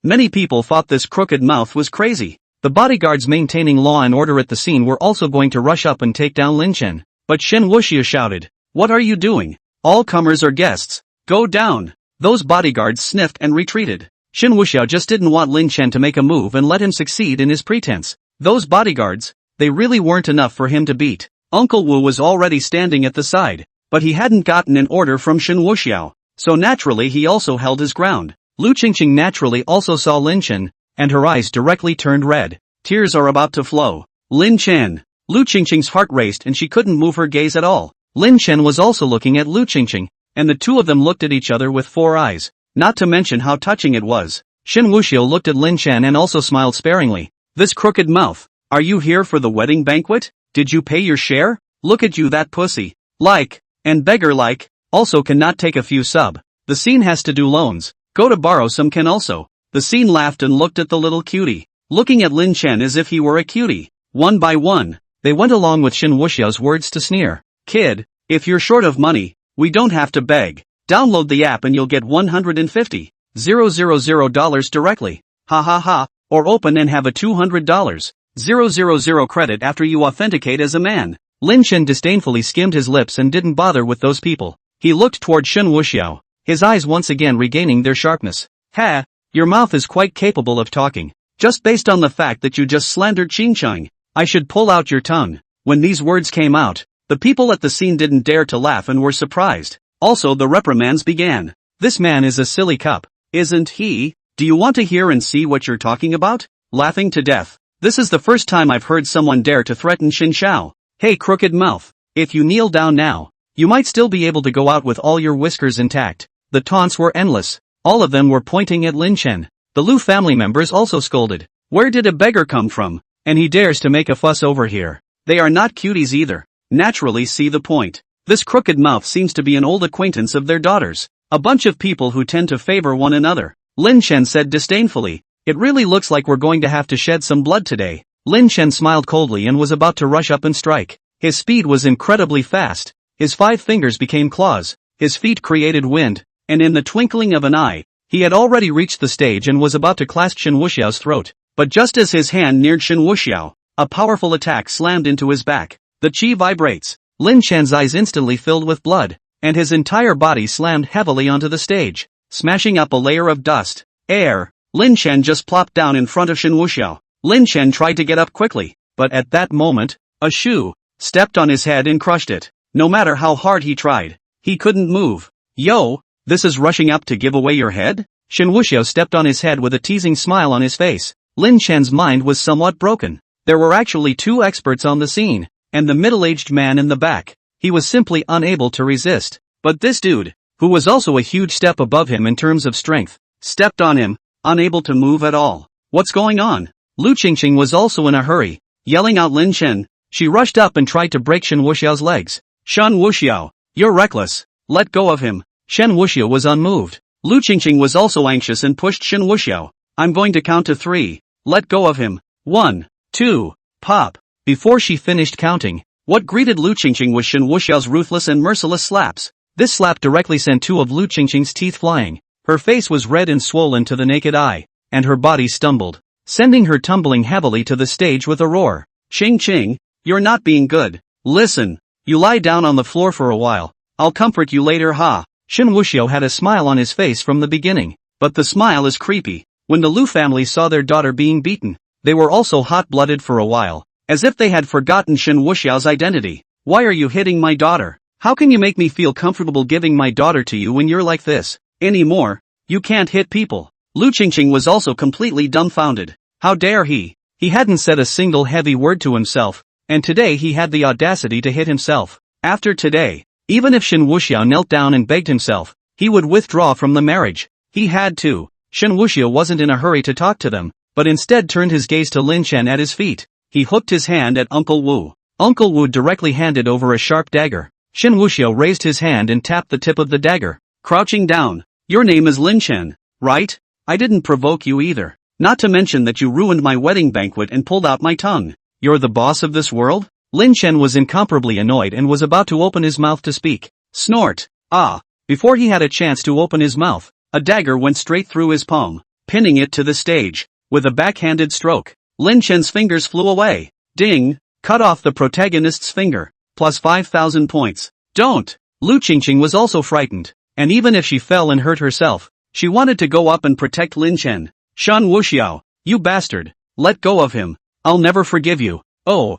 Many people thought this crooked mouth was crazy. The bodyguards maintaining law and order at the scene were also going to rush up and take down Lin Chen. But Shen Wuxiao shouted, "What are you doing? All comers are guests. Go down." Those bodyguards sniffed and retreated. Shen Wuxiao just didn't want Lin Chen to make a move and let him succeed in his pretense. Those bodyguards, they really weren't enough for him to beat. Uncle Wu was already standing at the side, but he hadn't gotten an order from Shen Wuxiao, so naturally he also held his ground. Lu Qingqing naturally also saw Lin Chen, and her eyes directly turned red. Tears are about to flow. Lin Chen. Lu Qingqing's heart raced and she couldn't move her gaze at all. Lin Chen was also looking at Lu Qingqing, and the two of them looked at each other with 4 eyes, not to mention how touching it was. Shen Wuxiao looked at Lin Chen and also smiled sparingly. "This crooked mouth, are you here for the wedding banquet? Did you pay your share? Look at you, that pussy. Like, and beggar like, also cannot take a few sub. The scene has to do loans. Go to borrow some can also." The scene laughed and looked at the little cutie, looking at Lin Chen as if he were a cutie. One by one, they went along with Shen Wuxiao's words to sneer. "Kid, if you're short of money, we don't have to beg. Download the app and you'll get $150,000 directly. Ha ha ha, or open and have a $200,000 credit after you authenticate as a man." Lin Chen disdainfully skimmed his lips and didn't bother with those people. He looked toward Shen Wuxiao, his eyes once again regaining their sharpness. "Ha, your mouth is quite capable of talking. Just based on the fact that you just slandered Qingqing, I should pull out your tongue." When these words came out, the people at the scene didn't dare to laugh and were surprised. Also the reprimands began. "This man is a silly cup, isn't he? Do you want to hear and see what you're talking about? Laughing to death. This is the first time I've heard someone dare to threaten Xin Shao. Hey crooked mouth, if you kneel down now, you might still be able to go out with all your whiskers intact." The taunts were endless. All of them were pointing at Lin Chen. The Lu family members also scolded. "Where did a beggar come from? And he dares to make a fuss over here. They are not cuties either." Naturally, see the point. This crooked mouth seems to be an old acquaintance of their daughters. A bunch of people who tend to favor one another. Lin Chen said disdainfully, "It really looks like we're going to have to shed some blood today." Lin Chen smiled coldly and was about to rush up and strike. His speed was incredibly fast. His 5 fingers became claws. His feet created wind, and in the twinkling of an eye, he had already reached the stage and was about to clasp Shen Wuxiao's throat. But just as his hand neared Shen Wuxiao, a powerful attack slammed into his back. The chi vibrates. Lin Chen's eyes instantly filled with blood, and his entire body slammed heavily onto the stage, smashing up a layer of dust. Air. Lin Chen just plopped down in front of Shen Wuxiao. Lin Chen tried to get up quickly, but at that moment, a shoe stepped on his head and crushed it. No matter how hard he tried, he couldn't move. "Yo, this is rushing up to give away your head?" Shen Wuxiao stepped on his head with a teasing smile on his face. Lin Chen's mind was somewhat broken. There were actually 2 experts on the scene, and the middle-aged man in the back. He was simply unable to resist. But this dude, who was also a huge step above him in terms of strength, stepped on him, unable to move at all. What's going on? Lu Qingqing was also in a hurry, yelling out Lin Chen. She rushed up and tried to break Shen Wuxiao's legs. "Shen Wuxiao, you're reckless. Let go of him." Shen Wuxiao was unmoved. Lu Qingqing was also anxious and pushed Shen Wuxiao. "I'm going to count to 3. Let go of him. 1, 2, pop." Before she finished counting, what greeted Lu Qingqing was Shen Wuxiao's ruthless and merciless slaps. This slap directly sent 2 of Lu Qingqing's teeth flying. Her face was red and swollen to the naked eye, and her body stumbled, sending her tumbling heavily to the stage with a roar. "Qingqing, you're not being good. Listen, you lie down on the floor for a while. I'll comfort you later, ha." Shen Wuxiao had a smile on his face from the beginning, but the smile is creepy. When the Lu family saw their daughter being beaten, they were also hot-blooded for a while, as if they had forgotten Shen Wuxiao's identity. "Why are you hitting my daughter? How can you make me feel comfortable giving my daughter to you when you're like this? Anymore, you can't hit people." Lu Qingqing was also completely dumbfounded. How dare he? He hadn't said a single heavy word to himself, and today he had the audacity to hit himself. After today, even if Shen Wuxiao knelt down and begged himself, he would withdraw from the marriage. He had to. Shen Wuxiao wasn't in a hurry to talk to them, but instead turned his gaze to Lin Chen at his feet. He hooked his hand at Uncle Wu. Uncle Wu directly handed over a sharp dagger. Shen Wuxiao raised his hand and tapped the tip of the dagger. Crouching down. "Your name is Lin Chen, right? I didn't provoke you either. Not to mention that you ruined my wedding banquet and pulled out my tongue. You're the boss of this world?" Lin Chen was incomparably annoyed and was about to open his mouth to speak. Snort. Ah! Before he had a chance to open his mouth, a dagger went straight through his palm. pinning it to the stage. With a backhanded stroke, Lin Chen's fingers flew away. Ding! Cut off the protagonist's finger. Plus 5,000 points. Don't! Lu Qingqing was also frightened, and even if she fell and hurt herself, she wanted to go up and protect Lin Chen. Shen Wuxiao, you bastard! Let go of him. I'll never forgive you. Oh,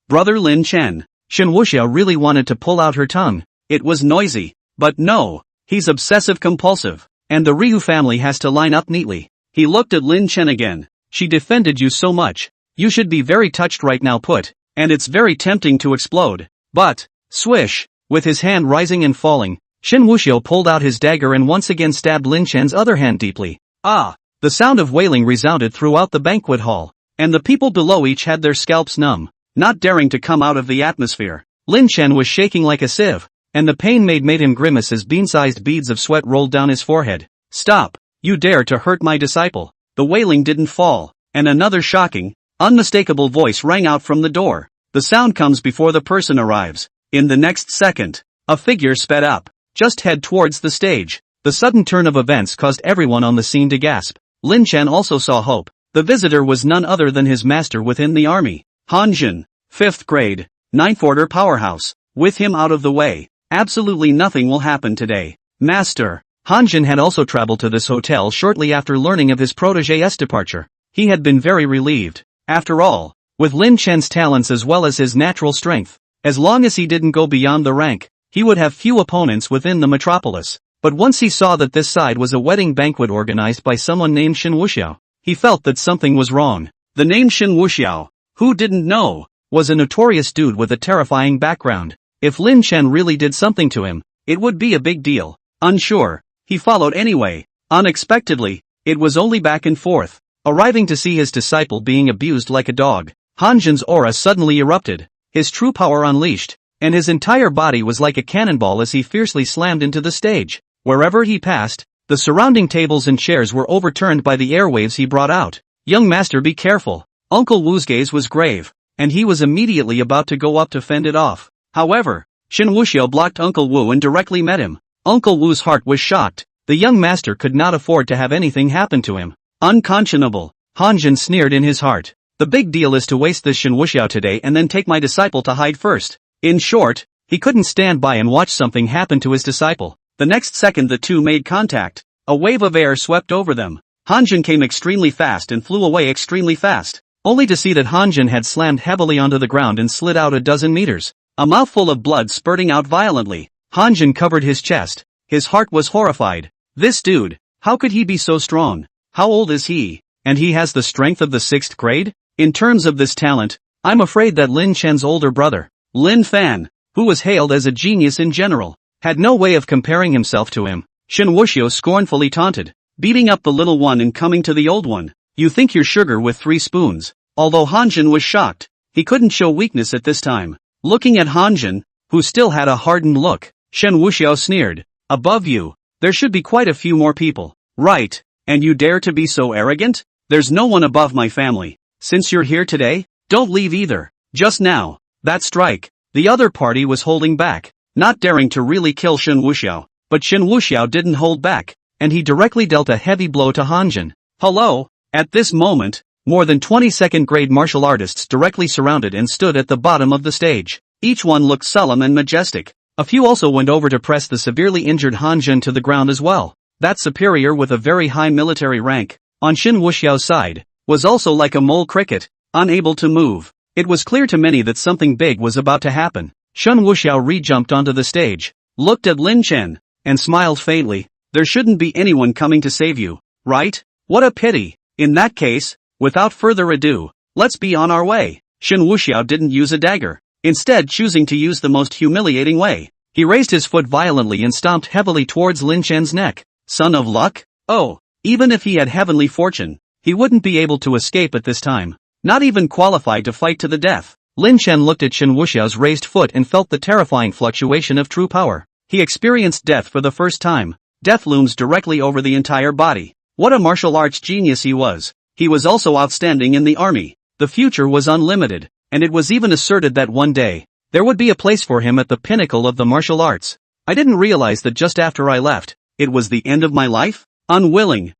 brother Lin Chen. Shen Wuxiao really wanted to pull out her tongue. It was noisy. But no, he's obsessive-compulsive, and the Ryu family has to line up neatly. He looked at Lin Chen again. She defended you so much. You should be very touched right now and it's very tempting to explode. But, swish, with his hand rising and falling, Shen Wuxiao pulled out his dagger and once again stabbed Lin Chen's other hand deeply. Ah! The sound of wailing resounded throughout the banquet hall, and the people below each had their scalps numb, not daring to come out of the atmosphere. Lin Chen was shaking like a sieve, and the pain made him grimace as bean-sized beads of sweat rolled down his forehead. Stop! You dare to hurt my disciple! The wailing didn't fall, and another shocking, unmistakable voice rang out from the door. The sound comes before the person arrives. In the next second, a figure sped up. Just head towards the stage. The sudden turn of events caused everyone on the scene to gasp. Lin Chen also saw hope. The visitor was none other than his master within the army. Han Jin, 5th grade, 9th order powerhouse. With him out of the way, absolutely nothing will happen today. Master. Han Jin had also traveled to this hotel shortly after learning of his protégé's departure. He had been very relieved. After all, with Lin Chen's talents as well as his natural strength, as long as he didn't go beyond the rank, he would have few opponents within the metropolis. But once he saw that this side was a wedding banquet organized by someone named Shen Wuxiao, he felt that something was wrong. The name Shen Wuxiao, who didn't know, was a notorious dude with a terrifying background. If Lin Chen really did something to him, it would be a big deal. Unsure, he followed anyway. Unexpectedly, it was only back and forth. Arriving to see his disciple being abused like a dog, Han Jin's aura suddenly erupted, his true power unleashed, and his entire body was like a cannonball as he fiercely slammed into the stage. Wherever he passed, the surrounding tables and chairs were overturned by the airwaves he brought out. Young master, be careful. Uncle Wu's gaze was grave, and he was immediately about to go up to fend it off. However, Shen Wuxiao blocked Uncle Wu and directly met him. Uncle Wu's heart was shocked. The young master could not afford to have anything happen to him. Unconscionable, Han Jin sneered in his heart. The big deal is to waste this Shen Wuxiao today and then take my disciple to hide first. In short, he couldn't stand by and watch something happen to his disciple. The next second the two made contact. A wave of air swept over them. Han Jin came extremely fast and flew away extremely fast, only to see that Han Jin had slammed heavily onto the ground and slid out a dozen meters. A mouthful of blood spurting out violently. Han Jin covered his chest. His heart was horrified. This dude, how could he be so strong? How old is he? And he has the strength of the 6th grade? In terms of this talent, I'm afraid that Lin Chen's older brother, Lin Fan, who was hailed as a genius in general, had no way of comparing himself to him. Shen Wuxiao scornfully taunted, beating up the little one and coming to the old one. You think you're sugar with 3 spoons. Although Han Jin was shocked, he couldn't show weakness at this time. Looking at Han Jin, who still had a hardened look, Shen Wuxiao sneered. Above you, there should be quite a few more people. Right, and you dare to be so arrogant? There's no one above my family. Since you're here today, don't leave either. Just now, that strike, the other party was holding back, not daring to really kill Shen Wuxiao. But Shen Wuxiao didn't hold back, and he directly dealt a heavy blow to Han Jin. Hello? At this moment, more than 20 second-grade martial artists directly surrounded and stood at the bottom of the stage. Each one looked solemn and majestic. A few also went over to press the severely injured Han Jin to the ground as well. That superior with a very high military rank, on Shen Wuxiao's side, was also like a mole cricket, unable to move. It was clear to many that something big was about to happen. Shen Wuxiao re-jumped onto the stage, looked at Lin Chen, and smiled faintly. There shouldn't be anyone coming to save you, right? What a pity. In that case, without further ado, let's be on our way. Shen Wuxiao didn't use a dagger, instead choosing to use the most humiliating way. He raised his foot violently and stomped heavily towards Lin Chen's neck. Son of luck? Oh, even if he had heavenly fortune, he wouldn't be able to escape at this time. Not even qualified to fight to the death. Lin Chen looked at Shen Wuxiao's raised foot and felt the terrifying fluctuation of true power. He experienced death for the first time. Death looms directly over the entire body. What a martial arts genius he was. He was also outstanding in the army. The future was unlimited, and it was even asserted that one day, there would be a place for him at the pinnacle of the martial arts. I didn't realize that just after I left, it was the end of my life? Unwilling,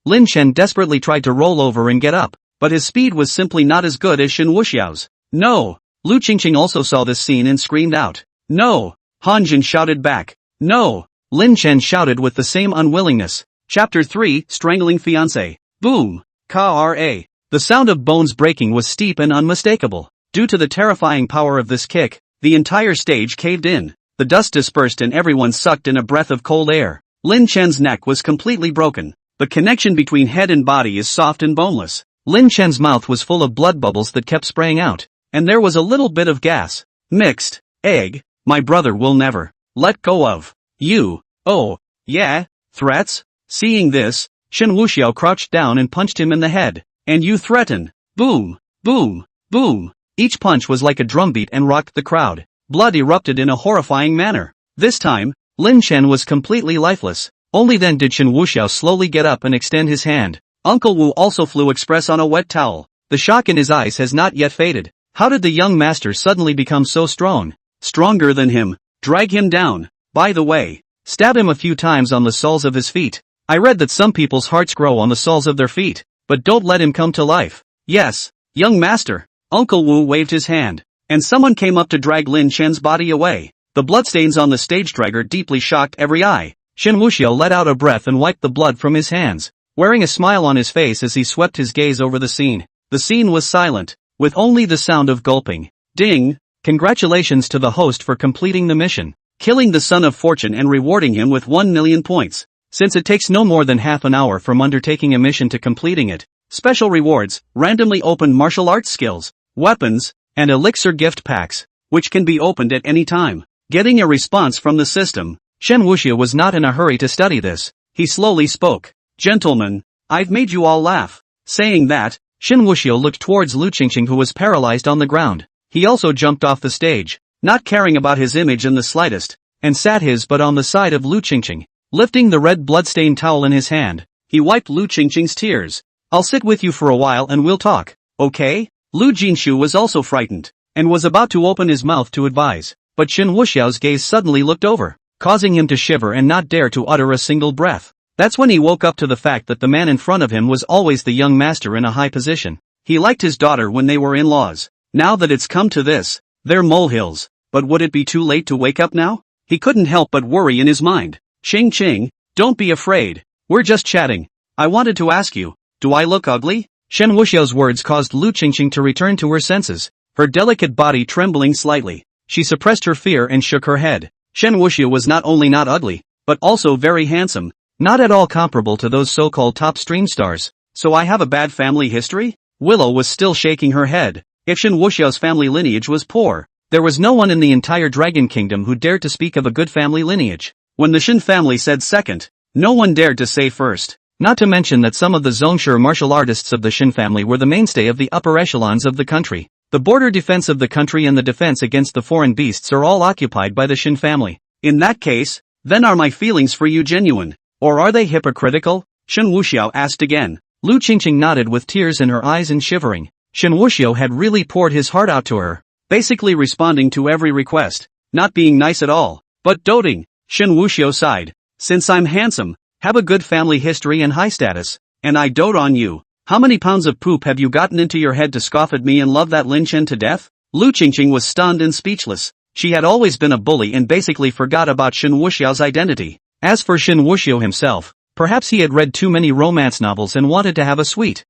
Lin Chen desperately tried to roll over and get up, but his speed was simply not as good as Shen Wuxiao's. No! Lu Qingqing also saw this scene and screamed out. No! Han Jin shouted back. No! Lin Chen shouted with the same unwillingness. Chapter 3, Strangling Fiancée. Boom! Ka-ra. The sound of bones breaking was steep and unmistakable. Due to the terrifying power of this kick, the entire stage caved in. The dust dispersed and everyone sucked in a breath of cold air. Lin Chen's neck was completely broken. The connection between head and body is soft and boneless. Lin Chen's mouth was full of blood bubbles that kept spraying out, and there was a little bit of gas. Mixed egg. My brother will never let go of you. Oh, yeah? Threats? Seeing this, Shen Wuxiao crouched down and punched him in the head. And you threaten? Boom, boom, boom. Each punch was like a drumbeat and rocked the crowd. Blood erupted in a horrifying manner. This time, Lin Chen was completely lifeless. Only then did Shen Wuxiao slowly get up and extend his hand. Uncle Wu also flew express on a wet towel. The shock in his eyes has not yet faded. How did the young master suddenly become so strong? Stronger than him. Drag him down. By the way, stab him a few times on the soles of his feet. I read that some people's hearts grow on the soles of their feet, but don't let him come to life. Yes, young master. Uncle Wu waved his hand, and someone came up to drag Lin Chen's body away. The bloodstains on the stage dragger deeply shocked every eye. Shen Wuxiao let out a breath and wiped the blood from his hands, wearing a smile on his face as he swept his gaze over the scene. The scene was silent, with only the sound of gulping. Ding! Congratulations to the host for completing the mission, killing the Son of Fortune and rewarding him with 1 million points. Since it takes no more than half an hour from undertaking a mission to completing it, special rewards, randomly opened martial arts skills, weapons, and elixir gift packs, which can be opened at any time. Getting a response from the system, Shen Wuxiao was not in a hurry to study this. He slowly spoke. Gentlemen, I've made you all laugh. Saying that, Shen Wuxiao looked towards Lu Qingqing who was paralyzed on the ground. He also jumped off the stage, not caring about his image in the slightest, and sat his butt on the side of Lu Qingqing. Lifting the red bloodstained towel in his hand, he wiped Lu Qingqing's tears. I'll sit with you for a while and we'll talk, okay? Lu Jinshu was also frightened, and was about to open his mouth to advise, but Shen Wuxiao's gaze suddenly looked over, causing him to shiver and not dare to utter a single breath. That's when he woke up to the fact that the man in front of him was always the young master in a high position. He liked his daughter when they were in-laws. Now that it's come to this, they're molehills. But would it be too late to wake up now? He couldn't help but worry in his mind. Ching, don't be afraid. We're just chatting. I wanted to ask you, do I look ugly? Shen Wuxiao's words caused Lu Qingqing to return to her senses, her delicate body trembling slightly. She suppressed her fear and shook her head. Shen Wuxiao was not only not ugly, but also very handsome, not at all comparable to those so-called top stream stars. So I have a bad family history? Willow was still shaking her head. If Shen Wuxiao's family lineage was poor, there was no one in the entire Dragon Kingdom who dared to speak of a good family lineage. When the Shen family said second, no one dared to say first. Not to mention that some of the Zhongshu martial artists of the Shen family were the mainstay of the upper echelons of the country. The border defense of the country and the defense against the foreign beasts are all occupied by the Shen family. In that case, then are my feelings for you genuine, or are they hypocritical? Shen Wuxiao asked again. Lu Qingqing nodded with tears in her eyes and shivering. Shen Wuxiao had really poured his heart out to her, basically responding to every request, not being nice at all, but doting. Shen Wuxiao sighed. Since I'm handsome, have a good family history and high status, and I dote on you, how many pounds of poop have you gotten into your head to scoff at me and love that Lin Chen to death? Lu Qingqing was stunned and speechless. She had always been a bully and basically forgot about Shen Wuxiao's identity. As for Shen Wuxiao himself, perhaps he had read too many romance novels and wanted to have a sweet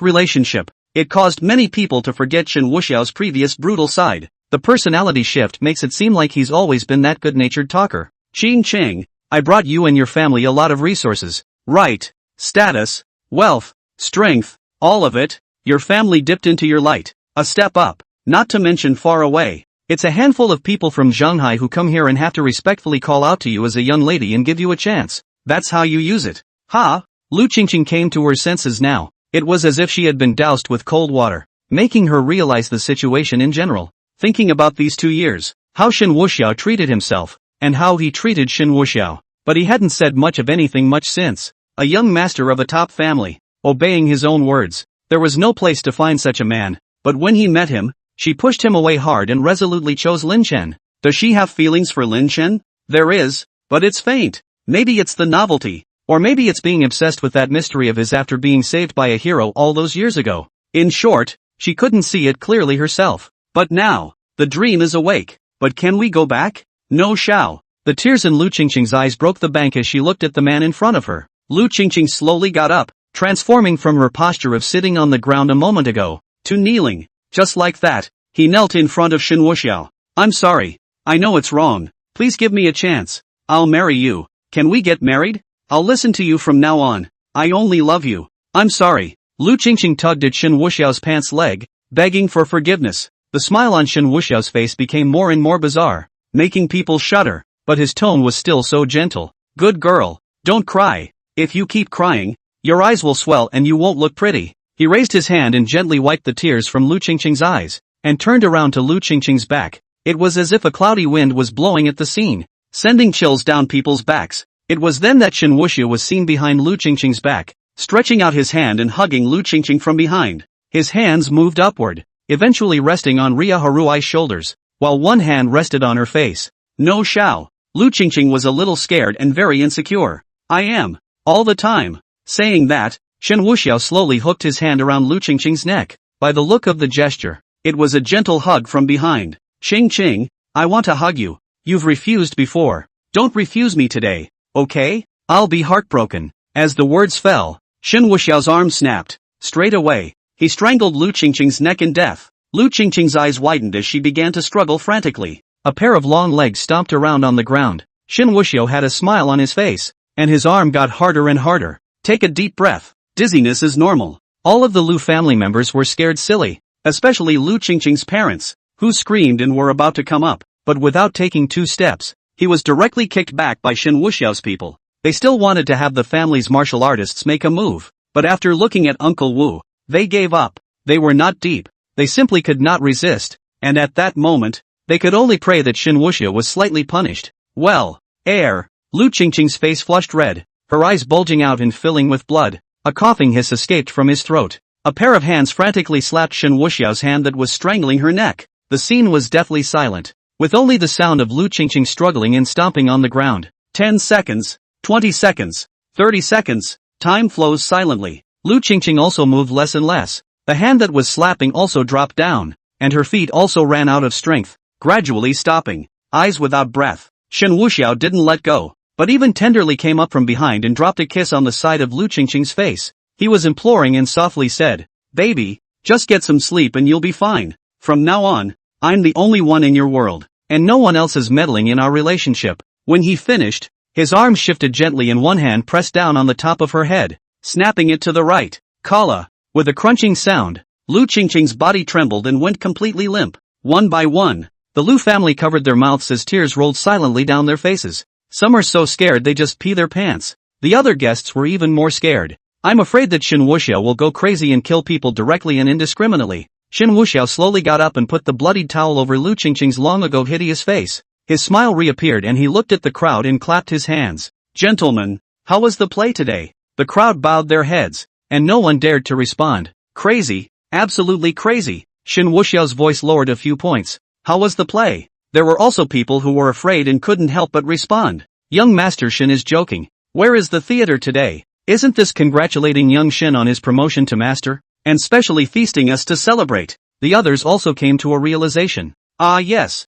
relationship. It caused many people to forget Shen Wuxiao's previous brutal side. The personality shift makes it seem like he's always been that good-natured talker. Ching, I brought you and your family a lot of resources. Right. Status, wealth, strength, all of it. Your family dipped into your light. A step up, not to mention far away. It's a handful of people from Shanghai who come here and have to respectfully call out to you as a young lady and give you a chance. That's how you use it. Ha! Lu Qingqing came to her senses now. It was as if she had been doused with cold water, making her realize the situation in general. Thinking about these 2 years, how Shen Wuxiao treated himself, and how he treated Shen Wuxiao. But he hadn't said much of anything much since. A young master of a top family, obeying his own words. There was no place to find such a man, but when he met him, she pushed him away hard and resolutely chose Lin Chen. Does she have feelings for Lin Chen? There is, but it's faint. Maybe it's the novelty. Or maybe it's being obsessed with that mystery of his after being saved by a hero all those years ago. In short, she couldn't see it clearly herself. But now, the dream is awake. But can we go back? No shall. The tears in Lu Qingqing's eyes broke the bank as she looked at the man in front of her. Lu Qingqing slowly got up, transforming from her posture of sitting on the ground a moment ago, to kneeling. Just like that, he knelt in front of Shen Wuxiao. I'm sorry. I know it's wrong. Please give me a chance. I'll marry you. Can we get married? I'll listen to you from now on. I only love you. I'm sorry. Lu Qingqing tugged at Shen Wuxiao's pants leg, begging for forgiveness. The smile on Shen Wuxiao's face became more and more bizarre, making people shudder, but his tone was still so gentle. Good girl, don't cry. If you keep crying, your eyes will swell and you won't look pretty. He raised his hand and gently wiped the tears from Lu Qingqing's eyes, and turned around to Lu Qingqing's back. It was as if a cloudy wind was blowing at the scene, sending chills down people's backs. It was then that Shen Wuxiao was seen behind Lu Qingqing's back, stretching out his hand and hugging Lu Qingqing from behind. His hands moved upward, eventually resting on Ria Harui's shoulders, while one hand rested on her face. No shao. Lu Qingqing was a little scared and very insecure. I am. All the time. Saying that, Shen Wuxiao slowly hooked his hand around Lu Qingqing's neck. By the look of the gesture, it was a gentle hug from behind. Qingqing, I want to hug you. You've refused before. Don't refuse me today, okay? I'll be heartbroken. As the words fell, Shen Wuxiao's arm snapped. Straight away, he strangled Lu Qingqing's neck in death. Lu Qingqing's eyes widened as she began to struggle frantically. A pair of long legs stomped around on the ground. Shen Wuxiao had a smile on his face, and his arm got harder and harder. Take a deep breath. Dizziness is normal. All of the Lu family members were scared silly, especially Lu Qingqing's parents, who screamed and were about to come up, but without taking 2 steps, he was directly kicked back by Shen Wuxiao's people. They still wanted to have the family's martial artists make a move, but after looking at Uncle Wu, they gave up. They were not deep. They simply could not resist, and at that moment, they could only pray that Shen Wuxiao was slightly punished. Well, Lu Qingqing's face flushed red, her eyes bulging out and filling with blood. A coughing hiss escaped from his throat. A pair of hands frantically slapped Shen Wuxiao's hand that was strangling her neck. The scene was deathly silent, with only the sound of Lu Qingqing struggling and stomping on the ground. 10 seconds, 20 seconds, 30 seconds, time flows silently. Lu Qingqing also moved less and less. The hand that was slapping also dropped down, and her feet also ran out of strength, gradually stopping. Eyes without breath. Shen Wuxiao didn't let go, but even tenderly came up from behind and dropped a kiss on the side of Lu Qingqing's face. He was imploring and softly said, "Baby, just get some sleep and you'll be fine. From now on, I'm the only one in your world, and no one else is meddling in our relationship." When he finished, his arm shifted gently and one hand pressed down on the top of her head, snapping it to the right. Kala. With a crunching sound, Lu Qingqing's body trembled and went completely limp. One by one, the Lu family covered their mouths as tears rolled silently down their faces. Some are so scared they just pee their pants. The other guests were even more scared. I'm afraid that Shen Wuxiao will go crazy and kill people directly and indiscriminately. Shen Wuxiao slowly got up and put the bloodied towel over Lu Qingqing's long ago hideous face. His smile reappeared and he looked at the crowd and clapped his hands. Gentlemen, how was the play today? The crowd bowed their heads, and no one dared to respond. Crazy, absolutely crazy. Shen Wuxiao's voice lowered a few points. How was the play? There were also people who were afraid and couldn't help but respond. Young Master Shen is joking. Where is the theater today? Isn't this congratulating young Shen on his promotion to master? And specially feasting us to celebrate? The others also came to a realization. Ah yes.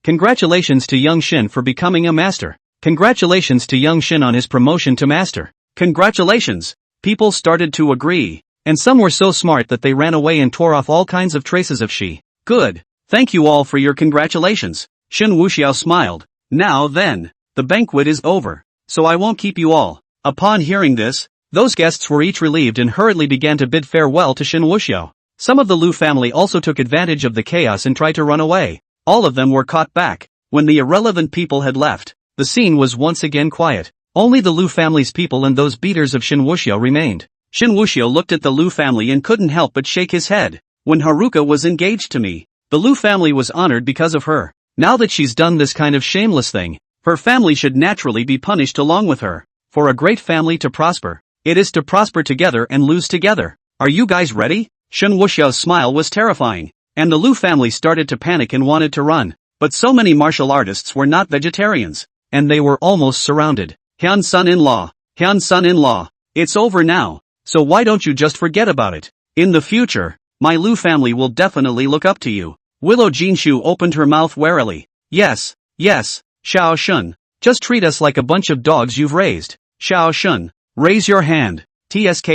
Congratulations to young Shen for becoming a master. Congratulations to young Shen on his promotion to master. Congratulations. People started to agree, and some were so smart that they ran away and tore off all kinds of traces of she. Good. Thank you all for your congratulations. Shen Wuxiao smiled. Now then, the banquet is over, so I won't keep you all. Upon hearing this, those guests were each relieved and hurriedly began to bid farewell to Shen Wuxiao. Some of the Lu family also took advantage of the chaos and tried to run away. All of them were caught back. When the irrelevant people had left, the scene was once again quiet. Only the Lu family's people and those beaters of Shen Wuxiao remained. Shen Wuxiao looked at the Lu family and couldn't help but shake his head. When Haruka was engaged to me, the Lu family was honored because of her. Now that she's done this kind of shameless thing, her family should naturally be punished along with her. For a great family to prosper, it is to prosper together and lose together. Are you guys ready? Shen Wuxiao's smile was terrifying, and the Lu family started to panic and wanted to run. But so many martial artists were not vegetarians, and they were almost surrounded. Hyun son-in-law, Hyun son-in-law. It's over now, so why don't you just forget about it? In the future, my Lu family will definitely look up to you. Willow Jinshu opened her mouth warily. Yes, Xiao Shun. Just treat us like a bunch of dogs you've raised. Xiao Shun, raise your hand. TSK.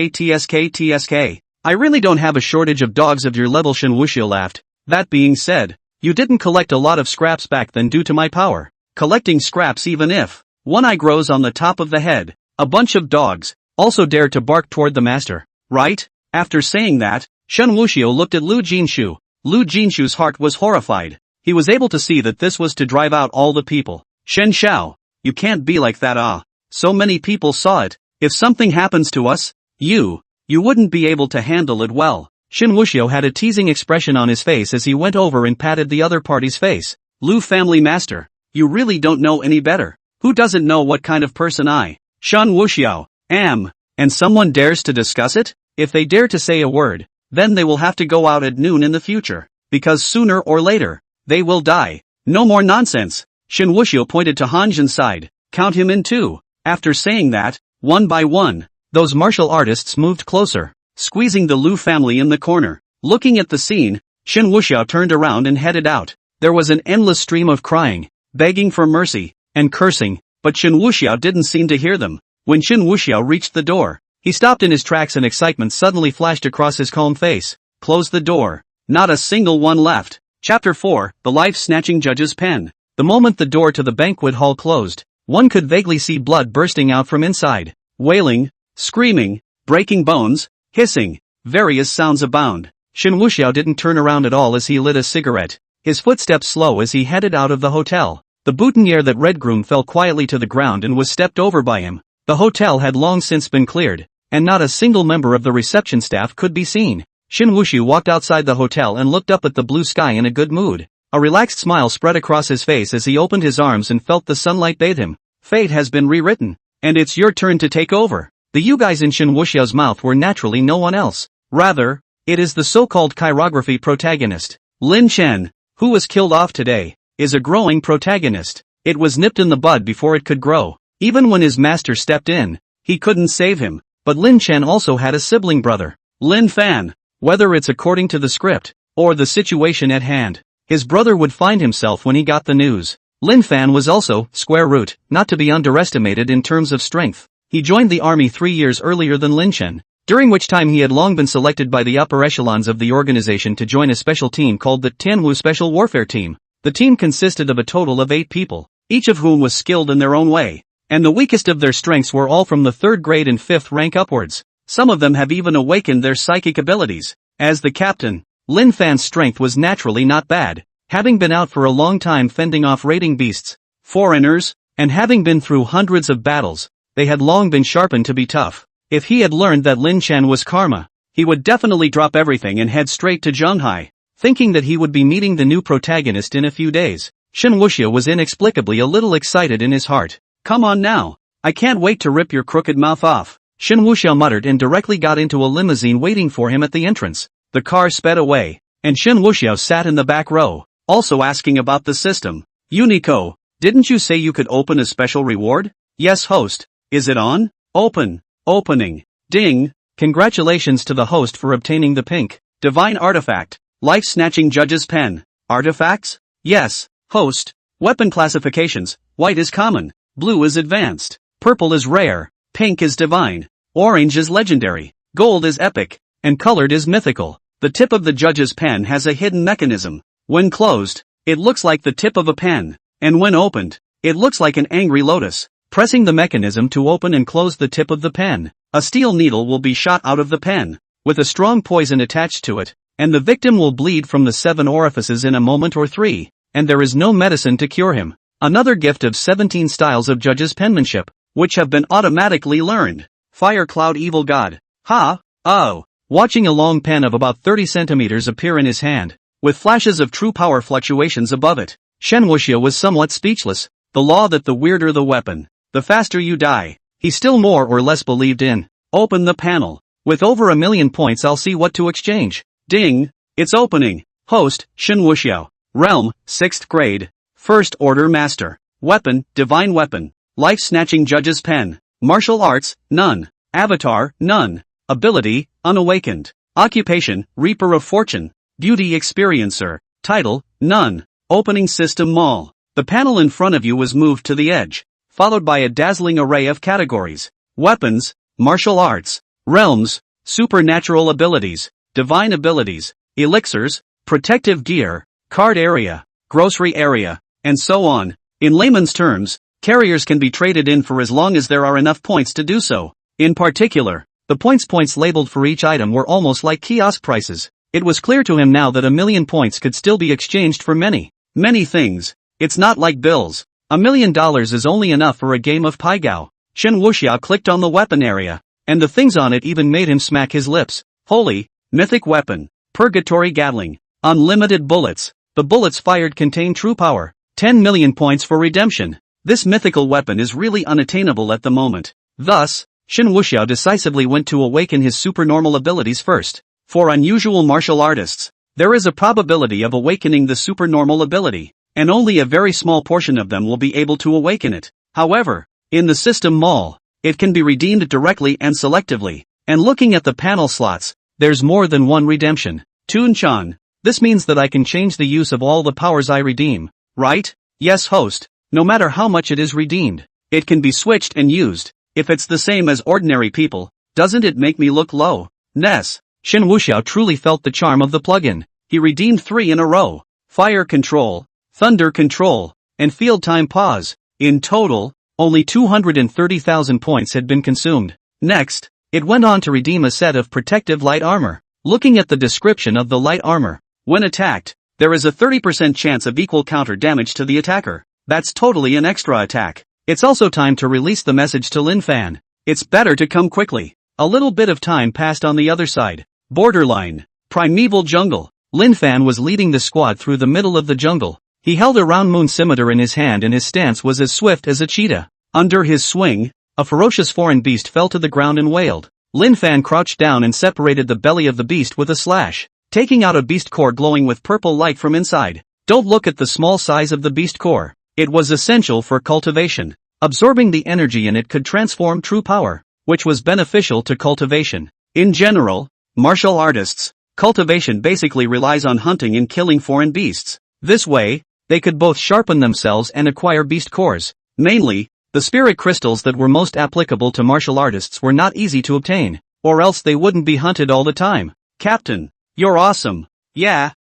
I really don't have a shortage of dogs of your level, Shen Wuxiao laughed. That being said, you didn't collect a lot of scraps back then due to my power. Collecting scraps even if one eye grows on the top of the head. A bunch of dogs also dared to bark toward the master, right? After saying that, Shen Wuxiao looked at Lu Jinshu. Lu Jinshu's heart was horrified. He was able to see that this was to drive out all the people. Shen Xiao, you can't be like that. So many people saw it. If something happens to us, you wouldn't be able to handle it well. Shen Wuxiao had a teasing expression on his face as he went over and patted the other party's face. Lu family master, you really don't know any better. Who doesn't know what kind of person I, Shen Wuxiao, am? And someone dares to discuss it? If they dare to say a word, then they will have to go out at noon in the future, because sooner or later, they will die. No more nonsense. Shen Wuxiao pointed to Hanjin's side. Count him in too. After saying that, one by one, those martial artists moved closer, squeezing the Lu family in the corner. Looking at the scene, Shen Wuxiao turned around and headed out. There was an endless stream of crying, begging for mercy, and cursing, but Shen Wuxiao didn't seem to hear them. When Shen Wuxiao reached the door, he stopped in his tracks and excitement suddenly flashed across his calm face. Close the door. Not a single one left. Chapter 4, The Life-Snatching Judge's Pen. The moment the door to the banquet hall closed, one could vaguely see blood bursting out from inside. Wailing, screaming, breaking bones, hissing, various sounds abound. Shen Wuxiao didn't turn around at all as he lit a cigarette, his footsteps slow as he headed out of the hotel. The boutonniere that Red Groom fell quietly to the ground and was stepped over by him. The hotel had long since been cleared, and not a single member of the reception staff could be seen. Shen Wuxiao walked outside the hotel and looked up at the blue sky in a good mood. A relaxed smile spread across his face as he opened his arms and felt the sunlight bathe him. Fate has been rewritten, and it's your turn to take over. The you guys in Shen Wuxiao's mouth were naturally no one else. Rather, it is the so-called chirography protagonist. Lin Chen, who was killed off today, is a growing protagonist. It was nipped in the bud before it could grow. Even when his master stepped in, he couldn't save him. But Lin Chen also had a sibling brother, Lin Fan. Whether it's according to the script, or the situation at hand, his brother would find himself when he got the news. Lin Fan was also, not to be underestimated in terms of strength. He joined the army 3 years earlier than Lin Chen, during which time he had long been selected by the upper echelons of the organization to join a special team called the Tianwu Special Warfare Team. The team consisted of a total of 8 people, each of whom was skilled in their own way, and the weakest of their strengths were all from the 3rd grade and 5th rank upwards. Some of them have even awakened their psychic abilities. As the captain, Lin Fan's strength was naturally not bad, having been out for a long time fending off raiding beasts, foreigners, and having been through hundreds of battles, they had long been sharpened to be tough. If he had learned that Lin Chen was karma, he would definitely drop everything and head straight to Zhonghai, thinking that he would be meeting the new protagonist in a few days. Shen Wuxiao was inexplicably a little excited in his heart. Come on now. I can't wait to rip your crooked mouth off. Shen Wuxiao muttered and directly got into a limousine waiting for him at the entrance. The car sped away, and Shen Wuxiao sat in the back row, also asking about the system. Unico, didn't you say you could open a special reward? Yes, host. Is it on? Opening. Ding. Congratulations to the host for obtaining the pink divine artifact, life-snatching judge's pen. Artifacts? Yes, host. Weapon classifications. White is common, blue is advanced, purple is rare, pink is divine, orange is legendary, gold is epic, and colored is mythical. The tip of the judge's pen has a hidden mechanism. When closed, it looks like the tip of a pen, and when opened, it looks like an angry lotus. Pressing the mechanism to open and close the tip of the pen, a steel needle will be shot out of the pen, with a strong poison attached to it, and the victim will bleed from the 7 orifices in a moment or 3, and there is no medicine to cure him. Another gift of 17 styles of judge's penmanship, which have been automatically learned. Fire Cloud Evil God. Watching a long pen of about 30 centimeters appear in his hand, with flashes of true power fluctuations above it, Shen Wuxiao was somewhat speechless. The law that the weirder the weapon, the faster you die, he still more or less believed in. Open the panel. With over 1 million points I'll see what to exchange. Ding. It's opening. Host, Shen Wuxiao. Realm, 6th grade. First Order Master. Weapon, Divine Weapon. Life-snatching judge's pen. Martial arts, none. Avatar, none. Ability, unawakened. Occupation, reaper of fortune. Beauty experiencer. Title, none. Opening system mall. The panel in front of you was moved to the edge, followed by a dazzling array of categories. Weapons, martial arts. Realms, supernatural abilities, divine abilities, elixirs, protective gear, card area, grocery area, and so on. In layman's terms, carriers can be traded in for as long as there are enough points to do so. In particular, the points labeled for each item were almost like kiosk prices. It was clear to him now that 1,000,000 points could still be exchanged for many things. It's not like bills. $1,000,000 is only enough for a game of Paigao. Shen Wuxiao clicked on the weapon area, and the things on it even made him smack his lips. Holy, mythic weapon, purgatory gatling, unlimited bullets. The bullets fired contain true power. 10,000,000 points for redemption. This mythical weapon is really unattainable at the moment. Thus, Shen Wuxiao decisively went to awaken his supernormal abilities first. For unusual martial artists, there is a probability of awakening the supernormal ability, and only a very small portion of them will be able to awaken it. However, in the system mall, it can be redeemed directly and selectively, and looking at the panel slots, there's more than one redemption. Toon-chan, this means that I can change the use of all the powers I redeem, right? Yes, host. No matter how much it is redeemed, it can be switched and used. If it's the same as ordinary people, doesn't it make me look low? Ness. Shen Wuxiao truly felt the charm of the plugin. He redeemed 3 in a row. Fire control, thunder control, and field time pause. In total, only 230,000 points had been consumed. Next, it went on to redeem a set of protective light armor. Looking at the description of the light armor, when attacked, there is a 30% chance of equal counter damage to the attacker. That's totally an extra attack. It's also time to release the message to Lin Fan. It's better to come quickly. A little bit of time passed on the other side. Borderline. Primeval jungle. Lin Fan was leading the squad through the middle of the jungle. He held a round moon scimitar in his hand and his stance was as swift as a cheetah. Under his swing, a ferocious foreign beast fell to the ground and wailed. Lin Fan crouched down and separated the belly of the beast with a slash, taking out a beast core glowing with purple light from inside. Don't look at the small size of the beast core. It was essential for cultivation. Absorbing the energy in it could transform true power, which was beneficial to cultivation. In general, martial artists, cultivation basically relies on hunting and killing foreign beasts. This way, they could both sharpen themselves and acquire beast cores. Mainly, the spirit crystals that were most applicable to martial artists were not easy to obtain, or else they wouldn't be hunted all the time. Captain, you're awesome. Yeah,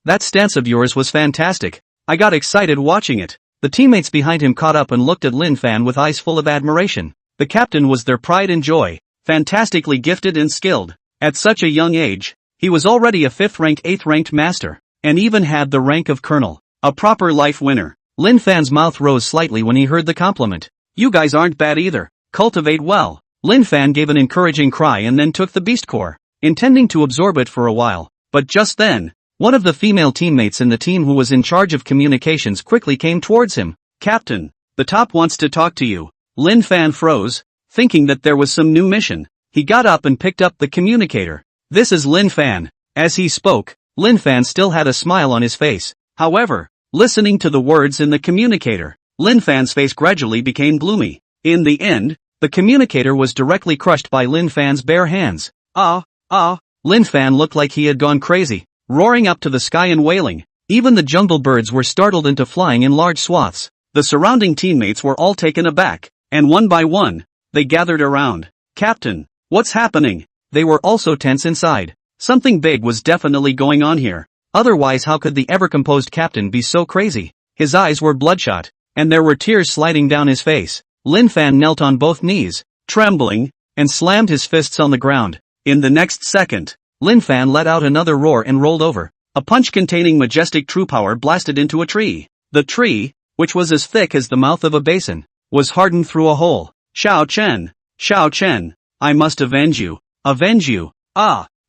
that stance of yours was fantastic. I got excited watching it. The teammates behind him caught up and looked at Lin Fan with eyes full of admiration. The captain was their pride and joy, fantastically gifted and skilled. At such a young age, he was already a 5th-ranked 8th-ranked master, and even had the rank of colonel. A proper life winner. Lin Fan's mouth rose slightly when he heard the compliment. You guys aren't bad either. Cultivate well. Lin Fan gave an encouraging cry and then took the beast core, intending to absorb it for a while. But just then, one of the female teammates in the team who was in charge of communications quickly came towards him. Captain, the top wants to talk to you. Lin Fan froze, thinking that there was some new mission. He got up and picked up the communicator. This is Lin Fan. As he spoke, Lin Fan still had a smile on his face. However, listening to the words in the communicator, Lin Fan's face gradually became gloomy. In the end, the communicator was directly crushed by Lin Fan's bare hands. Lin Fan looked like he had gone crazy, roaring up to the sky and wailing. Even the jungle birds were startled into flying in large swaths. The surrounding teammates were all taken aback, and one by one, they gathered around. Captain, what's happening? They were also tense inside. Something big was definitely going on here. Otherwise, how could the ever-composed captain be so crazy? His eyes were bloodshot, and there were tears sliding down his face. Lin Fan knelt on both knees, trembling, and slammed his fists on the ground. In the next second, Lin Fan let out another roar and rolled over. A punch containing majestic true power blasted into a tree. The tree, which was as thick as the mouth of a basin, was hardened through a hole. Xiao Chen, I must avenge you. Avenge you.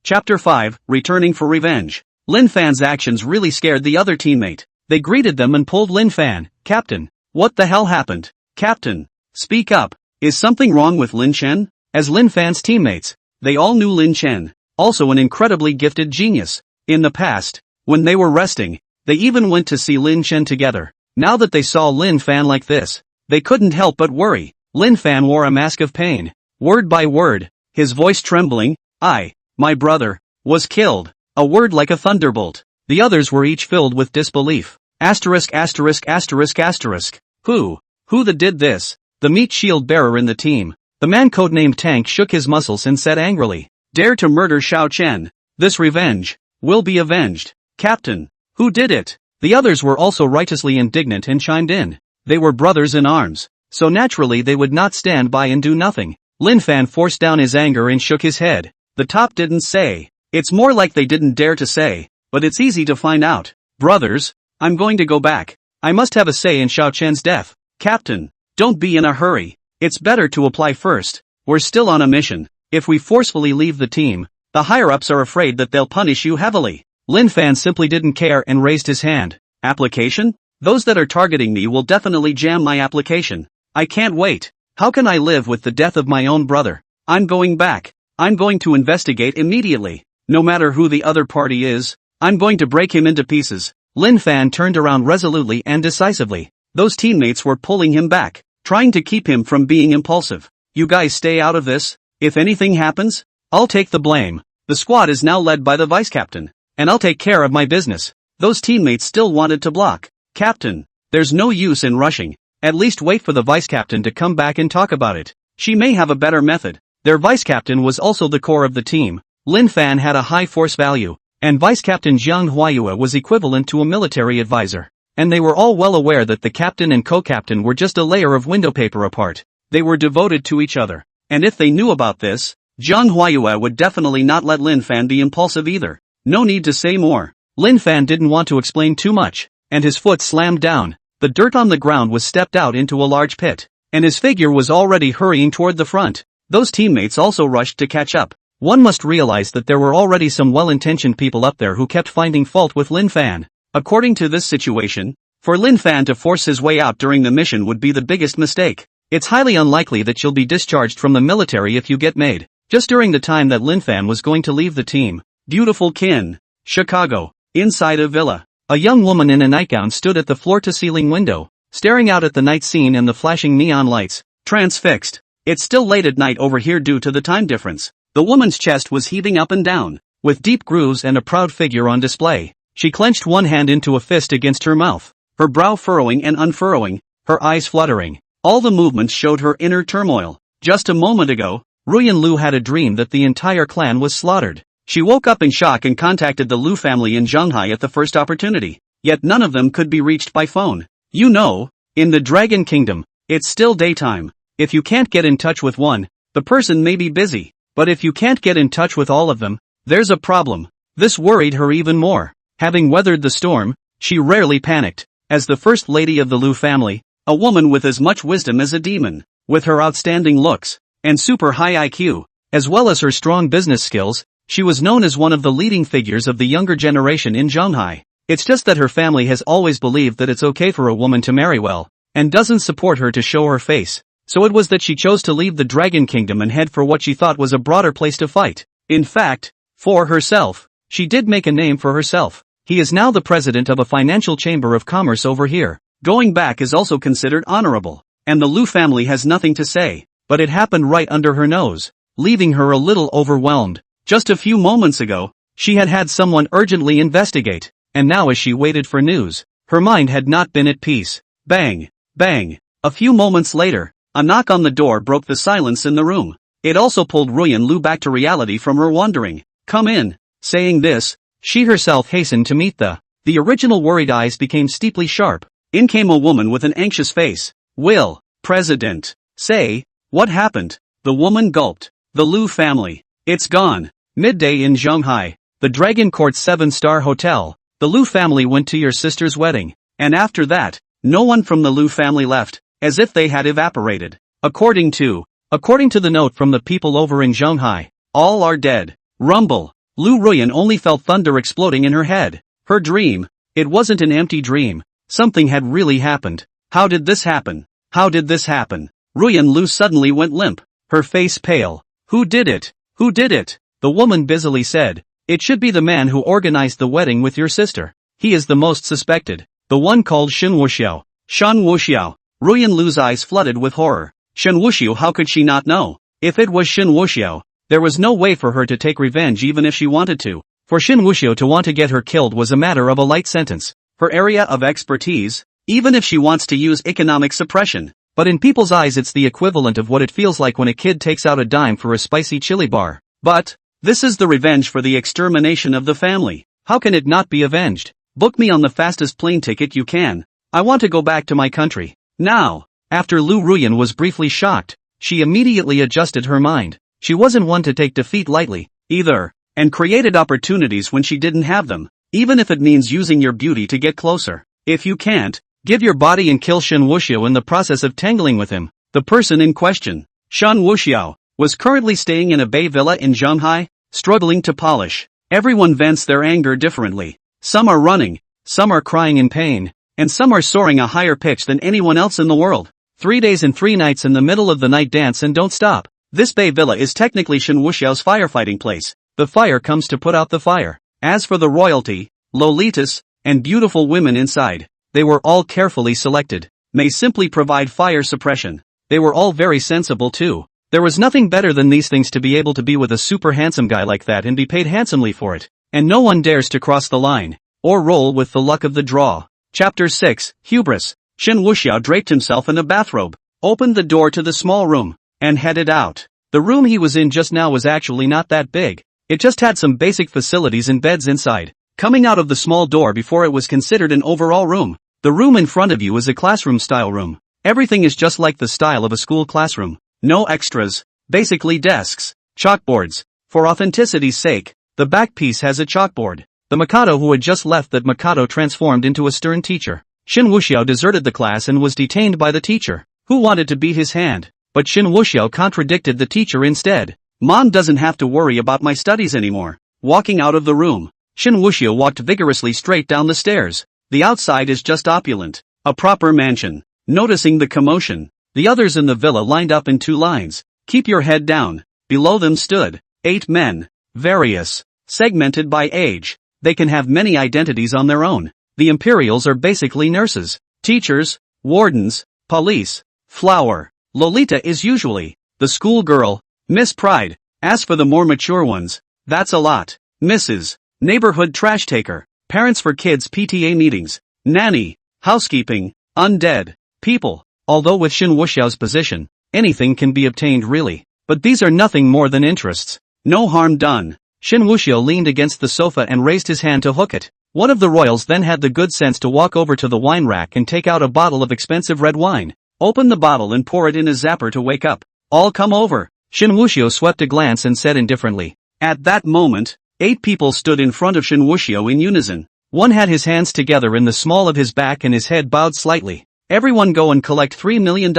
Chapter 5, Returning for Revenge. Lin Fan's actions really scared the other teammate. They greeted them and pulled Lin Fan. Captain, what the hell happened? Captain, speak up. Is something wrong with Lin Chen? As Lin Fan's teammates, they all knew Lin Chen, also an incredibly gifted genius. In the past, when they were resting, they even went to see Lin Chen together. Now that they saw Lin Fan like this, They couldn't help but worry. Lin Fan wore a mask of pain. Word by word, his voice trembling, my brother, was killed. A word like a thunderbolt. The others were each filled with disbelief. Asterisk asterisk asterisk asterisk. Who did this? The meat shield bearer in the team. The man codenamed Tank shook his muscles and said angrily. Dare to murder Xiao Chen. This revenge will be avenged. Captain, who did it? The others were also righteously indignant and chimed in. They were brothers in arms, so naturally they would not stand by and do nothing. Lin Fan forced down his anger and shook his head. The top didn't say. It's more like they didn't dare to say, but it's easy to find out. Brothers, I'm going to go back. I must have a say in Xiao Chen's death. Captain, don't be in a hurry. It's better to apply first. We're still on a mission. If we forcefully leave the team, the higher-ups are afraid that they'll punish you heavily. Lin Fan simply didn't care and raised his hand. Application? Those that are targeting me will definitely jam my application. I can't wait. How can I live with the death of my own brother? I'm going back. I'm going to investigate immediately. No matter who the other party is, I'm going to break him into pieces. Lin Fan turned around resolutely and decisively. Those teammates were pulling him back, trying to keep him from being impulsive. You guys stay out of this. If anything happens, I'll take the blame. The squad is now led by the vice captain, and I'll take care of my business. Those teammates still wanted to block. Captain, there's no use in rushing. At least wait for the vice captain to come back and talk about it. She may have a better method. Their vice captain was also the core of the team. Lin Fan had a high force value, and vice captain Jiang Huayue was equivalent to a military advisor. And they were all well aware that the captain and co-captain were just a layer of window paper apart. They were devoted to each other. And if they knew about this, Jiang Huayue would definitely not let Lin Fan be impulsive either. No need to say more. Lin Fan didn't want to explain too much, and his foot slammed down. The dirt on the ground was stepped out into a large pit, and his figure was already hurrying toward the front. Those teammates also rushed to catch up. One must realize that there were already some well-intentioned people up there who kept finding fault with Lin Fan. According to this situation, for Lin Fan to force his way out during the mission would be the biggest mistake. It's highly unlikely that you'll be discharged from the military if you get made. Just during the time that Lin Fan was going to leave the team, beautiful Kin, Chicago, inside a villa, a young woman in a nightgown stood at the floor-to-ceiling window, staring out at the night scene and the flashing neon lights, transfixed. It's still late at night over here due to the time difference. The woman's chest was heaving up and down, with deep grooves and a proud figure on display. She clenched one hand into a fist against her mouth, her brow furrowing and unfurrowing, her eyes fluttering. All the movements showed her inner turmoil. Just a moment ago, Ruyan Lu had a dream that the entire clan was slaughtered. She woke up in shock and contacted the Lu family in Zhanghai at the first opportunity. Yet none of them could be reached by phone. You know, in the Dragon Kingdom, it's still daytime. If you can't get in touch with one, the person may be busy. But if you can't get in touch with all of them, there's a problem. This worried her even more. Having weathered the storm, she rarely panicked. As the first lady of the Lu family, a woman with as much wisdom as a demon, with her outstanding looks, and super high IQ, as well as her strong business skills, she was known as one of the leading figures of the younger generation in Zhanghai. It's just that her family has always believed that it's okay for a woman to marry well, and doesn't support her to show her face. So it was that she chose to leave the Dragon Kingdom and head for what she thought was a broader place to fight. In fact, for herself, she did make a name for herself. He is now the president of a financial chamber of commerce over here. Going back is also considered honorable, and the Lu family has nothing to say, but it happened right under her nose, leaving her a little overwhelmed. Just a few moments ago, she had had someone urgently investigate, and now as she waited for news, her mind had not been at peace. Bang! Bang! A few moments later, a knock on the door broke the silence in the room. It also pulled Ruyan Lu back to reality from her wandering. Come in. Saying this, she herself hastened to meet the original worried eyes became steeply sharp. In came a woman with an anxious face. Will, President, say, what happened? The woman gulped. The Lu family. It's gone. Midday in Zhanghai, the Dragon Court's 7-star hotel. The Lu family went to your sister's wedding, and after that, no one from the Lu family left, as if they had evaporated. According to the note from the people over in Zhanghai, all are dead. Rumble. Lu Ruyan only felt thunder exploding in her head. Her dream. It wasn't an empty dream. Something had really happened. How did this happen? How did this happen? Ruyan Lu suddenly went limp, her face pale. Who did it? Who did it? The woman busily said. It should be the man who organized the wedding with your sister. He is the most suspected. The one called Wuxiao. Shen Wuxiao. Ruyan Lu's eyes flooded with horror. Shen Wuxiao, how could she not know? If it was Shen Wuxiao, there was no way for her to take revenge even if she wanted to. For Shen Wuxiao to want to get her killed was a matter of a light sentence. Her area of expertise, even if she wants to use economic suppression. But in people's eyes it's the equivalent of what it feels like when a kid takes out a dime for a spicy chili bar. But, this is the revenge for the extermination of the family. How can it not be avenged? Book me on the fastest plane ticket you can. I want to go back to my country. Now. After Lu Ruyan was briefly shocked, she immediately adjusted her mind. She wasn't one to take defeat lightly, either, and created opportunities when she didn't have them, even if it means using your beauty to get closer. If you can't, give your body and kill Shen Wuxiao in the process of tangling with him. The person in question, Shen Wuxiao, was currently staying in a bay villa in Shanghai, struggling to polish. Everyone vents their anger differently. Some are running, some are crying in pain, and some are soaring a higher pitch than anyone else in the world. 3 days and 3 nights in the middle of the night dance and don't stop. This bay villa is technically Shen Wuxiao's firefighting place. The fire comes to put out the fire. As for the royalty, Lolitas, and beautiful women inside, they were all carefully selected. May simply provide fire suppression. They were all very sensible too. There was nothing better than these things to be able to be with a super handsome guy like that and be paid handsomely for it. And no one dares to cross the line, or roll with the luck of the draw. Chapter 6, Hubris. Shen Wuxiao draped himself in a bathrobe, opened the door to the small room, and headed out. The room he was in just now was actually not that big. It just had some basic facilities and beds inside. Coming out of the small door before it was considered an overall room. The room in front of you is a classroom-style room. Everything is just like the style of a school classroom. No extras, basically desks, chalkboards. For authenticity's sake, the back piece has a chalkboard. The Mikado who had just left that Mikado transformed into a stern teacher. Shen Wuxiao deserted the class and was detained by the teacher, who wanted to beat his hand. But Shen Wuxiao contradicted the teacher instead. Mom doesn't have to worry about my studies anymore. Walking out of the room, Shen Wuxiao walked vigorously straight down the stairs. The outside is just opulent. A proper mansion. Noticing the commotion, the others in the villa lined up in 2 lines. Keep your head down. Below them stood 8 men. Various. Segmented by age. They can have many identities on their own. The Imperials are basically nurses, teachers, wardens, police, flower. Lolita is usually the schoolgirl, Miss Pride. As for the more mature ones, that's a lot. Mrs. Neighborhood trash taker, parents for kids' PTA meetings, nanny, housekeeping, undead, people. Although with Shen Wuxiao's position, anything can be obtained really. But these are nothing more than interests. No harm done. Shen Wuxiao leaned against the sofa and raised his hand to hook it. One of the royals then had the good sense to walk over to the wine rack and take out a bottle of expensive red wine. Open the bottle and pour it in a zapper to wake up. All come over. Shen Wuxiao swept a glance and said indifferently. At that moment, 8 people stood in front of Shen Wuxiao in unison. One had his hands together in the small of his back and his head bowed slightly. Everyone go and collect $3 million,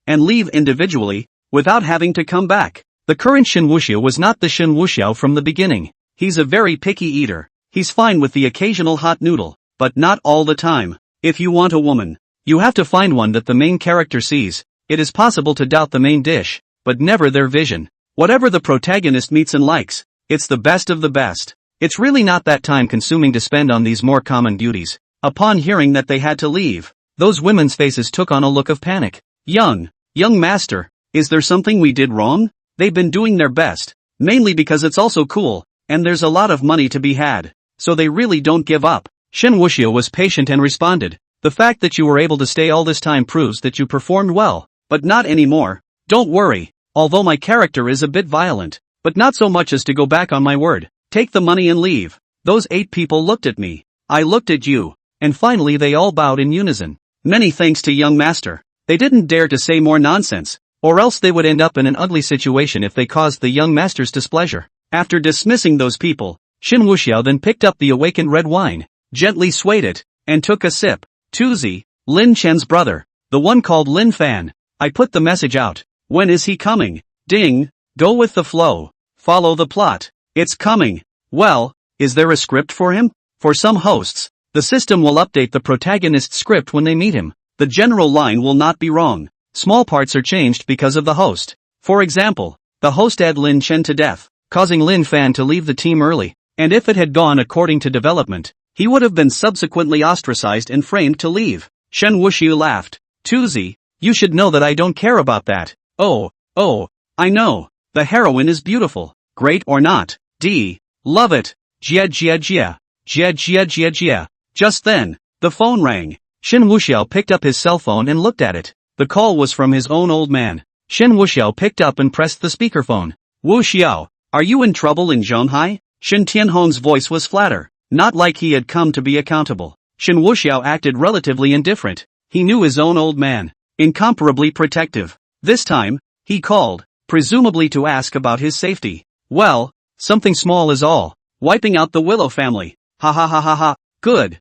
and leave individually, without having to come back. The current Shen Wuxiao was not the Shen Wuxiao from the beginning. He's a very picky eater. He's fine with the occasional hot noodle, but not all the time. If you want a woman, you have to find one that the main character sees. It is possible to doubt the main dish, but never their vision. Whatever the protagonist meets and likes, it's the best of the best. It's really not that time-consuming to spend on these more common beauties. Upon hearing that they had to leave, those women's faces took on a look of panic. Young master, is there something we did wrong? They've been doing their best, mainly because it's also cool, and there's a lot of money to be had. So they really don't give up. Shen Wuxiao was patient and responded. The fact that you were able to stay all this time proves that you performed well, but not anymore. Don't worry, although my character is a bit violent, but not so much as to go back on my word. Take the money and leave. Those 8 people looked at me. I looked at you. And finally they all bowed in unison. Many thanks to young master. They didn't dare to say more nonsense, or else they would end up in an ugly situation if they caused the young master's displeasure. After dismissing those people, Shen Wuxiao then picked up the awakened red wine, gently swayed it, and took a sip. Tuzi, Lin Chen's brother, the one called Lin Fan. I put the message out. When is he coming? Ding. Go with the flow. Follow the plot. It's coming. Well, is there a script for him? For some hosts, the system will update the protagonist's script when they meet him. The general line will not be wrong. Small parts are changed because of the host. For example, the host add Lin Chen to death, causing Lin Fan to leave the team early. And if it had gone according to development, he would have been subsequently ostracized and framed to leave. Shen Wuxiao laughed. Tuzi, you should know that I don't care about that. Oh, I know. The heroine is beautiful. Great or not. Love it. Jia jia jia. Jia jia jia jia. Just then, the phone rang. Shen Wuxiao picked up his cell phone and looked at it. The call was from his own old man. Shen Wuxiao picked up and pressed the speakerphone. Wuxiao, are you in trouble in Zhonghai? Shen Tianhong's voice was flatter, not like he had come to be accountable. Shen Wuxiao acted relatively indifferent. He knew his own old man. Incomparably protective. This time, he called, presumably to ask about his safety. Well, something small is all. Wiping out the Willow family. Ha ha ha ha ha. Good.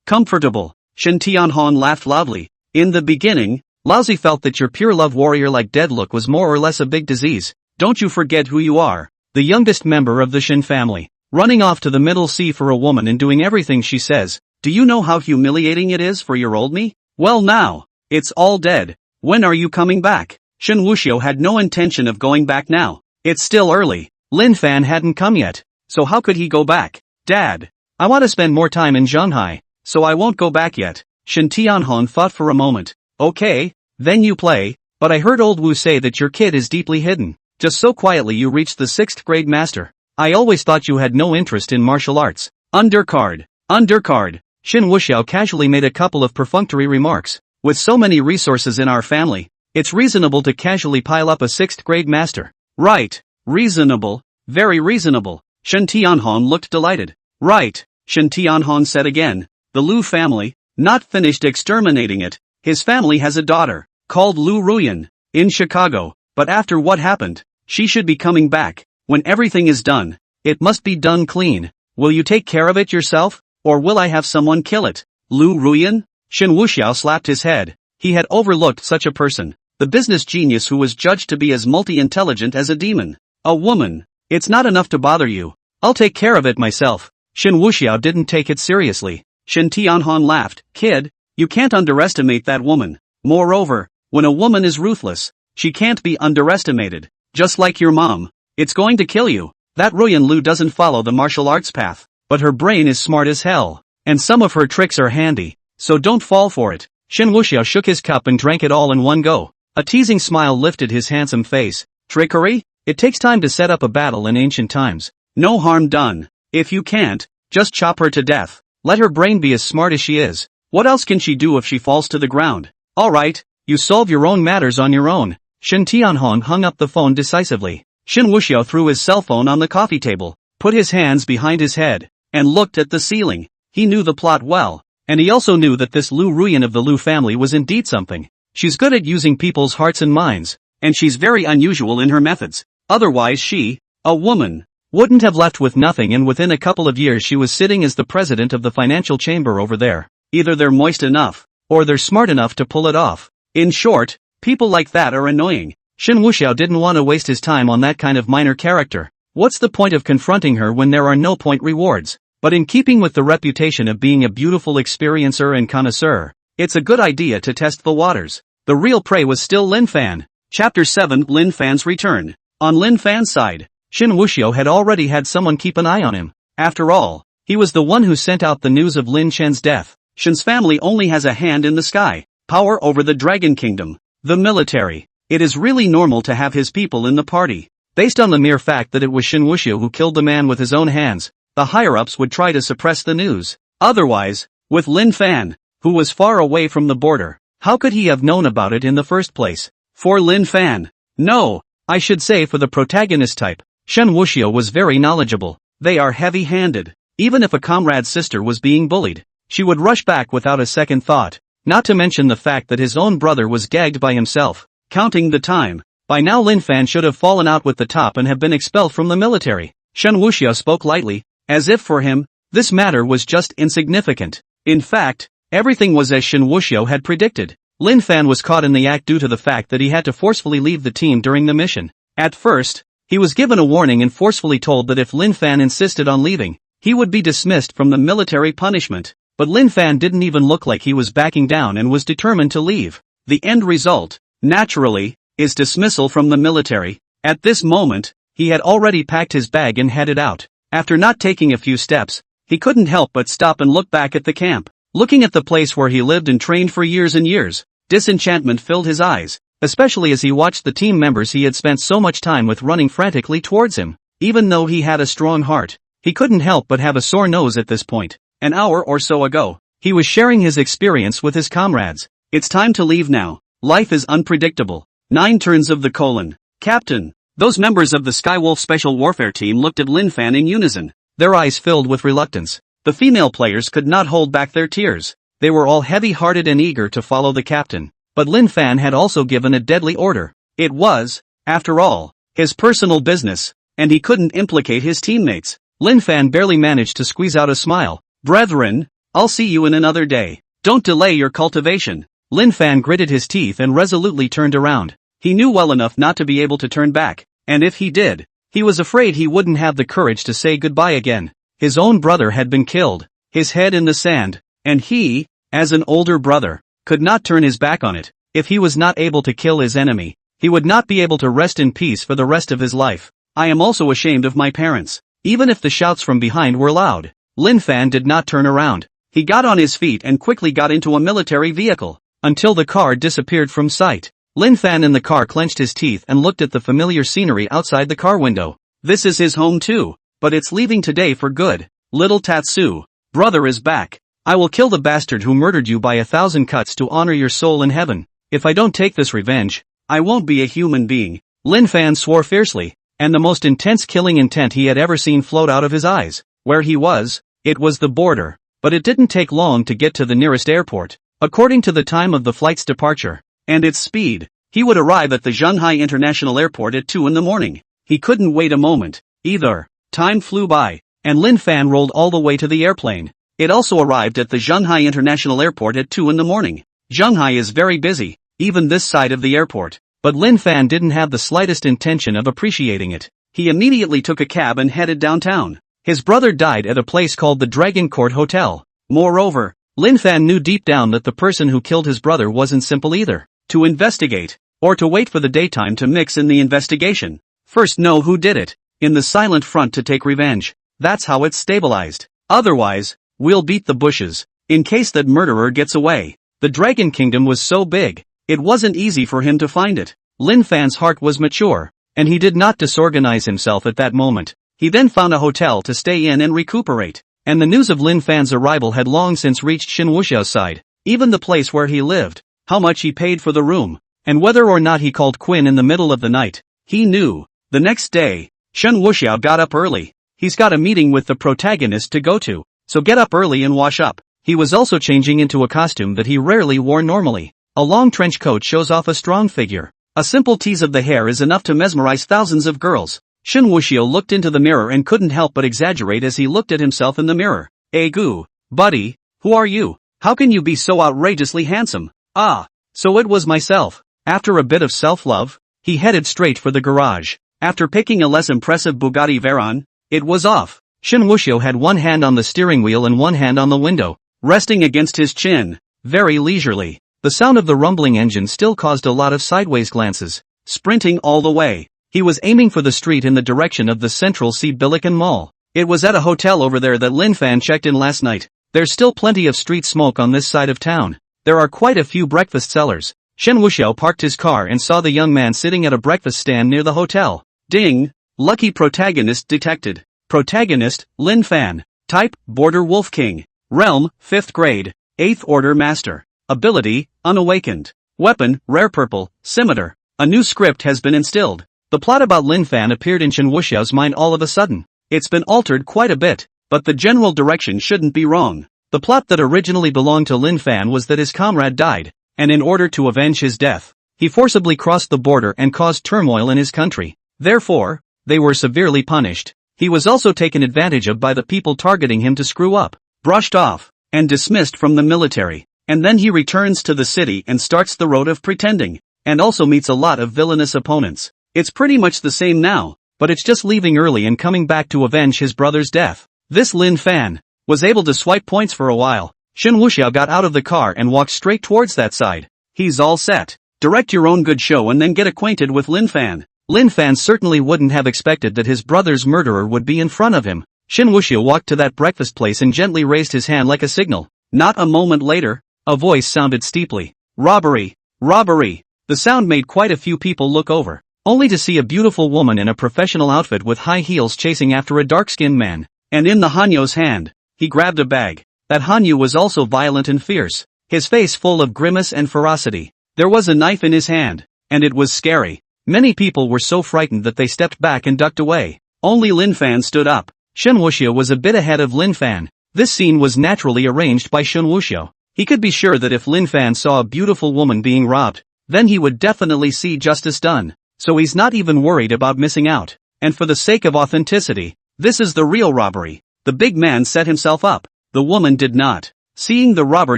Comfortable. Shen Tianhong laughed loudly. In the beginning, Lousy felt that your pure love warrior like dead look was more or less a big disease. Don't you forget who you are. The youngest member of the Shen family. Running off to the Middle Sea for a woman and doing everything she says. Do you know how humiliating it is for your old me? Well now, it's all dead. When are you coming back? Shen Wuxiao had no intention of going back now. It's still early. Lin Fan hadn't come yet. So how could he go back? Dad, I want to spend more time in Zhonghai, so I won't go back yet. Shen Tianhong thought for a moment. Okay, then you play, but I heard old Wu say that your kid is deeply hidden. Just so quietly you reached the 6th grade master. I always thought you had no interest in martial arts. Undercard. Shen Wuxiao casually made a couple of perfunctory remarks. With so many resources in our family, it's reasonable to casually pile up a 6th grade master. Right. Reasonable. Very reasonable. Shen Tianhong looked delighted. Right. Shen Tianhong said again. The Lu family, not finished exterminating it. His family has a daughter, called Lu Ruyan, in Chicago, but after what happened, she should be coming back. When everything is done, it must be done clean. Will you take care of it yourself, or will I have someone kill it? Lu Ruyan? Shen Wuxiao slapped his head. He had overlooked such a person. The business genius who was judged to be as multi-intelligent as a demon. A woman. It's not enough to bother you. I'll take care of it myself. Shen Wuxiao didn't take it seriously. Shen Tianhong laughed. Kid, you can't underestimate that woman. Moreover, when a woman is ruthless, she can't be underestimated. Just like your mom. It's going to kill you. That Ruyan Lu doesn't follow the martial arts path, but her brain is smart as hell. And some of her tricks are handy. So don't fall for it. Shen Wuxiao shook his cup and drank it all in one go. A teasing smile lifted his handsome face. Trickery? It takes time to set up a battle in ancient times. No harm done. If you can't, just chop her to death. Let her brain be as smart as she is. What else can she do if she falls to the ground? Alright, you solve your own matters on your own. Shen Tianhong hung up the phone decisively. Shen Wuxiao threw his cell phone on the coffee table, put his hands behind his head, and looked at the ceiling. He knew the plot well, and he also knew that this Lu Ruyan of the Lu family was indeed something. She's good at using people's hearts and minds, and she's very unusual in her methods. Otherwise she, a woman, wouldn't have left with nothing, and within a couple of years she was sitting as the president of the financial chamber over there. Either they're moist enough, or they're smart enough to pull it off. In short, people like that are annoying. Shen Wuxiao didn't want to waste his time on that kind of minor character. What's the point of confronting her when there are no point rewards? But in keeping with the reputation of being a beautiful experiencer and connoisseur, it's a good idea to test the waters. The real prey was still Lin Fan. Chapter 7: Lin Fan's Return. On Lin Fan's side, Shen Wuxiao had already had someone keep an eye on him. After all, he was the one who sent out the news of Lin Chen's death. Shen's family only has a hand in the sky, power over the Dragon Kingdom, the military. It is really normal to have his people in the party. Based on the mere fact that it was Shen Wuxiao who killed the man with his own hands, the higher-ups would try to suppress the news. Otherwise, with Lin Fan, who was far away from the border, how could he have known about it in the first place? For Lin Fan, no, I should say for the protagonist type, Shen Wuxiao was very knowledgeable. They are heavy-handed. Even if a comrade's sister was being bullied, she would rush back without a second thought. Not to mention the fact that his own brother was gagged by himself. Counting the time, by now Lin Fan should have fallen out with the top and have been expelled from the military. Shen Wuxiao spoke lightly, as if for him, this matter was just insignificant. In fact, everything was as Shen Wuxiao had predicted. Lin Fan was caught in the act due to the fact that he had to forcefully leave the team during the mission. At first, he was given a warning and forcefully told that if Lin Fan insisted on leaving, he would be dismissed from the military punishment. But Lin Fan didn't even look like he was backing down and was determined to leave. The end result, naturally, is dismissal from the military. At this moment, he had already packed his bag and headed out. After not taking a few steps, he couldn't help but stop and look back at the camp. Looking at the place where he lived and trained for years and years, Disenchantment filled his eyes, especially as he watched the team members he had spent so much time with running frantically towards him. Even though he had a strong heart, he couldn't help but have a sore nose at this point. An hour or so ago, he was sharing his experience with his comrades. It's time to leave now. Life is unpredictable. 9 turns of the colon. Captain. Those members of the Skywolf Special Warfare Team looked at Lin Fan in unison, their eyes filled with reluctance. The female players could not hold back their tears. They were all heavy-hearted and eager to follow the captain. But Lin Fan had also given a deadly order. It was, after all, his personal business, and he couldn't implicate his teammates. Lin Fan barely managed to squeeze out a smile. Brethren, I'll see you in another day. Don't delay your cultivation. Lin Fan gritted his teeth and resolutely turned around. He knew well enough not to be able to turn back, and if he did, he was afraid he wouldn't have the courage to say goodbye again. His own brother had been killed, his head in the sand, and he, as an older brother, could not turn his back on it. If he was not able to kill his enemy, he would not be able to rest in peace for the rest of his life. I am also ashamed of my parents. Even if the shouts from behind were loud, Lin Fan did not turn around. He got on his feet and quickly got into a military vehicle, until the car disappeared from sight. Lin Fan in the car clenched his teeth and looked at the familiar scenery outside the car window. This is his home too, but it's leaving today for good. Little Tatsu, brother is back. I will kill the bastard who murdered you by 1,000 cuts to honor your soul in heaven. If I don't take this revenge, I won't be a human being. Lin Fan swore fiercely, and the most intense killing intent he had ever seen flowed out of his eyes. Where he was, it was the border, but it didn't take long to get to the nearest airport. According to the time of the flight's departure, and its speed, he would arrive at the Zhonghai International Airport at 2 in the morning. He couldn't wait a moment, either. Time flew by, and Lin Fan rolled all the way to the airplane. It also arrived at the Zhonghai International Airport at 2 in the morning. Zhonghai is very busy, even this side of the airport, but Lin Fan didn't have the slightest intention of appreciating it. He immediately took a cab and headed downtown. His brother died at a place called the Dragon Court Hotel. Moreover, Lin Fan knew deep down that the person who killed his brother wasn't simple either. To investigate, or to wait for the daytime to mix in the investigation. First know who did it, in the silent front to take revenge. That's how it's stabilized. Otherwise, we'll beat the bushes, in case that murderer gets away. The Dragon Kingdom was so big, it wasn't easy for him to find it. Lin Fan's heart was mature, and he did not disorganize himself at that moment. He then found a hotel to stay in and recuperate, and the news of Lin Fan's arrival had long since reached Shen Wuxiao's side. Even the place where he lived, how much he paid for the room, and whether or not he called Quinn in the middle of the night, he knew. The next day, Shen Wuxiao got up early. He's got a meeting with the protagonist to go to, so get up early and wash up. He was also changing into a costume that he rarely wore normally. A long trench coat shows off a strong figure. A simple tease of the hair is enough to mesmerize thousands of girls. Shen Wuxiao looked into the mirror and couldn't help but exaggerate as he looked at himself in the mirror. Gu, buddy, who are you? How can you be so outrageously handsome? Ah, so it was myself. After a bit of self-love, he headed straight for the garage. After picking a less impressive Bugatti Veyron, it was off. Shen Wuxiao had one hand on the steering wheel and one hand on the window, resting against his chin, very leisurely. The sound of the rumbling engine still caused a lot of sideways glances. Sprinting all the way, he was aiming for the street in the direction of the Central Sea Billiken Mall. It was at a hotel over there that Lin Fan checked in last night. There's still plenty of street smoke on this side of town. There are quite a few breakfast sellers. Shen Wuxiao parked his car and saw the young man sitting at a breakfast stand near the hotel. Ding! Lucky protagonist detected. Protagonist, Lin Fan. Type, Border Wolf King. Realm, 5th grade. 8th Order Master. Ability, Unawakened. Weapon, Rare Purple, Scimitar. A new script has been instilled. The plot about Lin Fan appeared in Shen Wuxiao's mind all of a sudden. It's been altered quite a bit, but the general direction shouldn't be wrong. The plot that originally belonged to Lin Fan was that his comrade died, and in order to avenge his death, he forcibly crossed the border and caused turmoil in his country. Therefore, they were severely punished. He was also taken advantage of by the people targeting him to screw up, brushed off, and dismissed from the military. And then he returns to the city and starts the road of pretending, and also meets a lot of villainous opponents. It's pretty much the same now, but it's just leaving early and coming back to avenge his brother's death. This Lin Fan was able to swipe points for a while. Shen Wuxiao got out of the car and walked straight towards that side. He's all set. Direct your own good show and then get acquainted with Lin Fan. Lin Fan certainly wouldn't have expected that his brother's murderer would be in front of him. Shen Wuxiao walked to that breakfast place and gently raised his hand like a signal. Not a moment later, a voice sounded steeply. Robbery! Robbery! The sound made quite a few people look over, only to see a beautiful woman in a professional outfit with high heels chasing after a dark-skinned man, and in the Hanyo's hand, he grabbed a bag. That Hanyo was also violent and fierce, his face full of grimace and ferocity. There was a knife in his hand, and it was scary. Many people were so frightened that they stepped back and ducked away. Only Lin Fan stood up. Shen Wuxiao was a bit ahead of Lin Fan. This scene was naturally arranged by Shen Wuxiao. He could be sure that if Lin Fan saw a beautiful woman being robbed, then he would definitely see justice done. So he's not even worried about missing out. And for the sake of authenticity, this is the real robbery. The big man set himself up. The woman did not. Seeing the robber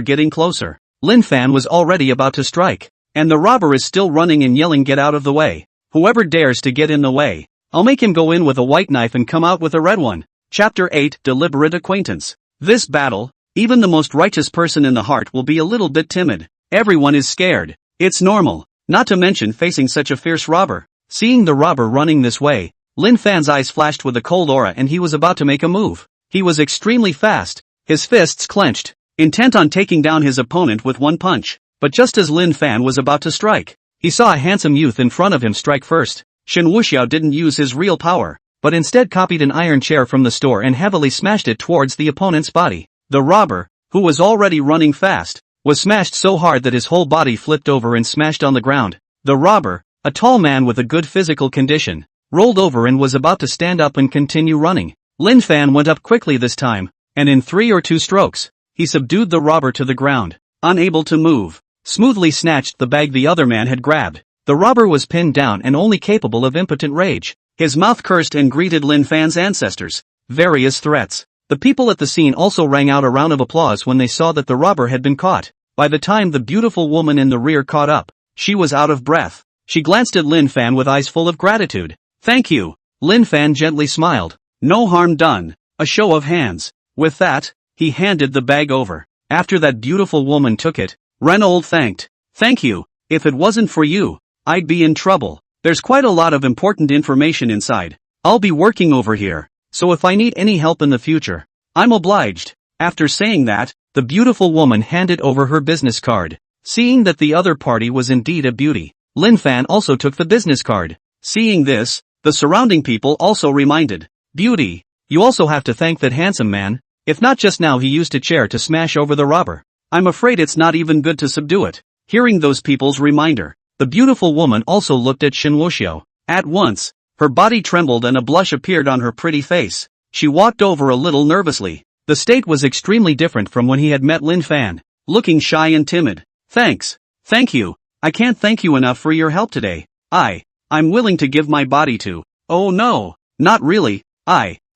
getting closer, Lin Fan was already about to strike. And the robber is still running and yelling, "Get out of the way. Whoever dares to get in the way, I'll make him go in with a white knife and come out with a red one." Chapter 8, Deliberate Acquaintance. This battle, even the most righteous person in the heart will be a little bit timid. Everyone is scared. It's normal, not to mention facing such a fierce robber. Seeing the robber running this way, Lin Fan's eyes flashed with a cold aura and he was about to make a move. He was extremely fast, his fists clenched, intent on taking down his opponent with one punch. But just as Lin Fan was about to strike, he saw a handsome youth in front of him strike first. Shen Wuxiao didn't use his real power, but instead copied an iron chair from the store and heavily smashed it towards the opponent's body. The robber, who was already running fast, was smashed so hard that his whole body flipped over and smashed on the ground. The robber, a tall man with a good physical condition, rolled over and was about to stand up and continue running. Lin Fan went up quickly this time, and in 3 or 2 strokes, he subdued the robber to the ground. Unable to move, smoothly snatched the bag the other man had grabbed. The robber was pinned down and only capable of impotent rage. His mouth cursed and greeted Lin Fan's ancestors. Various threats. The people at the scene also rang out a round of applause when they saw that the robber had been caught. By the time the beautiful woman in the rear caught up, she was out of breath. She glanced at Lin Fan with eyes full of gratitude. "Thank you." Lin Fan gently smiled. "No harm done." A show of hands. With that, he handed the bag over. After that beautiful woman took it, Renaud thanked. "Thank you. If it wasn't for you, I'd be in trouble. There's quite a lot of important information inside. I'll be working over here, so if I need any help in the future, I'm obliged." After saying that, the beautiful woman handed over her business card. Seeing that the other party was indeed a beauty, Lin Fan also took the business card. Seeing this, the surrounding people also reminded, "Beauty, you also have to thank that handsome man. If not just now he used a chair to smash over the robber. I'm afraid it's not even good to subdue it." Hearing those people's reminder, the beautiful woman also looked at Shen Wuxiao. At once, her body trembled and a blush appeared on her pretty face. She walked over a little nervously. The state was extremely different from when he had met Lin Fan, looking shy and timid. "Thanks. Thank you. I can't thank you enough for your help today. I'm willing to give my body to." "Oh no, not really,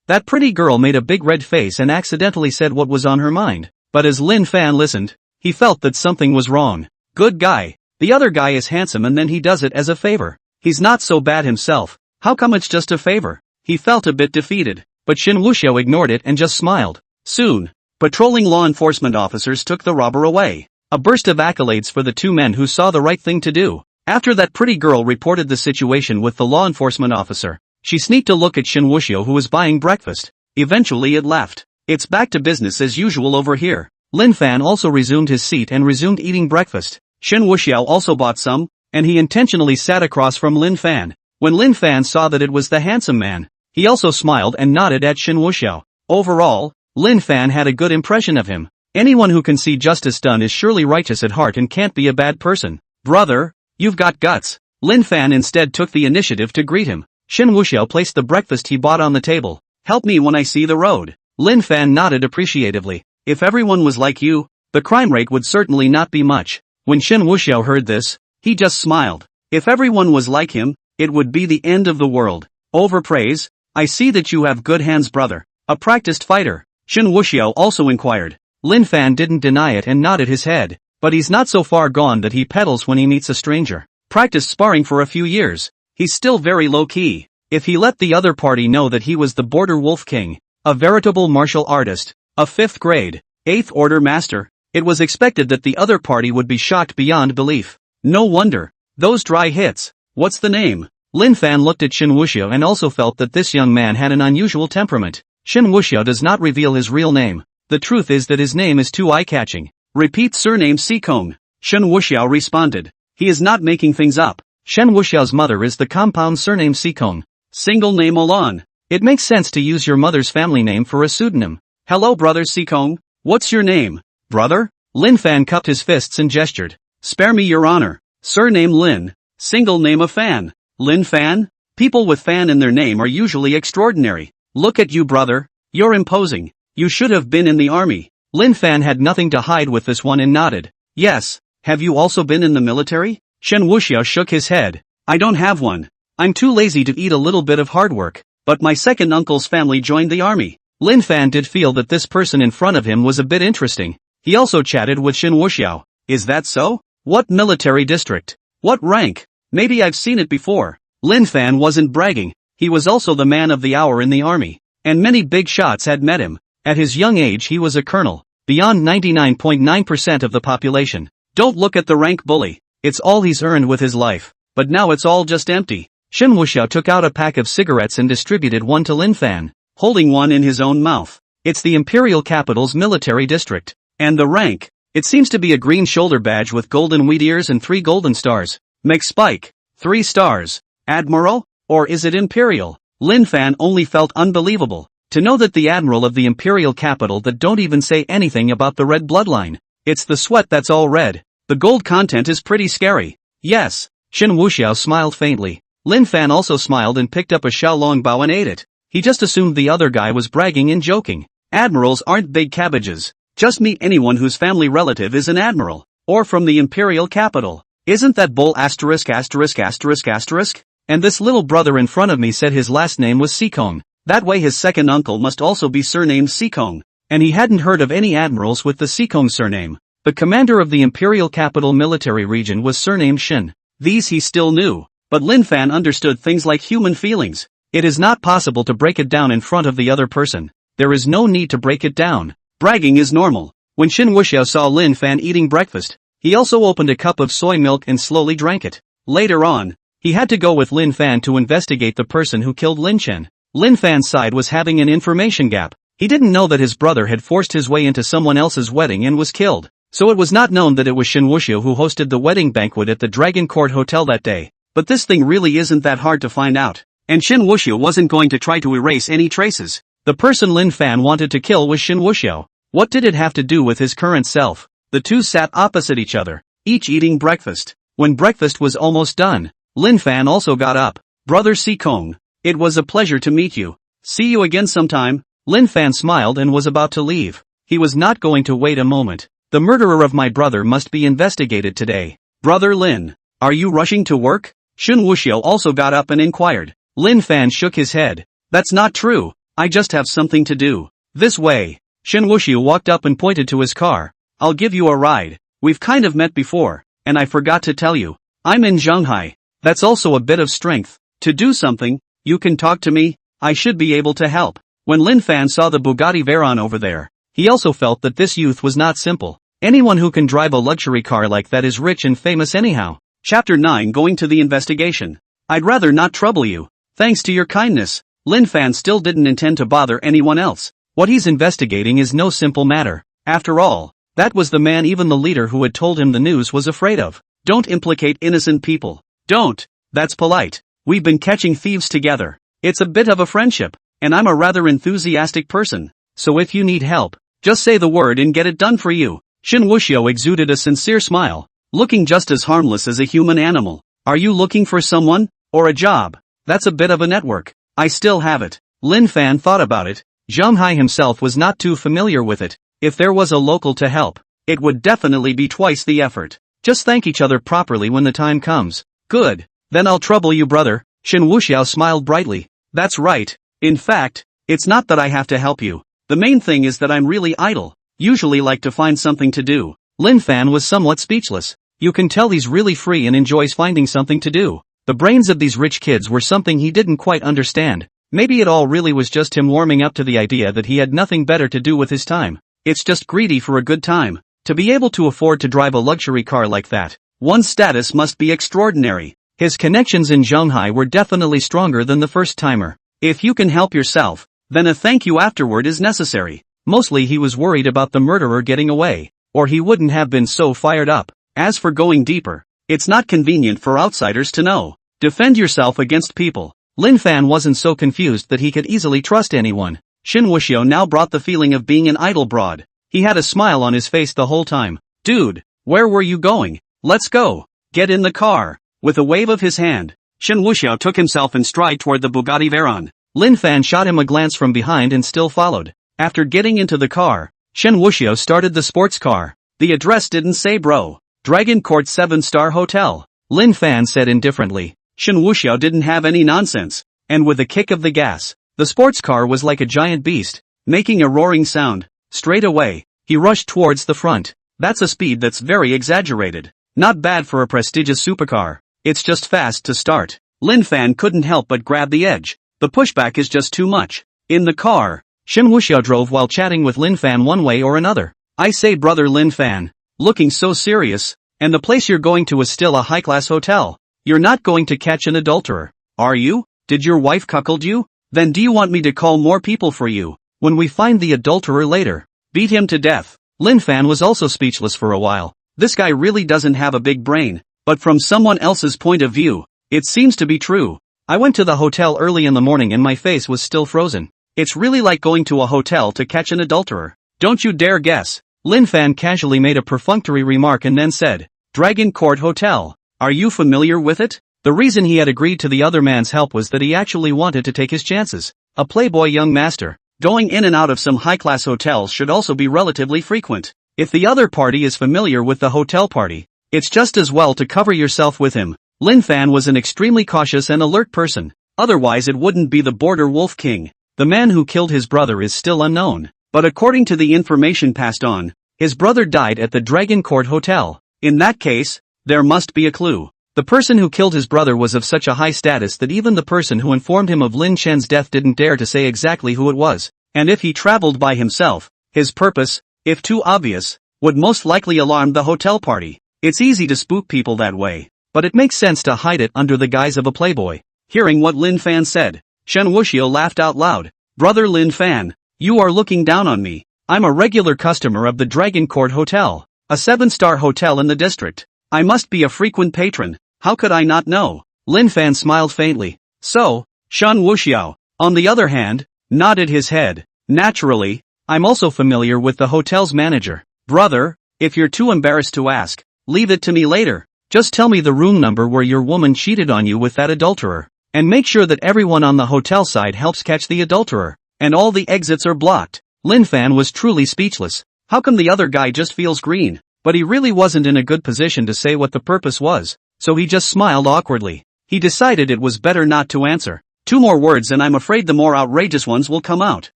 That pretty girl made a big red face and accidentally said what was on her mind. But as Lin Fan listened, he felt that something was wrong. Good guy. The other guy is handsome and then he does it as a favor. He's not so bad himself. How come it's just a favor? He felt a bit defeated. But Shen Wuxiao ignored it and just smiled. Soon, patrolling law enforcement officers took the robber away. A burst of accolades for the 2 men who saw the right thing to do. After that pretty girl reported the situation with the law enforcement officer, she sneaked a look at Shen Wuxiao who was buying breakfast. Eventually it left. "It's back to business as usual over here." Lin Fan also resumed his seat and resumed eating breakfast. Shen Wuxiao also bought some, and he intentionally sat across from Lin Fan. When Lin Fan saw that it was the handsome man, he also smiled and nodded at Shen Wuxiao. Overall, Lin Fan had a good impression of him. Anyone who can see justice done is surely righteous at heart and can't be a bad person. "Brother, you've got guts." Lin Fan instead took the initiative to greet him. Shen Wuxiao placed the breakfast he bought on the table. "Help me when I see the road." Lin Fan nodded appreciatively. "If everyone was like you, the crime rate would certainly not be much." When Shen Wuxiao heard this, he just smiled. If everyone was like him, it would be the end of the world. "Overpraise? I see that you have good hands, brother. A practiced fighter?" Shen Wuxiao also inquired. Lin Fan didn't deny it and nodded his head. But he's not so far gone that he peddles when he meets a stranger. Practiced sparring for a few years. He's still very low-key. If he let the other party know that he was the Border Wolf King, a veritable martial artist, a 5th grade, 8th order master, it was expected that the other party would be shocked beyond belief. No wonder. Those dry hits. What's the name? Lin Fan looked at Shen Wuxiao and also felt that this young man had an unusual temperament. Shen Wuxiao does not reveal his real name. The truth is that his name is too eye-catching. Repeat surname Sikong. Shen Wuxiao responded. He is not making things up. Shen Wuxiao's mother is the compound surname Sikong. Single name Olan. It makes sense to use your mother's family name for a pseudonym. Hello brother Sikong. What's your name? Brother? Lin Fan cupped his fists and gestured. Spare me your honor. Surname Lin. Single name of Fan. Lin Fan? People with Fan in their name are usually extraordinary. Look at you brother. You're imposing. You should have been in the army. Lin Fan had nothing to hide with this one and nodded. Yes. Have you also been in the military? Shen Wuxiao shook his head. I don't have one. I'm too lazy to eat a little bit of hard work. But my second uncle's family joined the army. Lin Fan did feel that this person in front of him was a bit interesting. He also chatted with Shen Wuxiao. Is that so? What military district? What rank? Maybe I've seen it before. Lin Fan wasn't bragging. He was also the man of the hour in the army. And many big shots had met him. At his young age he was a colonel. Beyond 99.9% of the population. Don't look at the rank bully. It's all he's earned with his life. But now it's all just empty. Shen Wuxiao took out a pack of cigarettes and distributed one to Lin Fan, holding one in his own mouth. It's the Imperial Capital's military district. And the rank? It seems to be a green shoulder badge with golden wheat ears and 3 golden stars. McSpike. 3 stars. Admiral? Or is it Imperial? Lin Fan only felt unbelievable. To know that the Admiral of the Imperial Capital that don't even say anything about the red bloodline. It's the sweat that's all red. The gold content is pretty scary. Yes. Shen Wuxiao smiled faintly. Lin Fan also smiled and picked up a Xiaolong bao and ate it. He just assumed the other guy was bragging and joking. Admirals aren't big cabbages. Just meet anyone whose family relative is an admiral. Or from the Imperial Capital. Isn't that bull asterisk asterisk asterisk asterisk? And this little brother in front of me said his last name was Sikong. That way his second uncle must also be surnamed Sikong. And he hadn't heard of any admirals with the Sikong surname. The commander of the Imperial Capital military region was surnamed Shen. These he still knew. But Lin Fan understood things like human feelings. It is not possible to break it down in front of the other person. There is no need to break it down. Bragging is normal. When Shen Wuxiao saw Lin Fan eating breakfast, he also opened a cup of soy milk and slowly drank it. Later on, he had to go with Lin Fan to investigate the person who killed Lin Chen. Lin Fan's side was having an information gap. He didn't know that his brother had forced his way into someone else's wedding and was killed. So it was not known that it was Shen Wuxiao who hosted the wedding banquet at the Dragon Court Hotel that day. But this thing really isn't that hard to find out. And Shen Wuxiao wasn't going to try to erase any traces. The person Lin Fan wanted to kill was Shen Wuxiao. What did it have to do with his current self? The two sat opposite each other, each eating breakfast. When breakfast was almost done, Lin Fan also got up. Brother Sikong, it was a pleasure to meet you. See you again sometime. Lin Fan smiled and was about to leave. He was not going to wait a moment. The murderer of my brother must be investigated today. Brother Lin, are you rushing to work? Shen Wuxiao also got up and inquired. Lin Fan shook his head. That's not true. I just have something to do. This way. Shen Wuxiao walked up and pointed to his car. I'll give you a ride. We've kind of met before, and I forgot to tell you. I'm in Shanghai. That's also a bit of strength. To do something, you can talk to me. I should be able to help. When Lin Fan saw the Bugatti Veyron over there, he also felt that this youth was not simple. Anyone who can drive a luxury car like that is rich and famous anyhow. Chapter 9 Going to the investigation. I'd rather not trouble you. Thanks to your kindness. Lin Fan still didn't intend to bother anyone else. What he's investigating is no simple matter. After all, that was the man even the leader who had told him the news was afraid of. Don't implicate innocent people. Don't. That's polite. We've been catching thieves together. It's a bit of a friendship, and I'm a rather enthusiastic person. So if you need help, just say the word and get it done for you. Shen Wuxiao exuded a sincere smile, looking just as harmless as a human animal. Are you looking for someone? Or a job? That's a bit of a network. I still have it. Lin Fan thought about it. Shanghai himself was not too familiar with it. If there was a local to help, it would definitely be twice the effort. Just thank each other properly when the time comes. Good. Then I'll trouble you brother. Shen Wuxiao smiled brightly. That's right. In fact, it's not that I have to help you. The main thing is that I'm really idle. Usually like to find something to do. Lin Fan was somewhat speechless. You can tell he's really free and enjoys finding something to do. The brains of these rich kids were something he didn't quite understand. Maybe it all really was just him warming up to the idea that he had nothing better to do with his time. It's just greedy for a good time. To be able to afford to drive a luxury car like that, one's status must be extraordinary. His connections in Shanghai were definitely stronger than the first timer. If you can help yourself, then a thank you afterward is necessary. Mostly he was worried about the murderer getting away, or he wouldn't have been so fired up. As for going deeper, it's not convenient for outsiders to know. Defend yourself against people. Lin Fan wasn't so confused that he could easily trust anyone. Shen Wuxiao now brought the feeling of being an idle broad. He had a smile on his face the whole time. Dude, where were you going? Let's go. Get in the car. With a wave of his hand, Shen Wuxiao took himself in stride toward the Bugatti Veyron. Lin Fan shot him a glance from behind and still followed. After getting into the car, Shen Wuxiao started the sports car. The address didn't say bro. Dragon Court 7-star hotel. Lin Fan said indifferently. Shen Wuxiao didn't have any nonsense. And with a kick of the gas, the sports car was like a giant beast, making a roaring sound. Straight away, he rushed towards the front. That's a speed that's very exaggerated. Not bad for a prestigious supercar. It's just fast to start. Lin Fan couldn't help but grab the edge. The pushback is just too much. In the car, Shen Wuxiao drove while chatting with Lin Fan one way or another. I say brother Lin Fan, looking so serious, and the place you're going to is still a high-class hotel. You're not going to catch an adulterer, are you? Did your wife cuckold you? Then do you want me to call more people for you? When we find the adulterer later, beat him to death. Lin Fan was also speechless for a while. This guy really doesn't have a big brain, but from someone else's point of view, it seems to be true. I went to the hotel early in the morning and my face was still frozen. It's really like going to a hotel to catch an adulterer. Don't you dare guess. Lin Fan casually made a perfunctory remark and then said, Dragon Court Hotel. Are you familiar with it? The reason he had agreed to the other man's help was that he actually wanted to take his chances. A playboy young master, going in and out of some high-class hotels should also be relatively frequent. If the other party is familiar with the hotel party, it's just as well to cover yourself with him. Lin Fan was an extremely cautious and alert person. Otherwise it wouldn't be the border wolf king. The man who killed his brother is still unknown. But according to the information passed on, his brother died at the Dragon Court Hotel. In that case, there must be a clue. The person who killed his brother was of such a high status that even the person who informed him of Lin Chen's death didn't dare to say exactly who it was. And if he traveled by himself, his purpose, if too obvious, would most likely alarm the hotel party. It's easy to spook people that way, but it makes sense to hide it under the guise of a playboy. Hearing what Lin Fan said, Shen Wuxiao laughed out loud. Brother Lin Fan, you are looking down on me. I'm a regular customer of the Dragon Court Hotel, a 7-star hotel in the district. I must be a frequent patron. How could I not know? Lin Fan smiled faintly. So, Shen Wuxiao, on the other hand, nodded his head. Naturally, I'm also familiar with the hotel's manager. Brother, if you're too embarrassed to ask, leave it to me later. Just tell me the room number where your woman cheated on you with that adulterer. And make sure that everyone on the hotel side helps catch the adulterer. And all the exits are blocked. Lin Fan was truly speechless. How come the other guy just feels green? But he really wasn't in a good position to say what the purpose was, so he just smiled awkwardly. He decided it was better not to answer. 2 more words and I'm afraid the more outrageous ones will come out.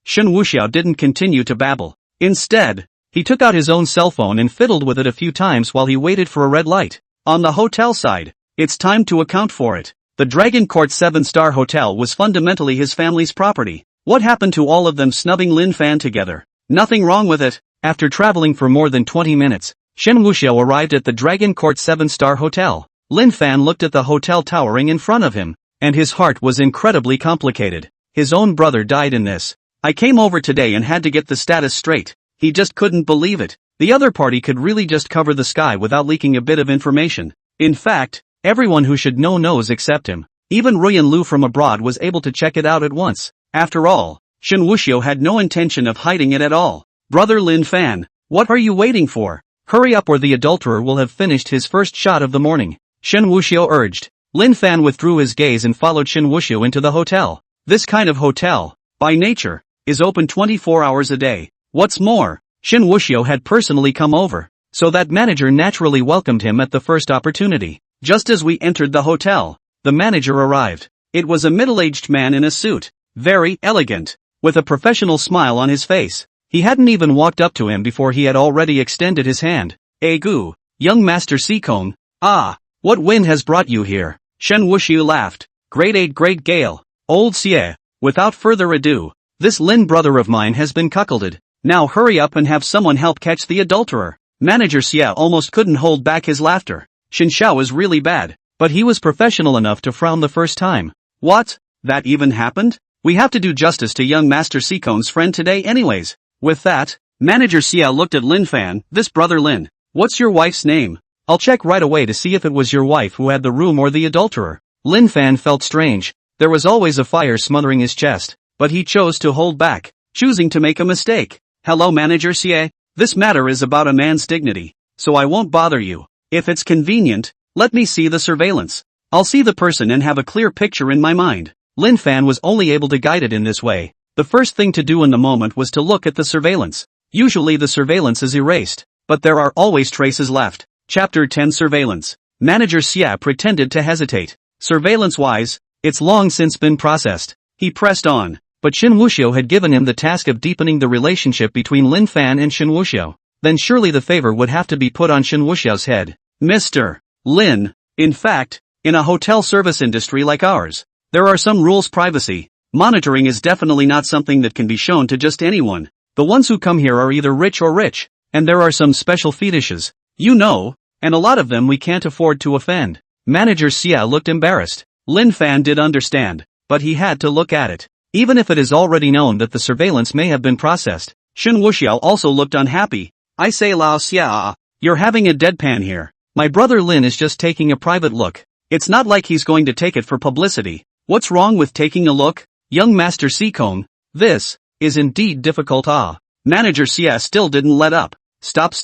Shen Wuxiao didn't continue to babble. Instead, he took out his own cell phone and fiddled with it a few times while he waited for a red light. On the hotel side, it's time to account for it. The Dragon Court 7-star hotel was fundamentally his family's property. What happened to all of them snubbing Lin Fan together? Nothing wrong with it. After traveling for more than 20 minutes, Shen Wuxiao arrived at the Dragon Court 7-star hotel. Lin Fan looked at the hotel towering in front of him, and his heart was incredibly complicated. His own brother died in this. I came over today and had to get the status straight. He just couldn't believe it. The other party could really just cover the sky without leaking a bit of information. In fact, everyone who should know knows except him. Even Ruyan Lu from abroad was able to check it out at once. After all, Shen Wuxiao had no intention of hiding it at all. Brother Lin Fan, what are you waiting for? Hurry up or the adulterer will have finished his first shot of the morning. Shen Wuxiao urged. Lin Fan withdrew his gaze and followed Shen Wuxiao into the hotel. This kind of hotel, by nature, is open 24 hours a day. What's more, Shen Wuxiao had personally come over, so that manager naturally welcomed him at the first opportunity. Just as we entered the hotel, the manager arrived. It was a middle-aged man in a suit, very elegant, with a professional smile on his face. He hadn't even walked up to him before he had already extended his hand. Gu, young Master Seacone. Ah, what wind has brought you here? Shen Wuxiao laughed. Grade 8 Great Gale. Old Xie. Without further ado, this Lin brother of mine has been cuckolded. Now hurry up and have someone help catch the adulterer. Manager Xie almost couldn't hold back his laughter. Shen Xiao is really bad, but he was professional enough to frown the first time. What? That even happened? We have to do justice to young Master Seacone's friend today anyways. With that, Manager Xie looked at Lin Fan. This brother Lin. What's your wife's name? I'll check right away to see if it was your wife who had the room or the adulterer. Lin Fan felt strange. There was always a fire smothering his chest, but he chose to hold back, choosing to make a mistake. Hello Manager Xie, this matter is about a man's dignity, so I won't bother you. If it's convenient, let me see the surveillance. I'll see the person and have a clear picture in my mind. Lin Fan was only able to guide it in this way. The first thing to do in the moment was to look at the surveillance. Usually the surveillance is erased, but there are always traces left. Chapter 10 Surveillance. Manager Xia pretended to hesitate. Surveillance-wise, it's long since been processed. He pressed on, but Shen Wuxiao had given him the task of deepening the relationship between Lin Fan and Shen Wuxiao. Then surely the favor would have to be put on Shen Wuxiao's head. Mr. Lin, in fact, in a hotel service industry like ours, there are some rules. Privacy monitoring is definitely not something that can be shown to just anyone. The ones who come here are either rich or rich, and there are some special fetishes, you know, and a lot of them we can't afford to offend. Manager Xia looked embarrassed. Lin Fan did understand, but he had to look at it. Even if it is already known that the surveillance may have been processed, Shen Wuxiao also looked unhappy. I say Lao Xia, you're having a deadpan here. My brother Lin is just taking a private look. It's not like he's going to take it for publicity. What's wrong with taking a look? Young Master Sikong, this is indeed difficult. Manager Xia still didn't let up. Stop.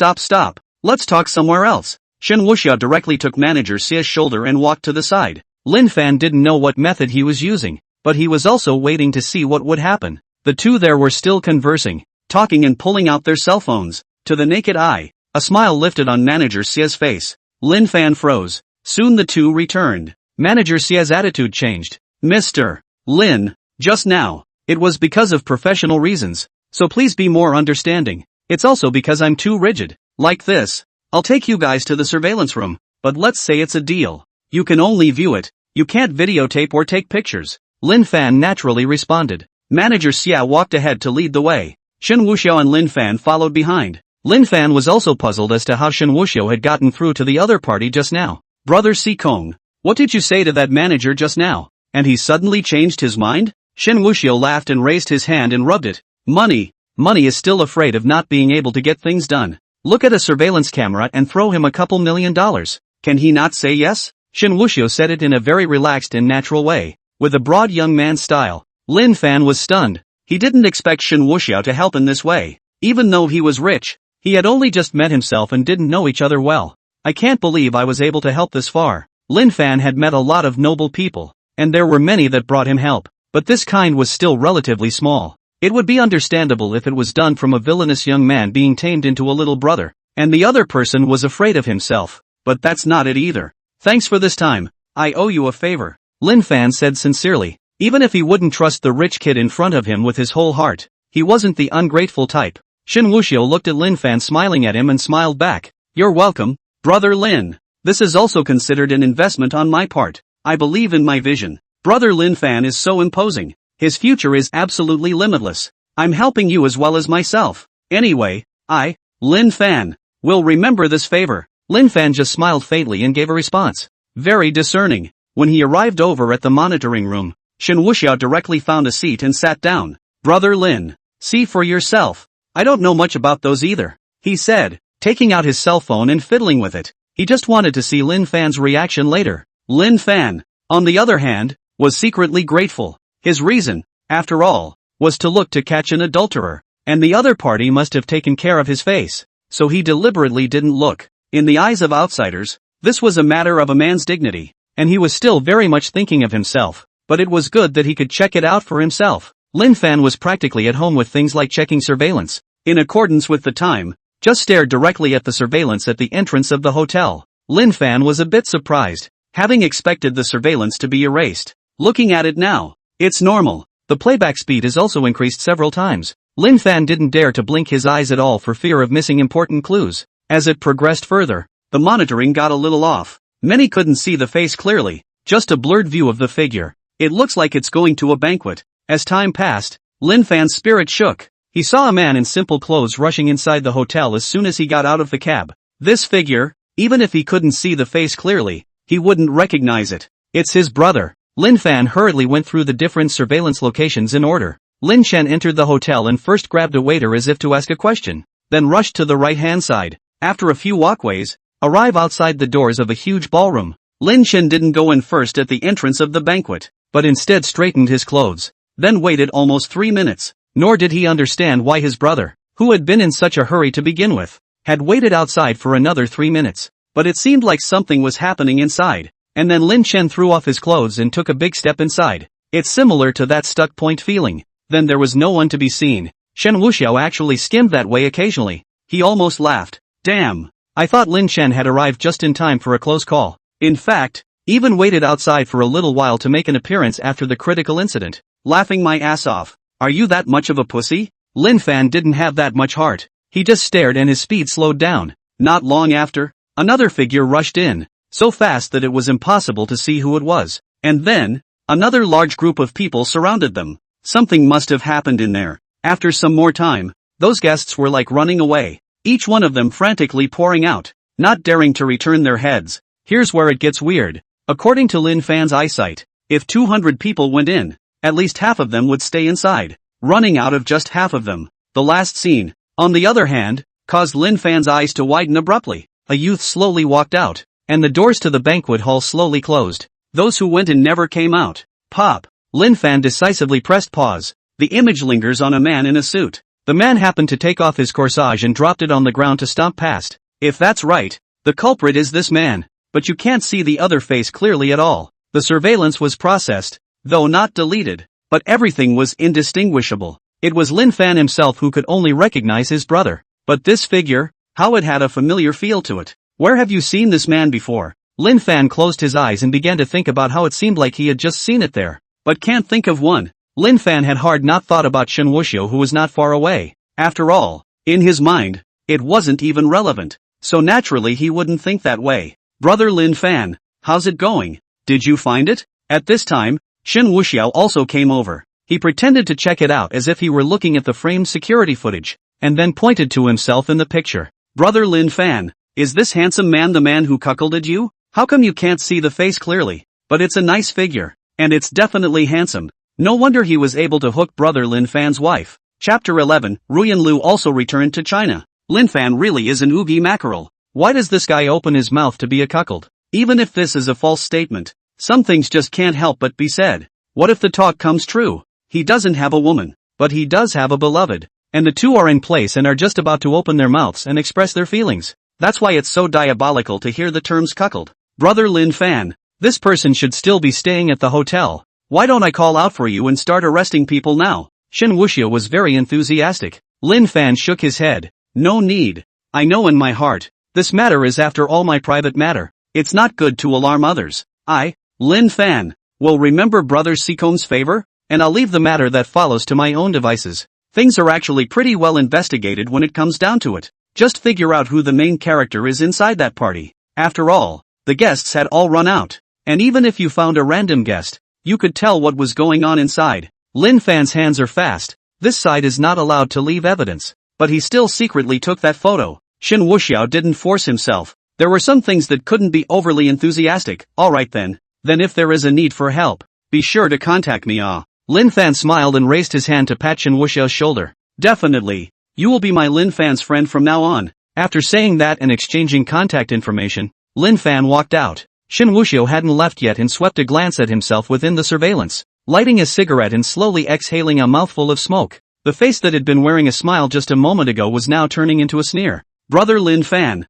Let's talk somewhere else. Shen Wuxiao directly took Manager Xia's shoulder and walked to the side. Lin Fan didn't know what method he was using, but he was also waiting to see what would happen. The two there were still conversing, talking and pulling out their cell phones. To the naked eye, a smile lifted on Manager Xia's face. Lin Fan froze. Soon the two returned. Manager Xia's attitude changed. Mr. Lin, just now, it was because of professional reasons, so please be more understanding. It's also because I'm too rigid. Like this, I'll take you guys to the surveillance room, but let's say it's a deal. You can only view it, you can't videotape or take pictures. Lin Fan naturally responded. Manager Xia walked ahead to lead the way. Shen Wuxiao and Lin Fan followed behind. Lin Fan was also puzzled as to how Shen Wuxiao had gotten through to the other party just now. Brother Sikong, what did you say to that manager just now? And he suddenly changed his mind? Shen Wuxiao laughed and raised his hand and rubbed it. Money is still afraid of not being able to get things done. Look at a surveillance camera and throw him a couple $1 million. Can he not say yes? Shen Wuxiao said it in a very relaxed and natural way, with a broad young man's style. Lin Fan was stunned. He didn't expect Shen Wuxiao to help in this way. Even though he was rich, he had only just met himself and didn't know each other well. I can't believe I was able to help this far. Lin Fan had met a lot of noble people, and there were many that brought him help, but this kind was still relatively small. It would be understandable if it was done from a villainous young man being tamed into a little brother, and the other person was afraid of himself, but that's not it either. Thanks for this time, I owe you a favor, Lin Fan said sincerely. Even if he wouldn't trust the rich kid in front of him with his whole heart, he wasn't the ungrateful type. Shen Wuxiao looked at Lin Fan smiling at him and smiled back. You're welcome, Brother Lin. This is also considered an investment on my part. I believe in my vision. Brother Lin Fan is so imposing. His future is absolutely limitless. I'm helping you as well as myself. Anyway, I, Lin Fan, will remember this favor. Lin Fan just smiled faintly and gave a response. Very discerning. When he arrived over at the monitoring room, Shen Wuxiao directly found a seat and sat down. Brother Lin, see for yourself. I don't know much about those either, he said, taking out his cell phone and fiddling with it. He just wanted to see Lin Fan's reaction later. Lin Fan, on the other hand, was secretly grateful. His reason, after all, was to look to catch an adulterer, and the other party must have taken care of his face, so he deliberately didn't look. In the eyes of outsiders, this was a matter of a man's dignity, and he was still very much thinking of himself, but it was good that he could check it out for himself. Lin Fan was practically at home with things like checking surveillance. In accordance with the time, just stared directly at the surveillance at the entrance of the hotel. Lin Fan was a bit surprised, having expected the surveillance to be erased. Looking at it now, it's normal. The playback speed is also increased several times. Lin Fan didn't dare to blink his eyes at all for fear of missing important clues. As it progressed further, the monitoring got a little off. Many couldn't see the face clearly, just a blurred view of the figure. It looks like it's going to a banquet. As time passed, Lin Fan's spirit shook. He saw a man in simple clothes rushing inside the hotel as soon as he got out of the cab. This figure, even if he couldn't see the face clearly, he wouldn't recognize it. It's his brother. Lin Fan hurriedly went through the different surveillance locations in order. Lin Chen entered the hotel and first grabbed a waiter as if to ask a question, then rushed to the right-hand side. After a few walkways, arrive outside the doors of a huge ballroom. Lin Chen didn't go in first at the entrance of the banquet, but instead straightened his clothes, then waited almost 3 minutes, nor did he understand why his brother, who had been in such a hurry to begin with, had waited outside for another 3 minutes. But it seemed like something was happening inside, and then Lin Chen threw off his clothes and took a big step inside. It's similar to that stuck point feeling. Then there was no one to be seen. Shen Wuxiao actually skimmed that way occasionally. He almost laughed. Damn. I thought Lin Chen had arrived just in time for a close call. In fact, even waited outside for a little while to make an appearance after the critical incident. Laughing my ass off. Are you that much of a pussy? Lin Fan didn't have that much heart. He just stared and his speed slowed down. Not long after, another figure rushed in, so fast that it was impossible to see who it was. And then, another large group of people surrounded them. Something must have happened in there. After some more time, those guests were like running away, each one of them frantically pouring out, not daring to return their heads. Here's where it gets weird. According to Lin Fan's eyesight, if 200 people went in, at least half of them would stay inside. Running out of just half of them, the last scene, on the other hand, caused Lin Fan's eyes to widen abruptly. A youth slowly walked out, and the doors to the banquet hall slowly closed. Those who went in never came out. Pop. Lin Fan decisively pressed pause. The image lingers on a man in a suit. The man happened to take off his corsage and dropped it on the ground to stomp past. If that's right, the culprit is this man. But you can't see the other face clearly at all. The surveillance was processed, though not deleted, but everything was indistinguishable. It was Lin Fan himself who could only recognize his brother. But this figure, how it had a familiar feel to it. Where have you seen this man before? Lin Fan closed his eyes and began to think about how it seemed like he had just seen it there. But can't think of one. Lin Fan had hard not thought about Shen Wuxiao, who was not far away. After all, in his mind, it wasn't even relevant. So naturally he wouldn't think that way. Brother Lin Fan, how's it going? Did you find it? At this time, Shen Wuxiao also came over. He pretended to check it out as if he were looking at the framed security footage, and then pointed to himself in the picture. Brother Lin Fan, is this handsome man the man who cuckolded you? How come you can't see the face clearly? But it's a nice figure, and it's definitely handsome. No wonder he was able to hook Brother Lin Fan's wife. Chapter 11, Ruyan Lu also returned to China. Lin Fan really is an oogie mackerel. Why does this guy open his mouth to be a cuckold? Even if this is a false statement, some things just can't help but be said. What if the talk comes true? He doesn't have a woman, but he does have a beloved. And the two are in place and are just about to open their mouths and express their feelings. That's why it's so diabolical to hear the terms cuckold. Brother Lin Fan, this person should still be staying at the hotel. Why don't I call out for you and start arresting people now? Shen Wuxiao was very enthusiastic. Lin Fan shook his head. No need. I know in my heart, this matter is after all my private matter. It's not good to alarm others. I, Lin Fan, will remember Brother Sekom's favor, and I'll leave the matter that follows to my own devices. Things are actually pretty well investigated when it comes down to it. Just figure out who the main character is inside that party. After all, the guests had all run out. And even if you found a random guest, you could tell what was going on inside. Lin Fan's hands are fast. This side is not allowed to leave evidence. But he still secretly took that photo. Shen Wuxiao didn't force himself. There were some things that couldn't be overly enthusiastic. Alright then. Then if there is a need for help, be sure to contact me. Lin Fan smiled and raised his hand to pat Shen Wuxiao's shoulder. Definitely. You will be my Lin Fan's friend from now on. After saying that and exchanging contact information, Lin Fan walked out. Shen Wuxiao hadn't left yet and swept a glance at himself within the surveillance, lighting a cigarette and slowly exhaling a mouthful of smoke. The face that had been wearing a smile just a moment ago was now turning into a sneer. Brother Lin Fan.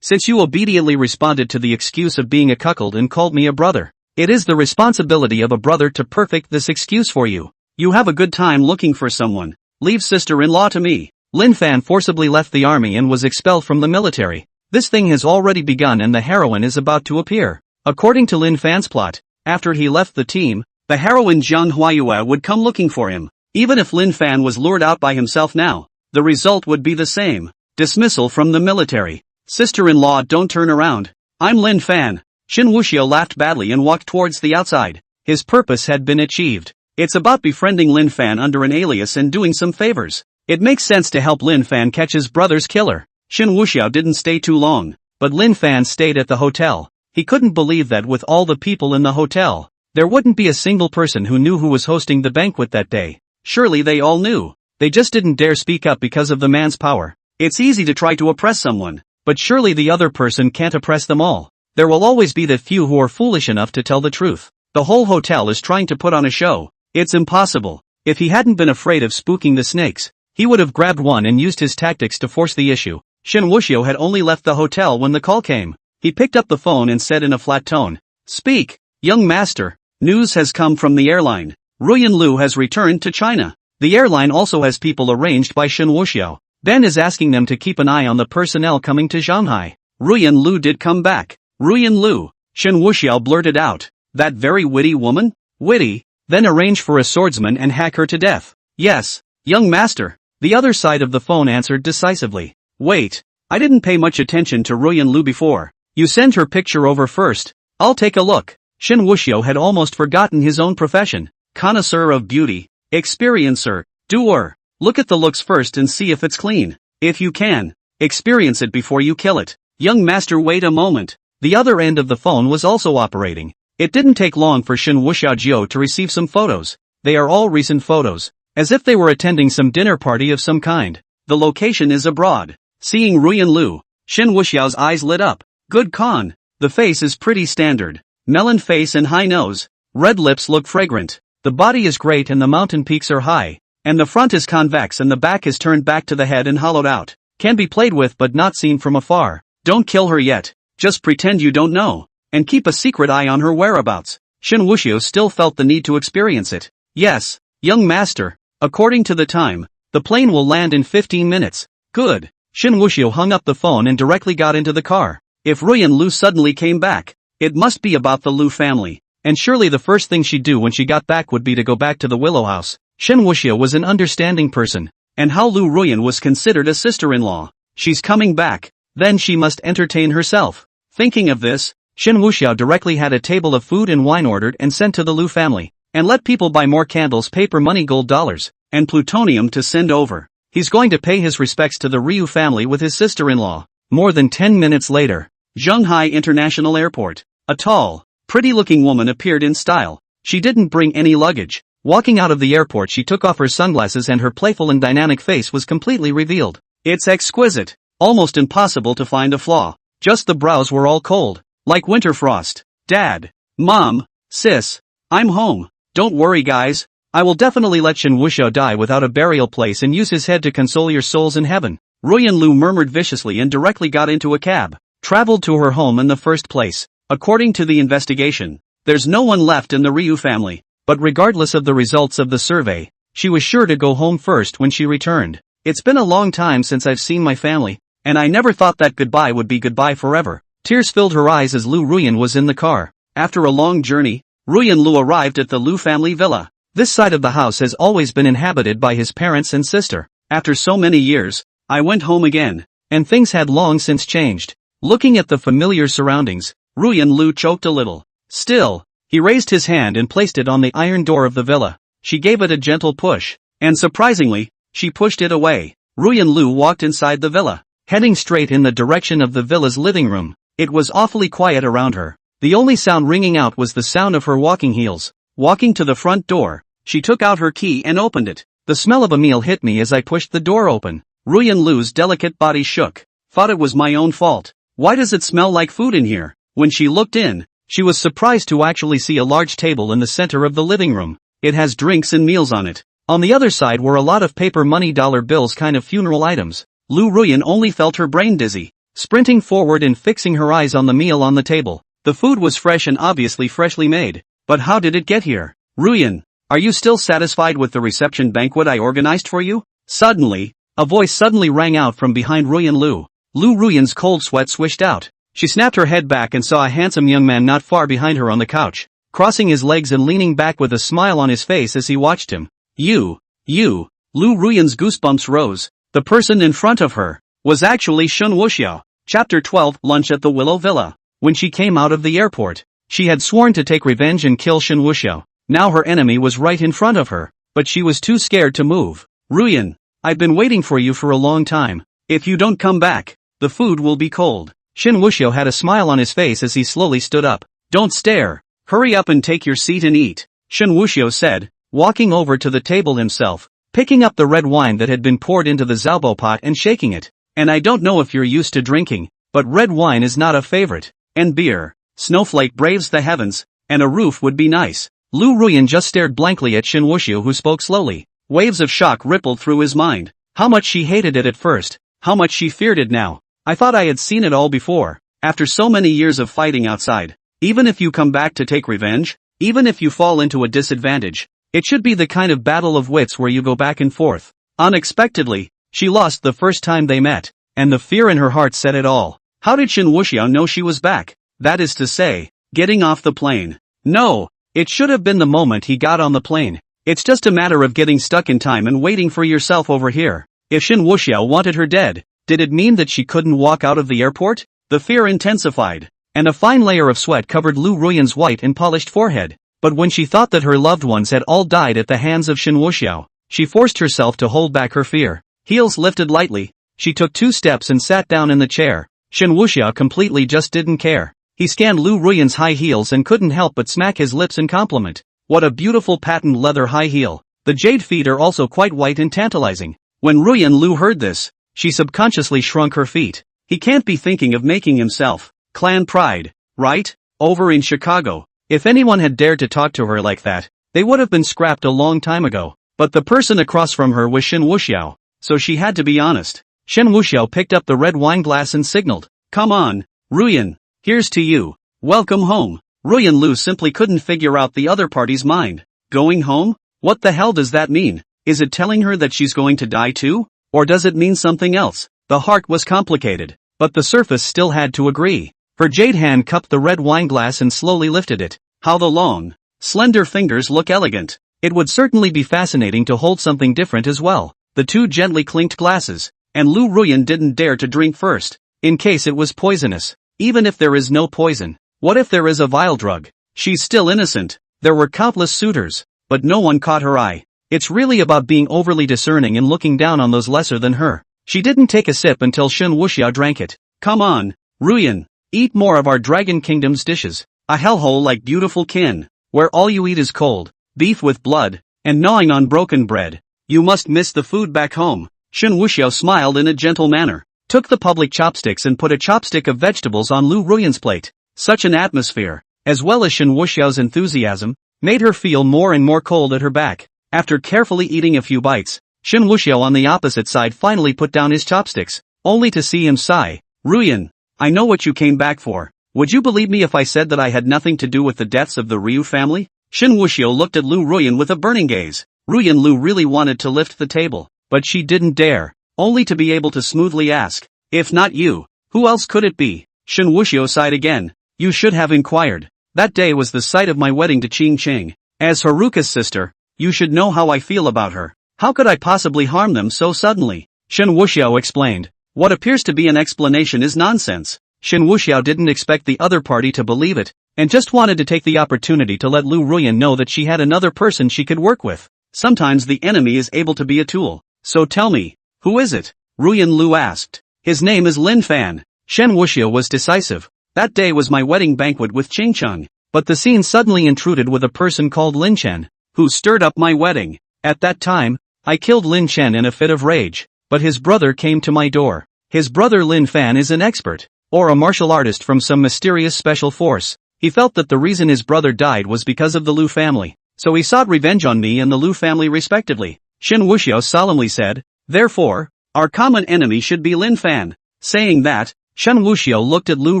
Since you obediently responded to the excuse of being a cuckold and called me a brother, it is the responsibility of a brother to perfect this excuse for you. You have a good time looking for someone. Leave sister-in-law to me. Lin Fan forcibly left the army and was expelled from the military. This thing has already begun and the heroine is about to appear. According to Lin Fan's plot, after he left the team, the heroine Jiang Huayue would come looking for him. Even if Lin Fan was lured out by himself now, the result would be the same. Dismissal from the military. Sister-in-law, don't turn around. I'm Lin Fan. Shen Wuxiao laughed badly and walked towards the outside. His purpose had been achieved. It's about befriending Lin Fan under an alias and doing some favors. It makes sense to help Lin Fan catch his brother's killer. Shen Wuxiao didn't stay too long, but Lin Fan stayed at the hotel. He couldn't believe that with all the people in the hotel, there wouldn't be a single person who knew who was hosting the banquet that day. Surely they all knew. They just didn't dare speak up because of the man's power. It's easy to try to oppress someone, but surely the other person can't oppress them all. There will always be the few who are foolish enough to tell the truth. The whole hotel is trying to put on a show. It's impossible. If he hadn't been afraid of spooking the snakes, he would have grabbed one and used his tactics to force the issue. Shen Wuxiao had only left the hotel when the call came. He picked up the phone and said in a flat tone, "Speak, young master. News has come from the airline. Ruyan Lu has returned to China. The airline also has people arranged by Shen Wuxiao. Ben is asking them to keep an eye on the personnel coming to Shanghai." Ruyan Lu did come back. Ruyan Lu, Shen Wuxiao blurted out. That very witty woman? Witty? Then arrange for a swordsman and hack her to death. Yes, young master. The other side of the phone answered decisively. Wait, I didn't pay much attention to Ruyan Lu before. You send her picture over first. I'll take a look. Shen Wuxiao had almost forgotten his own profession. Connoisseur of beauty. Experiencer. Doer. Look at the looks first and see if it's clean. If you can, experience it before you kill it. Young master, wait a moment. The other end of the phone was also operating. It didn't take long for Shen Wuxiao to receive some photos. They are all recent photos. As if they were attending some dinner party of some kind. The location is abroad. Seeing Ruyan Lu, Shen Wuxiao's eyes lit up. Good con. The face is pretty standard. Melon face and high nose. Red lips look fragrant. The body is great and the mountain peaks are high. And the front is convex and the back is turned back to the head and hollowed out. Can be played with but not seen from afar. Don't kill her yet. Just pretend you don't know. And keep a secret eye on her whereabouts. Shen Wuxiao still felt the need to experience it. Yes, young master. According to the time, the plane will land in 15 minutes. Good. Shen Wuxiao hung up the phone and directly got into the car. If Ruyan Lu suddenly came back, it must be about the Lu family. And surely the first thing she'd do when she got back would be to go back to the Willow House. Shen Wuxiao was an understanding person. And how Lu Ruyan was considered a sister-in-law. She's coming back. Then she must entertain herself. Thinking of this, Shen Wuxiao directly had a table of food and wine ordered and sent to the Lu family. And let people buy more candles, paper money, gold dollars, and plutonium to send over. He's going to pay his respects to the Ryu family with his sister-in-law. More than 10 minutes later, Shanghai International Airport. A tall, pretty-looking woman appeared in style. She didn't bring any luggage. Walking out of the airport, she took off her sunglasses and her playful and dynamic face was completely revealed. It's exquisite. Almost impossible to find a flaw. Just the brows were all cold. Like winter frost. Dad. Mom. Sis. I'm home. Don't worry guys. I will definitely let Shen Wuxiao die without a burial place and use his head to console your souls in heaven. Ruyan Lu murmured viciously and directly got into a cab. Traveled to her home in the first place. According to the investigation, there's no one left in the Ryu family. But regardless of the results of the survey, she was sure to go home first when she returned. It's been a long time since I've seen my family, and I never thought that goodbye would be goodbye forever. Tears filled her eyes as Lu Ruyan was in the car. After a long journey, Ruyan Lu arrived at the Lu family villa. This side of the house has always been inhabited by his parents and sister. After so many years, I went home again, and things had long since changed. Looking at the familiar surroundings, Ruyan Lu choked a little. Still, he raised his hand and placed it on the iron door of the villa. She gave it a gentle push, and surprisingly, she pushed it away. Ruyan Lu walked inside the villa, heading straight in the direction of the villa's living room. It was awfully quiet around her. The only sound ringing out was the sound of her walking heels. Walking to the front door, she took out her key and opened it. The smell of a meal hit me as I pushed the door open. Ruyan Lu's delicate body shook. Thought it was my own fault. Why does it smell like food in here? When she looked in, she was surprised to actually see a large table in the center of the living room. It has drinks and meals on it. On the other side were a lot of paper money, dollar bills, kind of funeral items. Lu Ruyan only felt her brain dizzy, sprinting forward and fixing her eyes on the meal on the table. The food was fresh and obviously freshly made. But how did it get here? Ruyan, are you still satisfied with the reception banquet I organized for you? Suddenly, a voice suddenly rang out from behind Ruyan Lu. Lu Ruyan's cold sweat swished out. She snapped her head back and saw a handsome young man not far behind her on the couch, crossing his legs and leaning back with a smile on his face as he watched him. You. Lu Ruyan's goosebumps rose. The person in front of her was actually Shen Wuxiao. Chapter 12, Lunch at the Willow Villa. When she came out of the airport, she had sworn to take revenge and kill Shen Wuxiao. Now her enemy was right in front of her, but she was too scared to move. Ruyan, I've been waiting for you for a long time. If you don't come back, the food will be cold. Shen Wuxiao had a smile on his face as he slowly stood up. Don't stare. Hurry up and take your seat and eat, Shen Wuxiao said, walking over to the table himself, picking up the red wine that had been poured into the zaobo pot and shaking it. And I don't know if you're used to drinking, but red wine is not a favorite. And beer. Snowflake braves the heavens, and a roof would be nice. Lu Ruyan just stared blankly at Shen Wuxiao, who spoke slowly. Waves of shock rippled through his mind. How much she hated it at first, how much she feared it now. I thought I had seen it all before. After so many years of fighting outside, even if you come back to take revenge, even if you fall into a disadvantage, it should be the kind of battle of wits where you go back and forth. Unexpectedly, she lost the first time they met, and the fear in her heart said it all. How did Shen Wuxiao know she was back? That is to say, getting off the plane. No, it should have been the moment he got on the plane. It's just a matter of getting stuck in time and waiting for yourself over here. If Shen Wuxiao wanted her dead, did it mean that she couldn't walk out of the airport? The fear intensified, and a fine layer of sweat covered Lu Ruyan's white and polished forehead. But when she thought that her loved ones had all died at the hands of Shen Wuxiao, she forced herself to hold back her fear. Heels lifted lightly, she took 2 steps and sat down in the chair. Shen Wuxiao completely just didn't care. He scanned Lu Ruyan's high heels and couldn't help but smack his lips in compliment. What a beautiful patent leather high heel. The jade feet are also quite white and tantalizing. When Ruyan Lu heard this, she subconsciously shrunk her feet. He can't be thinking of making himself clan pride, right? Over in Chicago, if anyone had dared to talk to her like that, they would have been scrapped a long time ago. But the person across from her was Shen Wuxiao, so she had to be honest. Shen Wuxiao picked up the red wine glass and signaled, "Come on, Ruyan, here's to you. Welcome home." Ruyan Lu simply couldn't figure out the other party's mind. Going home? What the hell does that mean? Is it telling her that she's going to die too? Or does it mean something else? The heart was complicated, but the surface still had to agree. Her jade hand cupped the red wine glass and slowly lifted it. How the long, slender fingers look elegant. It would certainly be fascinating to hold something different as well. The 2 gently clinked glasses, and Lu Ruyan didn't dare to drink first, in case it was poisonous. Even if there is no poison, what if there is a vile drug? She's still innocent. There were countless suitors, but no one caught her eye. It's really about being overly discerning and looking down on those lesser than her. She didn't take a sip until Shen Wuxiao drank it. Come on, Ruyan, eat more of our Dragon Kingdom's dishes. A hellhole like beautiful kin, where all you eat is cold, beef with blood, and gnawing on broken bread. You must miss the food back home. Shen Wuxiao smiled in a gentle manner, took the public chopsticks and put a chopstick of vegetables on Lu Ruyan's plate. Such an atmosphere, as well as Shen Wuxiao's enthusiasm, made her feel more and more cold at her back. After carefully eating a few bites, Shen Wuxiao on the opposite side finally put down his chopsticks, only to see him sigh. Ruyan, I know what you came back for. Would you believe me if I said that I had nothing to do with the deaths of the Ryu family? Shen Wuxiao looked at Lu Ruyan with a burning gaze. Ruyan Lu really wanted to lift the table, but she didn't dare, only to be able to smoothly ask, if not you, who else could it be? Shen Wuxiao sighed again. You should have inquired. That day was the site of my wedding to Qing Qing. As Haruka's sister, you should know how I feel about her. How could I possibly harm them so suddenly? Shen Wuxiao explained. What appears to be an explanation is nonsense. Shen Wuxiao didn't expect the other party to believe it, and just wanted to take the opportunity to let Lu Ruyan know that she had another person she could work with. Sometimes the enemy is able to be a tool. So tell me, who is it? Ruyan Lu asked. His name is Lin Fan. Shen Wuxiao was decisive. That day was my wedding banquet with Qing Cheng, but the scene suddenly intruded with a person called Lin Chen, who stirred up my wedding. At that time, I killed Lin Chen in a fit of rage, but his brother came to my door. His brother Lin Fan is an expert, or a martial artist from some mysterious special force. He felt that the reason his brother died was because of the Lu family, so he sought revenge on me and the Lu family respectively. Shen Wuxiao solemnly said, therefore, our common enemy should be Lin Fan. Saying that, Shen Wuxiao looked at Lu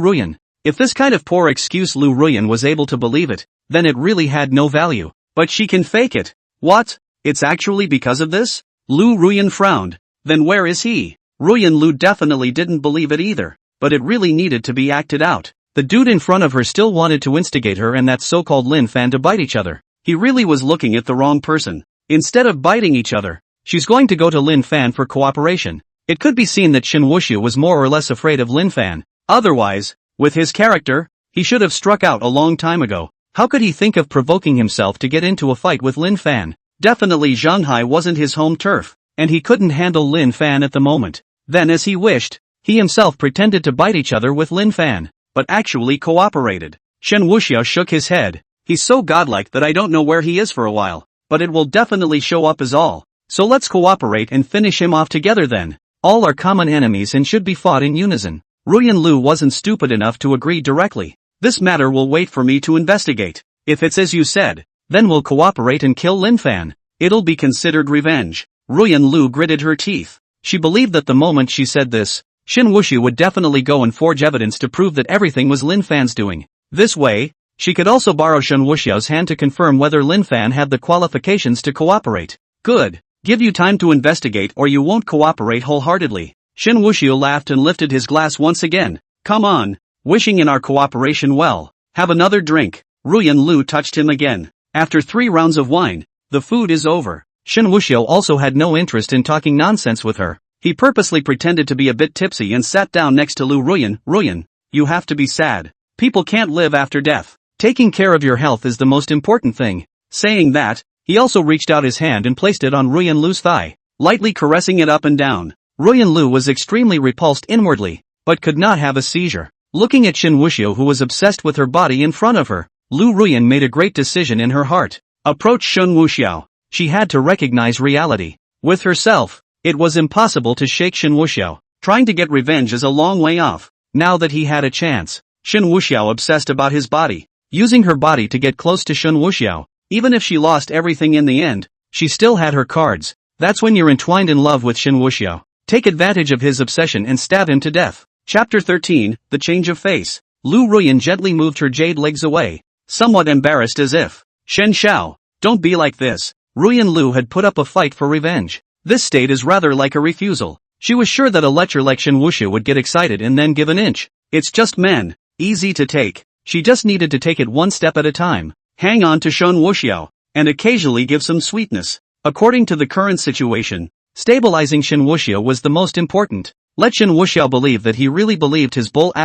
Ruyan. If this kind of poor excuse Lu Ruyan was able to believe it, then it really had no value. But she can fake it. What? It's actually because of this? Lu Ruyan frowned. Then where is he? Ruyan Lu definitely didn't believe it either, but it really needed to be acted out. The dude in front of her still wanted to instigate her and that so-called Lin Fan to bite each other. He really was looking at the wrong person. Instead of biting each other, she's going to go to Lin Fan for cooperation. It could be seen that Shen Wuxiao was more or less afraid of Lin Fan. Otherwise, with his character, he should have struck out a long time ago. How could he think of provoking himself to get into a fight with Lin Fan? Definitely Shanghai wasn't his home turf, and he couldn't handle Lin Fan at the moment. Then as he wished, he himself pretended to bite each other with Lin Fan, but actually cooperated. Shen Wuxiao shook his head. He's so godlike that I don't know where he is for a while, but it will definitely show up as all. So let's cooperate and finish him off together then. All are common enemies and should be fought in unison. Ruyan Lu wasn't stupid enough to agree directly. This matter will wait for me to investigate. If it's as you said, then we'll cooperate and kill Lin Fan. It'll be considered revenge. Ruyan Lu gritted her teeth. She believed that the moment she said this, Shen Wuxiao would definitely go and forge evidence to prove that everything was Lin Fan's doing. This way, she could also borrow Shen Wuxiao's hand to confirm whether Lin Fan had the qualifications to cooperate. Good. Give you time to investigate or you won't cooperate wholeheartedly. Shen Wuxiao laughed and lifted his glass once again. Come on. Wishing in our cooperation well. Have another drink. Ruyan Lu touched him again. After 3 rounds of wine, the food is over. Shen Wuxiao also had no interest in talking nonsense with her. He purposely pretended to be a bit tipsy and sat down next to Lu Ruyan. Ruyan, you have to be sad. People can't live after death. Taking care of your health is the most important thing. Saying that, he also reached out his hand and placed it on Ruyan Lu's thigh, lightly caressing it up and down. Ruyan Lu was extremely repulsed inwardly, but could not have a seizure. Looking at Shen Wuxiao who was obsessed with her body in front of her, Lu Ruyan made a great decision in her heart. Approach Shen Wuxiao. She had to recognize reality. With herself, it was impossible to shake Shen Wuxiao. Trying to get revenge is a long way off. Now that he had a chance, Shen Wuxiao obsessed about his body. Using her body to get close to Shen Wuxiao, even if she lost everything in the end, she still had her cards. That's when you're entwined in love with Shen Wuxiao. Take advantage of his obsession and stab him to death. Chapter 13, The Change of Face. Lu Ruyan gently moved her jade legs away, somewhat embarrassed as if, Shen Xiao, don't be like this. Ruyan Lu had put up a fight for revenge. This state is rather like a refusal. She was sure that a lecher like Shen Wuxiao would get excited and then give an inch. It's just men. Easy to take. She just needed to take it one step at a time, hang on to Shen Wuxiao, and occasionally give some sweetness. According to the current situation, stabilizing Shen Wuxiao was the most important. Let Shen Wuxiao believe that he really believed his bull *******,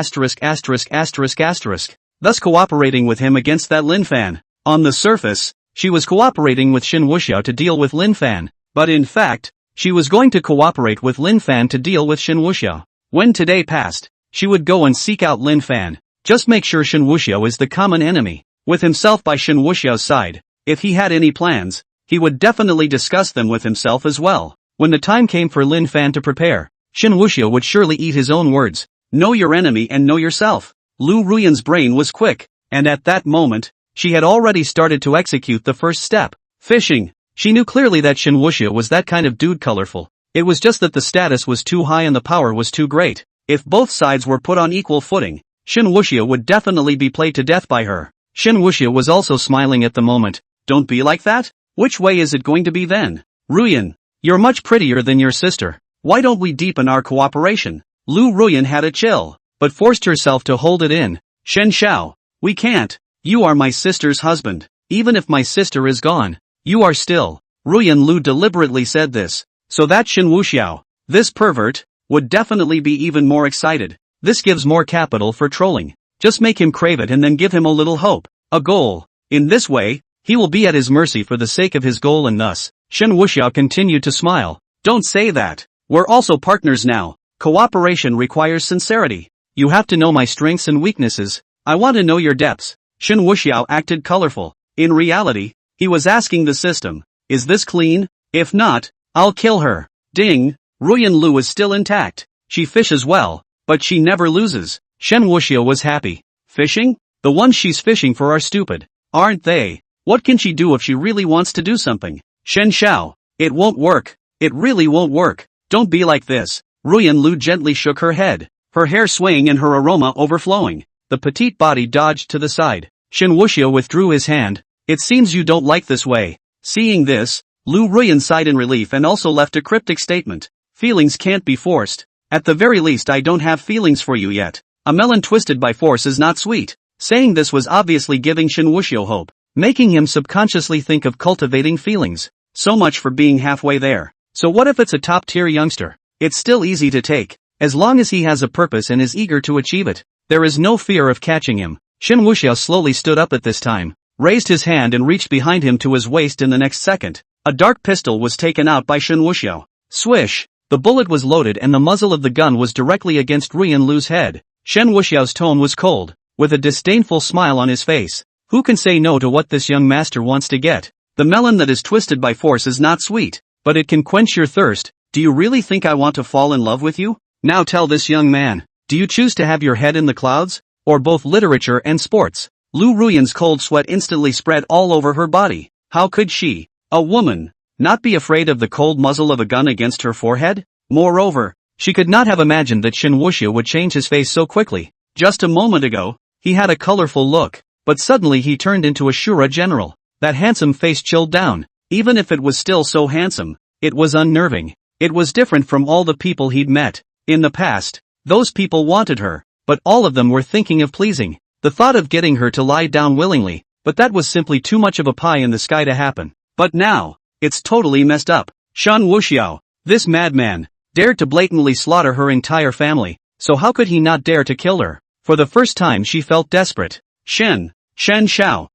thus cooperating with him against that Lin Fan. On the surface, she was cooperating with Shen Wuxiao to deal with Lin Fan, but in fact, she was going to cooperate with Lin Fan to deal with Shen Wuxiao. When today passed, she would go and seek out Lin Fan. Just make sure Shen Wuxiao is the common enemy. With himself by Shen Wuxiao's side, if he had any plans, he would definitely discuss them with himself as well. When the time came for Lin Fan to prepare, Shen Wuxiao would surely eat his own words. Know your enemy and know yourself. Lu Ruyan's brain was quick, and at that moment, she had already started to execute the first step. Fishing. She knew clearly that Shen Wuxiao was that kind of dude colorful. It was just that the status was too high and the power was too great. If both sides were put on equal footing, Shen Wuxiao would definitely be played to death by her. Shen Wuxiao was also smiling at the moment. Don't be like that? Which way is it going to be then? Ruyan, you're much prettier than your sister. Why don't we deepen our cooperation? Lu Ruyan had a chill, but forced herself to hold it in. Shen Xiao, we can't. You are my sister's husband. Even if my sister is gone, you are still. Ruyan Lu deliberately said this, so that Shen Wuxiao, this pervert, would definitely be even more excited. This gives more capital for trolling. Just make him crave it and then give him a little hope, a goal. In this way, he will be at his mercy for the sake of his goal and thus, Shen Wuxiao continued to smile. Don't say that. We're also partners now. Cooperation requires sincerity. You have to know my strengths and weaknesses. I want to know your depths. Shen Wuxiao acted colorful. In reality, he was asking the system, is this clean? If not, I'll kill her. Ding. Ruyan Lu is still intact. She fishes well, but she never loses. Shen Wuxiao was happy. Fishing? The ones she's fishing for are stupid, aren't they? What can she do if she really wants to do something? Shen Xiao, it won't work. It really won't work. Don't be like this. Ruyan Lu gently shook her head, her hair swaying and her aroma overflowing. The petite body dodged to the side. Shen Wuxiao withdrew his hand. It seems you don't like this way. Seeing this, Lu Ruyan sighed in relief and also left a cryptic statement. Feelings can't be forced. At the very least I don't have feelings for you yet. A melon twisted by force is not sweet. Saying this was obviously giving Shen Wuxiao hope, making him subconsciously think of cultivating feelings. So much for being halfway there. So what if it's a top-tier youngster? It's still easy to take, as long as he has a purpose and is eager to achieve it. There is no fear of catching him. Shen Wuxiao slowly stood up at this time, raised his hand and reached behind him to his waist. In the next second, a dark pistol was taken out by Shen Wuxiao. Swish! The bullet was loaded and the muzzle of the gun was directly against Ruyan Lu's head. Shen Wuxiao's tone was cold, with a disdainful smile on his face. Who can say no to what this young master wants to get? The melon that is twisted by force is not sweet, but it can quench your thirst. Do you really think I want to fall in love with you? Now tell this young man. Do you choose to have your head in the clouds? Or both literature and sports? Lu Ruyan's cold sweat instantly spread all over her body. How could she, a woman, not be afraid of the cold muzzle of a gun against her forehead? Moreover, she could not have imagined that Shen Wuxiao would change his face so quickly. Just a moment ago, he had a colorful look, but suddenly he turned into a Shura general. That handsome face chilled down. Even if it was still so handsome, it was unnerving. It was different from all the people he'd met. In the past, those people wanted her, but all of them were thinking of pleasing. The thought of getting her to lie down willingly, but that was simply too much of a pie in the sky to happen. But now, it's totally messed up. Shen Wuxiao, this madman, dared to blatantly slaughter her entire family, so how could he not dare to kill her? For the first time she felt desperate. Shen Xiao,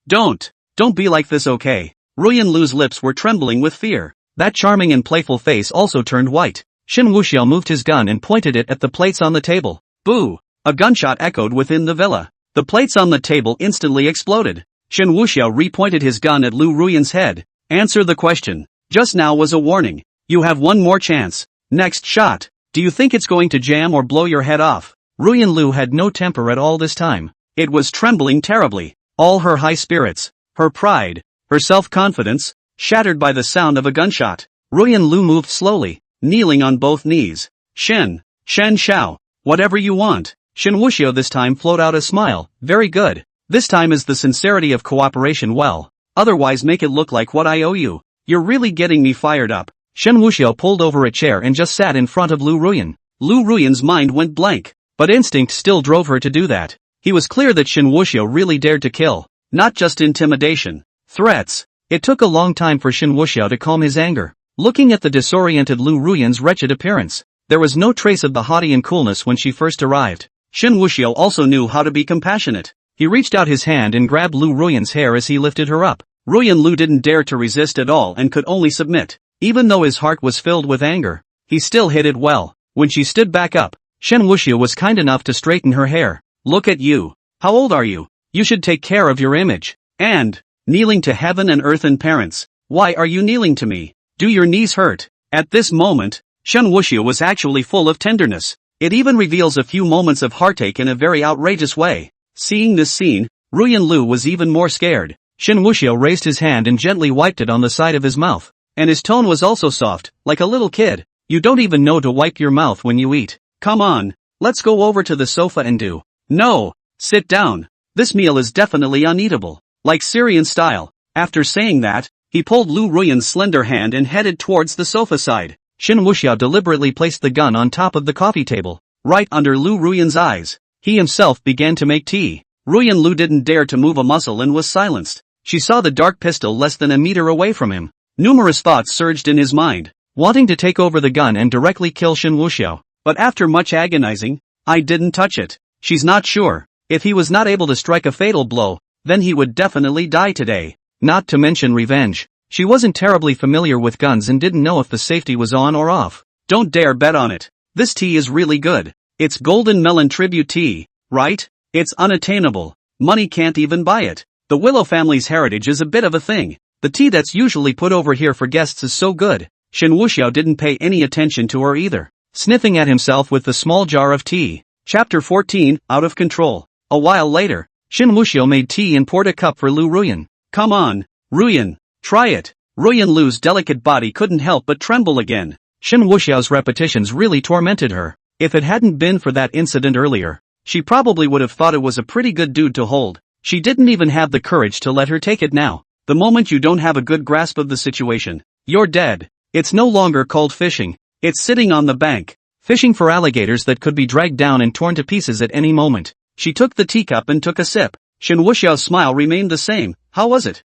don't be like this, okay? Ruyan Lu's lips were trembling with fear. That charming and playful face also turned white. Shen Wuxiao moved his gun and pointed it at the plates on the table. Boo! A gunshot echoed within the villa. The plates on the table instantly exploded. Shen Wuxiao repointed his gun at Lu Ruyan's head. Answer the question. Just now was a warning. You have one more chance. Next shot. Do you think it's going to jam or blow your head off? Ruyan Lu had no temper at all this time. It was trembling terribly. All her high spirits, her pride, her self-confidence, shattered by the sound of a gunshot. Ruyan Lu moved slowly, kneeling on both knees. Shen Xiao, whatever you want. Shen Wuxiao this time flowed out a smile. Very good. This time is the sincerity of cooperation well. Otherwise make it look like what I owe you. You're really getting me fired up. Shen Wuxiao pulled over a chair and just sat in front of Lu Ruyan. Lu Ruyan's mind went blank, but instinct still drove her to do that. He was clear that Shen Wuxiao really dared to kill. Not just intimidation. Threats. It took a long time for Shen Wuxiao to calm his anger. Looking at the disoriented Lu Ruyan's wretched appearance, there was no trace of the haughty and coolness when she first arrived. Shen Wuxiao also knew how to be compassionate. He reached out his hand and grabbed Lu Ruyan's hair as he lifted her up. Ruyan Lu didn't dare to resist at all and could only submit. Even though his heart was filled with anger, he still hid it well. When she stood back up, Shen Wuxiao was kind enough to straighten her hair. Look at you. How old are you? You should take care of your image. And, kneeling to heaven and earth and parents, why are you kneeling to me? Do your knees hurt? At this moment, Shen Wuxiao was actually full of tenderness. It even reveals a few moments of heartache in a very outrageous way. Seeing this scene, Ruyan Lu was even more scared. Shen Wuxiao raised his hand and gently wiped it on the side of his mouth. And his tone was also soft, like a little kid. You don't even know to wipe your mouth when you eat. Come on, let's go over to the sofa and do. No, sit down. This meal is definitely uneatable. Like Syrian style. After saying that, he pulled Lu Ruyan's slender hand and headed towards the sofa side. Shen Wuxiao deliberately placed the gun on top of the coffee table, right under Lu Ruyan's eyes. He himself began to make tea. Ruyan Lu didn't dare to move a muscle and was silenced. She saw the dark pistol less than a meter away from him. Numerous thoughts surged in his mind, wanting to take over the gun and directly kill Shen Wuxiao. But after much agonizing, I didn't touch it. She's not sure. If he was not able to strike a fatal blow, then he would definitely die today. Not to mention revenge. She wasn't terribly familiar with guns and didn't know if the safety was on or off. Don't dare bet on it. This tea is really good. It's golden melon tribute tea, right? It's unattainable. Money can't even buy it. The Willow family's heritage is a bit of a thing. The tea that's usually put over here for guests is so good. Shen Wuxiao didn't pay any attention to her either, sniffing at himself with the small jar of tea. Chapter 14, Out of Control. A while later, Shen Wuxiao made tea and poured a cup for Lu Ruyan. Come on, Ruyan, try it. Ruyan Lu's delicate body couldn't help but tremble again. Shen Wuxiao's repetitions really tormented her. If it hadn't been for that incident earlier, she probably would have thought it was a pretty good dude to hold. She didn't even have the courage to let her take it now. The moment you don't have a good grasp of the situation, you're dead. It's no longer called fishing. It's sitting on the bank, fishing for alligators that could be dragged down and torn to pieces at any moment. She took the teacup and took a sip. Shen Wuxiao's smile remained the same. How was it?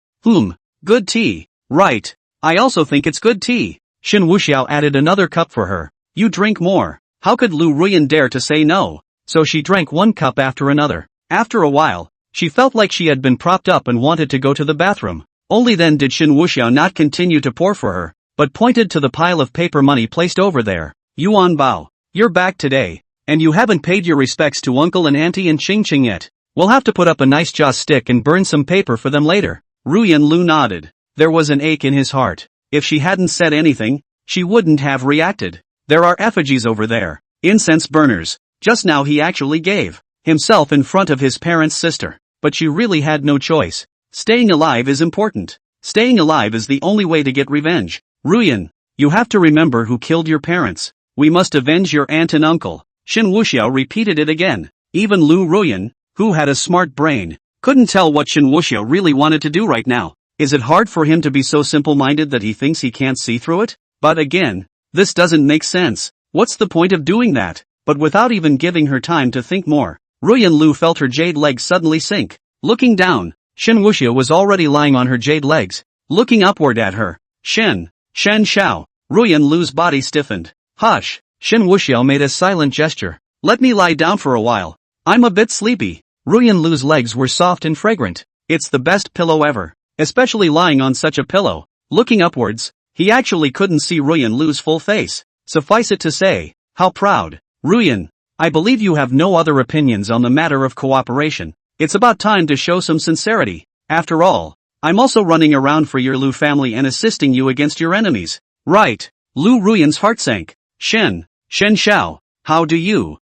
Good tea. Right. I also think it's good tea. Shen Wuxiao added another cup for her. You drink more. How could Lu Ruyan dare to say no? So she drank one cup after another. After a while, she felt like she had been propped up and wanted to go to the bathroom. Only then did Shen Wuxiao not continue to pour for her, but pointed to the pile of paper money placed over there. Yuan Bao, you're back today, and you haven't paid your respects to Uncle and Auntie and Ching Ching yet. We'll have to put up a nice joss stick and burn some paper for them later. Ruyan Lu nodded. There was an ache in his heart. If she hadn't said anything, she wouldn't have reacted. There are effigies over there. Incense burners. Just now he actually gave himself in front of his parents' sister. But she really had no choice. Staying alive is important. Staying alive is the only way to get revenge. Ruyan, you have to remember who killed your parents. We must avenge your aunt and uncle. Shen Wuxiao repeated it again. Even Lu Ruyan, who had a smart brain, couldn't tell what Shen Wuxiao really wanted to do right now. Is it hard for him to be so simple-minded that he thinks he can't see through it? But again, this doesn't make sense. What's the point of doing that? But without even giving her time to think more, Ruyan Lu felt her jade legs suddenly sink. Looking down, Shen Wuxiao was already lying on her jade legs, looking upward at her. Shen Xiao. Ruyan Lu's body stiffened. Hush. Shen Wuxiao made a silent gesture. Let me lie down for a while. I'm a bit sleepy. Ruyan Lu's legs were soft and fragrant. It's the best pillow ever. Especially lying on such a pillow. Looking upwards, he actually couldn't see Ruyan Lu's full face. Suffice it to say, how proud. Ruyan, I believe you have no other opinions on the matter of cooperation. It's about time to show some sincerity. After all, I'm also running around for your Lu family and assisting you against your enemies. Right. Lu Ruyan's heart sank. Shen Xiao, how do you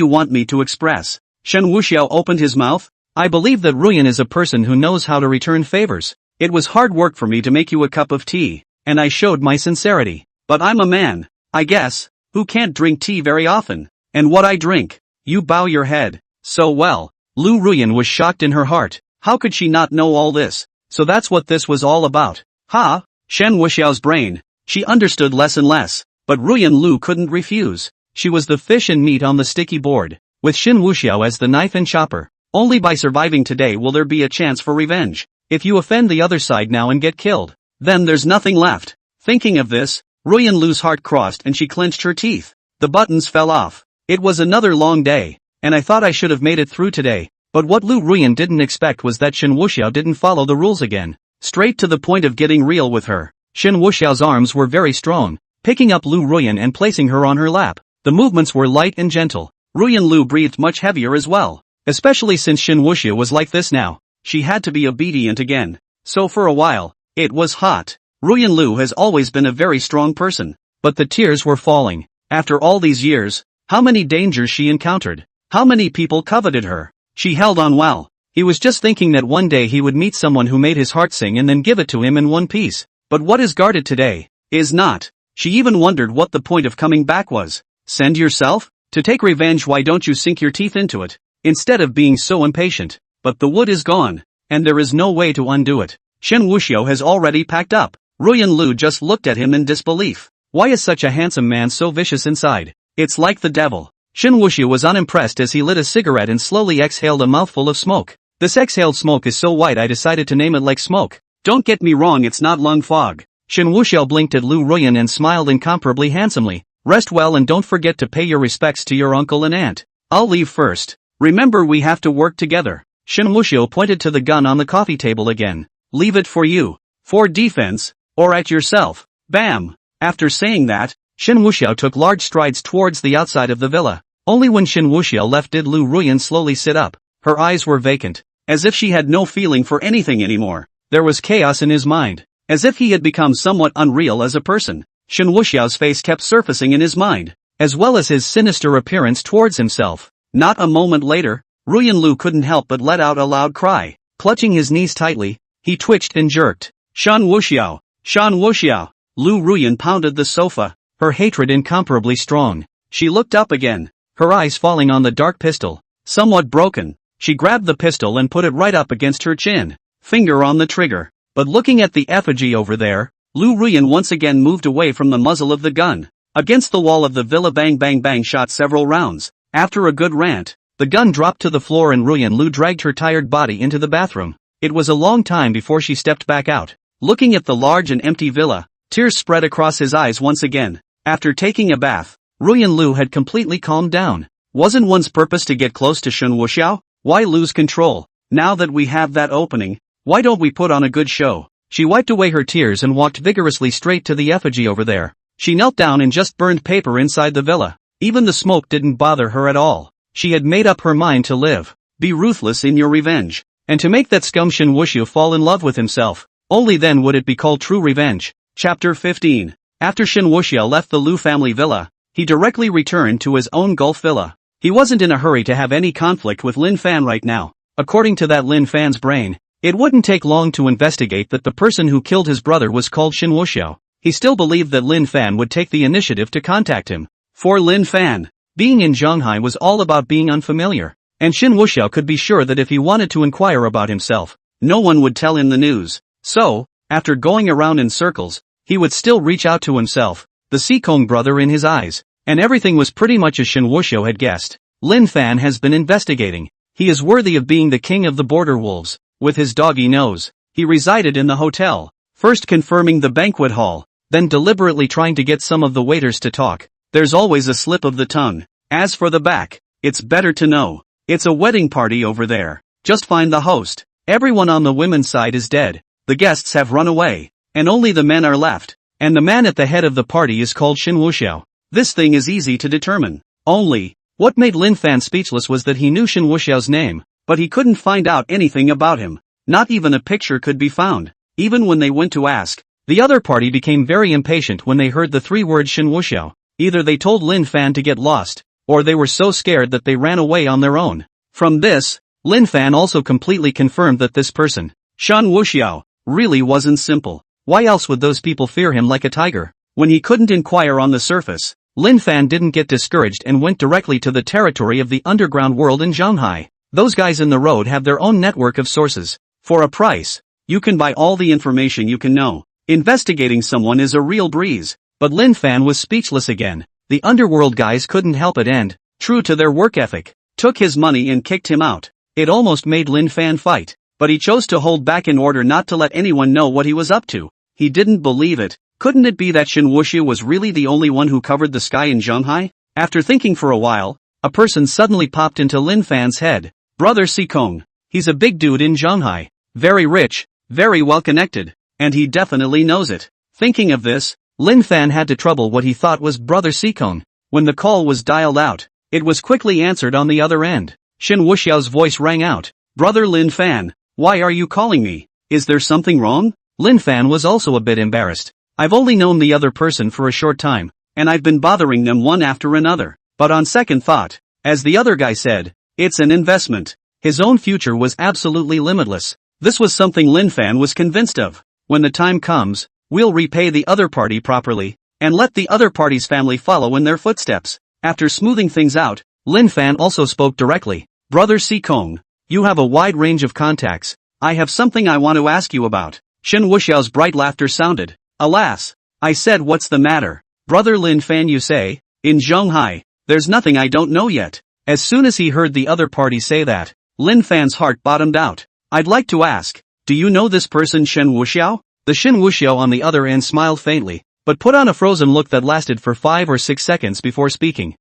want me to express? Shen Wuxiao opened his mouth. I believe that Ruyan is a person who knows how to return favors. It was hard work for me to make you a cup of tea, and I showed my sincerity. But I'm a man, I guess, who can't drink tea very often. And what I drink, you bow your head. So well. Lu Ruyan was shocked in her heart. How could she not know all this? So that's what this was all about. Ha! Shen Wuxiao's brain. She understood less and less. But Ruyan Lu couldn't refuse. She was the fish and meat on the sticky board, with Shen Wuxiao as the knife and chopper. Only by surviving today will there be a chance for revenge. If you offend the other side now and get killed, then there's nothing left. Thinking of this, Ruyan Lu's heart crossed and she clenched her teeth. The buttons fell off. It was another long day, and I thought I should have made it through today. But what Lu Ruyan didn't expect was that Shen Wuxiao didn't follow the rules again. Straight to the point of getting real with her. Shen Wuxiao's arms were very strong, picking up Lu Ruyan and placing her on her lap. The movements were light and gentle. Ruyan Lu breathed much heavier as well. Especially since Shen Wuxiao was like this now. She had to be obedient again. So for a while, it was hot. Ruyan Lu has always been a very strong person. But the tears were falling. After all these years, how many dangers she encountered. How many people coveted her. She held on well. He was just thinking that one day he would meet someone who made his heart sing and then give it to him in one piece. But what is guarded today, is not. She even wondered what the point of coming back was. Send yourself? To take revenge, why don't you sink your teeth into it? Instead of being so impatient. But the wood is gone, and there is no way to undo it. Shen Wuxiao has already packed up. Ruyan Lu just looked at him in disbelief. Why is such a handsome man so vicious inside? It's like the devil. Shen Wuxiao was unimpressed as he lit a cigarette and slowly exhaled a mouthful of smoke. This exhaled smoke is so white I decided to name it like smoke. Don't get me wrong, it's not lung fog. Shen Wuxiao blinked at Lu Ruyan and smiled incomparably handsomely. Rest well and don't forget to pay your respects to your uncle and aunt. I'll leave first. Remember, we have to work together. Shen Wuxiao pointed to the gun on the coffee table again. Leave it for you. For defense, or at yourself. Bam! After saying that, Shen Wuxiao took large strides towards the outside of the villa. Only when Shen Wuxiao left did Lu Ruyan slowly sit up. Her eyes were vacant, as if she had no feeling for anything anymore. There was chaos in his mind, as if he had become somewhat unreal as a person. Shen Wuxiao's face kept surfacing in his mind, as well as his sinister appearance towards himself. Not a moment later, Ruyan Lu couldn't help but let out a loud cry. Clutching his knees tightly, he twitched and jerked. Shen Wuxiao! Shen Wuxiao! Lu Ruyan pounded the sofa, her hatred incomparably strong. She looked up again, her eyes falling on the dark pistol. Somewhat broken, she grabbed the pistol and put it right up against her chin, finger on the trigger. But looking at the effigy over there, Lu Ruyan once again moved away from the muzzle of the gun. Against the wall of the villa, bang bang bang shot several rounds. After a good rant, the gun dropped to the floor and Ruyan Lu dragged her tired body into the bathroom. It was a long time before she stepped back out. Looking at the large and empty villa, tears spread across his eyes once again. After taking a bath, Ruyan Lu had completely calmed down. Wasn't one's purpose to get close to Shen Wuxiao? Why lose control? Now that we have that opening, why don't we put on a good show? She wiped away her tears and walked vigorously straight to the effigy over there. She knelt down and just burned paper inside the villa. Even the smoke didn't bother her at all. She had made up her mind to live. Be ruthless in your revenge. And to make that scum Shen Wuxiao fall in love with himself. Only then would it be called true revenge. Chapter 15. After Shen Wuxiao left the Lu family villa, he directly returned to his own Gulf villa. He wasn't in a hurry to have any conflict with Lin Fan right now. According to that Lin Fan's brain, it wouldn't take long to investigate that the person who killed his brother was called Shen Wuxiao. He still believed that Lin Fan would take the initiative to contact him. For Lin Fan, being in Zhonghai was all about being unfamiliar, and Shen Wuxiao could be sure that if he wanted to inquire about himself, no one would tell him the news. So, after going around in circles, he would still reach out to himself, the Sikong brother in his eyes, and everything was pretty much as Shen Wuxiao had guessed. Lin Fan has been investigating. He is worthy of being the king of the border wolves. With his doggy nose, he resided in the hotel, first confirming the banquet hall, then deliberately trying to get some of the waiters to talk. There's always a slip of the tongue. As for the back, it's better to know. It's a wedding party over there. Just find the host. Everyone on the women's side is dead. The guests have run away, and only the men are left. And the man at the head of the party is called Shen Wuxiao. This thing is easy to determine. Only, what made Lin Fan speechless was that he knew Shen Wuxiao's name, but he couldn't find out anything about him. Not even a picture could be found. Even when they went to ask, the other party became very impatient when they heard the three words Shen Wuxiao. Either they told Lin Fan to get lost, or they were so scared that they ran away on their own. From this, Lin Fan also completely confirmed that this person, Shen Wuxiao, really wasn't simple. Why else would those people fear him like a tiger? When he couldn't inquire on the surface, Lin Fan didn't get discouraged and went directly to the territory of the underground world in Zhonghai. Those guys in the road have their own network of sources. For a price, you can buy all the information you can know. Investigating someone is a real breeze. But Lin Fan was speechless again. The underworld guys couldn't help it and, true to their work ethic, took his money and kicked him out. It almost made Lin Fan fight, but he chose to hold back in order not to let anyone know what he was up to. He didn't believe it. Couldn't it be that Shen Wuxiao was really the only one who covered the sky in Zhonghai? After thinking for a while, a person suddenly popped into Lin Fan's head. Brother Sikong. He's a big dude in Zhonghai. Very rich, very well connected, and he definitely knows it. Thinking of this, Lin Fan had to trouble what he thought was Brother Sikong. When the call was dialed out, it was quickly answered on the other end. Shen Wuxiao's voice rang out. Brother Lin Fan, why are you calling me? Is there something wrong? Lin Fan was also a bit embarrassed. I've only known the other person for a short time, and I've been bothering them one after another. But on second thought, as the other guy said, it's an investment. His own future was absolutely limitless. This was something Lin Fan was convinced of. When the time comes, we'll repay the other party properly, and let the other party's family follow in their footsteps. After smoothing things out, Lin Fan also spoke directly. Brother Sikong, you have a wide range of contacts. I have something I want to ask you about. Shen Wuxiao's bright laughter sounded. Alas, I said, what's the matter? Brother Lin Fan, you say? In Zhonghai, there's nothing I don't know yet. As soon as he heard the other party say that, Lin Fan's heart bottomed out. I'd like to ask, do you know this person Shen Wuxiao? The Shen Wuxiao on the other end smiled faintly, but put on a frozen look that lasted for 5 or 6 seconds before speaking.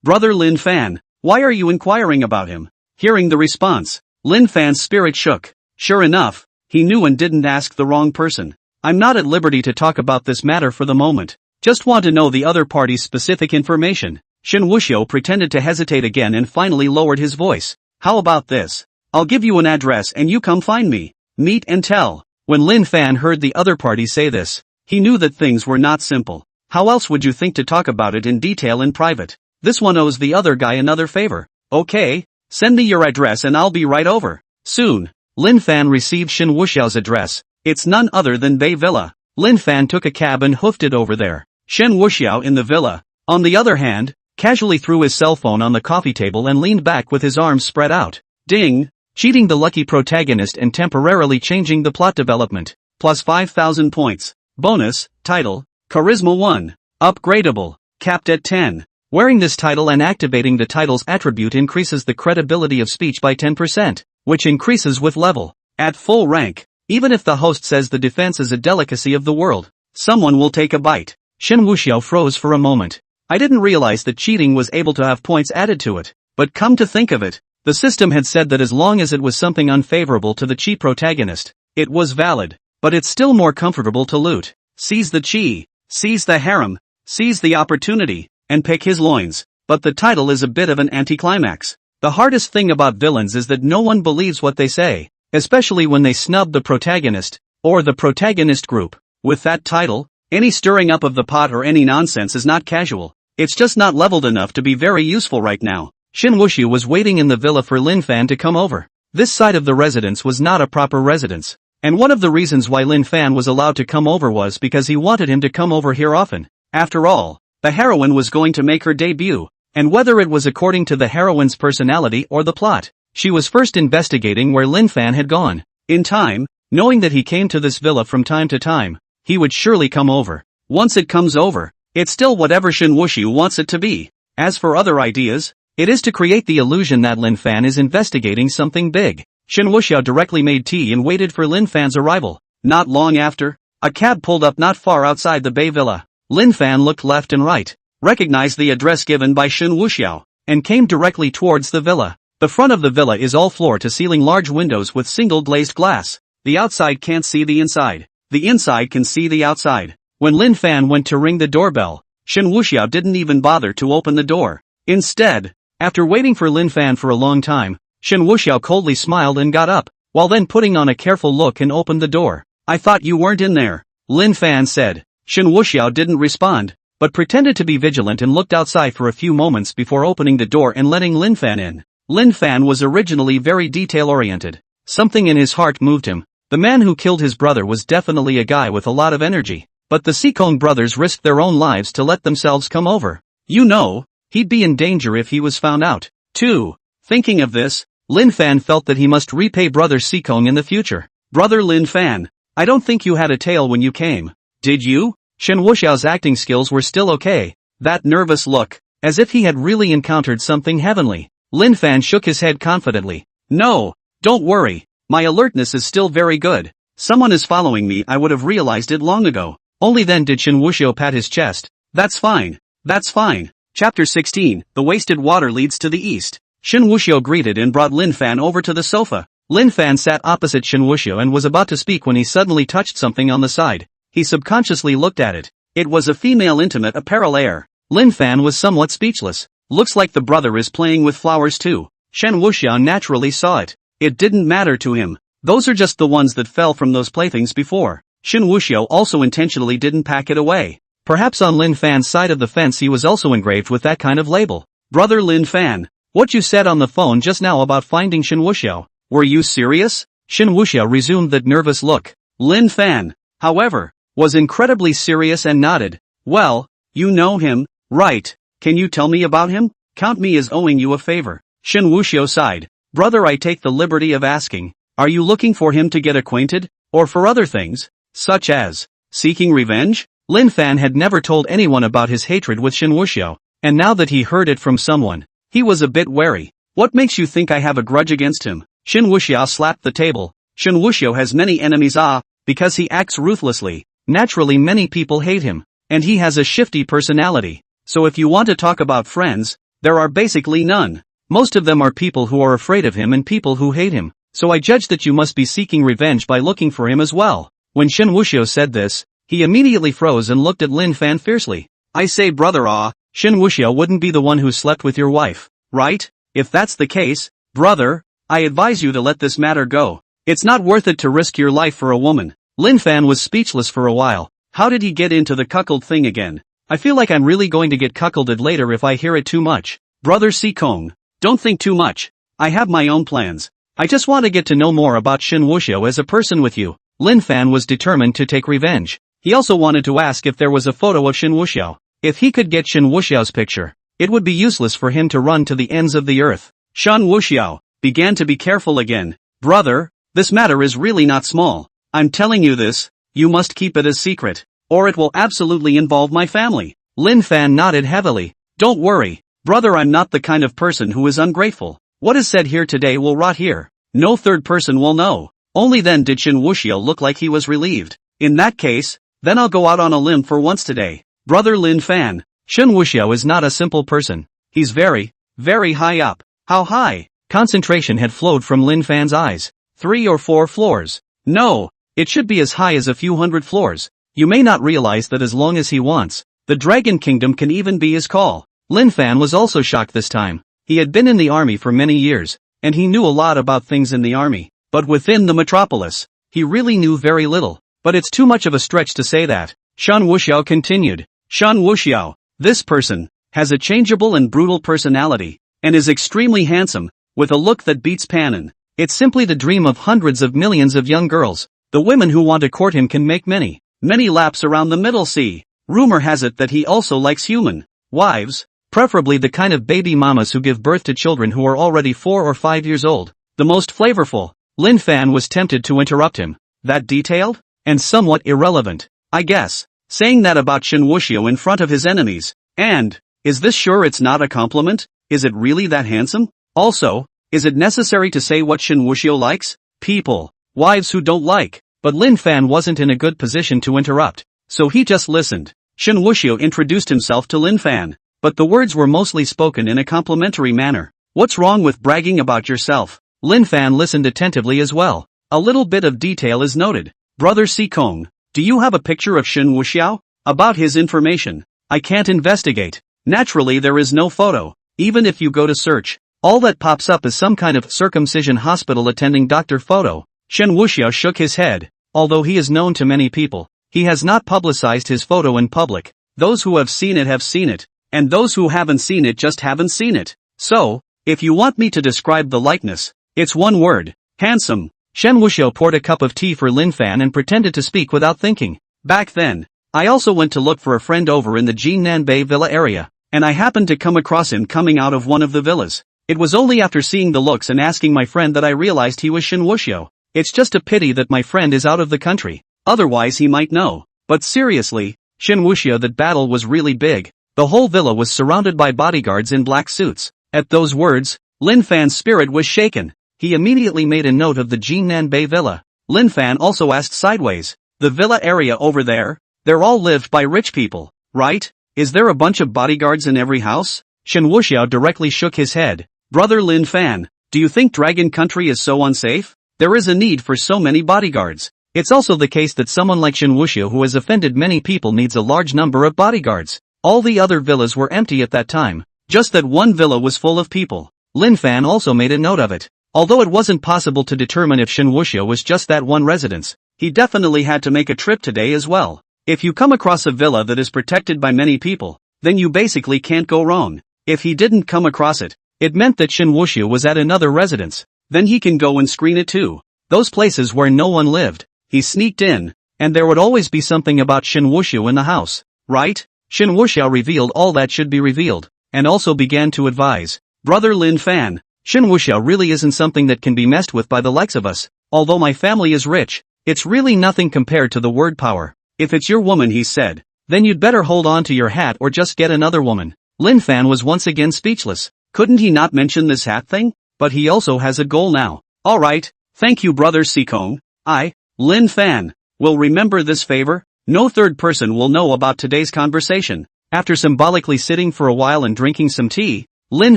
Brother Lin Fan, why are you inquiring about him? Hearing the response, Lin Fan's spirit shook. Sure enough, he knew and didn't ask the wrong person. I'm not at liberty to talk about this matter for the moment. Just want to know the other party's specific information. Shen Wuxiao pretended to hesitate again and finally lowered his voice. How about this? I'll give you an address and you come find me. Meet and tell. When Lin Fan heard the other party say this, he knew that things were not simple. How else would you think to talk about it in detail in private? This one owes the other guy another favor. Okay, send me your address and I'll be right over. Soon, Lin Fan received Shen Wuxiao's address. It's none other than Bay Villa. Lin Fan took a cab and hoofed it over there. Shen Wuxiao in the villa, on the other hand, casually threw his cell phone on the coffee table and leaned back with his arms spread out. Ding! Cheating the lucky protagonist and temporarily changing the plot development. Plus 5,000 points. Bonus, title, Charisma 1. Upgradable, capped at 10. Wearing this title and activating the title's attribute increases the credibility of speech by 10%, which increases with level. At full rank, even if the host says the defense is a delicacy of the world, someone will take a bite. Shen Wuxiao froze for a moment. I didn't realize that cheating was able to have points added to it, but come to think of it, the system had said that as long as it was something unfavorable to the chi protagonist, it was valid, but it's still more comfortable to loot, seize the chi, seize the harem, seize the opportunity, and pick his loins. But the title is a bit of an anticlimax. The hardest thing about villains is that no one believes what they say, especially when they snub the protagonist, or the protagonist group. With that title, any stirring up of the pot or any nonsense is not casual. It's just not leveled enough to be very useful right now. Shen Wuxiao was waiting in the villa for Lin Fan to come over. This side of the residence was not a proper residence. And one of the reasons why Lin Fan was allowed to come over was because he wanted him to come over here often. After all, the heroine was going to make her debut. And whether it was according to the heroine's personality or the plot, she was first investigating where Lin Fan had gone. In time, knowing that he came to this villa from time to time, he would surely come over. Once it comes over, it's still whatever Shen Wuxiao wants it to be. As for other ideas, it is to create the illusion that Lin Fan is investigating something big. Shen Wuxiao directly made tea and waited for Lin Fan's arrival. Not long after, a cab pulled up not far outside the Bay Villa. Lin Fan looked left and right, recognized the address given by Shen Wuxiao, and came directly towards the villa. The front of the villa is all floor-to-ceiling large windows with single glazed glass. The outside can't see the inside. The inside can see the outside. When Lin Fan went to ring the doorbell, Shen Wuxiao didn't even bother to open the door. Instead, after waiting for Lin Fan for a long time, Shen Wuxiao coldly smiled and got up, while then putting on a careful look and opened the door. "I thought you weren't in there," Lin Fan said. Shen Wuxiao didn't respond, but pretended to be vigilant and looked outside for a few moments before opening the door and letting Lin Fan in. Lin Fan was originally very detail-oriented. Something in his heart moved him. The man who killed his brother was definitely a guy with a lot of energy, but the Sikong brothers risked their own lives to let themselves come over. You know, he'd be in danger if he was found out, too. Thinking of this, Lin Fan felt that he must repay brother Sikong in the future. "Brother Lin Fan, I don't think you had a tail when you came. Did you?" Shen Wuxiao's acting skills were still okay. That nervous look, as if he had really encountered something heavenly. Lin Fan shook his head confidently. "No, don't worry, my alertness is still very good. Someone is following me. I would have realized it long ago." Only then did Shen Wuxiao pat his chest. "That's fine. That's fine." Chapter 16, The Wasted Water Leads to the East. Shen Wuxiao greeted and brought Lin Fan over to the sofa. Lin Fan sat opposite Shen Wuxiao and was about to speak when he suddenly touched something on the side. He subconsciously looked at it. It was a female intimate apparel heir. Lin Fan was somewhat speechless. "Looks like the brother is playing with flowers too." Shen Wuxiao naturally saw it. It didn't matter to him. Those are just the ones that fell from those playthings before. Shen Wuxiao also intentionally didn't pack it away. Perhaps on Lin Fan's side of the fence he was also engraved with that kind of label. "Brother Lin Fan, what you said on the phone just now about finding Shen Wuxiao, were you serious?" Shen Wuxiao resumed that nervous look. Lin Fan, however, was incredibly serious and nodded. "Well, you know him, right? Can you tell me about him? Count me as owing you a favor." Shen Wuxiao sighed. "Brother, I take the liberty of asking, are you looking for him to get acquainted, or for other things, such as seeking revenge?" Lin Fan had never told anyone about his hatred with Shen Wuxiao, and now that he heard it from someone, he was a bit wary. "What makes you think I have a grudge against him?" Shen Wuxiao slapped the table. "Shen Wuxiao has many enemies, because he acts ruthlessly. Naturally many people hate him, and he has a shifty personality. So if you want to talk about friends, there are basically none. Most of them are people who are afraid of him and people who hate him, so I judge that you must be seeking revenge by looking for him as well." When Shen Wuxiao said this, he immediately froze and looked at Lin Fan fiercely. "I say brother, Shen Wuxiao wouldn't be the one who slept with your wife, right? If that's the case, brother, I advise you to let this matter go. It's not worth it to risk your life for a woman." Lin Fan was speechless for a while. How did he get into the cuckold thing again? "I feel like I'm really going to get cuckolded later if I hear it too much. Brother Sikong, don't think too much. I have my own plans. I just want to get to know more about Shen Wuxiao as a person with you." Lin Fan was determined to take revenge. He also wanted to ask if there was a photo of Shen Wuxiao. If he could get Shen Wuxiao's picture, it would be useless for him to run to the ends of the earth. Shen Wuxiao began to be careful again. "Brother, this matter is really not small. I'm telling you this, you must keep it a secret, or it will absolutely involve my family." Lin Fan nodded heavily. "Don't worry, brother, I'm not the kind of person who is ungrateful. What is said here today will rot here. No third person will know." Only then did Shen Wuxiao look like he was relieved. "In that case, then I'll go out on a limb for once today. Brother Lin Fan, Shen Wuxiao is not a simple person. He's very, very high up." "How high?" Concentration had flowed from Lin Fan's eyes. 3 or 4 floors. "No, it should be as high as a few hundred floors. You may not realize that as long as he wants, the Dragon Kingdom can even be his call." Lin Fan was also shocked this time. He had been in the army for many years, and he knew a lot about things in the army. But within the metropolis, he really knew very little. But it's too much of a stretch to say that. Shen Wuxiao continued. "Shen Wuxiao, this person, has a changeable and brutal personality, and is extremely handsome, with a look that beats Panin. It's simply the dream of hundreds of millions of young girls. The women who want to court him can make many laps around the Middle Sea. Rumor has it that he also likes human wives, preferably the kind of baby mamas who give birth to children who are already 4 or 5 years old. The most flavorful. Lin Fan was tempted to interrupt him. That detailed? And somewhat irrelevant, I guess. Saying that about Shen Wuxiao in front of his enemies. And, is this sure it's not a compliment? Is it really that handsome? Also, is it necessary to say what Shen Wuxiao likes? People, wives who don't like. But Lin Fan wasn't in a good position to interrupt, so he just listened. Shen Wuxiao introduced himself to Lin Fan, but the words were mostly spoken in a complimentary manner. What's wrong with bragging about yourself? Lin Fan listened attentively as well. A little bit of detail is noted. Brother Sikong, do you have a picture of Shen Wuxiao? About his information, I can't investigate. Naturally there is no photo. Even if you go to search, all that pops up is some kind of circumcision hospital attending doctor photo. Shen Wuxiao shook his head. Although he is known to many people, he has not publicized his photo in public. Those who have seen it, and those who haven't seen it just haven't seen it. So, if you want me to describe the likeness, it's one word: handsome. Shen Wuxiao poured a cup of tea for Lin Fan and pretended to speak without thinking. Back then, I also went to look for a friend over in the Jinnanbei Villa area, and I happened to come across him coming out of one of the villas. It was only after seeing the looks and asking my friend that I realized he was Shen Wuxiao. It's just a pity that my friend is out of the country, otherwise he might know. But seriously, Shen Wuxiao, that battle was really big. The whole villa was surrounded by bodyguards in black suits. At those words, Lin Fan's spirit was shaken. He immediately made a note of the Jinnanbei Villa. Lin Fan also asked sideways, the villa area over there? They're all lived by rich people, right? Is there a bunch of bodyguards in every house? Shen Wuxiao directly shook his head. Brother Lin Fan, do you think Dragon Country is so unsafe? There is a need for so many bodyguards. It's also the case that someone like Shen Wuxiao who has offended many people needs a large number of bodyguards. All the other villas were empty at that time. Just that one villa was full of people. Lin Fan also made a note of it. Although it wasn't possible to determine if Shen Wuxiao was just that one residence, he definitely had to make a trip today as well. If you come across a villa that is protected by many people, then you basically can't go wrong. If he didn't come across it, it meant that Shen Wuxiao was at another residence. Then he can go and screen it too. Those places where no one lived, he sneaked in, and there would always be something about Shen Wuxiao in the house, right? Shen Wuxiao revealed all that should be revealed, and also began to advise. Brother Lin Fan, Shen Wuxiao really isn't something that can be messed with by the likes of us. Although my family is rich, it's really nothing compared to the word power. If it's your woman, he said, then you'd better hold on to your hat or just get another woman. Lin Fan was once again speechless. Couldn't he not mention this hat thing? But he also has a goal now. Alright, thank you brother Sikong. I, Lin Fan, will remember this favor. No third person will know about today's conversation. After symbolically sitting for a while and drinking some tea, Lin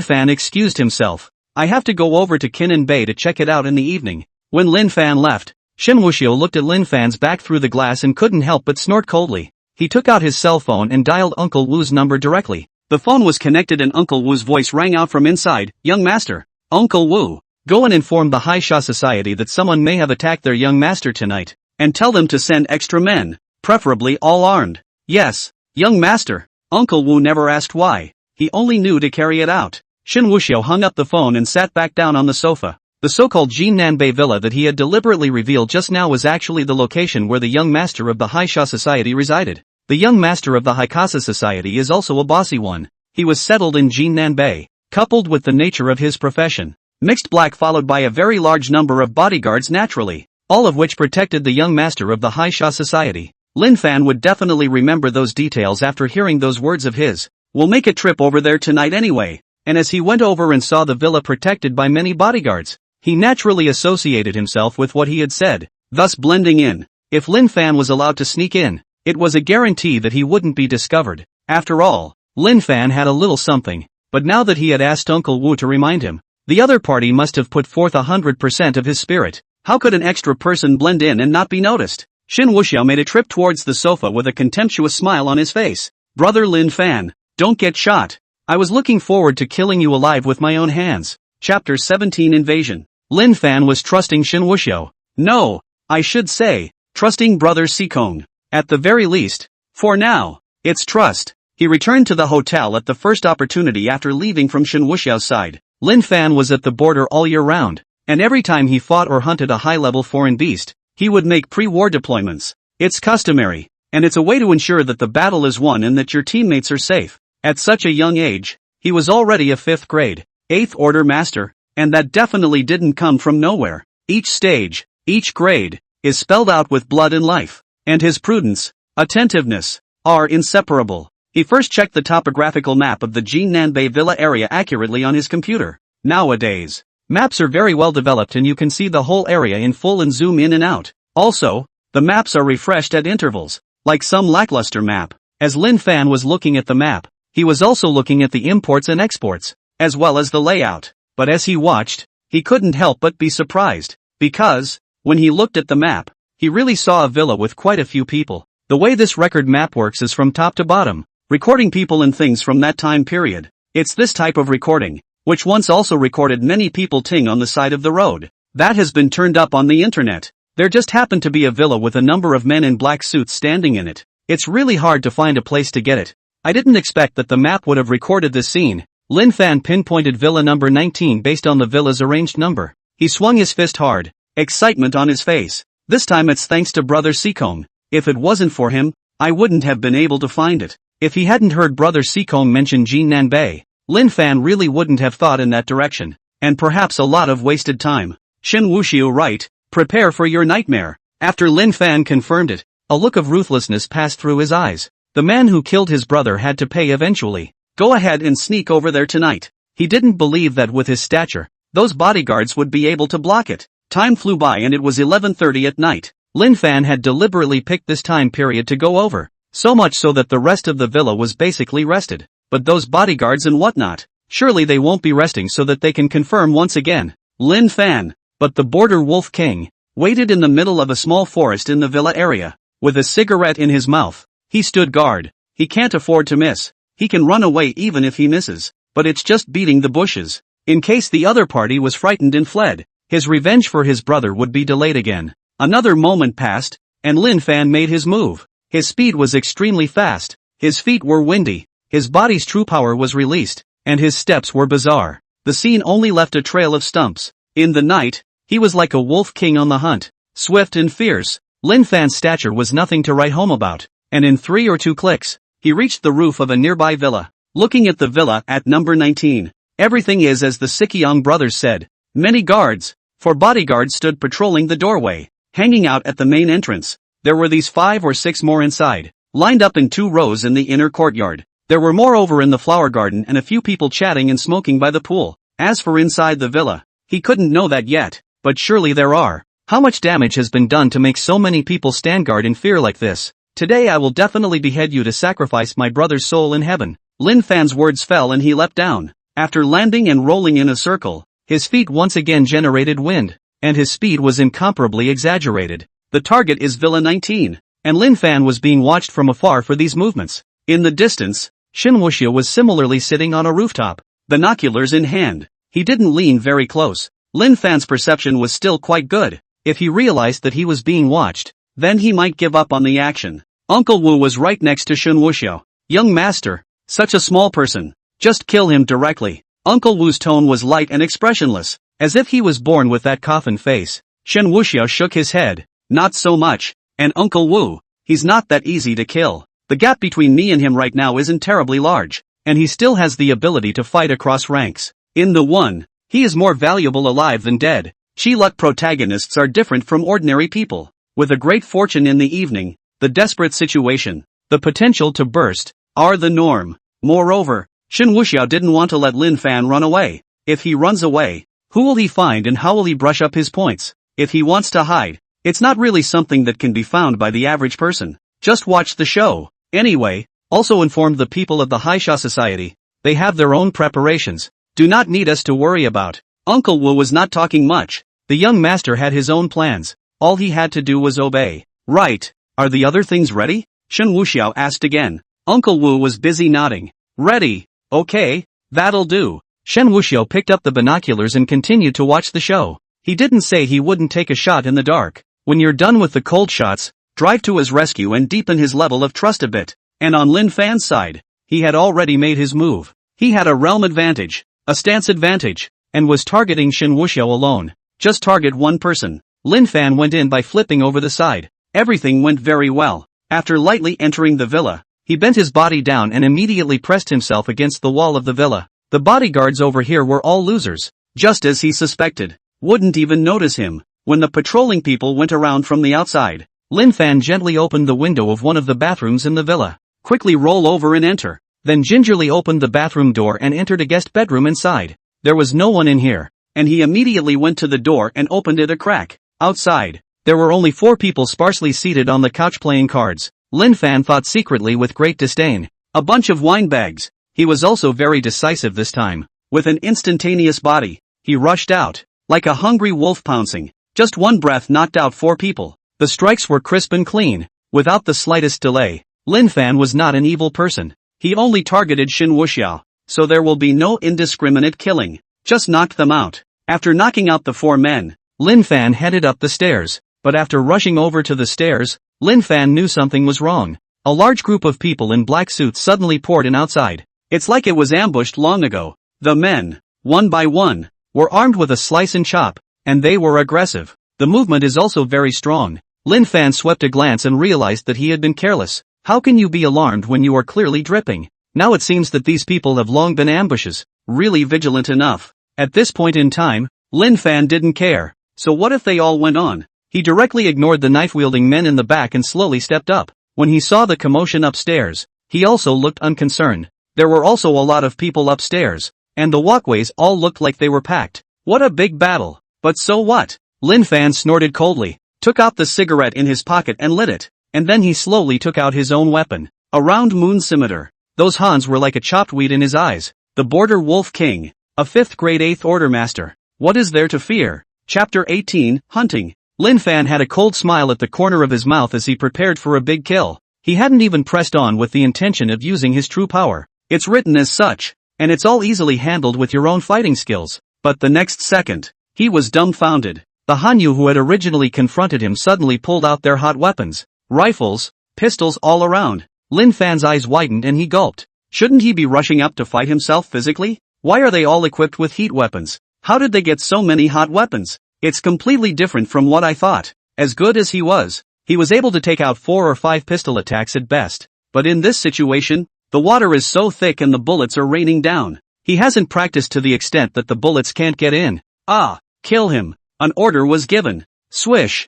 Fan excused himself. I have to go over to Kinnan Bay to check it out in the evening. When Lin Fan left, Shen Wuxiao looked at Lin Fan's back through the glass and couldn't help but snort coldly. He took out his cell phone and dialed Uncle Wu's number directly. The phone was connected and Uncle Wu's voice rang out from inside. Young master. Uncle Wu, go and inform the Hai Sha Society that someone may have attacked their young master tonight, and tell them to send extra men, preferably all armed. Yes, young master. Uncle Wu never asked why, he only knew to carry it out. Shen Wuxiao hung up the phone and sat back down on the sofa. The so-called Jinnanbei Villa that he had deliberately revealed just now was actually the location where the young master of the Hai Sha Society resided. The young master of the Haikasa Society is also a bossy one. He was settled in Jinnanbei, coupled with the nature of his profession. Mixed black followed by a very large number of bodyguards naturally, all of which protected the young master of the Hai Sha Society. Lin Fan would definitely remember those details after hearing those words of his. We'll make a trip over there tonight anyway. And as he went over and saw the villa protected by many bodyguards, he naturally associated himself with what he had said, thus blending in. If Lin Fan was allowed to sneak in, it was a guarantee that he wouldn't be discovered. After all, Lin Fan had a little something. But now that he had asked Uncle Wu to remind him, the other party must have put forth 100% of his spirit. How could an extra person blend in and not be noticed? Shen Wuxiao made a trip towards the sofa with a contemptuous smile on his face. Brother Lin Fan, don't get shot. I was looking forward to killing you alive with my own hands. Chapter 17 Invasion. Lin Fan was trusting Shen Wuxiao. No, I should say, trusting brother Sikong. At the very least, for now, it's trust. He returned to the hotel at the first opportunity after leaving from Shen Wuxiao's side. Lin Fan was at the border all year round, and every time he fought or hunted a high-level foreign beast, he would make pre-war deployments. It's customary, and it's a way to ensure that the battle is won and that your teammates are safe. At such a young age, he was already a 5th grade, 8th order master, and that definitely didn't come from nowhere. Each stage, each grade, is spelled out with blood and life, and his prudence, attentiveness, are inseparable. He first checked the topographical map of the Jinnanbei Villa area accurately on his computer. Nowadays, maps are very well developed and you can see the whole area in full and zoom in and out. Also, the maps are refreshed at intervals, like some lackluster map. As Lin Fan was looking at the map, he was also looking at the imports and exports, as well as the layout. But as he watched, he couldn't help but be surprised, because, when he looked at the map, he really saw a villa with quite a few people. The way this record map works is from top to bottom, recording people and things from that time period. It's this type of recording, which once also recorded many people ting on the side of the road, that has been turned up on the internet. There just happened to be a villa with a number of men in black suits standing in it. It's really hard to find a place to get it. I didn't expect that the map would have recorded this scene. Lin Fan pinpointed villa number 19 based on the villa's arranged number. He swung his fist hard, excitement on his face. This time it's thanks to Brother Seekong. If it wasn't for him, I wouldn't have been able to find it. If he hadn't heard Brother Seekong mention Jinnanbei, Lin Fan really wouldn't have thought in that direction. And perhaps a lot of wasted time. Shen Wuxiao right, prepare for your nightmare. After Lin Fan confirmed it, a look of ruthlessness passed through his eyes. The man who killed his brother had to pay eventually. Go ahead and sneak over there tonight. He didn't believe that with his stature, those bodyguards would be able to block it. Time flew by and it was 11:30 at night. Lin Fan had deliberately picked this time period to go over, so much so that the rest of the villa was basically rested. But those bodyguards and whatnot, surely they won't be resting so that they can confirm once again. Lin Fan, but the border Wolf King, waited in the middle of a small forest in the villa area, with a cigarette in his mouth. He stood guard. He can't afford to miss. He can run away even if he misses, but it's just beating the bushes. In case the other party was frightened and fled, his revenge for his brother would be delayed again. Another moment passed, and Lin Fan made his move. His speed was extremely fast, his feet were windy, his body's true power was released, and his steps were bizarre. The scene only left a trail of stumps. In the night, he was like a wolf king on the hunt, swift and fierce. Lin Fan's stature was nothing to write home about, and in 3 or 2 clicks, he reached the roof of a nearby villa. Looking at the villa at number 19, everything is as the Sikyong brothers said. Many guards, 4 bodyguards stood patrolling the doorway. Hanging out at the main entrance, there were these 5 or 6 more inside, lined up in 2 rows in the inner courtyard. There were more over in the flower garden and a few people chatting and smoking by the pool. As for inside the villa, he couldn't know that yet, but surely there are. How much damage has been done to make so many people stand guard in fear like this? Today I will definitely behead you to sacrifice my brother's soul in heaven. Lin Fan's words fell and he leapt down. After landing and rolling in a circle, his feet once again generated wind, and his speed was incomparably exaggerated. The target is Villa 19, and Lin Fan was being watched from afar for these movements. In the distance, Shen Wuxiao was similarly sitting on a rooftop, binoculars in hand. He didn't lean very close. Lin Fan's perception was still quite good. If he realized that he was being watched, then he might give up on the action. Uncle Wu was right next to Shen Wuxiao. Young master, such a small person, just kill him directly. Uncle Wu's tone was light and expressionless, as if he was born with that coffin face. Shen Wuxiao shook his head. Not so much. And Uncle Wu, he's not that easy to kill. The gap between me and him right now isn't terribly large, and he still has the ability to fight across ranks. In the one, he is more valuable alive than dead. Chi-Luck protagonists are different from ordinary people. With a great fortune in the evening, the desperate situation, the potential to burst, are the norm. Moreover, Shen Wuxiao didn't want to let Lin Fan run away. If he runs away, who will he find and how will he brush up his points? If he wants to hide, it's not really something that can be found by the average person. Just watch the show. Anyway, also inform the people of the Haisha Society. They have their own preparations. Do not need us to worry about. Uncle Wu was not talking much. The young master had his own plans. All he had to do was obey. Right. Are the other things ready? Shen Wuxiao asked again. Uncle Wu was busy nodding. Ready. Okay, that'll do. Shen Wuxiao picked up the binoculars and continued to watch the show. He didn't say he wouldn't take a shot in the dark. When you're done with the cold shots, drive to his rescue and deepen his level of trust a bit. And on Lin Fan's side, he had already made his move. He had a realm advantage, a stance advantage, and was targeting Shen Wuxiao alone. Just target one person. Lin Fan went in by flipping over the side. Everything went very well. After lightly entering the villa, he bent his body down and immediately pressed himself against the wall of the villa. The bodyguards over here were all losers, just as he suspected. Wouldn't even notice him. When the patrolling people went around from the outside, Lin Fan gently opened the window of one of the bathrooms in the villa. Quickly roll over and enter. Then gingerly opened the bathroom door and entered a guest bedroom inside. There was no one in here, and he immediately went to the door and opened it a crack. Outside, there were only 4 people sparsely seated on the couch playing cards. Lin Fan thought secretly with great disdain. A bunch of windbags. He was also very decisive this time. With an instantaneous body, he rushed out, like a hungry wolf pouncing. Just one breath knocked out 4 people. The strikes were crisp and clean, without the slightest delay. Lin Fan was not an evil person. He only targeted Shen Wuxiao, so there will be no indiscriminate killing. Just knocked them out. After knocking out the 4 men, Lin Fan headed up the stairs. But after rushing over to the stairs, Lin Fan knew something was wrong. A large group of people in black suits suddenly poured in outside. It's like it was ambushed long ago. The men, one by one, were armed with a slice and chop, and they were aggressive. The movement is also very strong. Lin Fan swept a glance and realized that he had been careless. How can you be alarmed when you are clearly dripping? Now it seems that these people have long been ambushes, really vigilant enough. At this point in time, Lin Fan didn't care. So what if they all went on? He directly ignored the knife-wielding men in the back and slowly stepped up. When he saw the commotion upstairs, he also looked unconcerned. There were also a lot of people upstairs, and the walkways all looked like they were packed. What a big battle. But so what? Lin Fan snorted coldly, took out the cigarette in his pocket and lit it. And then he slowly took out his own weapon, a round moon scimitar. Those Hans were like a chopped weed in his eyes. The Border Wolf King, a 5th grade 8th order master. What is there to fear? Chapter 18, Hunting. Lin Fan had a cold smile at the corner of his mouth as he prepared for a big kill. He hadn't even pressed on with the intention of using his true power. It's written as such, and it's all easily handled with your own fighting skills. But the next second, he was dumbfounded. The Hanyu who had originally confronted him suddenly pulled out their hot weapons. Rifles, pistols all around. Lin Fan's eyes widened and he gulped. Shouldn't he be rushing up to fight himself physically? Why are they all equipped with heat weapons? How did they get so many hot weapons? It's completely different from what I thought. As good as he was able to take out 4 or 5 pistol attacks at best. But in this situation, the water is so thick and the bullets are raining down. He hasn't practiced to the extent that the bullets can't get in. Ah, kill him. An order was given. Swish.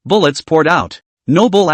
Bullets poured out. No bull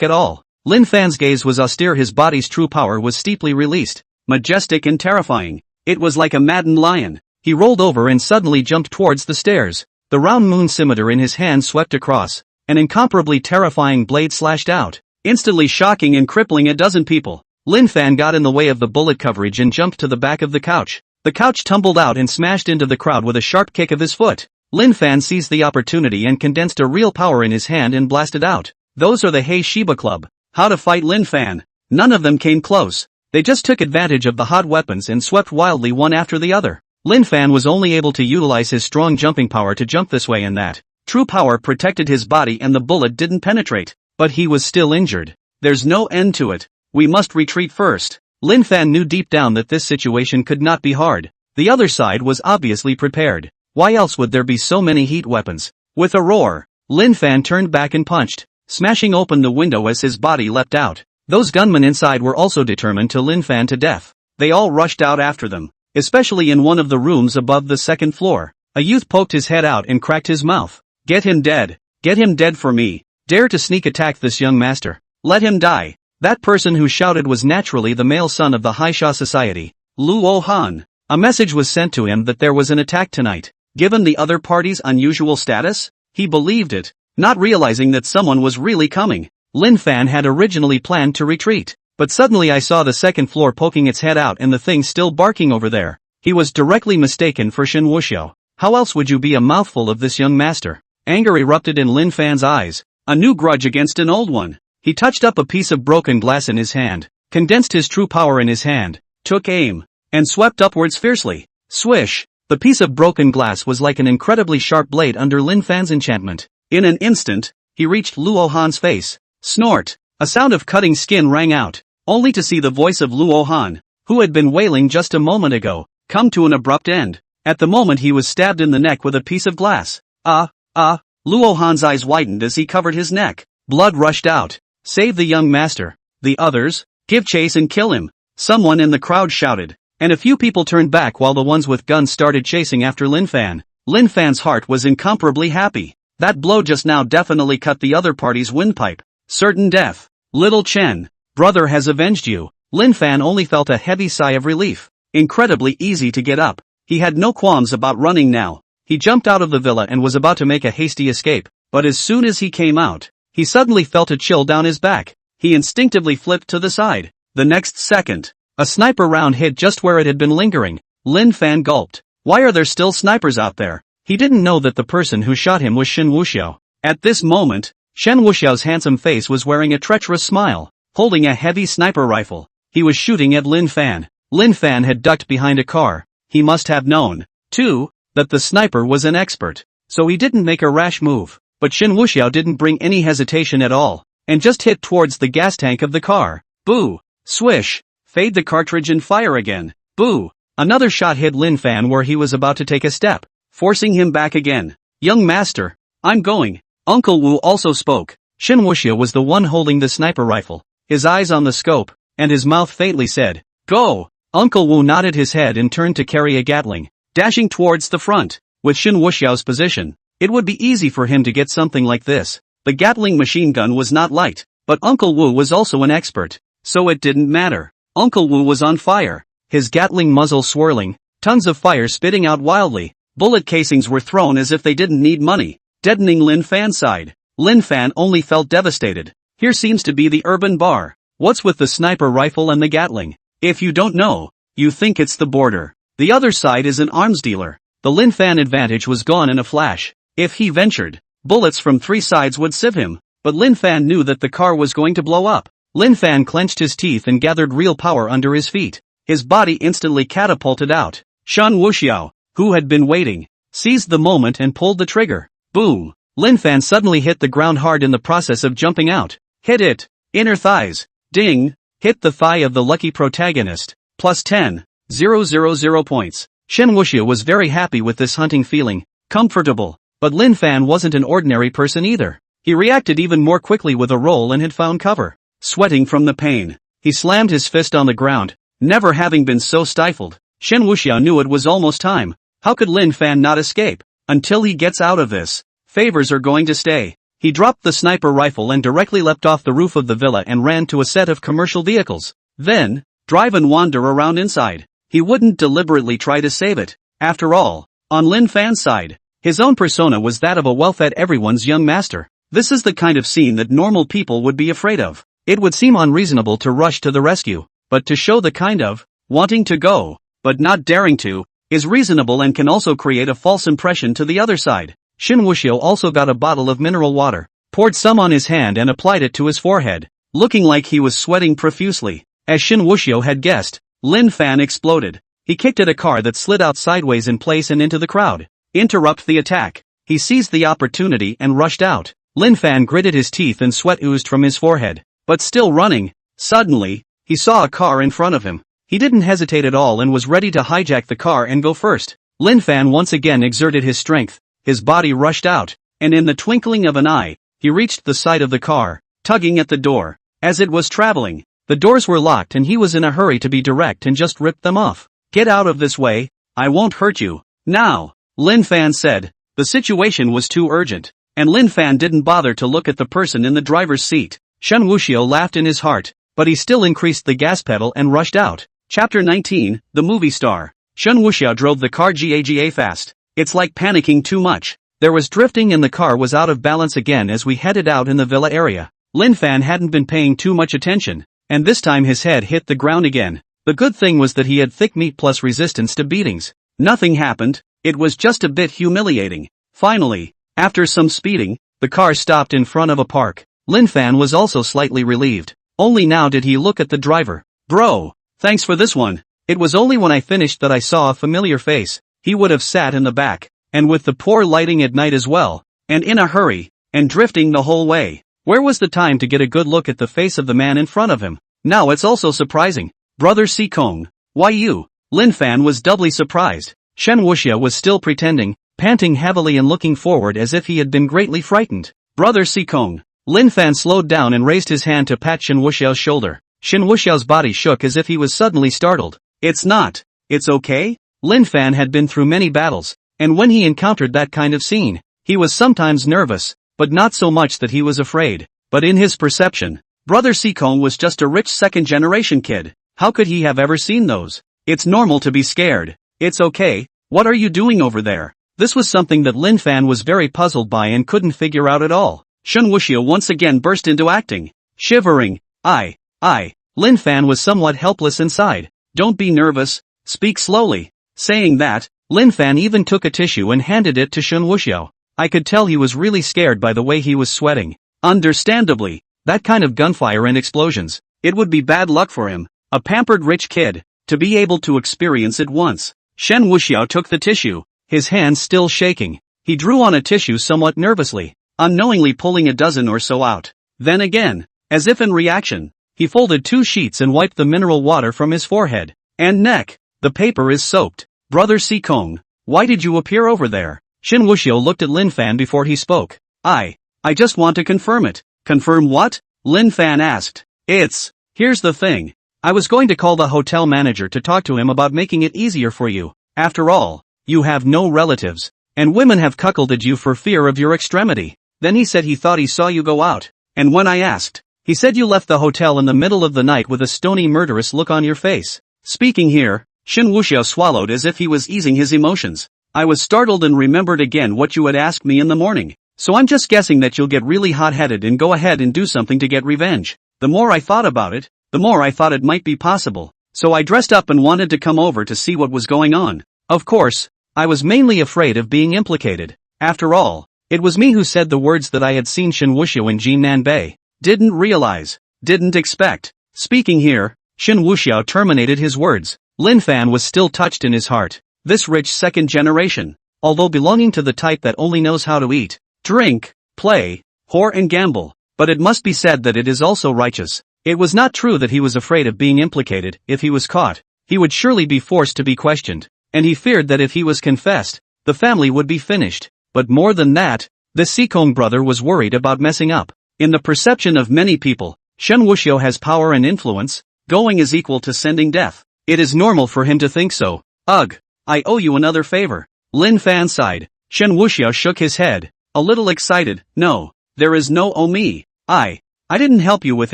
at all. Lin Fan's gaze was austere. His body's true power was steeply released. Majestic and terrifying. It was like a maddened lion. He rolled over and suddenly jumped towards the stairs. The round moon scimitar in his hand swept across. An incomparably terrifying blade slashed out, instantly shocking and crippling a dozen people. Lin Fan got in the way of the bullet coverage and jumped to the back of the couch. The couch tumbled out and smashed into the crowd with a sharp kick of his foot. Lin Fan seized the opportunity and condensed a real power in his hand and blasted out. Those are the Hey Shiba Club. How to fight Lin Fan? None of them came close. They just took advantage of the hot weapons and swept wildly one after the other. Lin Fan was only able to utilize his strong jumping power to jump this way and that. True power protected his body and the bullet didn't penetrate. But he was still injured. There's no end to it. We must retreat first. Lin Fan knew deep down that this situation could not be hard. The other side was obviously prepared. Why else would there be so many heat weapons? With a roar, Lin Fan turned back and punched, smashing open the window as his body leapt out. Those gunmen inside were also determined to Lin Fan to death. They all rushed out after them, especially in one of the rooms above the 2nd floor. A youth poked his head out and cracked his mouth. Get him dead. Get him dead for me. Dare to sneak attack this young master. Let him die. That person who shouted was naturally the male son of the Haisha society, Luo Han. A message was sent to him that there was an attack tonight. Given the other party's unusual status, he believed it, not realizing that someone was really coming. Lin Fan had originally planned to retreat, but suddenly I saw the 2nd floor poking its head out and the thing still barking over there. He was directly mistaken for Shen Wuxiao. How else would you be a mouthful of this young master? Anger erupted in Lin Fan's eyes, a new grudge against an old one. He touched up a piece of broken glass in his hand, condensed his true power in his hand, took aim, and swept upwards fiercely. Swish! The piece of broken glass was like an incredibly sharp blade under Lin Fan's enchantment. In an instant, he reached Luo Han's face. Snort! A sound of cutting skin rang out, only to see the voice of Luo Han, who had been wailing just a moment ago, come to an abrupt end. At the moment he was stabbed in the neck with a piece of glass. Luo Han's eyes widened as he covered his neck. Blood rushed out. Save the young master. The others, give chase and kill him. Someone in the crowd shouted, and a few people turned back while the ones with guns started chasing after Lin Fan. Lin Fan's heart was incomparably happy. That blow just now definitely cut the other party's windpipe. Certain death. Little Chen, brother has avenged you. Lin Fan only felt a heavy sigh of relief. Incredibly easy to get up. He had no qualms about running now. He jumped out of the villa and was about to make a hasty escape, but as soon as he came out, he suddenly felt a chill down his back. He instinctively flipped to the side. The next second, a sniper round hit just where it had been lingering. Lin Fan gulped. Why are there still snipers out there? He didn't know that the person who shot him was Shen Wuxiao. At this moment, Shen Wuxiao's handsome face was wearing a treacherous smile, holding a heavy sniper rifle. He was shooting at Lin Fan. Lin Fan had ducked behind a car. He must have known, too, that the sniper was an expert, so he didn't make a rash move. But Shen Wuxiao didn't bring any hesitation at all, and just hit towards the gas tank of the car. Boo! Swish! Fade the cartridge and fire again. Boo! Another shot hit Lin Fan where he was about to take a step, forcing him back again. Young master, I'm going. Uncle Wu also spoke. Shen Wuxiao was the one holding the sniper rifle, his eyes on the scope, and his mouth faintly said, "Go!" Uncle Wu nodded his head and turned to carry a Gatling, dashing towards the front. With Shen Wuxiao's position, it would be easy for him to get something like this. The Gatling machine gun was not light, but Uncle Wu was also an expert, so it didn't matter. Uncle Wu was on fire, his Gatling muzzle swirling, tons of fire spitting out wildly. Bullet casings were thrown as if they didn't need money, deadening Lin Fan's side. Lin Fan only felt devastated. Here seems to be the urban bar. What's with the sniper rifle and the Gatling? If you don't know, you think it's the border. The other side is an arms dealer. The Lin Fan advantage was gone in a flash. If he ventured, bullets from three sides would sieve him, but Lin Fan knew that the car was going to blow up. Lin Fan clenched his teeth and gathered real power under his feet. His body instantly catapulted out. Shen Wuxiao, who had been waiting, seized the moment and pulled the trigger. Boom! Lin Fan suddenly hit the ground hard in the process of jumping out. Hit it! Inner thighs. Ding! Hit the thigh of the lucky protagonist. Plus 10,000 points. Shen Wuxiao was very happy with this hunting feeling. Comfortable. But Lin Fan wasn't an ordinary person either. He reacted even more quickly with a roll and had found cover. Sweating from the pain, he slammed his fist on the ground, never having been so stifled. Shen Wuxiao knew it was almost time. How could Lin Fan not escape? Until he gets out of this, favors are going to stay. He dropped the sniper rifle and directly leapt off the roof of the villa and ran to a set of commercial vehicles. Then, drive and wander around inside. He wouldn't deliberately try to save it. After all, on Lin Fan's side, his own persona was that of a well-fed everyone's young master. This is the kind of scene that normal people would be afraid of. It would seem unreasonable to rush to the rescue, but to show the kind of wanting to go, but not daring to, is reasonable and can also create a false impression to the other side. Shen Wuxiao also got a bottle of mineral water, poured some on his hand and applied it to his forehead, looking like he was sweating profusely. As Shen Wuxiao had guessed, Lin Fan exploded. He kicked at a car that slid out sideways in place and into the crowd. Interrupt the attack. He seized the opportunity and rushed out. Lin Fan gritted his teeth and sweat oozed from his forehead. But still running, suddenly, he saw a car in front of him. He didn't hesitate at all and was ready to hijack the car and go first. Lin Fan once again exerted his strength. His body rushed out, and in the twinkling of an eye, he reached the side of the car, tugging at the door. As it was traveling, the doors were locked and he was in a hurry to be direct and just ripped them off. Get out of this way, I won't hurt you. Now, Lin Fan said. The situation was too urgent, and Lin Fan didn't bother to look at the person in the driver's seat. Shen Wuxiao laughed in his heart, but he still increased the gas pedal and rushed out. Chapter 19, The Movie Star. Shen Wuxiao drove the car gaga fast. It's like panicking too much. There was drifting and the car was out of balance again as we headed out in the villa area. Lin Fan hadn't been paying too much attention, and this time his head hit the ground again. The good thing was that he had thick meat plus resistance to beatings. Nothing happened, it was just a bit humiliating. Finally, after some speeding, the car stopped in front of a park. Lin Fan was also slightly relieved. Only now did he look at the driver. Bro, thanks for this one. It was only when I finished that I saw a familiar face. He would have sat in the back, and with the poor lighting at night as well, and in a hurry, and drifting the whole way. Where was the time to get a good look at the face of the man in front of him? Now it's also surprising. Brother Sikong. Why you? Lin Fan was doubly surprised. Shen Wuxiao was still pretending, panting heavily and looking forward as if he had been greatly frightened. Brother Sikong. Lin Fan slowed down and raised his hand to pat Shen Wuxiao's shoulder. Shen Wuxiao's body shook as if he was suddenly startled. It's not. It's okay? Lin Fan had been through many battles, and when he encountered that kind of scene, he was sometimes nervous, but not so much that he was afraid. But in his perception, Brother Sikong was just a rich second-generation kid. How could he have ever seen those? It's normal to be scared. It's okay. What are you doing over there? This was something that Lin Fan was very puzzled by and couldn't figure out at all. Shen Wuxiao once again burst into acting. Shivering. Lin Fan was somewhat helpless inside. Don't be nervous. Speak slowly. Saying that, Lin Fan even took a tissue and handed it to Shen Wuxiao. I could tell he was really scared by the way he was sweating. Understandably, that kind of gunfire and explosions, it would be bad luck for him, a pampered rich kid, to be able to experience it once. Shen Wuxiao took the tissue, his hands still shaking. He drew on a tissue somewhat nervously, unknowingly pulling a dozen or so out. Then again, as if in reaction, he folded 2 sheets and wiped the mineral water from his forehead and neck. The paper is soaked. Brother Sikong, why did you appear over there? Shen Wuxiao looked at Lin Fan before he spoke. I just want to confirm it. Confirm what? Lin Fan asked. Here's the thing. I was going to call the hotel manager to talk to him about making it easier for you. After all, you have no relatives, and women have cuckolded you for fear of your extremity. Then he said he thought he saw you go out, and when I asked, he said you left the hotel in the middle of the night with a stony murderous look on your face. Speaking here, Shen Wuxiao swallowed as if he was easing his emotions. I was startled and remembered again what you had asked me in the morning. So I'm just guessing that you'll get really hot-headed and go ahead and do something to get revenge. The more I thought about it, the more I thought it might be possible. So I dressed up and wanted to come over to see what was going on. Of course, I was mainly afraid of being implicated. After all, it was me who said the words that I had seen Shen Wuxiao in Jinan Bay. Didn't realize, didn't expect. Speaking here, Shen Wuxiao terminated his words. Lin Fan was still touched in his heart. This rich second generation, although belonging to the type that only knows how to eat, drink, play, whore and gamble, but it must be said that it is also righteous. It was not true that he was afraid of being implicated. If he was caught, he would surely be forced to be questioned, and he feared that if he was confessed, the family would be finished. But more than that, the Sikong brother was worried about messing up. In the perception of many people, Shen Wuxiao has power and influence. Going is equal to sending death. It is normal for him to think so. Ugh, I owe you another favor. Lin Fan sighed. Shen Wuxiao shook his head, a little excited. No, there is no oh me. I didn't help you with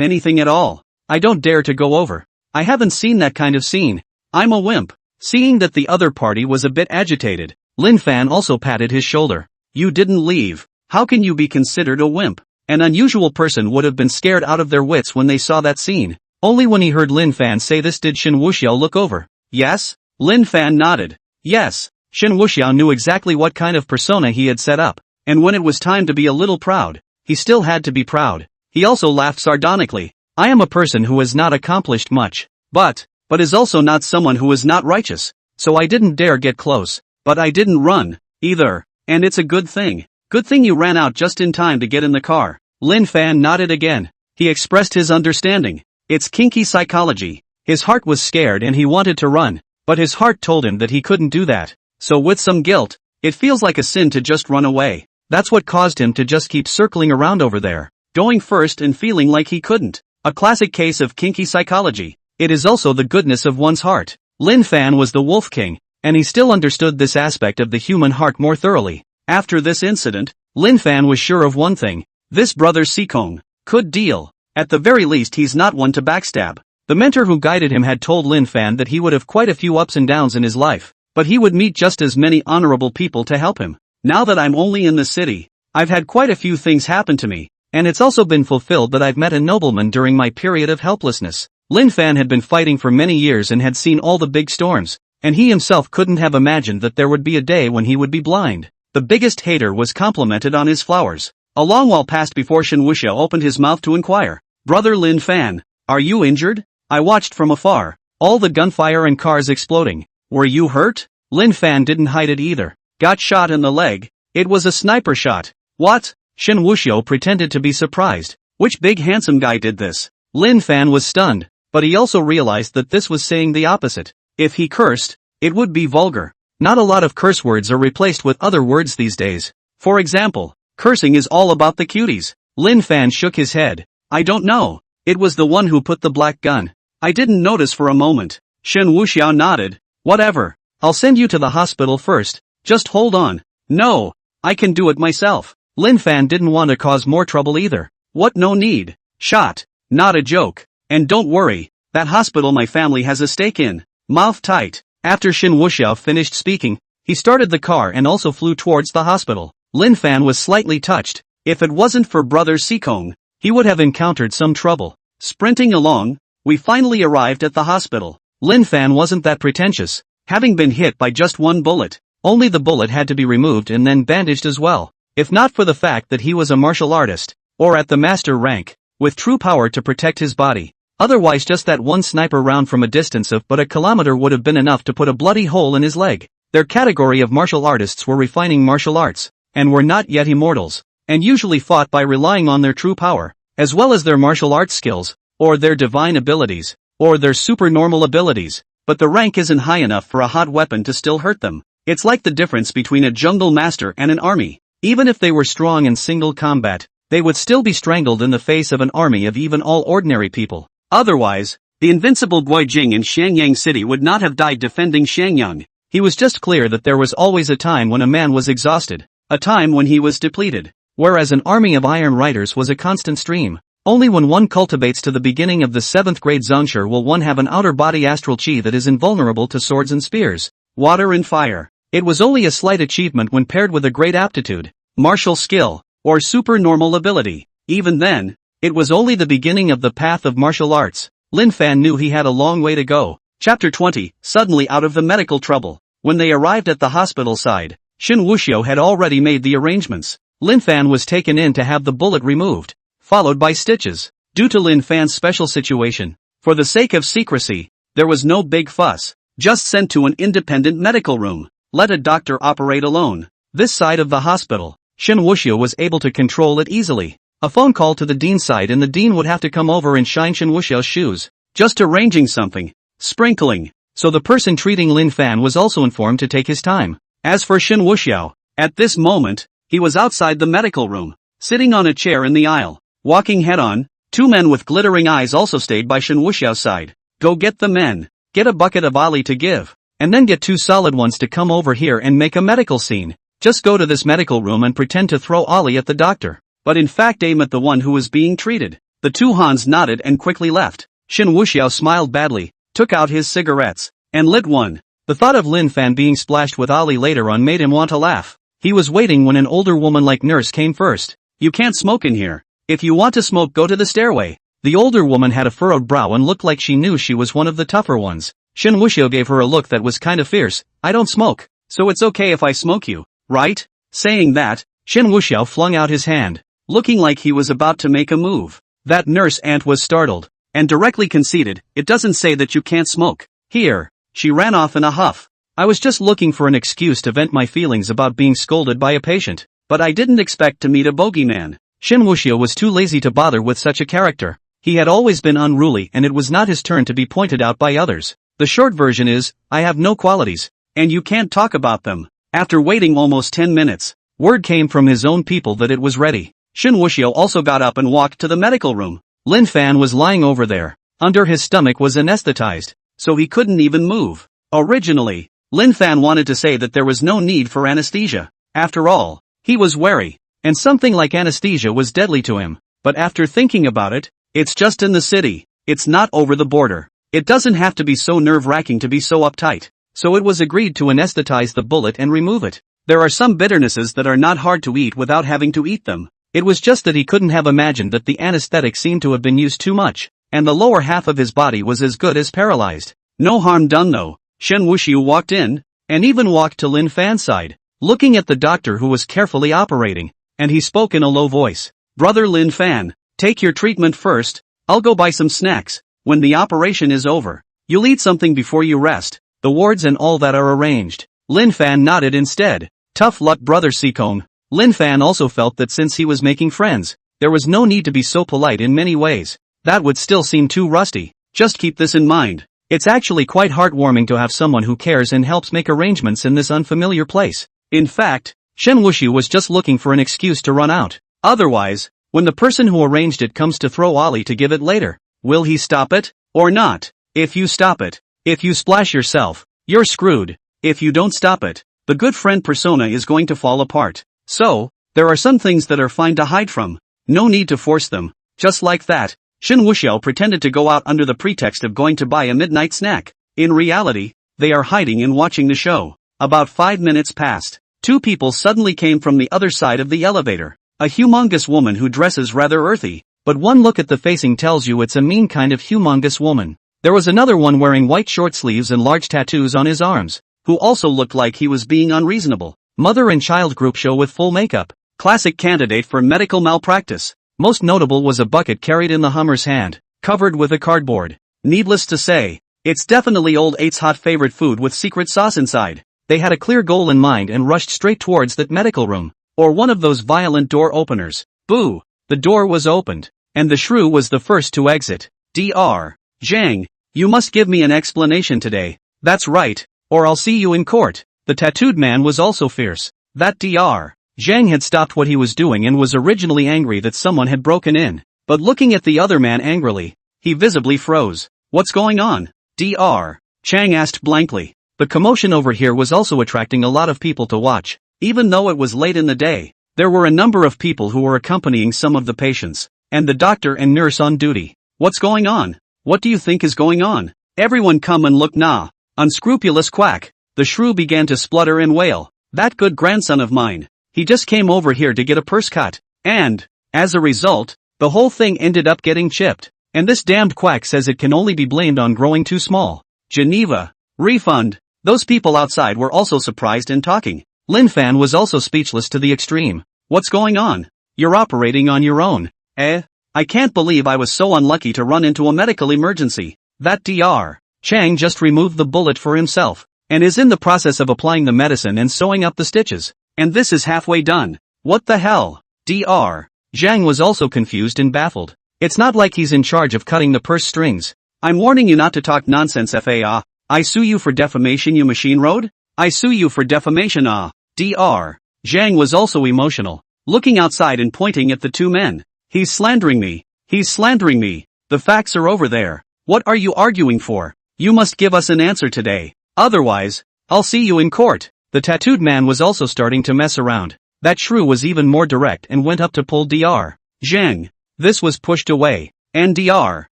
anything at all. I don't dare to go over. I haven't seen that kind of scene. I'm a wimp. Seeing that the other party was a bit agitated, Lin Fan also patted his shoulder. You didn't leave. How can you be considered a wimp? An unusual person would have been scared out of their wits when they saw that scene. Only when he heard Lin Fan say this did Shen Wuxiao look over. Yes? Lin Fan nodded. Yes. Shen Wuxiao knew exactly what kind of persona he had set up, and when it was time to be a little proud, he still had to be proud. He also laughed sardonically. I am a person who has not accomplished much, but is also not someone who is not righteous, so I didn't dare get close, but I didn't run, either, and it's a good thing. Good thing you ran out just in time to get in the car. Lin Fan nodded again. He expressed his understanding. It's kinky psychology. His heart was scared and he wanted to run, but his heart told him that he couldn't do that. So with some guilt, it feels like a sin to just run away. That's what caused him to just keep circling around over there, going first and feeling like he couldn't. A classic case of kinky psychology. It is also the goodness of one's heart. Lin Fan was the Wolf King, and he still understood this aspect of the human heart more thoroughly. After this incident, Lin Fan was sure of one thing. This brother Sikong could deal. At the very least he's not one to backstab. The mentor who guided him had told Lin Fan that he would have quite a few ups and downs in his life, but he would meet just as many honorable people to help him. Now that I'm only in the city, I've had quite a few things happen to me, and it's also been fulfilled that I've met a nobleman during my period of helplessness. Lin Fan had been fighting for many years and had seen all the big storms, and he himself couldn't have imagined that there would be a day when he would be blind. The biggest hater was complimented on his flowers. A long while passed before Shen Wuxiao opened his mouth to inquire. Brother Lin Fan, are you injured? I watched from afar, all the gunfire and cars exploding. Were you hurt? Lin Fan didn't hide it either. Got shot in the leg. It was a sniper shot. What? Shen Wuxiao pretended to be surprised. Which big handsome guy did this? Lin Fan was stunned, but he also realized that this was saying the opposite. If he cursed, it would be vulgar. Not a lot of curse words are replaced with other words these days. For example, cursing is all about the cuties. Lin Fan shook his head. I don't know. It was the one who put the black gun. I didn't notice for a moment. Shen Wuxiao nodded. Whatever. I'll send you to the hospital first. Just hold on. No. I can do it myself. Lin Fan didn't want to cause more trouble either. What, no need? Shot. Not a joke. And don't worry. That hospital my family has a stake in. Mouth tight. After Shen Wuxiao finished speaking, he started the car and also flew towards the hospital. Lin Fan was slightly touched. If it wasn't for Brother Sikong, he would have encountered some trouble. Sprinting along, we finally arrived at the hospital. Lin Fan wasn't that pretentious, having been hit by just one bullet. Only the bullet had to be removed and then bandaged as well. If not for the fact that he was a martial artist, or at the master rank, with true power to protect his body. Otherwise just that one sniper round from a distance of but a kilometer would have been enough to put a bloody hole in his leg. Their category of martial artists were refining martial arts, and were not yet immortals, and usually fought by relying on their true power, as well as their martial arts skills, or their divine abilities, or their supernormal abilities, but the rank isn't high enough for a hot weapon to still hurt them. It's like the difference between a jungle master and an army. Even if they were strong in single combat, they would still be strangled in the face of an army of even all ordinary people. Otherwise, the invincible Guijing in Xiangyang City would not have died defending Xiangyang. He was just clear that there was always a time when a man was exhausted, a time when he was depleted, whereas an army of iron riders was a constant stream. Only when one cultivates to the beginning of the 7th grade Zongshi will one have an outer body astral chi that is invulnerable to swords and spears, water and fire. It was only a slight achievement when paired with a great aptitude, martial skill, or supernormal ability. Even then, it was only the beginning of the path of martial arts. Lin Fan knew he had a long way to go. Chapter 20, suddenly out of the medical trouble. When they arrived at the hospital side, Shen Wuxiao had already made the arrangements. Lin Fan was taken in to have the bullet removed, followed by stitches. Due to Lin Fan's special situation, for the sake of secrecy, there was no big fuss. Just sent to an independent medical room. Let a doctor operate alone. This side of the hospital, Shen Wuxiao was able to control it easily. A phone call to the dean's side and the dean would have to come over and shine Shen Wuxiao's shoes. Just arranging something. Sprinkling. So the person treating Lin Fan was also informed to take his time. As for Shen Wuxiao, at this moment, he was outside the medical room, sitting on a chair in the aisle, walking head-on. 2 men with glittering eyes also stayed by Shen Wuxiao's side. Go get the men. Get a bucket of Ali to give. And then get 2 solid ones to come over here and make a medical scene. Just go to this medical room and pretend to throw Ali at the doctor, but in fact aim at the one who was being treated. The 2 Hans nodded and quickly left. Shen Wuxiao smiled badly, took out his cigarettes, and lit one. The thought of Lin Fan being splashed with Ali later on made him want to laugh. He was waiting when an older woman like nurse came first. You can't smoke in here. If you want to smoke, go to the stairway. The older woman had a furrowed brow and looked like she knew she was one of the tougher ones. Shen Wuxiao gave her a look that was kinda fierce. I don't smoke, so it's okay if I smoke you, right? Saying that, Shen Wuxiao flung out his hand, looking like he was about to make a move. That nurse aunt was startled, and directly conceded, it doesn't say that you can't smoke. Here. She ran off in a huff. I was just looking for an excuse to vent my feelings about being scolded by a patient, but I didn't expect to meet a bogeyman. Shen Wuxiao was too lazy to bother with such a character. He had always been unruly and it was not his turn to be pointed out by others. The short version is, I have no qualities, and you can't talk about them. After waiting almost 10 minutes, word came from his own people that it was ready. Shen Wuxiao also got up and walked to the medical room. Lin Fan was lying over there. Under his stomach was anesthetized, so he couldn't even move. Originally, Lin Fan wanted to say that there was no need for anesthesia. After all, he was wary, and something like anesthesia was deadly to him. But after thinking about it, it's just in the city. It's not over the border. It doesn't have to be so nerve-wracking to be so uptight. So it was agreed to anesthetize the bullet and remove it. There are some bitternesses that are not hard to eat without having to eat them. It was just that he couldn't have imagined that the anesthetic seemed to have been used too much, and the lower half of his body was as good as paralyzed. No harm done though. Shen Wuxiao walked in, and even walked to Lin Fan's side, looking at the doctor who was carefully operating, and he spoke in a low voice. Brother Lin Fan, take your treatment first. I'll go buy some snacks. When the operation is over, you'll eat something before you rest. The wards and all that are arranged. Lin Fan nodded instead. Tough luck, Brother Sikong. Lin Fan also felt that since he was making friends, there was no need to be so polite in many ways. That would still seem too rusty. Just keep this in mind. It's actually quite heartwarming to have someone who cares and helps make arrangements in this unfamiliar place. In fact, Shen Wuxiao was just looking for an excuse to run out. Otherwise, when the person who arranged it comes to throw Ollie to give it later, will he stop it? Or not? If you stop it, if you splash yourself, you're screwed. If you don't stop it, the good friend persona is going to fall apart. So, there are some things that are fine to hide from. No need to force them. Just like that, Shen Wuxiao pretended to go out under the pretext of going to buy a midnight snack. In reality, they are hiding and watching the show. About 5 minutes passed. 2 people suddenly came from the other side of the elevator. A humongous woman who dresses rather earthy, but one look at the facing tells you it's a mean kind of humongous woman. There was another one wearing white short sleeves and large tattoos on his arms, who also looked like he was being unreasonable. Mother and child group show with full makeup. Classic candidate for medical malpractice. Most notable was a bucket carried in the Hummer's hand, covered with a cardboard. Needless to say, it's definitely old 8's hot favorite food with secret sauce inside. They had a clear goal in mind and rushed straight towards that medical room, or one of those violent door openers. Boo! The door was opened, and the shrew was the first to exit. Dr. Zhang, you must give me an explanation today. That's right, or I'll see you in court. The tattooed man was also fierce. That Dr. Zhang had stopped what he was doing and was originally angry that someone had broken in, but looking at the other man angrily, he visibly froze. What's going on? Dr. Chang asked blankly. The commotion over here was also attracting a lot of people to watch. Even though it was late in the day, there were a number of people who were accompanying some of the patients, and the doctor and nurse on duty. What's going on? What do you think is going on? Everyone come and look now. Unscrupulous quack. The shrew began to splutter and wail. That good grandson of mine. He just came over here to get a purse cut. And, as a result, the whole thing ended up getting chipped. And this damned quack says it can only be blamed on growing too small. Geneva. Refund. Those people outside were also surprised and talking. Lin Fan was also speechless to the extreme. What's going on? You're operating on your own. I can't believe I was so unlucky to run into a medical emergency. That Dr. Chang just removed the bullet for himself, and is in the process of applying the medicine and sewing up the stitches. And this is halfway done. What the hell? Dr. Zhang was also confused and baffled. It's not like he's in charge of cutting the purse strings. I'm warning you not to talk nonsense FA. I sue you for defamation, you machine road. I sue you for defamation. Dr. Zhang was also emotional, looking outside and pointing at the 2 men. He's slandering me. He's slandering me. The facts are over there. What are you arguing for? You must give us an answer today. Otherwise, I'll see you in court. The tattooed man was also starting to mess around. That shrew was even more direct and went up to pull Dr. Zhang. This was pushed away, and Dr.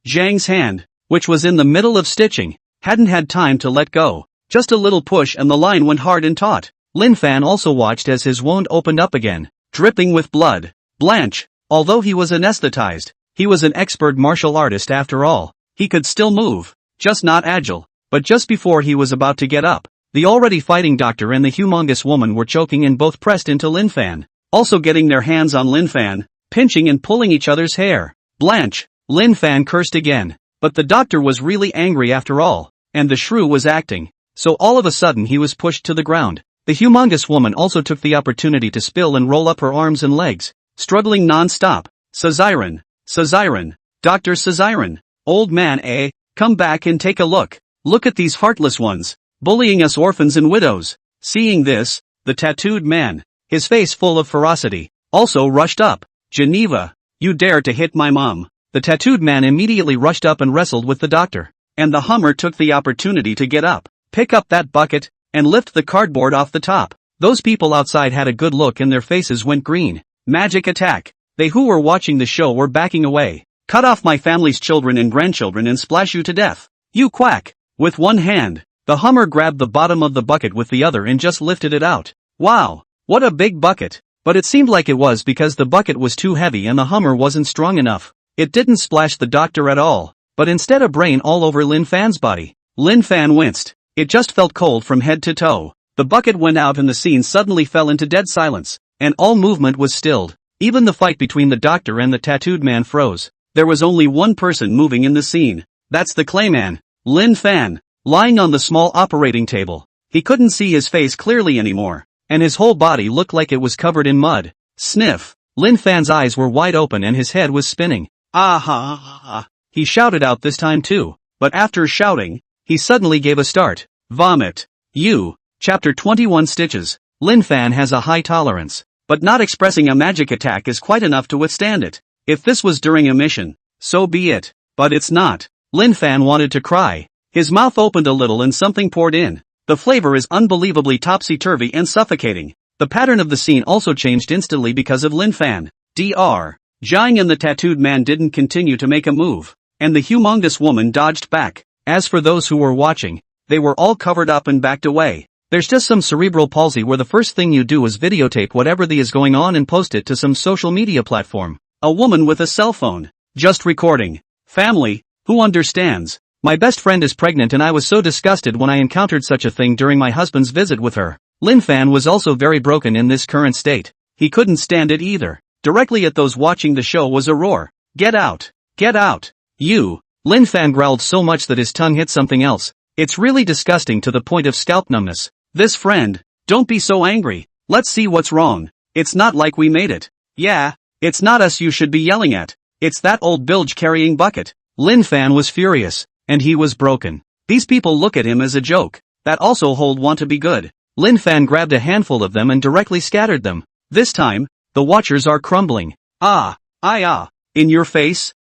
Zhang's hand, which was in the middle of stitching, hadn't had time to let go. Just a little push and the line went hard and taut. Lin Fan also watched as his wound opened up again, dripping with blood. Blanche, although he was anesthetized, he was an expert martial artist after all. He could still move, just not agile. But just before he was about to get up, the already fighting doctor and the humongous woman were choking and both pressed into Lin Fan, also getting their hands on Lin Fan, pinching and pulling each other's hair. Blanche, Lin Fan cursed again. But the doctor was really angry after all, and the shrew was acting. So all of a sudden he was pushed to the ground. The humongous woman also took the opportunity to spill and roll up her arms and legs, struggling non-stop. Caesarean, Caesarean, Dr. Caesarean, old man come back and take a look. Look at these heartless ones, bullying us orphans and widows. Seeing this, the tattooed man, his face full of ferocity, also rushed up. Geneva, you dare to hit my mom. The tattooed man immediately rushed up and wrestled with the doctor, and the Hummer took the opportunity to get up, pick up that bucket, and lift the cardboard off the top. Those people outside had a good look and their faces went green. Magic attack. They who were watching the show were backing away. Cut off my family's children and grandchildren and splash you to death. You quack. With one hand, the Hummer grabbed the bottom of the bucket with the other and just lifted it out. Wow, what a big bucket. But it seemed like it was because the bucket was too heavy and the Hummer wasn't strong enough. It didn't splash the doctor at all, but instead a brain all over Lin Fan's body. Lin Fan winced. It just felt cold from head to toe. The bucket went out and the scene suddenly fell into dead silence, and all movement was stilled. Even the fight between the doctor and the tattooed man froze. There was only one person moving in the scene. That's the Clayman, Lin Fan, lying on the small operating table. He couldn't see his face clearly anymore, and his whole body looked like it was covered in mud. Sniff. Lin Fan's eyes were wide open and his head was spinning. Ah! He shouted out this time too, but after shouting, he suddenly gave a start. Vomit. Chapter 21 Stitches. Lin Fan has a high tolerance, but not expressing a magic attack is quite enough to withstand it. If this was during a mission, so be it. But it's not. Lin Fan wanted to cry. His mouth opened a little and something poured in. The flavor is unbelievably topsy-turvy and suffocating. The pattern of the scene also changed instantly because of Lin Fan. Dr. Jiang and the tattooed man didn't continue to make a move, and the humongous woman dodged back. As for those who were watching, they were all covered up and backed away. There's just some cerebral palsy where the first thing you do is videotape whatever is going on and post it to some social media platform. A woman with a cell phone. Just recording. Family, who understands? My best friend is pregnant and I was so disgusted when I encountered such a thing during my husband's visit with her. Lin Fan was also very broken in this current state. He couldn't stand it either. Directly at those watching the show was a roar. Get out! Get out! Lin Fan growled so much that his tongue hit something else. It's really disgusting to the point of scalp numbness. This friend, don't be so angry. Let's see what's wrong. It's not like we made it. Yeah, it's not us you should be yelling at. It's that old bilge carrying bucket. Lin Fan was furious, and he was broken. These people look at him as a joke. That also hold want to be good. Lin Fan grabbed a handful of them and directly scattered them. This time, the watchers are crumbling. In your face?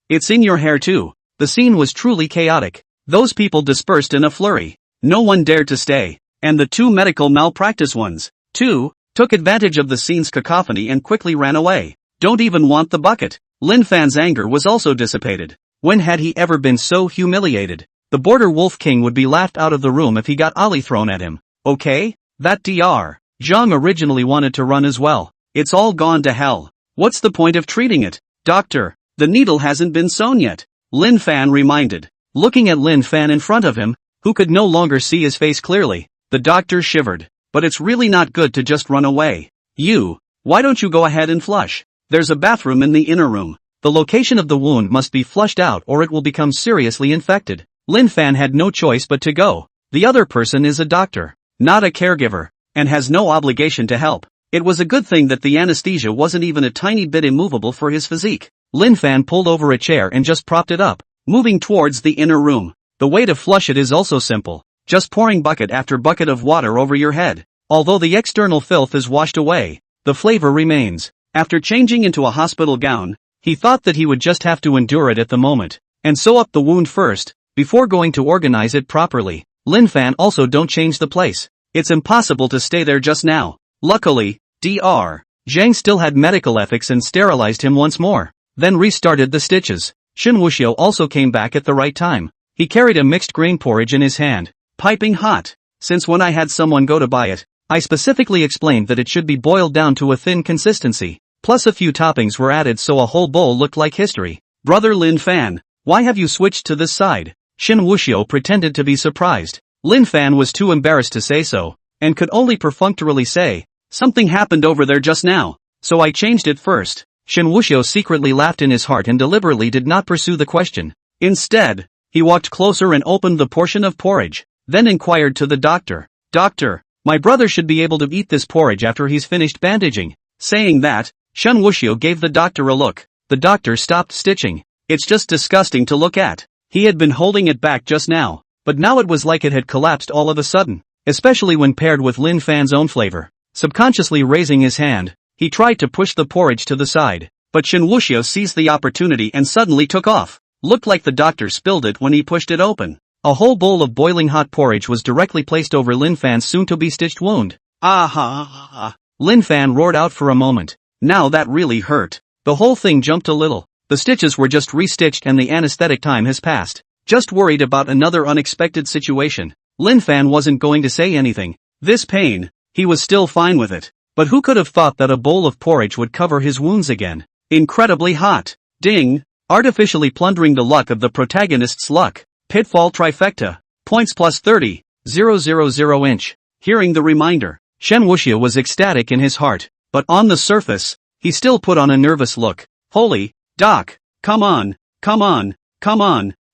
It's in your hair too. The scene was truly chaotic. Those people dispersed in a flurry. No one dared to stay. And the two medical malpractice ones, too, took advantage of the scene's cacophony and quickly ran away. Don't even want the bucket. Lin Fan's anger was also dissipated. When had he ever been so humiliated? The border wolf king would be laughed out of the room if he got ollie thrown at him. Okay? That Dr. Zhang originally wanted to run as well. It's all gone to hell. What's the point of treating it? Doctor, the needle hasn't been sewn yet. Lin Fan reminded. Looking at Lin Fan in front of him, who could no longer see his face clearly, the doctor shivered. But it's really not good to just run away. Why don't you go ahead and flush? There's a bathroom in the inner room. The location of the wound must be flushed out or it will become seriously infected. Lin Fan had no choice but to go. The other person is a doctor, not a caregiver, and has no obligation to help. It was a good thing that the anesthesia wasn't even a tiny bit immovable for his physique. Lin Fan pulled over a chair and just propped it up, moving towards the inner room. The way to flush it is also simple. Just pouring bucket after bucket of water over your head. Although the external filth is washed away, the flavor remains. After changing into a hospital gown, he thought that he would just have to endure it at the moment, and sew up the wound first, before going to organize it properly. Lin Fan also don't change the place. It's impossible to stay there just now. Luckily, Dr. Zhang still had medical ethics and sterilized him once more, then restarted the stitches. Shen Wuxiao also came back at the right time. He carried a mixed grain porridge in his hand, piping hot. Since when I had someone go to buy it, I specifically explained that it should be boiled down to a thin consistency, plus a few toppings were added so a whole bowl looked like history. Brother Lin Fan, why have you switched to this side? Shen Wuxiao pretended to be surprised. Lin Fan was too embarrassed to say so, and could only perfunctorily say, something happened over there just now, so I changed it first. Shen Wuxiao secretly laughed in his heart and deliberately did not pursue the question. Instead, he walked closer and opened the portion of porridge, then inquired to the doctor. Doctor, my brother should be able to eat this porridge after he's finished bandaging. Saying that, Shen Wuxiao gave the doctor a look. The doctor stopped stitching. It's just disgusting to look at. He had been holding it back just now, but now it was like it had collapsed all of a sudden, especially when paired with Lin Fan's own flavor. Subconsciously raising his hand, he tried to push the porridge to the side, but Shen Wuxiao seized the opportunity and suddenly took off. Looked like the doctor spilled it when he pushed it open. A whole bowl of boiling hot porridge was directly placed over Lin Fan's soon-to-be-stitched wound. Ah! Lin Fan roared out for a moment. Now that really hurt. The whole thing jumped a little. The stitches were just restitched and the anesthetic time has passed. Just worried about another unexpected situation. Lin Fan wasn't going to say anything. This pain, he was still fine with it. But who could have thought that a bowl of porridge would cover his wounds again? Incredibly hot. Ding! Artificially plundering the luck of the protagonist's luck. Pitfall trifecta. Points plus 30. 000 inch. Hearing the reminder, Shen Wuxiao was ecstatic in his heart, but on the surface, he still put on a nervous look. Holy, Doc, come on.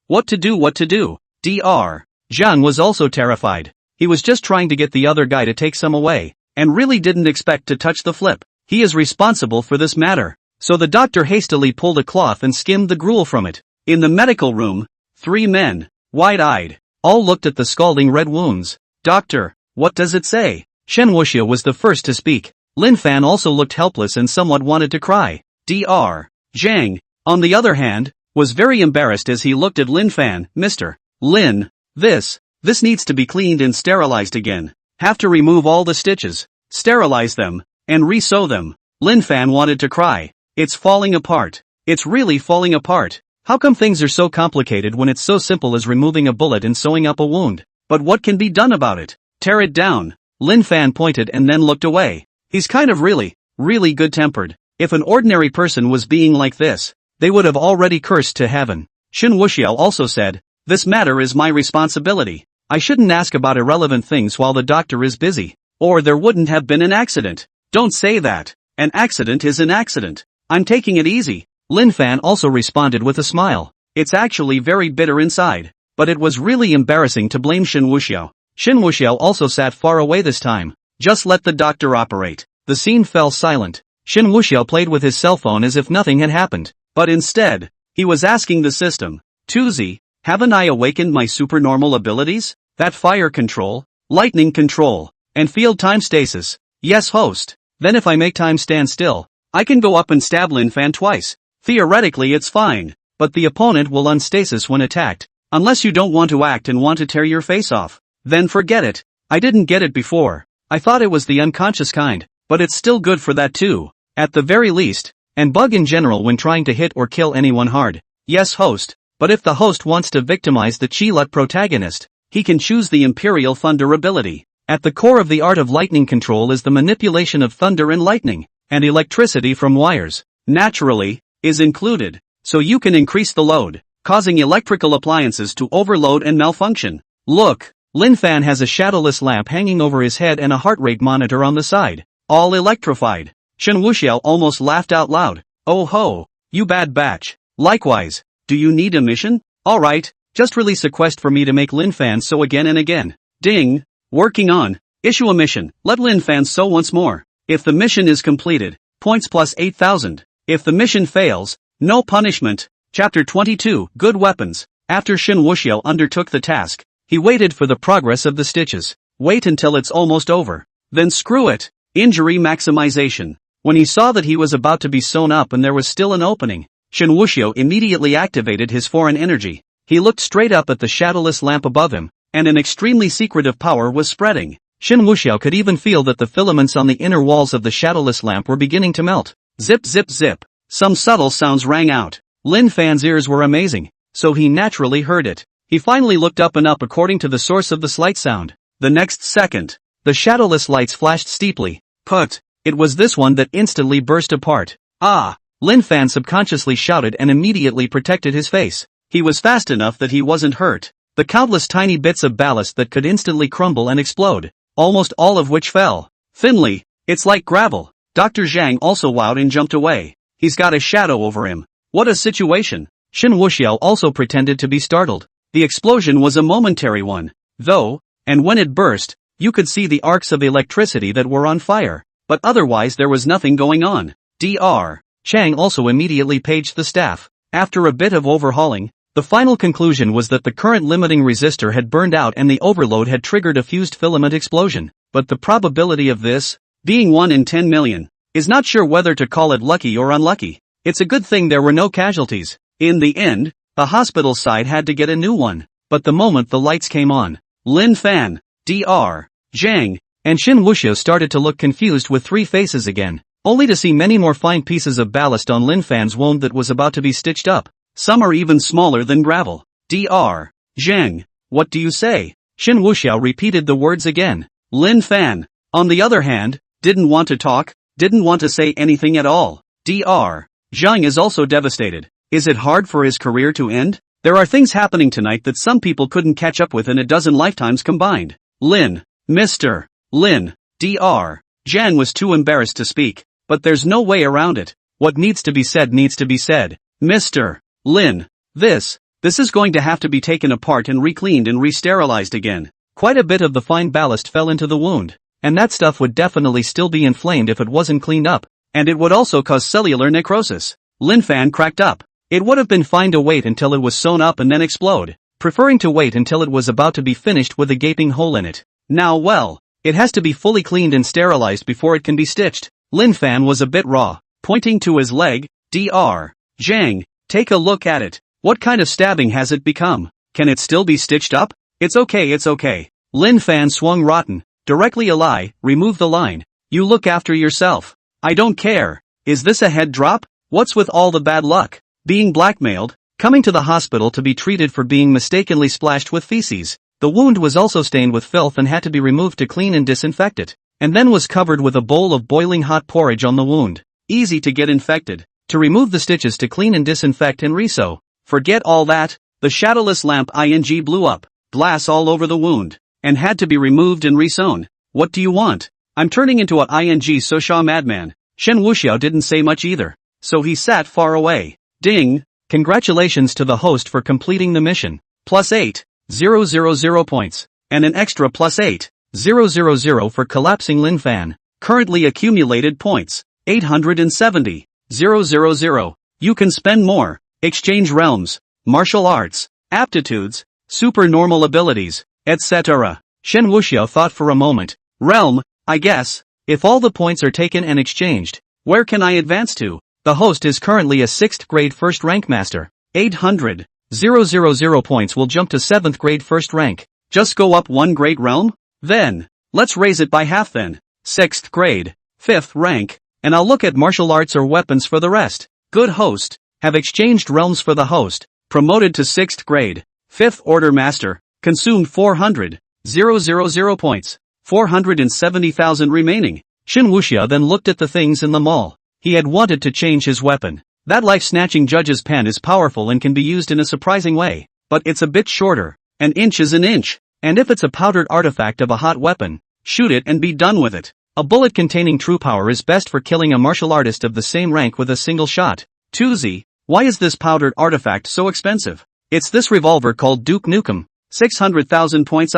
What to do? Dr. Zhang was also terrified. He was just trying to get the other guy to take some away, and really didn't expect to touch the flip. He is responsible for this matter. So the doctor hastily pulled a cloth and skimmed the gruel from it. In the medical room, 3 men, wide-eyed, all looked at the scalding red wounds. Doctor, what does it say? Shen Wuxiao was the first to speak. Lin Fan also looked helpless and somewhat wanted to cry. Dr. Zhang, on the other hand, was very embarrassed as he looked at Lin Fan. Mr. Lin, this needs to be cleaned and sterilized again. Have to remove all the stitches, sterilize them, and re-sew them. Lin Fan wanted to cry. It's falling apart. It's really falling apart. How come things are so complicated when it's so simple as removing a bullet and sewing up a wound? But what can be done about it? Tear it down. Lin Fan pointed and then looked away. He's kind of really good-tempered. If an ordinary person was being like this, they would have already cursed to heaven. Shen Wuxiao also said, this matter is my responsibility. I shouldn't ask about irrelevant things while the doctor is busy. Or there wouldn't have been an accident. Don't say that. An accident is an accident. I'm taking it easy. Lin Fan also responded with a smile. It's actually very bitter inside. But it was really embarrassing to blame Shen Wuxiao. Shen Wuxiao also sat far away this time. Just let the doctor operate. The scene fell silent. Shen Wuxiao played with his cell phone as if nothing had happened. But instead, he was asking the system, Tuzi, haven't I awakened my supernormal abilities? That fire control, lightning control, and field time stasis. Yes, host. Then if I make time stand still, I can go up and stab Lin Fan twice. Theoretically it's fine, but the opponent will unstasis when attacked. Unless you don't want to act and want to tear your face off. Then forget it. I didn't get it before. I thought it was the unconscious kind, but it's still good for that too. At the very least, and bug in general when trying to hit or kill anyone hard. Yes, host. But if the host wants to victimize the Chilut protagonist, he can choose the Imperial Thunder ability. At the core of the art of lightning control is the manipulation of thunder and lightning, and electricity from wires, naturally, is included. So you can increase the load, causing electrical appliances to overload and malfunction. Look, Lin Fan has a shadowless lamp hanging over his head and a heart rate monitor on the side, all electrified. Shen Wuxiao almost laughed out loud. Oh ho, you bad batch. Likewise, do you need a mission? Alright, just release a quest for me to make Lin Fan sew again and again. Ding. Working on. Issue a mission. Let Lin Fan sew once more. If the mission is completed, points plus 8,000. If the mission fails, no punishment. Chapter 22, Good Weapons. After Shen Wuxiao undertook the task, he waited for the progress of the stitches. Wait until it's almost over. Then screw it. Injury maximization. When he saw that he was about to be sewn up and there was still an opening, Shen Wuxiao immediately activated his foreign energy. He looked straight up at the shadowless lamp above him, and an extremely secretive power was spreading. Shen Wuxiao could even feel that the filaments on the inner walls of the shadowless lamp were beginning to melt. Zip zip zip. Some subtle sounds rang out. Lin Fan's ears were amazing, so he naturally heard it. He finally looked up and up according to the source of the slight sound. The next second, the shadowless lights flashed steeply. Put. It was this one that instantly burst apart. Ah! Lin Fan subconsciously shouted and immediately protected his face. He was fast enough that he wasn't hurt. The countless tiny bits of ballast that could instantly crumble and explode, almost all of which fell. Thinly, it's like gravel. Dr. Zhang also wowed and jumped away. He's got a shadow over him. What a situation. Shen Wuxiao also pretended to be startled. The explosion was a momentary one, though, and when it burst, you could see the arcs of electricity that were on fire. But otherwise there was nothing going on. Dr. Chang also immediately paged the staff. After a bit of overhauling, the final conclusion was that the current limiting resistor had burned out and the overload had triggered a fused filament explosion. But the probability of this, being 1 in 10 million, is not sure whether to call it lucky or unlucky. It's a good thing there were no casualties. In the end, the hospital side had to get a new one. But the moment the lights came on, Lin Fan, Dr. Zhang, and Shen Wuxiao started to look confused with 3 faces again, only to see many more fine pieces of ballast on Lin Fan's wound that was about to be stitched up. Some are even smaller than gravel. Dr. Zhang, what do you say? Shen Wuxiao repeated the words again. Lin Fan, on the other hand, didn't want to talk, didn't want to say anything at all. Dr. Zhang is also devastated. Is it hard for his career to end? There are things happening tonight that some people couldn't catch up with in a dozen lifetimes combined. Mr. Lin, Dr. Zhang was too embarrassed to speak, but there's no way around it. What needs to be said needs to be said. Mr. Lin, this is going to have to be taken apart and re-cleaned and re-sterilized again. Quite a bit of the fine ballast fell into the wound. and that stuff would definitely still be inflamed if it wasn't cleaned up, and it would also cause cellular necrosis. Lin Fan cracked up. It would have been fine to wait until it was sewn up and then explode, preferring to wait until it was about to be finished with a gaping hole in it. Now well, it has to be fully cleaned and sterilized before it can be stitched. Lin Fan was a bit raw, pointing to his leg. Dr. Zhang, take a look at it. What kind of stabbing has it become? Can it still be stitched up? It's okay. Lin Fan swung rotten. Directly ally, remove the line. You look after yourself. I don't care. Is this a head drop? What's with all the bad luck? Being blackmailed? Coming to the hospital to be treated for being mistakenly splashed with feces. The wound was also stained with filth and had to be removed to clean and disinfect it. And then was covered with a bowl of boiling hot porridge on the wound. Easy to get infected. To remove the stitches to clean and disinfect and resew. Forget all that. The shadowless lamp ing blew up. Glass all over the wound. And had to be removed and resewn. What do you want? I'm turning into a ing Sosha madman. Shen Wuxiao didn't say much either. So he sat far away. Ding! Congratulations to the host for completing the mission. Plus 8,000 points. And an extra plus 8,000 for collapsing Lin Fan. Currently accumulated points. 870,000. You can spend more. Exchange realms. Martial arts. Aptitudes. Supernormal abilities. Etc. Shen Wuxiao thought for a moment. Realm, I guess. If all the points are taken and exchanged, where can I advance to? The host is currently a 6th grade first rank master. 800,000 points will jump to 7th grade first rank. Just go up 1 grade realm? Then, let's raise it by half then. 6th grade, 5th rank, and I'll look at martial arts or weapons for the rest. Good host. Have exchanged realms for the host. Promoted to 6th grade, 5th order master. Consumed 400,000 points. 470,000 remaining. Shen Wuxiao then looked at the things in the mall. He had wanted to change his weapon. That life-snatching judge's pen is powerful and can be used in a surprising way. But it's a bit shorter. An inch is an inch. And if it's a powdered artifact of a hot weapon, shoot it and be done with it. A bullet containing true power is best for killing a martial artist of the same rank with a single shot. 2Z, why is this powdered artifact so expensive? It's this revolver called Duke Nukem. 600,000 points.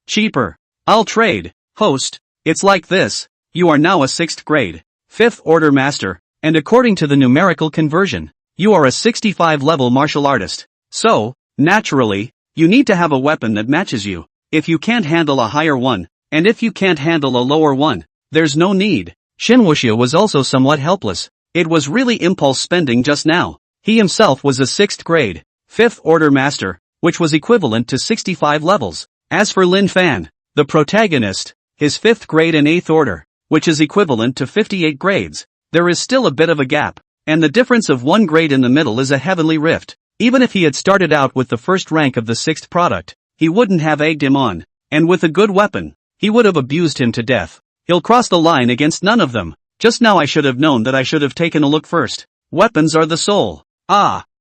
Cheaper. I'll trade. Host, it's like this. You are now a 6th grade, 5th order master, and according to the numerical conversion, you are a 65 level martial artist. So, naturally, you need to have a weapon that matches you. If you can't handle a higher one, and if you can't handle a lower one, there's no need. Shen Wuxiao was also somewhat helpless. It was really impulse spending just now. He himself was a 6th grade, 5th order master, which was equivalent to 65 levels. As for Lin Fan, the protagonist, his 5th grade and 8th order, which is equivalent to 58 grades, there is still a bit of a gap, and the difference of 1 grade in the middle is a heavenly rift. Even if he had started out with the first rank of the 6th product, he wouldn't have egged him on, and with a good weapon, he would have abused him to death. He'll cross the line against none of them. Just now I should have known that I should have taken a look first. Weapons are the soul.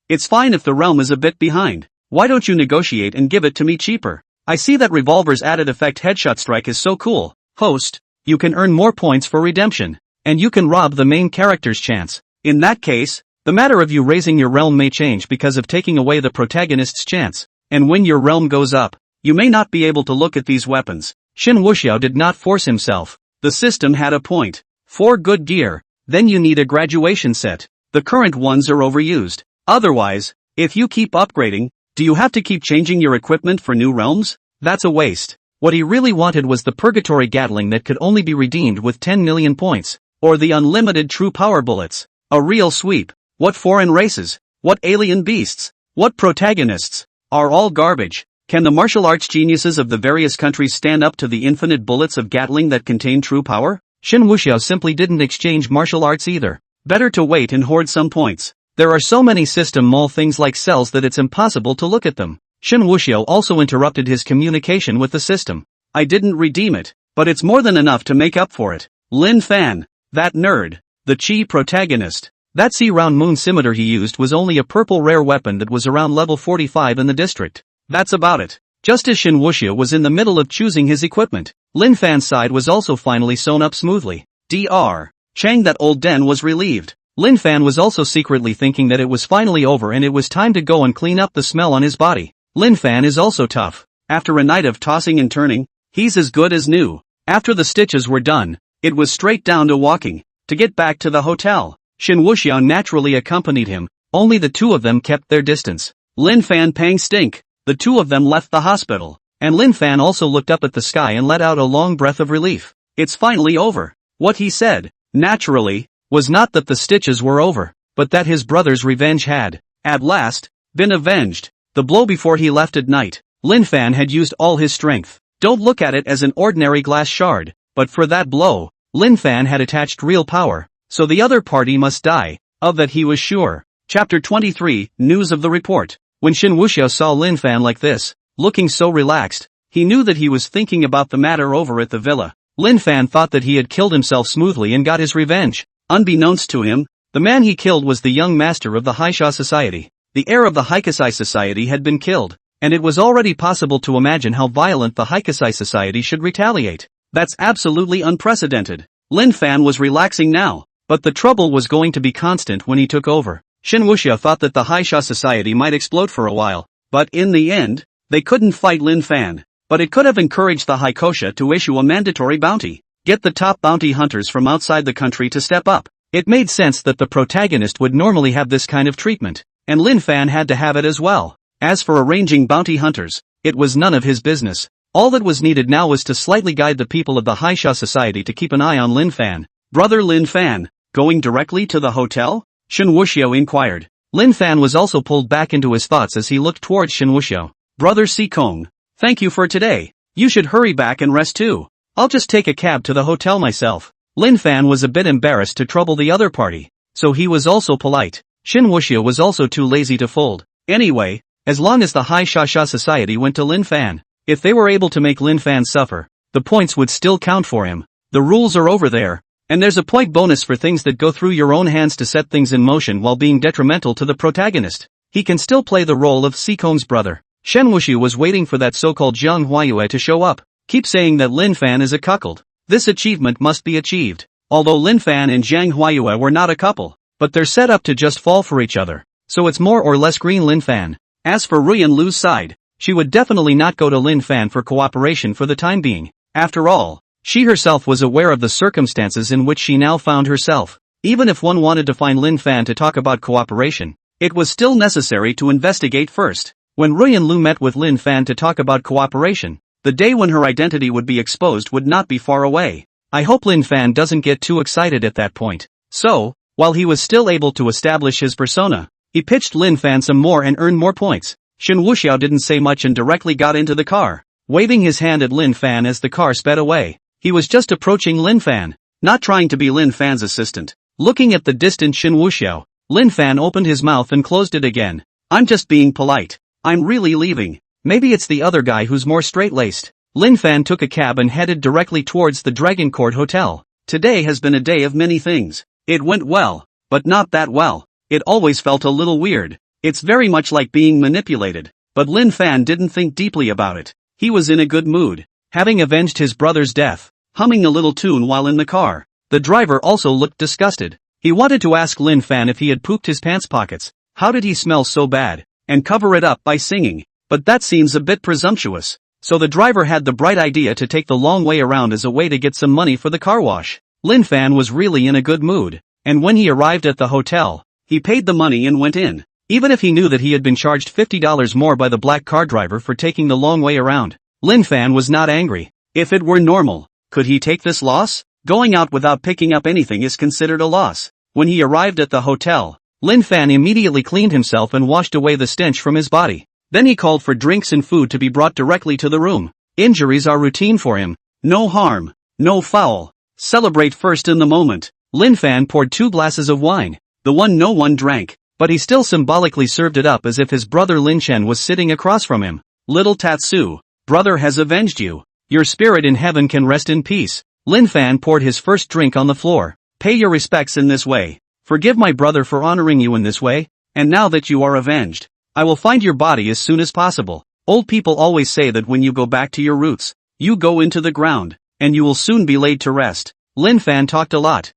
It's fine if the realm is a bit behind. Why don't you negotiate and give it to me cheaper? I see that revolver's added effect headshot strike is so cool. Host, you can earn more points for redemption, and you can rob the main character's chance. In that case, the matter of you raising your realm may change because of taking away the protagonist's chance, and when your realm goes up, you may not be able to look at these weapons. Shen Wuxiao did not force himself. The system had a point. For good gear, then you need a graduation set. The current ones are overused. Otherwise, if you keep upgrading, do you have to keep changing your equipment for new realms? That's a waste. What he really wanted was the purgatory Gatling that could only be redeemed with 10 million points, or the unlimited true power bullets. A real sweep. What foreign races? What alien beasts? What protagonists? Are all garbage. Can the martial arts geniuses of the various countries stand up to the infinite bullets of Gatling that contain true power? Shen Wuxiao simply didn't exchange martial arts either. Better to wait and hoard some points. There are so many system mall things like cells that it's impossible to look at them. Shen Wuxiao also interrupted his communication with the system. I didn't redeem it, but it's more than enough to make up for it. Lin Fan, that nerd, the Chi protagonist. That C-round moon scimitar he used was only a purple rare weapon that was around level 45 in the district. That's about it. Just as Shen Wuxiao was in the middle of choosing his equipment, Lin Fan's side was also finally sewn up smoothly. Dr. Chang, that old den, was relieved. Lin Fan was also secretly thinking that it was finally over and it was time to go and clean up the smell on his body. Lin Fan is also tough. After a night of tossing and turning, he's as good as new. After the stitches were done, it was straight down to walking, to get back to the hotel. Shen Wuxiao naturally accompanied him, only the two of them kept their distance. Lin Fan Pang stink. The two of them left the hospital, and Lin Fan also looked up at the sky and let out a long breath of relief. It's finally over. What he said, naturally, was not that the stitches were over, but that his brother's revenge had, at last, been avenged. The blow before he left at night, Lin Fan had used all his strength. Don't look at it as an ordinary glass shard, but for that blow, Lin Fan had attached real power, so the other party must die, of that he was sure. Chapter 23, News of the Report. When Shen Wuxiao saw Lin Fan like this, looking so relaxed, he knew that he was thinking about the matter over at the villa. Lin Fan thought that he had killed himself smoothly and got his revenge. Unbeknownst to him, the man he killed was the young master of the Haisha Society. The heir of the Haikasai Society had been killed, and it was already possible to imagine how violent the Haikasai Society should retaliate. That's absolutely unprecedented. Lin Fan was relaxing now, but the trouble was going to be constant when he took over. Shen Wuxiao thought that the Haisha Society might explode for a while, but in the end, they couldn't fight Lin Fan. But it could have encouraged the Haikosha to issue a mandatory bounty. Get the top bounty hunters from outside the country to step up. It made sense that the protagonist would normally have this kind of treatment, and Lin Fan had to have it as well. As for arranging bounty hunters, it was none of his business. All that was needed now was to slightly guide the people of the Haisha Society to keep an eye on Lin Fan. Brother Lin Fan, going directly to the hotel? Shen Wuxiao inquired. Lin Fan was also pulled back into his thoughts as he looked towards Shen Wuxiao. Brother Si Kong, thank you for today. You should hurry back and rest too. I'll just take a cab to the hotel myself. Lin Fan was a bit embarrassed to trouble the other party, so he was also polite. Shen Wuxiao was also too lazy to fold. Anyway, as long as the Haisha Society went to Lin Fan, if they were able to make Lin Fan suffer, the points would still count for him. The rules are over there. And there's a point bonus for things that go through your own hands to set things in motion while being detrimental to the protagonist. He can still play the role of Sikong's brother. Shen Wuxiao was waiting for that so-called Zhang Huayue to show up. Keep saying that Lin Fan is a cuckold. This achievement must be achieved. Although Lin Fan and Zhang Huayue were not a couple, but they're set up to just fall for each other. So it's more or less green Lin Fan. As for Ruyan Lu's side, she would definitely not go to Lin Fan for cooperation for the time being. After all, she herself was aware of the circumstances in which she now found herself. Even if one wanted to find Lin Fan to talk about cooperation, it was still necessary to investigate first. When Ruyan Lu met with Lin Fan to talk about cooperation, the day when her identity would be exposed would not be far away. I hope Lin Fan doesn't get too excited at that point. So, while he was still able to establish his persona, he pitched Lin Fan some more and earned more points. Shen Wuxiao didn't say much and directly got into the car, waving his hand at Lin Fan as the car sped away. He was just approaching Lin Fan, not trying to be Lin Fan's assistant. Looking at the distant Shen Wuxiao, Lin Fan opened his mouth and closed it again. I'm just being polite. I'm really leaving. Maybe it's the other guy who's more straight-laced. Lin Fan took a cab and headed directly towards the Dragon Court Hotel. Today has been a day of many things. It went well, but not that well. It always felt a little weird. It's very much like being manipulated. But Lin Fan didn't think deeply about it. He was in a good mood, having avenged his brother's death, humming a little tune while in the car. The driver also looked disgusted. He wanted to ask Lin Fan if he had pooped his pants pockets. How did he smell so bad? And cover it up by singing. But that seems a bit presumptuous. So the driver had the bright idea to take the long way around as a way to get some money for the car wash. Lin Fan was really in a good mood. And when he arrived at the hotel, he paid the money and went in. Even if he knew that he had been charged $50 more by the black car driver for taking the long way around, Lin Fan was not angry. If it were normal, could he take this loss? Going out without picking up anything is considered a loss. When he arrived at the hotel, Lin Fan immediately cleaned himself and washed away the stench from his body. Then he called for drinks and food to be brought directly to the room. Injuries are routine for him. No harm, no foul. Celebrate first in the moment. Lin Fan poured 2 glasses of wine, the one no one drank, but he still symbolically served it up as if his brother Lin Chen was sitting across from him. Little Tatsu, brother has avenged you. Your spirit in heaven can rest in peace. Lin Fan poured his first drink on the floor. Pay your respects in this way. Forgive my brother for honoring you in this way, and now that you are avenged, I will find your body as soon as possible. Old people always say that when you go back to your roots, you go into the ground, and you will soon be laid to rest. Lin Fan talked a lot,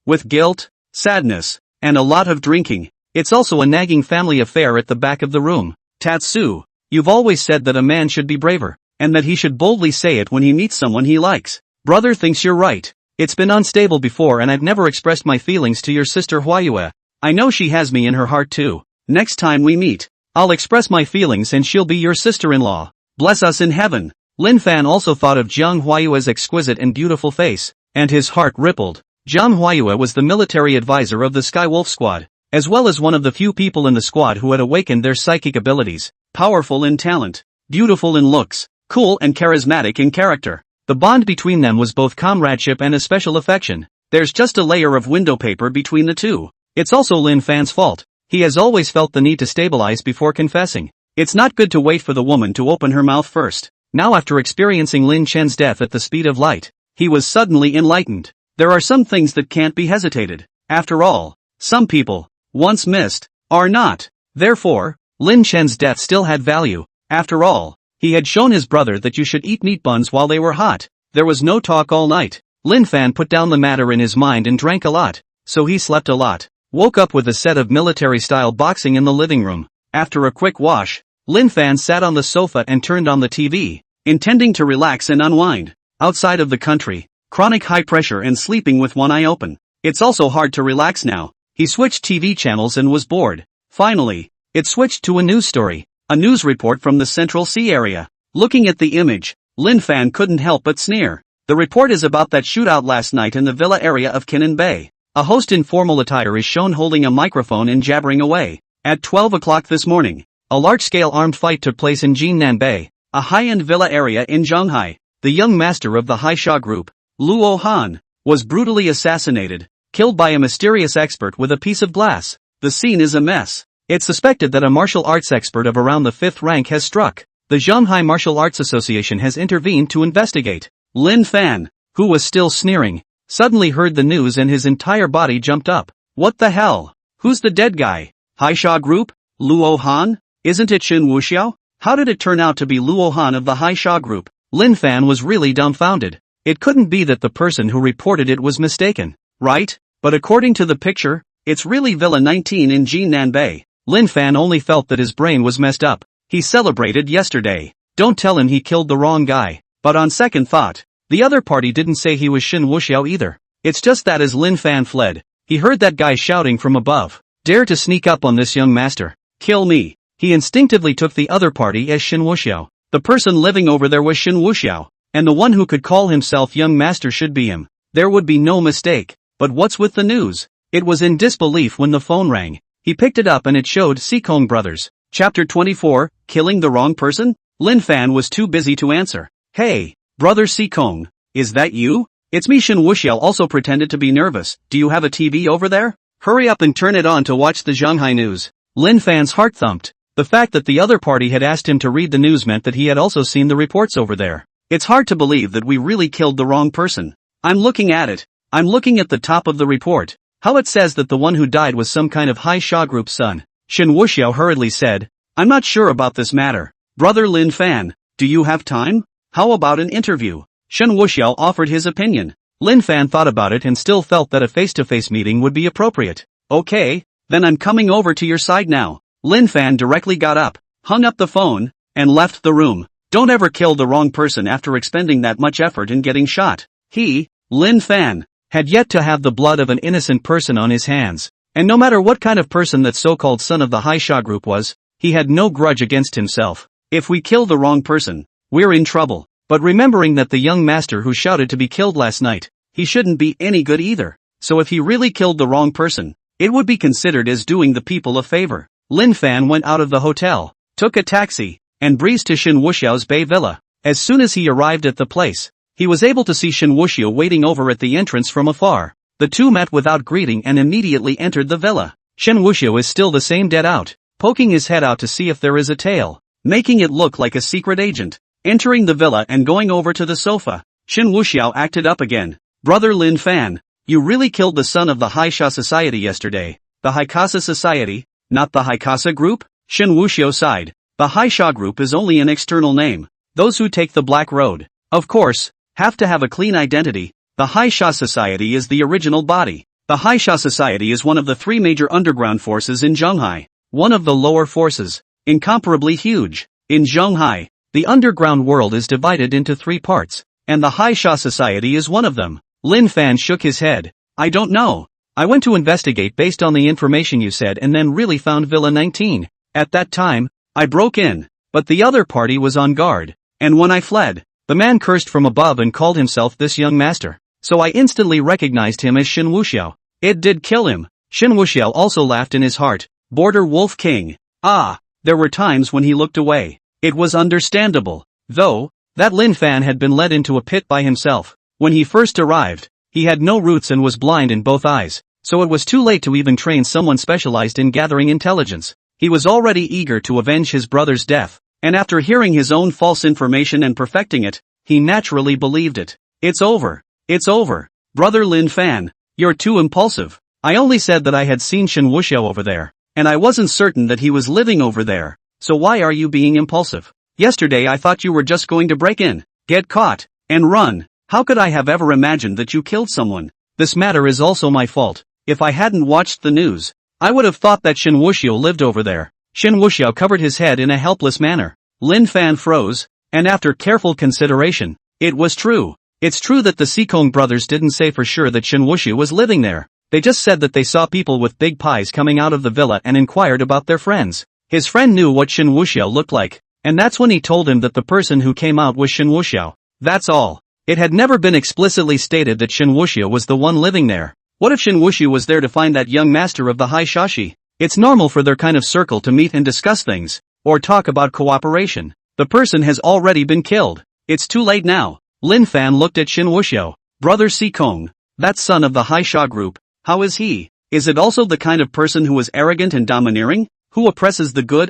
with guilt, sadness, and a lot of drinking. It's also a nagging family affair at the back of the room. Tatsu, you've always said that a man should be braver. and that he should boldly say it when he meets someone he likes. Brother thinks you're right. It's been unstable before and I've never expressed my feelings to your sister Huayue. I know she has me in her heart too. Next time we meet, I'll express my feelings and she'll be your sister-in-law. Bless us in heaven. Lin Fan also thought of Jiang Huayue's exquisite and beautiful face, and his heart rippled. Jiang Huayue was the military advisor of the Skywolf Squad, as well as one of the few people in the squad who had awakened their psychic abilities, powerful in talent, beautiful in looks, cool and charismatic in character. The bond between them was both comradeship and a special affection. There's just a layer of window paper between the two. It's also Lin Fan's fault. He has always felt the need to stabilize before confessing. It's not good to wait for the woman to open her mouth first. Now after experiencing Lin Chen's death at the speed of light, he was suddenly enlightened. There are some things that can't be hesitated. After all, some people, once missed, are not. Therefore, Lin Chen's death still had value. After all, he had shown his brother that you should eat meat buns while they were hot. There was no talk all night. Lin Fan put down the matter in his mind and drank a lot, so he slept a lot. Woke up with a set of military-style boxing in the living room. After a quick wash, Lin Fan sat on the sofa and turned on the TV, intending to relax and unwind. Outside of the country, chronic high pressure and sleeping with one eye open. It's also hard to relax now. He switched TV channels and was bored. Finally, it switched to a news story. A news report from the Central Sea area. Looking at the image, Lin Fan couldn't help but sneer. The report is about that shootout last night in the villa area of Kinnan Bay. A host in formal attire is shown holding a microphone and jabbering away. At 12 o'clock this morning, a large-scale armed fight took place in Jinnan Bay, a high-end villa area in Zhonghai. The young master of the Haisha group, Luo Han, was brutally assassinated, killed by a mysterious expert with a piece of glass. The scene is a mess. It's suspected that a martial arts expert of around the 5th rank has struck. The Zhonghai Martial Arts Association has intervened to investigate. Lin Fan, who was still sneering, suddenly heard the news and his entire body jumped up. What the hell? Who's the dead guy? Haisha group? Luo Han? Isn't it Shen Wuxiao? How did it turn out to be Luo Han of the Haisha group? Lin Fan was really dumbfounded. It couldn't be that the person who reported it was mistaken, right? But according to the picture, it's really Villa 19 in Jinnan Bay. Lin Fan only felt that his brain was messed up. He celebrated yesterday. Don't tell him he killed the wrong guy. But on second thought, the other party didn't say he was Shen Wuxiao either. It's just that as Lin Fan fled, he heard that guy shouting from above. Dare to sneak up on this young master. Kill me. He instinctively took the other party as Shen Wuxiao. The person living over there was Shen Wuxiao, and the one who could call himself young master should be him. There would be no mistake. But what's with the news? It was in disbelief when the phone rang. He picked it up and it showed Sikong Brothers. Chapter 24, Killing the Wrong Person? Lin Fan was too busy to answer. Hey, brother Sikong, is that you? It's me. Shen Wuxiao also pretended to be nervous. Do you have a TV over there? Hurry up and turn it on to watch the Shanghai news. Lin Fan's heart thumped. The fact that the other party had asked him to read the news meant that he had also seen the reports over there. It's hard to believe that we really killed the wrong person. I'm looking at it. I'm looking at the top of the report. How it says that the one who died was some kind of Haisha group's son. Shen Wuxiao hurriedly said, I'm not sure about this matter. Brother Lin Fan, do you have time? How about an interview? Shen Wuxiao offered his opinion. Lin Fan thought about it and still felt that a face-to-face meeting would be appropriate. Okay, then I'm coming over to your side now. Lin Fan directly got up, hung up the phone, and left the room. Don't ever kill the wrong person after expending that much effort and getting shot. He, Lin Fan, had yet to have the blood of an innocent person on his hands. And no matter what kind of person that so-called son of the Haisha group was, he had no grudge against himself. If we kill the wrong person, we're in trouble. But remembering that the young master who shouted to be killed last night, he shouldn't be any good either. So if he really killed the wrong person, it would be considered as doing the people a favor. Lin Fan went out of the hotel, took a taxi, and breezed to Shen Wuxiao's Bay Villa. As soon as he arrived at the place, he was able to see Shen Wuxiao waiting over at the entrance from afar. The two met without greeting and immediately entered the villa. Shen Wuxiao is still the same dead out, poking his head out to see if there is a tail, making it look like a secret agent. Entering the villa and going over to the sofa, Shen Wuxiao acted up again. Brother Lin Fan, you really killed the son of the Haisha Society yesterday. The Haikasa Society, not the Haikasa Group? Shen Wuxiao sighed. The Haisha Group is only an external name. Those who take the Black Road, of course, have to have a clean identity. The Haisha Society is the original body. The Haisha Society is one of the three major underground forces in Zhonghai. One of the lower forces, incomparably huge. In Zhonghai, The underground world is divided into 3 parts, and the Haisha Society is one of them. Lin Fan shook his head. I don't know. I went to investigate based on the information you said and then really found Villa 19. At that time, I broke in, but the other party was on guard, and when I fled, the man cursed from above and called himself this young master. So I instantly recognized him as Shen Wuxiao. It did kill him. Shen Wuxiao also laughed in his heart. Border Wolf King. Ah, there were times when he looked away. It was understandable, though, that Lin Fan had been led into a pit by himself. When he first arrived, he had no roots and was blind in both eyes, so it was too late to even train someone specialized in gathering intelligence. He was already eager to avenge his brother's death, and after hearing his own false information and perfecting it, he naturally believed it. It's over. It's over. Brother Lin Fan, you're too impulsive. I only said that I had seen Shen Wuxiao over there, and I wasn't certain that he was living over there. So why are you being impulsive? Yesterday I thought you were just going to break in, get caught, and run. How could I have ever imagined that you killed someone? This matter is also my fault. If I hadn't watched the news, I would have thought that Shen Wuxiao lived over there. Shen Wuxiao covered his head in a helpless manner. Lin Fan froze, and after careful consideration, it was true. It's true that the Sikong brothers didn't say for sure that Shen Wuxiao was living there. They just said that they saw people with big pies coming out of the villa and inquired about their friends. His friend knew what Shen Wuxiao looked like, and that's when he told him that the person who came out was Shen Wuxiao. That's all. It had never been explicitly stated that Shen Wuxiao was the one living there. What if Shen Wuxiao was there to find that young master of the High Shashi? It's normal for their kind of circle to meet and discuss things, or talk about cooperation. The person has already been killed. It's too late now. Lin Fan looked at Shen Wuxiao. Brother Sikong, that son of the Hai Sha group, how is he? Is it also the kind of person who is arrogant and domineering? Who oppresses the good,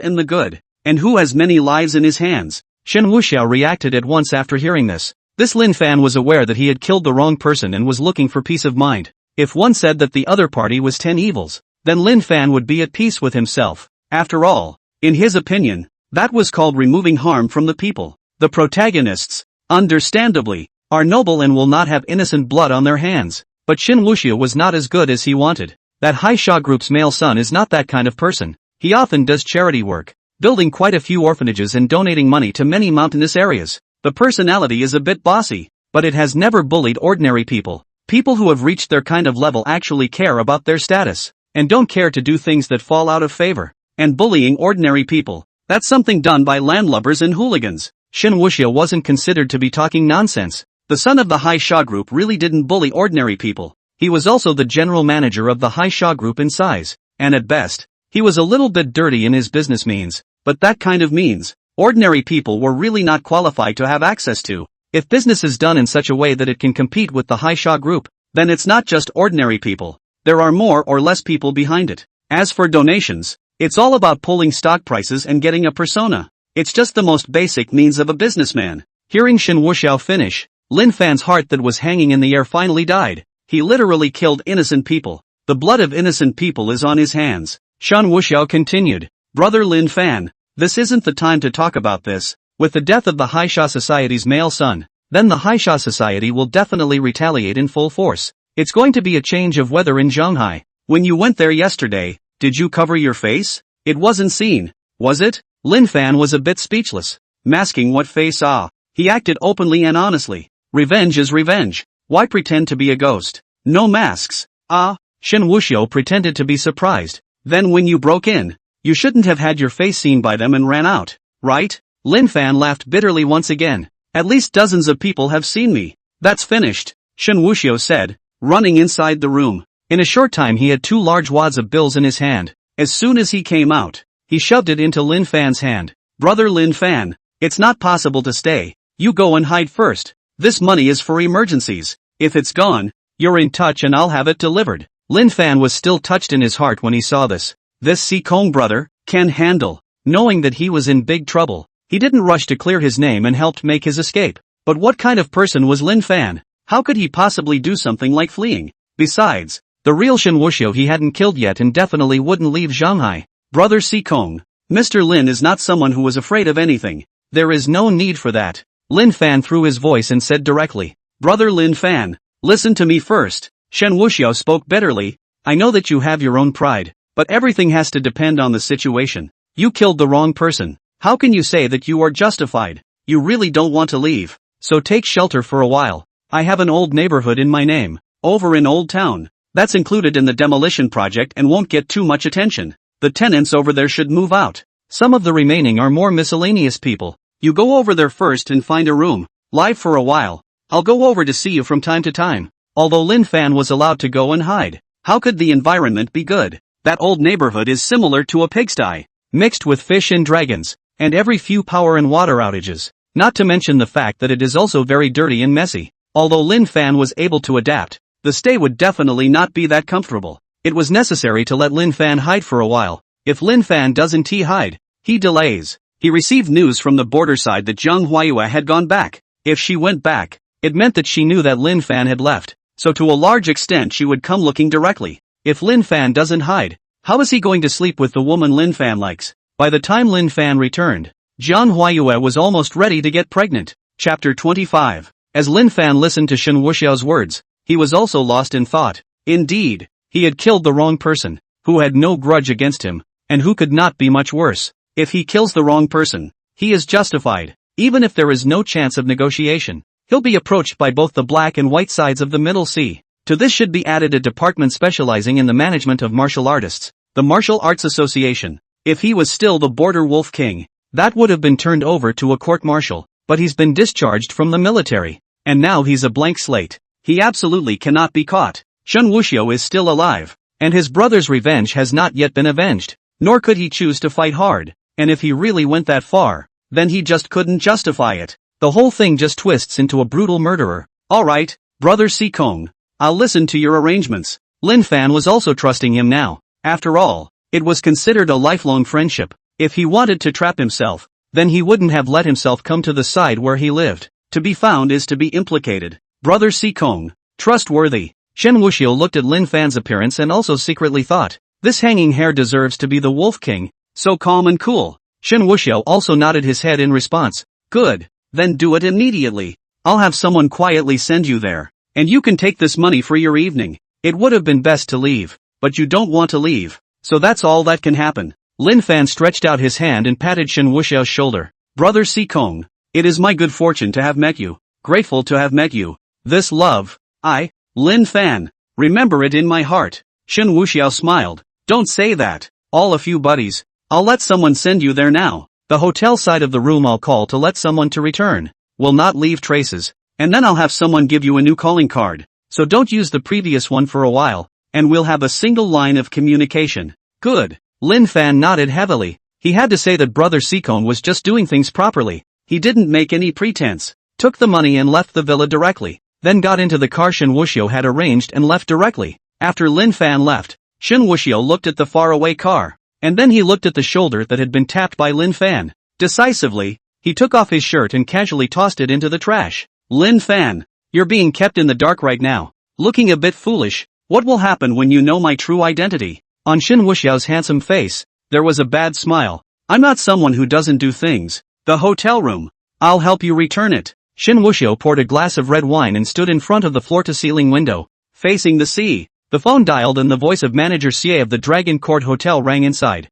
and who has many lives in his hands? Shen Wuxiao reacted at once after hearing this. This Lin Fan was aware that he had killed the wrong person and was looking for peace of mind. If one said that the other party was 10 evils, then Lin Fan would be at peace with himself. After all, in his opinion, that was called removing harm from the people. The protagonists, understandably, are noble and will not have innocent blood on their hands. But Shen Wuxiao was not as good as he wanted. That Hai Sha group's male son is not that kind of person. He often does charity work, building quite a few orphanages and donating money to many mountainous areas. The personality is a bit bossy, but it has never bullied ordinary people. People who have reached their kind of level actually care about their status, and don't care to do things that fall out of favor. And bullying ordinary people, that's something done by landlubbers and hooligans. Shen Wuxiao wasn't considered to be talking nonsense. The son of the Hai Sha group really didn't bully ordinary people. He was also the general manager of the Hai Sha group in size, and at best, he was a little bit dirty in his business means, but that kind of means, ordinary people were really not qualified to have access to. If business is done in such a way that it can compete with the Hai Sha group, then it's not just ordinary people. There are more or less people behind it. As for donations, it's all about pulling stock prices and getting a persona. It's just the most basic means of a businessman. Hearing Shen Wuxiao finish, Lin Fan's heart that was hanging in the air finally died. He literally killed innocent people. The blood of innocent people is on his hands. Shen Wuxiao continued. Brother Lin Fan, this isn't the time to talk about this. With the death of the Hai Sha Society's male son, then the Hai Sha Society will definitely retaliate in full force. It's going to be a change of weather in Shanghai. When you went there yesterday, did you cover your face? It wasn't seen, was it? Lin Fan was a bit speechless. Masking what face? He acted openly and honestly. Revenge is revenge. Why pretend to be a ghost? No masks. Shen Wuxiao pretended to be surprised. Then when you broke in, you shouldn't have had your face seen by them and ran out, right? Lin Fan laughed bitterly once again. At least dozens of people have seen me. That's finished, Shen Wuxiao said, running inside the room. In a short time he had 2 large wads of bills in his hand. As soon as he came out, he shoved it into Lin Fan's hand. Brother Lin Fan, it's not possible to stay. You go and hide first. This money is for emergencies. If it's gone, you're in touch and I'll have it delivered. Lin Fan was still touched in his heart when he saw this. This Sikong brother can handle. Knowing that he was in big trouble, he didn't rush to clear his name and helped make his escape. But what kind of person was Lin Fan? How could he possibly do something like fleeing? Besides, the real Shen Wuxiao he hadn't killed yet and definitely wouldn't leave Shanghai. Brother Sikong, Mr. Lin is not someone who was afraid of anything. There is no need for that. Lin Fan threw his voice and said directly. Brother Lin Fan, listen to me first. Shen Wuxiao spoke bitterly. I know that you have your own pride, but everything has to depend on the situation. You killed the wrong person. How can you say that you are justified? you really don't want to leave. So take shelter for a while. I have an old neighborhood in my name, over in Old Town. That's included in the demolition project and won't get too much attention. The tenants over there should move out. Some of the remaining are more miscellaneous people. You go over there first and find a room, live for a while. I'll go over to see you from time to time. Although Lin Fan was allowed to go and hide, how could the environment be good? That old neighborhood is similar to a pigsty, mixed with fish and dragons, and every few power and water outages. Not to mention the fact that it is also very dirty and messy. Although Lin Fan was able to adapt, the stay would definitely not be that comfortable. It was necessary to let Lin Fan hide for a while. If Lin Fan doesn't hide, he delays. He received news from the border side that Zhang Huayue had gone back. If she went back, it meant that she knew that Lin Fan had left, so to a large extent she would come looking directly. If Lin Fan doesn't hide, how is he going to sleep with the woman Lin Fan likes? By the time Lin Fan returned, Zhang Huayue was almost ready to get pregnant. Chapter 25. As Lin Fan listened to Shen Wuxiao's words, he was also lost in thought. Indeed, he had killed the wrong person, who had no grudge against him, and who could not be much worse. If he kills the wrong person, he is justified. Even if there is no chance of negotiation, he'll be approached by both the black and white sides of the Middle Sea. To this should be added a department specializing in the management of martial artists, the Martial Arts Association. If he was still the border wolf king, that would have been turned over to a court-martial, but he's been discharged from the military, and now he's a blank slate. He absolutely cannot be caught. Shen Wuxiao is still alive, and his brother's revenge has not yet been avenged, nor could he choose to fight hard, and if he really went that far, then he just couldn't justify it. The whole thing just twists into a brutal murderer. Alright, brother Sikong, I'll listen to your arrangements. Lin Fan was also trusting him now. After all, it was considered a lifelong friendship. If he wanted to trap himself, then he wouldn't have let himself come to the side where he lived. To be found is to be implicated. Brother Sikong, trustworthy. Shen Wuxiao looked at Lin Fan's appearance and also secretly thought, this hanging hair deserves to be the Wolf King, so calm and cool. Shen Wuxiao also nodded his head in response. Good, then do it immediately. I'll have someone quietly send you there, and you can take this money for your evening. It would have been best to leave, but you don't want to leave, so that's all that can happen. Lin Fan stretched out his hand and patted Shen Wuxiao's shoulder. Brother Sikong, it is my good fortune to have met you, grateful to have met you. This love, Lin Fan, remember it in my heart. Shen Wuxiao smiled. Don't say that. All a few buddies. I'll let someone send you there now. The hotel side of the room I'll call to let someone to return. Will not leave traces. And then I'll have someone give you a new calling card. So don't use the previous one for a while, and we'll have a single line of communication. Good. Lin Fan nodded heavily. He had to say that Brother Sikong was just doing things properly. He didn't make any pretense. Took the money and left the villa directly. Then got into the car Shen Wuxiao had arranged and left directly. After Lin Fan left, Shen Wuxiao looked at the faraway car. And then he looked at the shoulder that had been tapped by Lin Fan. Decisively, he took off his shirt and casually tossed it into the trash. Lin Fan, you're being kept in the dark right now. Looking a bit foolish. What will happen when you know my true identity? On Shen Wuxiao's handsome face, there was a bad smile. I'm not someone who doesn't do things. The hotel room. I'll help you return it. Shen Wuxiao poured a glass of red wine and stood in front of the floor-to-ceiling window, facing the sea. The phone dialed and the voice of Manager Xie of the Dragon Court Hotel rang inside.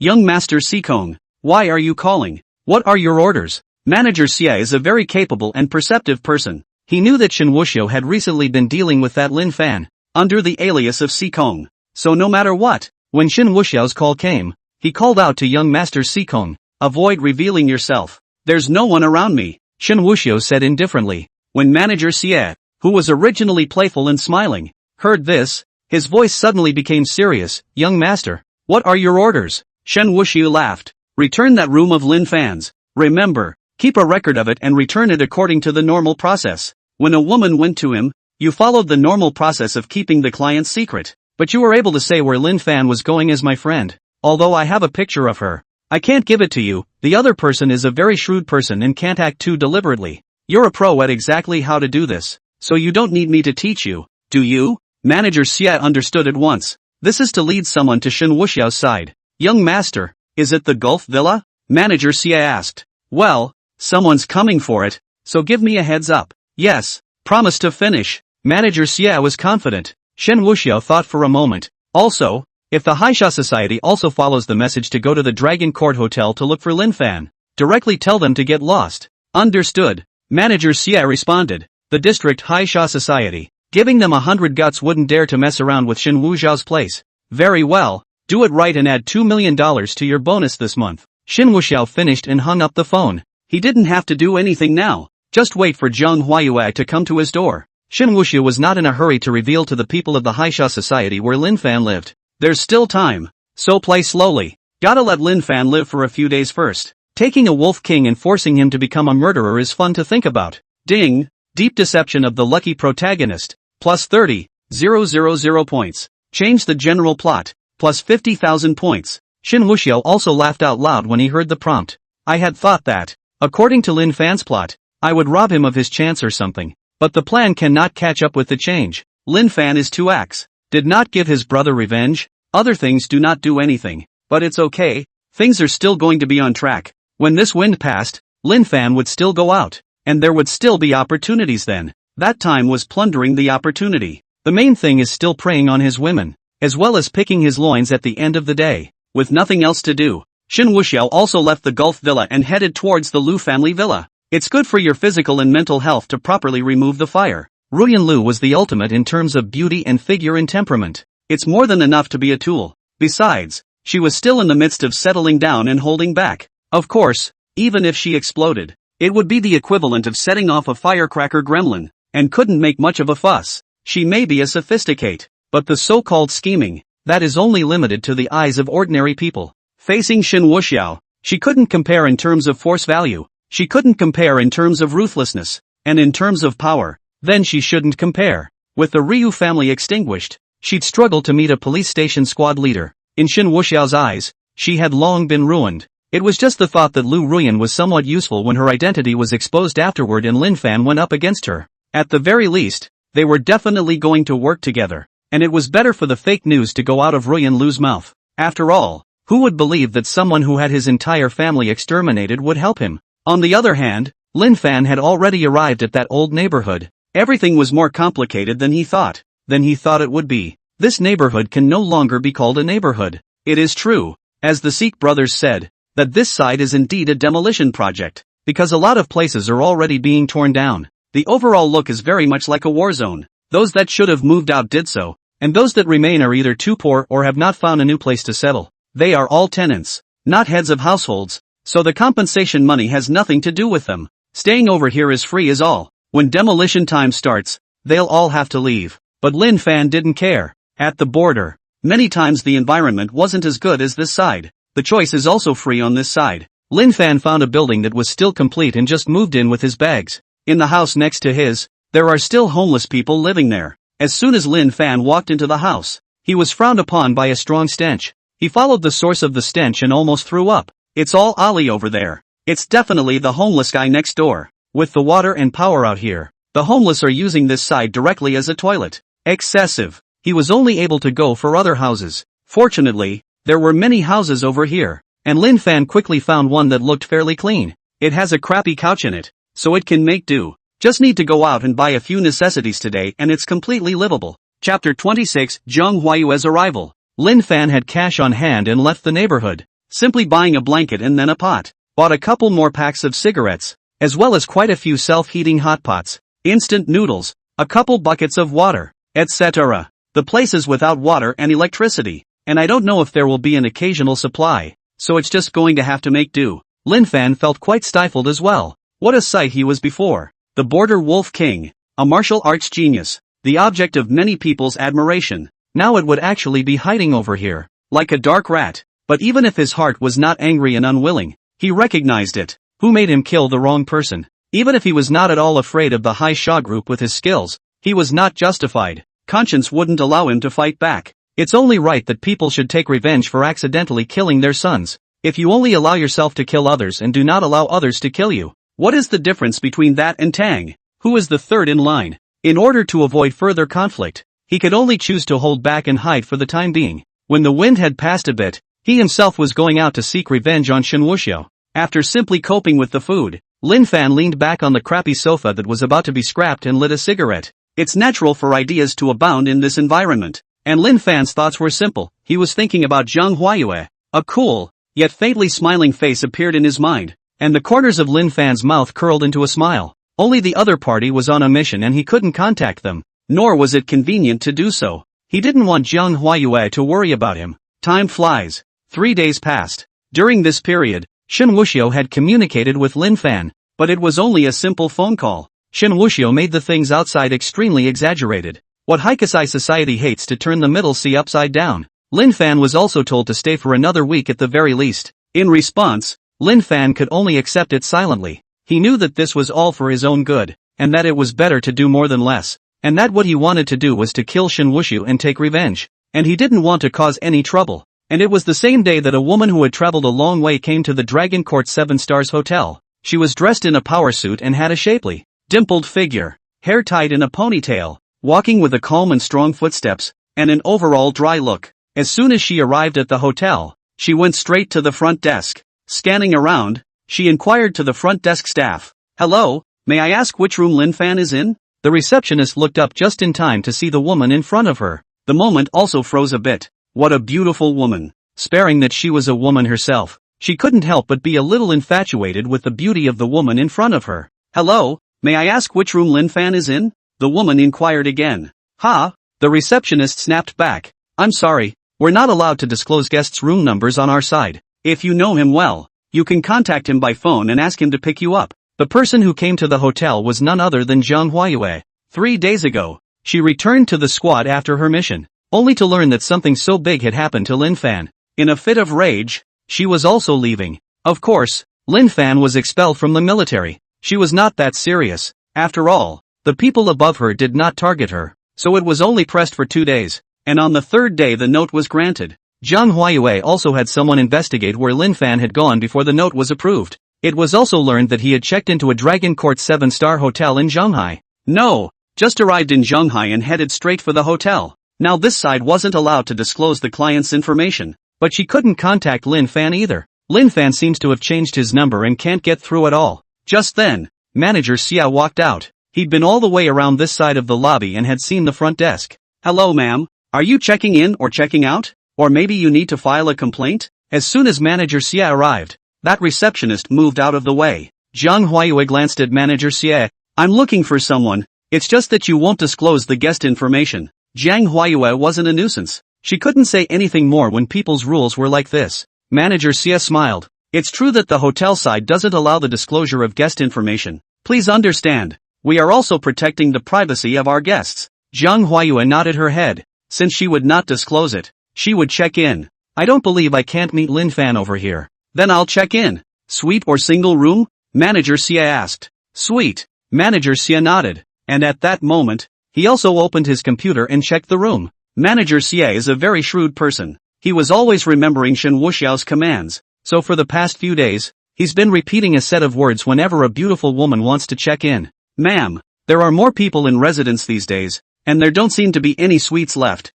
Young Master Sikong, why are you calling? What are your orders? Manager Xie is a very capable and perceptive person. He knew that Shen Wuxiao had recently been dealing with that Lin Fan, under the alias of Sikong. So no matter what, when Shen Wuxiao's call came, he called out to young Master Sikong, avoid revealing yourself. There's no one around me, Shen Wuxiao said indifferently. When Manager Xie, who was originally playful and smiling, heard this, his voice suddenly became serious. Young master, what are your orders? Shen Wuxiao laughed. Return that room of Lin Fan's. Remember, keep a record of it and return it according to the normal process. When a woman went to him, you followed the normal process of keeping the client's secret. But you were able to say where Lin Fan was going as my friend. Although I have a picture of her, I can't give it to you. The other person is a very shrewd person and can't act too deliberately. You're a pro at exactly how to do this, so you don't need me to teach you, do you? Manager Xie understood at once. This is to lead someone to Shen Wuxiao's side. Young master, is it the Gulf Villa? Manager Xie asked. Well, someone's coming for it, so give me a heads up. Yes, promise to finish. Manager Xie was confident. Shen Wuxiao thought for a moment. Also, if the Haisha Society also follows the message to go to the Dragon Court Hotel to look for Lin Fan, directly tell them to get lost. Understood. Manager Xie responded. The district Haisha Society. Giving them 100 guts wouldn't dare to mess around with Shen Wuxiao's place. Very well. Do it right and add $2 million to your bonus this month. Shen Wuxiao finished and hung up the phone. He didn't have to do anything now. Just wait for Zhang Huayue to come to his door. Shen Wuxiao was not in a hurry to reveal to the people of the Haisha Society where Lin Fan lived. There's still time. So play slowly. Gotta let Lin Fan live for a few days first. Taking a wolf king and forcing him to become a murderer is fun to think about. Ding! Deep deception of the lucky protagonist. Plus 30,000 points. Change the general plot. Plus 50,000 points. Shen Wuxiao also laughed out loud when he heard the prompt. I had thought that, according to Lin Fan's plot, I would rob him of his chance or something. But the plan cannot catch up with the change. Lin Fan is 2x. Did not give his brother revenge. Other things do not do anything. But it's okay. Things are still going to be on track. When this wind passed, Lin Fan would still go out. And there would still be opportunities then. That time was plundering the opportunity. The main thing is still preying on his women, as well as picking his loins at the end of the day. With nothing else to do, Shen Wuxiao also left the Gulf Villa and headed towards the Lu family villa. It's good for your physical and mental health to properly remove the fire. Ruyan Lu was the ultimate in terms of beauty and figure and temperament. It's more than enough to be a tool. Besides, she was still in the midst of settling down and holding back. Of course, even if she exploded, it would be the equivalent of setting off a firecracker gremlin, and couldn't make much of a fuss. She may be a sophisticate, but the so-called scheming, that is only limited to the eyes of ordinary people. Facing Shen Wuxiao, she couldn't compare in terms of force value, she couldn't compare in terms of ruthlessness, and in terms of power, then she shouldn't compare. With the Ryu family extinguished, she'd struggle to meet a police station squad leader. In Shen Wuxiao's eyes, she had long been ruined. It was just the thought that Lu Ruyan was somewhat useful when her identity was exposed afterward and Lin Fan went up against her. At the very least, they were definitely going to work together, and it was better for the fake news to go out of Ruyan Lu's mouth. After all, who would believe that someone who had his entire family exterminated would help him? On the other hand, Lin Fan had already arrived at that old neighborhood. Everything was more complicated than he thought it would be. This neighborhood can no longer be called a neighborhood. It is true, as the Sikh brothers said, that this side is indeed a demolition project, because a lot of places are already being torn down. The overall look is very much like a war zone. Those that should have moved out did so, and those that remain are either too poor or have not found a new place to settle. They are all tenants, not heads of households, so the compensation money has nothing to do with them. Staying over here is free as all. When demolition time starts, they'll all have to leave. But Lin Fan didn't care. At the border, many times the environment wasn't as good as this side. The choice is also free on this side. Lin Fan found a building that was still complete and just moved in with his bags. In the house next to his, there are still homeless people living there. As soon as Lin Fan walked into the house, he was frowned upon by a strong stench. He followed the source of the stench and almost threw up. It's all Ali over there. It's definitely the homeless guy next door. With the water and power out here, the homeless are using this side directly as a toilet. Excessive. He was only able to go for other houses. Fortunately, there were many houses over here, and Lin Fan quickly found one that looked fairly clean. It has a crappy couch in it, so it can make do. Just need to go out and buy a few necessities today and it's completely livable. Chapter 26, Zhang Huayue's arrival. Lin Fan had cash on hand and left the neighborhood, simply buying a blanket and then a pot. Bought a couple more packs of cigarettes, as well as quite a few self-heating hot pots, instant noodles, a couple buckets of water, etc. The place is without water and electricity, and I don't know if there will be an occasional supply, so it's just going to have to make do. Lin Fan felt quite stifled as well. What a sight he was before. The Border Wolf King, a martial arts genius, the object of many people's admiration. Now it would actually be hiding over here, like a dark rat. But even if his heart was not angry and unwilling, he recognized it. Who made him kill the wrong person? Even if he was not at all afraid of the Hai Sha group with his skills, he was not justified. Conscience wouldn't allow him to fight back. It's only right that people should take revenge for accidentally killing their sons. If you only allow yourself to kill others and do not allow others to kill you, what is the difference between that and Tang, who is the third in line? In order to avoid further conflict, he could only choose to hold back and hide for the time being. When the wind had passed a bit, he himself was going out to seek revenge on Shen Wuxiao. After simply coping with the food, Lin Fan leaned back on the crappy sofa that was about to be scrapped and lit a cigarette. It's natural for ideas to abound in this environment. And Lin Fan's thoughts were simple. He was thinking about Zhang Huayue. A cool, yet faintly smiling face appeared in his mind. And the corners of Lin Fan's mouth curled into a smile. Only the other party was on a mission and he couldn't contact them. Nor was it convenient to do so. He didn't want Jiang Huayue to worry about him. Time flies. 3 days passed. During this period, Shen Wuxiao had communicated with Lin Fan, but it was only a simple phone call. Shen Wuxiao made the things outside extremely exaggerated. What Haikasai society hates to turn the middle sea upside down. Lin Fan was also told to stay for another week at the very least. In response, Lin Fan could only accept it silently. He knew that this was all for his own good, and that it was better to do more than less, and that what he wanted to do was to kill Shen Wuxiao and take revenge. And he didn't want to cause any trouble. And it was the same day that a woman who had traveled a long way came to the Dragon Court 7 Stars Hotel. She was dressed in a power suit and had a shapely, dimpled figure, hair tied in a ponytail, walking with a calm and strong footsteps, and an overall dry look. As soon as she arrived at the hotel, she went straight to the front desk. Scanning around, she inquired to the front desk staff, "Hello, may I ask which room Lin Fan is in?" The receptionist looked up just in time to see the woman in front of her. The moment also froze a bit. What a beautiful woman. Sparing that she was a woman herself, she couldn't help but be a little infatuated with the beauty of the woman in front of her. "Hello, may I ask which room Lin Fan is in?" the woman inquired again. "Ha?" The receptionist snapped back. "I'm sorry, we're not allowed to disclose guests' room numbers on our side. If you know him well, you can contact him by phone and ask him to pick you up." The person who came to the hotel was none other than Jiang Huayue. 3 days ago, she returned to the squad after her mission, only to learn that something so big had happened to Lin Fan. In a fit of rage, she was also leaving. Of course, Lin Fan was expelled from the military. She was not that serious. After all, the people above her did not target her, so it was only pressed for 2 days, and on the 3rd day the note was granted. Jiang Huayue also had someone investigate where Lin Fan had gone before the note was approved. It was also learned that he had checked into a Dragon Court 7-star hotel in Shanghai. No, just arrived in Shanghai and headed straight for the hotel. Now this side wasn't allowed to disclose the client's information, but she couldn't contact Lin Fan either. Lin Fan seems to have changed his number and can't get through at all. Just then, manager Xia walked out. He'd been all the way around this side of the lobby and had seen the front desk. "Hello ma'am, are you checking in or checking out? Or maybe you need to file a complaint?" As soon as manager Xia arrived, that receptionist moved out of the way. Jiang Huayue glanced at manager Xia. "I'm looking for someone, it's just that you won't disclose the guest information." Jiang Huayue wasn't a nuisance. She couldn't say anything more when people's rules were like this. Manager Xia smiled. "It's true that the hotel side doesn't allow the disclosure of guest information. Please understand, we are also protecting the privacy of our guests." Jiang Huayue nodded her head. Since she would not disclose it, she would check in. "I don't believe I can't meet Lin Fan over here." "Then I'll check in." "Suite or single room?" Manager Xia asked. "Suite." Manager Xia nodded. And at that moment, he also opened his computer and checked the room. Manager Xie is a very shrewd person. He was always remembering Shen Wuxiao's commands, so for the past few days, he's been repeating a set of words whenever a beautiful woman wants to check in. "Ma'am, there are more people in residence these days, and there don't seem to be any suites left."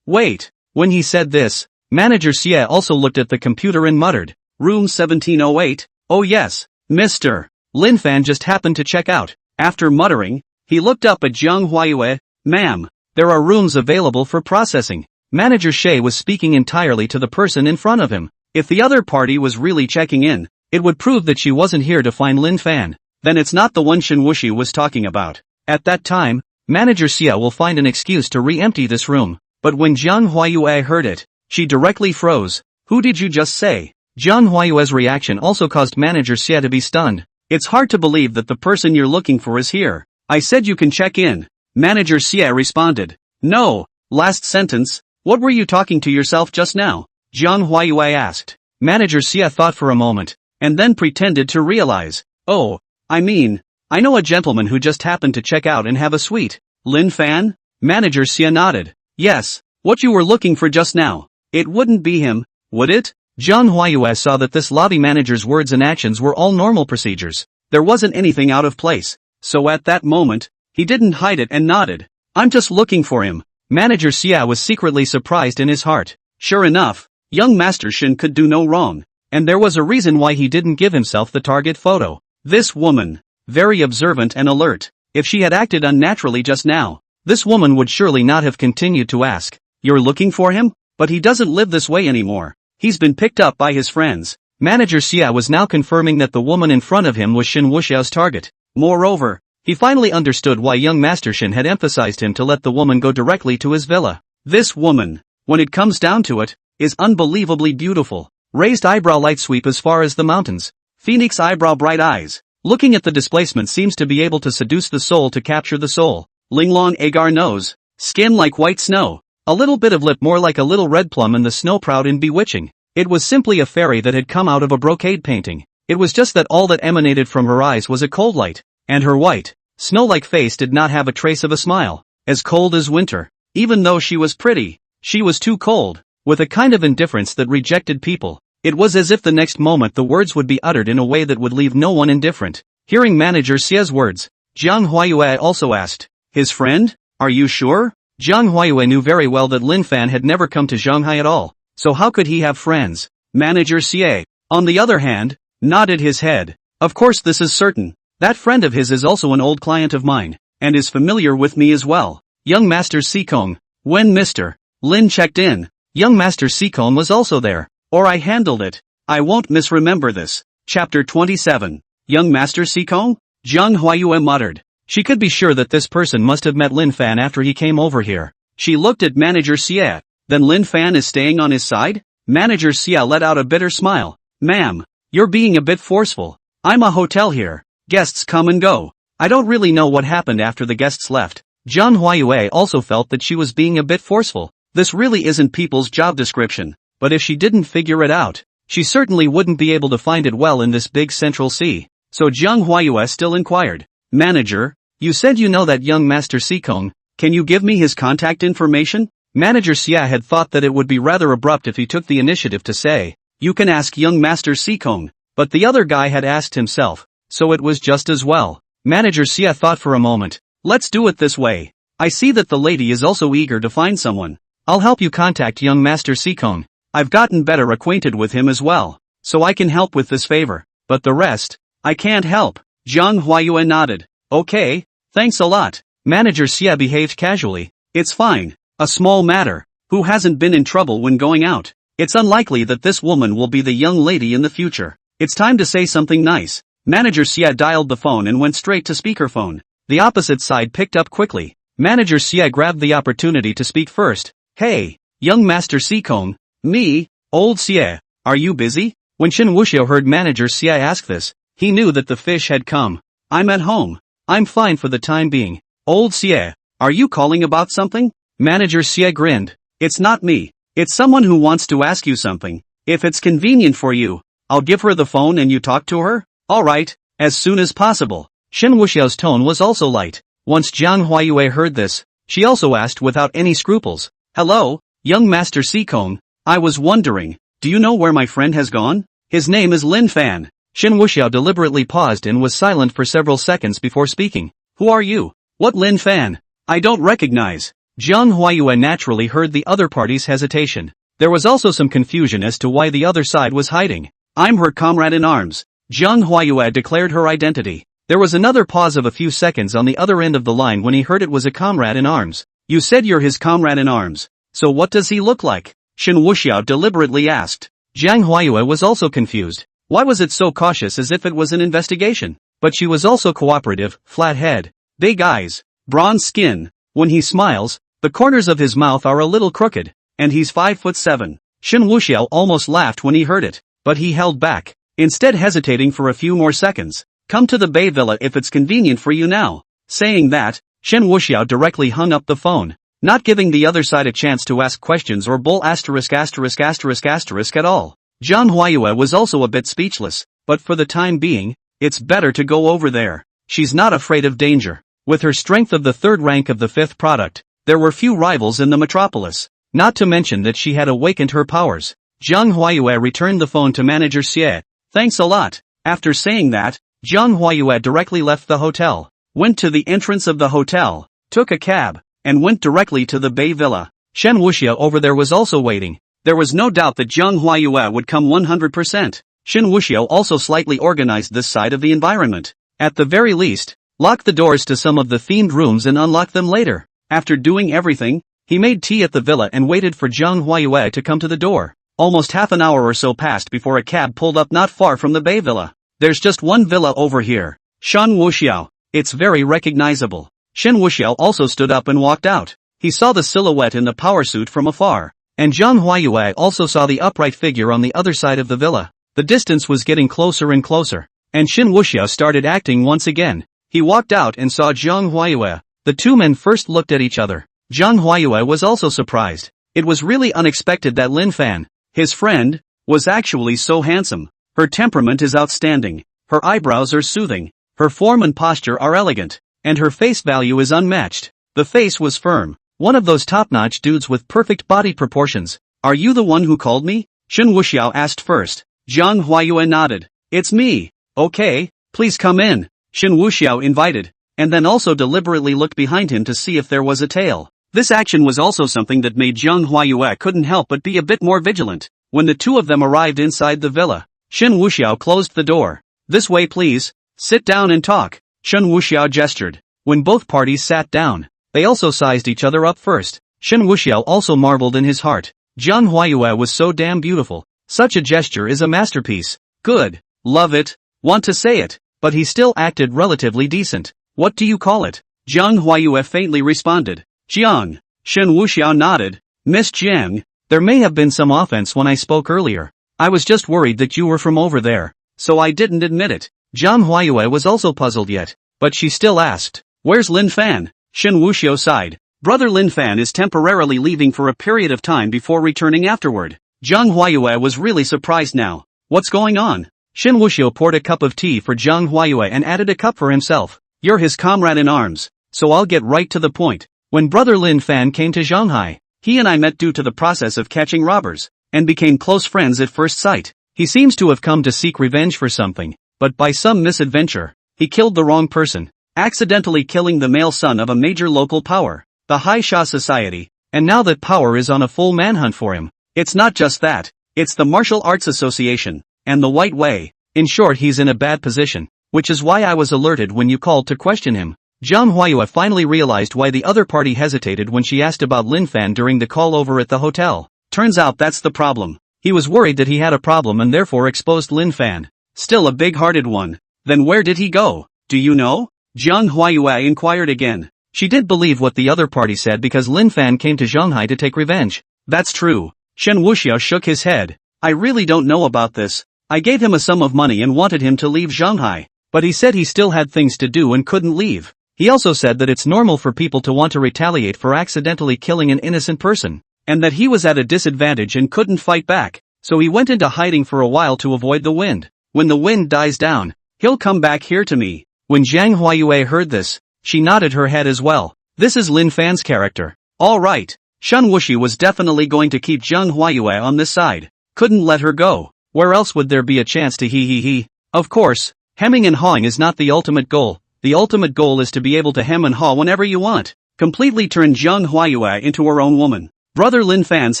Wait. When he said this, Manager Xie also looked at the computer and muttered, "Room 1708, oh yes, Mr. Lin Fan just happened to check out." After muttering, he looked up at Jiang Huayue. "Ma'am, there are rooms available for processing." Manager Xie was speaking entirely to the person in front of him. If the other party was really checking in, it would prove that she wasn't here to find Lin Fan. Then it's not the one Shen Wuxiao was talking about. At that time, Manager Xia will find an excuse to re-empty this room. But when Jiang Huayue heard it, she directly froze. "Who did you just say?" Jiang Huayue's reaction also caused Manager Xia to be stunned. "It's hard to believe that the person you're looking for is here. I said you can check in." Manager Xia responded. "No, last sentence, what were you talking to yourself just now?" Jiang Huayue asked. Manager Xia thought for a moment, and then pretended to realize. "Oh, I mean, I know a gentleman who just happened to check out and have a suite." "Lin Fan?" Manager Xia nodded. "Yes, what you were looking for just now. It wouldn't be him, would it?" Jiang Huayue saw that this lobby manager's words and actions were all normal procedures. There wasn't anything out of place. So at that moment, he didn't hide it and nodded. "I'm just looking for him." Manager Xia was secretly surprised in his heart. Sure enough, young Master Shen could do no wrong. And there was a reason why he didn't give himself the target photo. This woman, very observant and alert. If she had acted unnaturally just now, this woman would surely not have continued to ask, "You're looking for him? But he doesn't live this way anymore. He's been picked up by his friends." Manager Xia was now confirming that the woman in front of him was Shen Wuxiao's target. Moreover, he finally understood why young Master Shen had emphasized him to let the woman go directly to his villa. This woman, when it comes down to it, is unbelievably beautiful. Raised eyebrow light sweep as far as the mountains. Phoenix eyebrow bright eyes. Looking at the displacement seems to be able to seduce the soul to capture the soul. Linglong agar nose. Skin like white snow. A little bit of lip more like a little red plum and the snow proud and bewitching. It was simply a fairy that had come out of a brocade painting. It was just that all that emanated from her eyes was a cold light, and her white, snow-like face did not have a trace of a smile. As cold as winter. Even though she was pretty, she was too cold, with a kind of indifference that rejected people. It was as if the next moment the words would be uttered in a way that would leave no one indifferent. Hearing Manager Xia's words, Zhang Huayue also asked, "His friend? Are you sure?" Zhang Huayue knew very well that Lin Fan had never come to Shanghai at all. So how could he have friends? Manager Xie, on the other hand, nodded his head. Of course this is certain. That friend of his is also an old client of mine, and is familiar with me as well. Young Master Sikong. When Mr. Lin checked in, young Master Sikong was also there. Or I handled it. I won't misremember this. Chapter 27. Young Master Sikong? Zhang Huayue muttered. She could be sure that this person must have met Lin Fan after he came over here. She looked at Manager Xie. Then Lin Fan is staying on his side? Manager Xia let out a bitter smile. Ma'am, you're being a bit forceful. I'm a hotel here. Guests come and go. I don't really know what happened after the guests left. Zhang Huayue also felt that she was being a bit forceful. This really isn't people's job description, but if she didn't figure it out, she certainly wouldn't be able to find it well in this big central sea. So Zhang Huayue still inquired. Manager, you said you know that young Master Sikong. Can you give me his contact information? Manager Xia had thought that it would be rather abrupt if he took the initiative to say, "You can ask young Master Sikong," but the other guy had asked himself, so it was just as well. Manager Xia thought for a moment. Let's do it this way. I see that the lady is also eager to find someone. I'll help you contact young Master Sikong. I've gotten better acquainted with him as well, so I can help with this favor, but the rest, I can't help. Zhang Huayue nodded. Okay, thanks a lot. Manager Xia behaved casually. It's fine. A small matter. Who hasn't been in trouble when going out? It's unlikely that this woman will be the young lady in the future. It's time to say something nice. Manager Xia dialed the phone and went straight to speakerphone. The opposite side picked up quickly. Manager Xia grabbed the opportunity to speak first. Hey, young Master Sikong. Me, old Xia. Are you busy? When Shen Wuxiao heard Manager Xia ask this, he knew that the fish had come. I'm at home. I'm fine for the time being. Old Xia, are you calling about something? Manager Xie grinned. It's not me. It's someone who wants to ask you something. If it's convenient for you, I'll give her the phone and you talk to her? Alright, as soon as possible. Shen Wuxiao's tone was also light. Once Zhang Huayue heard this, she also asked without any scruples. Hello, young Master Sikong. I was wondering, do you know where my friend has gone? His name is Lin Fan. Shen Wuxiao deliberately paused and was silent for several seconds before speaking. Who are you? What Lin Fan? I don't recognize. Zhang Huayue naturally heard the other party's hesitation. There was also some confusion as to why the other side was hiding. I'm her comrade in arms. Zhang Huayue declared her identity. There was another pause of a few seconds on the other end of the line when he heard it was a comrade in arms. You said you're his comrade in arms. So what does he look like? Shen Wuxiao deliberately asked. Zhang Huayue was also confused. Why was it so cautious as if it was an investigation? But she was also cooperative, flat head, big eyes, bronze skin. When he smiles, the corners of his mouth are a little crooked, and he's 5'7". Shen Wuxiao almost laughed when he heard it, but he held back, instead hesitating for a few more seconds. Come to the Bay Villa if it's convenient for you now. Saying that, Shen Wuxiao directly hung up the phone, not giving the other side a chance to ask questions or bull ***** at all. Zhang Huayue was also a bit speechless, but for the time being, it's better to go over there. She's not afraid of danger. With her strength of the third rank of the fifth product, there were few rivals in the metropolis, not to mention that she had awakened her powers. Zhang Huayue returned the phone to Manager Xie. Thanks a lot. After saying that, Zhang Huayue directly left the hotel, went to the entrance of the hotel, took a cab, and went directly to the Bay Villa. Shen Wuxiao over there was also waiting. There was no doubt that Zhang Huayue would come 100%. Shen Wuxiao also slightly organized this side of the environment. At the very least, lock the doors to some of the themed rooms and unlock them later. After doing everything, he made tea at the villa and waited for Zhang Huayue to come to the door. Almost half an hour or so passed before a cab pulled up not far from the Bay Villa. There's just one villa over here. Shen Wuxiao. It's very recognizable. Shen Wuxiao also stood up and walked out. He saw the silhouette in the power suit from afar. And Zhang Huayue also saw the upright figure on the other side of the villa. The distance was getting closer and closer. And Shen Wuxiao started acting once again. He walked out and saw Zhang Huayue. The two men first looked at each other. Zhang Huayue was also surprised. It was really unexpected that Lin Fan, his friend, was actually so handsome. Her temperament is outstanding. Her eyebrows are soothing. Her form and posture are elegant. And her face value is unmatched. The face was firm. One of those top-notch dudes with perfect body proportions. Are you the one who called me? Shen Wuxiao asked first. Zhang Huayue nodded. It's me. Okay, please come in. Shen Wuxiao invited. And then also deliberately looked behind him to see if there was a tail. This action was also something that made Zhang Huayue couldn't help but be a bit more vigilant. When the two of them arrived inside the villa, Shen Wuxiao closed the door. This way please. Sit down and talk. Shen Wuxiao gestured. When both parties sat down, they also sized each other up first. Shen Wuxiao also marveled in his heart. Zhang Huayue was so damn beautiful. Such a gesture is a masterpiece. Good. Love it. Want to say it. But he still acted relatively decent. What do you call it? Zhang Huayue faintly responded. Jiang. Shen Wuxiao nodded. Miss Jiang, there may have been some offense when I spoke earlier. I was just worried that you were from over there, so I didn't admit it. Zhang Huayue was also puzzled yet, but she still asked, where's Lin Fan? Shen Wuxiao sighed. Brother Lin Fan is temporarily leaving for a period of time before returning afterward. Zhang Huayue was really surprised now. What's going on? Shen Wuxiao poured a cup of tea for Zhang Huayue and added a cup for himself. You're his comrade in arms, so I'll get right to the point. When Brother Lin Fan came to Shanghai, he and I met due to the process of catching robbers, and became close friends at first sight. He seems to have come to seek revenge for something, but by some misadventure, he killed the wrong person, accidentally killing the male son of a major local power, the Hai Sha Society, and now that power is on a full manhunt for him. It's not just that, it's the Martial Arts Association, and the White Way. In short, he's in a bad position, which is why I was alerted when you called to question him. Zhang Huayue finally realized why the other party hesitated when she asked about Lin Fan during the call over at the hotel. Turns out that's the problem. He was worried that he had a problem and therefore exposed Lin Fan. Still a big-hearted one. Then where did he go? Do you know? Zhang Huayue inquired again. She did believe what the other party said because Lin Fan came to Shanghai to take revenge. That's true. Shen Wuxiao shook his head. I really don't know about this. I gave him a sum of money and wanted him to leave Shanghai, but he said he still had things to do and couldn't leave. He also said that it's normal for people to want to retaliate for accidentally killing an innocent person, and that he was at a disadvantage and couldn't fight back, so he went into hiding for a while to avoid the wind. When the wind dies down, he'll come back here to me. When Zhang Huayue heard this, she nodded her head as well. This is Lin Fan's character. All right. Shen Wuxi was definitely going to keep Zhang Huayue on this side. Couldn't let her go. Where else would there be a chance to he? Of course, hemming and hawing is not the ultimate goal. The ultimate goal is to be able to hem and haw whenever you want. Completely turn Zhang Huayue into her own woman. Brother Lin Fan's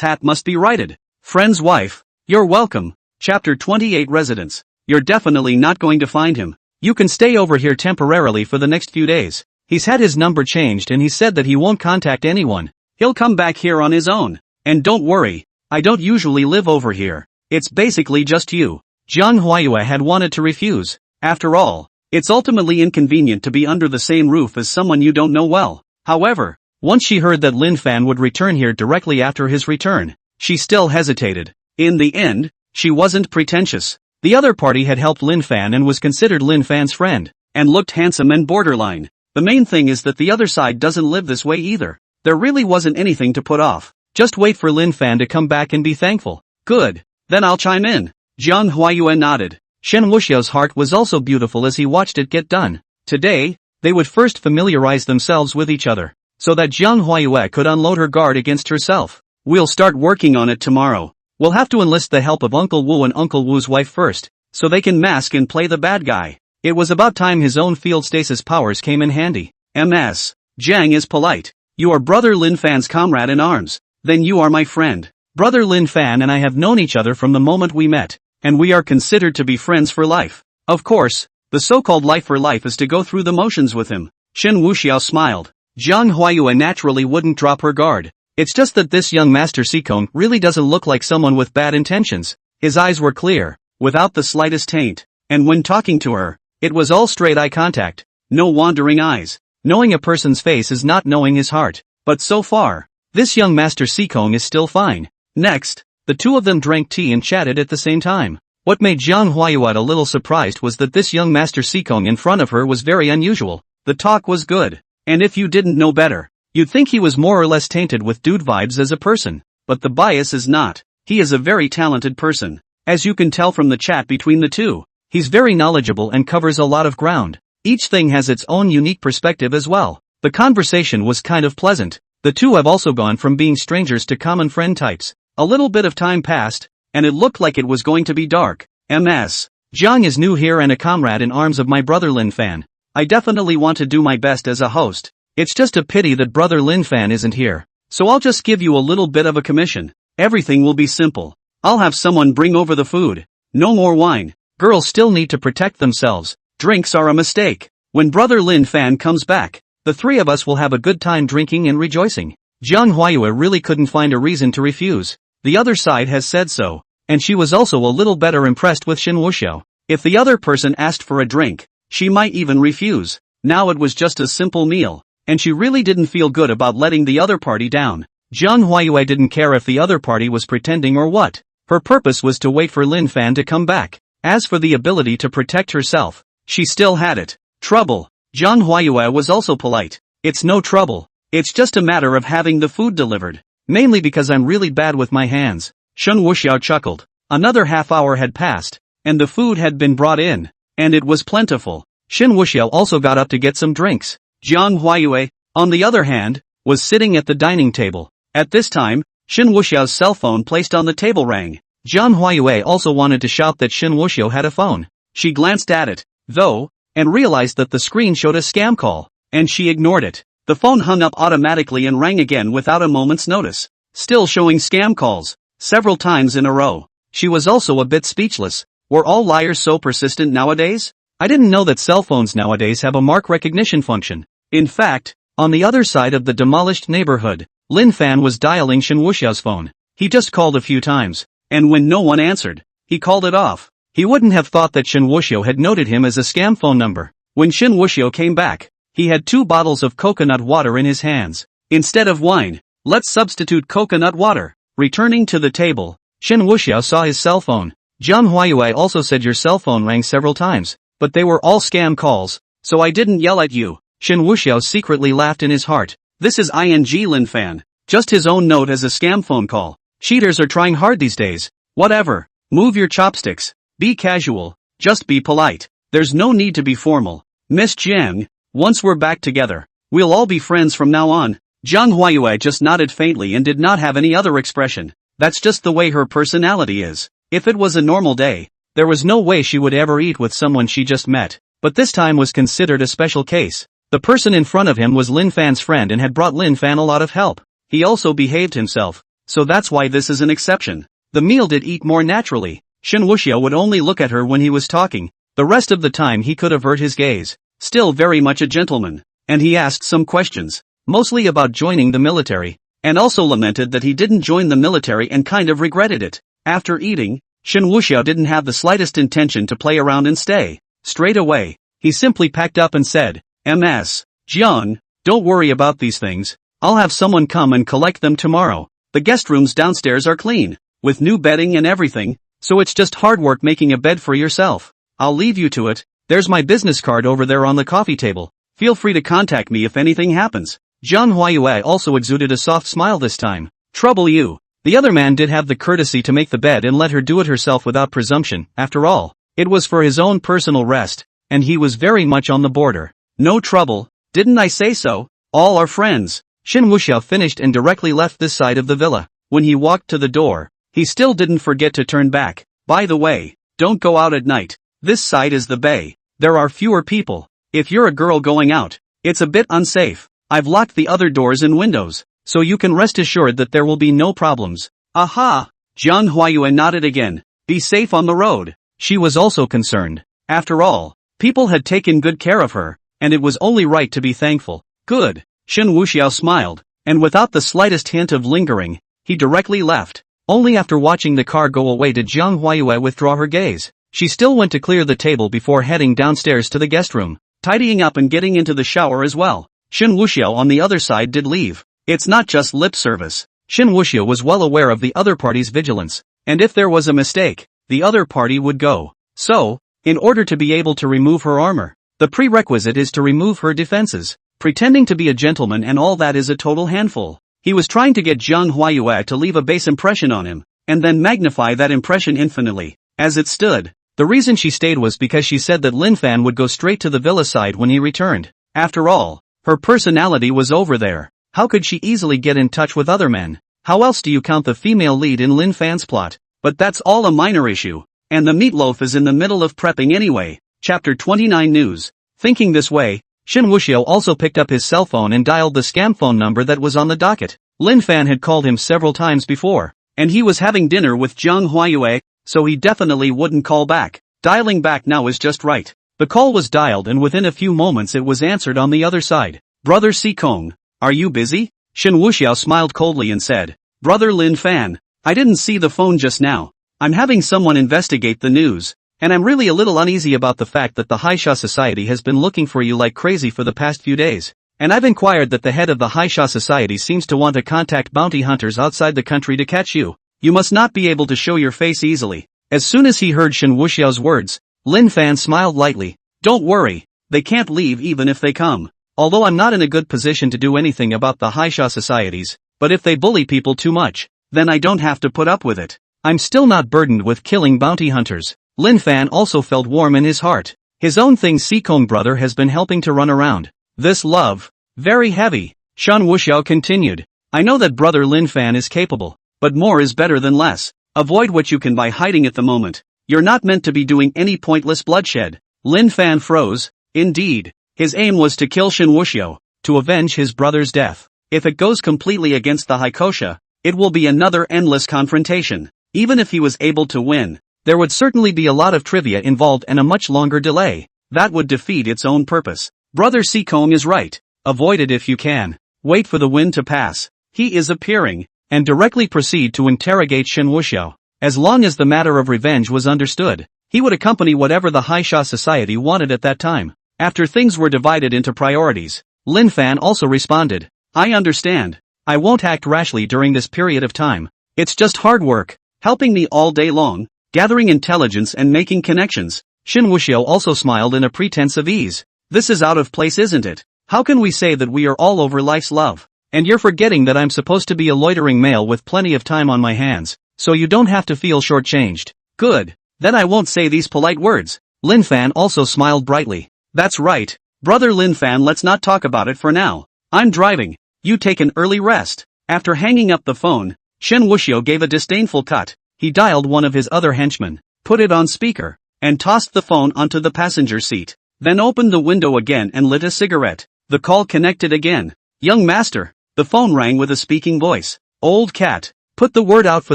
hat must be righted. Friend's wife. You're welcome. Chapter 28 Residence. You're definitely not going to find him. You can stay over here temporarily for the next few days. He's had his number changed and he said that he won't contact anyone. He'll come back here on his own. And don't worry, I don't usually live over here. It's basically just you. Zhang Huayue had wanted to refuse. After all, it's ultimately inconvenient to be under the same roof as someone you don't know well. However, once she heard that Lin Fan would return here directly after his return, she still hesitated. In the end, she wasn't pretentious. The other party had helped Lin Fan and was considered Lin Fan's friend, and looked handsome and borderline. The main thing is that the other side doesn't live this way either. There really wasn't anything to put off. Just wait for Lin Fan to come back and be thankful. Good. Then I'll chime in. Zhang Huayue nodded. Shen Wuxiao's heart was also beautiful as he watched it get done. Today, they would first familiarize themselves with each other, so that Zhang Huayue could unload her guard against herself. We'll start working on it tomorrow. We'll have to enlist the help of Uncle Wu and Uncle Wu's wife first, so they can mask and play the bad guy. It was about time his own field stasis powers came in handy. MS. Zhang is polite. You are Brother Lin Fan's comrade in arms. Then you are my friend. Brother Lin Fan and I have known each other from the moment we met, and we are considered to be friends for life. Of course, the so-called life for life is to go through the motions with him. Shen Wuxiao smiled. Zhang Huayue naturally wouldn't drop her guard. It's just that this young Master Seekong really doesn't look like someone with bad intentions. His eyes were clear, without the slightest taint, and when talking to her, it was all straight eye contact, no wandering eyes. Knowing a person's face is not knowing his heart, but so far, this young Master Seekong is still fine. Next, the two of them drank tea and chatted at the same time. What made Jiang Huayuat a little surprised was that this young Master Seekong in front of her was very unusual. The talk was good, and if you didn't know better, you'd think he was more or less tainted with dude vibes as a person, but the bias is not. He is a very talented person. As you can tell from the chat between the two, he's very knowledgeable and covers a lot of ground. Each thing has its own unique perspective as well. The conversation was kind of pleasant. The two have also gone from being strangers to common friend types. A little bit of time passed, and it looked like it was going to be dark. MS. Jiang is new here and a comrade in arms of my brother Lin Fan. I definitely want to do my best as a host. It's just a pity that brother Lin Fan isn't here. So I'll just give you a little bit of a commission. Everything will be simple. I'll have someone bring over the food. No more wine. Girls still need to protect themselves. Drinks are a mistake. When brother Lin Fan comes back, the three of us will have a good time drinking and rejoicing. Jiang Huayue really couldn't find a reason to refuse. The other side has said so, and she was also a little better impressed with Shen Wuxiao. If the other person asked for a drink, she might even refuse. Now it was just a simple meal, and she really didn't feel good about letting the other party down. Jiang Huayue didn't care if the other party was pretending or what. Her purpose was to wait for Lin Fan to come back. As for the ability to protect herself, she still had it. Trouble. Jiang Huayue was also polite. It's no trouble. It's just a matter of having the food delivered. Mainly because I'm really bad with my hands. Shen Wuxiao chuckled. Another half hour had passed, and the food had been brought in, and it was plentiful. Shen Wuxiao also got up to get some drinks. Jiang Huayue, on the other hand, was sitting at the dining table. At this time, Shen Wuxiao's cell phone placed on the table rang. Jiang Huayue also wanted to shout that Shen Wuxiao had a phone. She glanced at it, though, and realized that the screen showed a scam call, and she ignored it. The phone hung up automatically and rang again without a moment's notice, still showing scam calls, several times in a row. She was also a bit speechless. Were all liars so persistent nowadays? I didn't know that cell phones nowadays have a mark recognition function. In fact, on the other side of the demolished neighborhood, Lin Fan was dialing Shen Wuxiao's phone. He just called a few times, and when no one answered, he called it off. He wouldn't have thought that Shen Wuxiao had noted him as a scam phone number. When Shen Wuxiao came back, he had 2 bottles of coconut water in his hands. Instead of wine, let's substitute coconut water. Returning to the table, Shen Wuxiao saw his cell phone. Jiang Huayue also said your cell phone rang several times, but they were all scam calls, so I didn't yell at you. Shen Wuxiao secretly laughed in his heart. This is ing Lin Fan. Just his own note as a scam phone call. Cheaters are trying hard these days. Whatever. Move your chopsticks. Be casual. Just be polite. There's no need to be formal. Miss Jiang, once we're back together, we'll all be friends from now on. Jiang Huayue just nodded faintly and did not have any other expression. That's just the way her personality is. If it was a normal day, there was no way she would ever eat with someone she just met. But this time was considered a special case. The person in front of him was Lin Fan's friend and had brought Lin Fan a lot of help. He also behaved himself, so that's why this is an exception. The meal did eat more naturally. Shen Wuxiao would only look at her when he was talking. The rest of the time he could avert his gaze. Still very much a gentleman. And he asked some questions, mostly about joining the military, and also lamented that he didn't join the military and kind of regretted it. After eating, Shen Wuxiao didn't have the slightest intention to play around and stay. Straight away, he simply packed up and said, Ms. Jiang, don't worry about these things. I'll have someone come and collect them tomorrow. The guest rooms downstairs are clean, with new bedding and everything, so it's just hard work making a bed for yourself. I'll leave you to it. There's my business card over there on the coffee table. Feel free to contact me if anything happens. Jiang Huayue also exuded a soft smile this time. Trouble you. The other man did have the courtesy to make the bed and let her do it herself without presumption. After all, it was for his own personal rest, and he was very much on the border. No trouble, didn't I say so? All are friends. Shen Wuxiao finished and directly left this side of the villa. When he walked to the door, he still didn't forget to turn back. By the way, don't go out at night. This side is the bay. There are fewer people. If you're a girl going out, it's a bit unsafe. I've locked the other doors and windows, so you can rest assured that there will be no problems. Aha! Jiang Huayue nodded again. Be safe on the road. She was also concerned. After all, people had taken good care of her, and it was only right to be thankful. Good. Shen Wuxiao smiled, and without the slightest hint of lingering, he directly left. Only after watching the car go away did Jiang Huayue withdraw her gaze. She still went to clear the table before heading downstairs to the guest room, tidying up and getting into the shower as well. Shen Wuxiao on the other side did leave. It's not just lip service. Shen Wuxiao was well aware of the other party's vigilance, and if there was a mistake, the other party would go. So, in order to be able to remove her armor, the prerequisite is to remove her defenses. Pretending to be a gentleman and all that is a total handful. He was trying to get Jiang Huayue to leave a base impression on him, and then magnify that impression infinitely. As it stood, the reason she stayed was because she said that Lin Fan would go straight to the villa side when he returned. After all, her personality was over there. How could she easily get in touch with other men? How else do you count the female lead in Lin Fan's plot? But that's all a minor issue. And the meatloaf is in the middle of prepping anyway. Chapter 29 News. Thinking this way, Shen Wuxiao also picked up his cell phone and dialed the scam phone number that was on the docket. Lin Fan had called him several times before, and he was having dinner with Jiang Huayue, so he definitely wouldn't call back. Dialing back now is just right. The call was dialed and within a few moments it was answered on the other side. Brother Si Kong, are you busy? Shen Wuxiao smiled coldly and said, Brother Lin Fan, I didn't see the phone just now. I'm having someone investigate the news, and I'm really a little uneasy about the fact that the Haisha Society has been looking for you like crazy for the past few days. And I've inquired that the head of the Haisha Society seems to want to contact bounty hunters outside the country to catch you. You must not be able to show your face easily. As soon as he heard Shen Wuxiao's words, Lin Fan smiled lightly. Don't worry, they can't leave even if they come. Although I'm not in a good position to do anything about the Haisha Societies, but if they bully people too much, then I don't have to put up with it. I'm still not burdened with killing bounty hunters. Lin Fan also felt warm in his heart. His own thing Si Kong brother has been helping to run around. This love, very heavy. Shen Wuxiao continued. I know that brother Lin Fan is capable, but more is better than less. Avoid what you can by hiding at the moment. You're not meant to be doing any pointless bloodshed. Lin Fan froze. Indeed, his aim was to kill Shen Wuxiao, to avenge his brother's death. If it goes completely against the Haikosha, it will be another endless confrontation. Even if he was able to win, there would certainly be a lot of trivia involved and a much longer delay. That would defeat its own purpose. Brother Si Kong is right. Avoid it if you can. Wait for the wind to pass. He is appearing, and directly proceed to interrogate Shen Wuxiao. As long as the matter of revenge was understood, he would accompany whatever the Haisha Society wanted at that time. After things were divided into priorities, Lin Fan also responded. I understand. I won't act rashly during this period of time. It's just hard work, helping me all day long, gathering intelligence and making connections. Shen Wuxiao also smiled in a pretense of ease. This is out of place, isn't it? How can we say that we are all over life's love? And you're forgetting that I'm supposed to be a loitering male with plenty of time on my hands, so you don't have to feel shortchanged. Good. Then I won't say these polite words. Lin Fan also smiled brightly. That's right. Brother Lin Fan, let's not talk about it for now. I'm driving. You take an early rest. After hanging up the phone, Shen Wuxiao gave a disdainful cut. He dialed one of his other henchmen, put it on speaker, and tossed the phone onto the passenger seat. Then opened the window again and lit a cigarette. The call connected again. Young master. The phone rang with a speaking voice. Old cat. Put the word out for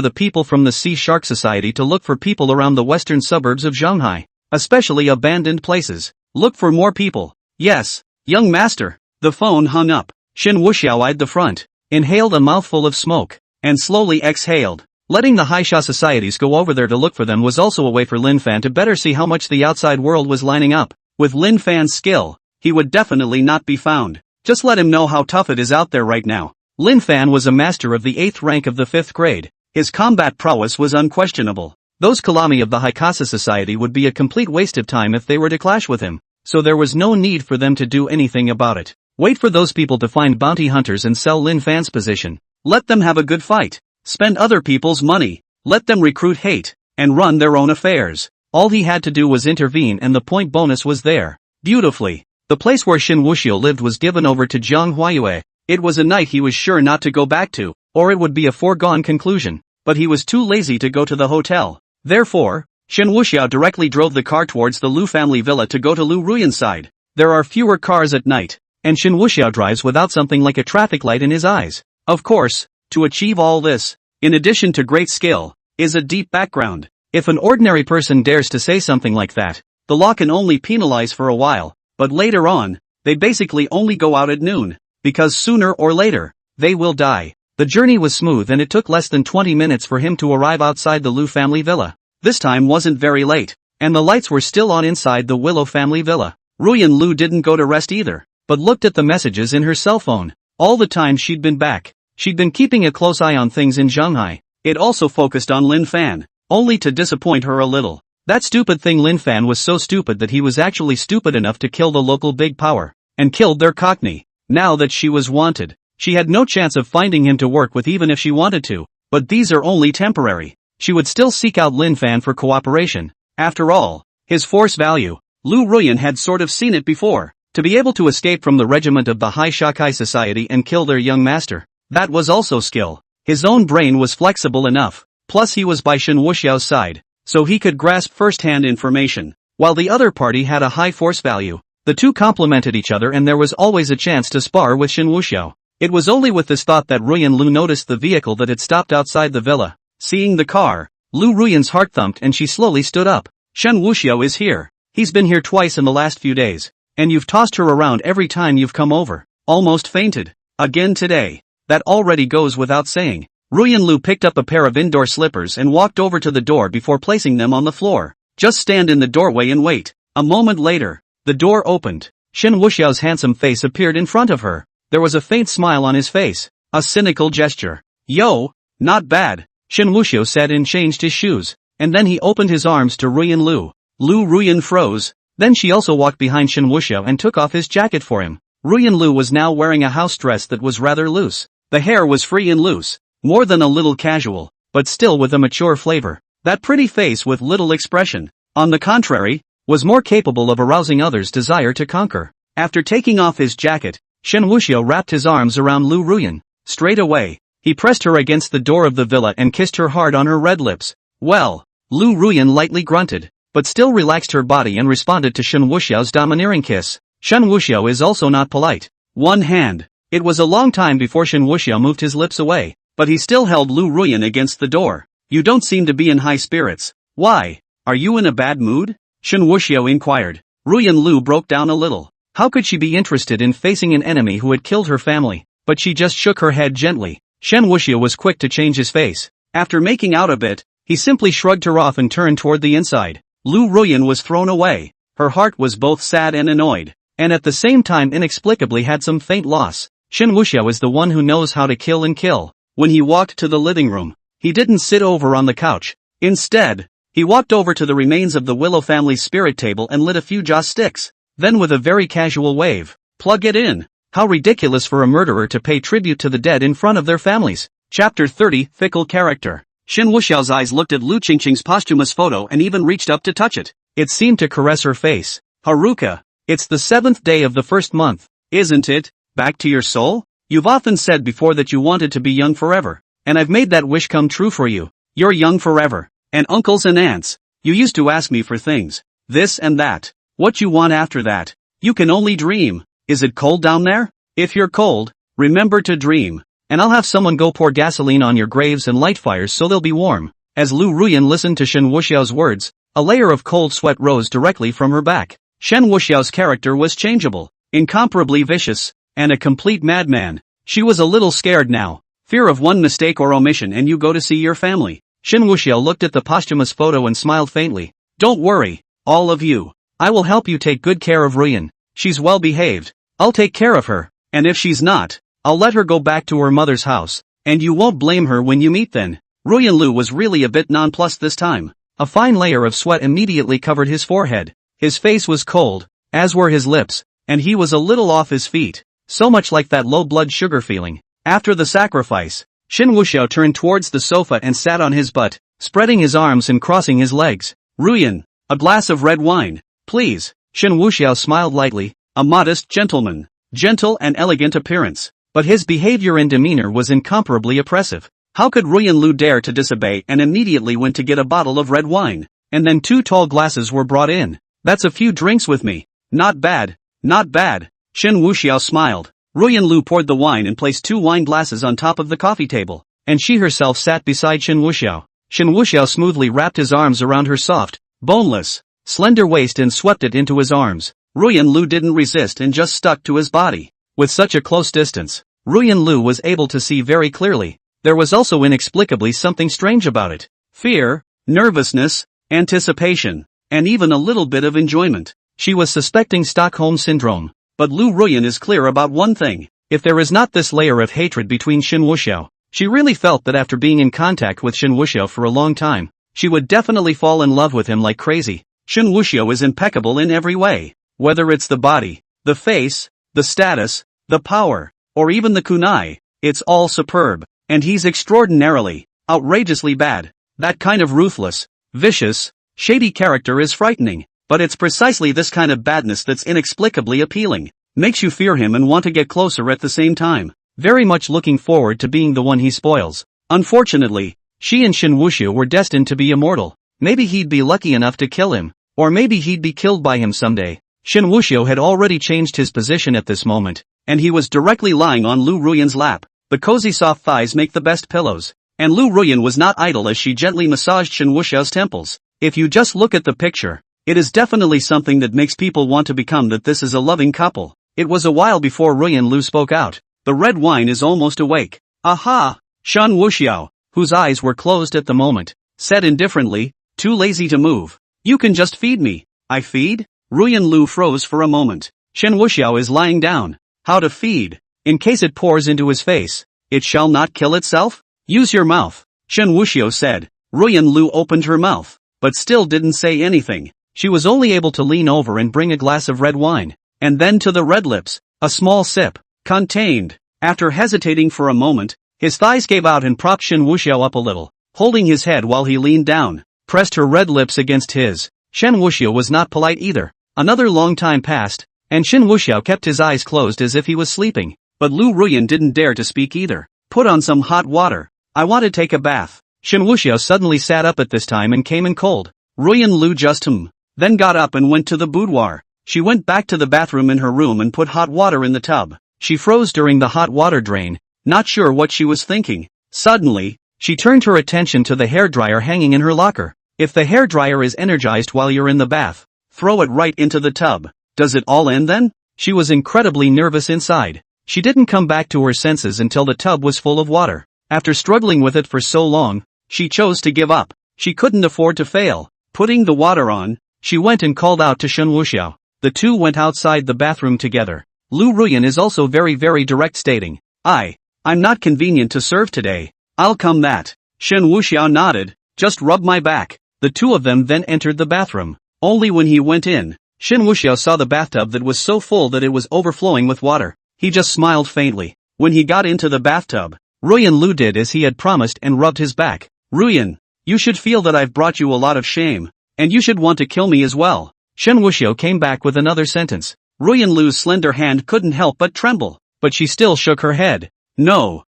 the people from the Sea Shark Society to look for people around the western suburbs of Shanghai, especially abandoned places. Look for more people. Yes, young master. The phone hung up. Shen Wuxiao eyed the front, inhaled a mouthful of smoke, and slowly exhaled. Letting the Haisha Societies go over there to look for them was also a way for Lin Fan to better see how much the outside world was lining up. With Lin Fan's skill, he would definitely not be found. Just let him know how tough it is out there right now. Lin Fan was a master of the 8th rank of the 5th grade. His combat prowess was unquestionable. Those Kalami of the Haikasa Society would be a complete waste of time if they were to clash with him, so there was no need for them to do anything about it. Wait for those people to find bounty hunters and sell Lin Fan's position. Let them have a good fight. Spend other people's money. Let them recruit hate, and run their own affairs. All he had to do was intervene and the point bonus was there. Beautifully. The place where Shen Wuxiao lived was given over to Jiang Huayue. It was a night he was sure not to go back to, or it would be a foregone conclusion. But he was too lazy to go to the hotel. Therefore, Shen Wuxiao directly drove the car towards the Lu family villa to go to Lu Ruyan's side. There are fewer cars at night, and Shen Wuxiao drives without something like a traffic light in his eyes. Of course, to achieve all this, in addition to great skill, is a deep background. If an ordinary person dares to say something like that, the law can only penalize for a while, but later on, they basically only go out at noon, because sooner or later, they will die. The journey was smooth and it took less than 20 minutes for him to arrive outside the Lu family villa. This time wasn't very late, and the lights were still on inside the Willow family villa. Ruyan Lu didn't go to rest either, but looked at the messages in her cell phone. All the time she'd been back, she'd been keeping a close eye on things in Shanghai. It also focused on Lin Fan, only to disappoint her a little. That stupid thing Lin Fan was so stupid that he was actually stupid enough to kill the local big power, and killed their cockney. Now that she was wanted, she had no chance of finding him to work with even if she wanted to, but these are only temporary. She would still seek out Lin Fan for cooperation. After all, his force value, Lu Ruyan had sort of seen it before. To be able to escape from the regiment of the High Shakai Society and kill their young master, that was also skill. His own brain was flexible enough, plus he was by Shen Wuxiao's side, so he could grasp first-hand information. While the other party had a high force value, the two complemented each other and there was always a chance to spar with Shen Wuxiao. It was only with this thought that Ruyan Lu noticed the vehicle that had stopped outside the villa. Seeing the car, Lu Ruyan's heart thumped and she slowly stood up. Shen Wuxiao is here. He's been here twice in the last few days, and you've tossed her around every time you've come over. Almost fainted. Again today. That already goes without saying. Ruyan Lu picked up a pair of indoor slippers and walked over to the door before placing them on the floor. Just stand in the doorway and wait. A moment later, the door opened. Shen Wuxiao's handsome face appeared in front of her. There was a faint smile on his face. A cynical gesture. Yo, not bad, Shen Wuxiao said and changed his shoes. And then he opened his arms to Ruyan Lu. Lu Ruyan froze. Then she also walked behind Shen Wuxiao and took off his jacket for him. Ruyan Lu was now wearing a house dress that was rather loose. The hair was free and loose. More than a little casual, but still with a mature flavor. That pretty face with little expression, on the contrary, was more capable of arousing others' desire to conquer. After taking off his jacket, Shen Wuxiao wrapped his arms around Lu Ruyan. Straight away, he pressed her against the door of the villa and kissed her hard on her red lips. Well, Lu Ruyan lightly grunted, but still relaxed her body and responded to Shen Wuxiao's domineering kiss. Shen Wuxiao is also not polite. One hand. It was a long time before Shen Wuxiao moved his lips away, but he still held Lu Ruyan against the door. You don't seem to be in high spirits. Why? Are you in a bad mood? Shen Wuxiao inquired. Ruyan Lu broke down a little. How could she be interested in facing an enemy who had killed her family? But she just shook her head gently. Shen Wuxiao was quick to change his face. After making out a bit, he simply shrugged her off and turned toward the inside. Lu Ruyan was thrown away. Her heart was both sad and annoyed, and at the same time inexplicably had some faint loss. Shen Wuxiao is the one who knows how to kill and kill. When he walked to the living room, he didn't sit over on the couch. Instead, he walked over to the remains of the Willow family's spirit table and lit a few joss sticks. Then with a very casual wave, plug it in. How ridiculous for a murderer to pay tribute to the dead in front of their families. Chapter 30, Fickle Character. Shen Wuxiao's eyes looked at Lu Qingqing's posthumous photo and even reached up to touch it. It seemed to caress her face. Haruka, it's the 7th day of the first month, isn't it? Back to your soul? You've often said before that you wanted to be young forever, and I've made that wish come true for you. You're young forever. And uncles and aunts, you used to ask me for things, this and that. What you want after that, you can only dream. Is it cold down there? If you're cold, remember to dream, and I'll have someone go pour gasoline on your graves and light fires so they'll be warm. As Lu Ruyan listened to Shen Wuxiao's words, a layer of cold sweat rose directly from her back. Shen Wuxiao's character was changeable, incomparably vicious, and a complete madman. She was a little scared now. Fear of one mistake or omission and you go to see your family. Shen Wuxiao looked at the posthumous photo and smiled faintly. Don't worry, all of you. I will help you take good care of Ruyan. She's well behaved. I'll take care of her, and if she's not, I'll let her go back to her mother's house, and you won't blame her when you meet then. Ruyan Lu was really a bit nonplussed this time. A fine layer of sweat immediately covered his forehead. His face was cold, as were his lips, and he was a little off his feet. So much like that low blood sugar feeling. After the sacrifice, Shen Wuxiao turned towards the sofa and sat on his butt, spreading his arms and crossing his legs. Ruyan, a glass of red wine, please. Shen Wuxiao smiled lightly, a modest gentleman, gentle and elegant appearance, but his behavior and demeanor was incomparably oppressive. How could Ruyan Lu dare to disobey and immediately went to get a bottle of red wine, and then 2 tall glasses were brought in. That's a few drinks with me. Not bad, not bad. Shen Wuxiao smiled. Ruyan Lu poured the wine and placed 2 wine glasses on top of the coffee table, and she herself sat beside Shen Wuxiao. Shen Wuxiao smoothly wrapped his arms around her soft, boneless, slender waist and swept it into his arms. Ruyan Lu didn't resist and just stuck to his body. With such a close distance, Ruyan Lu was able to see very clearly. There was also inexplicably something strange about it. Fear, nervousness, anticipation, and even a little bit of enjoyment. She was suspecting Stockholm Syndrome. But Lu Ruyan is clear about one thing. If there is not this layer of hatred between Shen Wuxiao, she really felt that after being in contact with Shen Wuxiao for a long time, she would definitely fall in love with him like crazy. Shen Wuxiao is impeccable in every way. Whether it's the body, the face, the status, the power, or even the kunai, it's all superb. And he's extraordinarily, outrageously bad. That kind of ruthless, vicious, shady character is frightening. But it's precisely this kind of badness that's inexplicably appealing. Makes you fear him and want to get closer at the same time. Very much looking forward to being the one he spoils. Unfortunately, she and Shen Wuxiao were destined to be immortal. Maybe he'd be lucky enough to kill him. Or maybe he'd be killed by him someday. Shen Wuxiao had already changed his position at this moment, and he was directly lying on Lu Ruyan's lap. The cozy soft thighs make the best pillows. And Lu Ruyan was not idle as she gently massaged Shen Wuxiao's temples. If you just look at the picture, it is definitely something that makes people want to become that this is a loving couple. It was a while before Ruyan Lu spoke out. The red wine is almost awake. Aha! Shen Wuxiao, whose eyes were closed at the moment, said indifferently, too lazy to move. You can just feed me. I feed? Ruyan Lu froze for a moment. Shen Wuxiao is lying down. How to feed? In case it pours into his face, it shall not kill itself? Use your mouth, Shen Wuxiao said. Ruyan Lu opened her mouth, but still didn't say anything. She was only able to lean over and bring a glass of red wine, and then to the red lips, a small sip, contained. After hesitating for a moment, his thighs gave out and propped Shen Wuxiao up a little, holding his head while he leaned down, pressed her red lips against his. Shen Wuxiao was not polite either. Another long time passed, and Shen Wuxiao kept his eyes closed as if he was sleeping, but Lu Ruyan didn't dare to speak either. Put on some hot water. I want to take a bath. Shen Wuxiao suddenly sat up at this time and came in cold. Ruyan Lu just then got up and went to the boudoir. She went back to the bathroom in her room and put hot water in the tub. She froze during the hot water drain, not sure what she was thinking. Suddenly, she turned her attention to the hairdryer hanging in her locker. If the hairdryer is energized while you're in the bath, throw it right into the tub. Does it all end then? She was incredibly nervous inside. She didn't come back to her senses until the tub was full of water. After struggling with it for so long, she chose to give up. She couldn't afford to fail. Putting the water on, she went and called out to Shen Wuxiao. The two went outside the bathroom together. Lu Ruyan is also very direct, stating, I'm not convenient to serve today. I'll come that. Shen Wuxiao nodded, just rub my back. The two of them then entered the bathroom. Only when he went in, Shen Wuxiao saw the bathtub that was so full that it was overflowing with water. He just smiled faintly. When he got into the bathtub, Ruyan Lu did as he had promised and rubbed his back. Ruyan, you should feel that I've brought you a lot of shame. And you should want to kill me as well. Shen Wuxiao came back with another sentence. Ruyan Lu's slender hand couldn't help but tremble, but she still shook her head. No.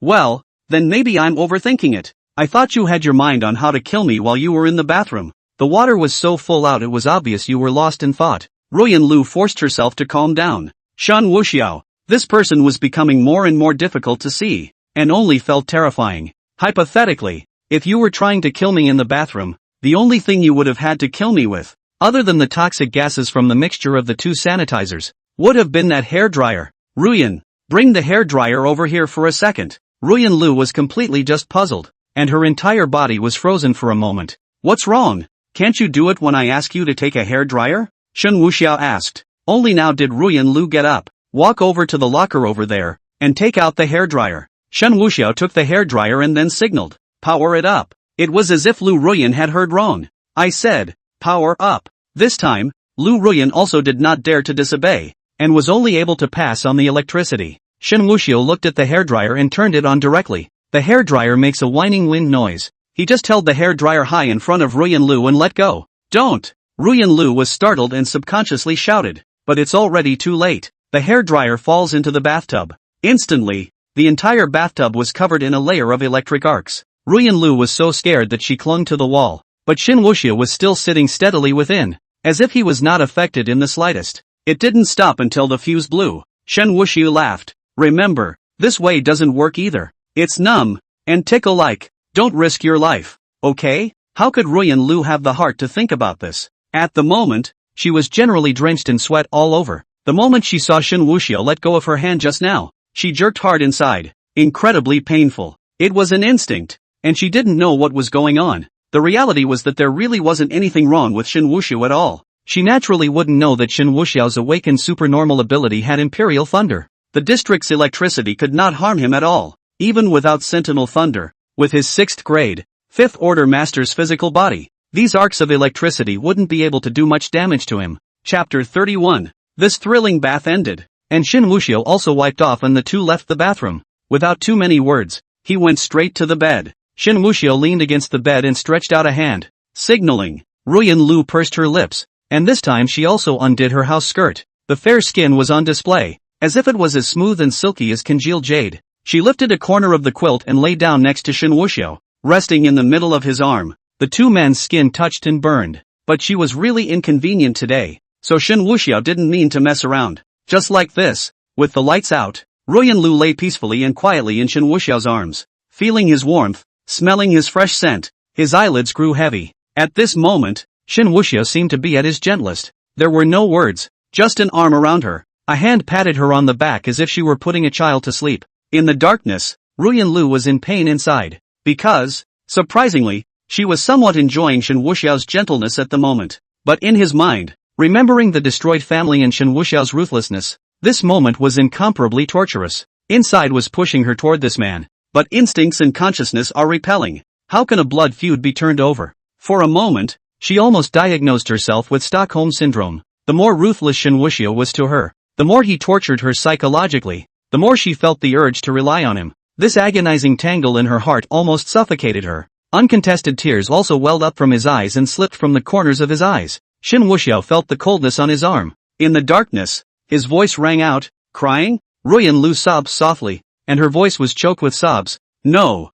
Well, then maybe I'm overthinking it. I thought you had your mind on how to kill me while you were in the bathroom. The water was so full out it was obvious you were lost in thought. Ruyan Lu forced herself to calm down. Shen Wuxiao, this person was becoming more and more difficult to see, and only felt terrifying. Hypothetically, if you were trying to kill me in the bathroom, the only thing you would have had to kill me with, other than the toxic gases from the mixture of the two sanitizers, would have been that hairdryer. Ruyan, bring the hairdryer over here for a second. Ruyan Lu was completely just puzzled, and her entire body was frozen for a moment. What's wrong? Can't you do it when I ask you to take a hairdryer? Shen Wuxiao asked. Only now did Ruyan Lu get up, walk over to the locker over there, and take out the hairdryer. Shen Wuxiao took the hairdryer and then signaled, power it up. It was as if Lu Ruyan had heard wrong. I said, power up. This time, Lu Ruyan also did not dare to disobey, and was only able to pass on the electricity. Shen Wuxiao looked at the hairdryer and turned it on directly. The hairdryer makes a whining wind noise. He just held the hairdryer high in front of Ruyan Lu and let go. Don't! Ruyan Lu was startled and subconsciously shouted, but it's already too late. The hairdryer falls into the bathtub. Instantly, the entire bathtub was covered in a layer of electric arcs. Ruyan Lu was so scared that she clung to the wall, but Shen Wuxiao was still sitting steadily within, as if he was not affected in the slightest. It didn't stop until the fuse blew. Shen Wuxiao laughed. Remember, this way doesn't work either. It's numb, and tickle-like. Don't risk your life, okay? How could Ruyan Lu have the heart to think about this? At the moment, she was generally drenched in sweat all over. The moment she saw Shen Wuxiao let go of her hand just now, she jerked hard inside. Incredibly painful. It was an instinct, and she didn't know what was going on. The reality was that there really wasn't anything wrong with Shen Wuxiao at all. She naturally wouldn't know that Shen Wuxiao's awakened supernormal ability had Imperial Thunder. The district's electricity could not harm him at all, even without Sentinel Thunder. With his 6th grade, 5th Order Master's physical body, these arcs of electricity wouldn't be able to do much damage to him. Chapter 31. This thrilling bath ended, and Shen Wuxiao also wiped off and the two left the bathroom. Without too many words, he went straight to the bed. Shen Wuxiao leaned against the bed and stretched out a hand, signaling. Ruyan Lu pursed her lips, and this time she also undid her house skirt. The fair skin was on display, as if it was as smooth and silky as congealed jade. She lifted a corner of the quilt and lay down next to Shen Wuxiao, resting in the middle of his arm. The two men's skin touched and burned, but she was really inconvenient today, so Shen Wuxiao didn't mean to mess around. Just like this, with the lights out, Ruyan Lu lay peacefully and quietly in Shen Wuxiao's arms, feeling his warmth, smelling his fresh scent. His eyelids grew heavy. At this moment, Shen Wuxiao seemed to be at his gentlest. There were no words, just an arm around her. A hand patted her on the back as if she were putting a child to sleep. In the darkness, Ruyan Lu was in pain inside, because, surprisingly, she was somewhat enjoying Shen Wuxiao's gentleness at the moment. But in his mind, remembering the destroyed family and Shen Wuxiao's ruthlessness, this moment was incomparably torturous. Inside was pushing her toward this man. But instincts and consciousness are repelling. How can a blood feud be turned over? For a moment, she almost diagnosed herself with Stockholm Syndrome. The more ruthless Shen Wuxiao was to her, the more he tortured her psychologically, the more she felt the urge to rely on him. This agonizing tangle in her heart almost suffocated her. Uncontested tears also welled up from his eyes and slipped from the corners of his eyes. Shen Wuxiao felt the coldness on his arm. In the darkness, his voice rang out, crying? Ruyan Lu sobbed softly, and her voice was choked with sobs. No,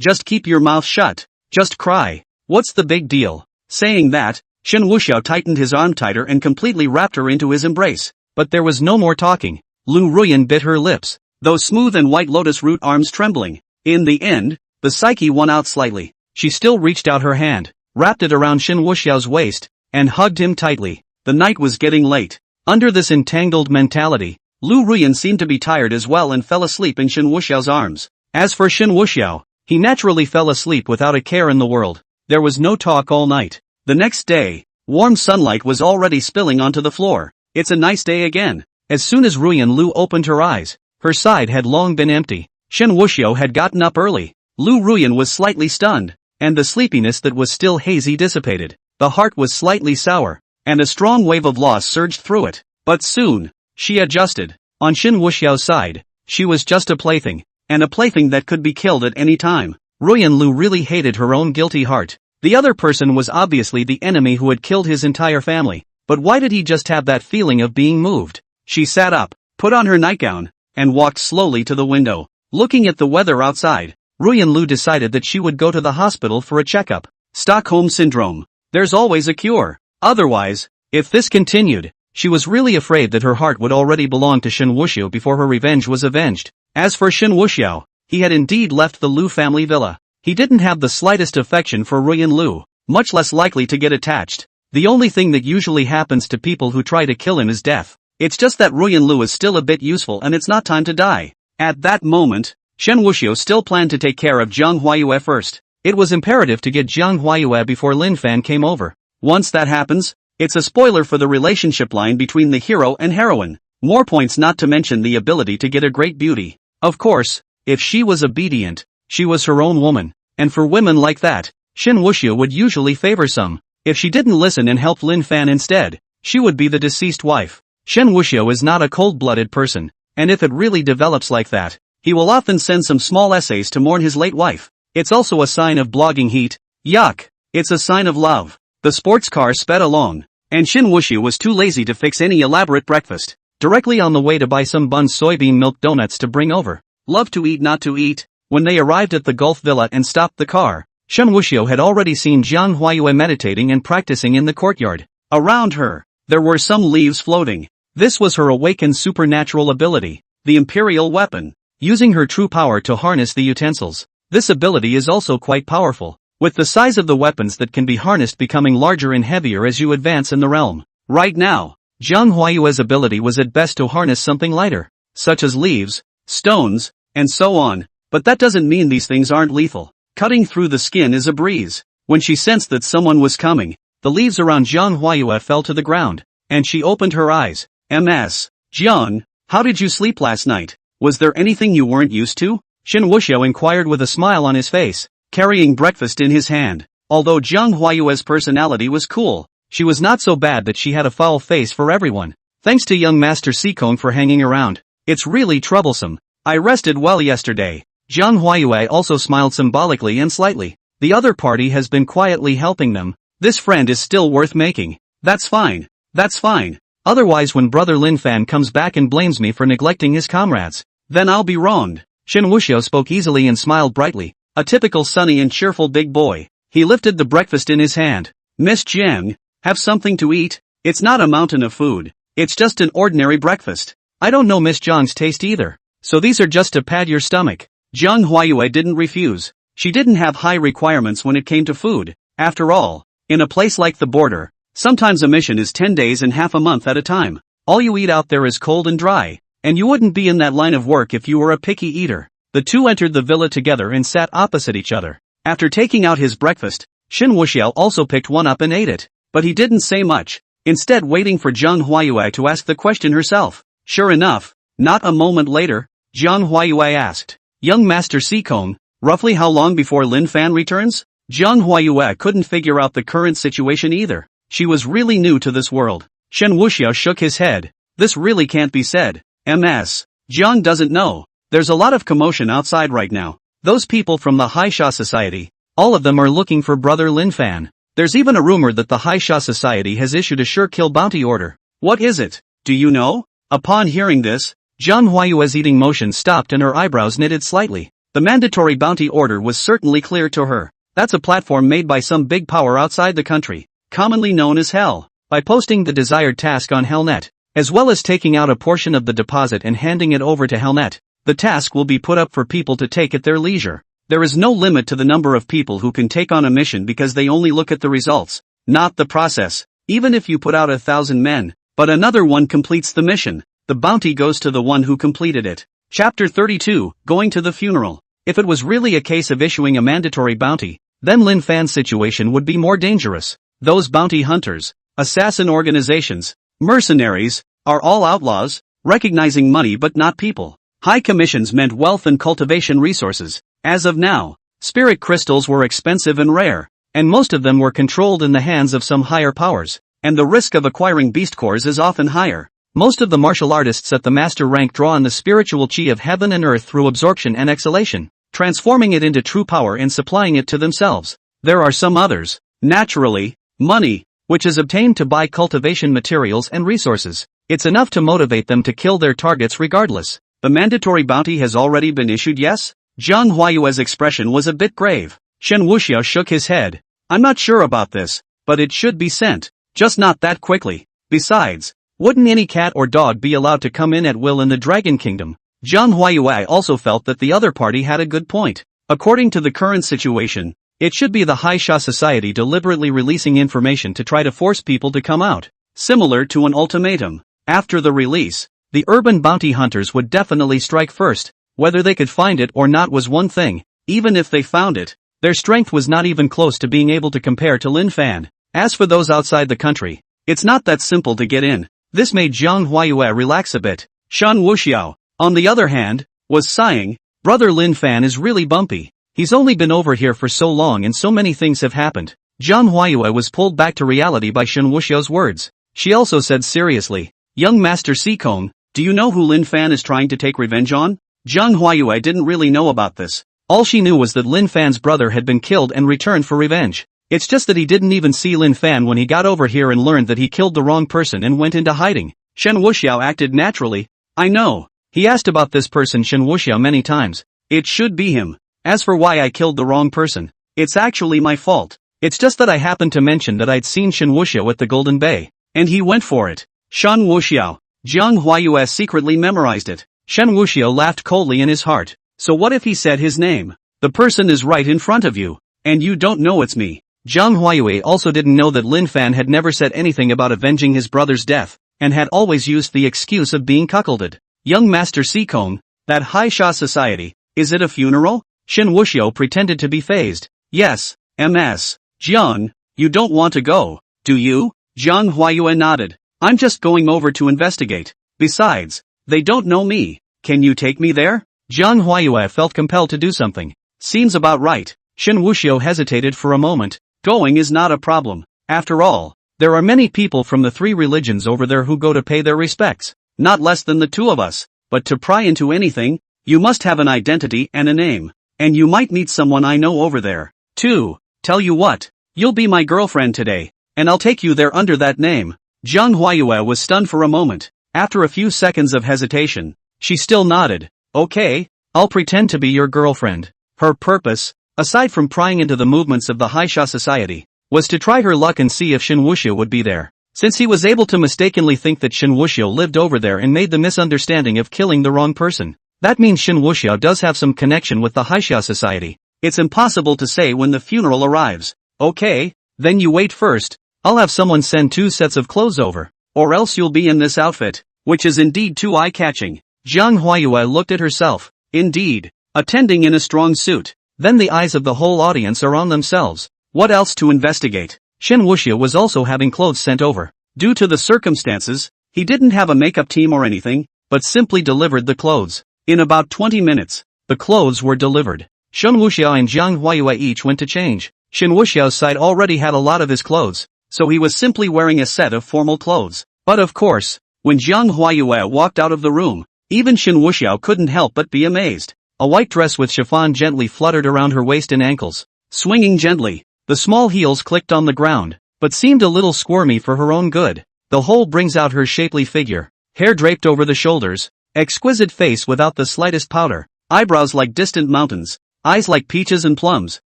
just keep your mouth shut. Just cry. What's the big deal? Saying that, Shen Wuxiao tightened his arm tighter and completely wrapped her into his embrace. But there was no more talking. Lu Ruyan bit her lips, those smooth and white lotus root arms trembling. In the end, the psyche won out slightly. She still reached out her hand, wrapped it around Shen Wuxiao's waist, and hugged him tightly. The night was getting late. Under this entangled mentality, Lu Ruyan seemed to be tired as well and fell asleep in Shen Wuxiao's arms. As for Shen Wuxiao, he naturally fell asleep without a care in the world. There was no talk all night. The next day, warm sunlight was already spilling onto the floor. It's a nice day again. As soon as Ruyan Lu opened her eyes, her side had long been empty. Shen Wuxiao had gotten up early. Lu Ruyan was slightly stunned, and the sleepiness that was still hazy dissipated. The heart was slightly sour, and a strong wave of loss surged through it. But soon, she adjusted. On Shen Wuxiao's side, she was just a plaything, and a plaything that could be killed at any time. Ruyan Lu really hated her own guilty heart. The other person was obviously the enemy who had killed his entire family, but why did he just have that feeling of being moved? She sat up, put on her nightgown, and walked slowly to the window. Looking at the weather outside, Ruyan Lu decided that she would go to the hospital for a checkup. Stockholm Syndrome. There's always a cure. Otherwise, if this continued, she was really afraid that her heart would already belong to Shen Wuxiao before her revenge was avenged. As for Shen Wuxiao, he had indeed left the Lu family villa. He didn't have the slightest affection for Ruyan Lu, much less likely to get attached. The only thing that usually happens to people who try to kill him is death. It's just that Ruyan Lu is still a bit useful and it's not time to die. At that moment, Shen Wuxiao still planned to take care of Jiang Huayue first. It was imperative to get Jiang Huayue before Lin Fan came over. Once that happens, it's a spoiler for the relationship line between the hero and heroine. More points not to mention the ability to get a great beauty. Of course, if she was obedient, she was her own woman. And for women like that, Shen Wuxiao would usually favor some. If she didn't listen and helped Lin Fan instead, she would be the deceased wife. Shen Wuxiao is not a cold-blooded person, and if it really develops like that, he will often send some small essays to mourn his late wife. It's also a sign of blogging heat. Yuck! It's a sign of love. The sports car sped along, and Shen Wuxiao was too lazy to fix any elaborate breakfast. Directly on the way to buy some buns soybean milk donuts to bring over. Love to eat not to eat. When they arrived at the Gulf Villa and stopped the car, Shen Wuxiao had already seen Jiang Huayue meditating and practicing in the courtyard. Around her, there were some leaves floating. This was her awakened supernatural ability, the Imperial Weapon, using her true power to harness the utensils. This ability is also quite powerful, with the size of the weapons that can be harnessed becoming larger and heavier as you advance in the realm. Right now, Jiang Huayue's ability was at best to harness something lighter, such as leaves, stones, and so on, but that doesn't mean these things aren't lethal. Cutting through the skin is a breeze. When she sensed that someone was coming, the leaves around Jiang Huayue fell to the ground, and she opened her eyes. Ms. Jiang, how did you sleep last night? Was there anything you weren't used to? Shen Wuxiao inquired with a smile on his face, carrying breakfast in his hand. Although Jiang Huayue's personality was cool, she was not so bad that she had a foul face for everyone. Thanks to young Master Sikong for hanging around. It's really troublesome. I rested well yesterday. Jiang Huayue also smiled symbolically and slightly. The other party has been quietly helping them. This friend is still worth making. That's fine. That's fine. Otherwise when brother Lin Fan comes back and blames me for neglecting his comrades, then I'll be wronged. Shen Wuxiao spoke easily and smiled brightly. A typical sunny and cheerful big boy. He lifted the breakfast in his hand. Miss Jiang, have something to eat? It's not a mountain of food. It's just an ordinary breakfast. I don't know Miss Jiang's taste either. So these are just to pad your stomach. Jiang Huayue didn't refuse. She didn't have high requirements when it came to food. After all, in a place like the border, sometimes a mission is 10 days and half a month at a time. All you eat out there is cold and dry, and you wouldn't be in that line of work if you were a picky eater. The two entered the villa together and sat opposite each other. After taking out his breakfast, Shen Wuxiao also picked one up and ate it, but he didn't say much, instead waiting for Jiang Huayue to ask the question herself. Sure enough, not a moment later, Jiang Huayue asked, Young Master Sikong, roughly how long before Lin Fan returns? Jiang Huayue couldn't figure out the current situation either. She was really new to this world. Shen Wuxiao shook his head. This really can't be said. Ms. Jiang doesn't know. There's a lot of commotion outside right now. Those people from the Haisha Society, all of them are looking for brother Lin Fan. There's even a rumor that the Haisha Society has issued a sure-kill bounty order. What is it? Do you know? Upon hearing this, Jiang Huayue's eating motion stopped and her eyebrows knitted slightly. The mandatory bounty order was certainly clear to her. That's a platform made by some big power outside the country, commonly known as Hell. By posting the desired task on Hellnet, as well as taking out a portion of the deposit and handing it over to Hellnet, the task will be put up for people to take at their leisure. There is no limit to the number of people who can take on a mission because they only look at the results, not the process. Even if you put out 1,000 men, but another one completes the mission, the bounty goes to the one who completed it. Chapter 32, Going to the Funeral. If it was really a case of issuing a mandatory bounty, then Lin Fan's situation would be more dangerous. Those bounty hunters, assassin organizations, mercenaries, are all outlaws, recognizing money but not people. High commissions meant wealth and cultivation resources. As of now, spirit crystals were expensive and rare, and most of them were controlled in the hands of some higher powers, and the risk of acquiring beast cores is often higher. Most of the martial artists at the master rank draw on the spiritual chi of heaven and earth through absorption and exhalation, transforming it into true power and supplying it to themselves. There are some others, naturally, money, which is obtained to buy cultivation materials and resources. It's enough to motivate them to kill their targets regardless. The mandatory bounty has already been issued, yes? Jiang Huayue's expression was a bit grave. Shen Wuxiao shook his head. I'm not sure about this, but it should be sent. Just not that quickly. Besides, wouldn't any cat or dog be allowed to come in at will in the Dragon Kingdom? Jiang Huayue also felt that the other party had a good point. According to the current situation, it should be the Haisha Society deliberately releasing information to try to force people to come out. Similar to an ultimatum. After the release, the urban bounty hunters would definitely strike first. Whether they could find it or not was one thing. Even if they found it, their strength was not even close to being able to compare to Lin Fan. As for those outside the country, it's not that simple to get in. This made Jiang Huayue relax a bit. Shen Wuxiao, on the other hand, was sighing. Brother Lin Fan is really bumpy. He's only been over here for so long and so many things have happened. Jiang Huayue was pulled back to reality by Shen Wuxiao's words. She also said seriously, Young Master Sikong, do you know who Lin Fan is trying to take revenge on? Jiang Huayue didn't really know about this. All she knew was that Lin Fan's brother had been killed and returned for revenge. It's just that he didn't even see Lin Fan when he got over here and learned that he killed the wrong person and went into hiding. Shen Wuxiao acted naturally. I know. He asked about this person Shen Wuxiao many times. It should be him. As for why I killed the wrong person, it's actually my fault. It's just that I happened to mention that I'd seen Shen Wuxiao at the Golden Bay, and he went for it. Shen Wuxiao. Jiang Huayue secretly memorized it. Shen Wuxiao laughed coldly in his heart. So what if he said his name? The person is right in front of you, and you don't know it's me. Jiang Huayue also didn't know that Lin Fan had never said anything about avenging his brother's death. and had always used the excuse of being cuckolded. Young Master Seikong, that high Sha society, is it a funeral? Shen Wuxiao pretended to be fazed. Yes, MS. Jiang, you don't want to go, do you? Jiang Huayue nodded. I'm just going over to investigate. Besides, they don't know me. Can you take me there? Jiang Huayue felt compelled to do something. Seems about right. Shen Wuxiao hesitated for a moment. Going is not a problem. After all, there are many people from the three religions over there who go to pay their respects. Not less than the two of us. But to pry into anything, you must have an identity and a name. And you might meet someone I know over there, too. Tell you what, you'll be my girlfriend today, and I'll take you there under that name. Jiang Huayue was stunned for a moment. After a few seconds of hesitation, she still nodded. Okay, I'll pretend to be your girlfriend. Her purpose, aside from prying into the movements of the High Sha society, was to try her luck and see if Shen Wuxiao would be there. Since he was able to mistakenly think that Shen Wuxiao lived over there and made the misunderstanding of killing the wrong person, that means Shen Wuxiao does have some connection with the High Sha society. It's impossible to say when the funeral arrives. Okay, then you wait first. I'll have someone send 2 sets of clothes over. Or else you'll be in this outfit, which is indeed too eye-catching. Jiang Huayue looked at herself. Indeed, attending in a strong suit. Then the eyes of the whole audience are on themselves. What else to investigate? Shen Wuxiao was also having clothes sent over. Due to the circumstances, he didn't have a makeup team or anything, but simply delivered the clothes. In about 20 minutes, the clothes were delivered. Shen Wuxiao and Jiang Huayue each went to change. Shen Wuxiao's side already had a lot of his clothes, so he was simply wearing a set of formal clothes. But of course, when Jiang Huayue walked out of the room, even Shen Wuxiao couldn't help but be amazed. A white dress with chiffon gently fluttered around her waist and ankles. Swinging gently, the small heels clicked on the ground, but seemed a little squirmy for her own good. The whole brings out her shapely figure, hair draped over the shoulders, exquisite face without the slightest powder, eyebrows like distant mountains, eyes like peaches and plums,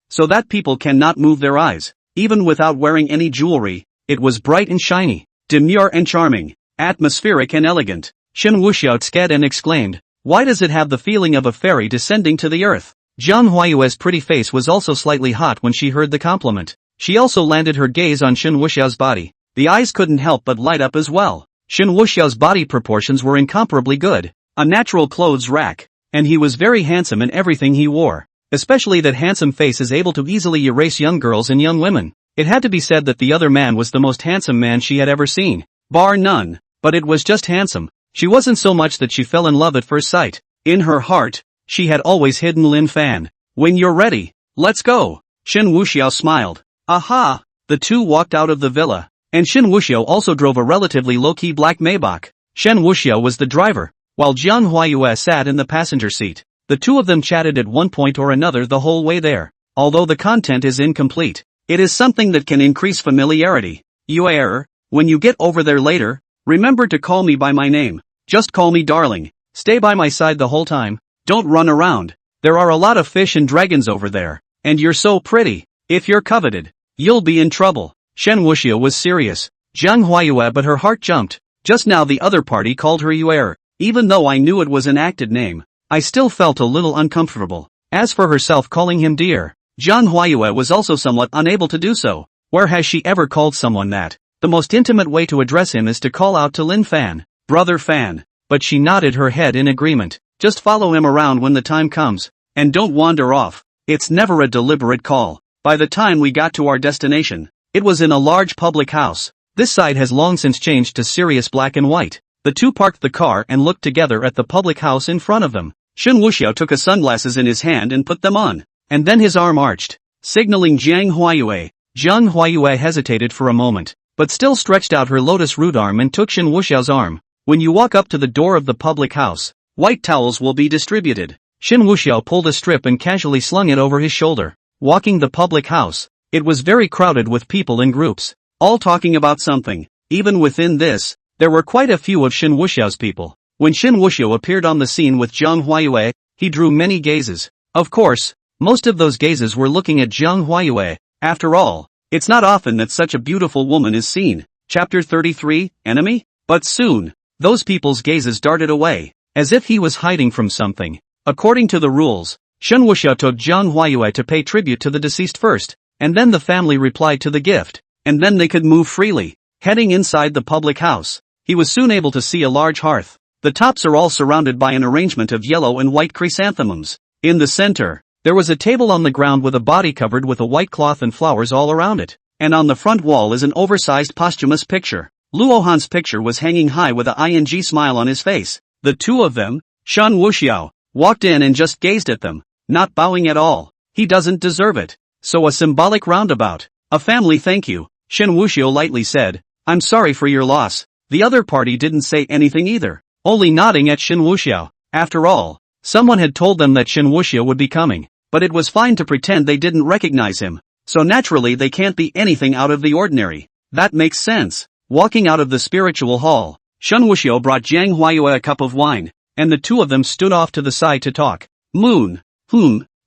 so that people cannot move their eyes, even without wearing any jewelry. It was bright and shiny, demure and charming, atmospheric and elegant. Shen Wuxiao scared and exclaimed, why does it have the feeling of a fairy descending to the earth? Jiang Huayue's pretty face was also slightly hot when she heard the compliment. She also landed her gaze on Shen Wuxiao's body. The eyes couldn't help but light up as well. Shen Wuxiao's body proportions were incomparably good, a natural clothes rack, and he was very handsome in everything he wore. Especially that handsome face is able to easily erase young girls and young women. It had to be said that the other man was the most handsome man she had ever seen, bar none, but it was just handsome. She wasn't so much that she fell in love at first sight. In her heart, she had always hidden Lin Fan. When you're ready, let's go. Shen Wuxiao smiled. Aha! The two walked out of the villa, and Shen Wuxiao also drove a relatively low-key black Maybach. Shen Wuxiao was the driver, while Jiang Huayue sat in the passenger seat. The two of them chatted at one point or another the whole way there. Although the content is incomplete, it is something that can increase familiarity. When you get over there later, remember to call me by my name. Just call me darling. Stay by my side the whole time. Don't run around. There are a lot of fish and dragons over there, and you're so pretty. If you're coveted, you'll be in trouble. Shen Wuxiao was serious. Jiang Huayue, but her heart jumped. Just now the other party called her Yuer. Even though I knew it was an acted name, I still felt a little uncomfortable. As for herself calling him dear, Jiang Huayue was also somewhat unable to do so. Where has she ever called someone that? The most intimate way to address him is to call out to Lin Fan, brother Fan. But she nodded her head in agreement. Just follow him around when the time comes, and don't wander off. It's never a deliberate call. By the time we got to our destination, it was in a large public house. This side has long since changed to serious black and white. The two parked the car and looked together at the public house in front of them. Shen Wuxiao took his sunglasses in his hand and put them on, and then his arm arched, signaling Jiang Huayue. Jiang Huayue hesitated for a moment, but still stretched out her lotus root arm and took Shen Wuxiao's arm. When you walk up to the door of the public house, white towels will be distributed. Shen Wuxiao pulled a strip and casually slung it over his shoulder. Walking the public house, it was very crowded with people in groups, all talking about something. Even within this, there were quite a few of Shen Wuxiao's people. When Shen Wuxiao appeared on the scene with Jiang Huayue, he drew many gazes. Of course, most of those gazes were looking at Jiang Huayue. After all, it's not often that such a beautiful woman is seen. Chapter 33, Enemy? But soon, those people's gazes darted away, as if he was hiding from something. According to the rules, Shen Wuxiao took Jiang Huayue to pay tribute to the deceased first, and then the family replied to the gift, and then they could move freely. Heading inside the public house, he was soon able to see a large hearth. The tops are all surrounded by an arrangement of yellow and white chrysanthemums. In the center, there was a table on the ground with a body covered with a white cloth and flowers all around it. And on the front wall is an oversized posthumous picture. Luohan's picture was hanging high with a ing smile on his face. The two of them, Shen Wuxiao, walked in and just gazed at them, not bowing at all. He doesn't deserve it. So a symbolic roundabout. A family thank you, Shen Wuxiao lightly said. I'm sorry for your loss. The other party didn't say anything either, only nodding at Shen Wuxiao. After all, someone had told them that Shen Wuxiao would be coming, but it was fine to pretend they didn't recognize him. So naturally they can't be anything out of the ordinary. That makes sense. Walking out of the spiritual hall, Shen Wuxiao brought Jiang Huayue a cup of wine, and the two of them stood off to the side to talk. Moon.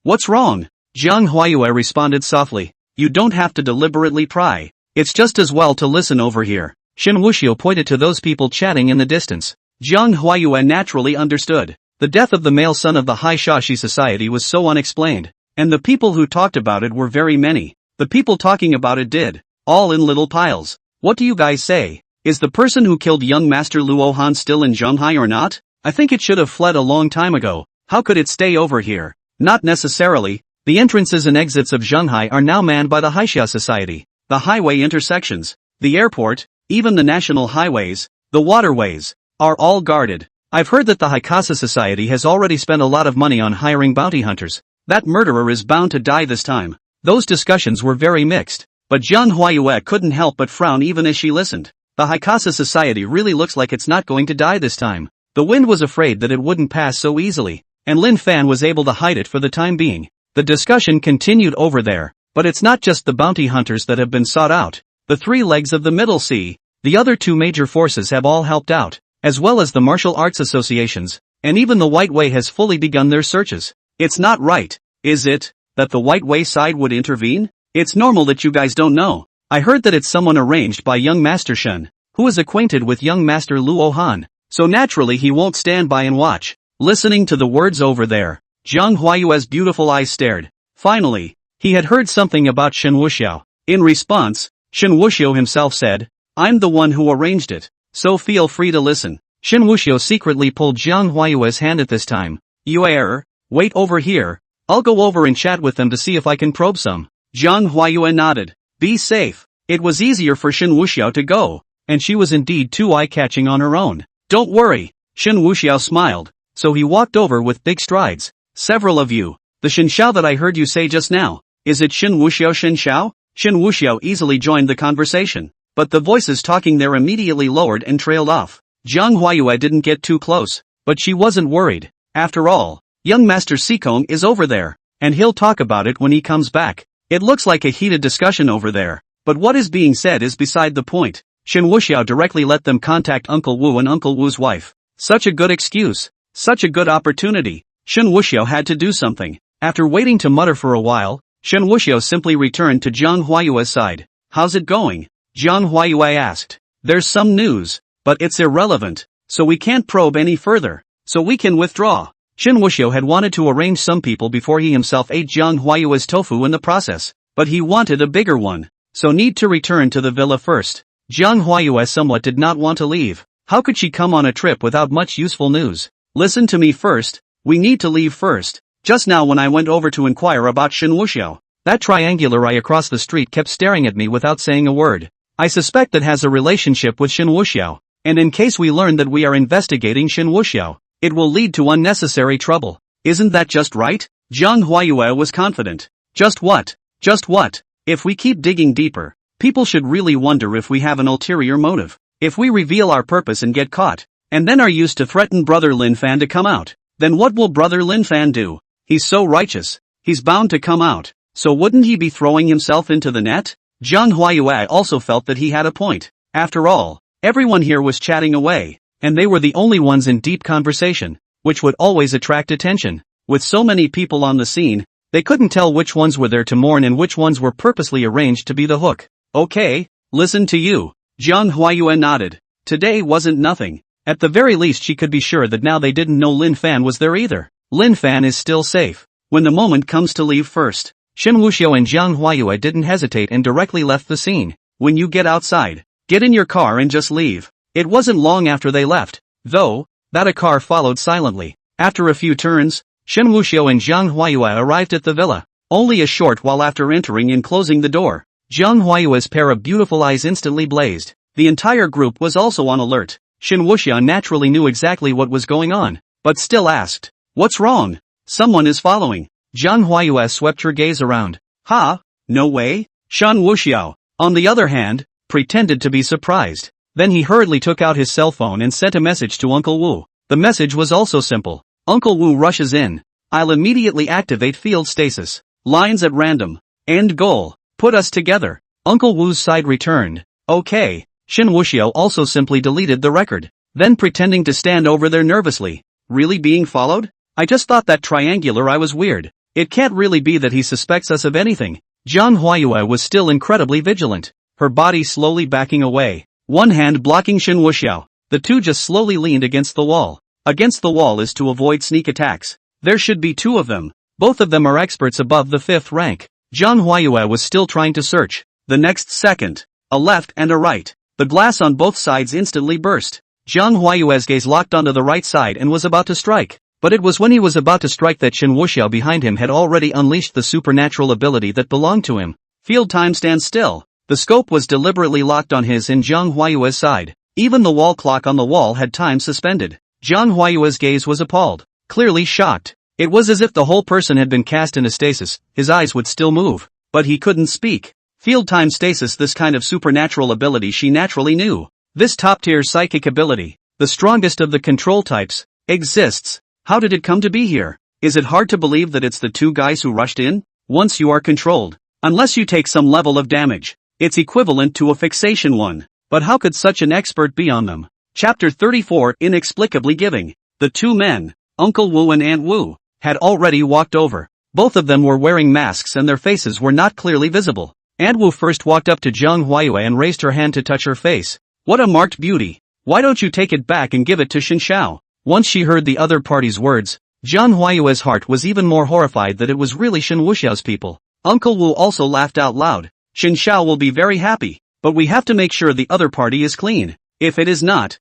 What's wrong? Jiang Huayue responded softly. You don't have to deliberately pry. It's just as well to listen over here. Shen Wuxiao pointed to those people chatting in the distance. Jiang Huayue naturally understood. The death of the male son of the High Shashi society was so unexplained, and the people who talked about it were very many. The people talking about it did, all in little piles. What do you guys say? Is the person who killed young Master Luohan still in Zhonghai or not? I think it should have fled a long time ago. How could it stay over here? Not necessarily. The entrances and exits of Zhonghai are now manned by the Haixia society. The highway intersections, the airport, even the national highways, the waterways, are all guarded. I've heard that the Haikasa society has already spent a lot of money on hiring bounty hunters. That murderer is bound to die this time. Those discussions were very mixed, but Jiang Huayue couldn't help but frown even as she listened. The Haikasa society really looks like it's not going to die this time. The wind was afraid that it wouldn't pass so easily, and Lin Fan was able to hide it for the time being. The discussion continued over there, but it's not just the bounty hunters that have been sought out. The three legs of the Middle Sea, the other two major forces have all helped out, as well as the martial arts associations, and even the White Way has fully begun their searches. It's not right, is it, that the White Way side would intervene? It's normal that you guys don't know. I heard that it's someone arranged by young Master Shen, who is acquainted with young Master Luohan, so naturally he won't stand by and watch. Listening to the words over there, Jiang Huayue's beautiful eyes stared. Finally, he had heard something about Shen Wuxiao. In response, Shen Wuxiao himself said, I'm the one who arranged it, so feel free to listen. Shen Wuxiao secretly pulled Jiang Huayue's hand at this time. Wait over here. I'll go over and chat with them to see if I can probe some. Jiang Huayue nodded. Be safe. It was easier for Shen Wuxiao to go, and she was indeed too eye-catching on her own. Don't worry, Shen Wuxiao smiled, so he walked over with big strides. Several of you, the Shen Xiao that I heard you say just now, is it Shen Wuxiao Shen Xiao? Shen Wuxiao easily joined the conversation, but the voices talking there immediately lowered and trailed off. Jiang Huayue didn't get too close, but she wasn't worried. After all, young Master Sikong is over there, and he'll talk about it when he comes back. It looks like a heated discussion over there, but what is being said is beside the point. Shen Wuxiao directly let them contact Uncle Wu and Uncle Wu's wife. Such a good excuse. Such a good opportunity. Shen Wuxiao had to do something. After waiting to mutter for a while, Shen Wuxiao simply returned to Jiang Huayue's side. How's it going? Jiang Huayue asked. There's some news, but it's irrelevant, so we can't probe any further, so we can withdraw. Shen Wuxiao had wanted to arrange some people before he himself ate Jiang Huayue's tofu in the process, but he wanted a bigger one, so need to return to the villa first. Jiang Huayue somewhat did not want to leave. How could she come on a trip without much useful news? Listen to me first, we need to leave first. Just now when I went over to inquire about Shen Wuxiao, that triangular eye across the street kept staring at me without saying a word. I suspect that has a relationship with Shen Wuxiao, and in case we learn that we are investigating Shen Wuxiao, it will lead to unnecessary trouble. Isn't that just right? Jiang Huayue was confident. Just what? Just what? If we keep digging deeper, people should really wonder if we have an ulterior motive. If we reveal our purpose and get caught, and then are used to threaten Brother Lin Fan to come out, then what will Brother Lin Fan do? He's so righteous. He's bound to come out. So wouldn't he be throwing himself into the net? Jiang Huayue also felt that he had a point. After all, everyone here was chatting away, and they were the only ones in deep conversation, which would always attract attention. With so many people on the scene, they couldn't tell which ones were there to mourn and which ones were purposely arranged to be the hook. Okay, listen to you. Jiang Huayue nodded. Today wasn't nothing. At the very least she could be sure that now they didn't know Lin Fan was there either. Lin Fan is still safe. When the moment comes to leave first, Shen Wuxiao and Jiang Huayue didn't hesitate and directly left the scene. When you get outside, get in your car and just leave. It wasn't long after they left, though, that a car followed silently. After a few turns, Shen Wuxiao and Zhang Huayue arrived at the villa. Only a short while after entering and closing the door, Zhang Huayue's pair of beautiful eyes instantly blazed. The entire group was also on alert. Shen Wuxiao naturally knew exactly what was going on, but still asked, "What's wrong? Someone is following." Zhang Huayue swept her gaze around. "Ha? No way?" Shen Wuxiao, on the other hand, pretended to be surprised. Then he hurriedly took out his cell phone and sent a message to Uncle Wu. The message was also simple. "Uncle Wu rushes in. I'll immediately activate field stasis. Lines at random. End goal. Put us together." Uncle Wu's side returned. "Okay." Shen Wuxiao also simply deleted the record. Then pretending to stand over there nervously. "Really being followed? I just thought that triangular eye was weird. It can't really be that he suspects us of anything." Zhang Huayue was still incredibly vigilant. Her body slowly backing away. One hand blocking Shen Wuxiao. The two just slowly leaned against the wall. Against the wall is to avoid sneak attacks. There should be two of them. Both of them are experts above the 5th rank. Zhang Huayue was still trying to search. The next second, a left and a right. The glass on both sides instantly burst. Zhang Huayue's gaze locked onto the right side and was about to strike. But it was when he was about to strike that Shen Wuxiao behind him had already unleashed the supernatural ability that belonged to him. Field time stands still. The scope was deliberately locked on his and Zhang Huayue's side. Even the wall clock on the wall had time suspended. Zhang Huayue's gaze was appalled, clearly shocked. It was as if the whole person had been cast into stasis. His eyes would still move, but he couldn't speak. Field time stasis, this kind of supernatural ability she naturally knew. This top-tier psychic ability, the strongest of the control types, exists. How did it come to be here? Is it hard to believe that it's the two guys who rushed in? Once you are controlled, unless you take some level of damage, it's equivalent to a fixation one. But how could such an expert be on them? Chapter 34 Inexplicably Giving. The two men, Uncle Wu and Aunt Wu, had already walked over. Both of them were wearing masks and their faces were not clearly visible. Aunt Wu first walked up to Zhang Huayue and raised her hand to touch her face. "What a marked beauty. Why don't you take it back and give it to Shen Xiao?" Once she heard the other party's words, Zhang Huayue's heart was even more horrified that it was really Shen Wuxiao's people. Uncle Wu also laughed out loud. "Shen Xiao will be very happy, but we have to make sure the other party is clean. If it is not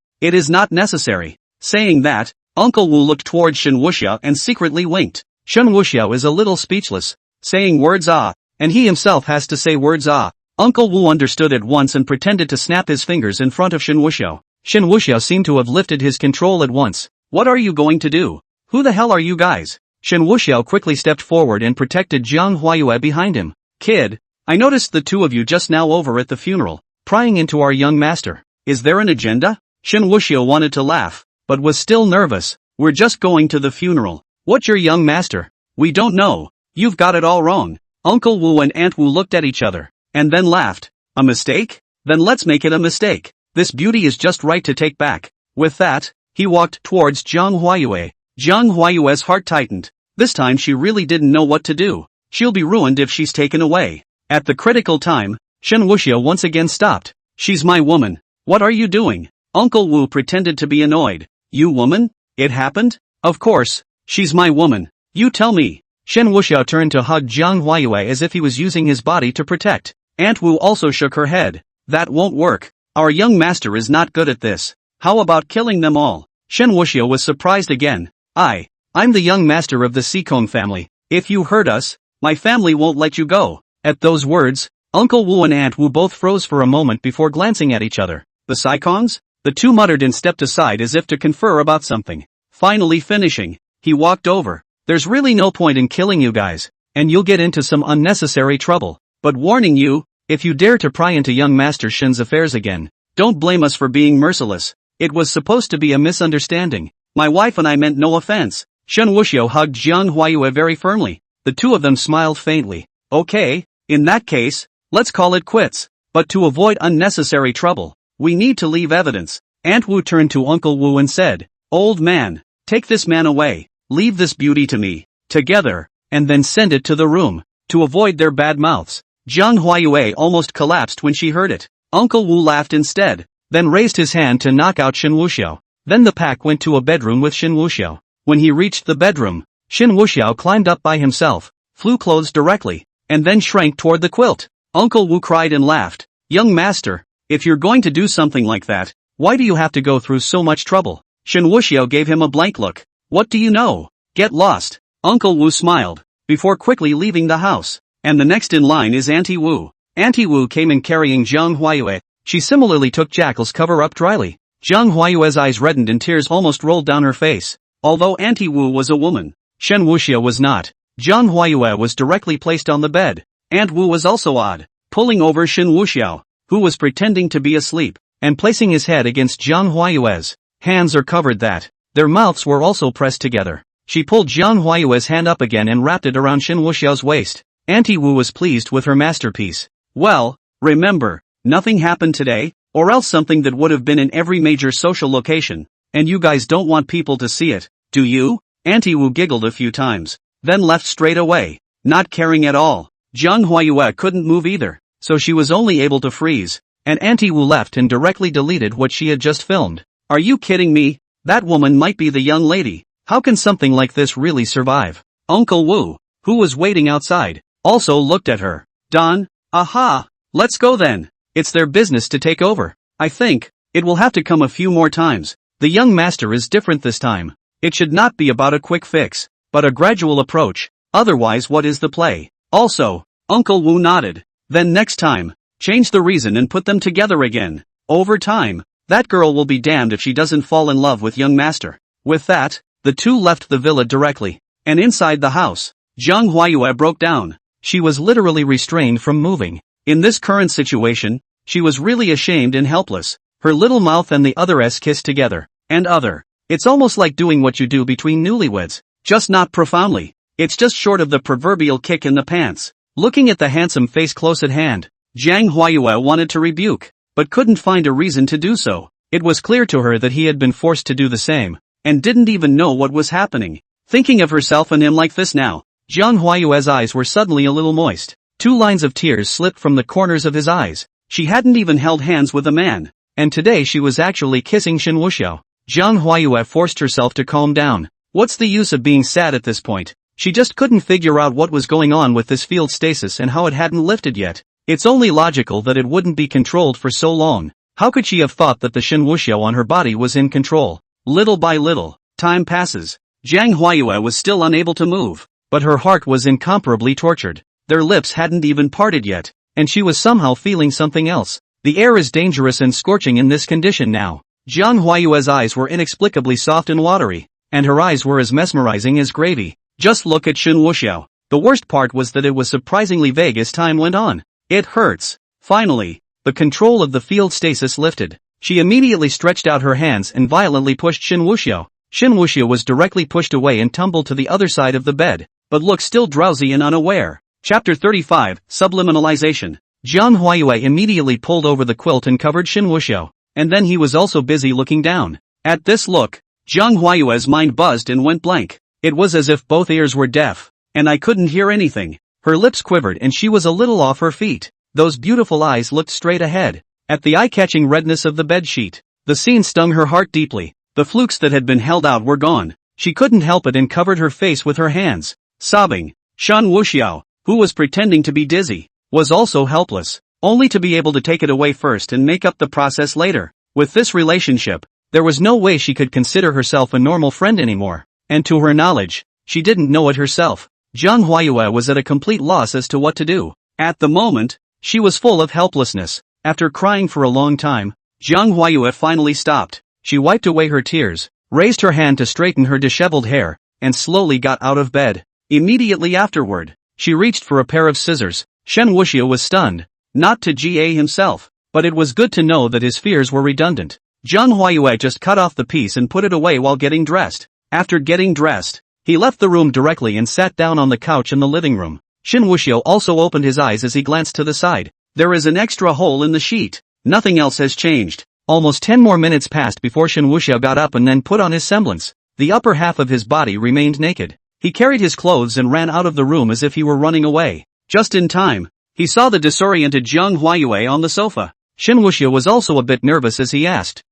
necessary." Saying that, Uncle Wu looked towards Shen Wuxiao and secretly winked. Shen Wuxiao is a little speechless, saying words "ah," and he himself has to say words "ah." Uncle Wu understood at once and pretended to snap his fingers in front of Shen Wuxiao. Shen Wuxiao seemed to have lifted his control at once. "What are you going to do? Who the hell are you guys?" Shen Wuxiao quickly stepped forward and protected Zhang Huayue behind him. "Kid, I noticed the two of you just now over at the funeral, prying into our young master. Is there an agenda?" Shen Wuxiao wanted to laugh, but was still nervous. "We're just going to the funeral. What's your young master? We don't know. You've got it all wrong." Uncle Wu and Aunt Wu looked at each other, and then laughed. "A mistake? Then let's make it a mistake. This beauty is just right to take back." With that, he walked towards Zhang Huayue. Zhang Huayue's heart tightened. This time she really didn't know what to do. She'll be ruined if she's taken away. At the critical time, Shen Wuxiao once again stopped. "She's my woman. What are you doing?" Uncle Wu pretended to be annoyed. "You woman? It happened? Of course, she's my woman. You tell me." Shen Wuxiao turned to hug Zhang Huayue as if he was using his body to protect. Aunt Wu also shook her head. "That won't work. Our young master is not good at this. How about killing them all?" Shen Wuxiao was surprised again. I'm the young master of the Seacone family. If you hurt us, my family won't let you go." At those words, Uncle Wu and Aunt Wu both froze for a moment before glancing at each other. "The Saikongs?" The two muttered and stepped aside as if to confer about something. Finally finishing, he walked over. "There's really no point in killing you guys, and you'll get into some unnecessary trouble. But warning you, if you dare to pry into young Master Shen's affairs again, don't blame us for being merciless. It was supposed to be a misunderstanding. My wife and I meant no offense." Shen Wuxiao hugged Zhang Huayue very firmly. The two of them smiled faintly. "Okay, in that case, let's call it quits. But to avoid unnecessary trouble, we need to leave evidence." Aunt Wu turned to Uncle Wu and said, "Old man, take this man away, leave this beauty to me, together, and then send it to the room, to avoid their bad mouths." Zhang Huayue almost collapsed when she heard it. Uncle Wu laughed instead, then raised his hand to knock out Shen Wuxiao. Then the pack went to a bedroom with Shen Wuxiao. When he reached the bedroom, Shen Wuxiao climbed up by himself, flew clothes directly, and then shrank toward the quilt. Uncle Wu cried and laughed. "Young master, if you're going to do something like that, Why do you have to go through so much trouble? Shen Wuxiao gave him a blank look. What do you know? Get lost. Uncle Wu smiled, before quickly leaving the house. And the next in line is Auntie Wu. Auntie Wu came in carrying Zhang Huayue. She similarly took Jackal's cover up dryly. Zhang Huayue's eyes reddened and tears almost rolled down her face. Although Auntie Wu was a woman, Shen Wuxiao was not. Zhang Huayue was directly placed on the bed. Aunt Wu was also odd, pulling over Shen Wuxiao, who was pretending to be asleep, and placing his head against Zhang Huayue's hands or covered that. Their mouths were also pressed together. She pulled Zhang Huayue's hand up again and wrapped it around Shen Wuxiao's waist. Auntie Wu was pleased with her masterpiece. Well, remember, nothing happened today, or else something that would have been in every major social location, and you guys don't want people to see it, do you? Auntie Wu giggled a few times, then left straight away, not caring at all. Zhang Huayue couldn't move either, so she was only able to freeze, and Auntie Wu left and directly deleted what she had just filmed. Are you kidding me? That woman might be the young lady. How can something like this really survive? Uncle Wu, who was waiting outside, also looked at her. Don, aha, let's go then. It's their business to take over. I think it will have to come a few more times. The young master is different this time. It should not be about a quick fix, but a gradual approach. Otherwise, what is the play? Also, Uncle Wu nodded. Then next time, change the reason and put them together again. Over time, that girl will be damned if she doesn't fall in love with young master. With that, the two left the villa directly. And inside the house, Zhang Huayue broke down. She was literally restrained from moving. In this current situation, she was really ashamed and helpless. Her little mouth and the other's kissed together. And other. It's almost like doing what you do between newlyweds. Just not profoundly. It's just short of the proverbial kick in the pants. Looking at the handsome face close at hand, Zhang Huayue wanted to rebuke, but couldn't find a reason to do so. It was clear to her that he had been forced to do the same, and didn't even know what was happening. Thinking of herself and him like this now, Zhang Huayue's eyes were suddenly a little moist. 2 lines of tears slipped from the corners of his eyes. She hadn't even held hands with a man, and today she was actually kissing Shen Wuxiao. Zhang Huayue forced herself to calm down. What's the use of being sad at this point? She just couldn't figure out what was going on with this field stasis and how it hadn't lifted yet. It's only logical that it wouldn't be controlled for so long. How could she have thought that the Shen Wuxiao on her body was in control? Little by little, time passes. Zhang Huayue was still unable to move, but her heart was incomparably tortured. Their lips hadn't even parted yet, and she was somehow feeling something else. The air is dangerous and scorching in this condition now. Zhang Huayue's eyes were inexplicably soft and watery, and her eyes were as mesmerizing as gravy. Just look at Shen Wuxiao. The worst part was that it was surprisingly vague as time went on. It hurts. Finally, the control of the field stasis lifted. She immediately stretched out her hands and violently pushed Shen Wuxiao. Shen Wuxiao was directly pushed away and tumbled to the other side of the bed, but looked still drowsy and unaware. Chapter 35, Subliminalization. Zhang Huayue immediately pulled over the quilt and covered Shen Wuxiao, and then he was also busy looking down. At this look, Zhang Huayue's mind buzzed and went blank. It was as if both ears were deaf, and I couldn't hear anything. Her lips quivered and she was a little off her feet. Those beautiful eyes looked straight ahead, at the eye-catching redness of the bedsheet. The scene stung her heart deeply. The flukes that had been held out were gone. She couldn't help it and covered her face with her hands, sobbing. Shen Wuxiao, who was pretending to be dizzy, was also helpless, only to be able to take it away first and make up the process later. With this relationship, there was no way she could consider herself a normal friend anymore, and to her knowledge, she didn't know it herself. Zhang Huayue was at a complete loss as to what to do. At the moment, she was full of helplessness. After crying for a long time, Zhang Huayue finally stopped. She wiped away her tears, raised her hand to straighten her disheveled hair, and slowly got out of bed. Immediately afterward, she reached for a pair of scissors. Shen Wuxiao was stunned, not to GA himself, but it was good to know that his fears were redundant. Zhang Huayue just cut off the piece and put it away while getting dressed. After getting dressed, he left the room directly and sat down on the couch in the living room. Shen Wuxiao also opened his eyes as he glanced to the side. There is an extra hole in the sheet. Nothing else has changed. Almost 10 more minutes passed before Shen Wuxiao got up and then put on his semblance. The upper half of his body remained naked. He carried his clothes and ran out of the room as if he were running away. Just in time, he saw the disoriented Zhang Huayue on the sofa. Shen Wuxiao was also a bit nervous as he asked,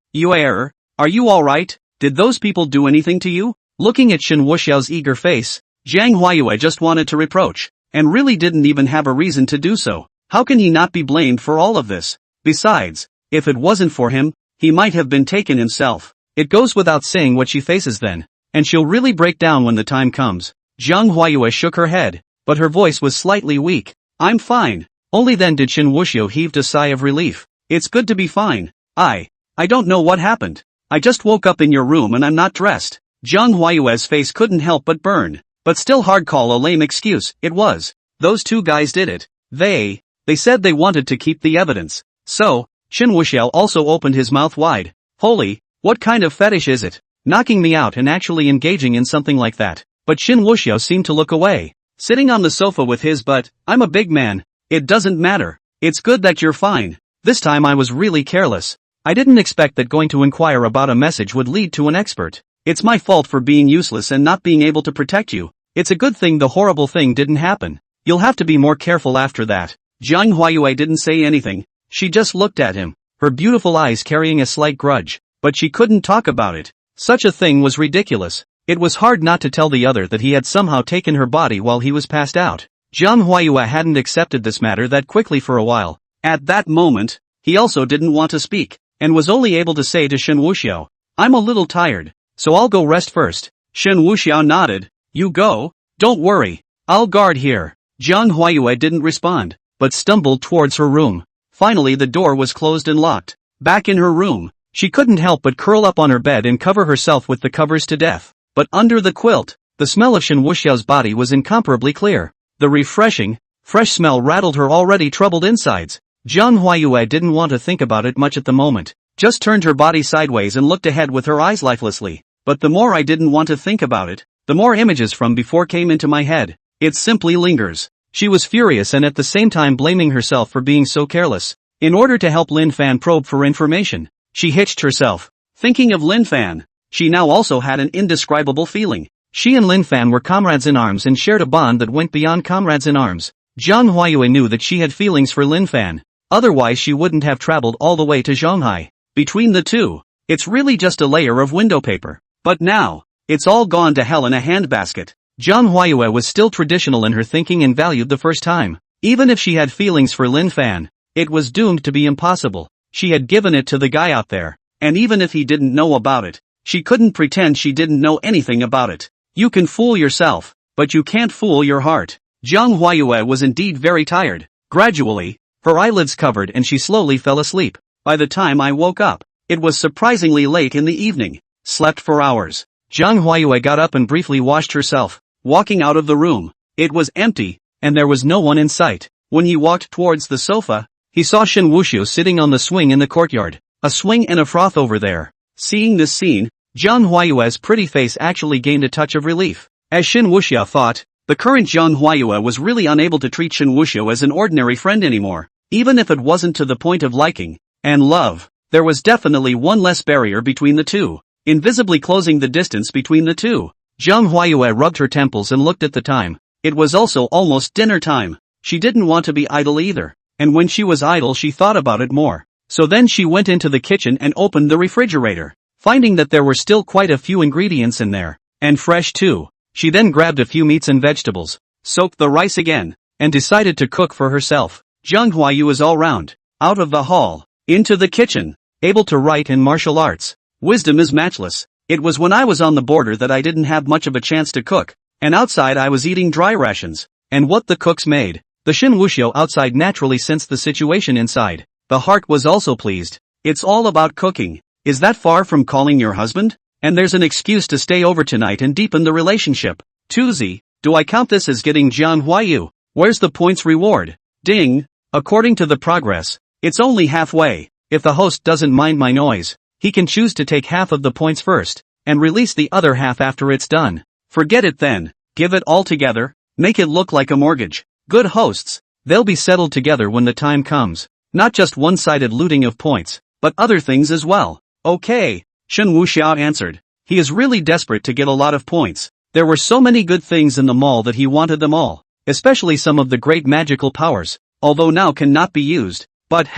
"Are you alright? Did those people do anything to you?" Looking at Shen Wuxiao's eager face, Zhang Huayue just wanted to reproach, and really didn't even have a reason to do so. How can he not be blamed for all of this? Besides, if it wasn't for him, he might have been taken himself. It goes without saying what she faces then. And she'll really break down when the time comes. Zhang Huayue shook her head, but her voice was slightly weak. I'm fine. Only then did Shen Wuxiao heave a sigh of relief. It's good to be fine. I don't know what happened. I just woke up in your room and I'm not dressed. Zhang Huayue's face couldn't help but burn. But still hard call a lame excuse, it was. Those two guys did it. They said they wanted to keep the evidence. So, Shen Wuxiao also opened his mouth wide. Holy, what kind of fetish is it? Knocking me out and actually engaging in something like that. But Shen Wuxiao seemed to look away. Sitting on the sofa with his butt, I'm a big man. It doesn't matter. It's good that you're fine. This time I was really careless. I didn't expect that going to inquire about a message would lead to an expert. It's my fault for being useless and not being able to protect you. It's a good thing the horrible thing didn't happen. You'll have to be more careful after that. Zhang Huayue didn't say anything. She just looked at him, her beautiful eyes carrying a slight grudge. But she couldn't talk about it. Such a thing was ridiculous. It was hard not to tell the other that he had somehow taken her body while he was passed out. Zhang Huayue hadn't accepted this matter that quickly for a while. At that moment, he also didn't want to speak, and was only able to say to Shen Wuxiao, I'm a little tired, so I'll go rest first. Shen Wuxiao nodded. You go? Don't worry. I'll guard here. Zhang Huayue didn't respond, but stumbled towards her room. Finally the door was closed and locked. Back in her room, she couldn't help but curl up on her bed and cover herself with the covers to death. But under the quilt, the smell of Shen Wuxiao's body was incomparably clear. The refreshing, fresh smell rattled her already troubled insides. Zhang Huayue didn't want to think about it much at the moment, just turned her body sideways and looked ahead with her eyes lifelessly. But the more I didn't want to think about it, the more images from before came into my head. It simply lingers. She was furious and at the same time blaming herself for being so careless. In order to help Lin Fan probe for information, she hitched herself. Thinking of Lin Fan, she now also had an indescribable feeling. She and Lin Fan were comrades in arms and shared a bond that went beyond comrades in arms. Zhang Huayue knew that she had feelings for Lin Fan. Otherwise she wouldn't have traveled all the way to Shanghai. Between the two, it's really just a layer of window paper. But now, it's all gone to hell in a handbasket. Zhang Huayue was still traditional in her thinking and valued the first time. Even if she had feelings for Lin Fan, it was doomed to be impossible. She had given it to the guy out there. And even if he didn't know about it, she couldn't pretend she didn't know anything about it. You can fool yourself, but you can't fool your heart. Zhang Huayue was indeed very tired. Gradually, her eyelids covered and she slowly fell asleep. By the time I woke up, it was surprisingly late in the evening. Slept for hours. Zhang Huayue got up and briefly washed herself. Walking out of the room, it was empty, and there was no one in sight. When he walked towards the sofa, he saw Shen Wuxiao sitting on the swing in the courtyard. A swing and a froth over there. Seeing this scene, Zhang Huayue's pretty face actually gained a touch of relief. As Shen Wuxiao thought, the current Zhang Huayue was really unable to treat Shen Wuxiao as an ordinary friend anymore. Even if it wasn't to the point of liking and love, there was definitely one less barrier between the two, invisibly closing the distance between the two. Zhang Huayue rubbed her temples and looked at the time. It was also almost dinner time. She didn't want to be idle either, and when she was idle she thought about it more. So then she went into the kitchen and opened the refrigerator. Finding that there were still quite a few ingredients in there, and fresh too, she then grabbed a few meats and vegetables, soaked the rice again, and decided to cook for herself. Zhang Huayue was all round, out of the hall, into the kitchen, able to write in martial arts. Wisdom is matchless. It was when I was on the border that I didn't have much of a chance to cook, and outside I was eating dry rations, and what the cooks made. The Shen Wuxiao outside naturally sensed the situation inside. The heart was also pleased. It's all about cooking. Is that far from calling your husband? And there's an excuse to stay over tonight and deepen the relationship. Tuzi, do I count this as getting Zhang Huayue? Where's the points reward? Ding. According to the progress, it's only halfway. If the host doesn't mind my noise, he can choose to take half of the points first, and release the other half after it's done. Forget it then. Give it all together. Make it look like a mortgage. Good hosts. They'll be settled together when the time comes. Not just one-sided looting of points, but other things as well. Okay, Shen Wuxiao answered. He is really desperate to get a lot of points. There were so many good things in the mall that he wanted them all, especially some of the great magical powers, although now cannot be used, but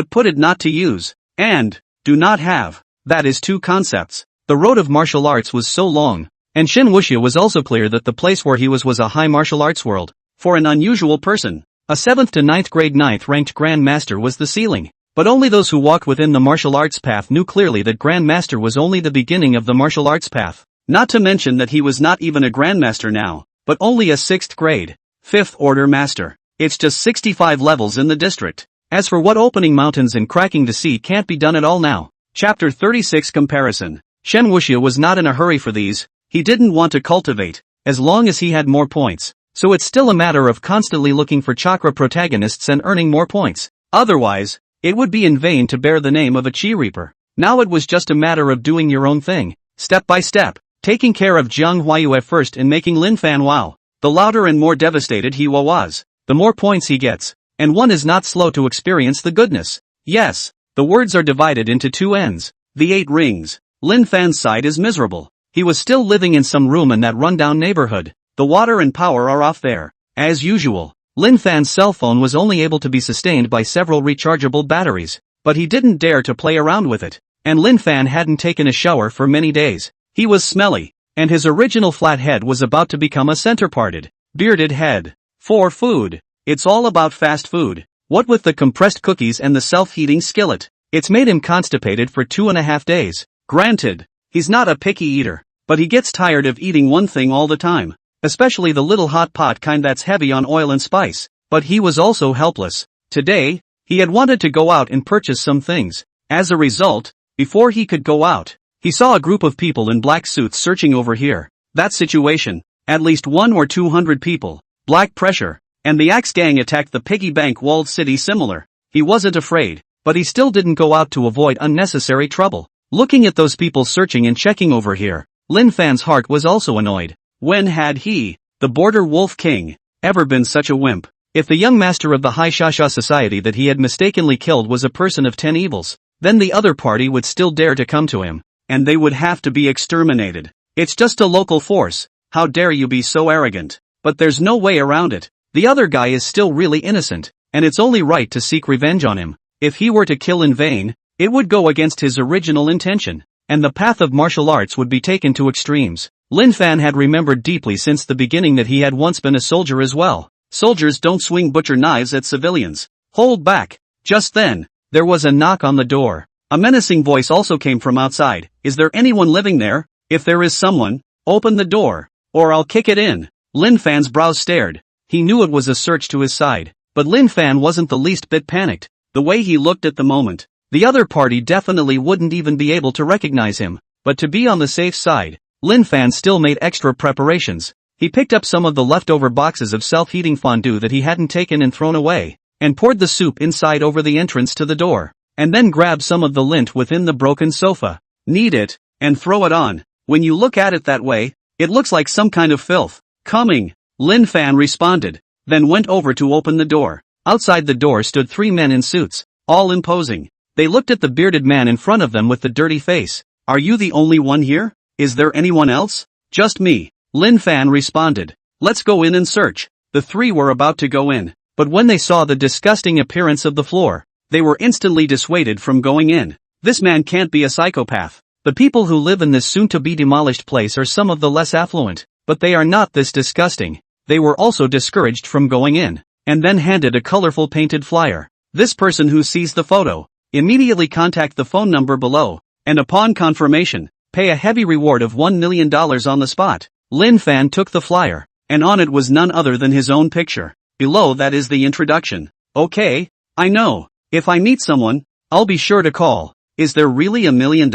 put it not to use, and do not have. That is two concepts. The road of martial arts was so long, and Shen Wuxiao was also clear that the place where he was a high martial arts world. For an unusual person, a 7th to 9th grade 9th ranked Grand Master was the ceiling. But only those who walked within the martial arts path knew clearly that Grandmaster was only the beginning of the martial arts path. Not to mention that he was not even a Grandmaster now, but only a 6th grade, 5th order master. It's just 65 levels in the district. As for what opening mountains and cracking the sea can't be done at all now. Chapter 36 Comparison. Shen Wuxiao was not in a hurry for these, he didn't want to cultivate, as long as he had more points. So it's still a matter of constantly looking for chakra protagonists and earning more points. Otherwise, it would be in vain to bear the name of a Chi Reaper. Now it was just a matter of doing your own thing, step by step, taking care of Jiang Huayu at first and making Lin Fan wow. The louder and more devastated he was, the more points he gets, and one is not slow to experience the goodness. Yes, the words are divided into two ends. The 8 rings. Lin Fan's side is miserable. He was still living in some room in that rundown neighborhood. The water and power are off there. As usual, Lin Fan's cell phone was only able to be sustained by several rechargeable batteries, but he didn't dare to play around with it. And Lin Fan hadn't taken a shower for many days. He was smelly, and his original flat head was about to become a center-parted, bearded head. For food. It's all about fast food. What with the compressed cookies and the self-heating skillet, it's made him constipated for 2.5 days. Granted, he's not a picky eater, but he gets tired of eating one thing all the time. Especially the little hot pot kind that's heavy on oil and spice. But he was also helpless. Today, he had wanted to go out and purchase some things. As a result, before he could go out, he saw a group of people in black suits searching over here. That situation, at least 100 or 200 people, black pressure, and the Axe Gang attacked the piggy bank walled city similar. He wasn't afraid, but he still didn't go out to avoid unnecessary trouble. Looking at those people searching and checking over here, Lin Fan's heart was also annoyed. When had he, the Border Wolf King, ever been such a wimp? If the young master of the High Shasha society that he had mistakenly killed was a person of 10 evils, then the other party would still dare to come to him, and they would have to be exterminated. It's just a local force, how dare you be so arrogant? But there's no way around it. The other guy is still really innocent, and it's only right to seek revenge on him. If he were to kill in vain, it would go against his original intention, and the path of martial arts would be taken to extremes. Lin Fan had remembered deeply since the beginning that he had once been a soldier as well. Soldiers don't swing butcher knives at civilians. Hold back. Just then, there was a knock on the door. A menacing voice also came from outside. Is there anyone living there? If there is someone, open the door, or I'll kick it in. Lin Fan's brows stared. He knew it was a search to his side, but Lin Fan wasn't the least bit panicked. The way he looked at the moment, the other party definitely wouldn't even be able to recognize him. But to be on the safe side, Lin Fan still made extra preparations. He picked up some of the leftover boxes of self-heating fondue that he hadn't taken and thrown away, and poured the soup inside over the entrance to the door, and then grabbed some of the lint within the broken sofa. Knead it, and throw it on. When you look at it that way, it looks like some kind of filth. Coming, Lin Fan responded, then went over to open the door. Outside the door stood 3 men in suits, all imposing. They looked at the bearded man in front of them with the dirty face. Are you the only one here? Is there anyone else? Just me, Lin Fan responded. Let's go in and search. The 3 were about to go in, but when they saw the disgusting appearance of the floor, they were instantly dissuaded from going in. This man can't be a psychopath. The people who live in this soon-to-be-demolished place are some of the less affluent, but they are not this disgusting. They were also discouraged from going in, and then handed a colorful painted flyer. This person who sees the photo, immediately contact the phone number below, and upon confirmation, pay a heavy reward of $1 million on the spot. Lin Fan took the flyer, and on it was none other than his own picture. Below that is the introduction. Okay, I know. If I meet someone, I'll be sure to call. Is there really $1 million?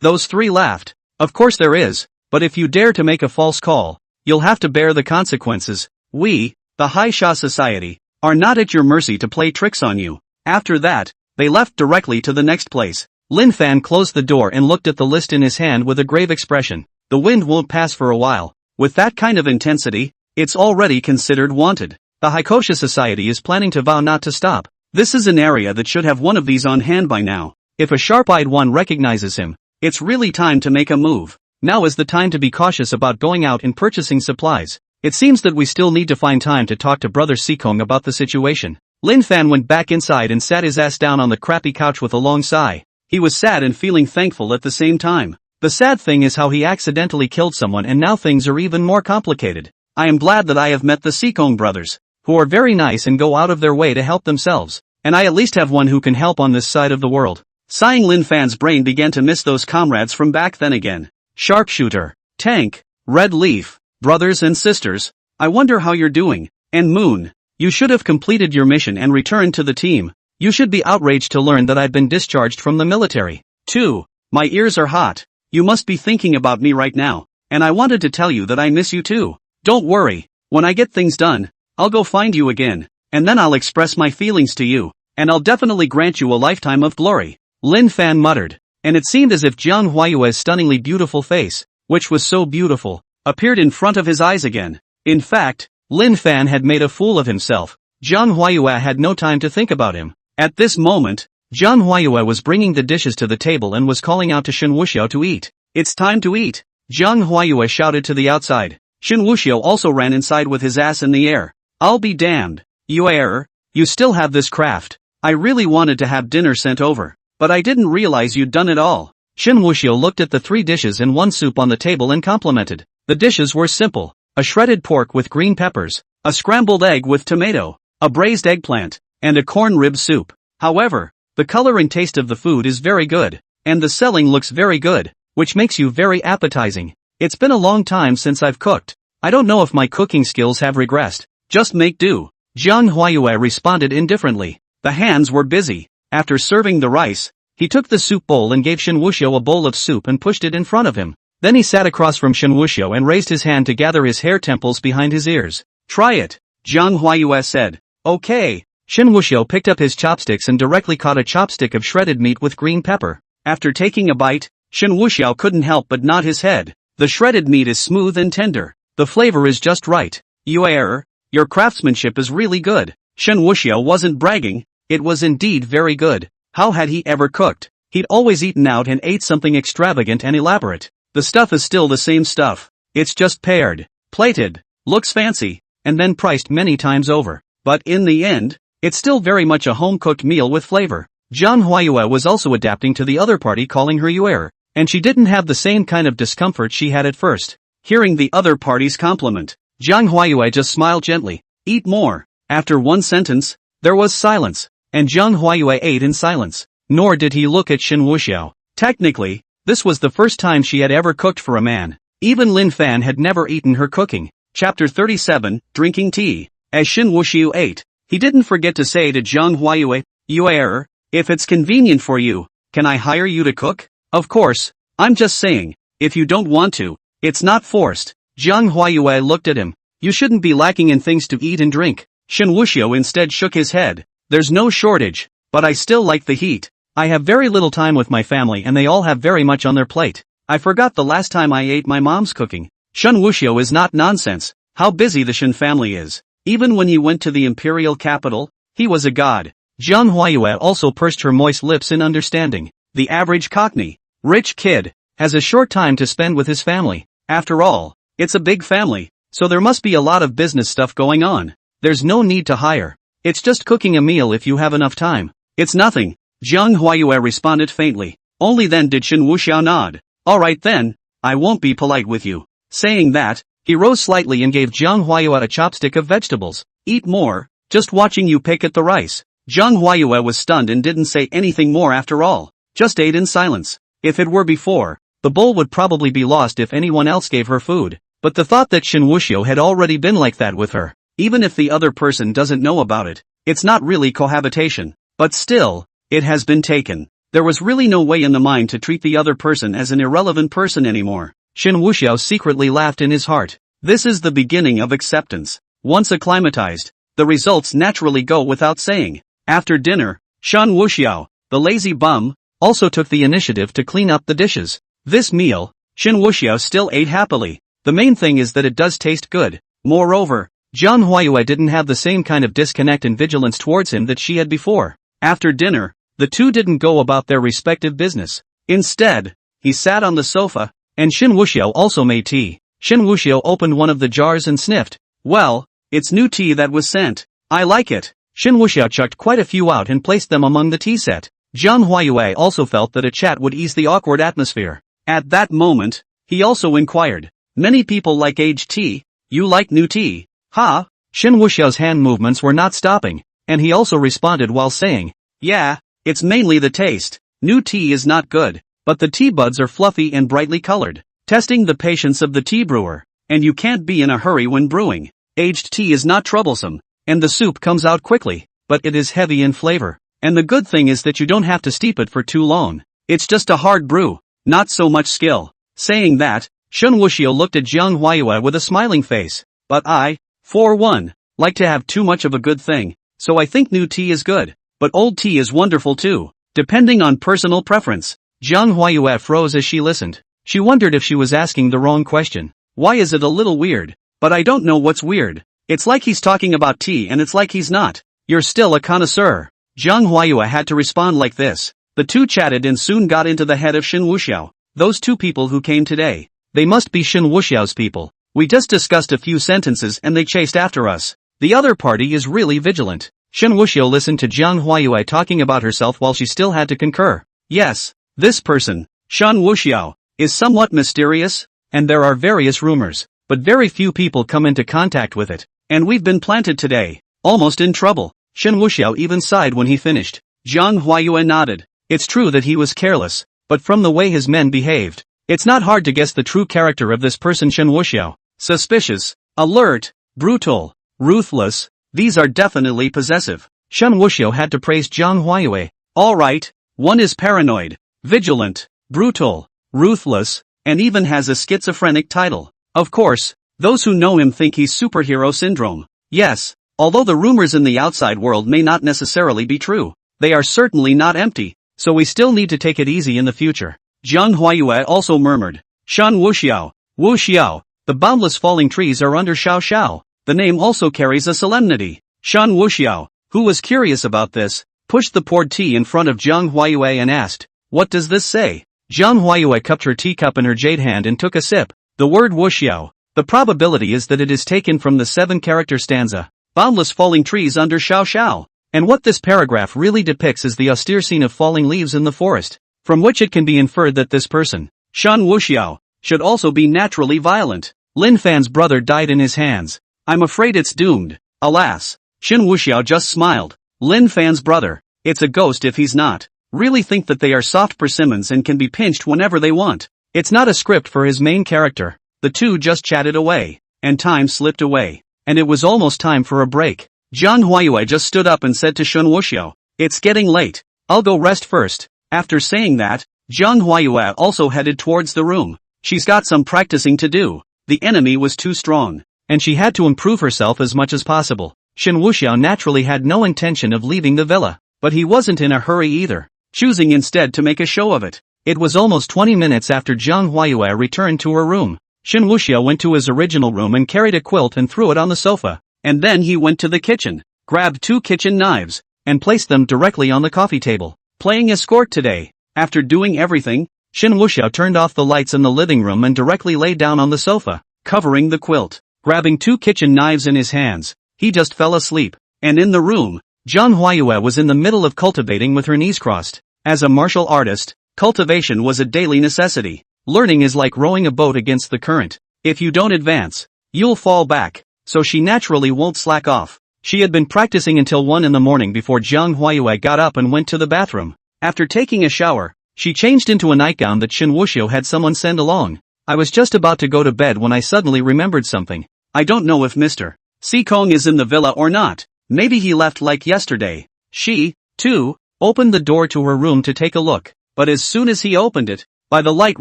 Those 3 laughed. Of course there is, but if you dare to make a false call, you'll have to bear the consequences. We, the High Sha Society, are not at your mercy to play tricks on you. After that, they left directly to the next place. Lin Fan closed the door and looked at the list in his hand with a grave expression. The wind won't pass for a while. With that kind of intensity, it's already considered wanted. The Haikosha Society is planning to vow not to stop. This is an area that should have one of these on hand by now. If a sharp-eyed one recognizes him, it's really time to make a move. Now is the time to be cautious about going out and purchasing supplies. It seems that we still need to find time to talk to Brother Sikong about the situation. Lin Fan went back inside and sat his ass down on the crappy couch with a long sigh. He was sad and feeling thankful at the same time. The sad thing is how he accidentally killed someone and now things are even more complicated. I am glad that I have met the Sikong brothers, who are very nice and go out of their way to help themselves. and I at least have one who can help on this side of the world. Sighing, Lin Fan's brain began to miss those comrades from back then again. Sharpshooter, tank, red leaf, brothers and sisters, I wonder how you're doing. And Moon, you should have completed your mission and returned to the team. You should be outraged to learn that I've been discharged from the military. 2. My ears are hot. You must be thinking about me right now, and I wanted to tell you that I miss you too. Don't worry, when I get things done, I'll go find you again, and then I'll express my feelings to you, and I'll definitely grant you a lifetime of glory. Lin Fan muttered, and it seemed as if Jiang Huayue's stunningly beautiful face, which was so beautiful, appeared in front of his eyes again. In fact, Lin Fan had made a fool of himself. Jiang Huayue had no time to think about him. At this moment, Jiang Huayue was bringing the dishes to the table and was calling out to Shen Wuxiao to eat. It's time to eat, Jiang Huayue shouted to the outside. Shen Wuxiao also ran inside with his ass in the air. I'll be damned. You still have this craft. I really wanted to have dinner sent over, but I didn't realize you'd done it all. Shen Wuxiao looked at the 3 dishes and 1 soup on the table and complimented. The dishes were simple. A shredded pork with green peppers, a scrambled egg with tomato, a braised eggplant, and a corn rib soup. However, the color and taste of the food is very good, and the selling looks very good, which makes you very appetizing. It's been a long time since I've cooked. I don't know if my cooking skills have regressed. Just make do. Jiang Huayue responded indifferently. The hands were busy. After serving the rice, he took the soup bowl and gave Shen Wuxiao a bowl of soup and pushed it in front of him. Then he sat across from Shen Wuxiao and raised his hand to gather his hair temples behind his ears. Try it, Jiang Huayue said. Okay. Shen Wuxiao picked up his chopsticks and directly caught a chopstick of shredded meat with green pepper. After taking a bite, Shen Wuxiao couldn't help but nod his head. The shredded meat is smooth and tender. The flavor is just right. Your craftsmanship is really good. Shen Wuxiao wasn't bragging, it was indeed very good. How had he ever cooked? He'd always eaten out and ate something extravagant and elaborate. The stuff is still the same stuff. It's just paired, plated, looks fancy, and then priced many times over. But in the end, it's still very much a home-cooked meal with flavor. Jiang Huayue was also adapting to the other party calling her Yuer, and she didn't have the same kind of discomfort she had at first. Hearing the other party's compliment, Jiang Huayue just smiled gently. Eat more. After 1 sentence, there was silence, and Jiang Huayue ate in silence. Nor did he look at Shen Wuxiao. Technically, this was the first time she had ever cooked for a man. Even Lin Fan had never eaten her cooking. Chapter 37, Drinking Tea. As Shen Wuxiao ate, he didn't forget to say to Jiang Huayue, Yuer, if it's convenient for you, can I hire you to cook? Of course, I'm just saying, if you don't want to, it's not forced. Jiang Huayue looked at him. You shouldn't be lacking in things to eat and drink. Shen Wuxiao instead shook his head. There's no shortage, but I still like the heat. I have very little time with my family and they all have very much on their plate. I forgot the last time I ate my mom's cooking. Shen Wuxiao is not nonsense. How busy the Shen family is. Even when he went to the imperial capital, he was a god. Jiang Huayue also pursed her moist lips in understanding. The average Cockney, rich kid, has a short time to spend with his family. After all, it's a big family, so there must be a lot of business stuff going on. There's no need to hire. It's just cooking a meal if you have enough time. It's nothing, Jiang Huayue responded faintly. Only then did Shen Wuxiao nod. Alright then, I won't be polite with you. Saying that, he rose slightly and gave Jiang Huayue a chopstick of vegetables. Eat more, just watching you pick at the rice. Jiang Huayue was stunned and didn't say anything more after all. Just ate in silence. If it were before, the bowl would probably be lost if anyone else gave her food. But the thought that Shen Wuxiao had already been like that with her, even if the other person doesn't know about it, it's not really cohabitation. But still, it has been taken. There was really no way in the mind to treat the other person as an irrelevant person anymore. Shen Wuxiao secretly laughed in his heart. This is the beginning of acceptance. Once acclimatized, the results naturally go without saying. After dinner, Shen Wuxiao, the lazy bum, also took the initiative to clean up the dishes. This meal, Shen Wuxiao still ate happily. The main thing is that it does taste good. Moreover, Jiang Huayue didn't have the same kind of disconnect and vigilance towards him that she had before. After dinner, the two didn't go about their respective business. Instead, he sat on the sofa, and Shen Wuxiao also made tea. Shen Wuxiao opened one of the jars and sniffed. Well, it's new tea that was sent. I like it. Shen Wuxiao chucked quite a few out and placed them among the tea set. Jiang Huayue also felt that a chat would ease the awkward atmosphere. At that moment, he also inquired. Many people like aged tea. You like new tea? Ha? Shen Wuxiao's hand movements were not stopping, and he also responded while saying, "Yeah, it's mainly the taste. New tea is not good, but the tea buds are fluffy and brightly colored, testing the patience of the tea brewer, and you can't be in a hurry when brewing. Aged tea is not troublesome, and the soup comes out quickly, but it is heavy in flavor, and the good thing is that you don't have to steep it for too long. It's just a hard brew, not so much skill." Saying that, Shen Wuxiao looked at Jiang Huayue with a smiling face. "But I, for one, like to have too much of a good thing, so I think new tea is good, but old tea is wonderful too, depending on personal preference." Jiang Huayue froze as she listened. She wondered if she was asking the wrong question. Why is it a little weird? But I don't know what's weird. It's like he's talking about tea and it's like he's not. "You're still a connoisseur." Jiang Huayue had to respond like this. The two chatted and soon got into the head of Shen Wuxiao. "Those two people who came today. They must be Shen Wuxiao's people. We just discussed a few sentences and they chased after us. The other party is really vigilant." Shen Wuxiao listened to Jiang Huayue talking about herself while she still had to concur. "Yes, this person, Shen Wuxiao, is somewhat mysterious, and there are various rumors, but very few people come into contact with it, and we've been planted today, almost in trouble." Shen Wuxiao even sighed when he finished. Jiang Huayue nodded. It's true that he was careless, but from the way his men behaved, it's not hard to guess the true character of this person Shen Wuxiao. Suspicious, alert, brutal, ruthless, these are definitely possessive. Shen Wuxiao had to praise Jiang Huayue. Alright, one is paranoid, vigilant, brutal, ruthless, and even has a schizophrenic title. Of course, those who know him think he's superhero syndrome. Yes, although the rumors in the outside world may not necessarily be true, they are certainly not empty, so we still need to take it easy in the future. Jiang Huayue also murmured. Shen Wuxiao, Wuxiao, the boundless falling trees are under Xiao Xiao. The name also carries a solemnity. Shen Wuxiao, who was curious about this, pushed the poured tea in front of Jiang Huayue and asked, "What does this say?" Jiang Huayue cupped her teacup in her jade hand and took a sip. The word Wuxiao. The probability is that it is taken from the 7-character stanza, "Boundless falling trees under Xiao Xiao." And what this paragraph really depicts is the austere scene of falling leaves in the forest, from which it can be inferred that this person, Shen Wuxiao, should also be naturally violent. Lin Fan's brother died in his hands. I'm afraid it's doomed. Alas. Shen Wuxiao just smiled. Lin Fan's brother. It's a ghost if he's not. Really think that they are soft persimmons and can be pinched whenever they want. It's not a script for his main character. The two just chatted away, and time slipped away, and it was almost time for a break. Jiang Huayue just stood up and said to Shen Wuxiao, "It's getting late. I'll go rest first." After saying that, Jiang Huayue also headed towards the room. She's got some practicing to do. The enemy was too strong, and she had to improve herself as much as possible. Shen Wuxiao naturally had no intention of leaving the villa, but he wasn't in a hurry either, choosing instead to make a show of it. It was almost 20 minutes after Jiang Huayue returned to her room. Shen Wuxiao went to his original room and carried a quilt and threw it on the sofa. And then he went to the kitchen, grabbed 2 kitchen knives, and placed them directly on the coffee table. Playing escort today. After doing everything, Shen Wuxiao turned off the lights in the living room and directly lay down on the sofa, covering the quilt. Grabbing 2 kitchen knives in his hands, he just fell asleep. And in the room, Jiang Huayue was in the middle of cultivating with her knees crossed. As a martial artist, cultivation was a daily necessity. Learning is like rowing a boat against the current. If you don't advance, you'll fall back. So she naturally won't slack off. She had been practicing until 1 in the morning before Jiang Huayue got up and went to the bathroom. After taking a shower, she changed into a nightgown that Shen Wuxiao had someone send along. I was just about to go to bed when I suddenly remembered something. I don't know if Mr. Sikong is in the villa or not. Maybe he left like yesterday. She, too, opened the door to her room to take a look. But as soon as he opened it, by the light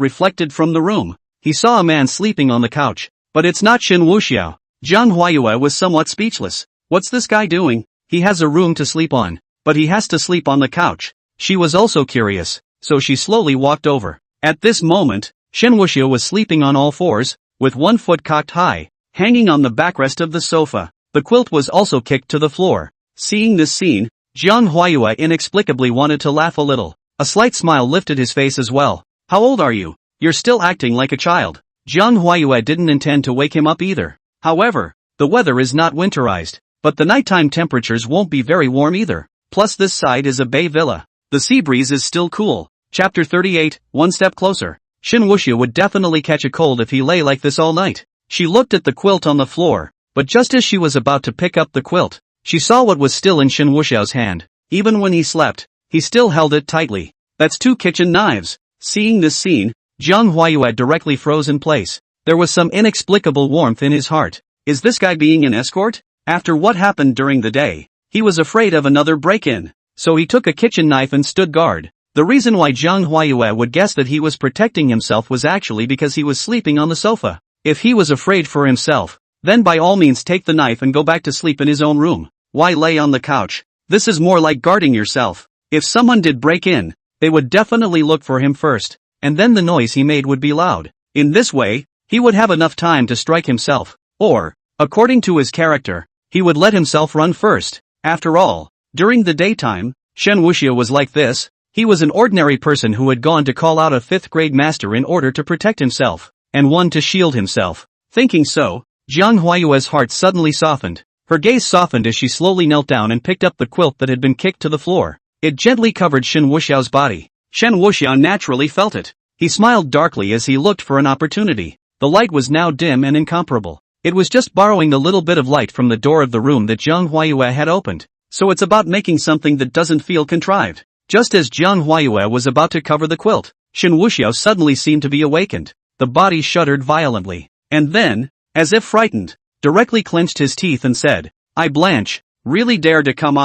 reflected from the room, he saw a man sleeping on the couch. But it's not Shen Wuxiao. Jiang Huayue was somewhat speechless. What's this guy doing? He has a room to sleep on, but he has to sleep on the couch. She was also curious, so she slowly walked over. At this moment, Shen Wuxiao was sleeping on all fours, with one foot cocked high, hanging on the backrest of the sofa. The quilt was also kicked to the floor. Seeing this scene, Jiang Huayue inexplicably wanted to laugh a little. A slight smile lifted his face as well. How old are you? You're still acting like a child. Jiang Huayue didn't intend to wake him up either. However, the weather is not winterized, but the nighttime temperatures won't be very warm either. Plus this side is a bay villa. The sea breeze is still cool. Chapter 38, One Step Closer. Shen Wuxiao would definitely catch a cold if he lay like this all night. She looked at the quilt on the floor, but just as she was about to pick up the quilt, She saw what was still in Shen Wuxiao's hand. Even when he slept, he still held it tightly. That's 2 kitchen knives. Seeing this scene, Jiang Huayue directly froze in place. There was some inexplicable warmth in his heart. Is this guy being an escort? After what happened during the day, he was afraid of another break-in. So he took a kitchen knife and stood guard. The reason why Jiang Huayue would guess that he was protecting himself was actually because he was sleeping on the sofa. If he was afraid for himself, then by all means take the knife and go back to sleep in his own room. Why lay on the couch? This is more like guarding yourself. If someone did break in, they would definitely look for him first, and then the noise he made would be loud. In this way, he would have enough time to strike himself, or, according to his character, he would let himself run first. After all, during the daytime, Shen Wuxiao was like this. He was an ordinary person who had gone to call out a 5th grade master in order to protect himself, and one to shield himself. Thinking so, Jiang Huayue's heart suddenly softened. Her gaze softened as she slowly knelt down and picked up the quilt that had been kicked to the floor. It gently covered Shen Wuxiao's body. Shen Wuxiao naturally felt it. He smiled darkly as he looked for an opportunity. The light was now dim and incomparable. It was just borrowing the little bit of light from the door of the room that Jiang Huayue had opened. So it's about making something that doesn't feel contrived. Just as Jiang Huayue was about to cover the quilt, Shen Wuxiao suddenly seemed to be awakened. The body shuddered violently, and then, as if frightened, directly clenched his teeth and said, "I blanch, really dare to come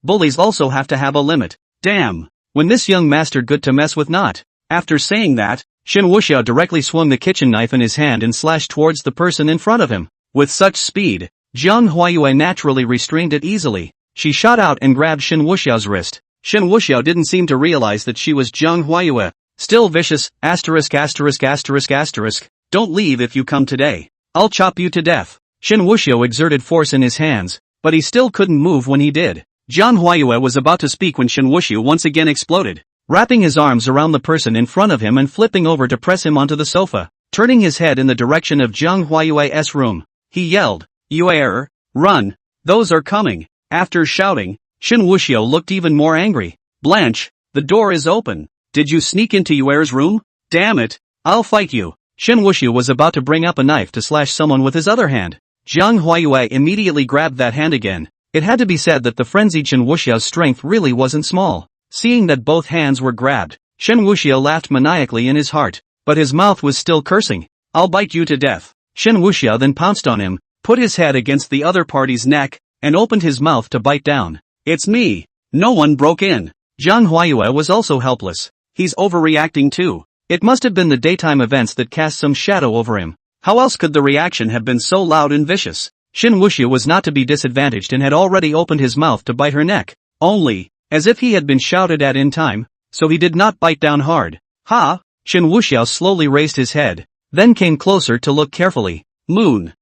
bullies also have to have a limit. Damn, when this young master good to mess with not." After saying that, Shen Wuxiao directly swung the kitchen knife in his hand and slashed towards the person in front of him. With such speed, Jiang Huayue naturally restrained it easily. She shot out and grabbed Shen Wuxiao's wrist. Shen Wuxiao didn't seem to realize that she was Jiang Huayue. Still vicious, ******. Don't leave if you come today. I'll chop you to death. Shen Wuxiao exerted force in his hands, but he still couldn't move when he did. Jiang Huayue was about to speak when Shen Wuxiao once again exploded, wrapping his arms around the person in front of him and flipping over to press him onto the sofa. Turning his head in the direction of Jiang Huayue's room, he yelled, "You run! Those are coming!" After shouting, Shen Wuxiao looked even more angry. "Blanche, the door is open. Did you sneak into Yuer's room? Damn it, I'll fight you." Shen Wuxiao was about to bring up a knife to slash someone with his other hand. Jiang Huayue immediately grabbed that hand again. It had to be said that the frenzied Shen Wuxiao's strength really wasn't small. Seeing that both hands were grabbed, Shen Wuxiao laughed maniacally in his heart, but his mouth was still cursing. "I'll bite you to death." Shen Wuxiao then pounced on him, put his head against the other party's neck, and opened his mouth to bite down. "It's me. No one broke in." Jiang Huayue was also helpless. He's overreacting too. It must have been the daytime events that cast some shadow over him. How else could the reaction have been so loud and vicious? Shen Wuxiao was not to be disadvantaged and had already opened his mouth to bite her neck. Only, as if he had been shouted at in time, so he did not bite down hard. "Ha!" Shen Wuxiao slowly raised his head, then came closer to look carefully. Moon,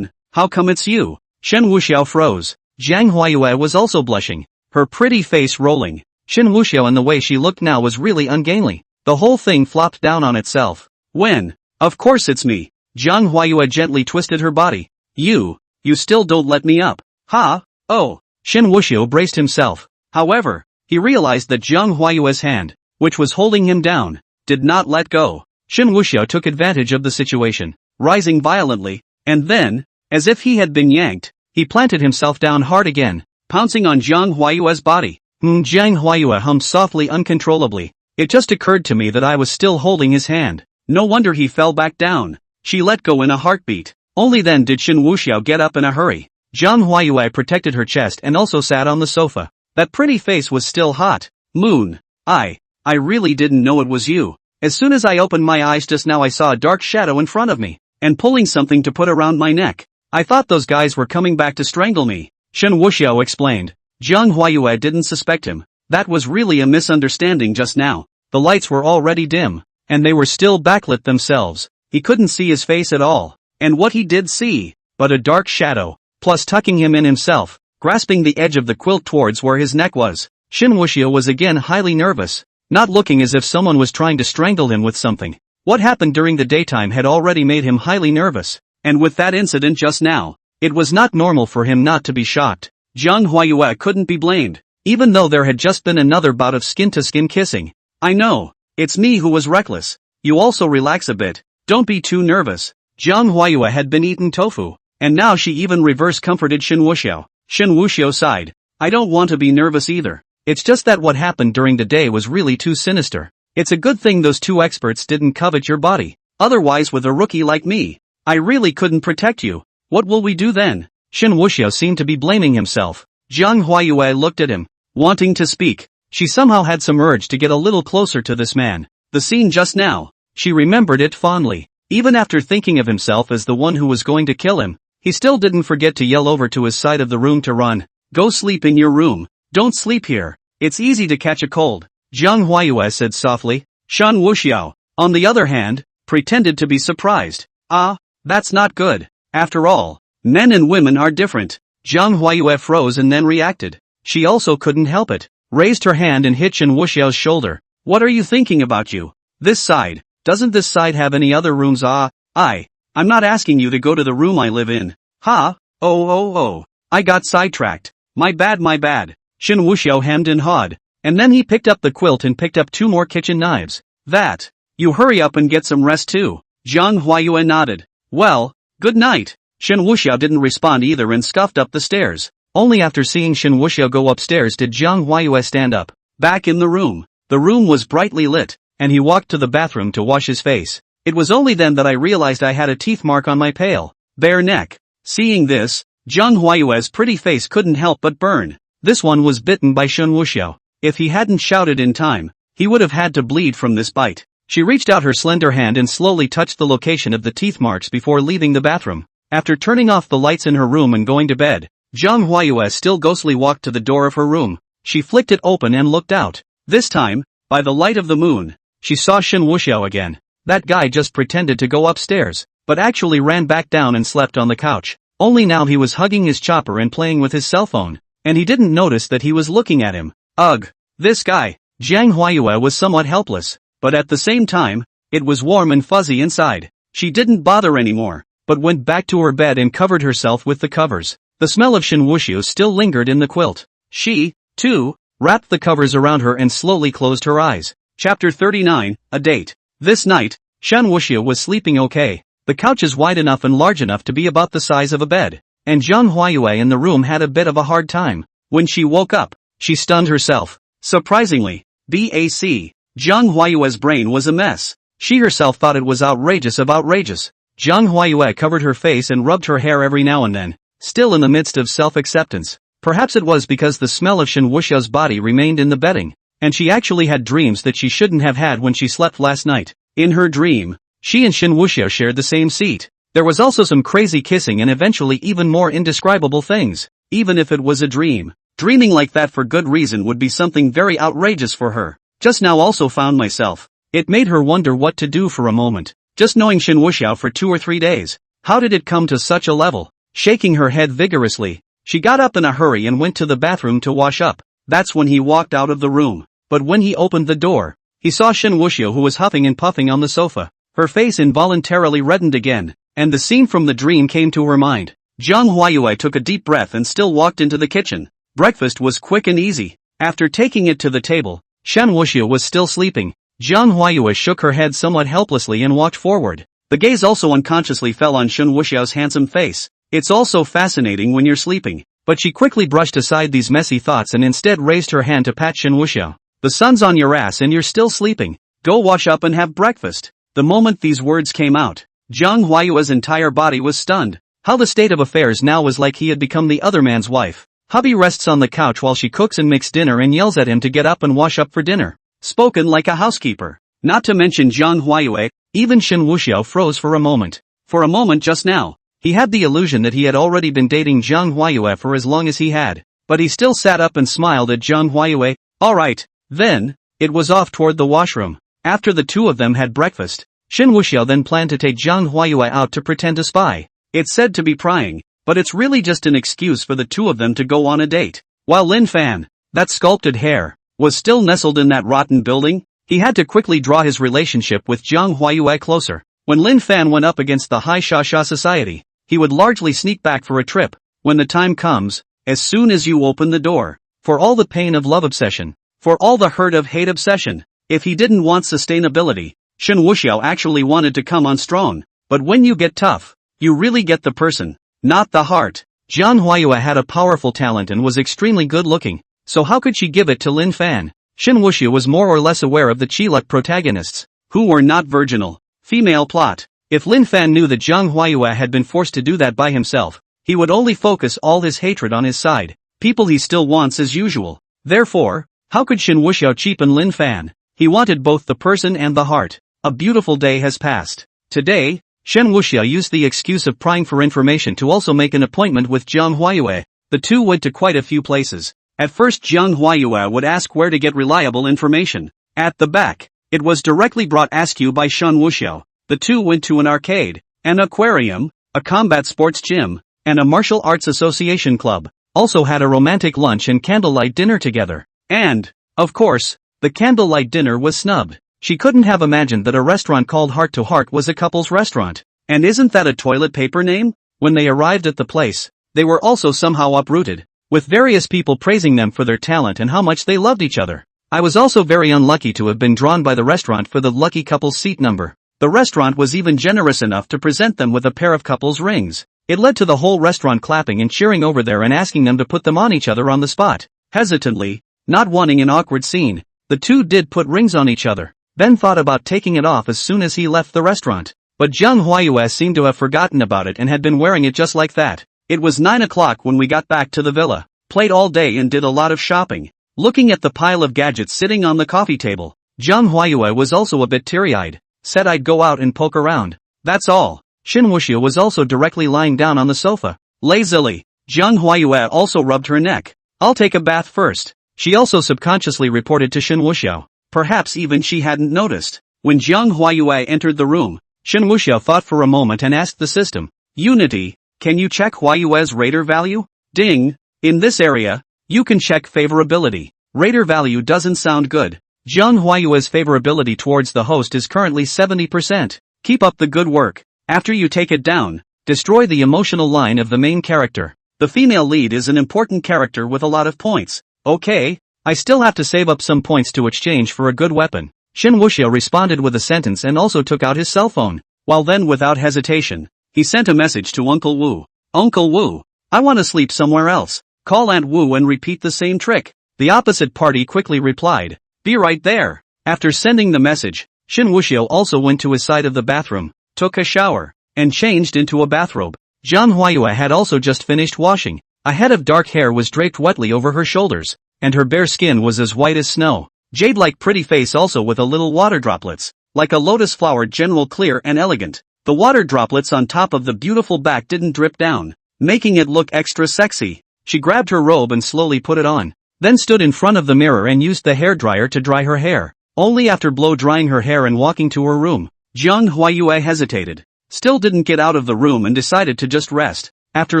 how come it's you?" Shen Wuxiao froze. Jiang Huayue was also blushing, her pretty face rolling. Shen Wuxiao and the way she looked now was really ungainly. The whole thing flopped down on itself. "When? Of course it's me." Jiang Huayue gently twisted her body. You still don't let me up. Ha! Oh! Shen Wuxiao braced himself. However, he realized that Jiang Huayue's hand, which was holding him down, did not let go. Shen Wuxiao took advantage of the situation, rising violently, and then, as if he had been yanked, he planted himself down hard again, pouncing on Jiang Huayue's body. Jiang Huayue hummed softly uncontrollably. "It just occurred to me that I was still holding his hand. No wonder he fell back down." She let go in a heartbeat. Only then did Shen Wuxiao get up in a hurry. Jiang Huayue protected her chest and also sat on the sofa. That pretty face was still hot. "Moon, I really didn't know it was you. As soon as I opened my eyes just now I saw a dark shadow in front of me, and pulling something to put around my neck. I thought those guys were coming back to strangle me," Shen Wuxiao explained. Jiang Huayue didn't suspect him. That was really a misunderstanding just now. The lights were already dim, and they were still backlit themselves. He couldn't see his face at all. And what he did see, but a dark shadow, plus tucking him in himself, grasping the edge of the quilt towards where his neck was. Shen Wuxiao was again highly nervous, not looking as if someone was trying to strangle him with something. What happened during the daytime had already made him highly nervous, and with that incident just now, it was not normal for him not to be shocked. Jiang Huayue couldn't be blamed, even though there had just been another bout of skin-to-skin kissing. "I know, it's me who was reckless. You also relax a bit, don't be too nervous." Jiang Huayue had been eaten tofu, and now she even reverse comforted Shen Wuxiao. Shen Wuxiao sighed. I don't want to be nervous either. It's just that what happened during the day was really too sinister. It's a good thing those two experts didn't covet your body. Otherwise with a rookie like me, I really couldn't protect you. What will we do then? Shen Wuxiao seemed to be blaming himself. Jiang Huayue looked at him, wanting to speak. She somehow had some urge to get a little closer to this man. The scene just now, she remembered it fondly. Even after thinking of himself as the one who was going to kill him, he still didn't forget to yell over to his side of the room to run. Go sleep in your room. Don't sleep here. It's easy to catch a cold. Jiang Huayue said softly. Shen Wuxiao, on the other hand, pretended to be surprised. Ah, that's not good. After all, men and women are different. Jiang Huayue froze and then reacted. She also couldn't help it. Raised her hand and hit Shen Wuxiao's shoulder. What are you thinking about you? This side. Doesn't this side have any other rooms? I'm not asking you to go to the room I live in. Ha? Oh. I got sidetracked. My bad. Shen Wuxiao hemmed and hawed. And then he picked up the quilt and picked up 2 more kitchen knives. That. You hurry up and get some rest too. Jiang Huayue nodded. Well, good night. Shen Wuxiao didn't respond either and scuffed up the stairs. Only after seeing Shen Wuxiao go upstairs did Jiang Huayue stand up. Back in the room. The room was brightly lit, and he walked to the bathroom to wash his face. It was only then that I realized I had a teeth mark on my pale, bare neck. Seeing this, Jiang Huayue's pretty face couldn't help but burn. This one was bitten by Shen Wuxiao. If he hadn't shouted in time, he would have had to bleed from this bite. She reached out her slender hand and slowly touched the location of the teeth marks before leaving the bathroom. After turning off the lights in her room and going to bed, Jiang Huayue still ghostly walked to the door of her room. She flicked it open and looked out. This time, by the light of the moon, she saw Shen Wuxiao again. That guy just pretended to go upstairs, but actually ran back down and slept on the couch. Only now he was hugging his chopper and playing with his cell phone, and he didn't notice that he was looking at him. Ugh. This guy. Jiang Huayue was somewhat helpless, but at the same time, it was warm and fuzzy inside. She didn't bother anymore, but went back to her bed and covered herself with the covers. The smell of Shen Wuxiao still lingered in the quilt. She, too, wrapped the covers around her and slowly closed her eyes. Chapter 39, A Date. This night, Shen Wuxiao was sleeping okay. The couch is wide enough and large enough to be about the size of a bed, and Jiang Huayue in the room had a bit of a hard time. When she woke up, she stunned herself. Surprisingly, Jiang Huayue's brain was a mess. She herself thought it was outrageous of outrageous. Jiang Huayue covered her face and rubbed her hair every now and then, still in the midst of self-acceptance. Perhaps it was because the smell of Shen Wuxiao's body remained in the bedding, and she actually had dreams that she shouldn't have had when she slept last night. In her dream, she and Shen Wuxiao shared the same seat. There was also some crazy kissing and eventually even more indescribable things. Even if it was a dream, dreaming like that for good reason would be something very outrageous for her. Just now also found myself. It made her wonder what to do for a moment. Just knowing Shen Wuxiao for 2 or 3 days. How did it come to such a level? Shaking her head vigorously, she got up in a hurry and went to the bathroom to wash up. That's when he walked out of the room. But when he opened the door, he saw Shen Wuxiao, who was huffing and puffing on the sofa. Her face involuntarily reddened again, and the scene from the dream came to her mind. Jiang Huayue took a deep breath and still walked into the kitchen. Breakfast was quick and easy. After taking it to the table, Shen Wuxiao was still sleeping. Jiang Huayue shook her head somewhat helplessly and walked forward. The gaze also unconsciously fell on Shen Wuxiao's handsome face. It's also fascinating when you're sleeping. But she quickly brushed aside these messy thoughts and instead raised her hand to pat Shen Wuxiao. The sun's on your ass and you're still sleeping. Go wash up and have breakfast. The moment these words came out, Jiang Huayue's entire body was stunned. How the state of affairs now was like he had become the other man's wife. Hubby rests on the couch while she cooks and makes dinner and yells at him to get up and wash up for dinner. Spoken like a housekeeper. Not to mention Jiang Huayue, even Shen Wuxiao froze for a moment. For a moment just now, he had the illusion that he had already been dating Jiang Huayue for as long as he had. But he still sat up and smiled at Jiang Huayue. Alright, then, it was off toward the washroom. After the two of them had breakfast, Shen Wuxiao then planned to take Jiang Huayue out to pretend to spy. It's said to be prying, but it's really just an excuse for the two of them to go on a date. While Lin Fan, that sculpted hair, was still nestled in that rotten building, he had to quickly draw his relationship with Jiang Huayue closer. When Lin Fan went up against the high Xia society, he would largely sneak back for a trip. When the time comes, as soon as you open the door, for all the pain of love obsession, for all the hurt of hate obsession. If he didn't want sustainability, Shen Wuxiao actually wanted to come on strong. But when you get tough, you really get the person, not the heart. Jiang Huayue had a powerful talent and was extremely good-looking, so how could she give it to Lin Fan? Shen Wuxiao was more or less aware of the Chiluk protagonists, who were not virginal. Female plot. If Lin Fan knew that Jiang Huayue had been forced to do that by himself, he would only focus all his hatred on his side, people he still wants as usual. Therefore, how could Shen Wuxiao cheapen Lin Fan? He wanted both the person and the heart. A beautiful day has passed. Today, Shen Wuxiao used the excuse of prying for information to also make an appointment with Jiang Huayue. The two went to quite a few places. At first Jiang Huayue would ask where to get reliable information. At the back, it was directly brought askew by Shen Wuxiao. The two went to an arcade, an aquarium, a combat sports gym, and a martial arts association club. Also had a romantic lunch and candlelight dinner together. And, of course, the candlelight dinner was snubbed. She couldn't have imagined that a restaurant called Heart to Heart was a couple's restaurant. And isn't that a toilet paper name? When they arrived at the place, they were also somehow uprooted, with various people praising them for their talent and how much they loved each other. I was also very unlucky to have been drawn by the restaurant for the lucky couple's seat number. The restaurant was even generous enough to present them with a pair of couple's rings. It led to the whole restaurant clapping and cheering over there and asking them to put them on each other on the spot. Hesitantly, not wanting an awkward scene, the two did put rings on each other, then thought about taking it off as soon as he left the restaurant. But Jiang Huayue seemed to have forgotten about it and had been wearing it just like that. It was 9 o'clock when we got back to the villa, played all day and did a lot of shopping. Looking at the pile of gadgets sitting on the coffee table, Jiang Huayue was also a bit teary-eyed, said I'd go out and poke around. That's all. Shen Wuxiao was also directly lying down on the sofa. Lazily, Jiang Huayue also rubbed her neck. I'll take a bath first. She also subconsciously reported to Shen Wuxiao. Perhaps even she hadn't noticed. When Jiang Huayue entered the room, Shen Wuxiao thought for a moment and asked the system, Unity, can you check Huayue's radar value? Ding. In this area, you can check favorability. Radar value doesn't sound good. Jiang Huayue's favorability towards the host is currently 70%. Keep up the good work. After you take it down, destroy the emotional line of the main character. The female lead is an important character with a lot of points. Okay, I still have to save up some points to exchange for a good weapon. Shen Wuxiao responded with a sentence and also took out his cell phone. While then without hesitation, he sent a message to Uncle Wu. Uncle Wu, I want to sleep somewhere else. Call Aunt Wu and repeat the same trick. The opposite party quickly replied, be right there. After sending the message, Shen Wuxiao also went to his side of the bathroom, took a shower, and changed into a bathrobe. Jiang Huayue had also just finished washing. A head of dark hair was draped wetly over her shoulders, and her bare skin was as white as snow. Jade-like pretty face also with a little water droplets, like a lotus flower, general clear and elegant. The water droplets on top of the beautiful back didn't drip down, making it look extra sexy. She grabbed her robe and slowly put it on, then stood in front of the mirror and used the hairdryer to dry her hair. Only after blow-drying her hair and walking to her room, Jiang Huayue hesitated, still didn't get out of the room and decided to just rest. After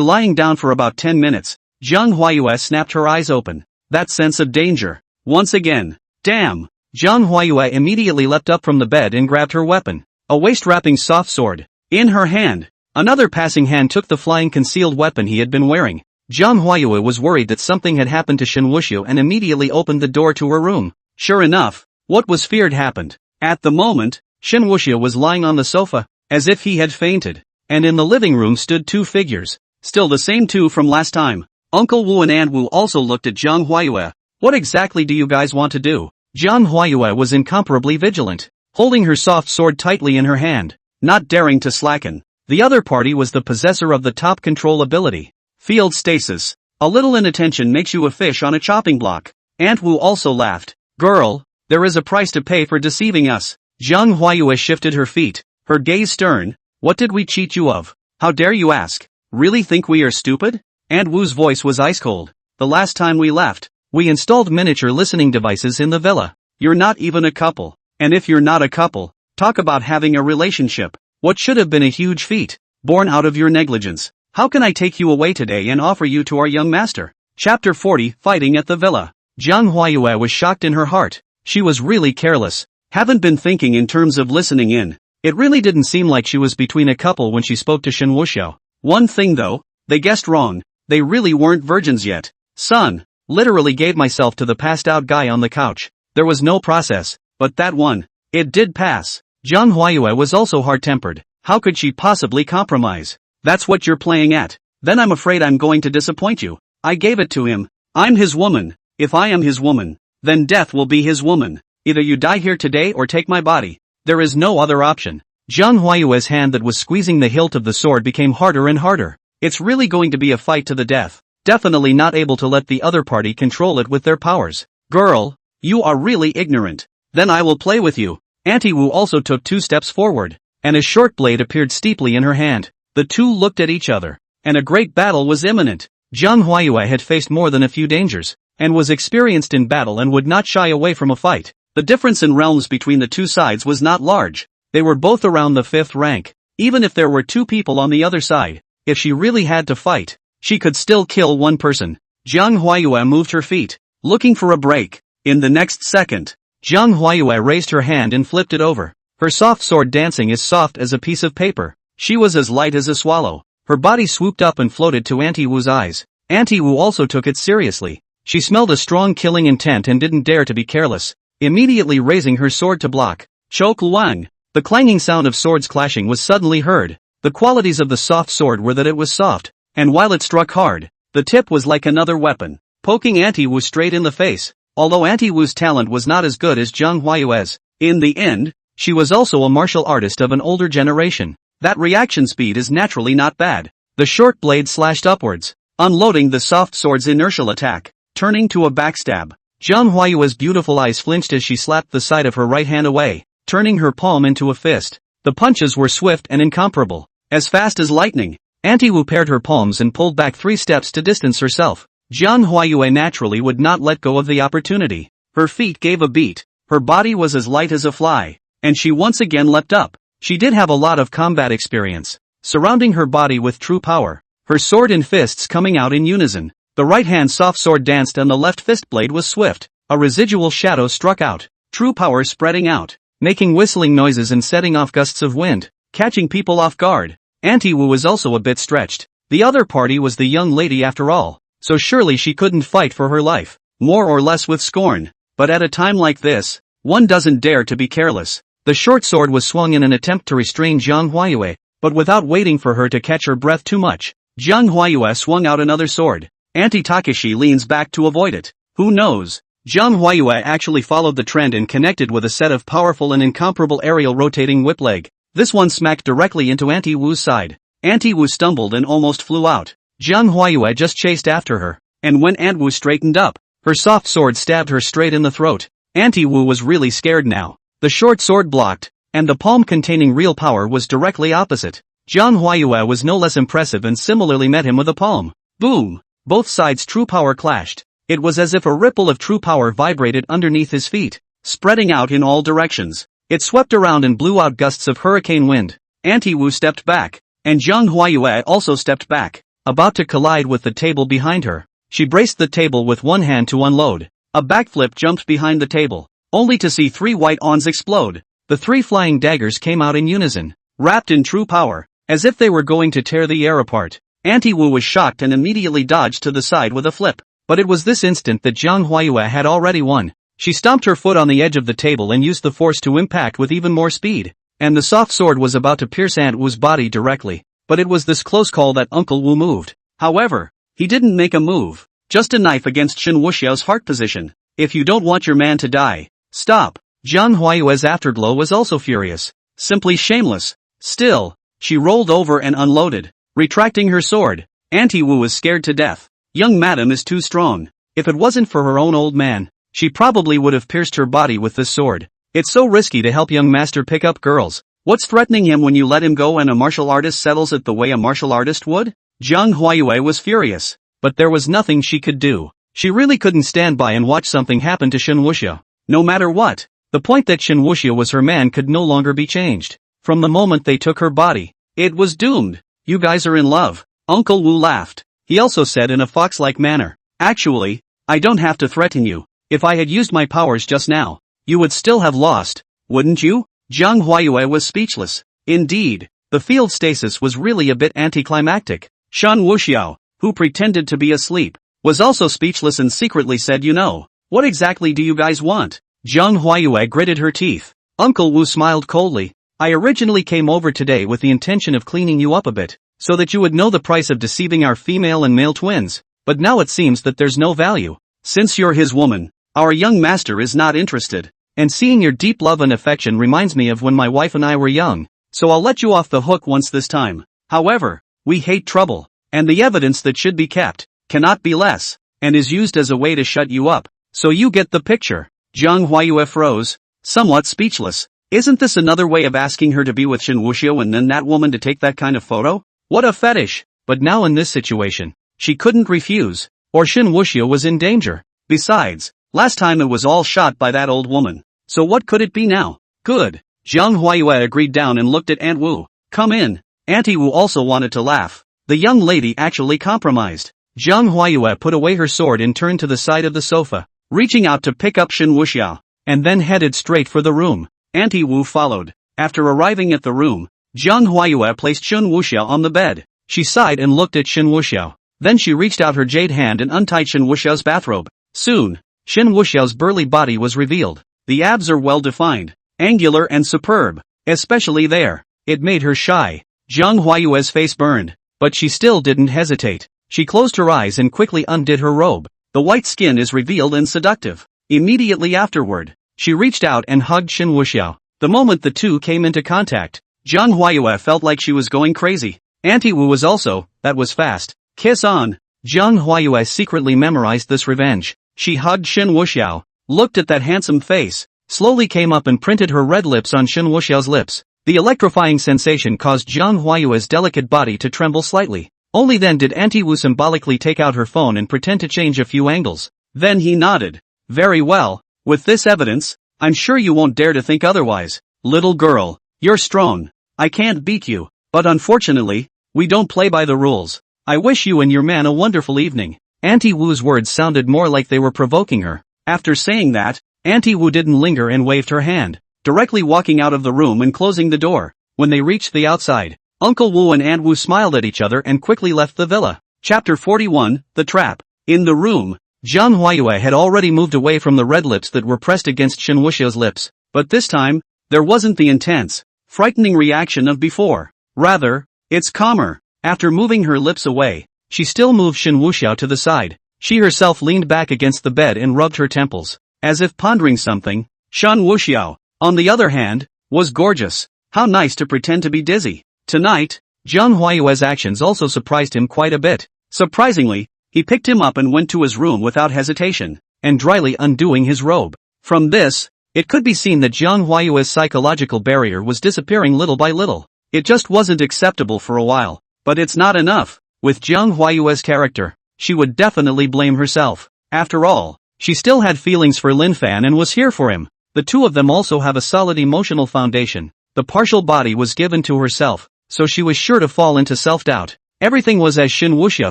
lying down for about 10 minutes, Jiang Huayue snapped her eyes open. That sense of danger. Once again. Damn! Jiang Huayue immediately leapt up from the bed and grabbed her weapon, a waist-wrapping soft sword, in her hand. Another passing hand took the flying concealed weapon he had been wearing. Jiang Huayue was worried that something had happened to Shen Wuxiao and immediately opened the door to her room. Sure enough, what was feared happened. At the moment, Shen Wuxiao was lying on the sofa, as if he had fainted, and in the living room stood two figures, still the same two from last time. Uncle Wu and Aunt Wu also looked at Jiang Huayue. What exactly do you guys want to do? Jiang Huayue was incomparably vigilant, holding her soft sword tightly in her hand, not daring to slacken. The other party was the possessor of the top control ability, Field Stasis. A little inattention makes you a fish on a chopping block. Aunt Wu also laughed. Girl, there is a price to pay for deceiving us. Jiang Huayue shifted her feet, her gaze stern. What did we cheat you of? How dare you ask? Really think we are stupid? Aunt Wu's voice was ice cold. The last time we left, we installed miniature listening devices in the villa. You're not even a couple. And if you're not a couple, talk about having a relationship. What should have been a huge feat, born out of your negligence. How can I take you away today and offer you to our young master? Chapter 40, Fighting at the Villa. Jiang Huayue was shocked in her heart. She was really careless. Haven't been thinking in terms of listening in. It really didn't seem like she was between a couple when she spoke to Shen Wuxiao. One thing though, they guessed wrong. They really weren't virgins yet. Son, literally gave myself to the passed out guy on the couch. There was no process, but that one, it did pass. Jiang Huayue was also hard-tempered. How could she possibly compromise? That's what you're playing at. Then I'm afraid I'm going to disappoint you. I gave it to him. I'm his woman. If I am his woman, then death will be his woman. Either you die here today or take my body. There is no other option. Jiang Huayue's hand that was squeezing the hilt of the sword became harder and harder. It's really going to be a fight to the death. Definitely not able to let the other party control it with their powers. Girl, you are really ignorant. Then I will play with you. Auntie Wu also took 2 steps forward, and a short blade appeared steeply in her hand. The two looked at each other, and a great battle was imminent. Jiang Huayue had faced more than a few dangers, and was experienced in battle and would not shy away from a fight. The difference in realms between the two sides was not large. They were both around the 5th rank. Even if there were 2 people on the other side, if she really had to fight, she could still kill one person. Jiang Huayue moved her feet, looking for a break. In the next second, Jiang Huayue raised her hand and flipped it over. Her soft sword dancing as soft as a piece of paper. She was as light as a swallow. Her body swooped up and floated to Auntie Wu's eyes. Auntie Wu also took it seriously. She smelled a strong killing intent and didn't dare to be careless, immediately raising her sword to block. Chok Luang. The clanging sound of swords clashing was suddenly heard. The qualities of the soft sword were that it was soft, and while it struck hard, the tip was like another weapon, poking Auntie Wu straight in the face. Although Auntie Wu's talent was not as good as Jiang Huayue's, in the end, she was also a martial artist of an older generation. That reaction speed is naturally not bad. The short blade slashed upwards, unloading the soft sword's inertial attack, turning to a backstab. Jiang Huayue's beautiful eyes flinched as she slapped the side of her right hand away, turning her palm into a fist. The punches were swift and incomparable, as fast as lightning. Auntie Wu paired her palms and pulled back 3 steps to distance herself. Jiang Huayue naturally would not let go of the opportunity. Her feet gave a beat, her body was as light as a fly, and she once again leapt up. She did have a lot of combat experience, surrounding her body with true power, her sword and fists coming out in unison. The right hand soft sword danced and the left fist blade was swift. A residual shadow struck out, true power spreading out, making whistling noises and setting off gusts of wind, catching people off guard. Auntie Wu was also a bit stretched. The other party was the young lady after all, so surely she couldn't fight for her life, more or less with scorn. But at a time like this, one doesn't dare to be careless. The short sword was swung in an attempt to restrain Jiang Huayue, but without waiting for her to catch her breath too much, Jiang Huayue swung out another sword. Auntie Takeshi leans back to avoid it. Who knows? Jiang Huayue actually followed the trend and connected with a set of powerful and incomparable aerial rotating whip leg. This one smacked directly into Auntie Wu's side. Auntie Wu stumbled and almost flew out. Jiang Huayue just chased after her, and when Aunt Wu straightened up, her soft sword stabbed her straight in the throat. Auntie Wu was really scared now. The short sword blocked, and the palm containing real power was directly opposite. Jiang Huayue was no less impressive and similarly met him with a palm. Boom! Both sides' true power clashed. It was as if a ripple of true power vibrated underneath his feet, spreading out in all directions. It swept around and blew out gusts of hurricane wind. Auntie Wu stepped back, and Jiang Huayue also stepped back, about to collide with the table behind her. She braced the table with one hand to unload. A backflip jumped behind the table, only to see 3 white ons explode. The 3 flying daggers came out in unison, wrapped in true power, as if they were going to tear the air apart. Auntie Wu was shocked and immediately dodged to the side with a flip. But it was this instant that Jiang Huayue had already won. She stomped her foot on the edge of the table and used the force to impact with even more speed. And the soft sword was about to pierce Aunt Wu's body directly. But it was this close call that Uncle Wu moved. However, he didn't make a move, just a knife against Shen Wuxiao's heart position. If you don't want your man to die, stop. Jiang Huayue's afterglow was also furious. Simply shameless. Still, she rolled over and unloaded, retracting her sword. Auntie Wu was scared to death. Young madam is too strong. If it wasn't for her own old man, she probably would have pierced her body with this sword. It's so risky to help young master pick up girls. What's threatening him when you let him go and a martial artist settles it the way a martial artist would? Jiang Huayue was furious, but there was nothing she could do. She really couldn't stand by and watch something happen to Shen Wuxiao. No matter what, the point that Shen Wuxiao was her man could no longer be changed. From the moment they took her body, it was doomed. You guys are in love. Uncle Wu laughed. He also said in a fox-like manner, actually, I don't have to threaten you. If I had used my powers just now, you would still have lost, wouldn't you? Jiang Huayue was speechless. Indeed, the field stasis was really a bit anticlimactic. Shen Wuxiao, who pretended to be asleep, was also speechless and secretly said, you know, what exactly do you guys want? Jiang Huayue gritted her teeth. Uncle Wu smiled coldly. I originally came over today with the intention of cleaning you up a bit, so that you would know the price of deceiving our female and male twins, but now it seems that there's no value. Since you're his woman, our young master is not interested, and seeing your deep love and affection reminds me of when my wife and I were young, so I'll let you off the hook once this time. However, we hate trouble, and the evidence that should be kept cannot be less, and is used as a way to shut you up, so you get the picture. Zhang Huayue froze, somewhat speechless. Isn't this another way of asking her to be with Shen Wuxiao and then that woman to take that kind of photo? What a fetish! But now in this situation, she couldn't refuse, or Shen Wuxiao was in danger. Besides, last time it was all shot by that old woman, so what could it be now? Good. Zhang Huayue agreed down and looked at Aunt Wu. Come in. Auntie Wu also wanted to laugh. The young lady actually compromised. Zhang Huayue put away her sword and turned to the side of the sofa, reaching out to pick up Shen Wuxiao, and then headed straight for the room. Auntie Wu followed. After arriving at the room, Zhang Huayue placed Shen Wuxiao on the bed. She sighed and looked at Shen Wuxiao. Then she reached out her jade hand and untied Shen Wuxiao's bathrobe. Soon, Shen Wuxiao's burly body was revealed. The abs are well defined, angular and superb, especially there. It made her shy. Zhang Huayue's face burned, but she still didn't hesitate. She closed her eyes and quickly undid her robe. The white skin is revealed and seductive. Immediately afterward, she reached out and hugged Shen Wuxiao. The moment the two came into contact, Zhang Huayue felt like she was going crazy. Auntie Wu was also, that was fast. Kiss on. Zhang Huayue secretly memorized this revenge. She hugged Shen Wuxiao, looked at that handsome face, slowly came up and printed her red lips on Shen Wuxiao's lips. The electrifying sensation caused Zhang Huayue's delicate body to tremble slightly. Only then did Auntie Wu symbolically take out her phone and pretend to change a few angles. Then he nodded. Very well. With this evidence, I'm sure you won't dare to think otherwise. Little girl, you're strong. I can't beat you, but unfortunately, we don't play by the rules. I wish you and your man a wonderful evening. Auntie Wu's words sounded more like they were provoking her. After saying that, Auntie Wu didn't linger and waved her hand, directly walking out of the room and closing the door. When they reached the outside, Uncle Wu and Aunt Wu smiled at each other and quickly left the villa. Chapter 41, The Trap. In the room, Zhang Huayue had already moved away from the red lips that were pressed against Shen Wuxiao's lips, but this time, there wasn't the intense, frightening reaction of before. Rather, it's calmer. After moving her lips away, she still moved Shen Wuxiao to the side. She herself leaned back against the bed and rubbed her temples, as if pondering something. Shen Wuxiao, on the other hand, was gorgeous. How nice to pretend to be dizzy. Tonight, Zhang Huayue's actions also surprised him quite a bit. Surprisingly, he picked him up and went to his room without hesitation, and dryly undoing his robe. From this, it could be seen that Zhang Huayue's psychological barrier was disappearing little by little. It just wasn't acceptable for a while, but it's not enough. With Zhang Huayue's character, she would definitely blame herself. After all, she still had feelings for Lin Fan and was here for him. The two of them also have a solid emotional foundation. The partial body was given to herself, so she was sure to fall into self-doubt. Everything was as Shen Wuxiao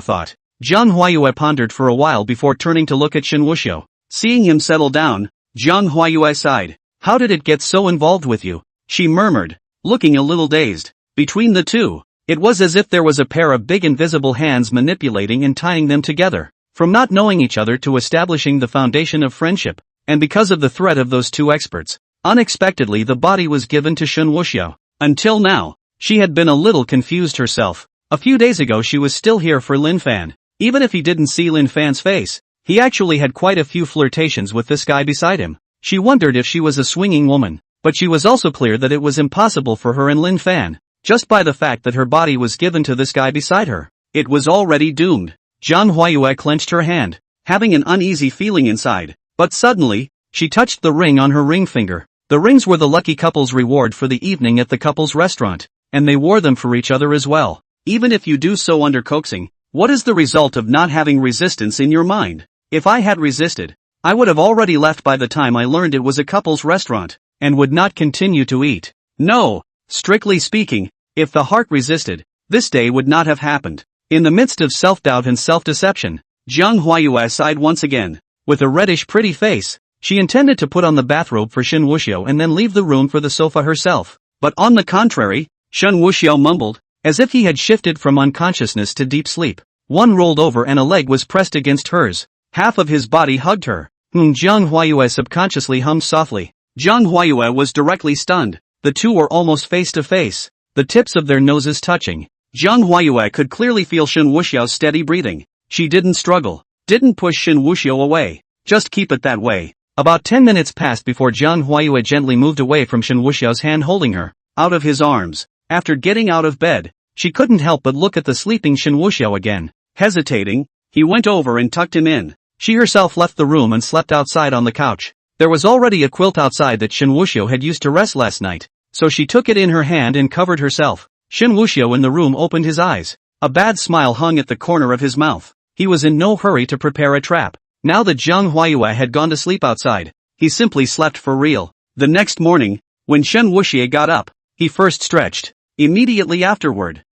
thought. Zhang Huayue pondered for a while before turning to look at Shen Wuxiao. Seeing him settle down, Zhang Huayue sighed. How did it get so involved with you? She murmured, looking a little dazed. Between the two, it was as if there was a pair of big invisible hands manipulating and tying them together. From not knowing each other to establishing the foundation of friendship, and because of the threat of those two experts, unexpectedly the body was given to Shen Wuxiao. Until now, she had been a little confused herself. A few days ago she was still here for Lin Fan. Even if he didn't see Lin Fan's face, he actually had quite a few flirtations with this guy beside him. She wondered if she was a swinging woman, but she was also clear that it was impossible for her and Lin Fan, just by the fact that her body was given to this guy beside her. It was already doomed. Zhang Huayue clenched her hand, having an uneasy feeling inside, but suddenly, she touched the ring on her ring finger. The rings were the lucky couple's reward for the evening at the couple's restaurant, and they wore them for each other as well. Even if you do so under coaxing, what is the result of not having resistance in your mind? If I had resisted, I would have already left by the time I learned it was a couple's restaurant, and would not continue to eat. No, strictly speaking, if the heart resisted, this day would not have happened. In the midst of self-doubt and self-deception, Zhang Huayue sighed once again. With a reddish pretty face, she intended to put on the bathrobe for Shen Wuxiao and then leave the room for the sofa herself. But on the contrary, Shen Wuxiao mumbled, as if he had shifted from unconsciousness to deep sleep. One rolled over and a leg was pressed against hers. Half of his body hugged her. Zhang Huayue subconsciously hummed softly. Zhang Huayue was directly stunned. The two were almost face to face, the tips of their noses touching. Jiang Huayue could clearly feel Shen Wuxiao's steady breathing. She didn't struggle, didn't push Shen Wuxiao away. Just keep it that way. About 10 minutes passed before Jiang Huayue gently moved away from Shen Wuxiao's hand holding her, out of his arms. After getting out of bed, she couldn't help but look at the sleeping Shen Wuxiao again. Hesitating, he went over and tucked him in. She herself left the room and slept outside on the couch. There was already a quilt outside that Shen Wuxiao had used to rest last night, so she took it in her hand and covered herself. Shen Wuxiao in the room opened his eyes. A bad smile hung at the corner of his mouth. He was in no hurry to prepare a trap. Now that Jiang Huayue had gone to sleep outside, he simply slept for real. The next morning, when Shen Wuxiao got up, he first stretched. Immediately afterward,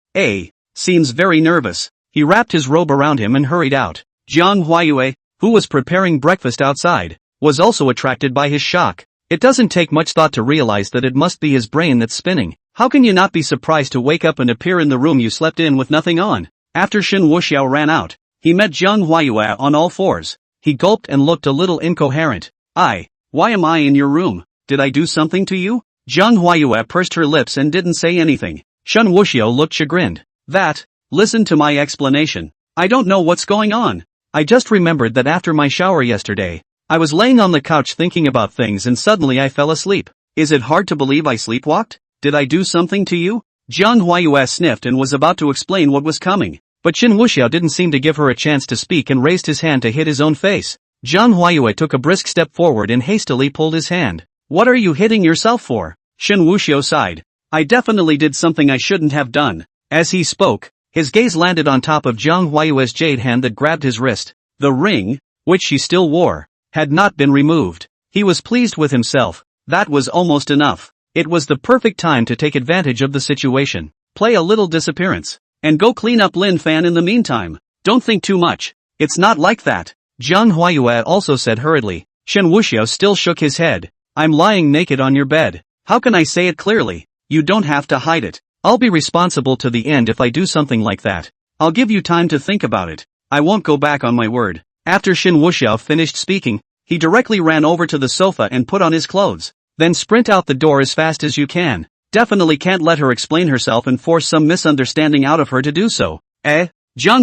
seems very nervous. He wrapped his robe around him and hurried out. Jiang Huayue, who was preparing breakfast outside, was also attracted by his shock. It doesn't take much thought to realize that it must be his brain that's spinning. How can you not be surprised to wake up and appear in the room you slept in with nothing on? After Shen Wuxiao ran out, he met Jiang Huayue on all fours. He gulped and looked a little incoherent. Why am I in your room? Did I do something to you? Jiang Huayue pursed her lips and didn't say anything. Shen Wuxiao looked chagrined. Listen to my explanation. I don't know what's going on. I just remembered that after my shower yesterday, I was laying on the couch thinking about things and suddenly I fell asleep. Is it hard to believe I sleepwalked? Did I do something to you? Jiang Huayue sniffed and was about to explain what was coming, but Shen Wuxiao didn't seem to give her a chance to speak and raised his hand to hit his own face. Jiang Huayue took a brisk step forward and hastily pulled his hand. What are you hitting yourself for? Shen Wuxiao sighed. I definitely did something I shouldn't have done. As he spoke, his gaze landed on top of Jiang Huayue's jade hand that grabbed his wrist. The ring, which she still wore, had not been removed. He was pleased with himself. That was almost enough. It was the perfect time to take advantage of the situation. Play a little disappearance. And go clean up Lin Fan in the meantime. Don't think too much. It's not like that. Jiang Huayue also said hurriedly. Shen Wuxiao still shook his head. I'm lying naked on your bed. How can I say it clearly? You don't have to hide it. I'll be responsible to the end if I do something like that. I'll give you time to think about it. I won't go back on my word. After Shen Wuxiao finished speaking, he directly ran over to the sofa and put on his clothes. Then sprint out the door as fast as you can. Definitely can't let her explain herself and force some misunderstanding out of her to do so. Jiang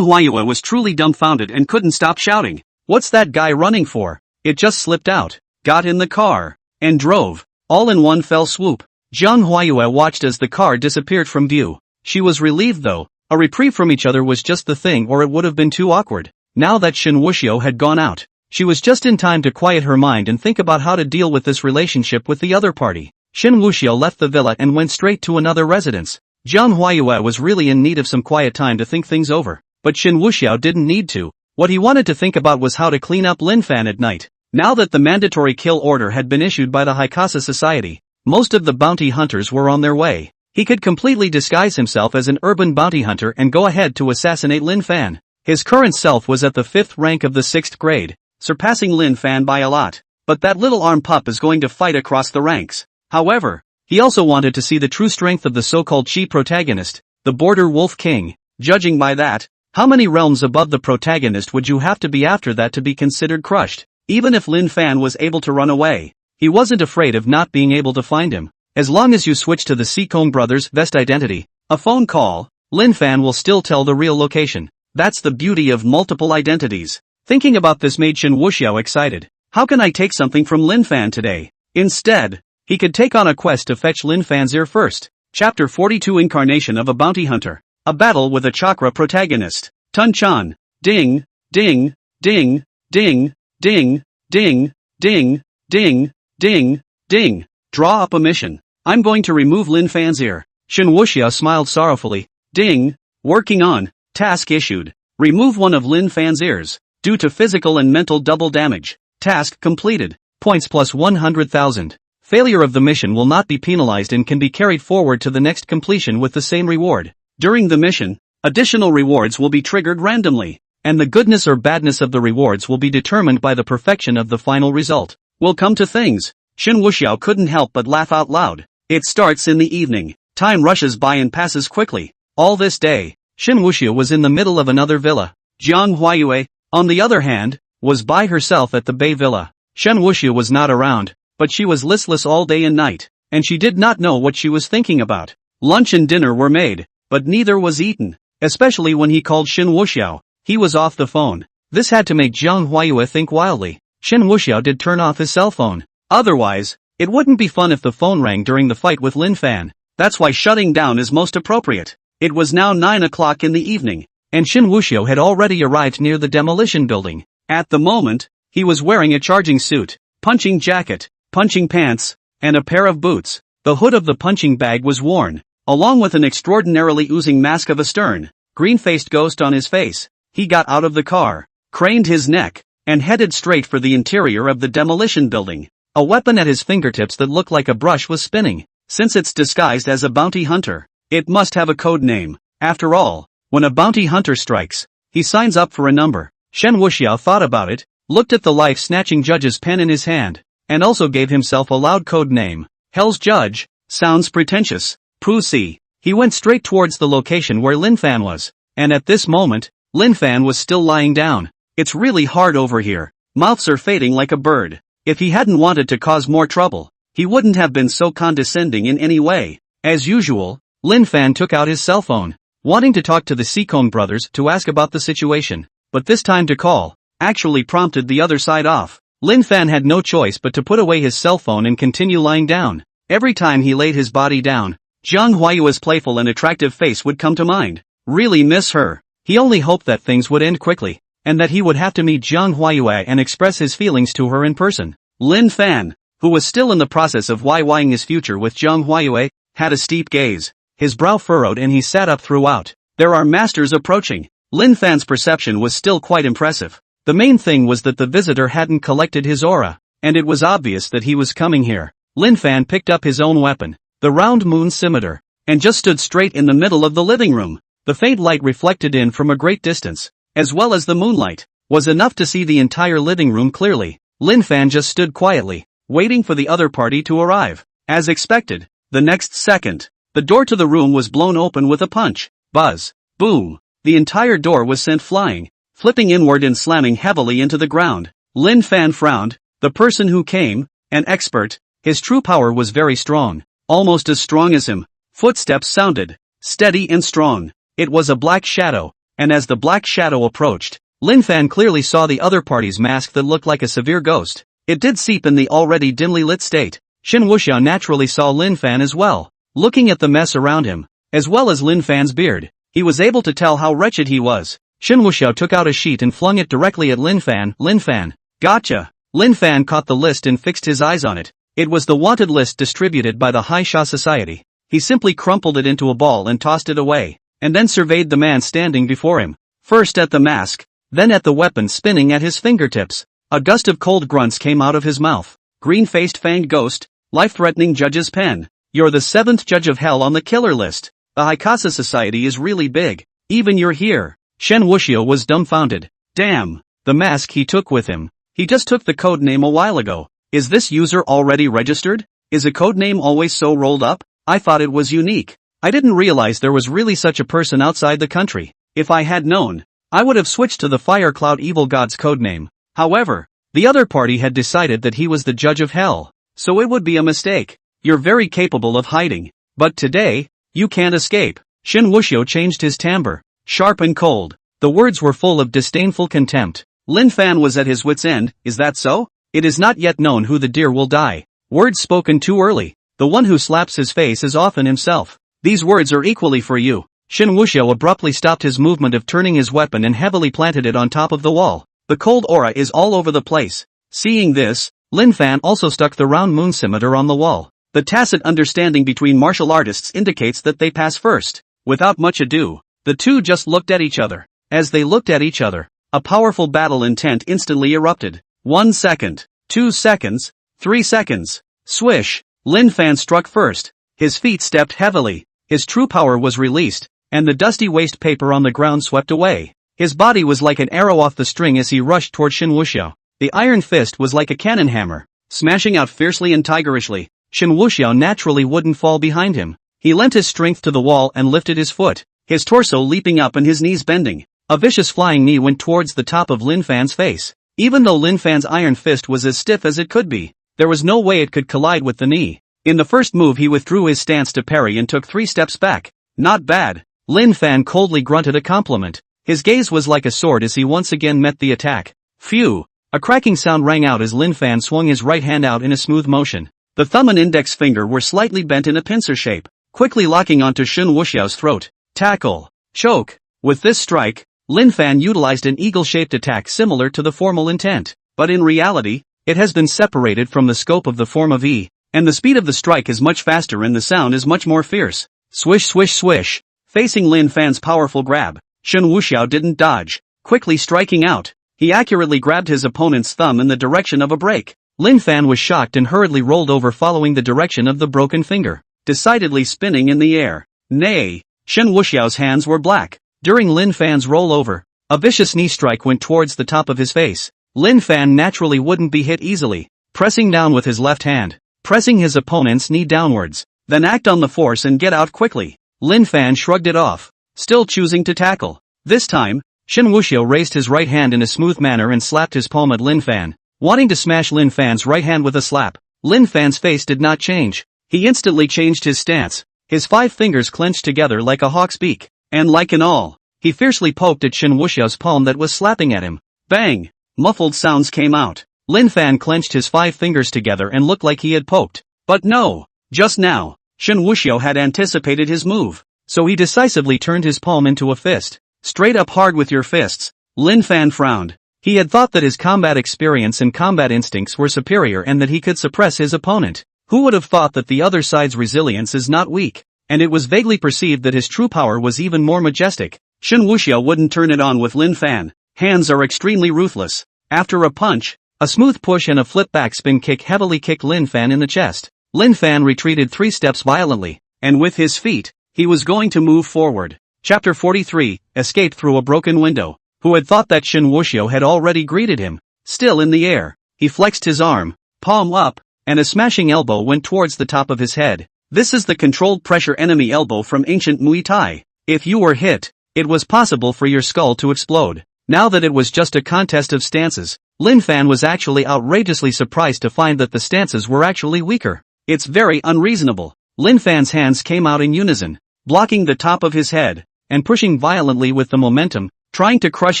Huayue was truly dumbfounded and couldn't stop shouting. What's that guy running for? It just slipped out, got in the car, and drove, all in one fell swoop. Jiang Huayue watched as the car disappeared from view. She was relieved though. A reprieve from each other was just the thing, or it would have been too awkward. Now that Shen Wuxiao had gone out, she was just in time to quiet her mind and think about how to deal with this relationship with the other party. Shen Wuxiao left the villa and went straight to another residence. Jiang Huayue was really in need of some quiet time to think things over, but Shen Wuxiao didn't need to. What he wanted to think about was how to clean up Lin Fan at night. Now that the mandatory kill order had been issued by the Haikasa Society, most of the bounty hunters were on their way. He could completely disguise himself as an urban bounty hunter and go ahead to assassinate Lin Fan. His current self was at the 5th rank of the 6th grade, surpassing Lin Fan by a lot. But that little arm pup is going to fight across the ranks. However, he also wanted to see the true strength of the so-called Chi protagonist, the Border Wolf King. Judging by that, how many realms above the protagonist would you have to be after that to be considered crushed? Even if Lin Fan was able to run away, he wasn't afraid of not being able to find him. As long as you switch to the Seekong brothers' vest identity, a phone call, Lin Fan will still tell the real location. That's the beauty of multiple identities. Thinking about this made Shen Wuxiao excited. How can I take something from Lin Fan today? Instead, he could take on a quest to fetch Lin Fan's ear first. Chapter 42 Incarnation of a Bounty Hunter. A battle with a chakra protagonist. Tun Chan. Ding, ding, ding, ding, ding, ding, ding, ding, ding, ding. Draw up a mission. I'm going to remove Lin Fan's ear. Shen Wuxiao smiled sorrowfully. Ding. Working on. Task issued. Remove one of Lin Fan's ears. Due to physical and mental double damage. Task completed. Points plus 100,000. Failure of the mission will not be penalized and can be carried forward to the next completion with the same reward. During the mission, additional rewards will be triggered randomly, and the goodness or badness of the rewards will be determined by the perfection of the final result. We'll come to things. Shen Wuxiao couldn't help but laugh out loud. It starts in the evening. Time rushes by and passes quickly. All this day, Shen Wuxiao was in the middle of another villa. Jiang Huayue, on the other hand, was by herself at the Bay Villa. Shen Wuxiao was not around, but she was listless all day and night, and she did not know what she was thinking about. Lunch and dinner were made. but neither was eaten. Especially when he called Shen Wuxiao, he was off the phone. This had to make Jiang Huayue think wildly. Shen Wuxiao did turn off his cell phone. Otherwise, it wouldn't be fun if the phone rang during the fight with Lin Fan. That's why shutting down is most appropriate. It was now 9 o'clock in the evening, and Shen Wuxiao had already arrived near the demolition building. At the moment, he was wearing a charging suit, punching jacket, punching pants, and a pair of boots. The hood of the punching bag was worn, along with an extraordinarily oozing mask of a stern, green-faced ghost on his face. He got out of the car, craned his neck, and headed straight for the interior of the demolition building. A weapon at his fingertips that looked like a brush was spinning. Since it's disguised as a bounty hunter, it must have a code name. After all, when a bounty hunter strikes, he signs up for a number. Shen Wuxiao thought about it, looked at the life-snatching judge's pen in his hand, and also gave himself a loud code name. Hell's Judge. Sounds pretentious. Pussy. He went straight towards the location where Lin Fan was, and at this moment, Lin Fan was still lying down. It's really hard over here. Mouths are fading like a bird. If he hadn't wanted to cause more trouble, he wouldn't have been so condescending in any way. As usual, Lin Fan took out his cell phone, wanting to talk to the Seacone brothers to ask about the situation, but this time to call actually prompted the other side off. Lin Fan had no choice but to put away his cell phone and continue lying down. Every time he laid his body down, Jiang Huayue's playful and attractive face would come to mind. Really miss her. He only hoped that things would end quickly, and that he would have to meet Jiang Huayue and express his feelings to her in person. Lin Fan, who was still in the process of YYing his future with Jiang Huayue, had a steep gaze. His brow furrowed and he sat up throughout. There are masters approaching. Lin Fan's perception was still quite impressive. The main thing was that the visitor hadn't collected his aura, and it was obvious that he was coming here. Lin Fan picked up his own weapon, the round moon scimitar, and just stood straight in the middle of the living room. The faint light reflected in from a great distance, as well as the moonlight, was enough to see the entire living room clearly. Lin Fan just stood quietly, waiting for the other party to arrive. As expected, the next second, the door to the room was blown open with a punch. Buzz. Boom. The entire door was sent flying, flipping inward and slamming heavily into the ground. Lin Fan frowned. The person who came, an expert, his true power was very strong, almost as strong as him. Footsteps sounded, steady and strong. It was a black shadow, and as the black shadow approached, Lin Fan clearly saw the other party's mask that looked like a severe ghost. It did seep in the already dimly lit state. Shen Wuxiao naturally saw Lin Fan as well. Looking at the mess around him, as well as Lin Fan's beard, he was able to tell how wretched he was. Shen Wuxiao took out a sheet and flung it directly at Lin Fan. Lin Fan. Gotcha. Lin Fan caught the list and fixed his eyes on it. It was the wanted list distributed by the Hai Sha Society. He simply crumpled it into a ball and tossed it away, and then surveyed the man standing before him. First at the mask, then at the weapon spinning at his fingertips. A gust of cold grunts came out of his mouth. Green-faced fanged ghost, life-threatening judge's pen. You're the 7th judge of hell on the killer list. The Haikasa Society is really big. Even you're here. Shen Wuxiao was dumbfounded. Damn. The mask he took with him. He just took the code name a while ago. Is this user already registered? Is a code name always so rolled up? I thought it was unique. I didn't realize there was really such a person outside the country. If I had known, I would have switched to the Fire Cloud Evil God's codename. However, the other party had decided that he was the judge of hell, so it would be a mistake. You're very capable of hiding, but today, you can't escape. Shen Wuxiao changed his timbre, sharp and cold. The words were full of disdainful contempt. Lin Fan was at his wit's end. Is that so? It is not yet known who the deer will die. Words spoken too early. The one who slaps his face is often himself. These words are equally for you. Shen Wuxiao abruptly stopped his movement of turning his weapon and heavily planted it on top of the wall. The cold aura is all over the place. Seeing this, Lin Fan also stuck the round moon scimitar on the wall. The tacit understanding between martial artists indicates that they pass first. Without much ado, the two just looked at each other. As they looked at each other, a powerful battle intent instantly erupted. 1 second, 2 seconds, 3 seconds. Swish! Lin Fan struck first. His feet stepped heavily. His true power was released, and the dusty waste paper on the ground swept away. His body was like an arrow off the string as he rushed toward Shen Wuxiao. The iron fist was like a cannon hammer, smashing out fiercely and tigerishly. Shen Wuxiao naturally wouldn't fall behind him. He lent his strength to the wall and lifted his foot, his torso leaping up and his knees bending. A vicious flying knee went towards the top of Lin Fan's face. Even though Lin Fan's iron fist was as stiff as it could be, there was no way it could collide with the knee. In the first move he withdrew his stance to parry and took 3 steps back. Not bad. Lin Fan coldly grunted a compliment. His gaze was like a sword as he once again met the attack. Phew! A cracking sound rang out as Lin Fan swung his right hand out in a smooth motion. The thumb and index finger were slightly bent in a pincer shape, quickly locking onto Shen Wuxiao's throat. Tackle. Choke. With this strike, Lin Fan utilized an eagle-shaped attack similar to the formal intent, but in reality, it has been separated from the scope of the form of E, and the speed of the strike is much faster and the sound is much more fierce. Swish swish swish. Facing Lin Fan's powerful grab, Shen Wuxiao didn't dodge, quickly striking out. He accurately grabbed his opponent's thumb in the direction of a break. Lin Fan was shocked and hurriedly rolled over following the direction of the broken finger, decidedly spinning in the air. Nay! Shen Wuxiao's hands were black. During Lin Fan's rollover, a vicious knee strike went towards the top of his face. Lin Fan naturally wouldn't be hit easily, pressing down with his left hand, pressing his opponent's knee downwards, then act on the force and get out quickly. Lin Fan shrugged it off, still choosing to tackle. This time, Shen Wuxiao raised his right hand in a smooth manner and slapped his palm at Lin Fan, wanting to smash Lin Fan's right hand with a slap. Lin Fan's face did not change. He instantly changed his stance, his 5 fingers clenched together like a hawk's beak, and like an awl, he fiercely poked at Shen Wuxiao's palm that was slapping at him. Bang! Muffled sounds came out. Lin Fan clenched his 5 fingers together and looked like he had poked. But no! Just now, Shen Wuxiao had anticipated his move, so he decisively turned his palm into a fist. Straight up hard with your fists. Lin Fan frowned. He had thought that his combat experience and combat instincts were superior and that he could suppress his opponent. Who would have thought that the other side's resilience is not weak? And it was vaguely perceived that his true power was even more majestic. Shen Wuxiao wouldn't turn it on with Lin Fan. Hands are extremely ruthless. After a punch, a smooth push and a flip back spin kick heavily kicked Lin Fan in the chest. Lin Fan retreated 3 steps violently, and with his feet, he was going to move forward. Chapter 43, Escape through a broken window. Who had thought that Shen Wuxiao had already greeted him? Still in the air, he flexed his arm, palm up, and a smashing elbow went towards the top of his head. This is the controlled pressure enemy elbow from ancient Muay Thai. If you were hit, it was possible for your skull to explode. Now that it was just a contest of stances, Lin Fan was actually outrageously surprised to find that the stances were actually weaker. It's very unreasonable. Lin Fan's hands came out in unison, blocking the top of his head, and pushing violently with the momentum, trying to crush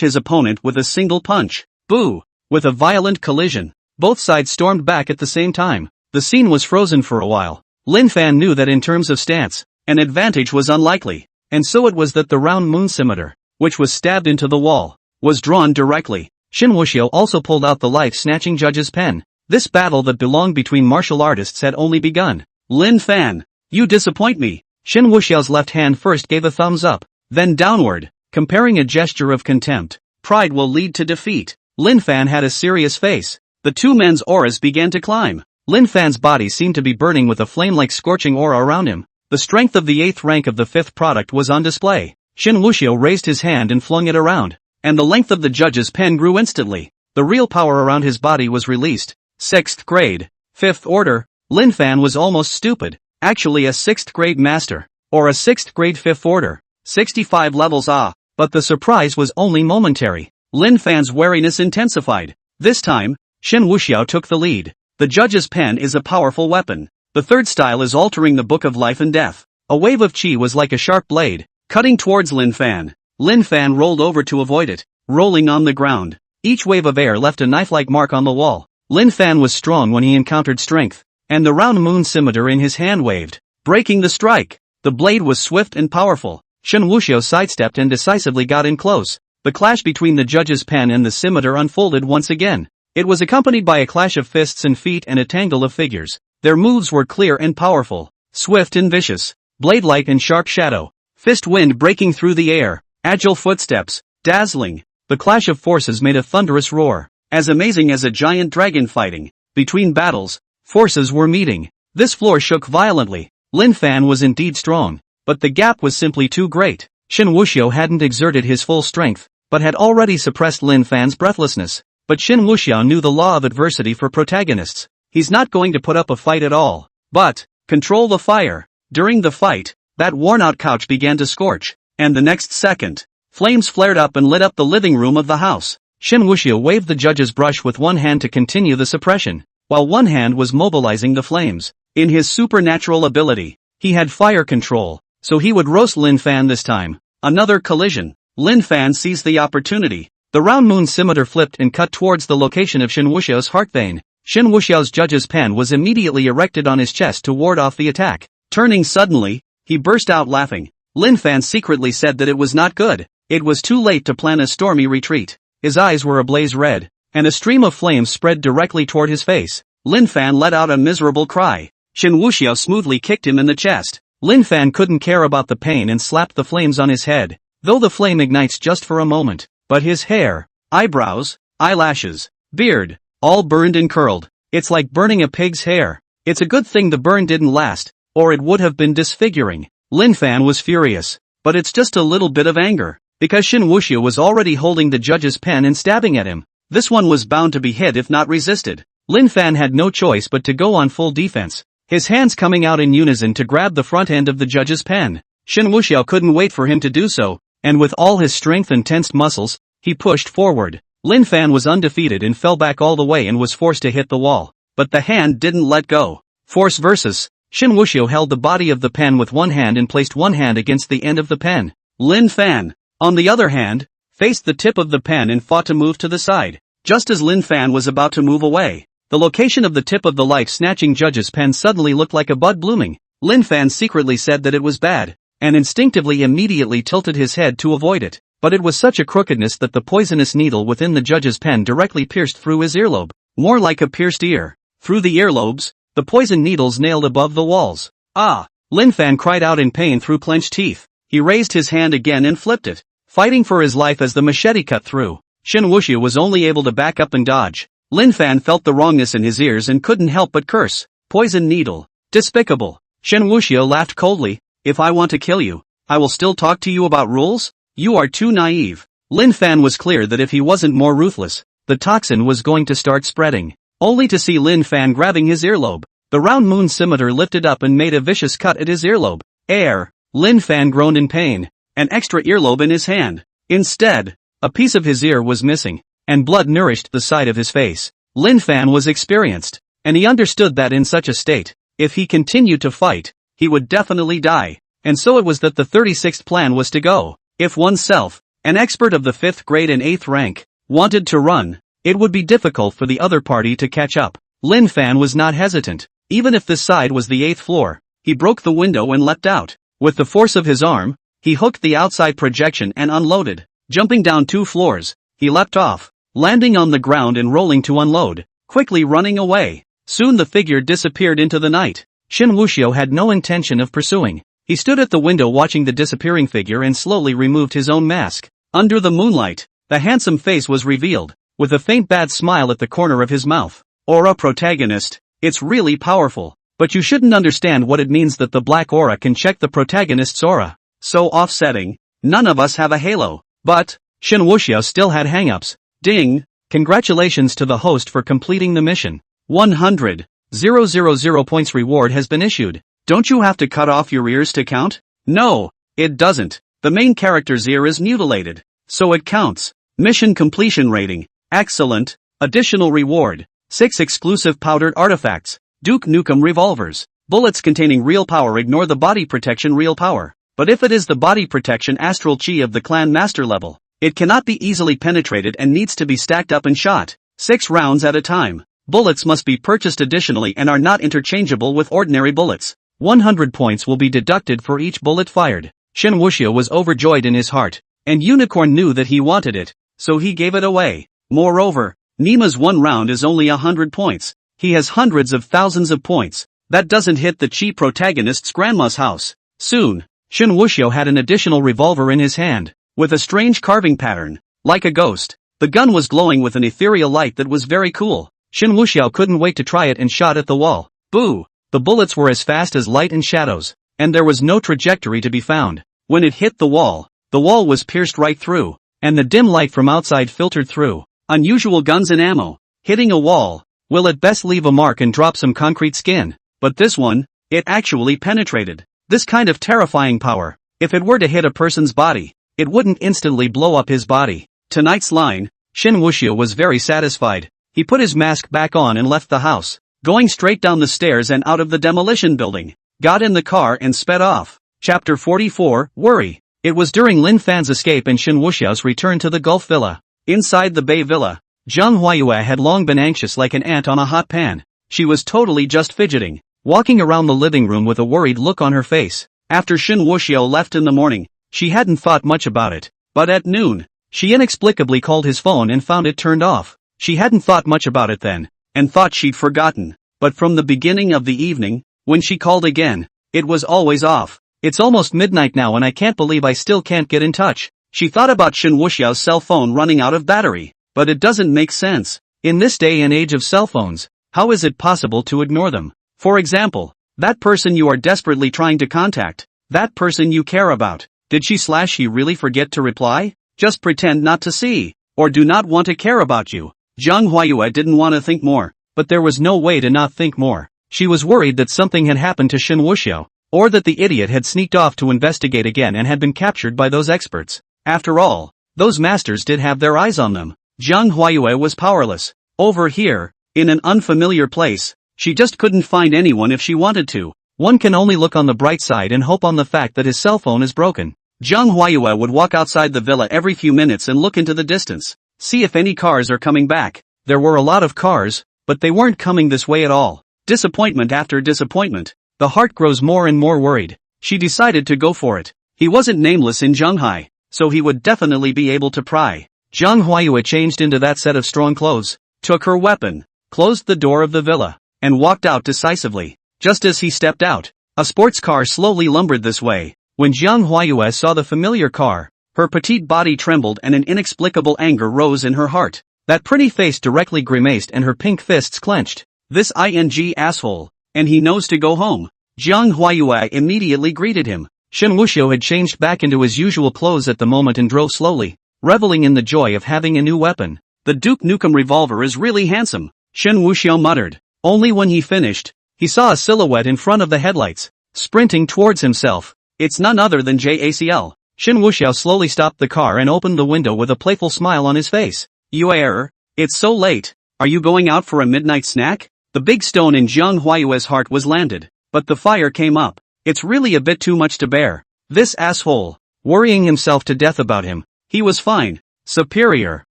his opponent with a single punch. Boo! With a violent collision, both sides stormed back at the same time. The scene was frozen for a while. Lin Fan knew that in terms of stance, an advantage was unlikely, and so it was that the round moon scimitar, which was stabbed into the wall, was drawn directly. Shen Wuxiao also pulled out the life-snatching judge's pen. This battle that belonged between martial artists had only begun. Lin Fan, you disappoint me. Shen Wuxiao's left hand first gave a thumbs up, then downward, comparing a gesture of contempt. Pride will lead to defeat. Lin Fan had a serious face. The two men's auras began to climb. Lin Fan's body seemed to be burning with a flame-like scorching aura around him. The strength of the 8th rank of the 5th product was on display. Shen Wuxiao raised his hand and flung it around, and the length of the judge's pen grew instantly. The real power around his body was released. 6th grade, 5th order. Lin Fan was almost stupid. Actually a 6th grade master, or a 6th grade 5th order. 65 levels but the surprise was only momentary. Lin Fan's wariness intensified. This time, Shen Wuxiao took the lead. The judge's pen is a powerful weapon. The 3rd style is altering the book of life and death. A wave of qi was like a sharp blade, cutting towards Lin Fan. Lin Fan rolled over to avoid it, rolling on the ground. Each wave of air left a knife-like mark on the wall. Lin Fan was strong when he encountered strength, and the round moon scimitar in his hand waved, breaking the strike. The blade was swift and powerful. Shen Wuxiao sidestepped and decisively got in close. The clash between the judge's pen and the scimitar unfolded once again. It was accompanied by a clash of fists and feet and a tangle of figures. Their moves were clear and powerful, swift and vicious, blade-like and sharp shadow, fist wind breaking through the air, agile footsteps, dazzling. The clash of forces made a thunderous roar, as amazing as a giant dragon fighting. Between battles, forces were meeting. This floor shook violently. Lin Fan was indeed strong, but the gap was simply too great. Shen Wuxiao hadn't exerted his full strength, but had already suppressed Lin Fan's breathlessness. But Shen Wuxiao knew the law of adversity for protagonists. He's not going to put up a fight at all. But, control the fire. During the fight, that worn-out couch began to scorch, and the next second, flames flared up and lit up the living room of the house. Shen Wuxiao waved the judge's brush with one hand to continue the suppression, while one hand was mobilizing the flames. In his supernatural ability, he had fire control. so he would roast Lin Fan this time. Another collision. Lin Fan seized the opportunity. The round moon scimitar flipped and cut towards the location of Shen Wuxiao's heart vein. Shen Wuxiao's judge's pen was immediately erected on his chest to ward off the attack. Turning suddenly, he burst out laughing. Lin Fan secretly said that it was not good. It was too late to plan a stormy retreat. His eyes were ablaze red, and a stream of flames spread directly toward his face. Lin Fan let out a miserable cry. Shen Wuxiao smoothly kicked him in the chest. Lin Fan couldn't care about the pain and slapped the flames on his head, though the flame ignites just for a moment. But his hair, eyebrows, eyelashes, beard, all burned and curled. It's like burning a pig's hair. It's a good thing the burn didn't last, or it would have been disfiguring. Lin Fan was furious, but it's just a little bit of anger, because Shen Wuxiao was already holding the judge's pen and stabbing at him. This one was bound to be hit if not resisted. Lin Fan had no choice but to go on full defense, his hands coming out in unison to grab the front end of the judge's pen. Shen Wuxiao couldn't wait for him to do so, and with all his strength and tensed muscles, he pushed forward. Lin Fan was undefeated and fell back all the way and was forced to hit the wall. But the hand didn't let go. Force versus. Shen Wuxiao held the body of the pen with one hand and placed one hand against the end of the pen. Lin Fan, on the other hand, faced the tip of the pen and fought to move to the side. Just as Lin Fan was about to move away, the location of the tip of the life-snatching judge's pen suddenly looked like a bud blooming. Lin Fan secretly said that it was bad, and instinctively immediately tilted his head to avoid it. But it was such a crookedness that the poisonous needle within the judge's pen directly pierced through his earlobe. More like a pierced ear. Through the earlobes, the poison needles nailed above the walls. Ah! Lin Fan cried out in pain through clenched teeth. He raised his hand again and flipped it, fighting for his life as the machete cut through. Shen Wuxiao was only able to back up and dodge. Lin Fan felt the wrongness in his ears and couldn't help but curse. Poison needle. Despicable. Shen Wuxiao laughed coldly. If I want to kill you, I will still talk to you about rules? You are too naive. Lin Fan was clear that if he wasn't more ruthless, the toxin was going to start spreading. Only to see Lin Fan grabbing his earlobe. The round moon scimitar lifted up and made a vicious cut at his earlobe. Air! Lin Fan groaned in pain. An extra earlobe in his hand. Instead, a piece of his ear was missing, and blood nourished the side of his face. Lin Fan was experienced, and he understood that in such a state, if he continued to fight, he would definitely die. And so it was that the 36th plan was to go. If oneself, an expert of the 5th grade and 8th rank, wanted to run, it would be difficult for the other party to catch up. Lin Fan was not hesitant. Even if this side was the 8th floor, he broke the window and leapt out. With the force of his arm, he hooked the outside projection and unloaded. Jumping down 2 floors, he leapt off, landing on the ground and rolling to unload, quickly running away. Soon the figure disappeared into the night. Shen Wuxiao had no intention of pursuing. He stood at the window watching the disappearing figure and slowly removed his own mask. Under the moonlight, the handsome face was revealed, with a faint bad smile at the corner of his mouth. Aura protagonist. It's really powerful, but you shouldn't understand what it means that the black aura can check the protagonist's aura. So offsetting. None of us have a halo. But, Shen Wuxiao still had hang-ups. Ding! Congratulations to the host for completing the mission. 100,000 points reward has been issued. Don't you have to cut off your ears to count? No, it doesn't. The main character's ear is mutilated, so it counts. Mission completion rating. Excellent. Additional reward. 6 exclusive powdered artifacts. Duke Nukem revolvers. Bullets containing real power ignore the body protection real power. But if it is the body protection astral chi of the clan master level, it cannot be easily penetrated and needs to be stacked up and shot. 6 rounds at a time. Bullets must be purchased additionally and are not interchangeable with ordinary bullets. 100 points will be deducted for each bullet fired. Shen Wuxiao was overjoyed in his heart, and Unicorn knew that he wanted it, so he gave it away. Moreover, Nima's 1 round is only 100 points. He has hundreds of thousands of points. That doesn't hit the chi protagonist's grandma's house. Soon, Shen Wuxiao had an additional revolver in his hand, with a strange carving pattern, like a ghost. The gun was glowing with an ethereal light that was very cool. Shen Wuxiao couldn't wait to try it and shot at the wall. Boo! The bullets were as fast as light and shadows, and there was no trajectory to be found. When it hit the wall was pierced right through, and the dim light from outside filtered through. Unusual guns and ammo. Hitting a wall will at best leave a mark and drop some concrete skin, but this one, it actually penetrated. This kind of terrifying power, if it were to hit a person's body, it wouldn't instantly blow up his body. Tonight's line. Shen Wuxiao was very satisfied. He put his mask back on and left the house, going straight down the stairs and out of the demolition building, got in the car and sped off. Chapter 44, Worry. It was during Lin Fan's escape and Shen Wuxiao's return to the Gulf Villa. Inside the Bay Villa, Zhang Huayue had long been anxious like an ant on a hot pan. She was totally just fidgeting, walking around the living room with a worried look on her face. After Shen Wuxiao left in the morning, she hadn't thought much about it. But at noon, she inexplicably called his phone and found it turned off. She hadn't thought much about it then, and thought she'd forgotten. But from the beginning of the evening, when she called again, it was always off. It's almost midnight now and I can't believe I still can't get in touch. She thought about Shen Wuxiao's cell phone running out of battery. But it doesn't make sense. In this day and age of cell phones, how is it possible to ignore them? For example, that person you are desperately trying to contact, that person you care about, did she/he really forget to reply? Just pretend not to see, or do not want to care about you. Zhang Huayue didn't want to think more, but there was no way to not think more. She was worried that something had happened to Shen Wuxiao, or that the idiot had sneaked off to investigate again and had been captured by those experts. After all, those masters did have their eyes on them. Zhang Huayue was powerless. Over here, in an unfamiliar place, she just couldn't find anyone if she wanted to. One can only look on the bright side and hope on the fact that his cell phone is broken. Zhang Huayue would walk outside the villa every few minutes and look into the distance, see if any cars are coming back. There were a lot of cars, but they weren't coming this way at all. Disappointment after disappointment. The heart grows more and more worried. She decided to go for it. He wasn't nameless in Zhanghai, so he would definitely be able to pry. Zhang Huayue changed into that set of strong clothes, took her weapon, closed the door of the villa, and walked out decisively. Just as he stepped out, a sports car slowly lumbered this way. When Zhang Huayue saw the familiar car, her petite body trembled and an inexplicable anger rose in her heart. That pretty face directly grimaced and her pink fists clenched. This asshole, and he knows to go home. Zhang Huayue immediately greeted him. Shen Wuxiao had changed back into his usual clothes at the moment and drove slowly, reveling in the joy of having a new weapon. The Duke Nukem revolver is really handsome, Shen Wuxiao muttered. Only when he finished, he saw a silhouette in front of the headlights, sprinting towards himself. It's none other than JACL. Shen Wuxiao slowly stopped the car and opened the window with a playful smile on his face. It's so late. Are you going out for a midnight snack? The big stone in Zhang Huayue's heart was landed, but the fire came up. It's really a bit too much to bear. This asshole, worrying himself to death about him. He was fine, superior,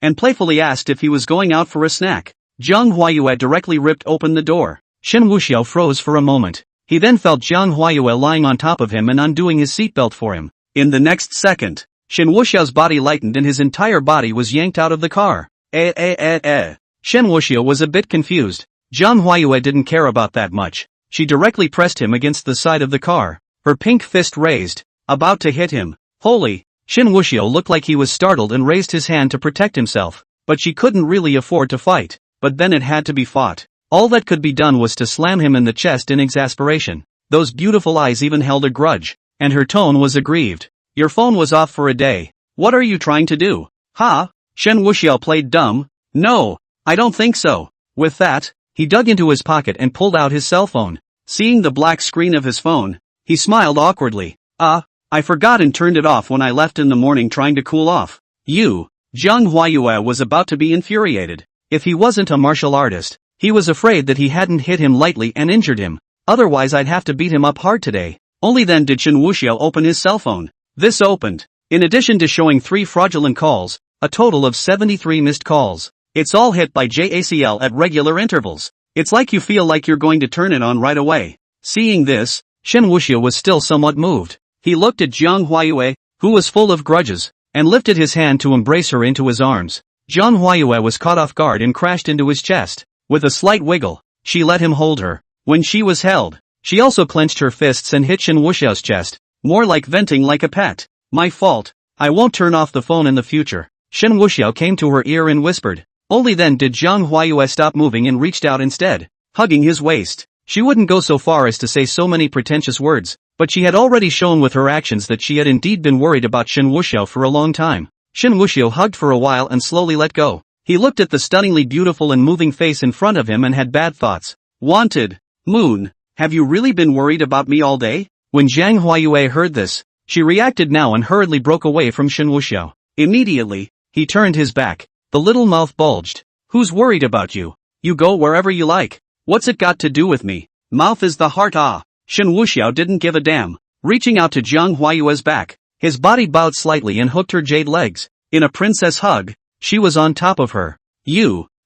and playfully asked if he was going out for a snack. Zhang Huayue directly ripped open the door. Shen Wuxiao froze for a moment. He then felt Zhang Huayue lying on top of him and undoing his seatbelt for him. In the next second, Shen Wuxiao's body lightened and his entire body was yanked out of the car. Shen Wuxiao was a bit confused. Zhang Huayue didn't care about that much. She directly pressed him against the side of the car, her pink fist raised, about to hit him. Holy! Shen Wuxiao looked like he was startled and raised his hand to protect himself, but she couldn't really afford to fight. But then it had to be fought. All that could be done was to slam him in the chest in exasperation. Those beautiful eyes even held a grudge, and her tone was aggrieved. Your phone was off for a day. What are you trying to do? Ha? Shen Wuxiao played dumb. No, I don't think so. With that, he dug into his pocket and pulled out his cell phone. Seeing the black screen of his phone, he smiled awkwardly. I forgot and turned it off when I left in the morning trying to cool off. Zhang Huayue was about to be infuriated. If he wasn't a martial artist, he was afraid that he hadn't hit him lightly and injured him. Otherwise I'd have to beat him up hard today. Only then did Shen Wuxiao open his cell phone. This opened, in addition to showing 3 fraudulent calls, a total of 73 missed calls. It's all hit by JACL at regular intervals. It's like you feel like you're going to turn it on right away. Seeing this, Shen Wuxiao was still somewhat moved. He looked at Zhang Huayue, who was full of grudges, and lifted his hand to embrace her into his arms. Zhang Huayue was caught off guard and crashed into his chest. With a slight wiggle, she let him hold her. When she was held, she also clenched her fists and hit Shen Wuxiao's chest, more like venting like a pet. My fault. I won't turn off the phone in the future. Shen Wuxiao came to her ear and whispered. Only then did Zhang Huayue stop moving and reached out instead, hugging his waist. She wouldn't go so far as to say so many pretentious words, but she had already shown with her actions that she had indeed been worried about Shen Wuxiao for a long time. Shen Wuxiao hugged for a while and slowly let go. He looked at the stunningly beautiful and moving face in front of him and had bad thoughts. Wanted. Moon, have you really been worried about me all day? When Zhang Huayue heard this, she reacted now and hurriedly broke away from Shen Wuxiao. Immediately, he turned his back. The little mouth bulged. Who's worried about you? You go wherever you like. What's it got to do with me? Mouth is the heart. Shen Wuxiao didn't give a damn. reaching out to Jiang Huayue's back. His body bowed slightly and hooked her jade legs. In a princess hug, she was on top of her.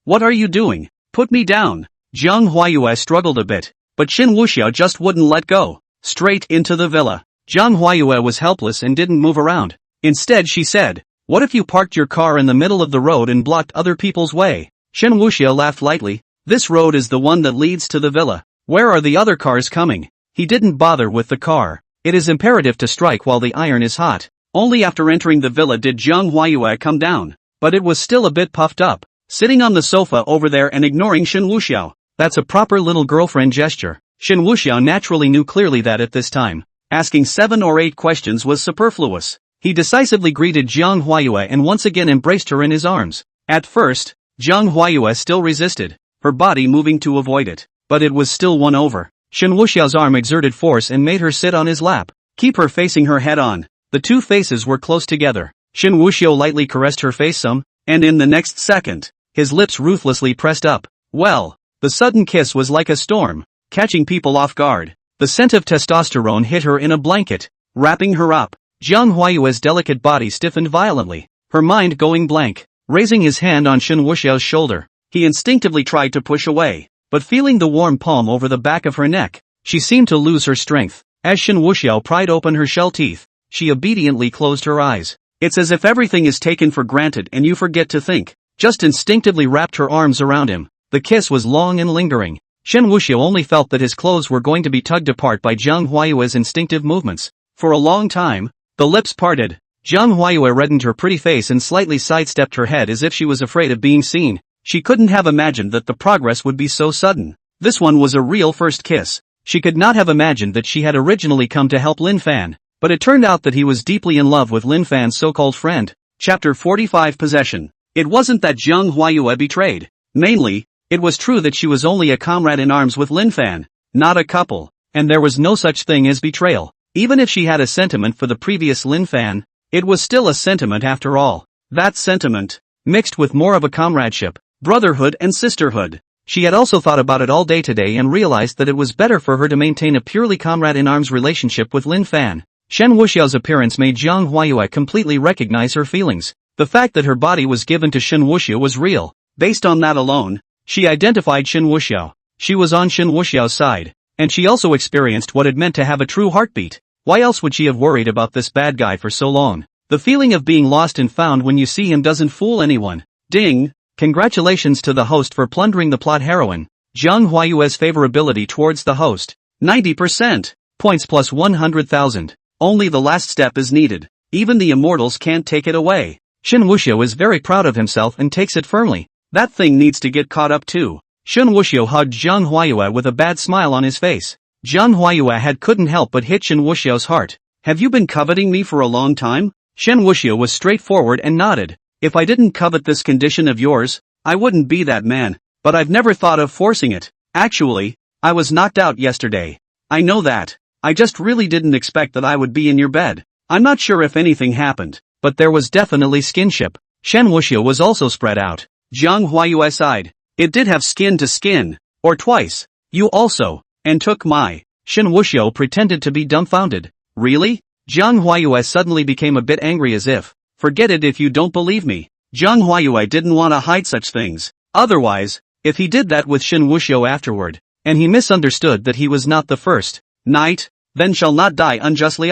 What are you doing? Put me down. Jiang Huayue struggled a bit, but Shen Wuxiao just wouldn't let go. Straight into the villa. Jiang Huayue was helpless and didn't move around. Instead she said, "What if you parked your car in the middle of the road and blocked other people's way?" Shen Wuxiao laughed lightly. "This road is the one that leads to the villa. Where are the other cars coming?" He didn't bother with the car. It is imperative to strike while the iron is hot. Only after entering the villa did Jiang Huayue come down. But it was still a bit puffed up, sitting on the sofa over there and ignoring Shen Wuxiao. That's a proper little girlfriend gesture. Shen Wuxiao naturally knew clearly that at this time, asking 7 or 8 questions was superfluous. He decisively greeted Jiang Huayue and once again embraced her in his arms. At first, Jiang Huayue still resisted, her body moving to avoid it, but it was still won over. Shen Wuxiao's arm exerted force and made her sit on his lap. Keep her facing her head on. The two faces were close together. Shen Wuxiao lightly caressed her face some, and in the next second, his lips ruthlessly pressed up. Well, the sudden kiss was like a storm, catching people off guard. The scent of testosterone hit her in a blanket, wrapping her up. Jiang Huayue's delicate body stiffened violently, her mind going blank. Raising his hand on Shen Wuxiao's shoulder, he instinctively tried to push away, but feeling the warm palm over the back of her neck, she seemed to lose her strength. As Shen Wuxiao pried open her shell teeth, she obediently closed her eyes. It's as if everything is taken for granted and you forget to think. Just instinctively wrapped her arms around him. The kiss was long and lingering. Shen Wuxiao only felt that his clothes were going to be tugged apart by Jiang Huayue's instinctive movements. For a long time, the lips parted. Jiang Huayue reddened her pretty face and slightly sidestepped her head as if she was afraid of being seen. She couldn't have imagined that the progress would be so sudden. This one was a real first kiss. She could not have imagined that she had originally come to help Lin Fan, but it turned out that he was deeply in love with Lin Fan's so-called friend. Chapter 45 Possession. It wasn't that Jiang Huayue betrayed. Mainly, it was true that she was only a comrade in arms with Lin Fan, not a couple, and there was no such thing as betrayal. Even if she had a sentiment for the previous Lin Fan, it was still a sentiment after all. That sentiment, mixed with more of a comradeship, brotherhood and sisterhood. She had also thought about it all day today and realized that it was better for her to maintain a purely comrade-in-arms relationship with Lin Fan. Shen Wuxiao's appearance made Jiang Huayue completely recognize her feelings. The fact that her body was given to Shen Wuxiao was real. Based on that alone, she identified Shen Wuxiao. She was on Shen Wuxiao's side, and she also experienced what it meant to have a true heartbeat. Why else would she have worried about this bad guy for so long? The feeling of being lost and found when you see him doesn't fool anyone. Ding! Congratulations to the host for plundering the plot heroine. Jiang Huayue's favorability towards the host. 90%. Points plus 100,000. Only the last step is needed. Even the immortals can't take it away. Shen Wuxiao is very proud of himself and takes it firmly. That thing needs to get caught up too. Shen Wuxiao hugged Jiang Huayue with a bad smile on his face. Jiang Huayue couldn't help but hit Shen Wuxiao's heart. Have you been coveting me for a long time? Shen Wuxiao was straightforward and nodded. If I didn't covet this condition of yours, I wouldn't be that man, but I've never thought of forcing it. Actually, I was knocked out yesterday. I know that. I just really didn't expect that I would be in your bed. I'm not sure if anything happened, but there was definitely skinship. Shen Wuxiao was also spread out. Jiang Huayue sighed. It did have skin to skin. Or twice. You also. And took my. Shen Wuxiao pretended to be dumbfounded. Really? Jiang Huayue suddenly became a bit angry as if. Forget it if you don't believe me. Jiang Huayue didn't want to hide such things. Otherwise, if he did that with Shen Wuxiao afterward, and he misunderstood that he was not the first knight, then shall not die unjustly.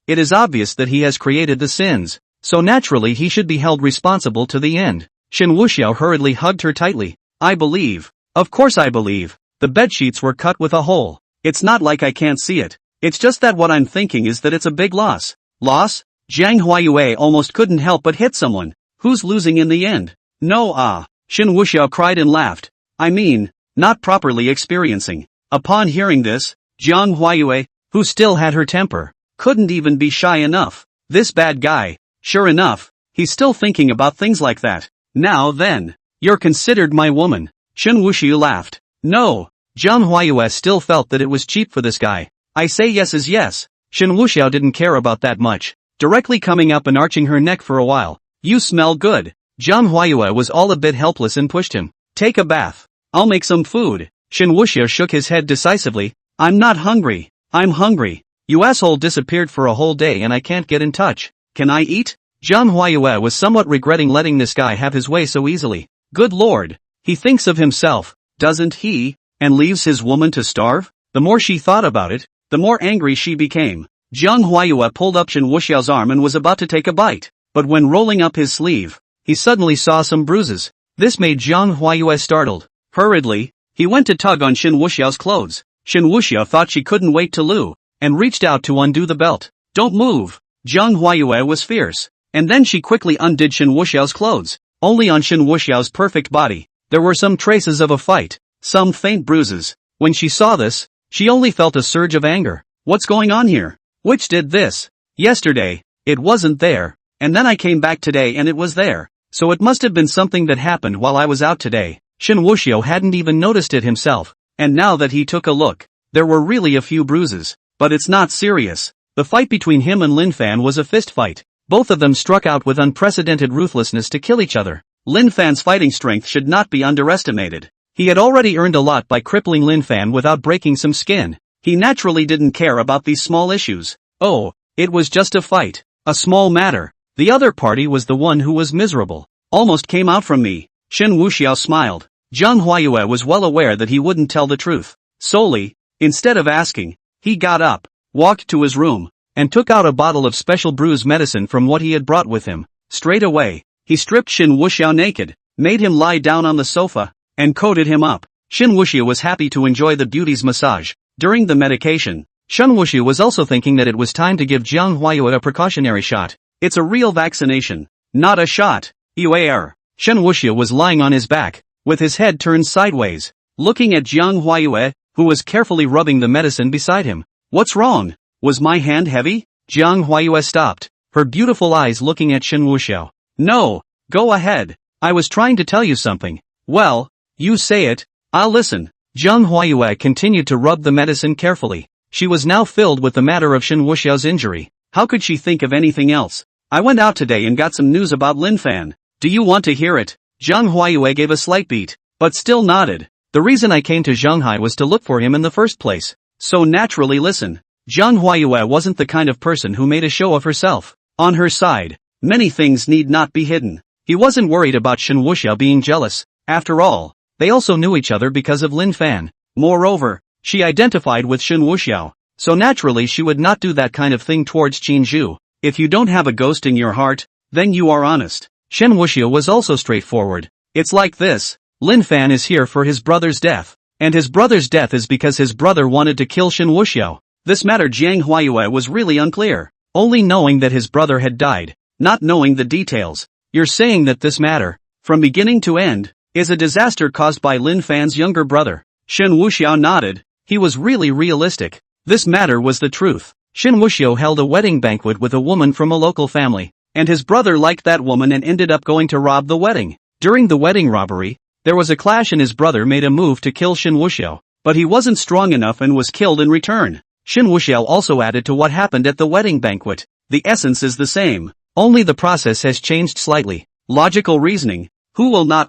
It is obvious that he has created the sins, so naturally he should be held responsible to the end. Shen Wuxiao hurriedly hugged her tightly. I believe. Of course I believe. The bedsheets were cut with a hole. It's not like I can't see it. It's just that what I'm thinking is that it's a big loss. Loss? Jiang Huayue almost couldn't help but hit someone. Who's losing in the end? No. Shen Wuxiao cried and laughed. I mean, not properly experiencing. Upon hearing this, Jiang Huayue, who still had her temper, couldn't even be shy enough. This bad guy, sure enough, he's still thinking about things like that. Now then, you're considered my woman. Shen Wuxiao laughed. No. Jiang Huayue still felt that it was cheap for this guy. I say yes is yes. Shen Wuxiao didn't care about that much. Directly coming up and arching her neck for a while. You smell good. Jiang Huayue was all a bit helpless and pushed him. Take a bath. I'll make some food. Shen Wuxiao shook his head decisively. I'm not hungry. I'm hungry. You asshole disappeared for a whole day and I can't get in touch. Can I eat? Zhang Huayue was somewhat regretting letting this guy have his way so easily. Good lord. He thinks of himself, doesn't he? And leaves his woman to starve? The more she thought about it, the more angry she became. Zhang Huayue pulled up Shen Wuxiao's arm and was about to take a bite. But when rolling up his sleeve, he suddenly saw some bruises. This made Zhang Huayue startled. Hurriedly, he went to tug on Shen Wuxiao's clothes. Shen Wuxiao thought she couldn't wait to loo, and reached out to undo the belt. Don't move! Zhang Huayue was fierce. And then she quickly undid Shen Wuxiao's clothes. Only on Shen Wuxiao's perfect body, there were some traces of a fight, some faint bruises. When she saw this, she only felt a surge of anger. What's going on here? Which did this? Yesterday, it wasn't there, and then I came back today and it was there. So it must have been something that happened while I was out today. Shen Wuxiao hadn't even noticed it himself, and now that he took a look, there were really a few bruises. But it's not serious. The fight between him and Lin Fan was a fist fight. Both of them struck out with unprecedented ruthlessness to kill each other. Lin Fan's fighting strength should not be underestimated. He had already earned a lot by crippling Lin Fan without breaking some skin. He naturally didn't care about these small issues. Oh, it was just a fight. A small matter. The other party was the one who was miserable. Almost came out from me. Shen Wuxiao smiled. Zhang Huayue was well aware that he wouldn't tell the truth. Solely, instead of asking, he got up, walked to his room, and took out a bottle of special bruise medicine from what he had brought with him. Straight away, he stripped Shen Wuxiao naked, made him lie down on the sofa, and coated him up. Shen Wuxiao was happy to enjoy the beauty's massage. During the medication, Shen Wuxiao was also thinking that it was time to give Zhang Huayue a precautionary shot. It's a real vaccination, not a shot. Ewer. Shen Wuxiao was lying on his back, with his head turned sideways, looking at Zhang Huayue, who was carefully rubbing the medicine beside him. What's wrong? Was my hand heavy? Zhang Huayue stopped, her beautiful eyes looking at Shen Wuxiao. No, go ahead. I was trying to tell you something. Well, you say it, I'll listen. Zhang Huayue continued to rub the medicine carefully. She was now filled with the matter of Shen Wuxiao's injury. How could she think of anything else? I went out today and got some news about Lin Fan. Do you want to hear it? Zhang Huayue gave a slight beat, but still nodded. The reason I came to Shanghai was to look for him in the first place. So naturally listen. Zhang Huayue wasn't the kind of person who made a show of herself. On her side, many things need not be hidden. He wasn't worried about Shen Wuxiao being jealous. After all, they also knew each other because of Lin Fan. Moreover, she identified with Shen Wuxiao, so naturally she would not do that kind of thing towards Qinzhu. If you don't have a ghost in your heart, then you are honest. Shen Wuxiao was also straightforward. It's like this. Lin Fan is here for his brother's death. And his brother's death is because his brother wanted to kill Shen Wuxiao. This matter Zhang Huayue was really unclear. Only knowing that his brother had died, not knowing the details. You're saying that this matter, from beginning to end, is a disaster caused by Lin Fan's younger brother. Shen Wuxiao nodded. He was really realistic. This matter was the truth. Shen Wuxiao held a wedding banquet with a woman from a local family, and his brother liked that woman and ended up going to rob the wedding. During the wedding robbery, there was a clash and his brother made a move to kill Shen Wuxiao, but he wasn't strong enough and was killed in return. Shen Wuxiao also added to what happened at the wedding banquet. The essence is the same, only the process has changed slightly. Logical reasoning. Who will not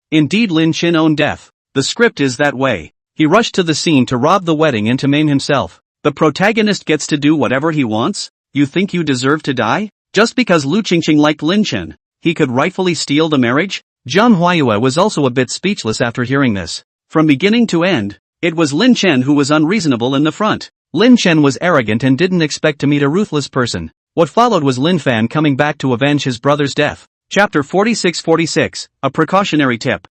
indeed Lin Chen own death. The script is that way. He rushed to the scene to rob the wedding and to maim himself. The protagonist gets to do whatever he wants? You think you deserve to die? Just because Lu Qingqing liked Lin Chen, he could rightfully steal the marriage? Zhang Huayue was also a bit speechless after hearing this. From beginning to end, it was Lin Chen who was unreasonable in the front. Lin Chen was arrogant and didn't expect to meet a ruthless person. What followed was Lin Fan coming back to avenge his brother's death. Chapter 4646, a precautionary tip.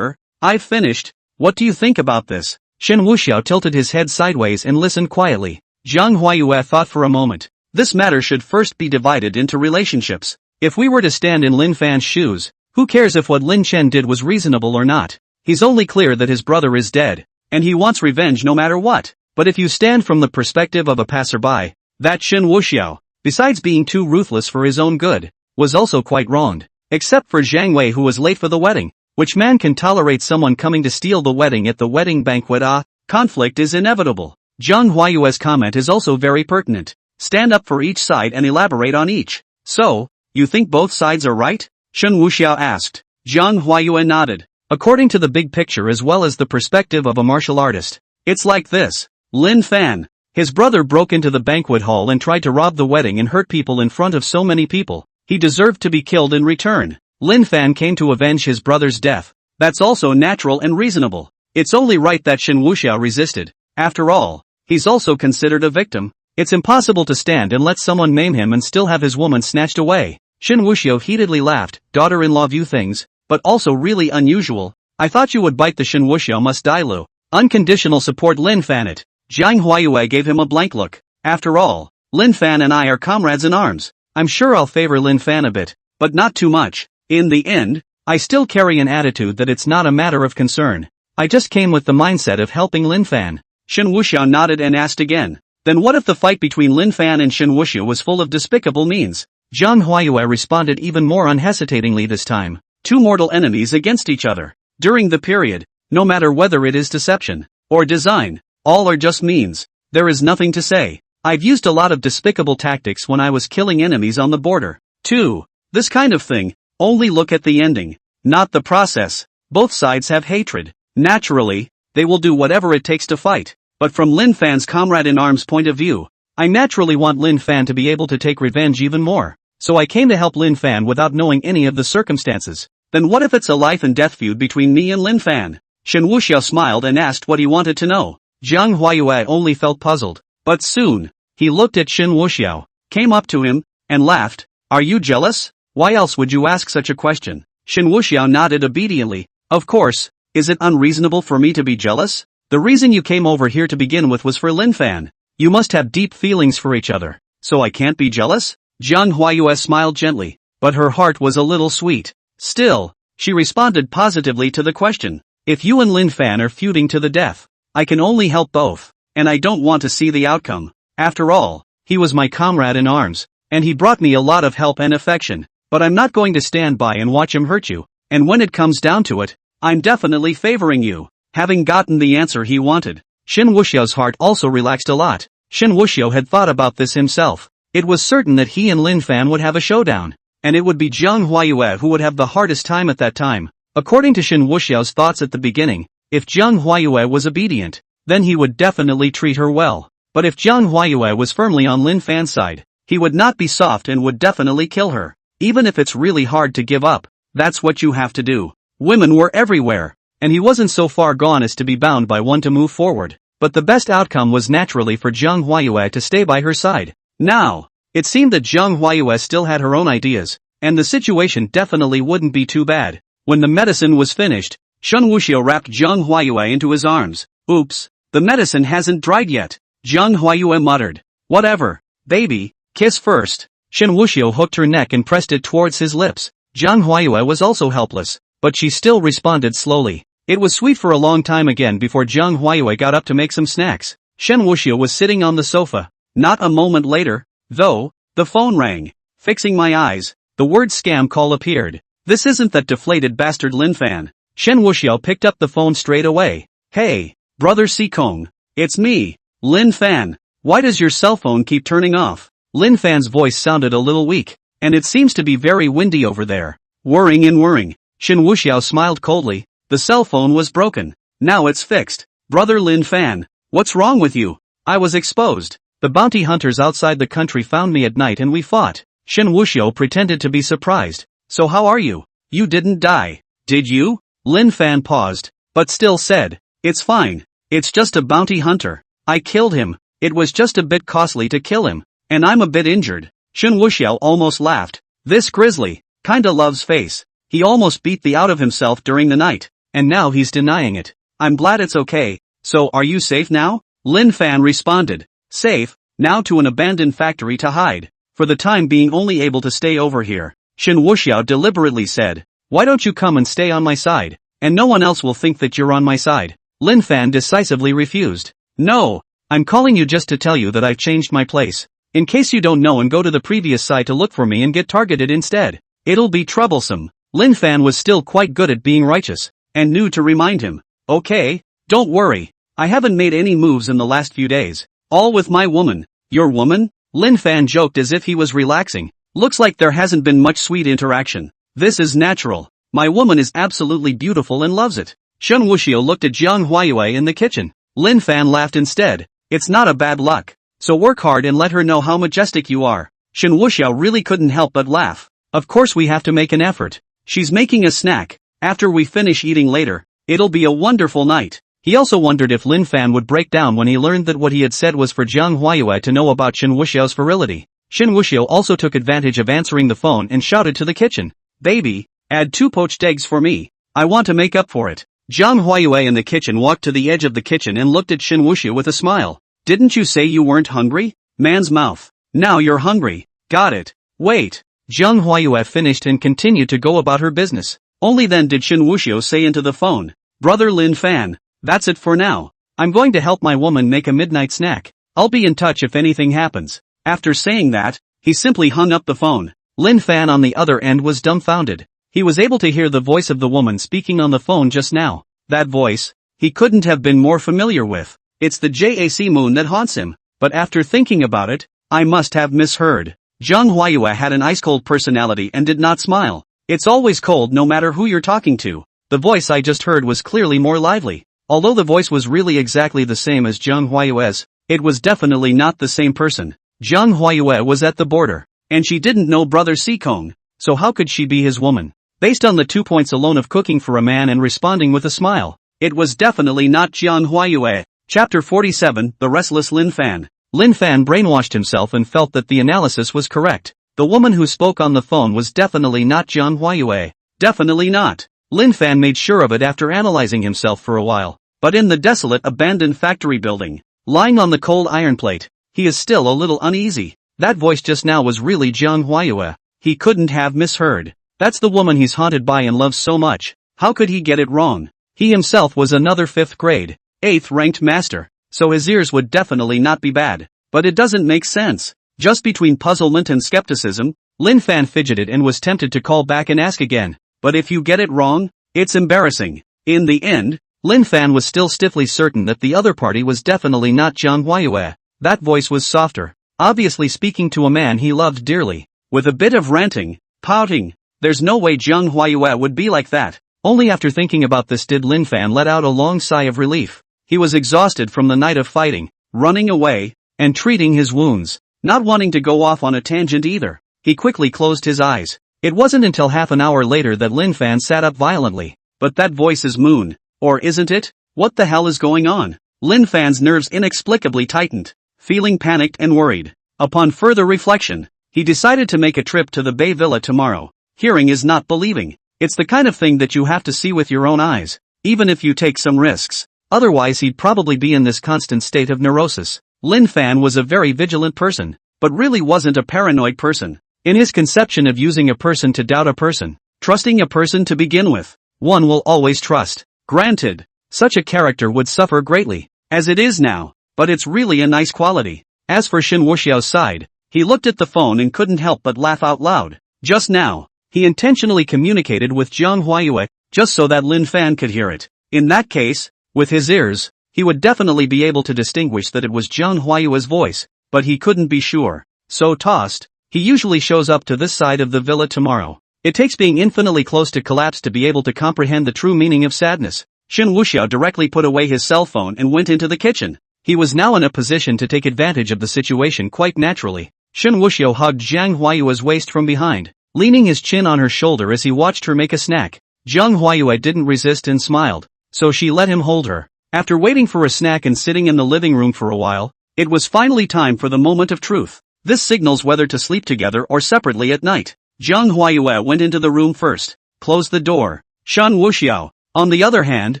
I've finished. What do you think about this? Shen Wuxiao tilted his head sideways and listened quietly. Zhang Huayue thought for a moment. This matter should first be divided into relationships. If we were to stand in Lin Fan's shoes, who cares if what Lin Chen did was reasonable or not? He's only clear that his brother is dead, and he wants revenge no matter what. But if you stand from the perspective of a passerby, that Shen Wuxiao, besides being too ruthless for his own good, was also quite wronged. Except for Zhang Wei who was late for the wedding. Which man can tolerate someone coming to steal the wedding at the wedding banquet? Conflict is inevitable. Zhang Huayue's comment is also very pertinent. Stand up for each side and elaborate on each. So, you think both sides are right? Shen Wuxiao asked. Zhang Huayue nodded. According to the big picture as well as the perspective of a martial artist, it's like this. Lin Fan, His brother broke into the banquet hall and tried to rob the wedding and hurt people in front of so many people. He deserved to be killed in return. Lin Fan came to avenge his brother's death. That's also natural and reasonable. It's only right that Shen Wuxiao resisted. After all, he's also considered a victim. It's impossible to stand and let someone maim him and still have his woman snatched away. Shen Wuxiao heatedly laughed. Daughter-in-law view things, but also really unusual. I thought you would bite the Shen Wuxiao must die Lu. Unconditional support Lin Fan it. Jiang Huayue gave him a blank look. After all, Lin Fan and I are comrades in arms. I'm sure I'll favor Lin Fan a bit, but not too much. In the end, I still carry an attitude that it's not a matter of concern. I just came with the mindset of helping Lin Fan. Shen Wuxiao nodded and asked again. Then what if the fight between Lin Fan and Shen Wuxiao was full of despicable means? Jiang Huayue responded even more unhesitatingly this time. Two mortal enemies against each other. During the period, no matter whether it is deception or design, all are just means. There is nothing to say. I've used a lot of despicable tactics when I was killing enemies on the border. 2. This kind of thing, only look at the ending, not the process. Both sides have hatred. Naturally, they will do whatever it takes to fight. But from Lin Fan's comrade-in-arms point of view, I naturally want Lin Fan to be able to take revenge even more. So I came to help Lin Fan without knowing any of the circumstances. Then what if it's a life and death feud between me and Lin Fan? Shen Wuxiao smiled and asked what he wanted to know. Jiang Huayue only felt puzzled. But soon, he looked at Shen Wuxiao, came up to him, and laughed. Are you jealous? Why else would you ask such a question? Shen Wuxiao nodded obediently. Of course. Is it unreasonable for me to be jealous? The reason you came over here to begin with was for Lin Fan. You must have deep feelings for each other. So I can't be jealous? Jiang Huayue smiled gently, but her heart was a little sweet. Still, she responded positively to the question. If you and Lin Fan are feuding to the death, I can only help both, and I don't want to see the outcome. After all, he was my comrade in arms, and he brought me a lot of help and affection, but I'm not going to stand by and watch him hurt you, and when it comes down to it, I'm definitely favoring you. Having gotten the answer he wanted, Shen Wuxiao's heart also relaxed a lot. Shen Wuxiao had thought about this himself. It was certain that he and Lin Fan would have a showdown, and it would be Jiang Huayue who would have the hardest time at that time. According to Shen Wuxiao's thoughts at the beginning, if Jiang Huayue was obedient, then he would definitely treat her well. But if Jiang Huayue was firmly on Lin Fan's side, he would not be soft and would definitely kill her. Even if it's really hard to give up, that's what you have to do. Women were everywhere, and he wasn't so far gone as to be bound by one to move forward. But the best outcome was naturally for Jiang Huayue to stay by her side. Now, it seemed that Jiang Huayue still had her own ideas, and the situation definitely wouldn't be too bad. When the medicine was finished, Shen Wuxiao wrapped Jiang Huayue into his arms. Oops, the medicine hasn't dried yet. Jiang Huayue muttered. Whatever, baby, kiss first. Shen Wuxiao hooked her neck and pressed it towards his lips. Jiang Huayue was also helpless, but she still responded slowly. It was sweet for a long time again before Jiang Huayue got up to make some snacks. Shen Wuxiao was sitting on the sofa. Not a moment later, though, the phone rang. Fixing my eyes, the word scam call appeared. This isn't that deflated bastard Lin Fan. Shen Wuxiao picked up the phone straight away. Hey, brother Sikong. It's me, Lin Fan. Why does your cell phone keep turning off? Lin Fan's voice sounded a little weak, and it seems to be very windy over there. Whirring and whirring. Shen Wuxiao smiled coldly. The cell phone was broken. Now it's fixed. Brother Lin Fan, what's wrong with you? I was exposed. The bounty hunters outside the country found me at night and we fought. Shen Wuxiao pretended to be surprised. So how are you? You didn't die, did you? Lin Fan paused, but still said, it's fine. It's just a bounty hunter. I killed him. It was just a bit costly to kill him, and I'm a bit injured. Shen Wuxiao almost laughed. This grizzly kinda loves face. He almost beat the out of himself during the night, and now he's denying it. I'm glad it's okay. So are you safe now? Lin Fan responded. Safe, now to an abandoned factory to hide. For the time being only able to stay over here. Shen Wuxiao deliberately said. Why don't you come and stay on my side, and no one else will think that you're on my side. Lin Fan decisively refused. No, I'm calling you just to tell you that I've changed my place. In case you don't know and go to the previous site to look for me and get targeted instead. It'll be troublesome. Lin Fan was still quite good at being righteous, and knew to remind him. Okay, don't worry. I haven't made any moves in the last few days. All with my woman. Your woman? Lin Fan joked as if he was relaxing. Looks like there hasn't been much sweet interaction. This is natural. My woman is absolutely beautiful and loves it. Shen Wuxiao looked at Jiang Huayue in the kitchen. Lin Fan laughed instead. It's not a bad luck. So work hard and let her know how majestic you are. Shen Wuxiao really couldn't help but laugh. Of course we have to make an effort. She's making a snack. After we finish eating later, it'll be a wonderful night. He also wondered if Lin Fan would break down when he learned that what he had said was for Jiang Huayue to know about Shen Wuxiao's virility. Shen Wuxiao also took advantage of answering the phone and shouted to the kitchen. Baby, add 2 poached eggs for me. I want to make up for it. Jiang Huayue in the kitchen walked to the edge of the kitchen and looked at Shen Wuxiao with a smile. Didn't you say you weren't hungry? Man's mouth. Now you're hungry. Got it. Wait. Jiang Huayue finished and continued to go about her business. Only then did Shen Wuxiao say into the phone. Brother Lin Fan. That's it for now. I'm going to help my woman make a midnight snack. I'll be in touch if anything happens. After saying that, he simply hung up the phone. Lin Fan on the other end was dumbfounded. He was able to hear the voice of the woman speaking on the phone just now. That voice, he couldn't have been more familiar with. It's the JAC moon that haunts him. But after thinking about it, I must have misheard. Jiang Huayue had an ice-cold personality and did not smile. It's always cold no matter who you're talking to. The voice I just heard was clearly more lively. Although the voice was really exactly the same as Jiang Huayue's, it was definitely not the same person. Jiang Huayue was at the border, and she didn't know Brother Sikong, so how could she be his woman? Based on the 2 points alone of cooking for a man and responding with a smile, it was definitely not Jiang Huayue. Chapter 47, The Restless Lin Fan. Lin Fan brainwashed himself and felt that the analysis was correct. The woman who spoke on the phone was definitely not Jiang Huayue. Definitely not. Lin Fan made sure of it after analyzing himself for a while. But in the desolate abandoned factory building, lying on the cold iron plate, he is still a little uneasy. That voice just now was really Jiang Huayue. He couldn't have misheard. That's the woman he's haunted by and loves so much. How could he get it wrong? He himself was another 5th grade, 8th ranked master, so his ears would definitely not be bad. But it doesn't make sense. Just between puzzlement and skepticism, Lin Fan fidgeted and was tempted to call back and ask again. But if you get it wrong, it's embarrassing. In the end, Lin Fan was still stiffly certain that the other party was definitely not Jiang Huayue. That voice was softer, obviously speaking to a man he loved dearly. With a bit of ranting, pouting, there's no way Jiang Huayue would be like that. Only after thinking about this did Lin Fan let out a long sigh of relief. He was exhausted from the night of fighting, running away, and treating his wounds, not wanting to go off on a tangent either. He quickly closed his eyes. It wasn't until half an hour later that Lin Fan sat up violently. But that voice is Moon. Or isn't it? What the hell is going on? Lin Fan's nerves inexplicably tightened, feeling panicked and worried. Upon further reflection, he decided to make a trip to the Bay Villa tomorrow. Hearing is not believing. It's the kind of thing that you have to see with your own eyes, even if you take some risks. Otherwise he'd probably be in this constant state of neurosis. Lin Fan was a very vigilant person, but really wasn't a paranoid person. In his conception of using a person to doubt a person, trusting a person to begin with, one will always trust. Granted, such a character would suffer greatly, as it is now, but it's really a nice quality. As for Shen Wuxiao's side, he looked at the phone and couldn't help but laugh out loud. Just now, he intentionally communicated with Jiang Huayue, just so that Lin Fan could hear it. In that case, with his ears, he would definitely be able to distinguish that it was Jiang Huayue's voice, but he couldn't be sure. So tossed, he usually shows up to this side of the villa tomorrow. It takes being infinitely close to collapse to be able to comprehend the true meaning of sadness. Shen Wuxiao directly put away his cell phone and went into the kitchen. He was now in a position to take advantage of the situation quite naturally. Shen Wuxiao hugged Jiang Huayue's waist from behind, leaning his chin on her shoulder as he watched her make a snack. Jiang Huayue didn't resist and smiled, so she let him hold her. After waiting for a snack and sitting in the living room for a while, it was finally time for the moment of truth. This signals whether to sleep together or separately at night. Jiang Huayue went into the room first, closed the door. Shen Wuxiao, on the other hand,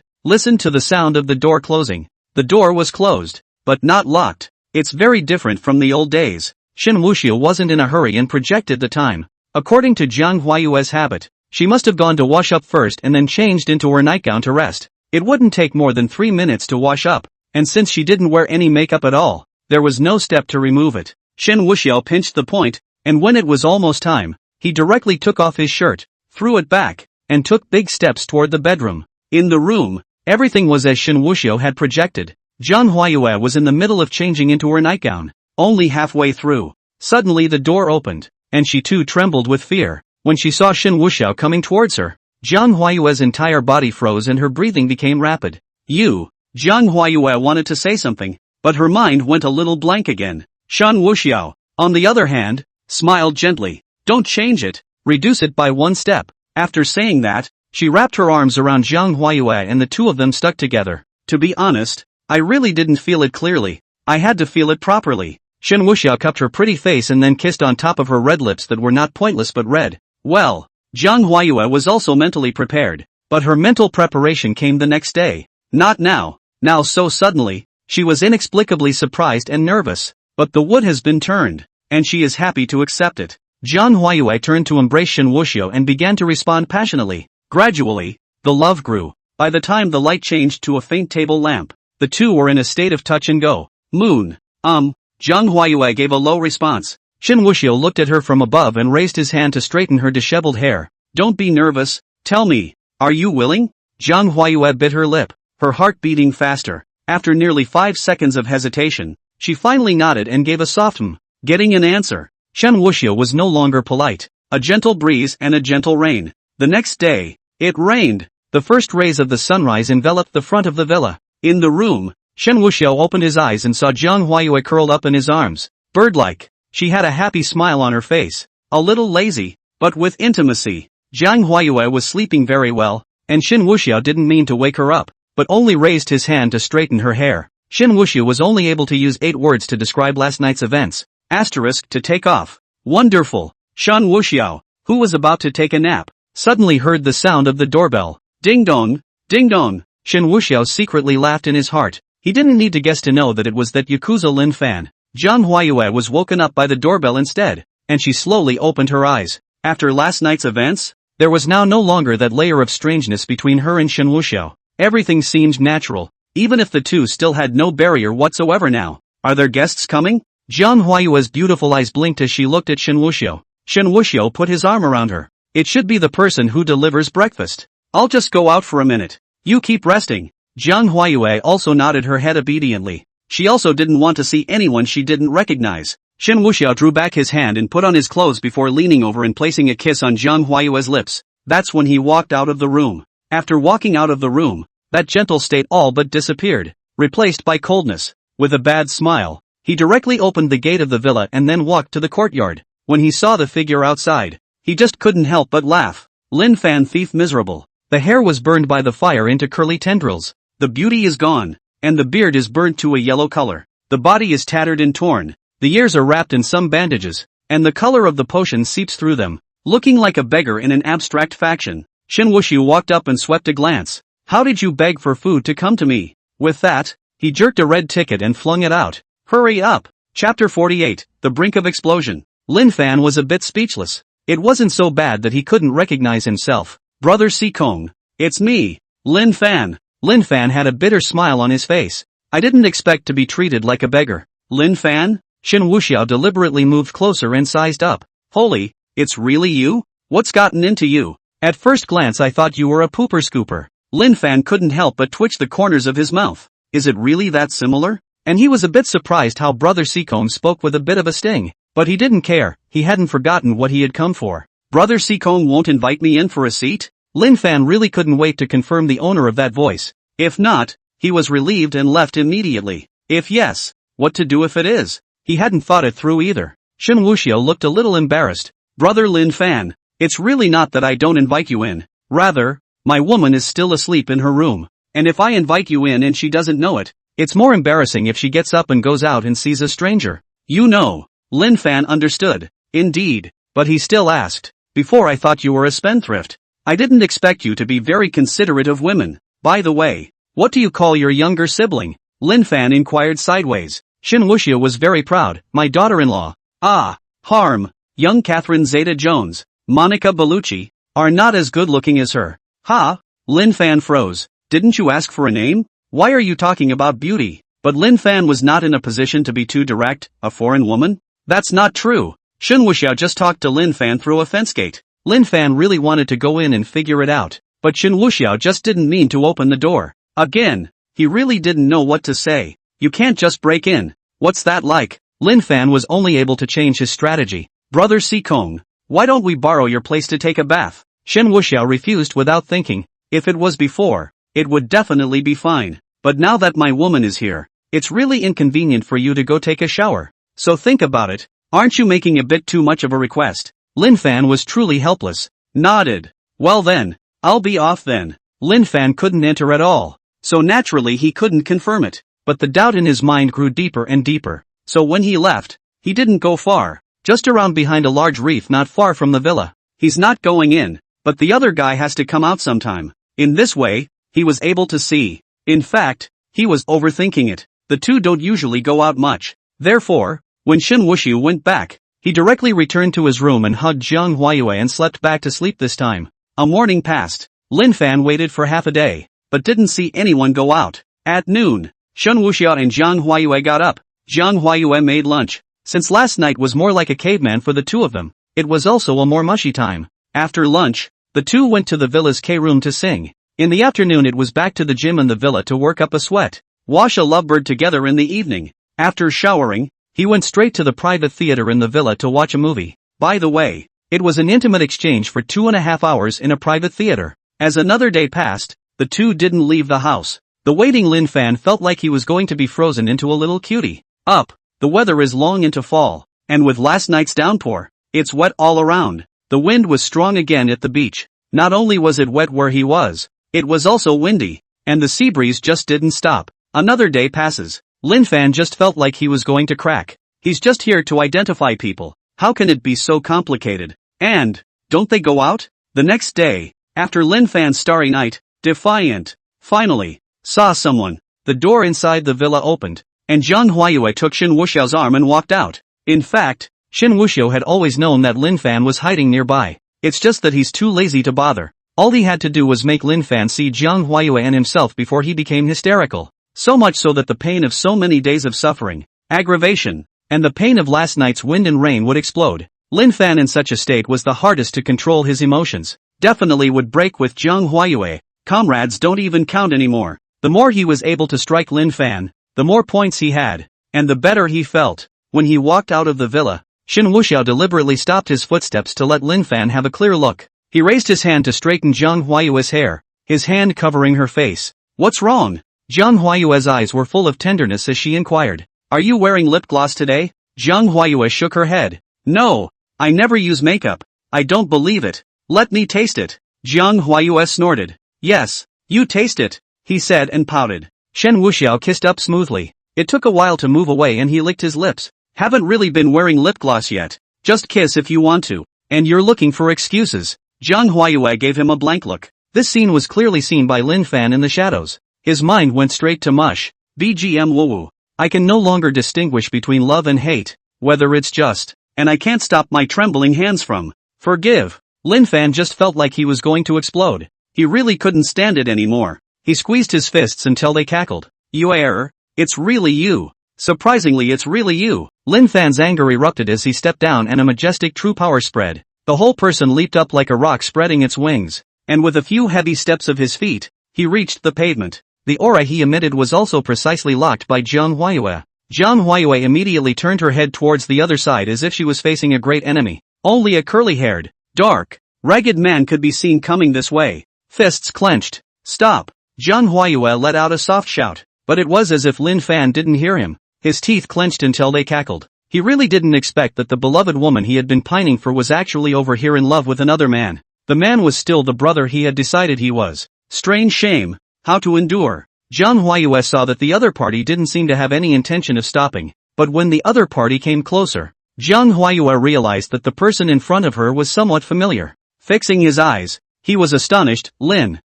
listened to the sound of the door closing. The door was closed, but not locked. It's very different from the old days. Shen Wuxiao wasn't in a hurry and projected the time. According to Jiang Huayue's habit, she must have gone to wash up first and then changed into her nightgown to rest. It wouldn't take more than 3 minutes to wash up, and since she didn't wear any makeup at all, there was no step to remove it. Shen Wuxiao pinched the point, and when it was almost time, he directly took off his shirt, threw it back, and took big steps toward the bedroom. In the room, everything was as Shen Wuxiao had projected. Jiang Huayue was in the middle of changing into her nightgown, only halfway through. Suddenly the door opened, and she too trembled with fear. When she saw Shen Wuxiao coming towards her, Jiang Huayue's entire body froze and her breathing became rapid. Jiang Huayue wanted to say something, but her mind went a little blank again. Shen Wuxiao, on the other hand, smiled gently. Don't change it, reduce it by one step. After saying that, she wrapped her arms around Zhang Huayue and the two of them stuck together. To be honest, I really didn't feel it clearly. I had to feel it properly. Shen Wuxiao cupped her pretty face and then kissed on top of her red lips that were not pointless but red. Well, Zhang Huayue was also mentally prepared, but her mental preparation came the next day. Not now. Now so suddenly, she was inexplicably surprised and nervous. But the wood has been turned, and she is happy to accept it. Zhang Huayue turned to embrace Shen Wuxiao and began to respond passionately. Gradually, the love grew. By the time the light changed to a faint table lamp, the two were in a state of touch and go. Moon. Zhang Huayue gave a low response. Shen Wuxiao looked at her from above and raised his hand to straighten her disheveled hair. Don't be nervous, tell me, are you willing? Zhang Huayue bit her lip, her heart beating faster. After nearly 5 seconds of hesitation, she finally nodded and gave a soft getting an answer. Shen Wuxiao was no longer polite. A gentle breeze and a gentle rain. The next day, it rained. The first rays of the sunrise enveloped the front of the villa. In the room, Shen Wuxiao opened his eyes and saw Zhang Huayue curled up in his arms. Bird-like. She had a happy smile on her face. A little lazy, but with intimacy. Zhang Huayue was sleeping very well, and Shen Wuxiao didn't mean to wake her up, but only raised his hand to straighten her hair. Shen Wuxiao was only able to use 8 words to describe last night's events. To take off. Wonderful. Shen Wuxiao, who was about to take a nap, suddenly heard the sound of the doorbell. Ding dong, ding dong. Shen Wuxiao secretly laughed in his heart. He didn't need to guess to know that it was that Yakuza Lin Fan. Zhang Huayue was woken up by the doorbell instead, and she slowly opened her eyes. After last night's events, there was now no longer that layer of strangeness between her and Shen Wuxiao. Everything seemed natural, even if the two still had no barrier whatsoever now. Are there guests coming? Zhang Huayue's beautiful eyes blinked as she looked at Shen Wuxiao. Shen Wuxiao put his arm around her. It should be the person who delivers breakfast. I'll just go out for a minute. You keep resting. Zhang Huayue also nodded her head obediently. She also didn't want to see anyone she didn't recognize. Shen Wuxiao drew back his hand and put on his clothes before leaning over and placing a kiss on Zhang Huayue's lips. That's when he walked out of the room. After walking out of the room, that gentle state all but disappeared, replaced by coldness. With a bad smile, he directly opened the gate of the villa and then walked to the courtyard. When he saw the figure outside, he just couldn't help but laugh. Lin Fan thief miserable. The hair was burned by the fire into curly tendrils. The beauty is gone, and the beard is burnt to a yellow color. The body is tattered and torn. The ears are wrapped in some bandages, and the color of the potion seeps through them, looking like a beggar in an abstract faction. Shen Wuxiao walked up and swept a glance. How did you beg for food to come to me? With that, he jerked a red ticket and flung it out. Hurry up! Chapter 48, The Brink of Explosion. Lin Fan was a bit speechless. It wasn't so bad that he couldn't recognize himself. Brother Sikong. It's me, Lin Fan. Lin Fan had a bitter smile on his face. I didn't expect to be treated like a beggar. Lin Fan? Shen Wuxiao deliberately moved closer and sized up. Holy, it's really you? What's gotten into you? At first glance I thought you were a pooper scooper. Lin Fan couldn't help but twitch the corners of his mouth. Is it really that similar? And he was a bit surprised how Brother Sikong spoke with a bit of a sting. But he didn't care, he hadn't forgotten what he had come for. Brother Sikong won't invite me in for a seat? Lin Fan really couldn't wait to confirm the owner of that voice. If not, he was relieved and left immediately. If yes, what to do if it is? He hadn't thought it through either. Shen Wuxiao looked a little embarrassed. Brother Lin Fan, it's really not that I don't invite you in. Rather, my woman is still asleep in her room. And if I invite you in and she doesn't know it, it's more embarrassing if she gets up and goes out and sees a stranger. You know. Lin Fan understood. Indeed. But he still asked. Before I thought you were a spendthrift. I didn't expect you to be very considerate of women. By the way, what do you call your younger sibling? Lin Fan inquired sideways. Shen Wuxiao was very proud. My daughter-in-law. Ah, harm. Young Catherine Zeta-Jones, Monica Bellucci, are not as good-looking as her. Ha? Lin Fan froze. Didn't you ask for a name? Why are you talking about beauty? But Lin Fan was not in a position to be too direct. A foreign woman? That's not true. Shen Wuxiao just talked to Lin Fan through a fence gate. Lin Fan really wanted to go in and figure it out. But Shen Wuxiao just didn't mean to open the door. Again, he really didn't know what to say. You can't just break in. What's that like? Lin Fan was only able to change his strategy. Brother Sikong, why don't we borrow your place to take a bath? Shen Wuxiao refused without thinking. If it was before, it would definitely be fine. But now that my woman is here, It's really inconvenient for you to go take a shower. So think about it. Aren't you making a bit too much of a request? Lin Fan was truly helpless. Nodded. Well then, I'll be off then. Lin Fan couldn't enter at all. So naturally he couldn't confirm it. But the doubt in his mind grew deeper and deeper. So when he left, he didn't go far. Just around behind a large reef not far from the villa. He's not going in, but the other guy has to come out sometime. In this way, he was able to see. In fact, he was overthinking it. The two don't usually go out much. Therefore, when Shen Wuxiao went back, he directly returned to his room and hugged Jiang Huayue and slept back to sleep this time. A morning passed. Lin Fan waited for half a day, but didn't see anyone go out. At noon, Shen Wuxiao and Jiang Huayue got up. Jiang Huayue made lunch. Since last night was more like a caveman for the two of them, it was also a more mushy time. After lunch, the two went to the villa's K-room to sing. In the afternoon it was back to the gym in the villa to work up a sweat. Wash a lovebird together in the evening. After showering, he went straight to the private theater in the villa to watch a movie. By the way, it was an intimate exchange for 2.5 hours in a private theater. As another day passed, the two didn't leave the house. The waiting Lin Fan felt like he was going to be frozen into a little cutie. The weather is long into fall, and with last night's downpour, it's wet all around. The wind was strong again at the beach. Not only was it wet where he was, it was also windy, and the sea breeze just didn't stop. Another day passes. Lin Fan just felt like he was going to crack. He's just here to identify people. How can it be so complicated? And, don't they go out? The next day, after Lin Fan's starry night, Defiant, finally, saw someone. The door inside the villa opened, and Jiang Huayue took Shen Wuxiao's arm and walked out. In fact, Shen Wuxiao had always known that Lin Fan was hiding nearby. It's just that he's too lazy to bother. All he had to do was make Lin Fan see Jiang Huayue and himself before he became hysterical. So much so that the pain of so many days of suffering, aggravation, and the pain of last night's wind and rain would explode. Lin Fan in such a state was the hardest to control his emotions. Definitely would break with Jiang Huayue. Comrades don't even count anymore. The more he was able to strike Lin Fan, the more points he had, and the better he felt. When he walked out of the villa, Shen Wuxiao deliberately stopped his footsteps to let Lin Fan have a clear look. He raised his hand to straighten Jiang Huayue's hair, his hand covering her face. What's wrong? Jiang Huayue's eyes were full of tenderness as she inquired. Are you wearing lip gloss today? Jiang Huayue shook her head. No, I never use makeup. I don't believe it. Let me taste it. Jiang Huayue snorted. Yes, you taste it, he said and pouted. Shen Wuxiao kissed up smoothly. It took a while to move away and he licked his lips. Haven't really been wearing lip gloss yet. Just kiss if you want to. And you're looking for excuses. Jiang Huayue gave him a blank look. This scene was clearly seen by Lin Fan in the shadows. His mind went straight to mush. BGM woo. I can no longer distinguish between love and hate, whether it's just, and I can't stop my trembling hands from. Forgive. Lin Fan just felt like he was going to explode. He really couldn't stand it anymore. He squeezed his fists until they cackled. It's really you. Surprisingly it's really you. Lin Fan's anger erupted as he stepped down and a majestic true power spread. The whole person leaped up like a rock spreading its wings, and with a few heavy steps of his feet, he reached the pavement. The aura he emitted was also precisely locked by Jiang Huayue. Jiang Huayue immediately turned her head towards the other side as if she was facing a great enemy. Only a curly-haired, dark, ragged man could be seen coming this way. Fists clenched. Stop. Jiang Huayue let out a soft shout, but it was as if Lin Fan didn't hear him. His teeth clenched until they cackled. He really didn't expect that the beloved woman he had been pining for was actually over here in love with another man. The man was still the brother he had decided he was. Strange shame. How to endure. Jiang Huayue saw that the other party didn't seem to have any intention of stopping, but when the other party came closer, Jiang Huayue realized that the person in front of her was somewhat familiar. Fixing his eyes, he was astonished. Lin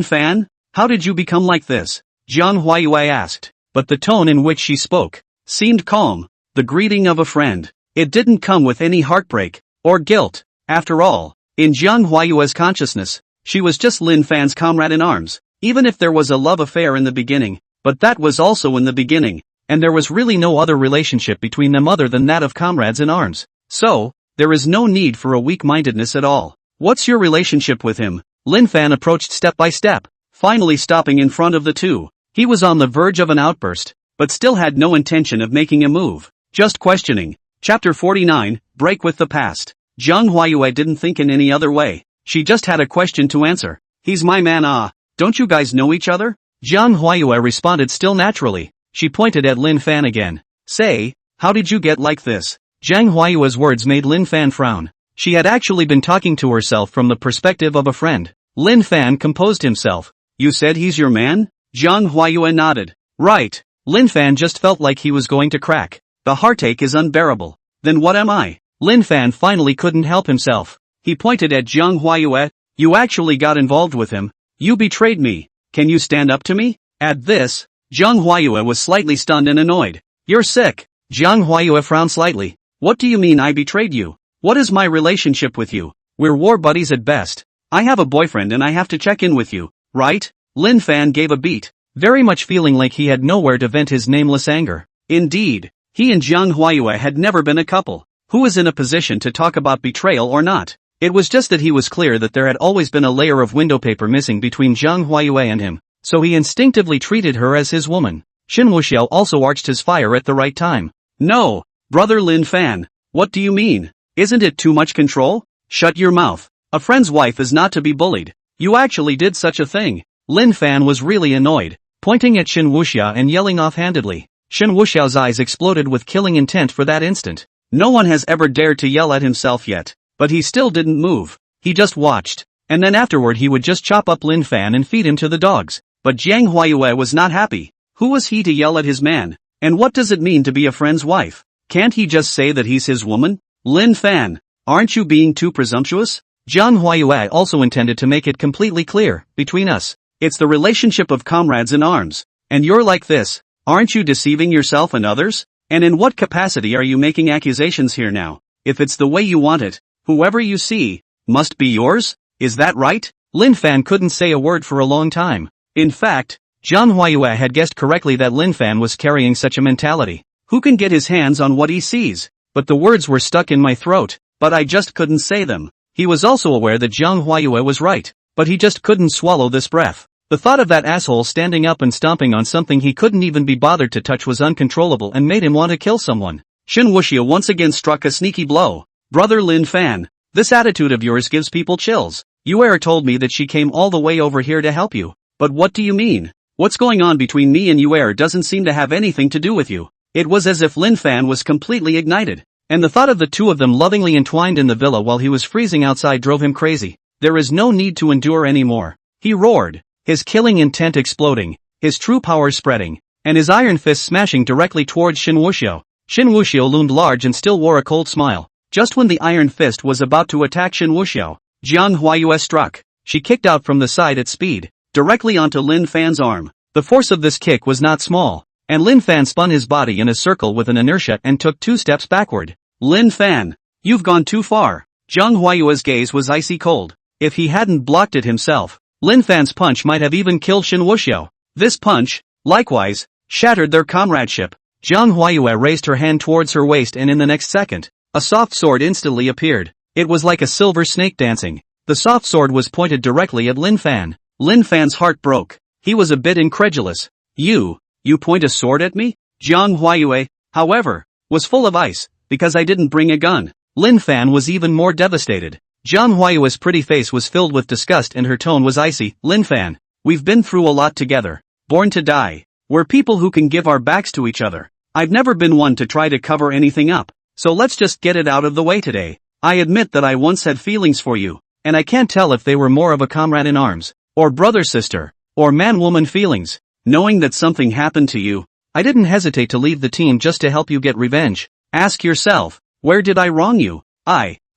Fan? How did you become like this? Jiang Huayue asked, but the tone in which she spoke seemed calm, the greeting of a friend. It didn't come with any heartbreak or guilt. After all, in Jiang Huayue's consciousness, she was just Lin Fan's comrade in arms. Even if there was a love affair in the beginning, but that was also in the beginning, and there was really no other relationship between them other than that of comrades in arms. So, there is no need for a weak-mindedness at all. What's your relationship with him? Lin Fan approached step by step, finally stopping in front of the two. He was on the verge of an outburst, but still had no intention of making a move. Just questioning. Chapter 49, Break with the Past. Jiang Huayue didn't think in any other way. She just had a question to answer. He's my man. Don't you guys know each other? Jiang Huayue responded still naturally. She pointed at Lin Fan again. Say, how did you get like this? Zhang Huayue's words made Lin Fan frown. She had actually been talking to herself from the perspective of a friend. Lin Fan composed himself. You said he's your man? Zhang Huayue nodded. Right. Lin Fan just felt like he was going to crack. The heartache is unbearable. Then what am I? Lin Fan finally couldn't help himself. He pointed at Zhang Huayue. You actually got involved with him. You betrayed me. Can you stand up to me? At this, Zhang Huayue was slightly stunned and annoyed. You're sick. Zhang Huayue frowned slightly. What do you mean I betrayed you? What is my relationship with you? We're war buddies at best. I have a boyfriend and I have to check in with you, right? Lin Fan gave a beat, very much feeling like he had nowhere to vent his nameless anger. Indeed, he and Zhang Huayue had never been a couple. Who was in a position to talk about betrayal or not? It was just that he was clear that there had always been a layer of window paper missing between Zhang Huayue and him, so he instinctively treated her as his woman. Shen Wuxiao also arched his fire at the right time. No, brother Lin Fan, what do you mean? Isn't it too much control? Shut your mouth. A friend's wife is not to be bullied. You actually did such a thing. Lin Fan was really annoyed, pointing at Shen Wuxiao and yelling offhandedly. Shen Wuxiao's eyes exploded with killing intent for that instant. No one has ever dared to yell at himself yet, but he still didn't move. He just watched, and then afterward he would just chop up Lin Fan and feed him to the dogs. But Zhang Huayue was not happy. Who was he to yell at his man? And what does it mean to be a friend's wife? Can't he just say that he's his woman? Lin Fan, aren't you being too presumptuous? Zhang Huayue also intended to make it completely clear, between us, it's the relationship of comrades in arms. And you're like this, aren't you deceiving yourself and others? And in what capacity are you making accusations here now? If it's the way you want it, whoever you see, must be yours? Is that right? Lin Fan couldn't say a word for a long time. In fact, Zhang Huayue had guessed correctly that Lin Fan was carrying such a mentality. Who can get his hands on what he sees? But the words were stuck in my throat, but I just couldn't say them. He was also aware that Zhang Huayue was right, but he just couldn't swallow this breath. The thought of that asshole standing up and stomping on something he couldn't even be bothered to touch was uncontrollable and made him want to kill someone. Shen Wuxiao once again struck a sneaky blow. Brother Lin Fan, this attitude of yours gives people chills. Yue told me that she came all the way over here to help you. But what do you mean? What's going on between me and Yue doesn't seem to have anything to do with you. It was as if Lin Fan was completely ignited. And the thought of the two of them lovingly entwined in the villa while he was freezing outside drove him crazy. There is no need to endure anymore. He roared, his killing intent exploding, his true power spreading, and his iron fist smashing directly towards Shen Wuxiao. Shen Wuxiao loomed large and still wore a cold smile. Just when the iron fist was about to attack Shen Wuxiao, Zhang Huayue struck. She kicked out from the side at speed, directly onto Lin Fan's arm. The force of this kick was not small, and Lin Fan spun his body in a circle with an inertia and took 2 steps backward. Lin Fan, you've gone too far. Zhang Huayue's gaze was icy cold. If he hadn't blocked it himself, Lin Fan's punch might have even killed Shen Wuxiao. This punch, likewise, shattered their comradeship. Zhang Huayue raised her hand towards her waist and in the next second, a soft sword instantly appeared. It was like a silver snake dancing. The soft sword was pointed directly at Lin Fan. Lin Fan's heart broke. He was a bit incredulous. You point a sword at me? Zhang Huayue, however, was full of ice, because I didn't bring a gun. Lin Fan was even more devastated. Zhang Huayue's pretty face was filled with disgust and her tone was icy. Lin Fan, we've been through a lot together. Born to die. We're people who can give our backs to each other. I've never been one to try to cover anything up. So let's just get it out of the way today. I admit that I once had feelings for you, and I can't tell if they were more of a comrade in arms, or brother-sister, or man-woman feelings. Knowing that something happened to you, I didn't hesitate to leave the team just to help you get revenge. Ask yourself, where did I wrong you?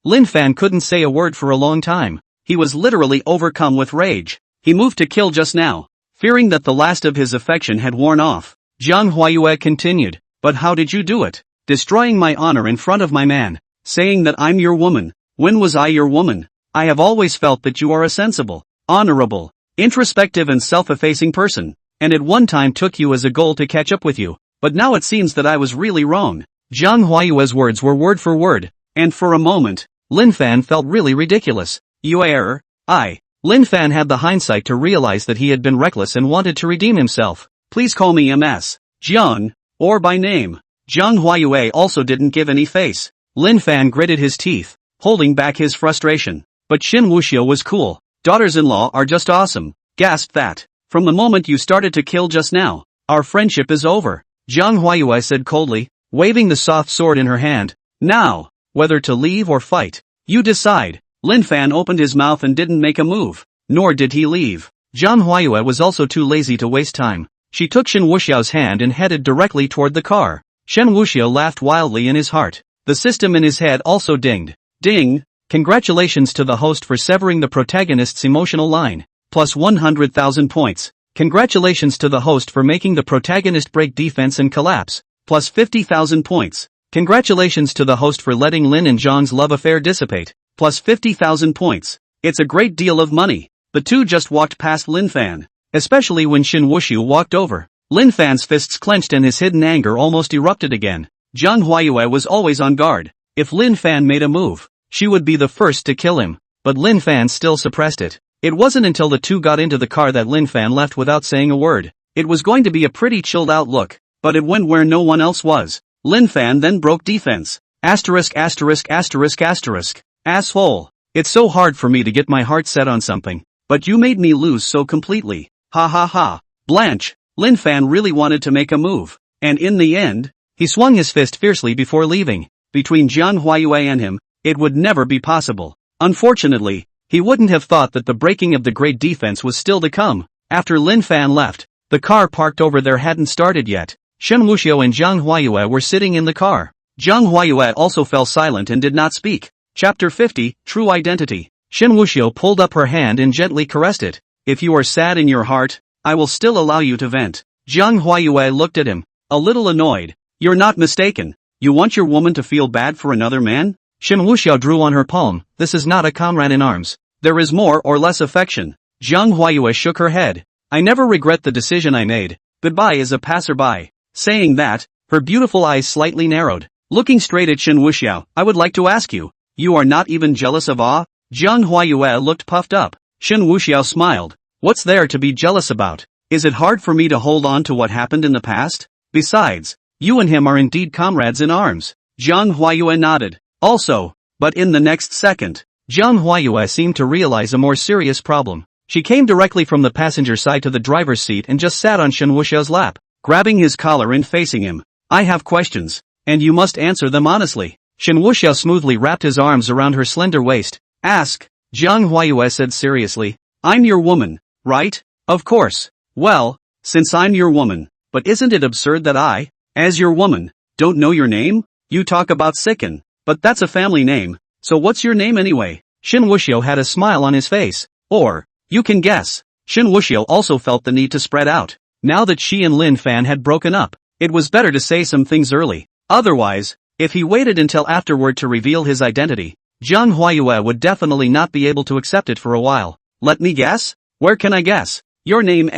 Lin Fan couldn't say a word for a long time. He was literally overcome with rage. He moved to kill just now, fearing that the last of his affection had worn off. Zhang Huayue continued, but how did you do it? Destroying my honor in front of my man, saying that I'm your woman. When was I your woman? I have always felt that you are a sensible, honorable, introspective and self-effacing person, and at one time took you as a goal to catch up with you, but now it seems that I was really wrong. Zhang Huayue's words were word for word, and for a moment, Lin Fan felt really ridiculous. Lin Fan had the hindsight to realize that he had been reckless and wanted to redeem himself. Please call me MS. Zhang, or by name. Zhang Huayue also didn't give any face. Lin Fan gritted his teeth, holding back his frustration. But Shen Wuxiao was cool. Daughters-in-law are just awesome. Gasped that. From the moment you started to kill just now, our friendship is over. Jiang Huayue said coldly, waving the soft sword in her hand. Now, whether to leave or fight, you decide. Lin Fan opened his mouth and didn't make a move, nor did he leave. Jiang Huayue was also too lazy to waste time. She took Shen Wuxiao's hand and headed directly toward the car. Shen Wuxiao laughed wildly in his heart. The system in his head also dinged. Ding! Congratulations to the host for severing the protagonist's emotional line. Plus 100,000 points. Congratulations to the host for making the protagonist break defense and collapse. Plus 50,000 points. Congratulations to the host for letting Lin and Zhang's love affair dissipate. Plus 50,000 points. It's a great deal of money. The two just walked past Lin Fan. Especially when Shen Wuxiao walked over. Lin Fan's fists clenched and his hidden anger almost erupted again. Jiang Huayue was always on guard. If Lin Fan made a move, she would be the first to kill him. But Lin Fan still suppressed it. It wasn't until the two got into the car that Lin Fan left without saying a word. It was going to be a pretty chilled out look, but it went where no one else was. Lin Fan then broke defense. Asterisk asterisk asterisk asterisk. Asshole. It's so hard for me to get my heart set on something, but you made me lose so completely. Ha ha ha. Blanche. Lin Fan really wanted to make a move, and in the end, he swung his fist fiercely before leaving. Between Jiang Huayue and him, it would never be possible. Unfortunately, he wouldn't have thought that the breaking of the great defense was still to come. After Lin Fan left, the car parked over there hadn't started yet. Shen Wuxiao and Jiang Huayue were sitting in the car. Jiang Huayue also fell silent and did not speak. Chapter 50, True Identity. Shen Wuxiao pulled up her hand and gently caressed it. If you are sad in your heart, I will still allow you to vent. Jiang Huayue looked at him, a little annoyed. You're not mistaken. You want your woman to feel bad for another man? Shen Wuxiao drew on her palm. This is not a comrade in arms. There is more or less affection. Jiang Huayue shook her head. I never regret the decision I made. Goodbye as a passerby. Saying that, her beautiful eyes slightly narrowed. Looking straight at Shen Wuxiao, I would like to ask you, you are not even jealous of Ah? Jiang Huayue looked puffed up. Shen Wuxiao smiled. What's there to be jealous about? Is it hard for me to hold on to what happened in the past? Besides, you and him are indeed comrades in arms. Jiang Huayue nodded. Also, but in the next second, Jiang Huayue seemed to realize a more serious problem. She came directly from the passenger side to the driver's seat and just sat on Shen Wuxiao's lap, grabbing his collar and facing him. I have questions, and you must answer them honestly. Shen Wuxiao smoothly wrapped his arms around her slender waist. Ask, Jiang Huayue said seriously. I'm your woman, right? Of course. Well, since I'm your woman, but isn't it absurd that I, as your woman, don't know your name? You talk about Sicken, but that's a family name, so what's your name anyway? Shen Wuxiao had a smile on his face. Or, you can guess. Shen Wuxiao also felt the need to spread out. Now that she and Lin Fan had broken up, it was better to say some things early. Otherwise, if he waited until afterward to reveal his identity, Jiang Huayue would definitely not be able to accept it for a while. Let me guess? Where can I guess? Your name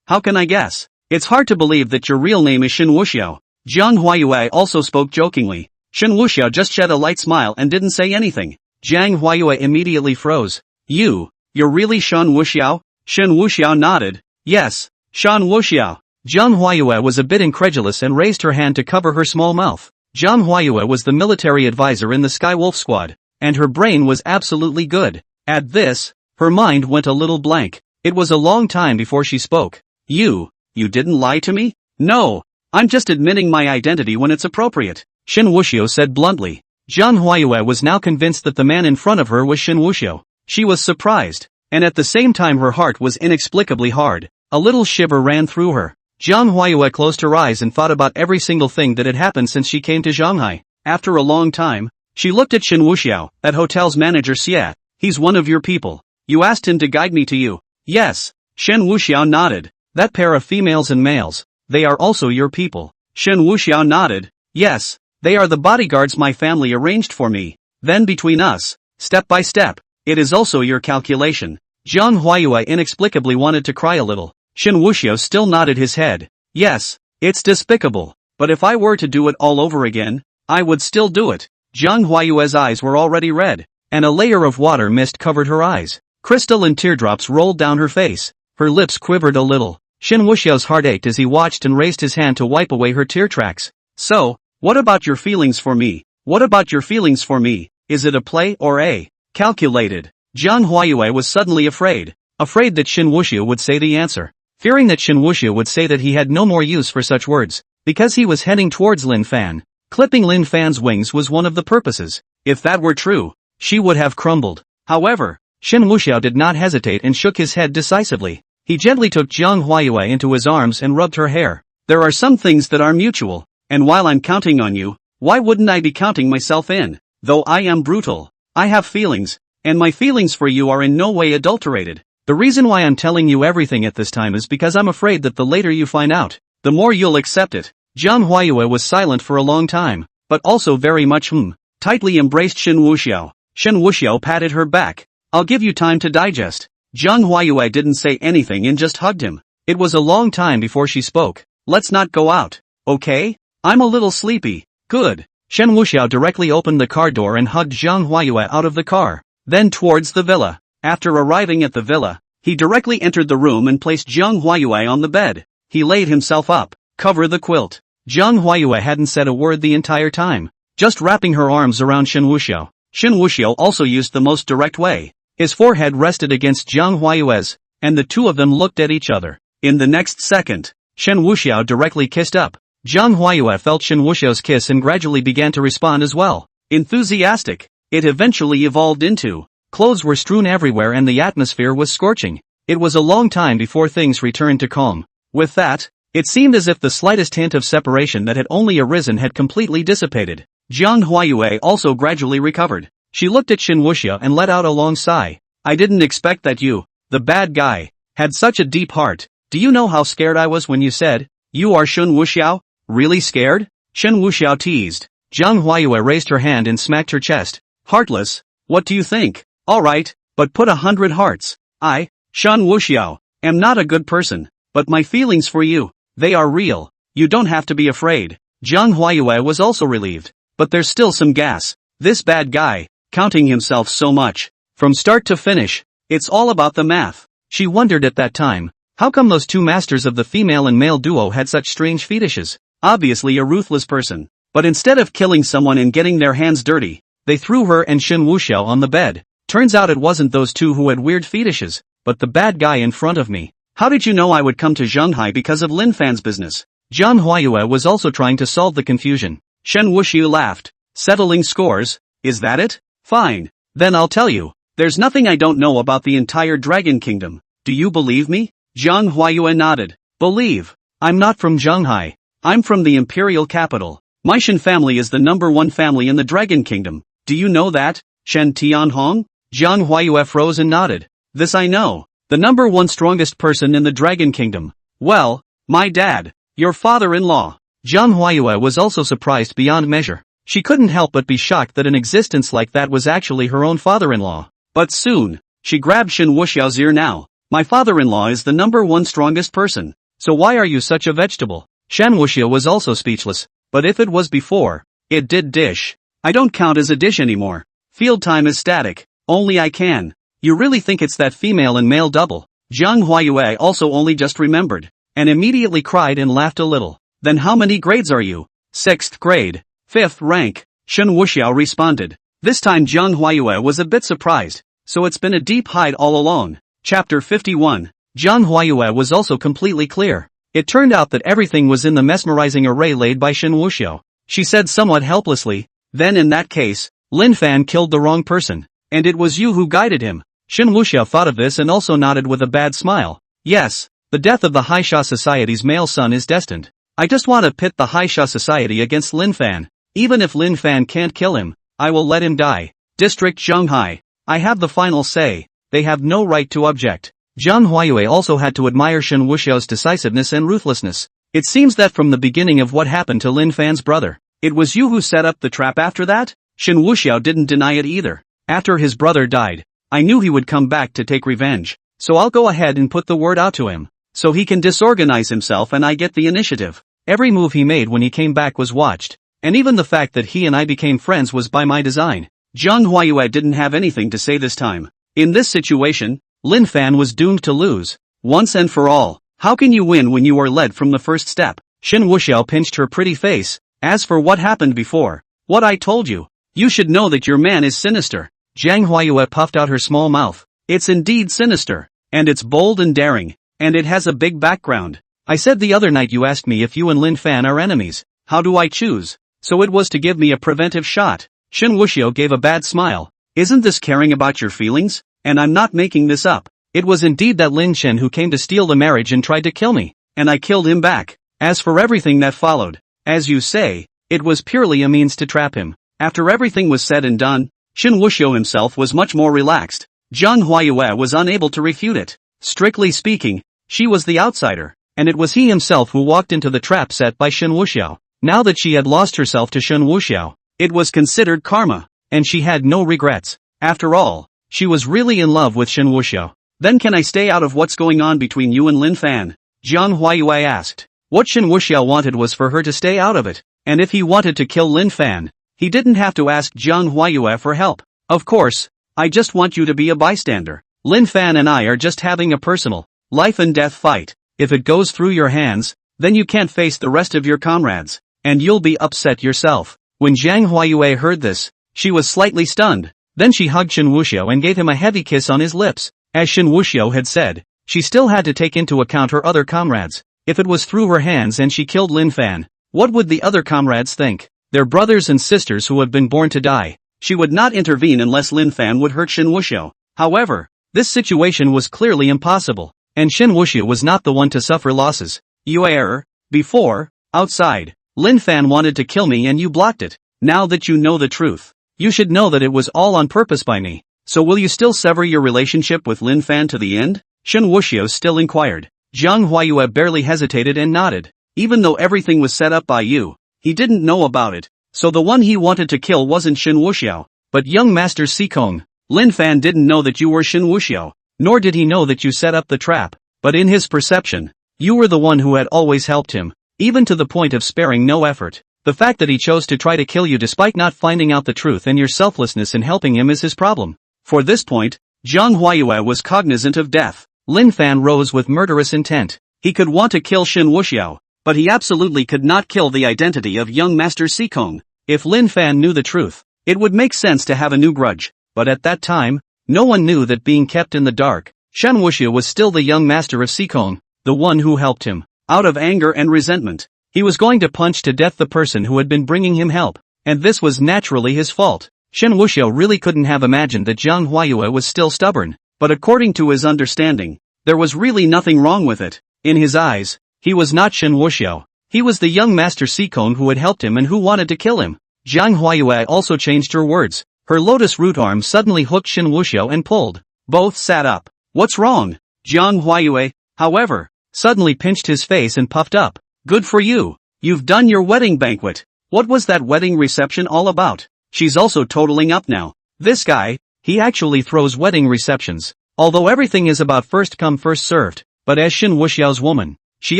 How can I guess? It's hard to believe that your real name is Shen Wuxiao. Jiang Huayue also spoke jokingly. Shen Wuxiao just shed a light smile and didn't say anything. Jiang Huayue immediately froze. You're really Shen Wuxiao? Shen Wuxiao nodded. Yes, Shen Wuxiao. Jiang Huayue was a bit incredulous and raised her hand to cover her small mouth. Jiang Huayue was the military advisor in the Sky Wolf Squad, and her brain was absolutely good. At this, her mind went a little blank. It was a long time before she spoke. You didn't lie to me? No, I'm just admitting my identity when it's appropriate, Shen Wuxiao said bluntly. Jiang Huayue was now convinced that the man in front of her was Shen Wuxiao. She was surprised, and at the same time her heart was inexplicably hard. A little shiver ran through her. Jiang Huayue closed her eyes and thought about every single thing that had happened since she came to Shanghai. After a long time, she looked at Shen Wuxiao, that hotel's manager Xie. He's one of your people. You asked him to guide me to you. Yes. Shen Wuxiao nodded. That pair of females and males, they are also your people. Shen Wuxiao nodded. Yes, they are the bodyguards my family arranged for me. Then between us, step by step, it is also your calculation. Jiang Huayue inexplicably wanted to cry a little. Shen Wuxiao still nodded his head. Yes, it's despicable, but if I were to do it all over again, I would still do it. Jiang Huayue's eyes were already red, and a layer of water mist covered her eyes. Crystal and teardrops rolled down her face. Her lips quivered a little. Shen Wuxiao's heart ached as he watched and raised his hand to wipe away her tear tracks. So, what about your feelings for me? What about your feelings for me? Is it a play or a calculated? Jiang Huayue was suddenly afraid that Shen Wuxiao would say the answer. Fearing that Shen Wuxiao would say that he had no more use for such words, Because he was heading towards Lin Fan. Clipping Lin Fan's wings was one of the purposes. If that were true, she would have crumbled. However, Shen Wuxiao did not hesitate and shook his head decisively. He gently took Jiang Huayue into his arms and rubbed her hair. There are some things that are mutual, and while I'm counting on you, why wouldn't I be counting myself in? Though I am brutal, I have feelings, and my feelings for you are in no way adulterated. The reason why I'm telling you everything at this time is because I'm afraid that the later you find out, the more you'll accept it. Jiang Huayue was silent for a long time, but also very much tightly embraced Shen Wuxiao. Shen Wuxiao patted her back. I'll give you time to digest. Jiang Huayue didn't say anything and just hugged him. It was a long time before she spoke. Let's not go out, okay? I'm a little sleepy. Good. Shen Wuxiao directly opened the car door and hugged Jiang Huayue out of the car. Then towards the villa. After arriving at the villa, he directly entered the room and placed Jiang Huayue on the bed. He laid himself up. Cover the quilt. Jiang Huayue hadn't said a word the entire time, just wrapping her arms around Shen Wuxiao. Shen Wuxiao also used the most direct way. His forehead rested against Jiang Huayue's, and the two of them looked at each other. In the next second, Shen Wuxiao directly kissed up. Jiang Huayue felt Shen Wuxiao's kiss and gradually began to respond as well. Enthusiastic. It eventually evolved into. Clothes were strewn everywhere and the atmosphere was scorching. It was a long time before things returned to calm. With that, it seemed as if the slightest hint of separation that had only arisen had completely dissipated. Jiang Huayue also gradually recovered. She looked at Shen Wuxiao and let out a long sigh. I didn't expect that you, the bad guy, had such a deep heart. Do you know how scared I was when you said, you are Shen Wuxiao? Really scared? Shen Wuxiao teased. Jiang Huayue raised her hand and smacked her chest. Heartless? What do you think? Alright, but put 100 hearts. I, Shen Wuxiao, am not a good person, but my feelings for you, they are real. You don't have to be afraid. Jiang Huayue was also relieved. But there's still some gas. This bad guy, counting himself so much. From start to finish, it's all about the math. She wondered at that time, how come those two masters of the female and male duo had such strange fetishes? Obviously a ruthless person. But instead of killing someone and getting their hands dirty, they threw her and Shen Wuxiao on the bed. Turns out it wasn't those two who had weird fetishes, but the bad guy in front of me. How did you know I would come to Shanghai because of Lin Fan's business? Jiang Huayue was also trying to solve the confusion. Shen Wuxiao laughed. Settling scores, is that it? Fine. Then I'll tell you. There's nothing I don't know about the entire Dragon Kingdom. Do you believe me? Jiang Huayue nodded. Believe. I'm not from Shanghai. I'm from the imperial capital. My Shen family is the #1 family in the Dragon Kingdom. Do you know that? Shen Tianhong? Jiang Huayue froze and nodded. This I know. The #1 strongest person in the Dragon Kingdom. Well, my dad. Your father-in-law. Jiang Huayue was also surprised beyond measure. She couldn't help but be shocked that an existence like that was actually her own father-in-law. But soon, she grabbed Shen Wuxiao's ear now. My father-in-law is the #1 strongest person. So why are you such a vegetable? Shen Wuxiao was also speechless. But if it was before, it did dish. I don't count as a dish anymore. Field time is static. Only I can. You really think it's that female and male double? Jiang Huayue also only just remembered, and immediately cried and laughed a little. Then how many grades are you? 6th grade. 5th rank. Shen Wuxiao responded. This time Jiang Huayue was a bit surprised. So it's been a deep hide all along. Chapter 51. Jiang Huayue was also completely clear. It turned out that everything was in the mesmerizing array laid by Shen Wuxiao. She said somewhat helplessly, then in that case, Lin Fan killed the wrong person. And it was you who guided him. Shen Wuxiao thought of this and also nodded with a bad smile. Yes, the death of the Haisha Society's male son is destined. I just want to pit the Haisha Society against Lin Fan. Even if Lin Fan can't kill him, I will let him die. District Shanghai. I have the final say. They have no right to object. Jiang Huayue also had to admire Shen Wuxiao's decisiveness and ruthlessness. It seems that from the beginning of what happened to Lin Fan's brother, it was you who set up the trap after that? Shen Wuxiao didn't deny it either. After his brother died, I knew he would come back to take revenge. So I'll go ahead and put the word out to him. So he can disorganize himself and I get the initiative. Every move he made when he came back was watched. And even the fact that he and I became friends was by my design. Jiang Huayue didn't have anything to say this time. In this situation, Lin Fan was doomed to lose. Once and for all, how can you win when you are led from the first step? Shen Wuxiao pinched her pretty face. As for what happened before, what I told you, you should know that your man is sinister. Jiang Huayue puffed out her small mouth. It's indeed sinister, and it's bold and daring, and it has a big background. I said the other night you asked me if you and Lin Fan are enemies. How do I choose? So it was to give me a preventive shot. Shen Wuxiao gave a bad smile. Isn't this caring about your feelings? And I'm not making this up. It was indeed that Lin Chen who came to steal the marriage and tried to kill me. And I killed him back. As for everything that followed, as you say, it was purely a means to trap him. After everything was said and done, Shen Wuxiao himself was much more relaxed. Zhang Huayue was unable to refute it. Strictly speaking, she was the outsider, and it was he himself who walked into the trap set by Shen Wuxiao. Now that she had lost herself to Shen Wuxiao, it was considered karma, and she had no regrets. After all, she was really in love with Shen Wuxiao. Then can I stay out of what's going on between you and Lin Fan? Zhang Huayue asked. What Shen Wuxiao wanted was for her to stay out of it, and if he wanted to kill Lin Fan, he didn't have to ask Zhang Huayue for help. Of course, I just want you to be a bystander. Lin Fan and I are just having a personal, life and death fight. If it goes through your hands, then you can't face the rest of your comrades, and you'll be upset yourself. When Zhang Huayue heard this, she was slightly stunned. Then she hugged Shen Wuxiao and gave him a heavy kiss on his lips. As Shen Wuxiao had said, she still had to take into account her other comrades. If it was through her hands and she killed Lin Fan, what would the other comrades think? Their brothers and sisters who have been born to die. She would not intervene unless Lin Fan would hurt Shen Wuxiao. However, this situation was clearly impossible, and Shen Wuxiao was not the one to suffer losses. You error. Before, outside, Lin Fan wanted to kill me and you blocked it. Now that you know the truth, you should know that it was all on purpose by me. So will you still sever your relationship with Lin Fan to the end? Shen Wuxiao still inquired. Zhang Huayue barely hesitated and nodded. Even though everything was set up by you, he didn't know about it. So the one he wanted to kill wasn't Shen Wuxiao, but young Master Sikong. Lin Fan didn't know that you were Shen Wuxiao, nor did he know that you set up the trap, but in his perception, you were the one who had always helped him, even to the point of sparing no effort. The fact that he chose to try to kill you despite not finding out the truth and your selflessness in helping him is his problem. For this point, Zhang Huayue was cognizant of death. Lin Fan rose with murderous intent. He could want to kill Shen Wuxiao, but he absolutely could not kill the identity of young Master Sikong. If Lin Fan knew the truth, it would make sense to have a new grudge, but at that time, no one knew that being kept in the dark, Shen Wuxiao was still the young master of Sikong, the one who helped him. Out of anger and resentment, he was going to punch to death the person who had been bringing him help, and this was naturally his fault. Shen Wuxiao really couldn't have imagined that Zhang Huayue was still stubborn, but according to his understanding, there was really nothing wrong with it. In his eyes, he was not Shen Wuxiao. He was the young Master Sikong who had helped him and who wanted to kill him. Zhang Huayue also changed her words. Her lotus root arm suddenly hooked Shen Wuxiao and pulled. Both sat up. What's wrong? Zhang Huayue, however, suddenly pinched his face and puffed up. Good for you. You've done your wedding banquet. What was that wedding reception all about? She's also totaling up now. This guy, he actually throws wedding receptions. Although everything is about first come first served, but as Shen Wuxiao's woman, she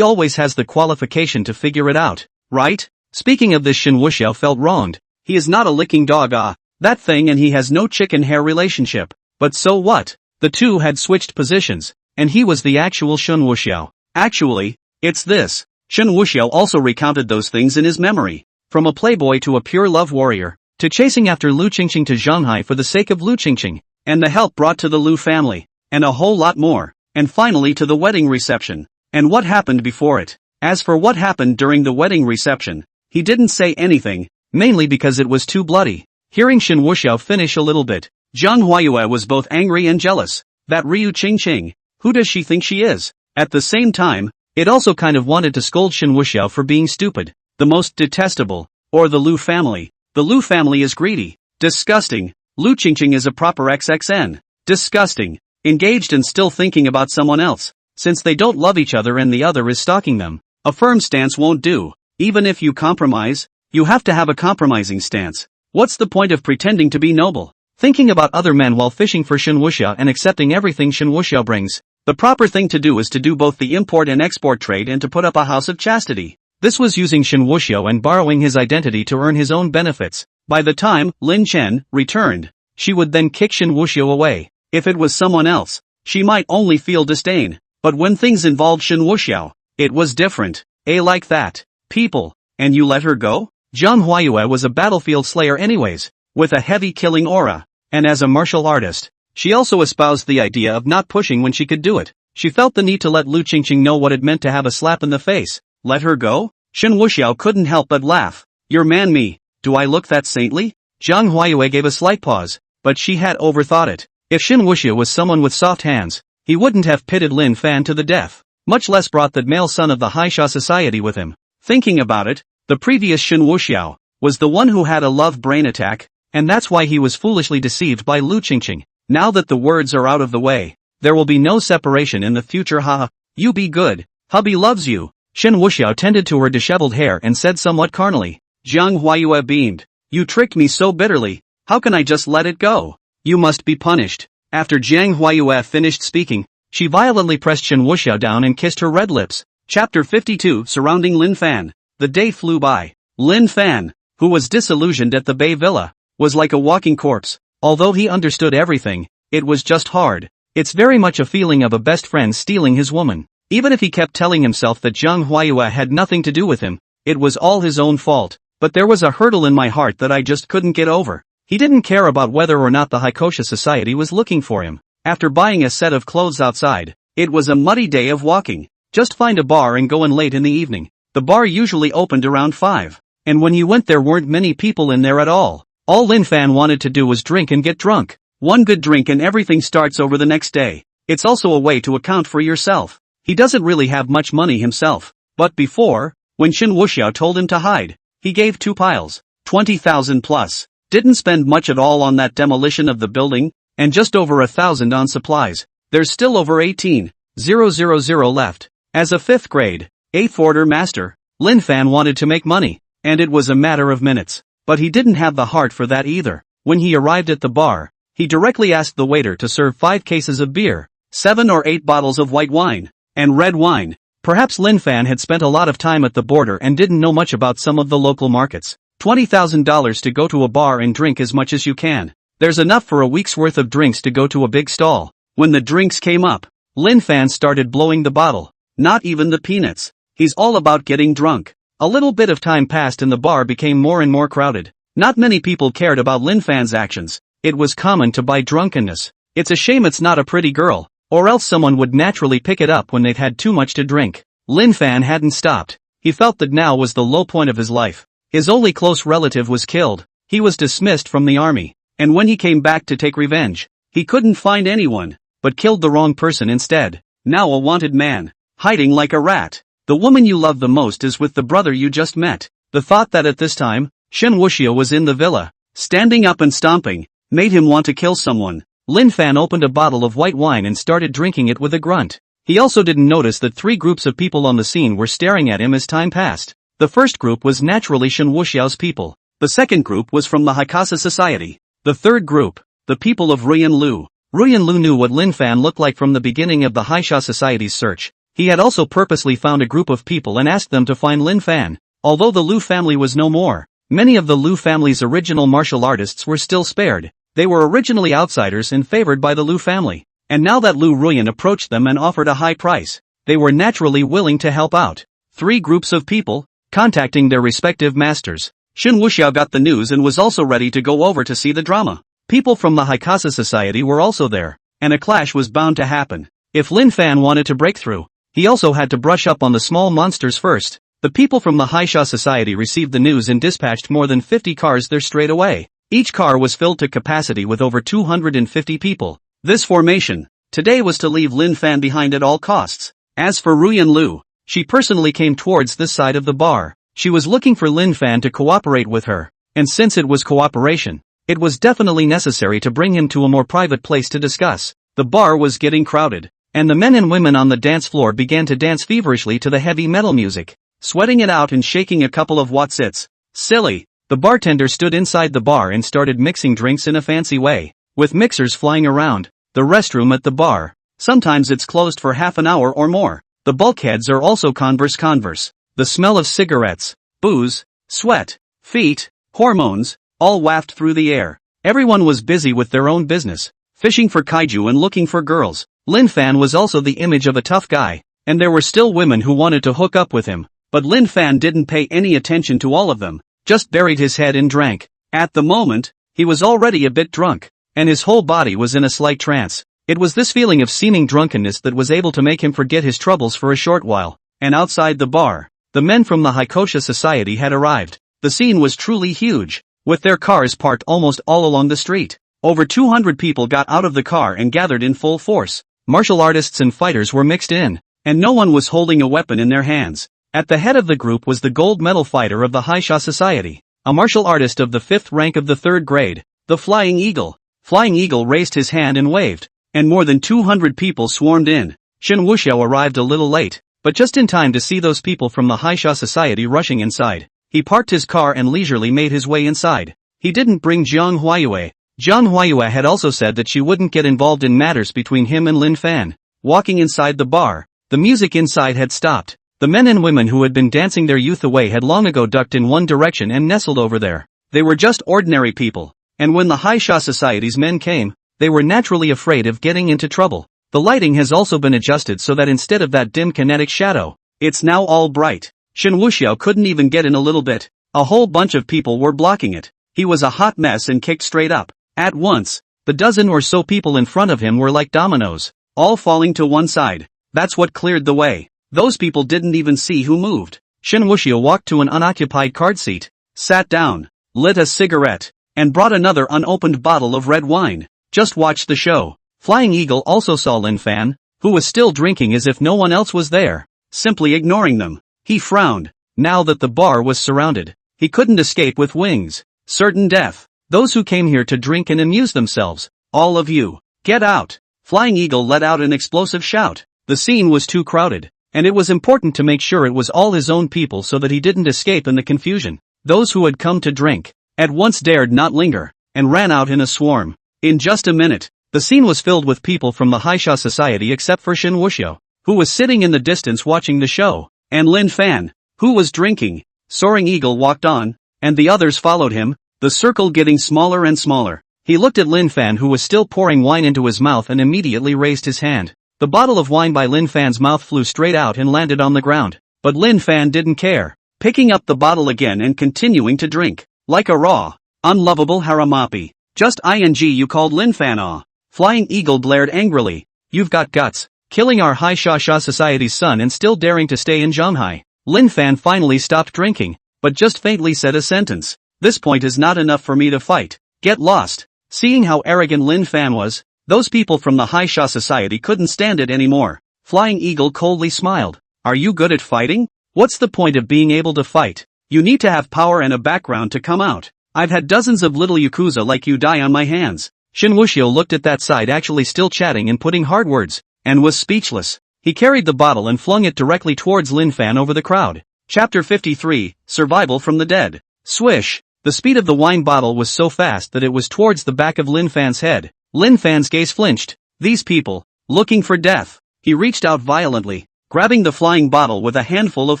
always has the qualification to figure it out, right? Speaking of this, Shen Wuxiao felt wronged. He is not a licking dog, that thing, and he has no chicken hair relationship. But so what? The two had switched positions, and he was the actual Shen Wuxiao. Actually, it's this. Shen Wuxiao also recounted those things in his memory. From a playboy to a pure love warrior, to chasing after Lu Qingqing to Shanghai for the sake of Lu Qingqing, and the help brought to the Lu family, and a whole lot more, and finally to the wedding reception. And what happened before it? As for what happened during the wedding reception, he didn't say anything, mainly because it was too bloody. Hearing Shen Wuxiao finish a little bit, Zhang Huayue was both angry and jealous. That Ryu Qingqing, who does she think she is? At the same time, it also kind of wanted to scold Shen Wuxiao for being stupid. The most detestable, or the Lu family. The Lu family is greedy. Disgusting. Lu Qingqing is a proper XXN. Disgusting. Engaged and still thinking about someone else. Since they don't love each other and the other is stalking them, a firm stance won't do. Even if you compromise, you have to have a compromising stance. What's the point of pretending to be noble? Thinking about other men while fishing for Shen Wuxiao and accepting everything Shen Wuxiao brings. The proper thing to do is to do both the import and export trade and to put up a house of chastity. This was using Shen Wuxiao and borrowing his identity to earn his own benefits. By the time Lin Chen returned, she would then kick Shen Wuxiao away. If it was someone else, she might only feel disdain. But when things involved Shen Wuxiao, it was different. Like that. People. And you let her go? Zhang Huayue was a battlefield slayer anyways, with a heavy killing aura. And as a martial artist, she also espoused the idea of not pushing when she could do it. She felt the need to let Lu Qingqing know what it meant to have a slap in the face. Let her go? Shen Wuxiao couldn't help but laugh. Your man me, do I look that saintly? Zhang Huayue gave a slight pause, but she had overthought it. If Shen Wuxiao was someone with soft hands, he wouldn't have pitted Lin Fan to the death, much less brought that male son of the Haisha society with him. Thinking about it, the previous Shen Wuxiao was the one who had a love brain attack, and that's why he was foolishly deceived by Lu Qingqing. Now that the words are out of the way, there will be no separation in the future. Haha, you be good, hubby loves you. Shen Wuxiao tended to her disheveled hair and said somewhat carnally. Zhang Huayue beamed. You tricked me so bitterly, how can I just let it go? You must be punished. After Zhang Huayue finished speaking, she violently pressed Shen Wuxiao down and kissed her red lips. Chapter 52 Surrounding Lin Fan. The day flew by. Lin Fan, who was disillusioned at the Bay Villa, was like a walking corpse. Although he understood everything, it was just hard. It's very much a feeling of a best friend stealing his woman. Even if he kept telling himself that Zhang Huayue had nothing to do with him, it was all his own fault. But there was a hurdle in my heart that I just couldn't get over. He didn't care about whether or not the Haikosha society was looking for him. After buying a set of clothes outside, it was a muddy day of walking. Just find a bar and go in late in the evening. The bar usually opened around 5. And when he went there weren't many people in there at all. All Lin Fan wanted to do was drink and get drunk. One good drink and everything starts over the next day. It's also a way to account for yourself. He doesn't really have much money himself. But before, when Shen Wuxiao told him to hide, he gave 2 piles, 20,000 plus. Didn't spend much at all on that demolition of the building, and just over 1,000 on supplies. There's still over 18,000 left. As a 5th grade, 8th order master, Lin Fan wanted to make money, and it was a matter of minutes. But he didn't have the heart for that either. When he arrived at the bar, he directly asked the waiter to serve 5 cases of beer, 7 or 8 bottles of white wine, and red wine. Perhaps Lin Fan had spent a lot of time at the border and didn't know much about some of the local markets. $20,000 to go to a bar and drink as much as you can. There's enough for a week's worth of drinks to go to a big stall. When the drinks came up, Lin Fan started blowing the bottle. Not even the peanuts. He's all about getting drunk. A little bit of time passed and the bar became more and more crowded. Not many people cared about Lin Fan's actions. It was common to buy drunkenness. It's a shame it's not a pretty girl, or else someone would naturally pick it up when they've had too much to drink. Lin Fan hadn't stopped. He felt that now was the low point of his life. His only close relative was killed. He was dismissed from the army. And when he came back to take revenge, he couldn't find anyone, but killed the wrong person instead. Now a wanted man, hiding like a rat. The woman you love the most is with the brother you just met. The thought that at this time, Shen Wuxiao was in the villa, standing up and stomping, made him want to kill someone. Lin Fan opened a bottle of white wine and started drinking it with a grunt. He also didn't notice that 3 groups of people on the scene were staring at him as time passed. The first group was naturally Shen Wuxiao's people. The second group was from the Haikasa society. The third group, the people of Ruyan Lu. Ruyan Lu knew what Lin Fan looked like from the beginning of the Haisha society's search. He had also purposely found a group of people and asked them to find Lin Fan. Although the Lu family was no more, many of the Lu family's original martial artists were still spared. They were originally outsiders and favored by the Lu family. And now that Lu Ruyan approached them and offered a high price, they were naturally willing to help out. 3 groups of people, contacting their respective masters. Shen Wuxiao got the news and was also ready to go over to see the drama. People from the Haikasa society were also there, and a clash was bound to happen. If Lin Fan wanted to break through, he also had to brush up on the small monsters first. The people from the Haisha society received the news and dispatched more than 50 cars there straight away. Each car was filled to capacity with over 250 people. This formation, today, was to leave Lin Fan behind at all costs. As for Ruyan Lu, she personally came towards this side of the bar. She was looking for Lin Fan to cooperate with her, and since it was cooperation, it was definitely necessary to bring him to a more private place to discuss. The bar was getting crowded, and the men and women on the dance floor began to dance feverishly to the heavy metal music, sweating it out and shaking a couple of watsits. Silly. The bartender stood inside the bar and started mixing drinks in a fancy way, with mixers flying around. The restroom at the bar, sometimes it's closed for half an hour or more. The bulkheads are also converse. The smell of cigarettes, booze, sweat, feet, hormones, all wafted through the air. Everyone was busy with their own business, fishing for kaiju and looking for girls. Lin Fan was also the image of a tough guy, and there were still women who wanted to hook up with him. But Lin Fan didn't pay any attention to all of them, just buried his head and drank. At the moment, he was already a bit drunk, and his whole body was in a slight trance. It was this feeling of seeming drunkenness that was able to make him forget his troubles for a short while. And outside the bar, the men from the Hikosha Society had arrived. The scene was truly huge, with their cars parked almost all along the street. Over 200 people got out of the car and gathered in full force. Martial artists and fighters were mixed in, and no one was holding a weapon in their hands. At the head of the group was the gold medal fighter of the Haisha Society, a martial artist of the 5th rank of the 3rd grade, the Flying Eagle. Flying Eagle raised his hand and waved, and more than 200 people swarmed in. Shen Wuxiao arrived a little late, but just in time to see those people from the Haisha Society rushing inside. He parked his car and leisurely made his way inside. He didn't bring Jiang Huayue. Jiang Huayue had also said that she wouldn't get involved in matters between him and Lin Fan. Walking inside the bar, the music inside had stopped. The men and women who had been dancing their youth away had long ago ducked in one direction and nestled over there. They were just ordinary people, and when the Haisha Society's men came, they were naturally afraid of getting into trouble. The lighting has also been adjusted so that instead of that dim kinetic shadow, it's now all bright. Shen Wuxiao couldn't even get in a little bit. A whole bunch of people were blocking it. He was a hot mess and kicked straight up. At once, the dozen or so people in front of him were like dominoes, all falling to one side. That's what cleared the way. Those people didn't even see who moved. Shen Wuxiao walked to an unoccupied card seat, sat down, lit a cigarette, and brought another unopened bottle of red wine. Just watch the show. Flying Eagle also saw Lin Fan, who was still drinking as if no one else was there, simply ignoring them. He frowned. Now that the bar was surrounded, he couldn't escape with wings. Certain death. Those who came here to drink and amuse themselves. All of you, get out. Flying Eagle let out an explosive shout. The scene was too crowded, and it was important to make sure it was all his own people so that he didn't escape in the confusion. Those who had come to drink, at once dared not linger, and ran out in a swarm. In just a minute, the scene was filled with people from the Haisha Society except for Shen Wuxiao, who was sitting in the distance watching the show, and Lin Fan, who was drinking. Soaring Eagle walked on, and the others followed him, the circle getting smaller and smaller. He looked at Lin Fan, who was still pouring wine into his mouth, and immediately raised his hand. The bottle of wine by Lin Fan's mouth flew straight out and landed on the ground. But Lin Fan didn't care, picking up the bottle again and continuing to drink. Like a raw, unlovable haramapi. Just ing you called Lin Fan ah. Flying Eagle blared angrily. You've got guts, killing our Haisha Society's son and still daring to stay in Zhanghai. Lin Fan finally stopped drinking, but just faintly said a sentence. This point is not enough for me to fight. Get lost. Seeing how arrogant Lin Fan was, those people from the Haisha Society couldn't stand it anymore. Flying Eagle coldly smiled. Are you good at fighting? What's the point of being able to fight? You need to have power and a background to come out. I've had dozens of little yakuza like you die on my hands. Shen Wuxiao looked at that side actually still chatting and putting hard words, and was speechless. He carried the bottle and flung it directly towards Lin Fan over the crowd. Chapter 53, Survival from the Dead. Swish! The speed of the wine bottle was so fast that it was towards the back of Lin Fan's head. Lin Fan's gaze flinched. These people, looking for death. He reached out violently, grabbing the flying bottle with a handful of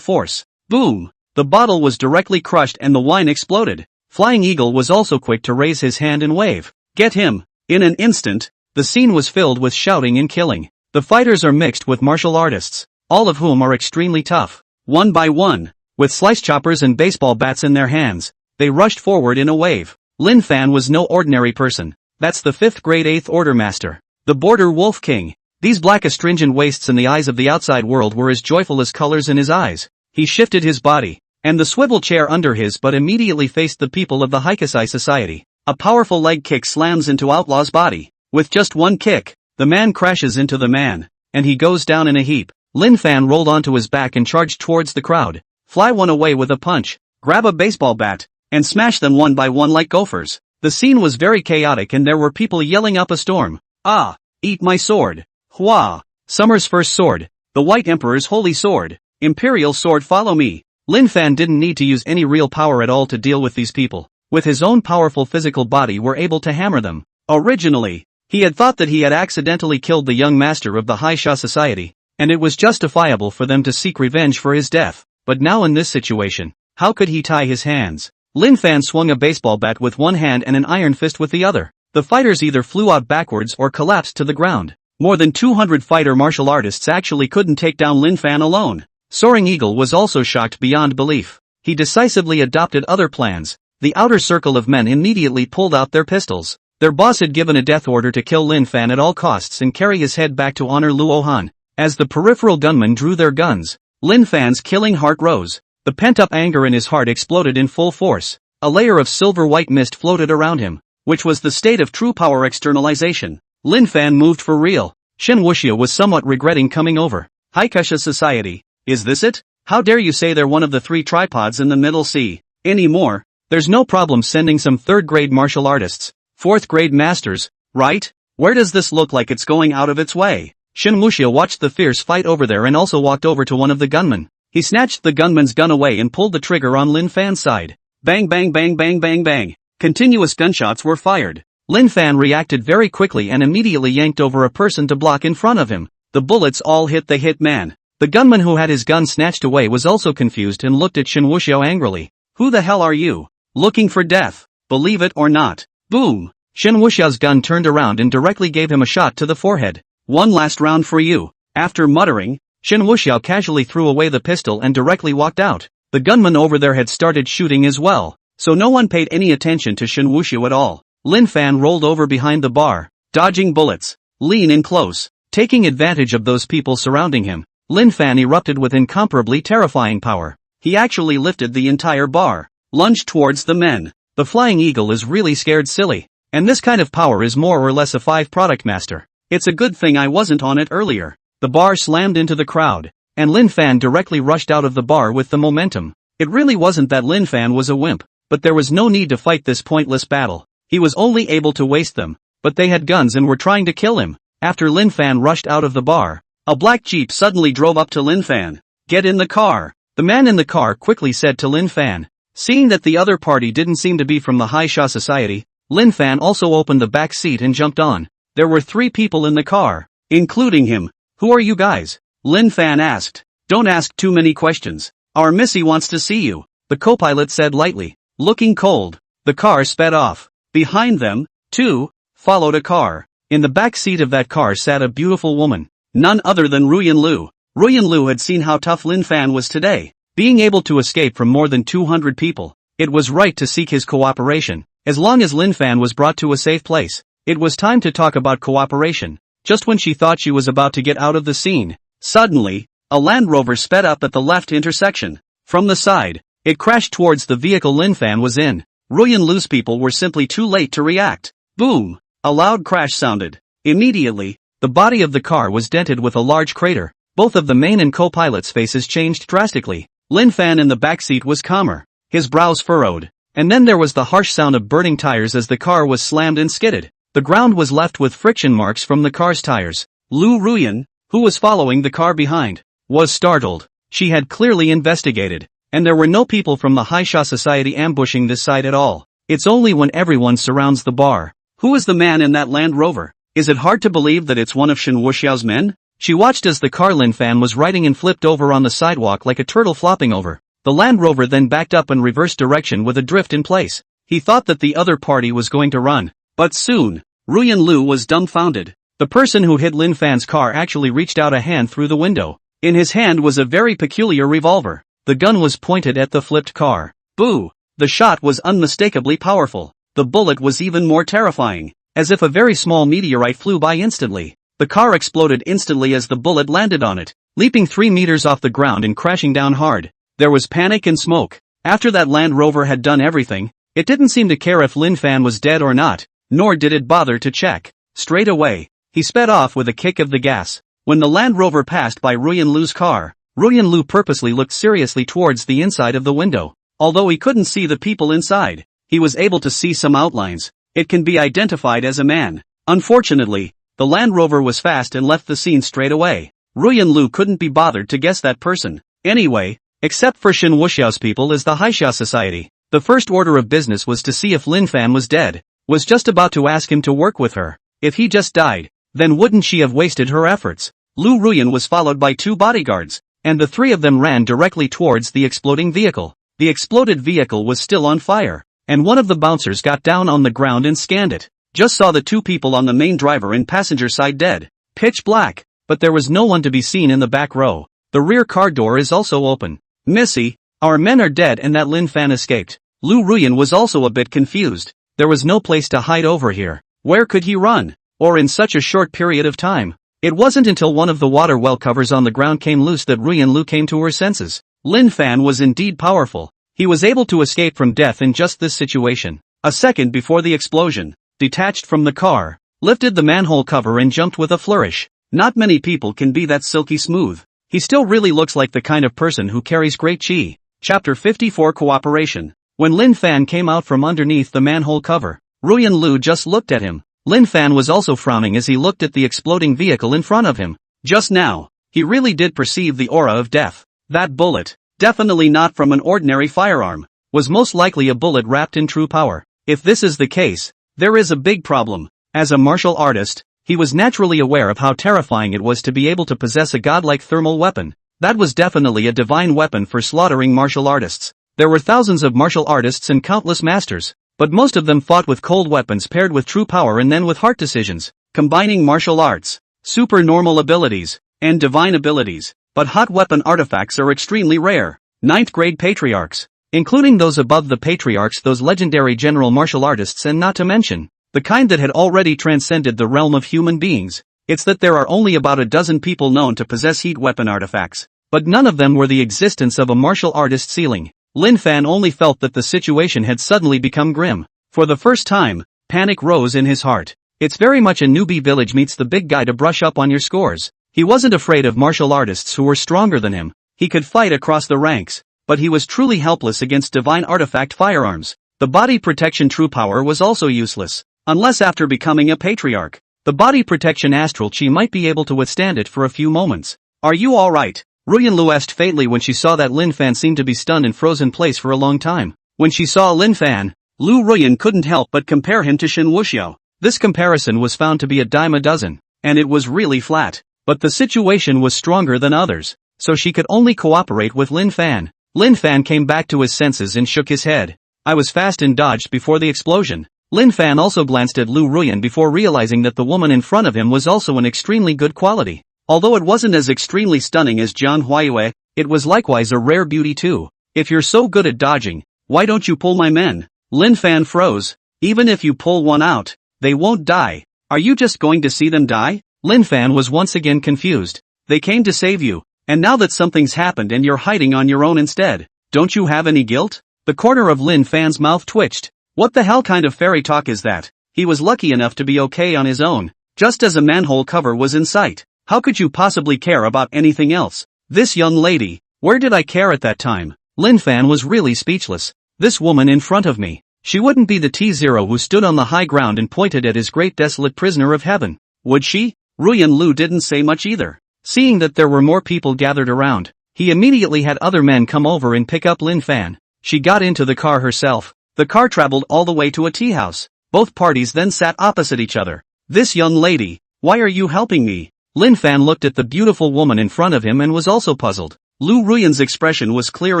force. Boom! The bottle was directly crushed and the wine exploded. Flying Eagle was also quick to raise his hand and wave. Get him! In an instant, the scene was filled with shouting and killing. The fighters are mixed with martial artists, all of whom are extremely tough. One by one, with slice choppers and baseball bats in their hands, they rushed forward in a wave. Lin Fan was no ordinary person. That's the 5th grade 8th order master, the Border Wolf King. These black astringent wastes in the eyes of the outside world were as joyful as colors in his eyes. He shifted his body, and the swivel chair under his butt immediately faced the people of the Haikosha Society. A powerful leg kick slams into Outlaw's body. With just one kick, the man crashes into the man, and he goes down in a heap. Lin Fan rolled onto his back and charged towards the crowd. Fly one away with a punch, grab a baseball bat, and smash them one by one like gophers. The scene was very chaotic and there were people yelling up a storm. Ah! Eat my sword! Hua! Summer's first sword, the White Emperor's holy sword, Imperial sword, follow me! Lin Fan didn't need to use any real power at all to deal with these people. With his own powerful physical body were able to hammer them. Originally, he had thought that he had accidentally killed the young master of the Haisha Society, and it was justifiable for them to seek revenge for his death. But now in this situation, how could he tie his hands? Lin Fan swung a baseball bat with one hand and an iron fist with the other. The fighters either flew out backwards or collapsed to the ground. More than 200 fighter martial artists actually couldn't take down Lin Fan alone. Soaring Eagle was also shocked beyond belief. He decisively adopted other plans. The outer circle of men immediately pulled out their pistols. Their boss had given a death order to kill Lin Fan at all costs and carry his head back to honor Luo Han. As the peripheral gunmen drew their guns, Lin Fan's killing heart rose. The pent-up anger in his heart exploded in full force. A layer of silver-white mist floated around him, which was the state of true power externalization. Lin Fan moved for real. Shen Wuxiao was somewhat regretting coming over. Haikasha Society. Is this it? How dare you say they're one of the 3 tripods in the Middle Sea? Anymore? There's no problem sending some 3rd-grade martial artists, 4th-grade masters, right? Where does this look like it's going out of its way? Shen Wuxiao watched the fierce fight over there and also walked over to one of the gunmen. He snatched the gunman's gun away and pulled the trigger on Lin Fan's side. Bang bang bang bang bang bang. Continuous gunshots were fired. Lin Fan reacted very quickly and immediately yanked over a person to block in front of him. The bullets all hit the hit man. The gunman who had his gun snatched away was also confused and looked at Shen Wuxiao angrily. Who the hell are you? Looking for death? Believe it or not. Boom! Shen Wuxiao's gun turned around and directly gave him a shot to the forehead. One last round for you. After muttering, Shen Wuxiao casually threw away the pistol and directly walked out. The gunman over there had started shooting as well, so no one paid any attention to Shen Wuxiao at all. Lin Fan rolled over behind the bar, dodging bullets. Lean in close. Taking advantage of those people surrounding him, Lin Fan erupted with incomparably terrifying power. He actually lifted the entire bar, lunged towards the men. The Flying Eagle is really scared silly, and this kind of power is more or less a 5 product master. It's a good thing I wasn't on it earlier. The bar slammed into the crowd, and Lin Fan directly rushed out of the bar with the momentum. It really wasn't that Lin Fan was a wimp, but there was no need to fight this pointless battle. He was only able to waste them, but they had guns and were trying to kill him. After Lin Fan rushed out of the bar, a black jeep suddenly drove up to Lin Fan. Get in the car. The man in the car quickly said to Lin Fan. Seeing that the other party didn't seem to be from the Haisha Society, Lin Fan also opened the back seat and jumped on. There were 3 people in the car, including him. Who are you guys? Lin Fan asked. Don't ask too many questions. Our Missy wants to see you, the co-pilot said lightly. Looking cold, the car sped off. Behind them, too, followed a car. In the back seat of that car sat a beautiful woman, none other than Ruyan Lu. Ruyan Lu had seen how tough Lin Fan was today, being able to escape from more than 200 people. It was right to seek his cooperation, as long as Lin Fan was brought to a safe place. It was time to talk about cooperation. Just when she thought she was about to get out of the scene, suddenly, a Land Rover sped up at the left intersection. From the side, it crashed towards the vehicle Lin Fan was in. Ruyan Lu's people were simply too late to react. Boom! A loud crash sounded. Immediately, the body of the car was dented with a large crater. Both of the main and co-pilot's faces changed drastically. Lin Fan in the backseat was calmer, his brows furrowed. And then there was the harsh sound of burning tires as the car was slammed and skidded. The ground was left with friction marks from the car's tires. Lu Ruyan, who was following the car behind, was startled. She had clearly investigated, and there were no people from the Haisha Society ambushing this side at all. It's only when everyone surrounds the bar. Who is the man in that Land Rover? Is it hard to believe that it's one of Shen Wuxiao's men? She watched as the car Lin Fan was riding and flipped over on the sidewalk like a turtle flopping over. The Land Rover then backed up and reversed direction with a drift in place. He thought that the other party was going to run. But soon, Ruyan Lu was dumbfounded. The person who hit Lin Fan's car actually reached out a hand through the window. In his hand was a very peculiar revolver. The gun was pointed at the flipped car. Boo! The shot was unmistakably powerful. The bullet was even more terrifying, as if a very small meteorite flew by instantly. The car exploded instantly as the bullet landed on it, leaping 3 meters off the ground and crashing down hard. There was panic and smoke. After that Land Rover had done everything, it didn't seem to care if Lin Fan was dead or not, nor did it bother to check. Straight away, he sped off with a kick of the gas. When the Land Rover passed by Ruyan Lu's car, Ruyan Lu purposely looked seriously towards the inside of the window. Although he couldn't see the people inside, he was able to see some outlines. It can be identified as a man. Unfortunately, the Land Rover was fast and left the scene straight away. Ruyan Lu couldn't be bothered to guess that person. Anyway, except for Shen Wuxiao's people as the Haisha Society. The first order of business was to see if Lin Fan was dead. Was just about to ask him to work with her. If he just died, then wouldn't she have wasted her efforts? Lu Ruyan was followed by 2 bodyguards, and the 3 of them ran directly towards the exploding vehicle. The exploded vehicle was still on fire, and one of the bouncers got down on the ground and scanned it. Just saw the 2 people on the main driver and passenger side dead. Pitch black, but there was no one to be seen in the back row. The rear car door is also open. Missy, our men are dead and that Lin Fan escaped. Lu Ruyan was also a bit confused. There was no place to hide over here. Where could he run? Or in such a short period of time? It wasn't until one of the water well covers on the ground came loose that Ruyan Lu came to her senses. Lin Fan was indeed powerful. He was able to escape from death in just this situation. A second before the explosion, detached from the car, lifted the manhole cover and jumped with a flourish. Not many people can be that silky smooth. He still really looks like the kind of person who carries great chi. Chapter 54 Cooperation. When Lin Fan came out from underneath the manhole cover, Ruyan Lu just looked at him. Lin Fan was also frowning as he looked at the exploding vehicle in front of him. Just now, he really did perceive the aura of death. That bullet, definitely not from an ordinary firearm, was most likely a bullet wrapped in true power. If this is the case, there is a big problem. As a martial artist, he was naturally aware of how terrifying it was to be able to possess a godlike thermal weapon. That was definitely a divine weapon for slaughtering martial artists. There were thousands of martial artists and countless masters, but most of them fought with cold weapons paired with true power and then with heart decisions, combining martial arts, supernormal abilities, and divine abilities. But hot weapon artifacts are extremely rare. 9th grade patriarchs, including those above the patriarchs, those legendary general martial artists, and not to mention the kind that had already transcended the realm of human beings. It's that there are only about a dozen people known to possess heat weapon artifacts, but none of them were the existence of a martial artist ceiling. Lin Fan only felt that the situation had suddenly become grim. For the first time, panic rose in his heart. It's very much a newbie village meets the big guy to brush up on your scores. He wasn't afraid of martial artists who were stronger than him. He could fight across the ranks, but he was truly helpless against divine artifact firearms. The body protection true power was also useless, unless after becoming a patriarch. The body protection astral chi might be able to withstand it for a few moments. Are you alright? Ruyan Lu asked faintly when she saw that Lin Fan seemed to be stunned and frozen place for a long time. When she saw Lin Fan, Lu Ruyan couldn't help but compare him to Shen Wuxiao. This comparison was found to be a dime a dozen, and it was really flat. But the situation was stronger than others, so she could only cooperate with Lin Fan. Lin Fan came back to his senses and shook his head. I was fast and dodged before the explosion. Lin Fan also glanced at Lu Ruyan before realizing that the woman in front of him was also an extremely good quality. Although it wasn't as extremely stunning as Jian Huaiyue, it was likewise a rare beauty too. If you're so good at dodging, why don't you pull my men? Lin Fan froze. Even if you pull one out, they won't die. Are you just going to see them die? Lin Fan was once again confused. They came to save you, and now that something's happened and you're hiding on your own instead, don't you have any guilt? The corner of Lin Fan's mouth twitched. What the hell kind of fairy talk is that? He was lucky enough to be okay on his own, just as a manhole cover was in sight. How could you possibly care about anything else? This young lady, where did I care at that time? Lin Fan was really speechless. This woman in front of me, she wouldn't be the T0 who stood on the high ground and pointed at his great desolate prisoner of heaven, would she? Ruyan Lu didn't say much either. Seeing that there were more people gathered around, he immediately had other men come over and pick up Lin Fan. She got into the car herself. The car traveled all the way to a tea house. Both parties then sat opposite each other. This young lady, why are you helping me? Lin Fan looked at the beautiful woman in front of him and was also puzzled. Lu Ruyan's expression was clear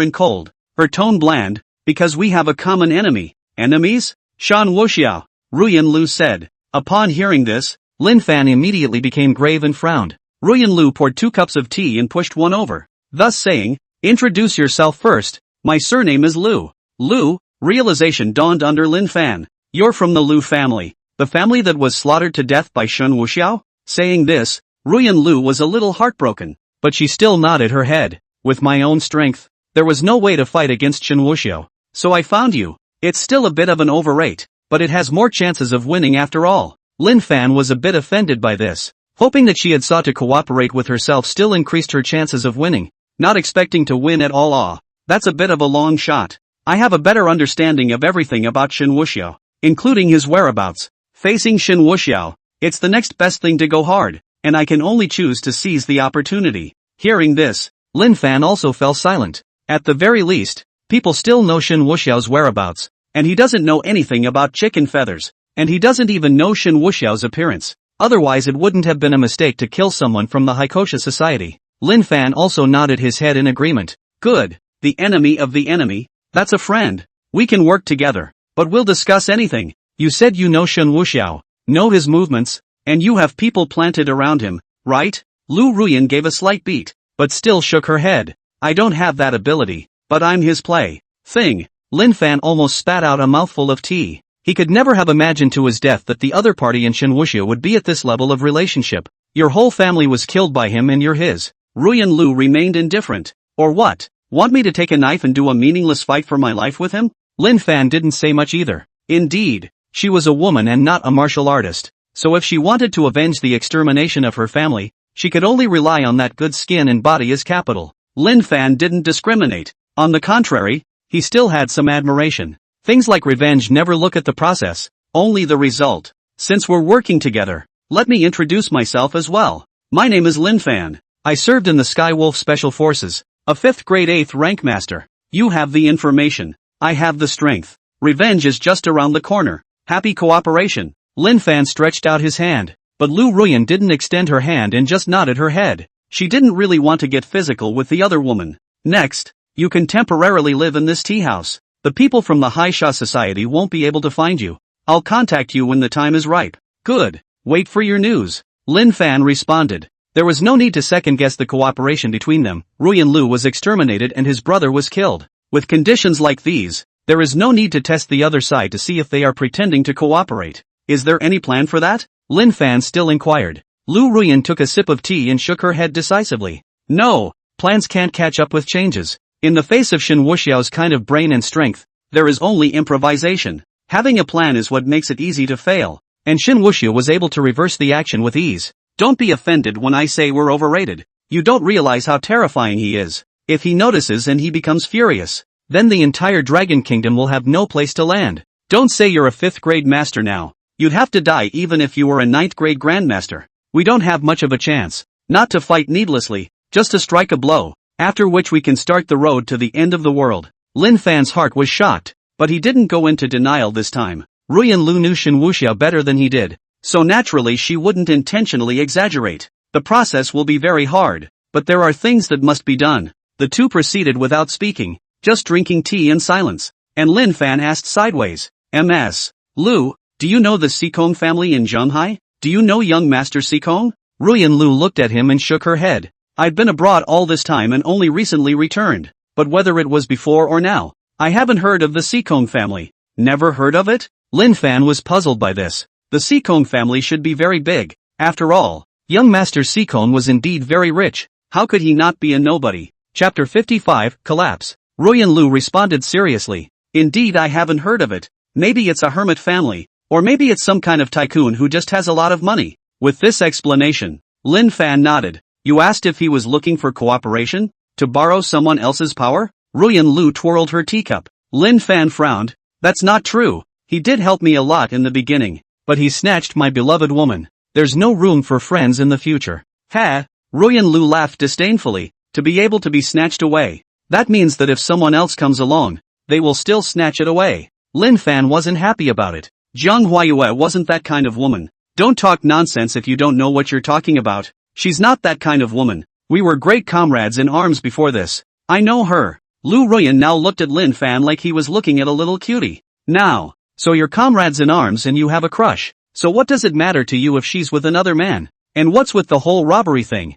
and cold, her tone bland. Because we have a common enemy. Enemies? Shan Wuxiao, Ruyan Lu said. Upon hearing this, Lin Fan immediately became grave and frowned. Ruyan Lu poured 2 cups of tea and pushed one over, thus saying, introduce yourself first. My surname is Lu. Lu, realization dawned under Lin Fan. You're from the Lu family, the family that was slaughtered to death by Shen Wuxiao? Saying this, Ruyan Lu was a little heartbroken, but she still nodded her head. With my own strength, there was no way to fight against Shen Wuxiao. So I found you. It's still a bit of an overrate, but it has more chances of winning after all. Lin Fan was a bit offended by this. Hoping that she had sought to cooperate with herself still increased her chances of winning. Not expecting to win at all. That's a bit of a long shot. I have a better understanding of everything about Shen Wuxiao, including his whereabouts. Facing Shen Wuxiao, it's the next best thing to go hard, and I can only choose to seize the opportunity. Hearing this, Lin Fan also fell silent. At the very least, people still know Shen Wuxiao's whereabouts, and he doesn't know anything about chicken feathers, and he doesn't even know Shen Wuxiao's appearance. Otherwise it wouldn't have been a mistake to kill someone from the Haikosha society. Lin Fan also nodded his head in agreement. Good. The enemy of the enemy? That's a friend. We can work together, but we'll discuss anything. You said you know Shen Wuxiao, know his movements, and you have people planted around him, right? Lu Ruyan gave a slight beat, but still shook her head. I don't have that ability, but I'm his play thing. Lin Fan almost spat out a mouthful of tea. He could never have imagined to his death that the other party in Shen Wuxiao would be at this level of relationship. Your whole family was killed by him and you're his. Ruyan Lu remained indifferent. Or what? Want me to take a knife and do a meaningless fight for my life with him? Lin Fan didn't say much either. Indeed, she was a woman and not a martial artist, so if she wanted to avenge the extermination of her family, she could only rely on that good skin and body as capital. Lin Fan didn't discriminate. On the contrary, he still had some admiration. Things like revenge never look at the process, only the result. Since we're working together, let me introduce myself as well. My name is Lin Fan. I served in the Skywolf Special Forces, a 5th grade 8th rank master. You have the information. I have the strength. Revenge is just around the corner. Happy cooperation. Lin Fan stretched out his hand, but Lu Ruyan didn't extend her hand and just nodded her head. She didn't really want to get physical with the other woman. Next, you can temporarily live in this tea house. The people from the High Sha Society won't be able to find you. I'll contact you when the time is ripe. Good. Wait for your news. Lin Fan responded. There was no need to second-guess the cooperation between them. Ruyan Lu was exterminated and his brother was killed. With conditions like these, there is no need to test the other side to see if they are pretending to cooperate. Is there any plan for that? Lin Fan still inquired. Lu Ruyan took a sip of tea and shook her head decisively. No, plans can't catch up with changes. In the face of Shen Wuxiao's kind of brain and strength, there is only improvisation. Having a plan is what makes it easy to fail, and Shen Wuxiao was able to reverse the action with ease. Don't be offended when I say we're overrated. You don't realize how terrifying he is. If he notices and he becomes furious, then the entire Dragon Kingdom will have no place to land. Don't say you're a 5th grade master now. You'd have to die even if you were a 9th grade grandmaster. We don't have much of a chance. Not to fight needlessly, just to strike a blow, after which we can start the road to the end of the world. Lin Fan's heart was shocked, but he didn't go into denial this time. Ruyan Lu knew Shen Wuxiao better than he did, so naturally she wouldn't intentionally exaggerate. The process will be very hard, but there are things that must be done. The two proceeded without speaking, just drinking tea in silence, and Lin Fan asked sideways, "Ms. Lu, do you know the Sikong family in Zhanghai? Do you know young Master Sikong?" Ruyan Lu looked at him and shook her head. "I've been abroad all this time and only recently returned, but whether it was before or now, I haven't heard of the Sikong family." Never heard of it? Lin Fan was puzzled by this. The Sikong family should be very big. After all, young Master Sikong was indeed very rich. How could he not be a nobody? Chapter 55, Collapse. Ruyan Lu responded seriously. Indeed, I haven't heard of it. Maybe it's a hermit family, or maybe it's some kind of tycoon who just has a lot of money. With this explanation, Lin Fan nodded. You asked if he was looking for cooperation? To borrow someone else's power? Ruyan Lu twirled her teacup. Lin Fan frowned. That's not true. He did help me a lot in the beginning, but he snatched my beloved woman. There's no room for friends in the future. Ha! Ruyan Lu laughed disdainfully. To be able to be snatched away. That means that if someone else comes along, they will still snatch it away. Lin Fan wasn't happy about it. Jiang Huayue wasn't that kind of woman. Don't talk nonsense if you don't know what you're talking about. She's not that kind of woman. We were great comrades in arms before this. I know her. Lu Ruyan now looked at Lin Fan like he was looking at a little cutie. Now, so you're comrades in arms and you have a crush. So what does it matter to you if she's with another man? And what's with the whole robbery thing?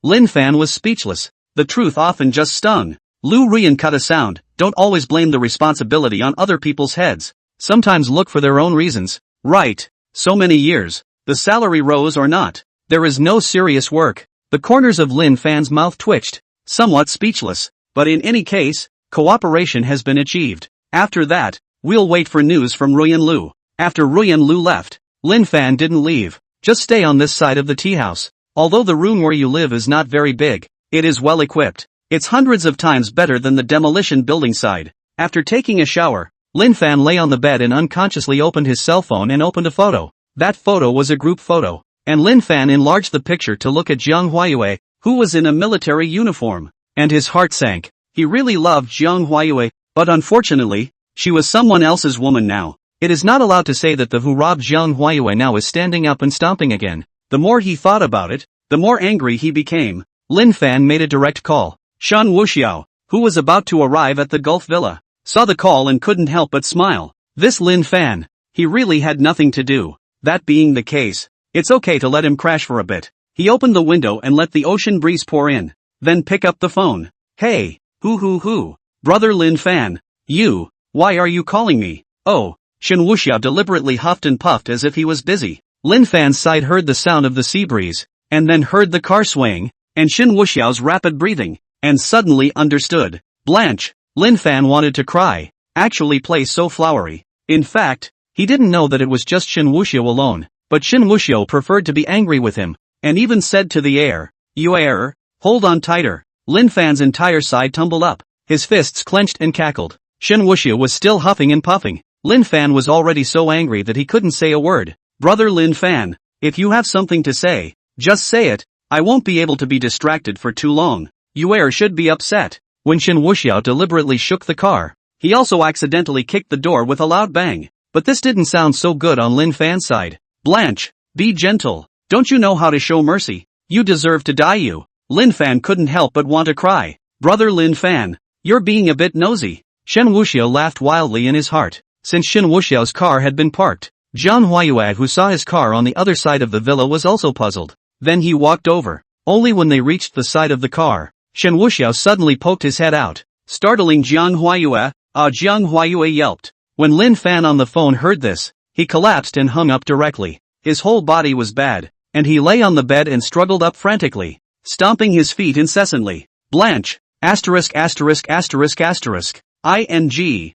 Lin Fan was speechless. The truth often just stung. Lu Ruyan cut a sound. Don't always blame the responsibility on other people's heads. Sometimes look for their own reasons. Right. So many years. The salary rose or not. There is no serious work. The corners of Lin Fan's mouth twitched. Somewhat speechless. But in any case, cooperation has been achieved. After that, we'll wait for news from Ruyan Lu. After Ruyan Lu left, Lin Fan didn't leave. Just stay on this side of the tea house. Although the room where you live is not very big, it is well equipped. It's hundreds of times better than the demolition building side. After taking a shower, Lin Fan lay on the bed and unconsciously opened his cell phone and opened a photo. That photo was a group photo, and Lin Fan enlarged the picture to look at Jiang Huayue, who was in a military uniform. And his heart sank. He really loved Jiang Huayue, but unfortunately, she was someone else's woman now. It is not allowed to say that the who robbed Jiang Huayue now is standing up and stomping again. The more he thought about it, the more angry he became. Lin Fan made a direct call. Shen Wuxiao, who was about to arrive at the Gulf Villa, saw the call and couldn't help but smile. This Lin Fan, he really had nothing to do. That being the case, it's okay to let him crash for a bit. He opened the window and let the ocean breeze pour in, then pick up the phone. Hey, brother Lin Fan, why are you calling me? Oh, Shen Wuxiao deliberately huffed and puffed as if he was busy. Lin Fan's side heard the sound of the sea breeze, and then heard the car swaying, and Shen Wuxiao's rapid breathing, and suddenly understood. Blanche. Lin Fan wanted to cry. Actually play so flowery. In fact, he didn't know that it was just Shen Wuxiao alone, but Shen Wuxiao preferred to be angry with him, and even said to the air, "You air, hold on tighter." Lin Fan's entire side tumbled up, his fists clenched and cackled. Shen Wuxiao was still huffing and puffing. Lin Fan was already so angry that he couldn't say a word. "Brother Lin Fan, if you have something to say, just say it. I won't be able to be distracted for too long. You should be upset." When Shen Wuxiao deliberately shook the car, he also accidentally kicked the door with a loud bang. But this didn't sound so good on Lin Fan's side. "Blanche, be gentle. Don't you know how to show mercy? You deserve to die you." Lin Fan couldn't help but want to cry. "Brother Lin Fan, you're being a bit nosy." Shen Wuxiao laughed wildly in his heart. Since Shen Wuxiao's car had been parked, Jiang Huayue, who saw his car on the other side of the villa, was also puzzled. Then he walked over. Only when they reached the side of the car, Shen Wuxiao suddenly poked his head out, startling Jiang Huayue. Jiang Huayue yelped. When Lin Fan on the phone heard this, he collapsed and hung up directly. His whole body was bad, and he lay on the bed and struggled up frantically, stomping his feet incessantly. Blanche, asterisk asterisk asterisk asterisk, ing.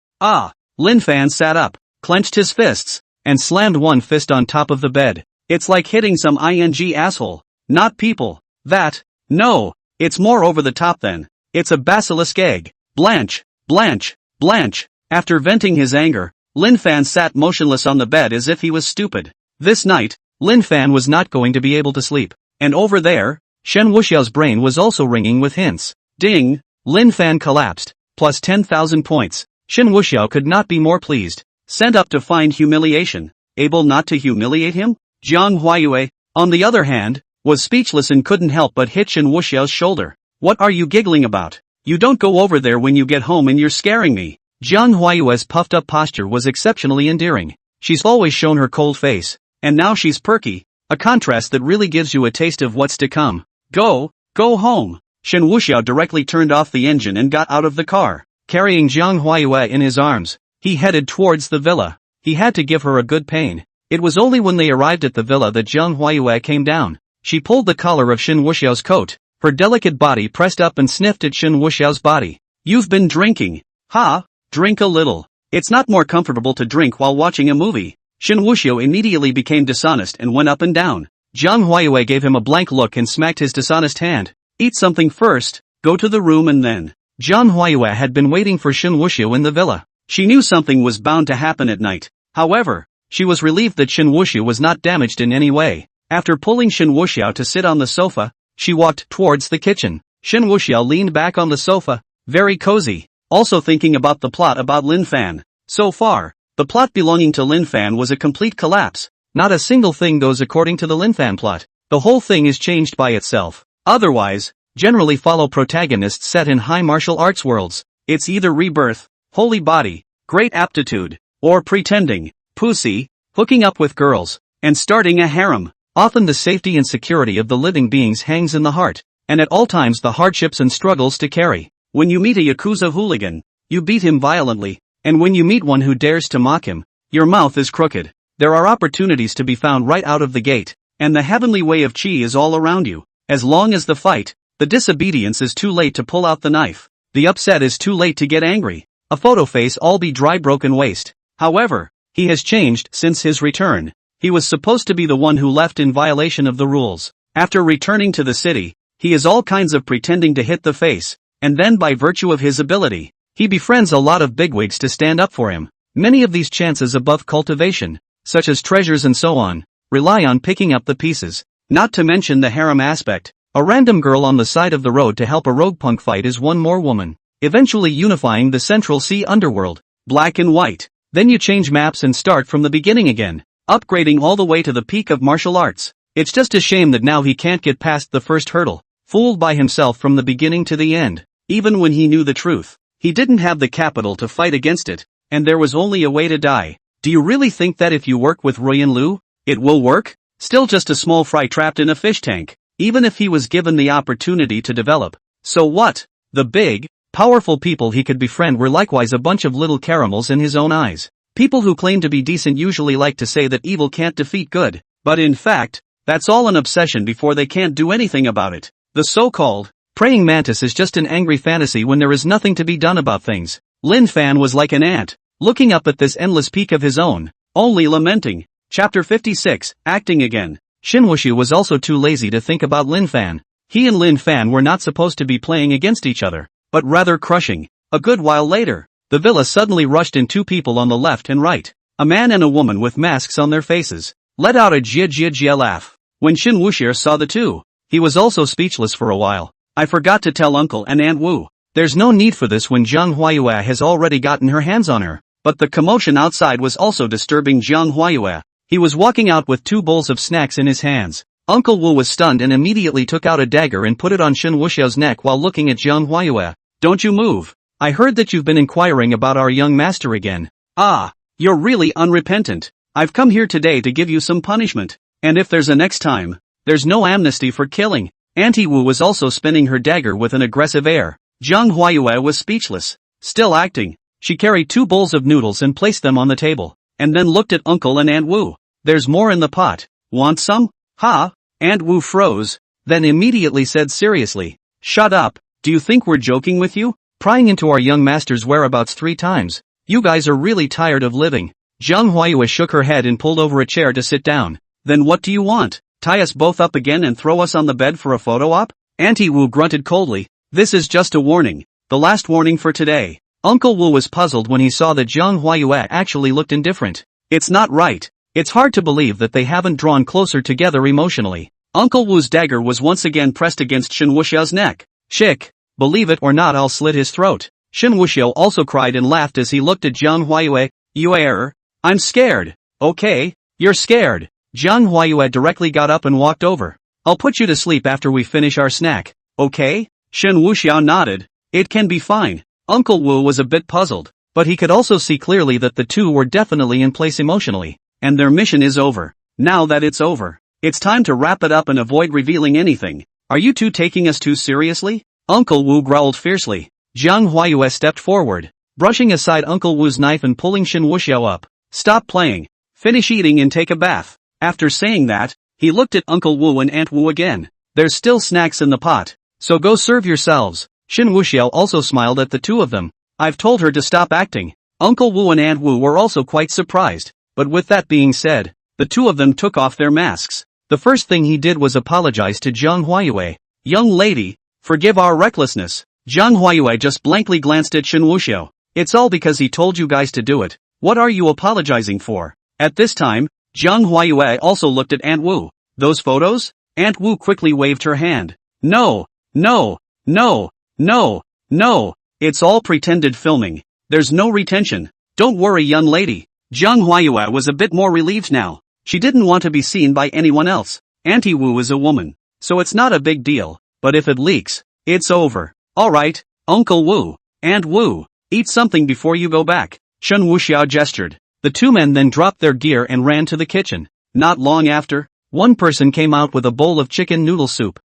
Lin Fan sat up, clenched his fists, and slammed one fist on top of the bed. "It's like hitting some ing asshole, not people. That, no, it's more over the top than. It's a basilisk egg. Blanche, Blanche, Blanche." After venting his anger, Lin Fan sat motionless on the bed as if he was stupid. This night, Lin Fan was not going to be able to sleep. And over there, Shen Wuxiao's brain was also ringing with hints. Ding! Lin Fan collapsed. Plus 10,000 points. Shen Wuxiao could not be more pleased. Sent up to find humiliation. Able not to humiliate him? Jiang Huayue, on the other hand, was speechless and couldn't help but hit Shen Wuxiao's shoulder. "What are you giggling about? You don't go over there when you get home and you're scaring me." Jiang Huayue's puffed-up posture was exceptionally endearing. She's always shown her cold face, and now she's perky, a contrast that really gives you a taste of what's to come. Go home." Shen Wuxiao directly turned off the engine and got out of the car. Carrying Jiang Huayue in his arms, he headed towards the villa. He had to give her a good pain. It was only when they arrived at the villa that Jiang Huayue came down. She pulled the collar of Shen Wuxiao's coat. Her delicate body pressed up and sniffed at Shen Wuxiao's body. "You've been drinking. Ha? Drink a little. It's not more comfortable to drink while watching a movie." Shen Wuxiao immediately became dishonest and went up and down. Jiang Huayue gave him a blank look and smacked his dishonest hand. "Eat something first, go to the room and then." Jiang Huayue had been waiting for Shen Wuxiao in the villa. She knew something was bound to happen at night. However, she was relieved that Shen Wuxiao was not damaged in any way. After pulling Shen Wuxiao to sit on the sofa, she walked towards the kitchen. Shen Wuxiao leaned back on the sofa, very cozy, also thinking about the plot about Lin Fan. So far, the plot belonging to Lin Fan was a complete collapse. Not a single thing goes according to the Lin Fan plot. The whole thing is changed by itself. Otherwise, generally follow protagonists set in high martial arts worlds. It's either rebirth, holy body, great aptitude, or pretending, pussy, hooking up with girls, and starting a harem. Often the safety and security of the living beings hangs in the heart, and at all times the hardships and struggles to carry. When you meet a Yakuza hooligan, you beat him violently, and when you meet one who dares to mock him, your mouth is crooked. There are opportunities to be found right out of the gate, and the heavenly way of chi is all around you. As long as the disobedience is too late to pull out the knife. The upset is too late to get angry. A photo face all be dry broken waste. However, he has changed since his return. He was supposed to be the one who left in violation of the rules. After returning to the city, he is all kinds of pretending to hit the face, and then by virtue of his ability, he befriends a lot of bigwigs to stand up for him. Many of these chances above cultivation, such as treasures and so on, rely on picking up the pieces. Not to mention the harem aspect. A random girl on the side of the road to help a rogue punk fight is one more woman, eventually unifying the Central Sea underworld, black and white. Then you change maps and start from the beginning again, upgrading all the way to the peak of martial arts. It's just a shame that now he can't get past the first hurdle, fooled by himself from the beginning to the end. Even when he knew the truth, he didn't have the capital to fight against it, and there was only a way to die. Do you really think that if you work with Ruyan Lu, it will work? Still just a small fry trapped in a fish tank. Even if he was given the opportunity to develop. So what? The big, powerful people he could befriend were likewise a bunch of little caramels in his own eyes. People who claim to be decent usually like to say that evil can't defeat good, but in fact, that's all an obsession before they can't do anything about it. The so-called praying mantis is just an angry fantasy when there is nothing to be done about things. Lin Fan was like an ant, looking up at this endless peak of his own, only lamenting. Chapter 56, Acting Again. Shen Wuxiao was also too lazy to think about Lin Fan. He and Lin Fan were not supposed to be playing against each other, but rather crushing. A good while later, the villa suddenly rushed in two people on the left and right. A man and a woman with masks on their faces let out a jia jia jia laugh. When Shen Wuxiao saw the two, he was also speechless for a while. I forgot to tell Uncle and Aunt Wu. There's no need for this when Jiang Huayue has already gotten her hands on her. But the commotion outside was also disturbing Jiang Huayue. He was walking out with two bowls of snacks in his hands. Uncle Wu was stunned and immediately took out a dagger and put it on Shen Wuxiao's neck while looking at Jiang Huayue. Don't you move. I heard that you've been inquiring about our young master again. Ah, you're really unrepentant. I've come here today to give you some punishment. And if there's a next time, there's no amnesty for killing. Auntie Wu was also spinning her dagger with an aggressive air. Jiang Huayue was speechless. Still acting, she carried two bowls of noodles and placed them on the table, and then looked at Uncle and Aunt Wu. There's more in the pot. Want some? Ha? Aunt Wu froze, then immediately said seriously. Shut up, do you think we're joking with you? Prying into our young master's whereabouts 3 times. You guys are really tired of living. Jiang Huayue shook her head and pulled over a chair to sit down. Then what do you want? Tie us both up again and throw us on the bed for a photo op? Auntie Wu grunted coldly. This is just a warning. The last warning for today. Uncle Wu was puzzled when he saw that Jiang Huayue actually looked indifferent. It's not right. It's hard to believe that they haven't drawn closer together emotionally. Uncle Wu's dagger was once again pressed against Shen Wuxiao's neck. Chick. Believe it or not, I'll slit his throat. Shen Wuxiao also cried and laughed as he looked at Jiang Huayue. I'm scared. Okay, you're scared. Jiang Huayue directly got up and walked over. I'll put you to sleep after we finish our snack. Okay? Shen Wuxiao nodded. It can be fine. Uncle Wu was a bit puzzled, but he could also see clearly that the two were definitely in place emotionally, and their mission is over. Now that it's over, it's time to wrap it up and avoid revealing anything. Are you two taking us too seriously? Uncle Wu growled fiercely. Jiang Huayue stepped forward, brushing aside Uncle Wu's knife and pulling Shen Wuxiao up. Stop playing. Finish eating and take a bath. After saying that, he looked at Uncle Wu and Aunt Wu again. There's still snacks in the pot, so go serve yourselves. Shen Wuxiao also smiled at the two of them. I've told her to stop acting. Uncle Wu and Aunt Wu were also quite surprised, but with that being said, the two of them took off their masks. The first thing he did was apologize to Jiang Huayue. Young lady, forgive our recklessness. Jiang Huayue just blankly glanced at Shen Wuxiao. It's all because he told you guys to do it. What are you apologizing for? At this time, Jiang Huayue also looked at Aunt Wu. Those photos? Aunt Wu quickly waved her hand. No, no, no, no, no. It's all pretended filming. There's no retention. Don't worry, young lady. Jiang Huayue was a bit more relieved now. She didn't want to be seen by anyone else. Auntie Wu is a woman, so it's not a big deal. But if it leaks, it's over. Alright, Uncle Wu, Aunt Wu, eat something before you go back. Shen Wuxiao gestured. The two men then dropped their gear and ran to the kitchen. Not long after, one person came out with a bowl of chicken noodle soup.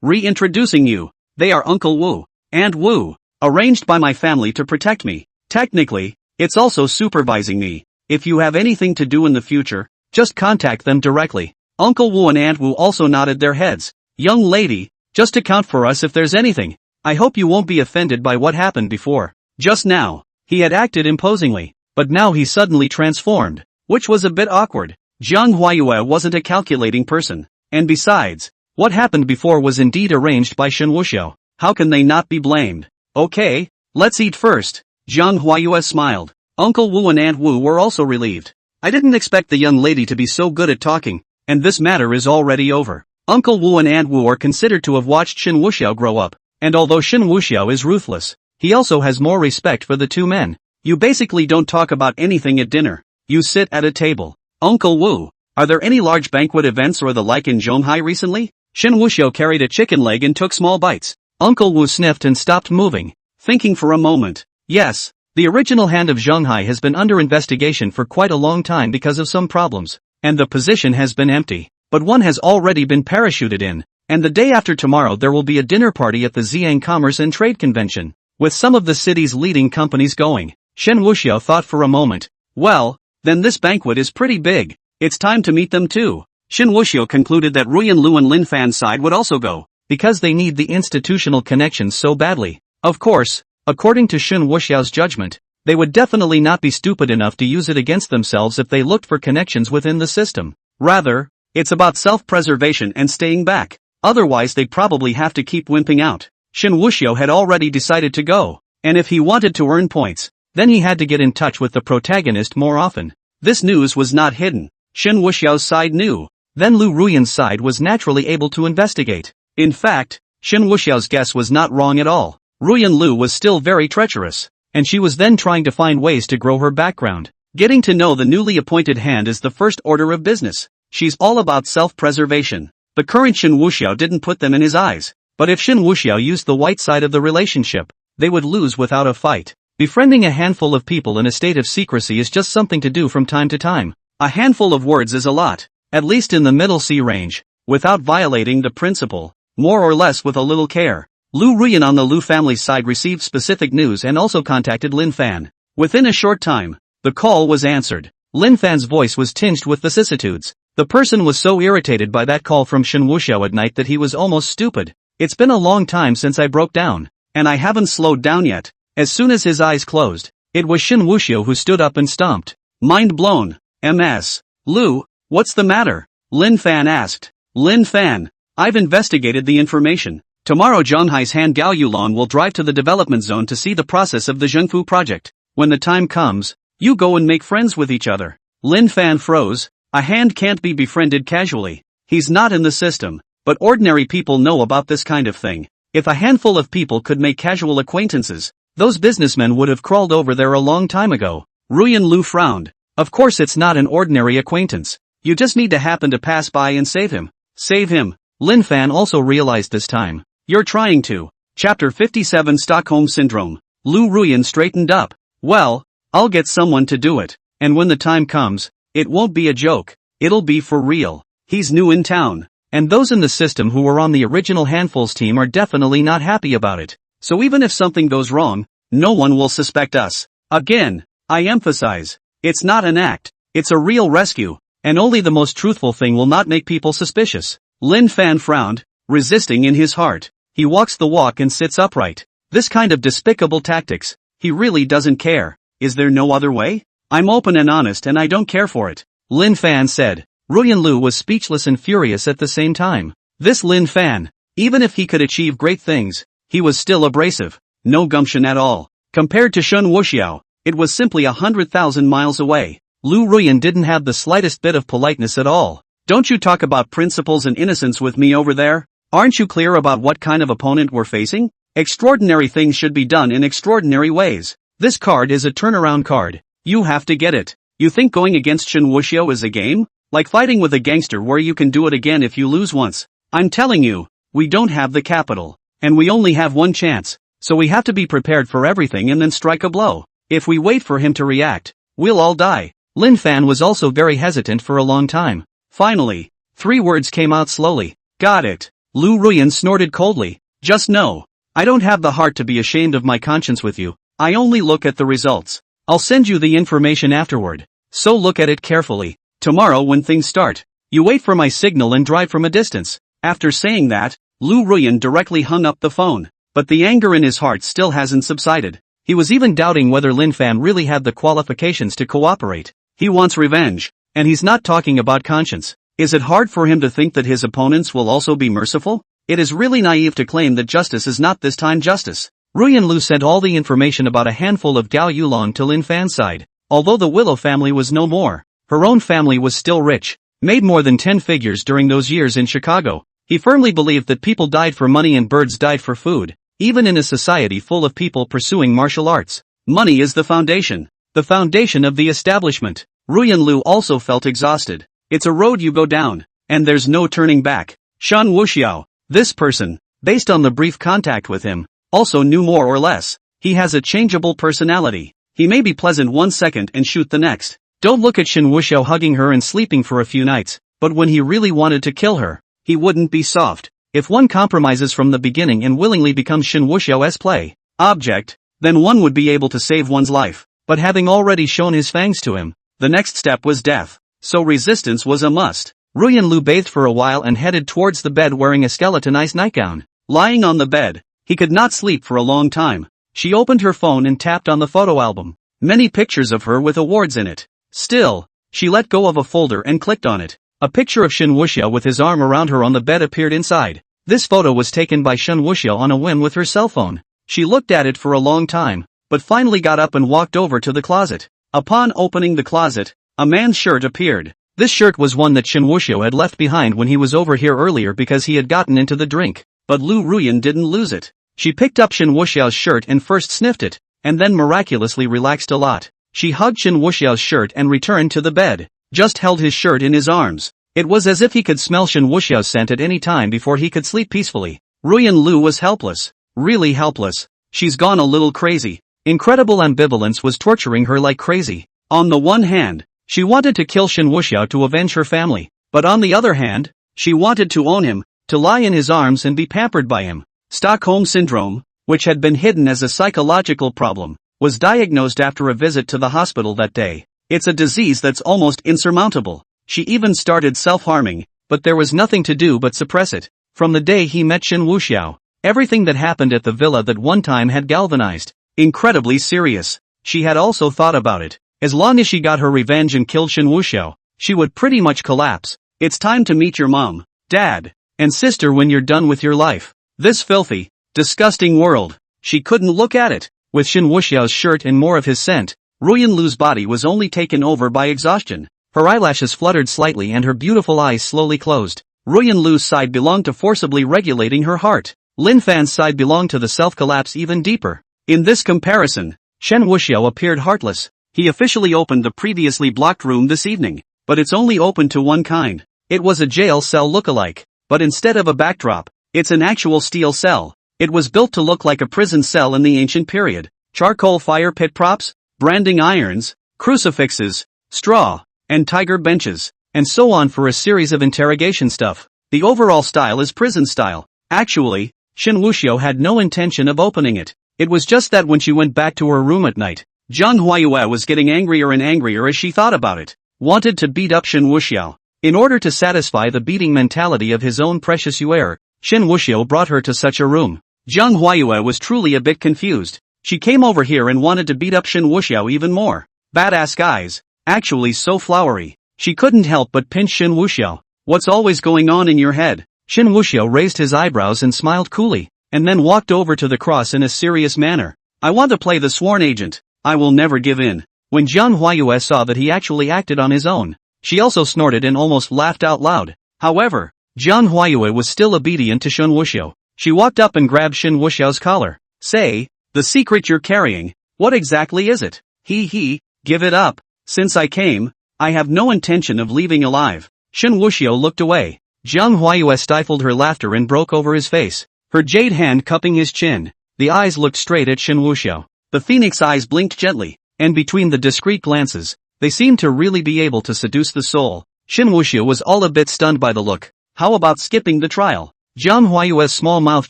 Reintroducing you. They are Uncle Wu, Aunt Wu, arranged by my family to protect me. Technically, it's also supervising me. If you have anything to do in the future, just contact them directly. Uncle Wu and Aunt Wu also nodded their heads. Young lady, just account for us if there's anything. I hope you won't be offended by what happened before. Just now, he had acted imposingly, but now he suddenly transformed, which was a bit awkward. Jiang Huayue wasn't a calculating person, and besides, what happened before was indeed arranged by Shen Wuxiao. How can they not be blamed? Okay, let's eat first. Jiang Huayue smiled. Uncle Wu and Aunt Wu were also relieved. I didn't expect the young lady to be so good at talking, and this matter is already over. Uncle Wu and Aunt Wu are considered to have watched Shen Wuxiao grow up, and although Shen Wuxiao is ruthless, he also has more respect for the two men. You basically don't talk about anything at dinner. You sit at a table. Uncle Wu, are there any large banquet events or the like in Zhonghai recently? Shen Wuxiao carried a chicken leg and took small bites. Uncle Wu sniffed and stopped moving, thinking for a moment. Yes, the original hand of Zhonghai has been under investigation for quite a long time because of some problems, and the position has been empty, but one has already been parachuted in, and the day after tomorrow there will be a dinner party at the Xiang Commerce and Trade Convention, with some of the city's leading companies going. Shen Wuxiao thought for a moment. Well, then this banquet is pretty big. It's time to meet them too. Shen Wuxiao concluded that Ruyan Lu and Lin Fan's side would also go, because they need the institutional connections so badly. Of course, according to Shen Wuxiao's judgment, they would definitely not be stupid enough to use it against themselves if they looked for connections within the system. Rather, it's about self-preservation and staying back. Otherwise they'd probably have to keep wimping out. Shen Wuxiao had already decided to go, and if he wanted to earn points, then he had to get in touch with the protagonist more often. This news was not hidden. Shen Wuxiao's side knew. Then Lu Ruyan's side was naturally able to investigate. In fact, Shen Wuxiao's guess was not wrong at all. Ruyan Lu was still very treacherous, and she was then trying to find ways to grow her background. Getting to know the newly appointed hand is the first order of business. She's all about self-preservation. The current Shen Wuxiao didn't put them in his eyes, but if Shen Wuxiao used the white side of the relationship, they would lose without a fight. Befriending a handful of people in a state of secrecy is just something to do from time to time. A handful of words is a lot, at least in the middle C range, without violating the principle, more or less with a little care. Lu Ruyan on the Lu family side received specific news and also contacted Lin Fan. Within a short time, the call was answered. Lin Fan's voice was tinged with vicissitudes. The person was so irritated by that call from Shen Wuxiao at night that he was almost stupid. It's been a long time since I broke down, and I haven't slowed down yet. As soon as his eyes closed, it was Shen Wuxiao who stood up and stomped. Mind blown. MS. Lu, what's the matter? Lin Fan asked. Lin Fan, I've investigated the information. Tomorrow Zhanghai's Han Gao Yulan will drive to the development zone to see the process of the Zhengfu project. When the time comes, you go and make friends with each other. Lin Fan froze. A hand can't be befriended casually. He's not in the system, but ordinary people know about this kind of thing. If a handful of people could make casual acquaintances, those businessmen would have crawled over there a long time ago. Ruyan Lu frowned. Of course it's not an ordinary acquaintance. You just need to happen to pass by and save him. Save him. Lin Fan also realized this time. You're trying to. Chapter 57 Stockholm Syndrome. Lu Ruyan straightened up. Well, I'll get someone to do it. And when the time comes, it won't be a joke. It'll be for real. He's new in town. And those in the system who were on the original Handfuls team are definitely not happy about it. So even if something goes wrong, no one will suspect us. Again, I emphasize, it's not an act. It's a real rescue. And only the most truthful thing will not make people suspicious. Lin Fan frowned, resisting in his heart. He walks the walk and sits upright. This kind of despicable tactics, he really doesn't care. Is there no other way? I'm open and honest and I don't care for it. Lin Fan said. Ruyan Lu was speechless and furious at the same time. This Lin Fan, even if he could achieve great things, he was still abrasive. No gumption at all. Compared to Shen Wuxiao, it was simply 100,000 miles away. Lu Ruyan didn't have the slightest bit of politeness at all. Don't you talk about principles and innocence with me over there? Aren't you clear about what kind of opponent we're facing? Extraordinary things should be done in extraordinary ways. This card is a turnaround card. You have to get it. You think going against Shen Wuxiao is a game? Like fighting with a gangster where you can do it again if you lose once. I'm telling you, we don't have the capital. And we only have one chance. So we have to be prepared for everything and then strike a blow. If we wait for him to react, we'll all die. Lin Fan was also very hesitant for a long time. Finally, 3 words came out slowly. Got it. Lu Ruyan snorted coldly. Just know, I don't have the heart to be ashamed of my conscience with you. I only look at the results. I'll send you the information afterward. So look at it carefully. Tomorrow when things start, you wait for my signal and drive from a distance. After saying that, Lu Ruyan directly hung up the phone. But the anger in his heart still hasn't subsided. He was even doubting whether Lin Fan really had the qualifications to cooperate. He wants revenge. And he's not talking about conscience. Is it hard for him to think that his opponents will also be merciful? It is really naive to claim that justice is not this time justice. Ruyan Lu sent all the information about a handful of Gao Yulong to Lin Fan's side. Although the Willow family was no more, her own family was still rich, made more than 10 figures during those years in Chicago. He firmly believed that people died for money and birds died for food, even in a society full of people pursuing martial arts. Money is the foundation of the establishment. Ruyan Lu also felt exhausted. It's a road you go down, and there's no turning back. Shen Wuxiao, this person, based on the brief contact with him, also knew more or less. He has a changeable personality. He may be pleasant one second and shoot the next. Don't look at Shen Wuxiao hugging her and sleeping for a few nights, but when he really wanted to kill her, he wouldn't be soft. If one compromises from the beginning and willingly becomes Shen Wuxiao's play object, then one would be able to save one's life. but having already shown his fangs to him, the next step was death. So resistance was a must. Ruyan Lu bathed for a while and headed towards the bed wearing a skeletonized nightgown. Lying on the bed, he could not sleep for a long time. She opened her phone and tapped on the photo album. Many pictures of her with awards in it. Still, she let go of a folder and clicked on it. A picture of Shen Wuxiao with his arm around her on the bed appeared inside. This photo was taken by Shen Wuxiao on a whim with her cell phone. She looked at it for a long time, but finally got up and walked over to the closet. Upon opening the closet, a man's shirt appeared. This shirt was one that Shen Wuxiao had left behind when he was over here earlier because he had gotten into the drink. But Lu Ruyan didn't lose it. She picked up Shen Wuxiao's shirt and first sniffed it, and then miraculously relaxed a lot. She hugged Shen Wuxiao's shirt and returned to the bed. Just held his shirt in his arms. It was as if he could smell Shen Wuxiao's scent at any time before he could sleep peacefully. Ruyan Lu was helpless. Really helpless. She's gone a little crazy. Incredible ambivalence was torturing her like crazy. On the one hand, she wanted to kill Shen Wuxiao to avenge her family, but on the other hand, she wanted to own him, to lie in his arms and be pampered by him. Stockholm Syndrome, which had been hidden as a psychological problem, was diagnosed after a visit to the hospital that day. It's a disease that's almost insurmountable. She even started self-harming, but there was nothing to do but suppress it. From the day he met Shen Wuxiao, everything that happened at the villa that one time had galvanized. Incredibly serious. She had also thought about it. As long as she got her revenge and killed Shen Wuxiao, she would pretty much collapse. It's time to meet your mom, dad, and sister when you're done with your life. This filthy, disgusting world. She couldn't look at it. With Shen Wuxiao's shirt and more of his scent, Ruyan Lu's body was only taken over by exhaustion. Her eyelashes fluttered slightly and her beautiful eyes slowly closed. Ruyan Lu's side belonged to forcibly regulating her heart. Lin Fan's side belonged to the self-collapse even deeper. In this comparison, Shen Wuxiao appeared heartless. He officially opened the previously blocked room this evening, but it's only open to one kind. It was a jail cell look-alike, but instead of a backdrop, it's an actual steel cell. It was built to look like a prison cell in the ancient period. Charcoal fire pit props, branding irons, crucifixes, straw, and tiger benches, and so on for a series of interrogation stuff. The overall style is prison style. Actually, Shen Wuxiao had no intention of opening it. It was just that when she went back to her room at night, Zhang Huayue was getting angrier and angrier as she thought about it. Wanted to beat up Shen Wuxiao. In order to satisfy the beating mentality of his own precious Yuer, Shen Wuxiao brought her to such a room. Zhang Huayue was truly a bit confused. She came over here and wanted to beat up Shen Wuxiao even more. Badass guys. Actually so flowery. She couldn't help but pinch Shen Wuxiao. What's always going on in your head? Shen Wuxiao raised his eyebrows and smiled coolly, and then walked over to the cross in a serious manner. I want to play the sworn agent. I will never give in. When Zhang Huayue saw that he actually acted on his own, she also snorted and almost laughed out loud. However, Zhang Huayue was still obedient to Shen Wuxiao. She walked up and grabbed Shen Wuxiao's collar. Say, the secret you're carrying, what exactly is it? Give it up. Since I came, I have no intention of leaving alive. Shen Wuxiao looked away. Zhang Huayue stifled her laughter and broke over his face, her jade hand cupping his chin. The eyes looked straight at Shen Wuxiao. The phoenix eyes blinked gently, and between the discreet glances, they seemed to really be able to seduce the soul. Shen Wuxiao was all a bit stunned by the look. How about skipping the trial? Zhang Huayue's small mouth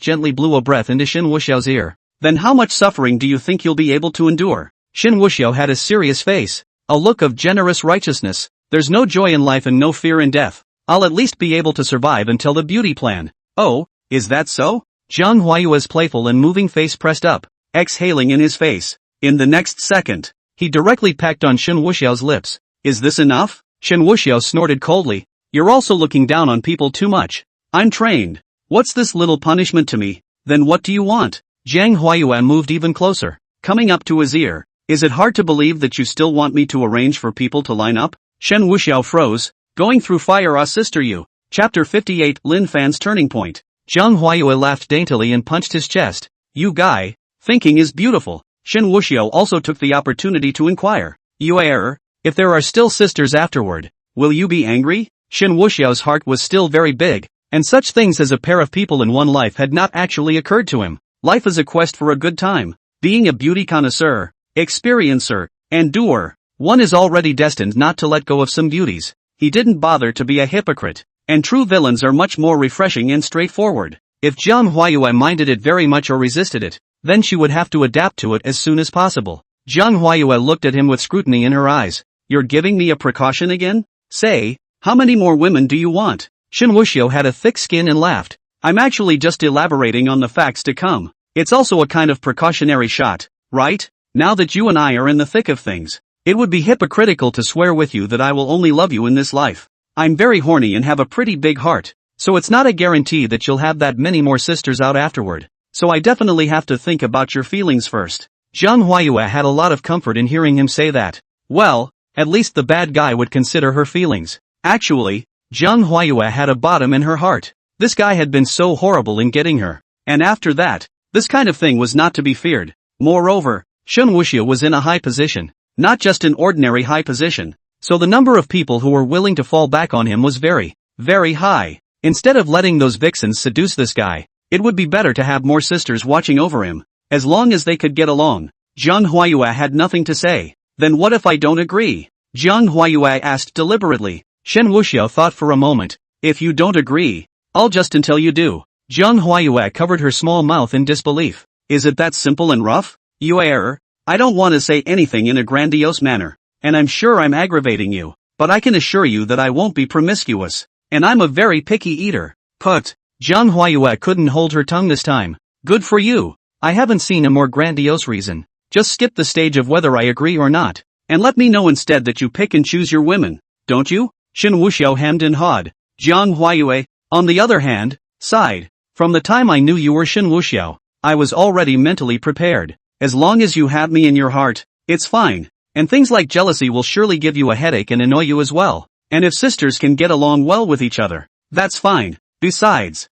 gently blew a breath into Shen Wuxiao's ear. Then how much suffering do you think you'll be able to endure? Shen Wuxiao had a serious face. A look of generous righteousness. There's no joy in life and no fear in death. I'll at least be able to survive until the beauty plan. Oh, is that so? Zhang Huayue's playful and moving face pressed up, exhaling in his face. In the next second, he directly pecked on Shen Wuxiao's lips. Is this enough? Shen Wuxiao snorted coldly. You're also looking down on people too much. I'm trained. What's this little punishment to me? Then what do you want? Zhang Huayue moved even closer, coming up to his ear. Is it hard to believe that you still want me to arrange for people to line up? Shen Wuxiao froze. Going through fire, sister you. Chapter 58 Lin Fan's Turning Point. Zhang Huayue laughed daintily and punched his chest. You guy, thinking is beautiful. Shen Wuxiao also took the opportunity to inquire. If there are still sisters afterward, will you be angry? Shen Wuxiao's heart was still very big, and such things as a pair of people in one life had not actually occurred to him. Life is a quest for a good time. Being a beauty connoisseur, experiencer, and doer, one is already destined not to let go of some beauties. He didn't bother to be a hypocrite, and true villains are much more refreshing and straightforward. If Zhang Huayue minded it very much or resisted it, then she would have to adapt to it as soon as possible. Zhang Huayue looked at him with scrutiny in her eyes. You're giving me a precaution again? Say, how many more women do you want? Shen Wuxiao had a thick skin and laughed. I'm actually just elaborating on the facts to come. It's also a kind of precautionary shot, right? Now that you and I are in the thick of things, it would be hypocritical to swear with you that I will only love you in this life. I'm very horny and have a pretty big heart, so it's not a guarantee that you'll have that many more sisters out afterward. So I definitely have to think about your feelings first. Zhang Huayue had a lot of comfort in hearing him say that. Well, at least the bad guy would consider her feelings. Actually, Zhang Huayue had a bottom in her heart. This guy had been so horrible in getting her. And after that, this kind of thing was not to be feared. Moreover, Shen Wuxiao was in a high position. Not just an ordinary high position. So the number of people who were willing to fall back on him was very, very high. Instead of letting those vixens seduce this guy, it would be better to have more sisters watching over him. As long as they could get along. Zhang Huayue had nothing to say. Then what if I don't agree? Zhang Huayue asked deliberately. Shen Wuxiao thought for a moment. If you don't agree, I'll just until you do. Zhang Huayue covered her small mouth in disbelief. Is it that simple and rough? You err. I don't want to say anything in a grandiose manner, and I'm sure I'm aggravating you, but I can assure you that I won't be promiscuous, and I'm a very picky eater. Put. Zhang Huayue couldn't hold her tongue this time. Good for you. I haven't seen a more grandiose reason. Just skip the stage of whether I agree or not, and let me know instead that you pick and choose your women, don't you? Shen Wuxiao hemmed and hawed. Zhang Huayue, on the other hand, sighed. From the time I knew you were Shen Wuxiao, I was already mentally prepared. As long as you have me in your heart, it's fine. And things like jealousy will surely give you a headache and annoy you as well. And if sisters can get along well with each other, that's fine. Besides,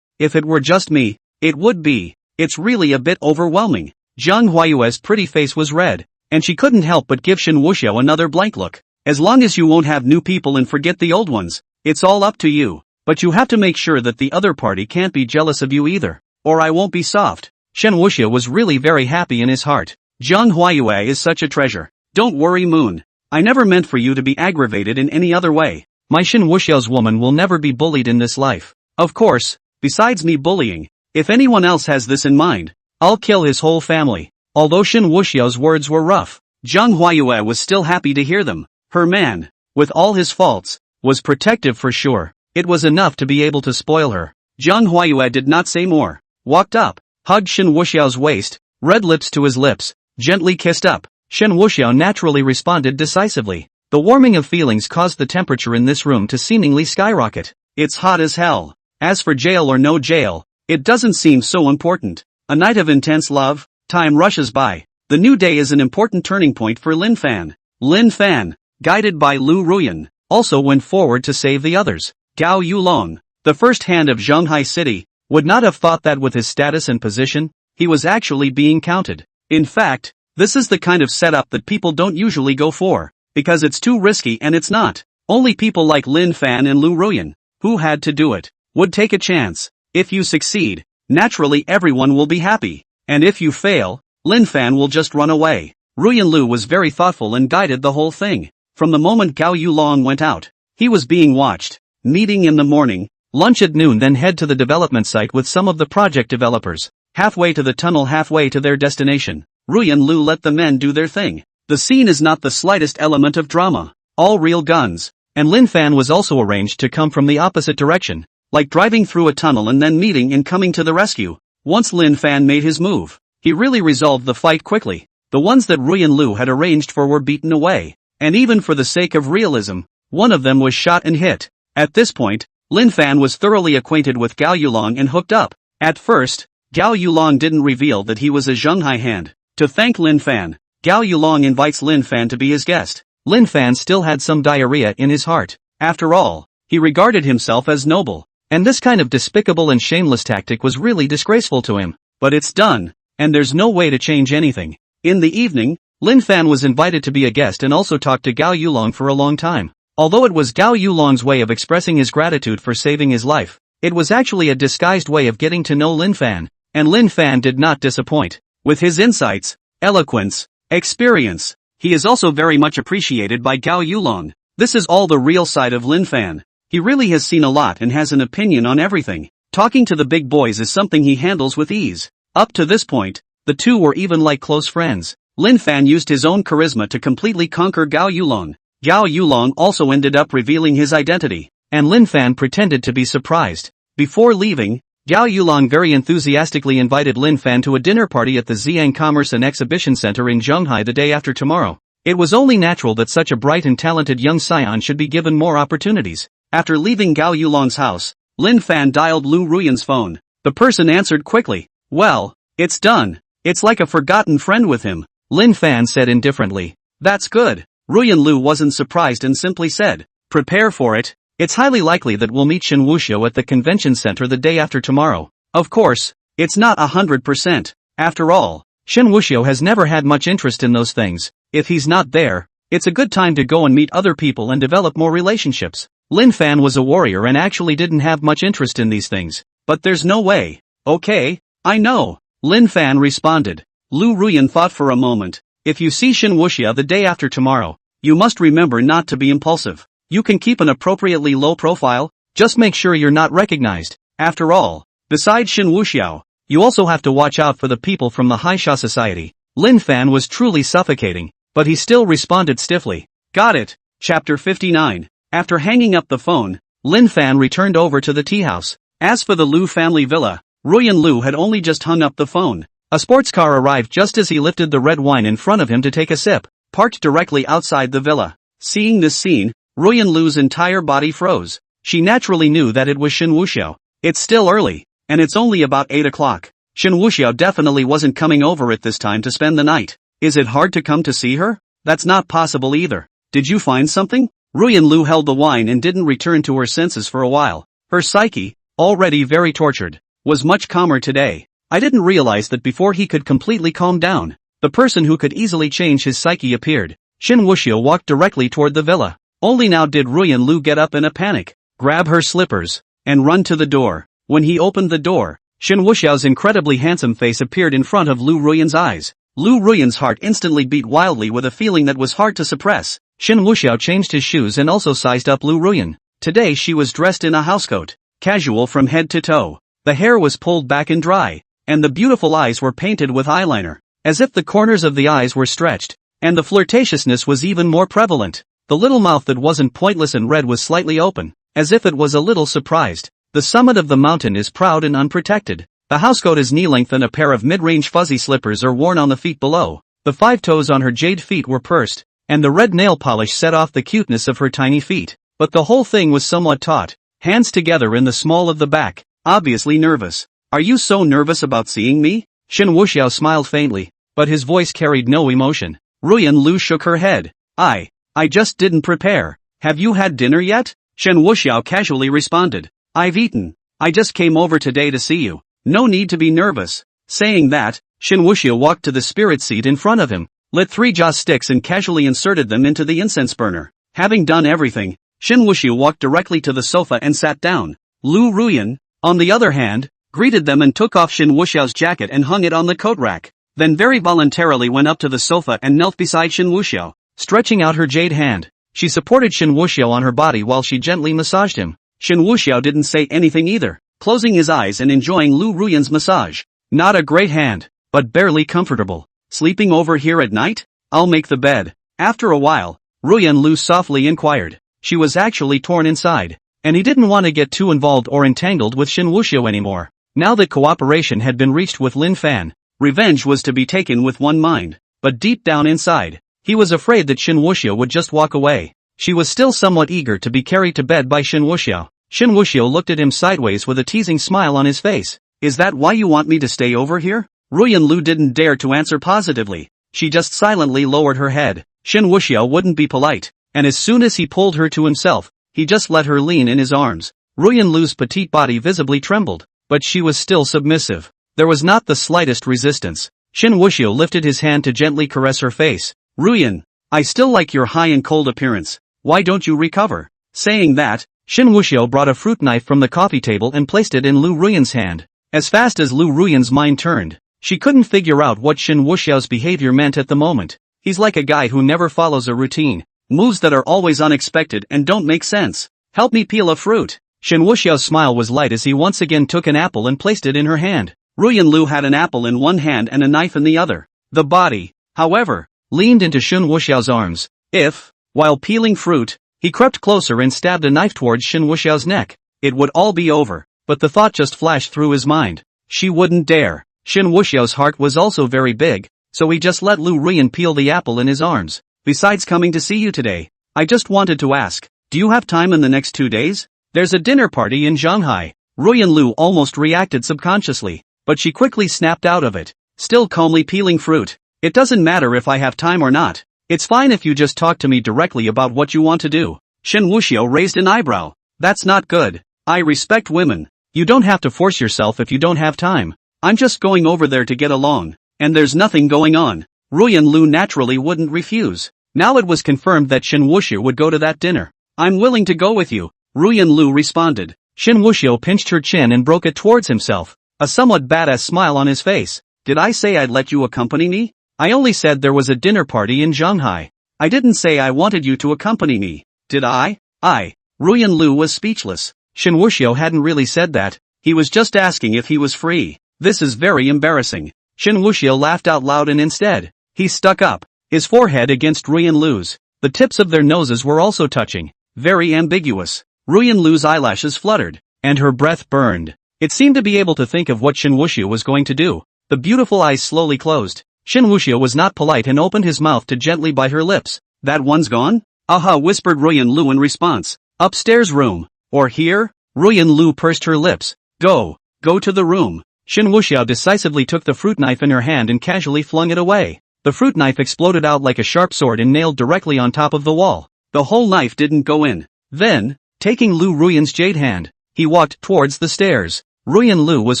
if it were just me, it would be. It's really a bit overwhelming. Zhang Huayue's pretty face was red, and she couldn't help but give Shen Wuxiao another blank look. As long as you won't have new people and forget the old ones, it's all up to you. But you have to make sure that the other party can't be jealous of you either, or I won't be soft. Shen Wuxiao was really very happy in his heart. Zhang Huayue is such a treasure. Don't worry, Moon. I never meant for you to be aggravated in any other way. My Shen Wuxiao's woman will never be bullied in this life. Of course, besides me bullying, if anyone else has this in mind, I'll kill his whole family. Although Shen Wuxiao's words were rough, Zhang Huayue was still happy to hear them. Her man, with all his faults, was protective for sure. It was enough to be able to spoil her. Zhang Huayue did not say more. Walked up, hugged Shen Wuxiao's waist, red lips to his lips, gently kissed up. Shen Wuxiao naturally responded decisively. The warming of feelings caused the temperature in this room to seemingly skyrocket. It's hot as hell. As for jail or no jail, it doesn't seem so important. A night of intense love, time rushes by. The new day is an important turning point for Lin Fan. Lin Fan, guided by Lu Ruyan, also went forward to save the others. Gao Yulong, the first hand of Zhonghai City, would not have thought that with his status and position, he was actually being counted. In fact, this is the kind of setup that people don't usually go for, because it's too risky and it's not. Only people like Lin Fan and Lu Ruyan, who had to do it, would take a chance. If you succeed, naturally everyone will be happy. And if you fail, Lin Fan will just run away. Ruyan Lu was very thoughtful and guided the whole thing. From the moment Gao Yulong went out, he was being watched. Meeting in the morning, lunch at noon, then head to the development site with some of the project developers. Halfway to the tunnel, halfway to their destination, Ruyan Lu let the men do their thing. The scene is not the slightest element of drama. All real guns. And Lin Fan was also arranged to come from the opposite direction, like driving through a tunnel and then meeting and coming to the rescue. Once Lin Fan made his move, he really resolved the fight quickly. The ones that Ruyan Lu had arranged for were beaten away. And even for the sake of realism, one of them was shot and hit. At this point, Lin Fan was thoroughly acquainted with Gao Yulong and hooked up. At first, Gao Yulong didn't reveal that he was a Zhonghai hand. To thank Lin Fan, Gao Yulong invites Lin Fan to be his guest. Lin Fan still had some diarrhea in his heart. After all, he regarded himself as noble, and this kind of despicable and shameless tactic was really disgraceful to him. But it's done, and there's no way to change anything. In the evening, Lin Fan was invited to be a guest and also talked to Gao Yulong for a long time. Although it was Gao Yulong's way of expressing his gratitude for saving his life, it was actually a disguised way of getting to know Lin Fan, and Lin Fan did not disappoint. With his insights, eloquence, experience, he is also very much appreciated by Gao Yulong. This is all the real side of Lin Fan. He really has seen a lot and has an opinion on everything. Talking to the big boys is something he handles with ease. Up to this point, the two were even like close friends. Lin Fan used his own charisma to completely conquer Gao Yulong. Gao Yulong also ended up revealing his identity, and Lin Fan pretended to be surprised. Before leaving, Gao Yulong very enthusiastically invited Lin Fan to a dinner party at the Xiang Commerce and Exhibition Center in Zhonghai the day after tomorrow. It was only natural that such a bright and talented young scion should be given more opportunities. After leaving Gao Yulong's house, Lin Fan dialed Lu Ruyan's phone. The person answered quickly. Well, it's done. It's like a forgotten friend with him, Lin Fan said indifferently. That's good. Ruyan Lu wasn't surprised and simply said, prepare for it. It's highly likely that we'll meet Shen Wuxiao at the convention center the day after tomorrow. Of course, it's not 100%. After all, Shen Wuxiao has never had much interest in those things. If he's not there, it's a good time to go and meet other people and develop more relationships. Lin Fan was a warrior and actually didn't have much interest in these things. But there's no way. Okay, I know, Lin Fan responded. Lu Ruyan thought for a moment. If you see Shen Wuxiao the day after tomorrow, you must remember not to be impulsive. You can keep an appropriately low profile, just make sure you're not recognized. After all, besides Shen Wuxiao, you also have to watch out for the people from the Haisha society. Lin Fan was truly suffocating, but he still responded stiffly. Got it. Chapter 59. After hanging up the phone, Lin Fan returned over to the tea house. As for the Lu family villa, Ruyan Lu had only just hung up the phone. A sports car arrived just as he lifted the red wine in front of him to take a sip, parked directly outside the villa. Seeing this scene, Ruyan Lu's entire body froze. She naturally knew that it was Shen Wuxiao. It's still early, and it's only about 8 o'clock. Shen Wuxiao definitely wasn't coming over at this time to spend the night. Is it hard to come to see her? That's not possible either. Did you find something? Ruyan Lu held the wine and didn't return to her senses for a while. Her psyche, already very tortured, was much calmer today. I didn't realize that before he could completely calm down, the person who could easily change his psyche appeared. Shen Wuxiao walked directly toward the villa. Only now did Ruyan Lu get up in a panic, grab her slippers, and run to the door. When he opened the door, Shen Wuxiao's incredibly handsome face appeared in front of Lu Ruyan's eyes. Lu Ruyan's heart instantly beat wildly with a feeling that was hard to suppress. Shen Wuxiao changed his shoes and also sized up Lu Ruyan. Today she was dressed in a housecoat, casual from head to toe. The hair was pulled back and dry, and the beautiful eyes were painted with eyeliner, as if the corners of the eyes were stretched, and the flirtatiousness was even more prevalent. The little mouth that wasn't pointless and red was slightly open, as if it was a little surprised. The summit of the mountain is proud and unprotected. The housecoat is knee-length and a pair of mid-range fuzzy slippers are worn on the feet below. The 5 toes on her jade feet were pursed, and the red nail polish set off the cuteness of her tiny feet. But the whole thing was somewhat taut, hands together in the small of the back, obviously nervous. Are you so nervous about seeing me? Shen Wuxiao smiled faintly, but his voice carried no emotion. Ruyan Lu shook her head. I just didn't prepare. Have you had dinner yet? Shen Wuxiao casually responded. I've eaten. I just came over today to see you. No need to be nervous. Saying that, Shen Wuxiao walked to the spirit seat in front of him, lit 3 joss sticks and casually inserted them into the incense burner. Having done everything, Shen Wuxiao walked directly to the sofa and sat down. Lu Ruyan, on the other hand, greeted them and took off Shen Wuxiao's jacket and hung it on the coat rack, then very voluntarily went up to the sofa and knelt beside Shen Wuxiao. Stretching out her jade hand, she supported Shen Wuxiao on her body while she gently massaged him. Shen Wuxiao didn't say anything either, closing his eyes and enjoying Lu Ruyan's massage. Not a great hand, but barely comfortable. Sleeping over here at night? I'll make the bed. After a while, Ruyan Lu softly inquired. She was actually torn inside, and he didn't want to get too involved or entangled with Shen Wuxiao anymore. Now that cooperation had been reached with Lin Fan, revenge was to be taken with one mind, but deep down inside, he was afraid that Shen Wuxiao would just walk away. She was still somewhat eager to be carried to bed by Shen Wuxiao. Shen Wuxiao looked at him sideways with a teasing smile on his face. Is that why you want me to stay over here? Ruyan Lu didn't dare to answer positively. She just silently lowered her head. Shen Wuxiao wouldn't be polite, and as soon as he pulled her to himself, he just let her lean in his arms. Ruyan Lu's petite body visibly trembled, but she was still submissive. There was not the slightest resistance. Shen Wuxiao lifted his hand to gently caress her face. Ruyan, I still like your high and cold appearance. Why don't you recover? Saying that, Shen Wuxiao brought a fruit knife from the coffee table and placed it in Lu Ruyan's hand. As fast as Lu Ruyan's mind turned, she couldn't figure out what Shen Wuxiao's behavior meant at the moment. He's like a guy who never follows a routine, moves that are always unexpected and don't make sense. Help me peel a fruit. Shen Wuxiao's smile was light as he once again took an apple and placed it in her hand. Ruyan Lu had an apple in one hand and a knife in the other. The body, however, leaned into Shen Wuxiao's arms. If, while peeling fruit, he crept closer and stabbed a knife towards Shen Wuxiao's neck, it would all be over. But the thought just flashed through his mind. She wouldn't dare. Shen Wuxiao's heart was also very big, so he just let Lu Ruyan peel the apple in his arms. Besides coming to see you today, I just wanted to ask, do you have time in the next 2 days? There's a dinner party in Shanghai. Ruyan Lu almost reacted subconsciously, but she quickly snapped out of it, still calmly peeling fruit. It doesn't matter if I have time or not. It's fine if you just talk to me directly about what you want to do. Shen Wuxiao raised an eyebrow. That's not good. I respect women. You don't have to force yourself if you don't have time. I'm just going over there to get along, and there's nothing going on. Ruyan Lu naturally wouldn't refuse. Now it was confirmed that Shen Wuxiao would go to that dinner. I'm willing to go with you, Ruyan Lu responded. Shen Wuxiao pinched her chin and broke it towards himself, a somewhat badass smile on his face. Did I say I'd let you accompany me? I only said there was a dinner party in Shanghai. I didn't say I wanted you to accompany me, did I? Ruyan Lu was speechless. Shen Wuxiao hadn't really said that, he was just asking if he was free. This is very embarrassing. Shen Wuxiao laughed out loud and instead, he stuck up his forehead against Ruyan Lu's. The tips of their noses were also touching, very ambiguous. Ruyan Lu's eyelashes fluttered, and her breath burned. It seemed to be able to think of what Shen Wuxiao was going to do. The beautiful eyes slowly closed. Shen Wuxiao was not polite and opened his mouth to gently bite her lips. That one's gone? Aha, whispered Ruyan Lu in response. Upstairs room. Or here? Ruyan Lu pursed her lips. Go to the room. Shen Wuxiao decisively took the fruit knife in her hand and casually flung it away. The fruit knife exploded out like a sharp sword and nailed directly on top of the wall. The whole knife didn't go in. Then, taking Lu Ruyan's jade hand, he walked towards the stairs. Ruyan Lu was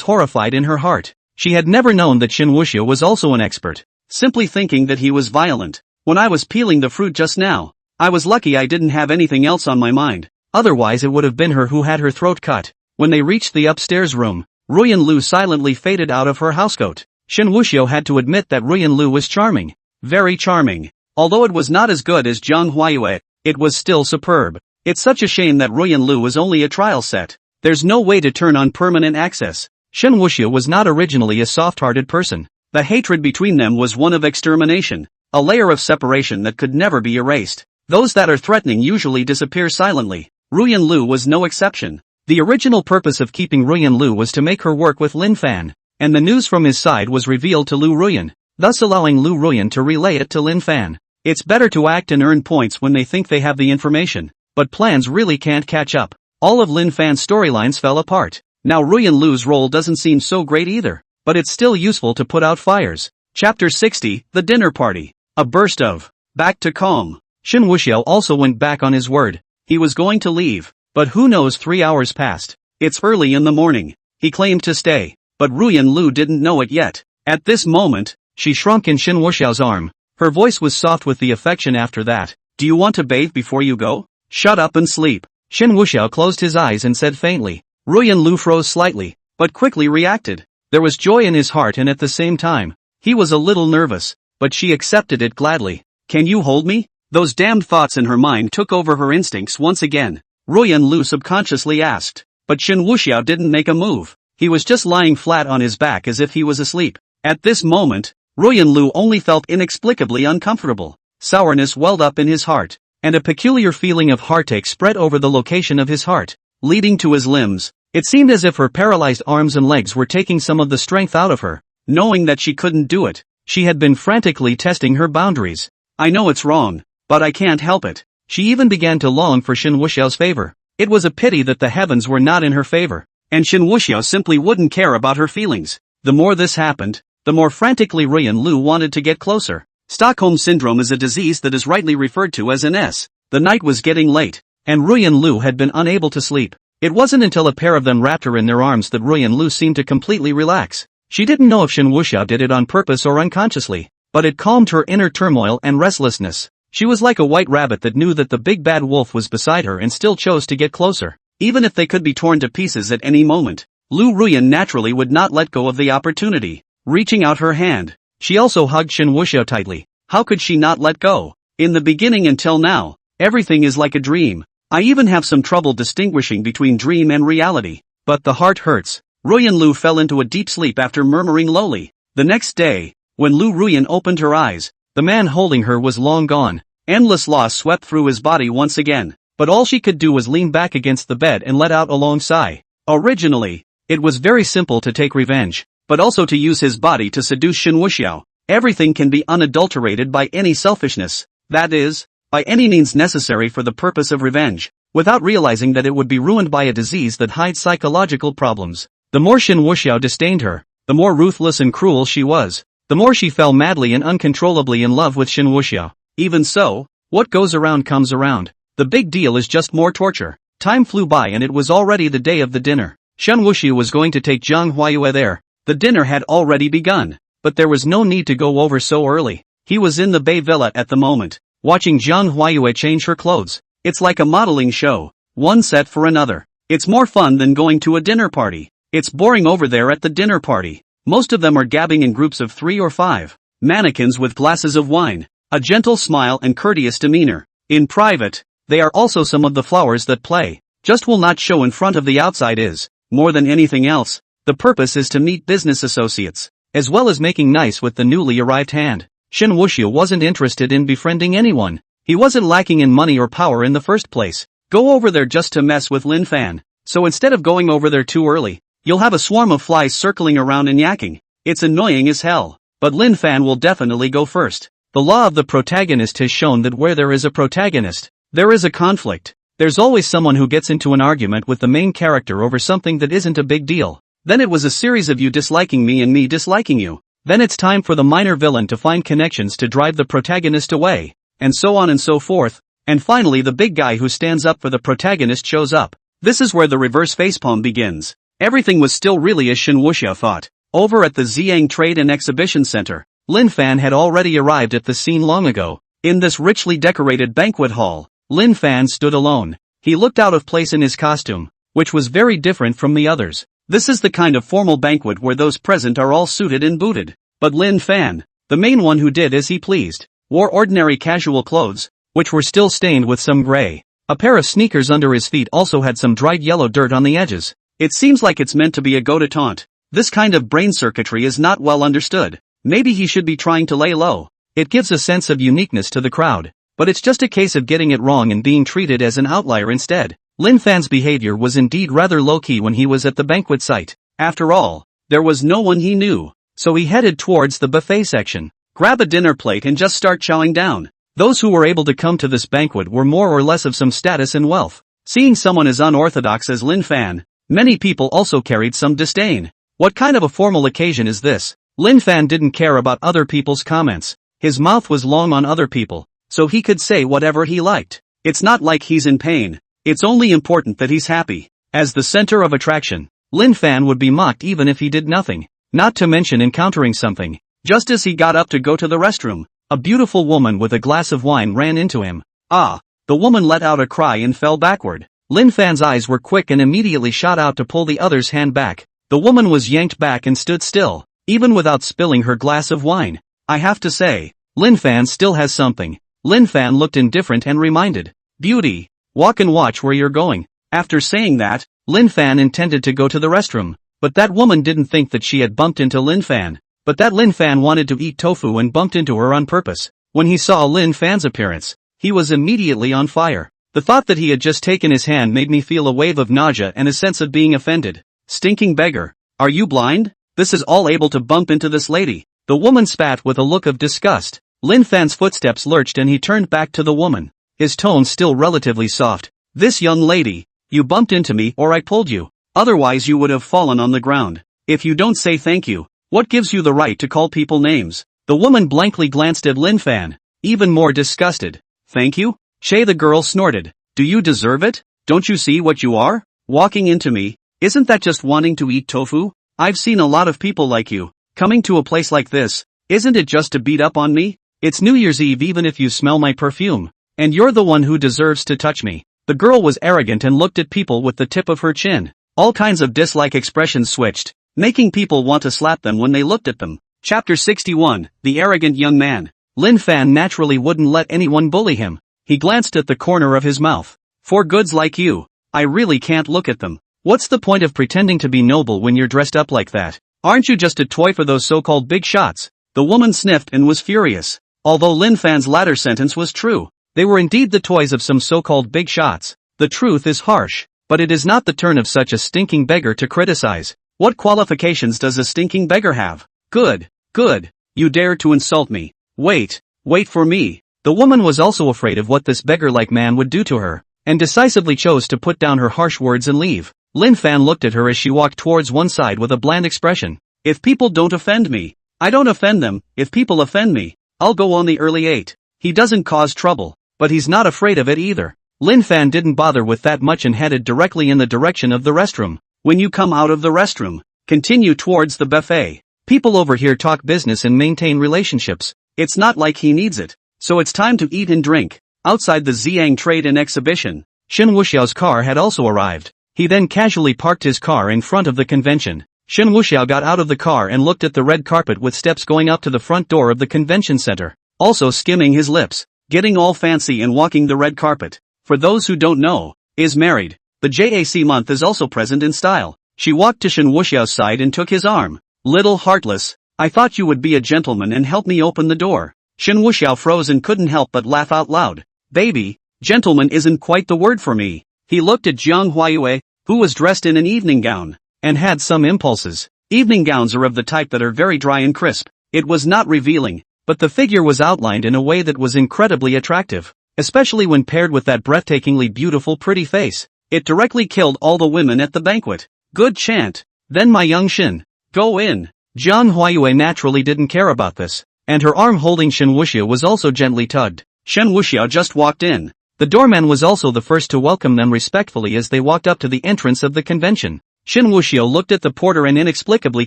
horrified in her heart. She had never known that Shen Wuxiao was also an expert, simply thinking that he was violent. When I was peeling the fruit just now, I was lucky I didn't have anything else on my mind. Otherwise it would have been her who had her throat cut. When they reached the upstairs room, Ruyan Lu silently faded out of her housecoat. Shen Wuxiao had to admit that Ruyan Lu was charming. Very charming. Although it was not as good as Zhang Huayue, it was still superb. It's such a shame that Ruyan Lu was only a trial set. There's no way to turn on permanent access. Shen Wuxiao was not originally a soft-hearted person. The hatred between them was one of extermination, a layer of separation that could never be erased. Those that are threatening usually disappear silently. Ruyan Lu was no exception. The original purpose of keeping Ruyan Lu was to make her work with Lin Fan, and the news from his side was revealed to Lu Ruyan, thus allowing Lu Ruyan to relay it to Lin Fan. It's better to act and earn points when they think they have the information, but plans really can't catch up. All of Lin Fan's storylines fell apart. Now Ruyan Lu's role doesn't seem so great either, but it's still useful to put out fires. Chapter 60, The Dinner Party. A burst of back to calm. Shen Wuxiao also went back on his word. He was going to leave, but who knows, 3 hours passed. It's early in the morning. He claimed to stay, but Ruyan Lu didn't know it yet. At this moment, she shrunk in Shen Wuxiao's arm. Her voice was soft with the affection after that. Do you want to bathe before you go? Shut up and sleep. Shen Wuxiao closed his eyes and said faintly. Ruyan Lu froze slightly, but quickly reacted. There was joy in his heart and at the same time, he was a little nervous, but she accepted it gladly. Can you hold me? Those damned thoughts in her mind took over her instincts once again. Ruyan Lu subconsciously asked. But Shen Wuxiao didn't make a move. He was just lying flat on his back as if he was asleep. At this moment, Ruyan Lu only felt inexplicably uncomfortable. Sourness welled up in his heart, and a peculiar feeling of heartache spread over the location of his heart, leading to his limbs. It seemed as if her paralyzed arms and legs were taking some of the strength out of her. Knowing that she couldn't do it, she had been frantically testing her boundaries. I know it's wrong, but I can't help it. She even began to long for Shen Wuxiao's favor. It was a pity that the heavens were not in her favor, and Shen Wuxiao simply wouldn't care about her feelings. The more this happened, the more frantically Ruyan Lu wanted to get closer. Stockholm Syndrome is a disease that is rightly referred to as an S. The night was getting late, and Ruyan Lu had been unable to sleep. It wasn't until a pair of them wrapped her in their arms that Ruyan Lu seemed to completely relax. She didn't know if Shen Wuxiao did it on purpose or unconsciously, but it calmed her inner turmoil and restlessness. She was like a white rabbit that knew that the big bad wolf was beside her and still chose to get closer, even if they could be torn to pieces at any moment. Lu Ruyan naturally would not let go of the opportunity. Reaching out her hand, she also hugged Shen Wuxiao tightly. How could she not let go? In the beginning until now, everything is like a dream. I even have some trouble distinguishing between dream and reality. But the heart hurts. Ruyan Lu fell into a deep sleep after murmuring lowly. The next day, when Lu Ruyan opened her eyes, The man holding her was long gone. Endless loss swept through his body once again, but all she could do was lean back against the bed and let out a long sigh. Originally, it was very simple to take revenge, but also to use his body to seduce Shen Wuxiao. Everything can be unadulterated by any selfishness, that is, by any means necessary for the purpose of revenge, without realizing that it would be ruined by a disease that hides psychological problems. The more Shen Wuxiao disdained her, the more ruthless and cruel she was, the more she fell madly and uncontrollably in love with Shen Wuxiao. Even so, what goes around comes around. The big deal is just more torture. Time flew by and it was already the day of the dinner. Shen Wuxiao was going to take Zhang Huayue there. The dinner had already begun, but there was no need to go over so early. He was in the Bay Villa at the moment, watching Zhang Huayue change her clothes. It's like a modeling show, one set for another. It's more fun than going to a dinner party. It's boring over there at the dinner party. Most of them are gabbing in groups of 3 or 5. Mannequins with glasses of wine, a gentle smile and courteous demeanor. In private, they are also some of the flowers that play, just will not show in front of the outside is, more than anything else, the purpose is to meet business associates, as well as making nice with the newly arrived hand. Shen Wuxiao wasn't interested in befriending anyone. He wasn't lacking in money or power in the first place. Go over there just to mess with Lin Fan. So instead of going over there too early, you'll have a swarm of flies circling around and yakking. It's annoying as hell. But Lin Fan will definitely go first. The law of the protagonist has shown that where there is a protagonist, there is a conflict. There's always someone who gets into an argument with the main character over something that isn't a big deal. Then it was a series of you disliking me and me disliking you. Then it's time for the minor villain to find connections to drive the protagonist away, and so on and so forth. And finally the big guy who stands up for the protagonist shows up. This is where the reverse facepalm begins. Everything was still really as Shen Wuxiao thought. Over at the Xiang Trade and Exhibition Center, Lin Fan had already arrived at the scene long ago. In this richly decorated banquet hall, Lin Fan stood alone. He looked out of place in his costume, which was very different from the others. This is the kind of formal banquet where those present are all suited and booted. But Lin Fan, the main one who did as he pleased, wore ordinary casual clothes, which were still stained with some gray. A pair of sneakers under his feet also had some dried yellow dirt on the edges. It seems like it's meant to be a go-to-taunt. This kind of brain circuitry is not well understood. Maybe he should be trying to lay low. It gives a sense of uniqueness to the crowd. But it's just a case of getting it wrong and being treated as an outlier instead. Lin Fan's behavior was indeed rather low-key when he was at the banquet site. After all, there was no one he knew. So he headed towards the buffet section. Grab a dinner plate and just start chowing down. Those who were able to come to this banquet were more or less of some status and wealth. Seeing someone as unorthodox as Lin Fan, many people also carried some disdain. What kind of a formal occasion is this? Lin Fan didn't care about other people's comments. His mouth was long on other people, so he could say whatever he liked. It's not like he's in pain. It's only important that he's happy. As the center of attraction, Lin Fan would be mocked even if he did nothing, not to mention encountering something. Just as he got up to go to the restroom, a beautiful woman with a glass of wine ran into him. Ah! The woman let out a cry and fell backward. Lin Fan's eyes were quick and immediately shot out to pull the other's hand back. The woman was yanked back and stood still, even without spilling her glass of wine. I have to say, Lin Fan still has something. Lin Fan looked indifferent and reminded, "Beauty, walk and watch where you're going." After saying that, Lin Fan intended to go to the restroom, but that woman didn't think that she had bumped into Lin Fan. But that Lin Fan wanted to eat tofu and bumped into her on purpose. When he saw Lin Fan's appearance, he was immediately on fire. The thought that he had just taken his hand made me feel a wave of nausea and a sense of being offended. Stinking beggar. Are you blind? This is all able to bump into this lady. The woman spat with a look of disgust. Lin Fan's footsteps lurched and he turned back to the woman. His tone still relatively soft. This young lady, you bumped into me or I pulled you. Otherwise you would have fallen on the ground. If you don't say thank you, what gives you the right to call people names? The woman blankly glanced at Lin Fan, even more disgusted. Thank you? Che, the girl snorted. Do you deserve it? Don't you see what you are? Walking into me, isn't that just wanting to eat tofu? I've seen a lot of people like you. Coming to a place like this, isn't it just to beat up on me? It's New Year's Eve even if you smell my perfume. And you're the one who deserves to touch me. The girl was arrogant and looked at people with the tip of her chin. All kinds of dislike expressions switched, making people want to slap them when they looked at them. Chapter 61, The Arrogant Young Man. Lin Fan naturally wouldn't let anyone bully him. He glanced at the corner of his mouth. For goods like you, I really can't look at them. What's the point of pretending to be noble when you're dressed up like that? Aren't you just a toy for those so-called big shots? The woman sniffed and was furious. Although Lin Fan's latter sentence was true, they were indeed the toys of some so-called big shots. The truth is harsh, but it is not the turn of such a stinking beggar to criticize. What qualifications does a stinking beggar have? Good, good, you dare to insult me. Wait for me. The woman was also afraid of what this beggar-like man would do to her, and decisively chose to put down her harsh words and leave. Lin Fan looked at her as she walked towards one side with a bland expression. If people don't offend me, I don't offend them. If people offend me, I'll go on the early 8. He doesn't cause trouble, but he's not afraid of it either. Lin Fan didn't bother with that much and headed directly in the direction of the restroom. When you come out of the restroom, continue towards the buffet. People over here talk business and maintain relationships. It's not like he needs it. So it's time to eat and drink. Outside the Xiang Trade and Exhibition, Shen Wuxiao's car had also arrived. He then casually parked his car in front of the convention. Shen Wuxiao got out of the car and looked at the red carpet with steps going up to the front door of the convention center, also skimming his lips, getting all fancy and walking the red carpet. For those who don't know, is married. The JAC month is also present in style. She walked to Shen Wuxiao's side and took his arm. Little heartless, I thought you would be a gentleman and help me open the door. Shen Wuxiao froze and couldn't help but laugh out loud. Baby, gentleman isn't quite the word for me. He looked at Jiang Huayue, who was dressed in an evening gown, and had some impulses. Evening gowns are of the type that are very dry and crisp. It was not revealing, but the figure was outlined in a way that was incredibly attractive, especially when paired with that breathtakingly beautiful pretty face. It directly killed all the women at the banquet. Good chant. Then my young Shen, go in. Jiang Huayue naturally didn't care about this, and her arm holding Shen Wuxiao was also gently tugged. Shen Wuxiao just walked in. The doorman was also the first to welcome them respectfully as they walked up to the entrance of the convention. Shen Wuxiao looked at the porter and inexplicably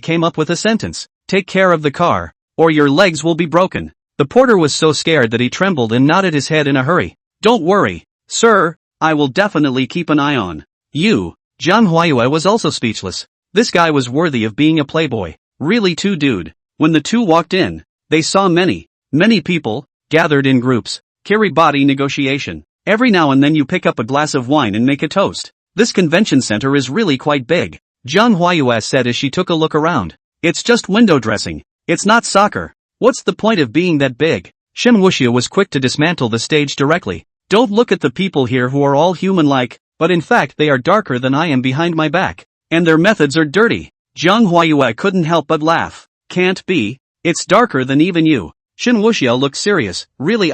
came up with a sentence. Take care of the car, or your legs will be broken. The porter was so scared that he trembled and nodded his head in a hurry. Don't worry, sir, I will definitely keep an eye on you. Jiang Huayue was also speechless. This guy was worthy of being a playboy. Really too, dude. When the two walked in, they saw many people, gathered in groups. Kiribati negotiation. Every now and then you pick up a glass of wine and make a toast. This convention center is really quite big, Jiang Huayue said as she took a look around. It's just window dressing. It's not soccer. What's the point of being that big? Shen Wuxiao was quick to dismantle the stage directly. Don't look at the people here who are all human-like, but in fact they are darker than I am behind my back. And their methods are dirty. Jiang Huayue couldn't help but laugh. Can't be. It's darker than even you. Shen Wuxiao looked serious. Really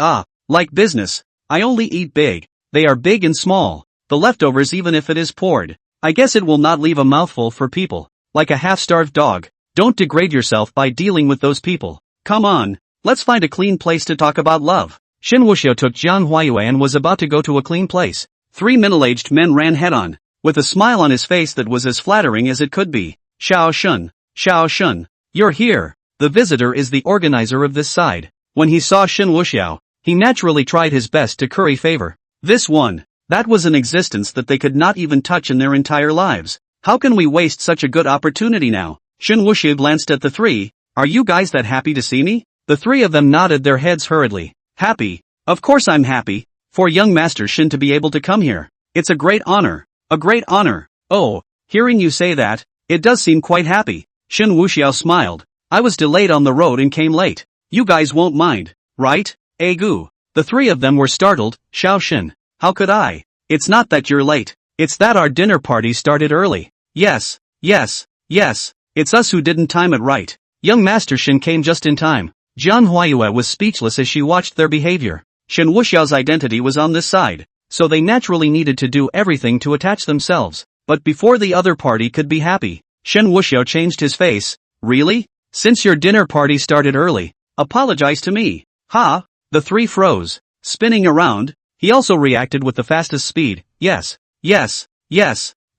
like business. I only eat big. They are big and small. The leftovers even if it is poured. I guess it will not leave a mouthful for people. Like a half-starved dog. Don't degrade yourself by dealing with those people. Come on, let's find a clean place to talk about love. Shen Wuxiao took Jiang Huayue and was about to go to a clean place. 3 middle-aged men ran head-on, with a smile on his face that was as flattering as it could be. Xiao Shun, you're here. The visitor is the organizer of this side. When he saw Shen Wuxiao, he naturally tried his best to curry favor. This one, that was an existence that they could not even touch in their entire lives. How can we waste such a good opportunity now? Shen Wuxiao glanced at the three. Are you guys that happy to see me? The three of them nodded their heads hurriedly. Happy? Of course I'm happy, for young Master Shen to be able to come here. It's a great honor. A great honor. Oh, hearing you say that, it does seem quite happy. Shen Wuxiao smiled. I was delayed on the road and came late. You guys won't mind, right? Egu. The three of them were startled. Xiao Shen. How could I? It's not that you're late. It's that our dinner party started early. Yes. It's us who didn't time it right. Young Master Shen came just in time. Jiang Huayue was speechless as she watched their behavior. Shen Wuxiao's identity was on this side, so they naturally needed to do everything to attach themselves. But before the other party could be happy, Shen Wuxiao changed his face. Really? Since your dinner party started early, apologize to me. Ha! The three froze. Spinning around, he also reacted with the fastest speed. Yes.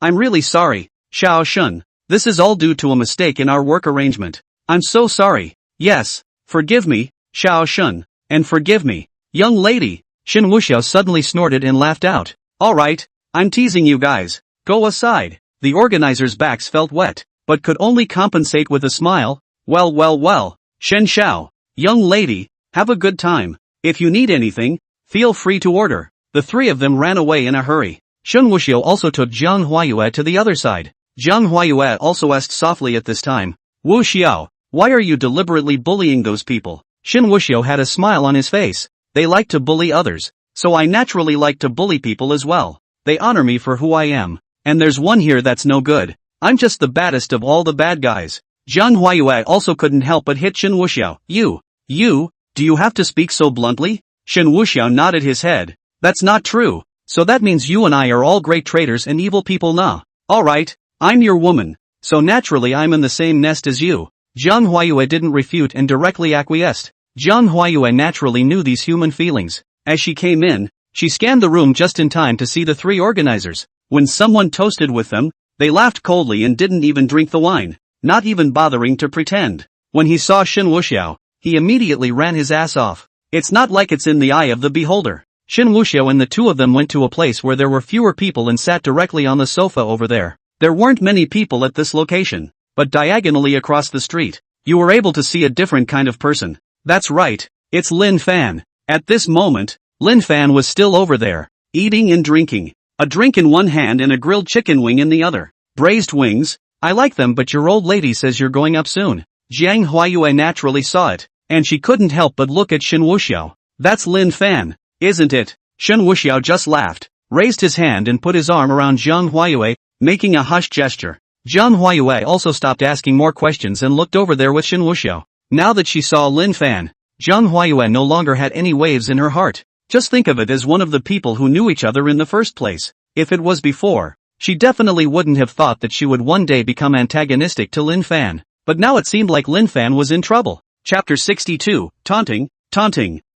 I'm really sorry, Xiao Shun. This is all due to a mistake in our work arrangement. I'm so sorry. Yes. Forgive me, Xiao Shun. And forgive me, young lady. Shen Wuxiao suddenly snorted and laughed out. Alright, I'm teasing you guys. Go aside. The organizers' backs felt wet, but could only compensate with a smile. Well. Shen Xiao, young lady, have a good time. If you need anything, feel free to order. The three of them ran away in a hurry. Shen Wuxiao also took Jiang Huayue to the other side. Jiang Huayue also asked softly at this time, Wuxiao, why are you deliberately bullying those people? Shen Wuxiao had a smile on his face. They like to bully others. So I naturally like to bully people as well. They honor me for who I am. And there's one here that's no good. I'm just the baddest of all the bad guys. Jiang Huayue also couldn't help but hit Shen Wuxiao. You, do you have to speak so bluntly? Shen Wuxiao nodded his head. That's not true. So that means you and I are all great traitors and evil people, nah. Alright, I'm your woman. So naturally I'm in the same nest as you. Jiang Huayue didn't refute and directly acquiesced. Jiang Huayue naturally knew these human feelings. As she came in, she scanned the room just in time to see the three organizers. When someone toasted with them, they laughed coldly and didn't even drink the wine, not even bothering to pretend. When he saw Shen Wuxiao, he immediately ran his ass off. It's not like it's in the eye of the beholder. Shen Wuxiao and the two of them went to a place where there were fewer people and sat directly on the sofa over there. There weren't many people at this location, but diagonally across the street, you were able to see a different kind of person. That's right, it's Lin Fan. At this moment, Lin Fan was still over there, eating and drinking. A drink in one hand and a grilled chicken wing in the other. Braised wings? I like them, but your old lady says you're going up soon. Jiang Huayue naturally saw it, and she couldn't help but look at Shen Wuxiao. That's Lin Fan, isn't it? Shen Wuxiao just laughed, raised his hand and put his arm around Jiang Huayue, making a hush gesture. Jiang Huayue also stopped asking more questions and looked over there with Shen Wuxiao. Now that she saw Lin Fan, Jiang Huayue no longer had any waves in her heart. Just think of it as one of the people who knew each other in the first place. If it was before, she definitely wouldn't have thought that she would one day become antagonistic to Lin Fan. But now it seemed like Lin Fan was in trouble. Chapter 62, Taunting.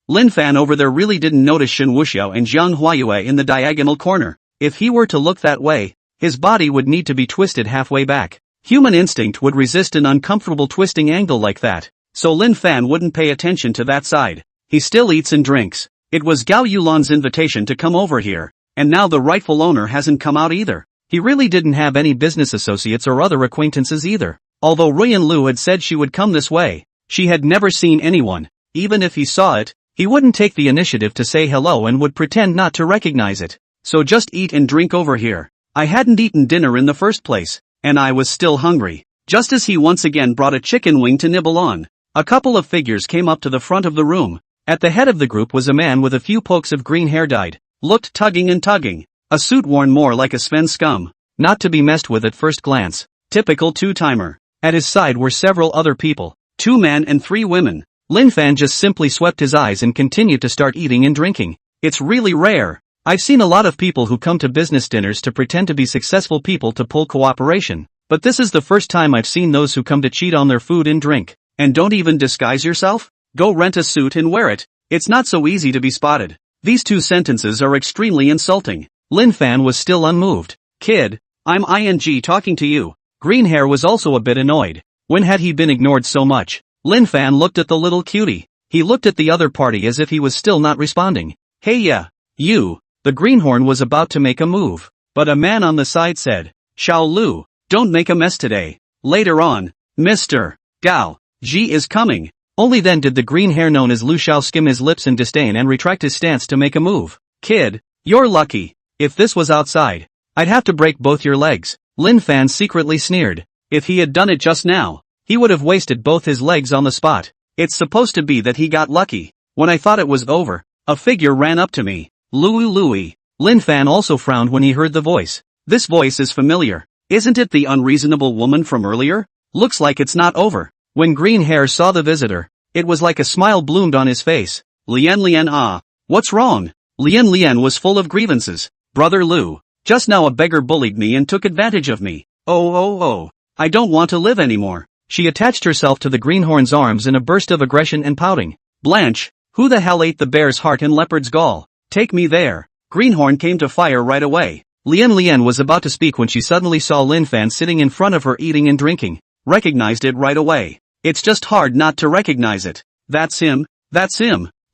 Lin Fan over there really didn't notice Shen Wuxiao and Jiang Huayue in the diagonal corner. If he were to look that way, his body would need to be twisted halfway back. Human instinct would resist an uncomfortable twisting angle like that. So Lin Fan wouldn't pay attention to that side. He still eats and drinks. It was Gao Yulan's invitation to come over here, and now the rightful owner hasn't come out either. He really didn't have any business associates or other acquaintances either. Although Ruyan Lu had said she would come this way, she had never seen anyone. Even if he saw it, he wouldn't take the initiative to say hello and would pretend not to recognize it. So just eat and drink over here. I hadn't eaten dinner in the first place, and I was still hungry. Just as he once again brought a chicken wing to nibble on, a couple of figures came up to the front of the room. At the head of the group was a man with a few pokes of green hair dyed, looked tugging and tugging, a suit worn more like a Sven scum, not to be messed with at first glance, typical two-timer. At his side were several other people, 2 men and 3 women. Lin Fan just simply swept his eyes and continued to start eating and drinking. It's really rare. I've seen a lot of people who come to business dinners to pretend to be successful people to pull cooperation, but this is the first time I've seen those who come to cheat on their food and drink. And don't even disguise yourself? Go rent a suit and wear it. It's not so easy to be spotted. These 2 sentences are extremely insulting. Lin Fan was still unmoved. Kid, I'm ing talking to you. Green hair was also a bit annoyed. When had he been ignored so much? Lin Fan looked at the little cutie. He looked at the other party as if he was still not responding. Hey yeah, you. The greenhorn was about to make a move, but a man on the side said, Xiao Lu, don't make a mess today. Later on, Mr. Gao Ji is coming. Only then did the green hair known as Wuxiao skim his lips in disdain and retract his stance to make a move. Kid, you're lucky. If this was outside, I'd have to break both your legs. Lin Fan secretly sneered. If he had done it just now, he would have wasted both his legs on the spot. It's supposed to be that he got lucky. When I thought it was over, a figure ran up to me. Louie. Lin Fan also frowned when he heard the voice. This voice is familiar. Isn't it the unreasonable woman from earlier? Looks like it's not over. When Green Hair saw the visitor, it was like a smile bloomed on his face. Lian ah. What's wrong? Lian was full of grievances. Brother Lu, just now a beggar bullied me and took advantage of me. Oh. I don't want to live anymore. She attached herself to the greenhorn's arms in a burst of aggression and pouting. Blanche, who the hell ate the bear's heart and leopard's gall? Take me there. Greenhorn came to fire right away. Lian was about to speak when she suddenly saw Lin Fan sitting in front of her eating and drinking. Recognized it right away. It's just hard not to recognize it. That's him.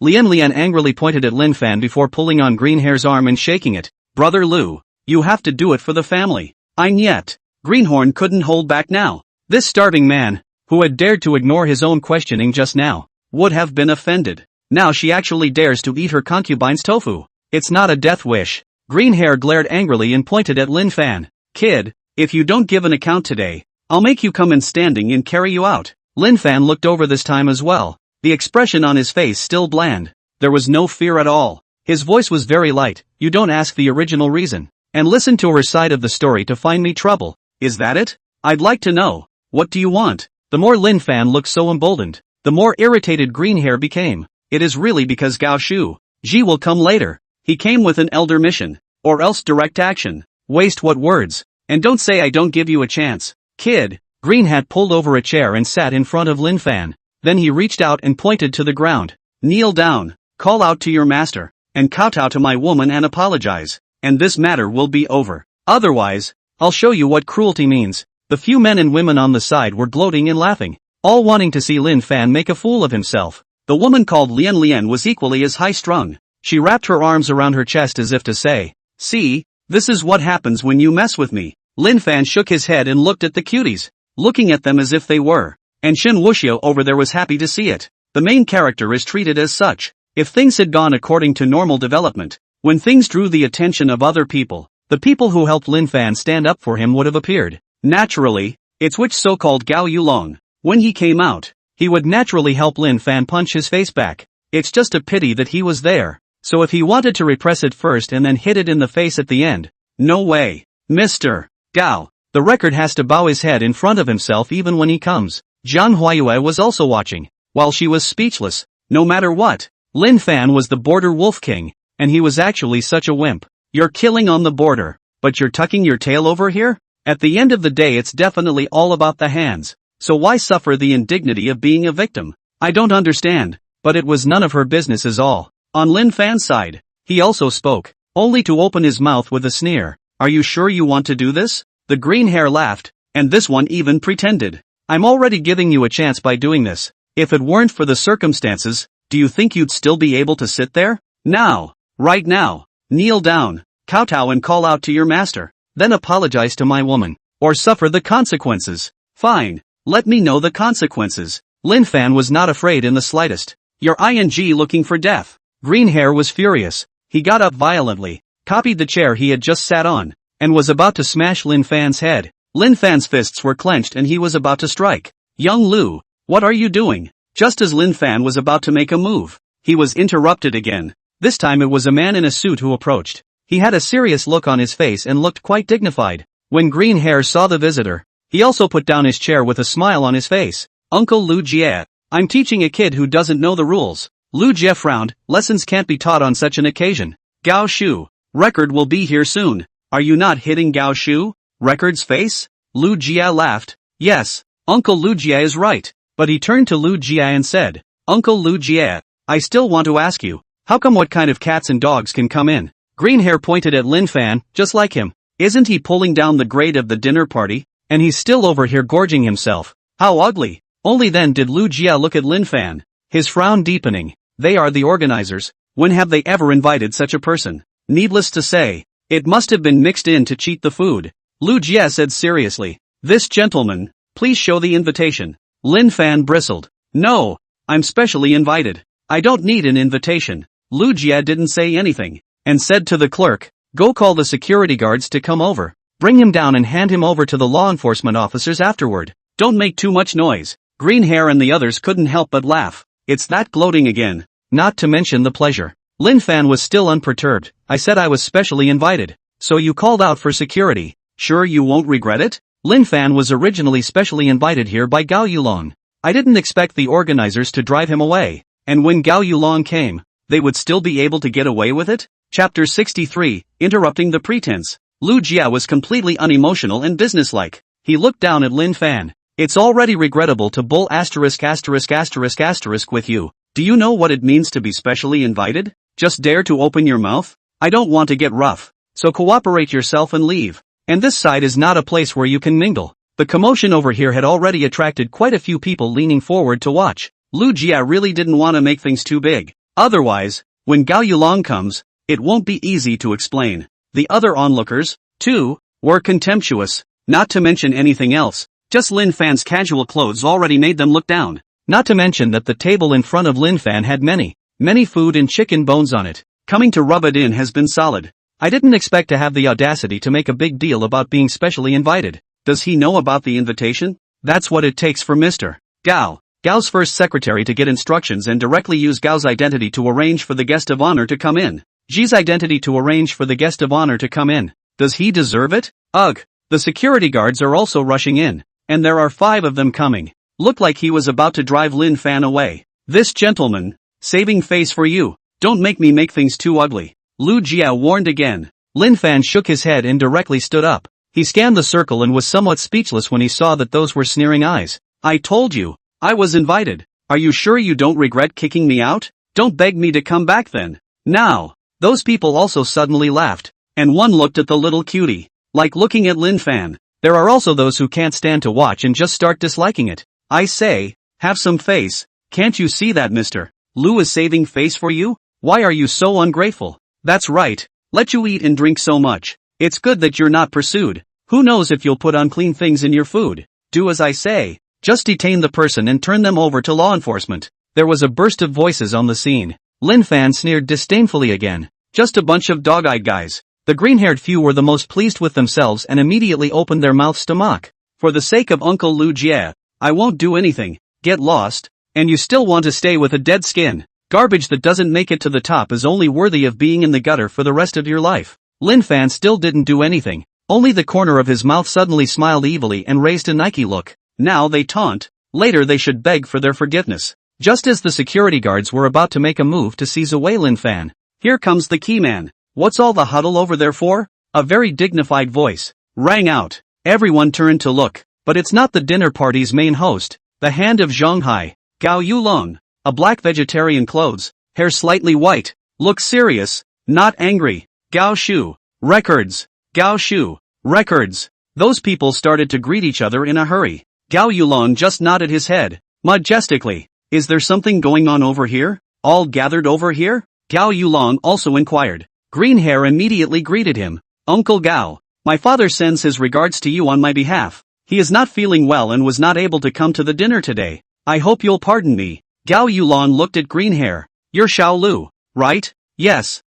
Lian angrily pointed at Lin Fan before pulling on Green Hair's arm and shaking it. Brother Lu, you have to do it for the family. I'm yet. Greenhorn couldn't hold back now. This starving man, who had dared to ignore his own questioning just now, would have been offended. Now she actually dares to eat her concubine's tofu. It's not a death wish. Green Hair glared angrily and pointed at Lin Fan. Kid, if you don't give an account today, I'll make you come in standing and carry you out. Lin Fan looked over this time as well. the expression on his face still bland. There was no fear at all. His voice was very light. You don't ask the original reason, and listen to her side of the story to find me trouble. Is that it? I'd like to know. What do you want? The more Lin Fan looked so emboldened, the more irritated Green Hair became. It is really because Gao Shu Ji will come later. He came with an elder mission, or else direct action. Waste what words? And don't say I don't give you a chance. Kid. Green Hat pulled over a chair and sat in front of Lin Fan. Then he reached out and pointed to the ground. Kneel down, call out to your master, and kowtow to my woman and apologize, and this matter will be over. Otherwise, I'll show you what cruelty means. The few men and women on the side were gloating and laughing, all wanting to see Lin Fan make a fool of himself. The woman called Lian Lian was equally as high-strung. She wrapped her arms around her chest as if to say, see, this is what happens when you mess with me. Lin Fan shook his head and looked at the cuties, looking at them as if they were. And Shen Wuxiao over there was happy to see it. The main character is treated as such. If things had gone according to normal development, when things drew the attention of other people, the people who helped Lin Fan stand up for him would have appeared. Naturally, it's which so-called Gao Yulong. When he came out, he would naturally help Lin Fan punch his face back. It's just a pity that he was there. So if he wanted to repress it first and then hit it in the face at the end, no way. Mr. Gao, the record has to bow his head in front of himself even when he comes. Jiang Huayue was also watching, while she was speechless. No matter what, Lin Fan was the border wolf king, and he was actually such a wimp. You're killing on the border, but you're tucking your tail over here? At the end of the day it's definitely all about the hands, so why suffer the indignity of being a victim? I don't understand, but it was none of her business at all. On Lin Fan's side, he also spoke, only to open his mouth with a sneer. Are you sure you want to do this? The green hair laughed, and this one even pretended. I'm already giving you a chance by doing this. If it weren't for the circumstances, do you think you'd still be able to sit there? Now, right now, kneel down, kowtow and call out to your master, then apologize to my woman, or suffer the consequences. Fine, let me know the consequences. Lin Fan was not afraid in the slightest. You're looking for death. Green Hair was furious. He got up violently, copied the chair he had just sat on, and was about to smash Lin Fan's head. Lin Fan's fists were clenched and he was about to strike. Young Lu, what are you doing? Just as Lin Fan was about to make a move, he was interrupted again. This time it was a man in a suit who approached. He had a serious look on his face and looked quite dignified. When Green Hair saw the visitor, he also put down his chair with a smile on his face. Uncle Lu Jie, I'm teaching a kid who doesn't know the rules. Lu Jie frowned. Lessons can't be taught on such an occasion. Gao Shu, record will be here soon. Are you not hitting Gao Shu, record's face? Lu Jie laughed. Yes, Uncle Lu Jie is right. But he turned to Lu Jie and said, Uncle Lu Jie, I still want to ask you, how come what kind of cats and dogs can come in? Green Hair pointed at Lin Fan, just like him. Isn't he pulling down the grade of the dinner party? And he's still over here gorging himself. How ugly. Only then did Lu Jie look at Lin Fan, his frown deepening. They are the organizers. When have they ever invited such a person? Needless to say, it must have been mixed in to cheat the food. Lu Jie said seriously, this gentleman, please show the invitation. Lin Fan bristled. No, I'm specially invited. I don't need an invitation. Lu Jie didn't say anything, and said to the clerk, go call the security guards to come over. Bring him down and hand him over to the law enforcement officers afterward. Don't make too much noise. Green Hair and the others couldn't help but laugh. It's that gloating again. Not to mention the pleasure. Lin Fan was still unperturbed. I said I was specially invited. So you called out for security. Sure you won't regret it? Lin Fan was originally specially invited here by Gao Yulong. I didn't expect the organizers to drive him away. And when Gao Yulong came, they would still be able to get away with it? Chapter 63, Interrupting the Pretense. Lu Jie was completely unemotional and businesslike. He looked down at Lin Fan. It's already regrettable to bull ***** with you. Do you know what it means to be specially invited? Just dare to open your mouth? I don't want to get rough. So cooperate yourself and leave. And this side is not a place where you can mingle. The commotion over here had already attracted quite a few people leaning forward to watch. Lu Jie really didn't want to make things too big. Otherwise, when Gao Yulong comes, it won't be easy to explain. The other onlookers, too, were contemptuous. Not to mention anything else. Just Lin Fan's casual clothes already made them look down. Not to mention that the table in front of Lin Fan had many food and chicken bones on it. Coming to rub it in has been solid. I didn't expect to have the audacity to make a big deal about being specially invited. Does he know about the invitation? That's what it takes for Mr. Gao. Gao's first secretary to get instructions and directly use Gao's identity to arrange for the guest of honor to come in. Ji's identity to arrange for the guest of honor to come in. Does he deserve it? Ugh. The security guards are also rushing in. And there are 5 of them coming. Looked like he was about to drive Lin Fan away. This gentleman. Saving face for you. Don't make me make things too ugly. Lu Jiao warned again. Lin Fan shook his head and directly stood up. He scanned the circle and was somewhat speechless when he saw that those were sneering eyes. I told you. I was invited. Are you sure you don't regret kicking me out? Don't beg me to come back then. Now. Those people also suddenly laughed. And one looked at the little cutie. Like looking at Lin Fan. There are also those who can't stand to watch and just start disliking it. I say, have some face. Can't you see that, mister? Lu is saving face for you? Why are you so ungrateful? That's right. Let you eat and drink so much. It's good that you're not pursued. Who knows if you'll put unclean things in your food. Do as I say. Just detain the person and turn them over to law enforcement. There was a burst of voices on the scene. Lin Fan sneered disdainfully again. Just a bunch of dog-eyed guys. The green-haired few were the most pleased with themselves and immediately opened their mouths to mock. For the sake of Uncle Lu Jie, I won't do anything. Get lost. And you still want to stay with a dead skin. Garbage that doesn't make it to the top is only worthy of being in the gutter for the rest of your life. Lin Fan still didn't do anything. Only the corner of his mouth suddenly smiled evilly and raised a Nike look. Now they taunt. Later they should beg for their forgiveness. Just as the security guards were about to make a move to seize away Lin Fan. Here comes the key man. What's all the huddle over there for? A very dignified voice rang out. Everyone turned to look. But it's not the dinner party's main host. The hand of Zhonghai. Gao Yulong. A black vegetarian clothes. Hair slightly white. Looks serious. Not angry. Gao Shu. Records. Gao Shu. Records. Those people started to greet each other in a hurry. Gao Yulong just nodded his head. Majestically. Is there something going on over here? All gathered over here? Gao Yulong also inquired. Green Hair immediately greeted him. Uncle Gao. My father sends his regards to you on my behalf. He is not feeling well and was not able to come to the dinner today. I hope you'll pardon me. Gao Yulong looked at Green Hair. You're Xiao Lu, right? Yes.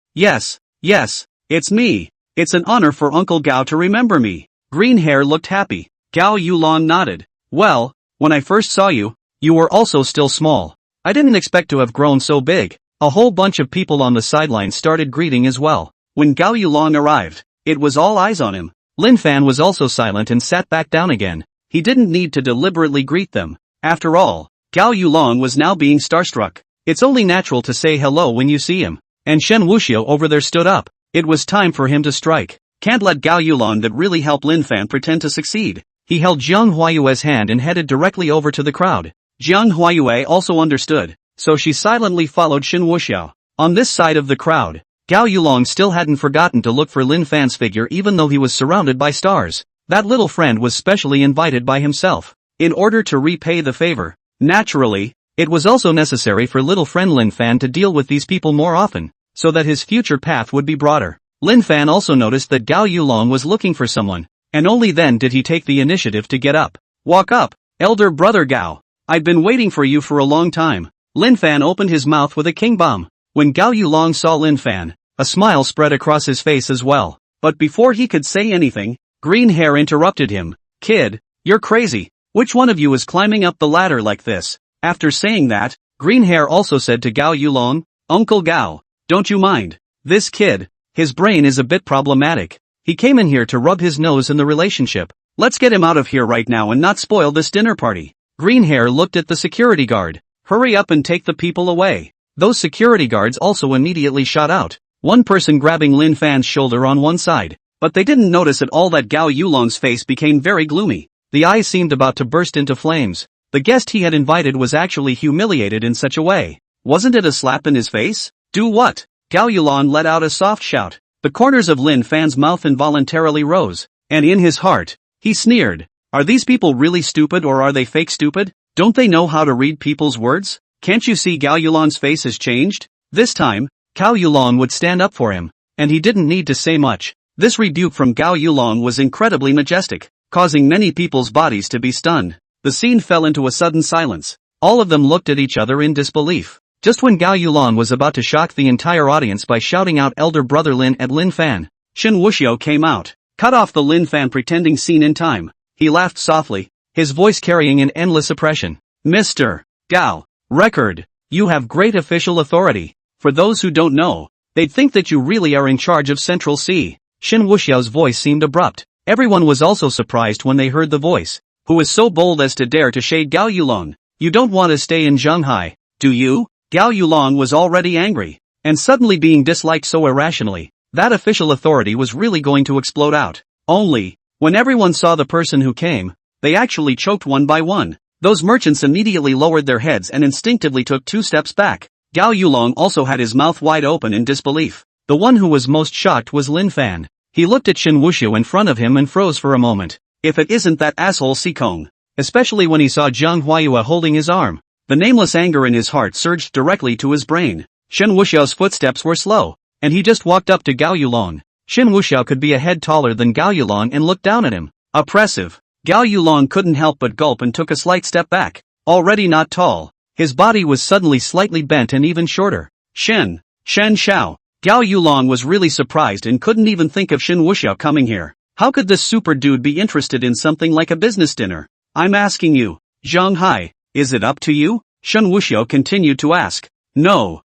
It's me. It's an honor for Uncle Gao to remember me. Green Hair looked happy. Gao Yulong nodded. Well, when I first saw you, you were also still small. I didn't expect to have grown so big. A whole bunch of people on the sidelines started greeting as well. When Gao Yulong arrived, it was all eyes on him. Lin Fan was also silent and sat back down again. He didn't need to deliberately greet them. After all, Gao Yulong was now being starstruck. It's only natural to say hello when you see him. And Shen Wuxiao over there stood up. It was time for him to strike. Can't let Gao Yulong that really helped Lin Fan pretend to succeed. He held Jiang Huayue's hand and headed directly over to the crowd. Jiang Huayue also understood. So she silently followed Shen Wuxiao. On this side of the crowd, Gao Yulong still hadn't forgotten to look for Lin Fan's figure even though he was surrounded by stars. That little friend was specially invited by himself. In order to repay the favor. Naturally, it was also necessary for little friend Lin Fan to deal with these people more often, so that his future path would be broader. Lin Fan also noticed that Gao Yulong was looking for someone, and only then did he take the initiative to get up. Walk up, elder brother Gao. I've been waiting for you for a long time. Lin Fan opened his mouth with a king bomb. When Gao Yulong saw Lin Fan, a smile spread across his face as well. But before he could say anything, Green Hair interrupted him. Kid, you're crazy. Which one of you is climbing up the ladder like this? After saying that, Green Hair also said to Gao Yulong, Uncle Gao, don't you mind. This kid, his brain is a bit problematic. He came in here to rub his nose in the relationship. Let's get him out of here right now and not spoil this dinner party. Green Hair looked at the security guard. Hurry up and take the people away. Those security guards also immediately shot out. One person grabbing Lin Fan's shoulder on one side. But they didn't notice at all that Gao Yulong's face became very gloomy. The eyes seemed about to burst into flames. The guest he had invited was actually humiliated in such a way. Wasn't it a slap in his face? Do what? Gao Yulong let out a soft shout. The corners of Lin Fan's mouth involuntarily rose. And in his heart, he sneered. Are these people really stupid or are they fake stupid? Don't they know how to read people's words? Can't you see Gao Yulong's face has changed? This time, Gao Yulong would stand up for him. And he didn't need to say much. This rebuke from Gao Yulong was incredibly majestic, causing many people's bodies to be stunned. The scene fell into a sudden silence. All of them looked at each other in disbelief. Just when Gao Yulong was about to shock the entire audience by shouting out Elder Brother Lin at Lin Fan, Shen Wuxiao came out, cut off the Lin Fan pretending scene in time. He laughed softly, his voice carrying an endless oppression. Mr. Gao. Record. You have great official authority. For those who don't know, they'd think that you really are in charge of Central C. Shen Wuxiao's voice seemed abrupt. Everyone was also surprised when they heard the voice. Who is so bold as to dare to shade Gao Yulong? You don't want to stay in Shanghai, do you? Gao Yulong was already angry. And suddenly being disliked so irrationally, that official authority was really going to explode out. Only, when everyone saw the person who came, they actually choked one by one. Those merchants immediately lowered their heads and instinctively took 2 steps back. Gao Yulong also had his mouth wide open in disbelief. The one who was most shocked was Lin Fan. He looked at Shen Wuxiao in front of him and froze for a moment. If it isn't that asshole Sikong. Especially when he saw Zhang Huayue holding his arm. The nameless anger in his heart surged directly to his brain. Shen Wuxiao's footsteps were slow, and he just walked up to Gao Yulong. Shen Wuxiao could be a head taller than Gao Yulong and looked down at him. Oppressive. Gao Yulong couldn't help but gulp and took a slight step back. Already not tall, his body was suddenly slightly bent and even shorter. Shen Xiao. Gao Yulong was really surprised and couldn't even think of Shen Wuxiao coming here. How could this super dude be interested in something like a business dinner? I'm asking you, Zhang Hai, is it up to you? Shen Wuxiao continued to ask. No,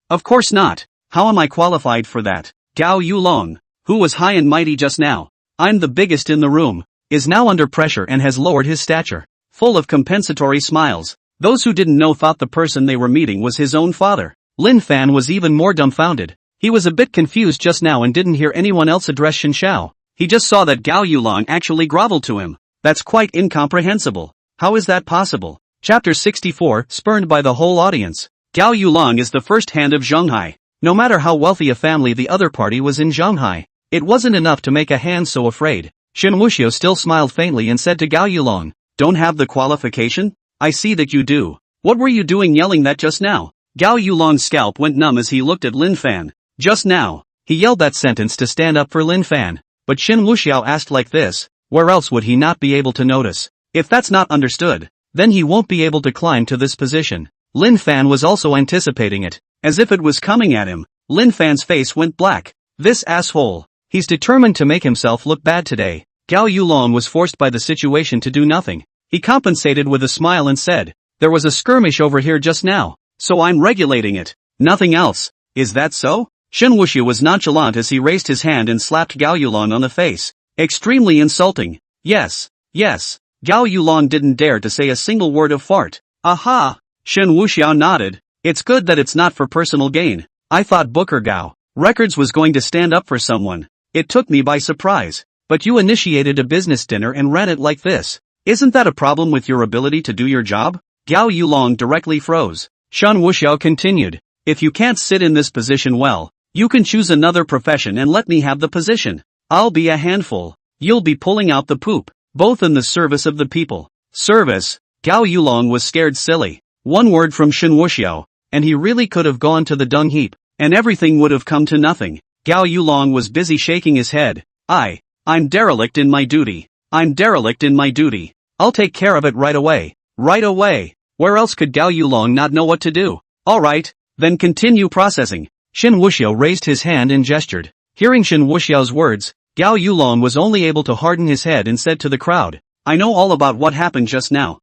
of course not. How am I qualified for that? Gao Yulong, who was high and mighty just now, I'm the biggest in the room, is now under pressure and has lowered his stature. Full of compensatory smiles, those who didn't know thought the person they were meeting was his own father. Lin Fan was even more dumbfounded. He was a bit confused just now and didn't hear anyone else address Shen Xiao. He just saw that Gao Yulong actually groveled to him. That's quite incomprehensible. How is that possible? Chapter 64, spurned by the whole audience. Gao Yulong is the first hand of Shanghai. No matter how wealthy a family the other party was in Shanghai, it wasn't enough to make a hand so afraid. Shen Wuxiao still smiled faintly and said to Gao Yulong, don't have the qualification? I see that you do. What were you doing yelling that just now? Gao Yulong's scalp went numb as he looked at Lin Fan. Just now, he yelled that sentence to stand up for Lin Fan. But Shen Wuxiao asked like this, where else would he not be able to notice? If that's not understood, then he won't be able to climb to this position. Lin Fan was also anticipating it. As if it was coming at him, Lin Fan's face went black. This asshole. He's determined to make himself look bad today. Gao Yulong was forced by the situation to do nothing. He compensated with a smile and said, there was a skirmish over here just now, so I'm regulating it. Nothing else. Is that so? Shen Wuxiao was nonchalant as he raised his hand and slapped Gao Yulong on the face. Extremely insulting. Yes. Gao Yulong didn't dare to say a single word of fart. Aha! Shen Wuxiao nodded. It's good that it's not for personal gain. I thought Booker Gao Records was going to stand up for someone. It took me by surprise. But you initiated a business dinner and ran it like this. Isn't that a problem with your ability to do your job? Gao Yulong directly froze. Shen Wuxiao continued. If you can't sit in this position well, you can choose another profession and let me have the position. I'll be a handful. You'll be pulling out the poop, both in the service of the people. Service? Gao Yulong was scared silly. One word from Shen Wuxiao, and he really could have gone to the dung heap, and everything would have come to nothing. Gao Yulong was busy shaking his head. I'm derelict in my duty. I'll take care of it right away. Where else could Gao Yulong not know what to do? Alright, then continue processing. Shen Wuxiao raised his hand and gestured. Hearing Shen Wuxiao's words, Gao Yulong was only able to harden his head and said to the crowd, I know all about what happened just now.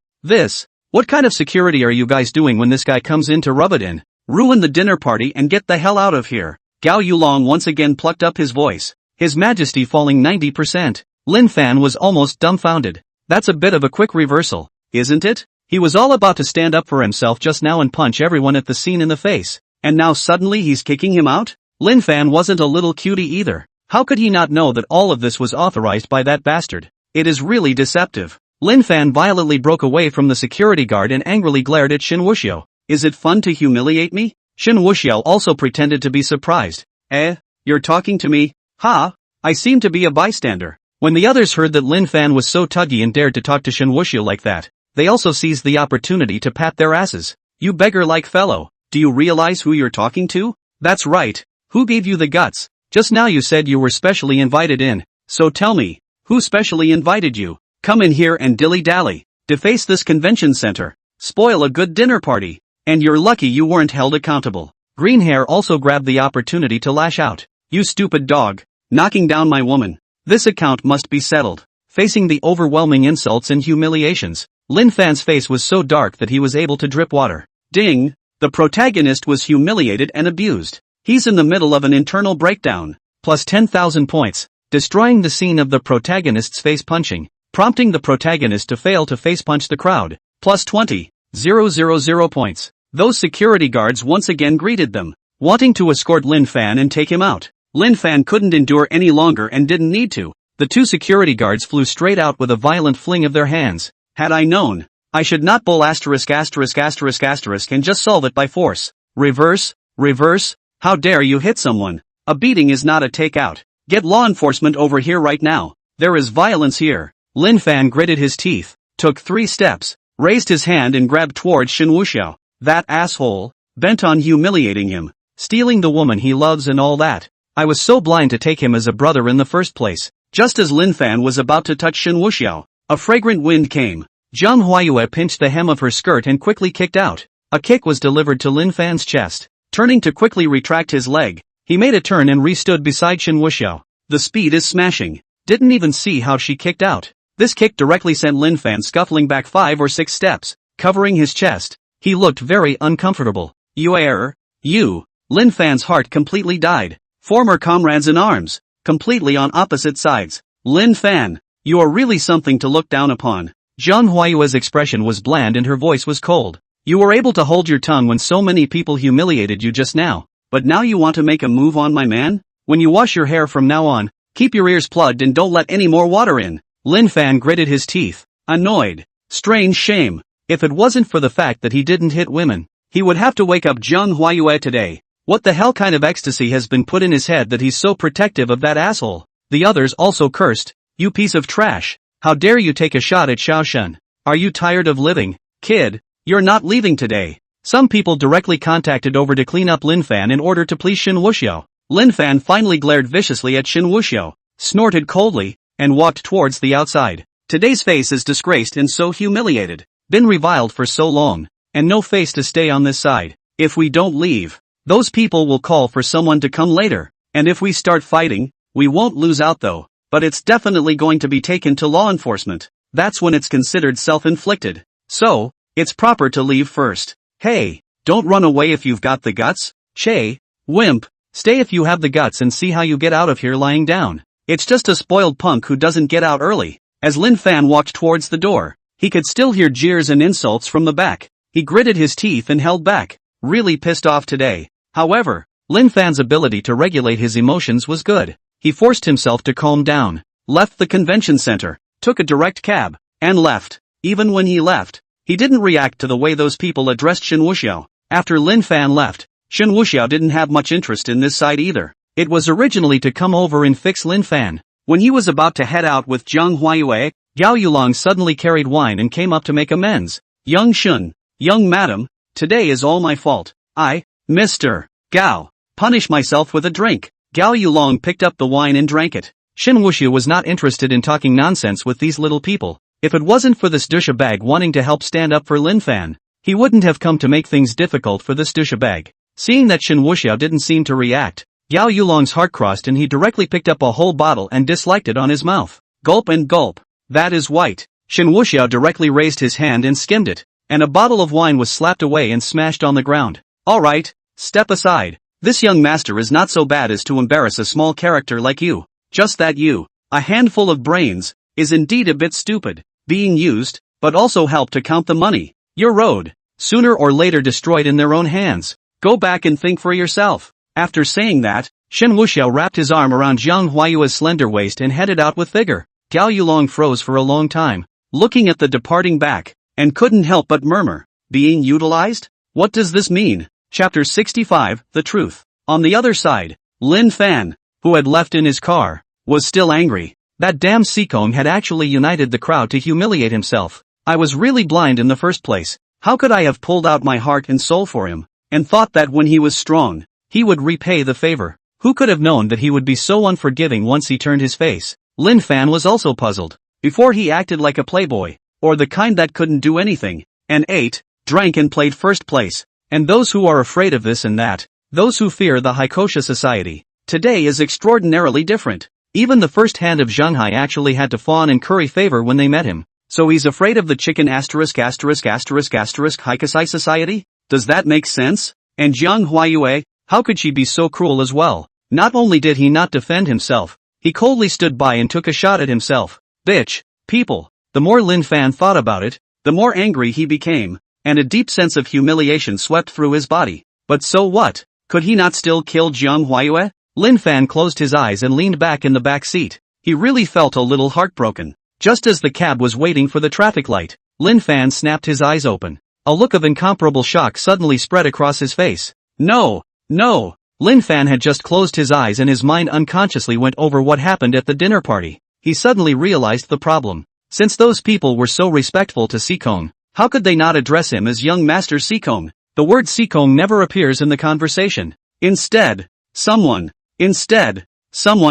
What kind of security are you guys doing when this guy comes in to rub it in? Ruin the dinner party and get the hell out of here. Gao Yulong once again plucked up his voice, his majesty falling 90%. Lin Fan was almost dumbfounded. That's a bit of a quick reversal, isn't it? He was all about to stand up for himself just now and punch everyone at the scene in the face, and now suddenly he's kicking him out? Lin Fan wasn't a little cutie either. How could he not know that all of this was authorized by that bastard? It is really deceptive. Lin Fan violently broke away from the security guard and angrily glared at Shen Wuxiao. Is it fun to humiliate me? Shen Wuxiao also pretended to be surprised. You're talking to me? Ha! I seem to be a bystander. When the others heard that Lin Fan was so tuggy and dared to talk to Shen Wuxiao like that, they also seized the opportunity to pat their asses. You beggar-like fellow, do you realize who you're talking to? That's right. Who gave you the guts? Just now you said you were specially invited in, so tell me, who specially invited you? Come in here and dilly-dally, deface this convention center, spoil a good dinner party, and you're lucky you weren't held accountable. Green Hair also grabbed the opportunity to lash out. You stupid dog, knocking down my woman. This account must be settled. Facing the overwhelming insults and humiliations, Lin Fan's face was so dark that he was able to drip water. Ding! The protagonist was humiliated and abused. He's in the middle of an internal breakdown. Plus 10,000 points, destroying the scene of the protagonist's face punching, prompting the protagonist to fail to face punch the crowd. Plus 20,000 points. Those security guards once again greeted them, wanting to escort Lin Fan and take him out. Lin Fan couldn't endure any longer and didn't need to. The two security guards flew straight out with a violent fling of their hands. Had I known, I should not bowl ***** and just solve it by force. Reverse, how dare you hit someone? A beating is not a takeout. Get law enforcement over here right now. There is violence here. Lin Fan gritted his teeth, took 3 steps, raised his hand and grabbed towards Shen Wuxiao. That asshole, bent on humiliating him, stealing the woman he loves and all that. I was so blind to take him as a brother in the first place. Just as Lin Fan was about to touch Shen Wuxiao, a fragrant wind came. Zhang Huayue pinched the hem of her skirt and quickly kicked out. A kick was delivered to Lin Fan's chest. Turning to quickly retract his leg, he made a turn and re-stood beside Shen Wuxiao. The speed is smashing. Didn't even see how she kicked out. This kick directly sent Lin Fan scuffling back 5 or 6 steps, covering his chest. He looked very uncomfortable. You. Lin Fan's heart completely died. Former comrades in arms, completely on opposite sides. Lin Fan, you are really something to look down upon. Zhang Huayue's expression was bland and her voice was cold. You were able to hold your tongue when so many people humiliated you just now, but now you want to make a move on my man? When you wash your hair from now on, keep your ears plugged and don't let any more water in. Lin Fan gritted his teeth, annoyed. Strange shame. If it wasn't for the fact that he didn't hit women, he would have to wake up Zhang Huayue today. What the hell kind of ecstasy has been put in his head that he's so protective of that asshole? The others also cursed. You piece of trash. How dare you take a shot at Xiao Shen? Are you tired of living? Kid, you're not leaving today. Some people directly contacted over to clean up Lin Fan in order to please Shen Wuxiao. Lin Fan finally glared viciously at Shen Wuxiao, snorted coldly, and walked towards the outside. Today's face is disgraced and so humiliated. Been reviled for so long, and no face to stay on this side. If we don't leave, those people will call for someone to come later. And if we start fighting, we won't lose out though, but it's definitely going to be taken to law enforcement. That's when it's considered self-inflicted. So, it's proper to leave first. Hey, don't run away if you've got the guts. Che, wimp, stay if you have the guts and see how you get out of here lying down. It's just a spoiled punk who doesn't get out early. As Lin Fan walked towards the door, he could still hear jeers and insults from the back. He gritted his teeth and held back, really pissed off today. However, Lin Fan's ability to regulate his emotions was good. He forced himself to calm down, left the convention center, took a direct cab, and left. Even when he left, he didn't react to the way those people addressed Shen Wuxiao. After Lin Fan left, Shen Wuxiao didn't have much interest in this side either. It was originally to come over and fix Lin Fan. When he was about to head out with Zhang Huayue, Gao Yulong suddenly carried wine and came up to make amends. Young Shun, young madam, today is all my fault. I, Mr. Gao, punish myself with a drink. Gao Yulong picked up the wine and drank it. Shen Wuxiao was not interested in talking nonsense with these little people. If it wasn't for this douchebag wanting to help stand up for Lin Fan, he wouldn't have come to make things difficult for this douchebag. Seeing that Shen Wuxiao didn't seem to react, Gao Yulong's heart crossed and he directly picked up a whole bottle and disliked it on his mouth. Gulp and gulp. That is white. Shen Wuxiao directly raised his hand and skimmed it, and a bottle of wine was slapped away and smashed on the ground. Alright, step aside. This young master is not so bad as to embarrass a small character like you. Just that you, a handful of brains, is indeed a bit stupid, being used, but also help to count the money. Your road, sooner or later destroyed in their own hands. Go back and think for yourself. After saying that, Shen Wuxiao wrapped his arm around Zhang Huayue's slender waist and headed out with vigor. Gao Yulong froze for a long time, looking at the departing back, and couldn't help but murmur, being utilized? What does this mean? Chapter 65, The Truth. On the other side, Lin Fan, who had left in his car, was still angry. That damn Seekong had actually united the crowd to humiliate himself. I was really blind in the first place. How could I have pulled out my heart and soul for him, and thought that when he was strong, he would repay the favor? Who could have known that he would be so unforgiving once he turned his face? Lin Fan was also puzzled. Before he acted like a playboy, or the kind that couldn't do anything, and ate, drank and played first place. And those who are afraid of this and that, those who fear the Haikosha society, today is extraordinarily different. Even the first hand of Shanghai actually had to fawn and curry favor when they met him. So he's afraid of the chicken asterisk asterisk asterisk asterisk Hikasai society? Does that make sense? And Jiang Huayue, how could she be so cruel as well? Not only did he not defend himself, he coldly stood by and took a shot at himself. Bitch. People. The more Lin Fan thought about it, the more angry he became, and a deep sense of humiliation swept through his body. But so what? Could he not still kill Jiang Huayue? Lin Fan closed his eyes and leaned back in the back seat. He really felt a little heartbroken. Just as the cab was waiting for the traffic light, Lin Fan snapped his eyes open. A look of incomparable shock suddenly spread across his face. No! No! Lin Fan had just closed his eyes and his mind unconsciously went over what happened at the dinner party. He suddenly realized the problem. Since those people were so respectful to Seekong, how could they not address him as young Master Seekong? The word Seekong never appears in the conversation. Instead, someone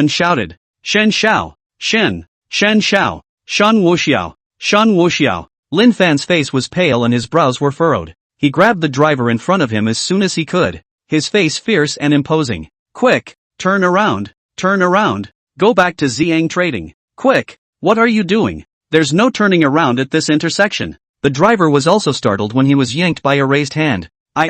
shouted, Shen Xiao, Shen Xiao, Shan Wuxiao. Lin Fan's face was pale and his brows were furrowed. He grabbed the driver in front of him as soon as he could, his face fierce and imposing. Quick, turn around, go back to Xiang Trading. Quick, what are you doing? There's no turning around at this intersection. The driver was also startled when he was yanked by a raised hand. I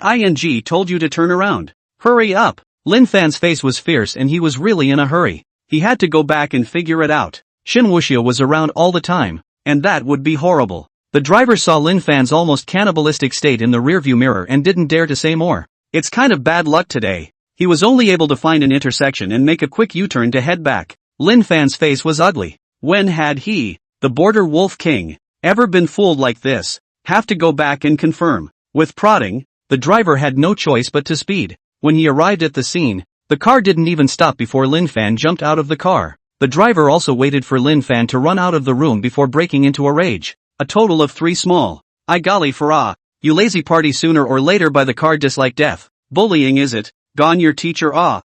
told you to turn around. Hurry up. Lin Fan's face was fierce and he was really in a hurry. He had to go back and figure it out. Shen Wuxiao was around all the time, and that would be horrible. The driver saw Lin Fan's almost cannibalistic state in the rearview mirror and didn't dare to say more. It's kind of bad luck today. He was only able to find an intersection and make a quick U-turn to head back. Lin Fan's face was ugly. When had he, the Border Wolf King, ever been fooled like this? Have to go back and confirm. With prodding, the driver had no choice but to speed. When he arrived at the scene, the car didn't even stop before Lin Fan jumped out of the car. The driver also waited for Lin Fan to run out of the room before breaking into a rage. A total of 3 small. I golly for you lazy party, sooner or later by the car dislike death. Bullying is it? Gone your teacher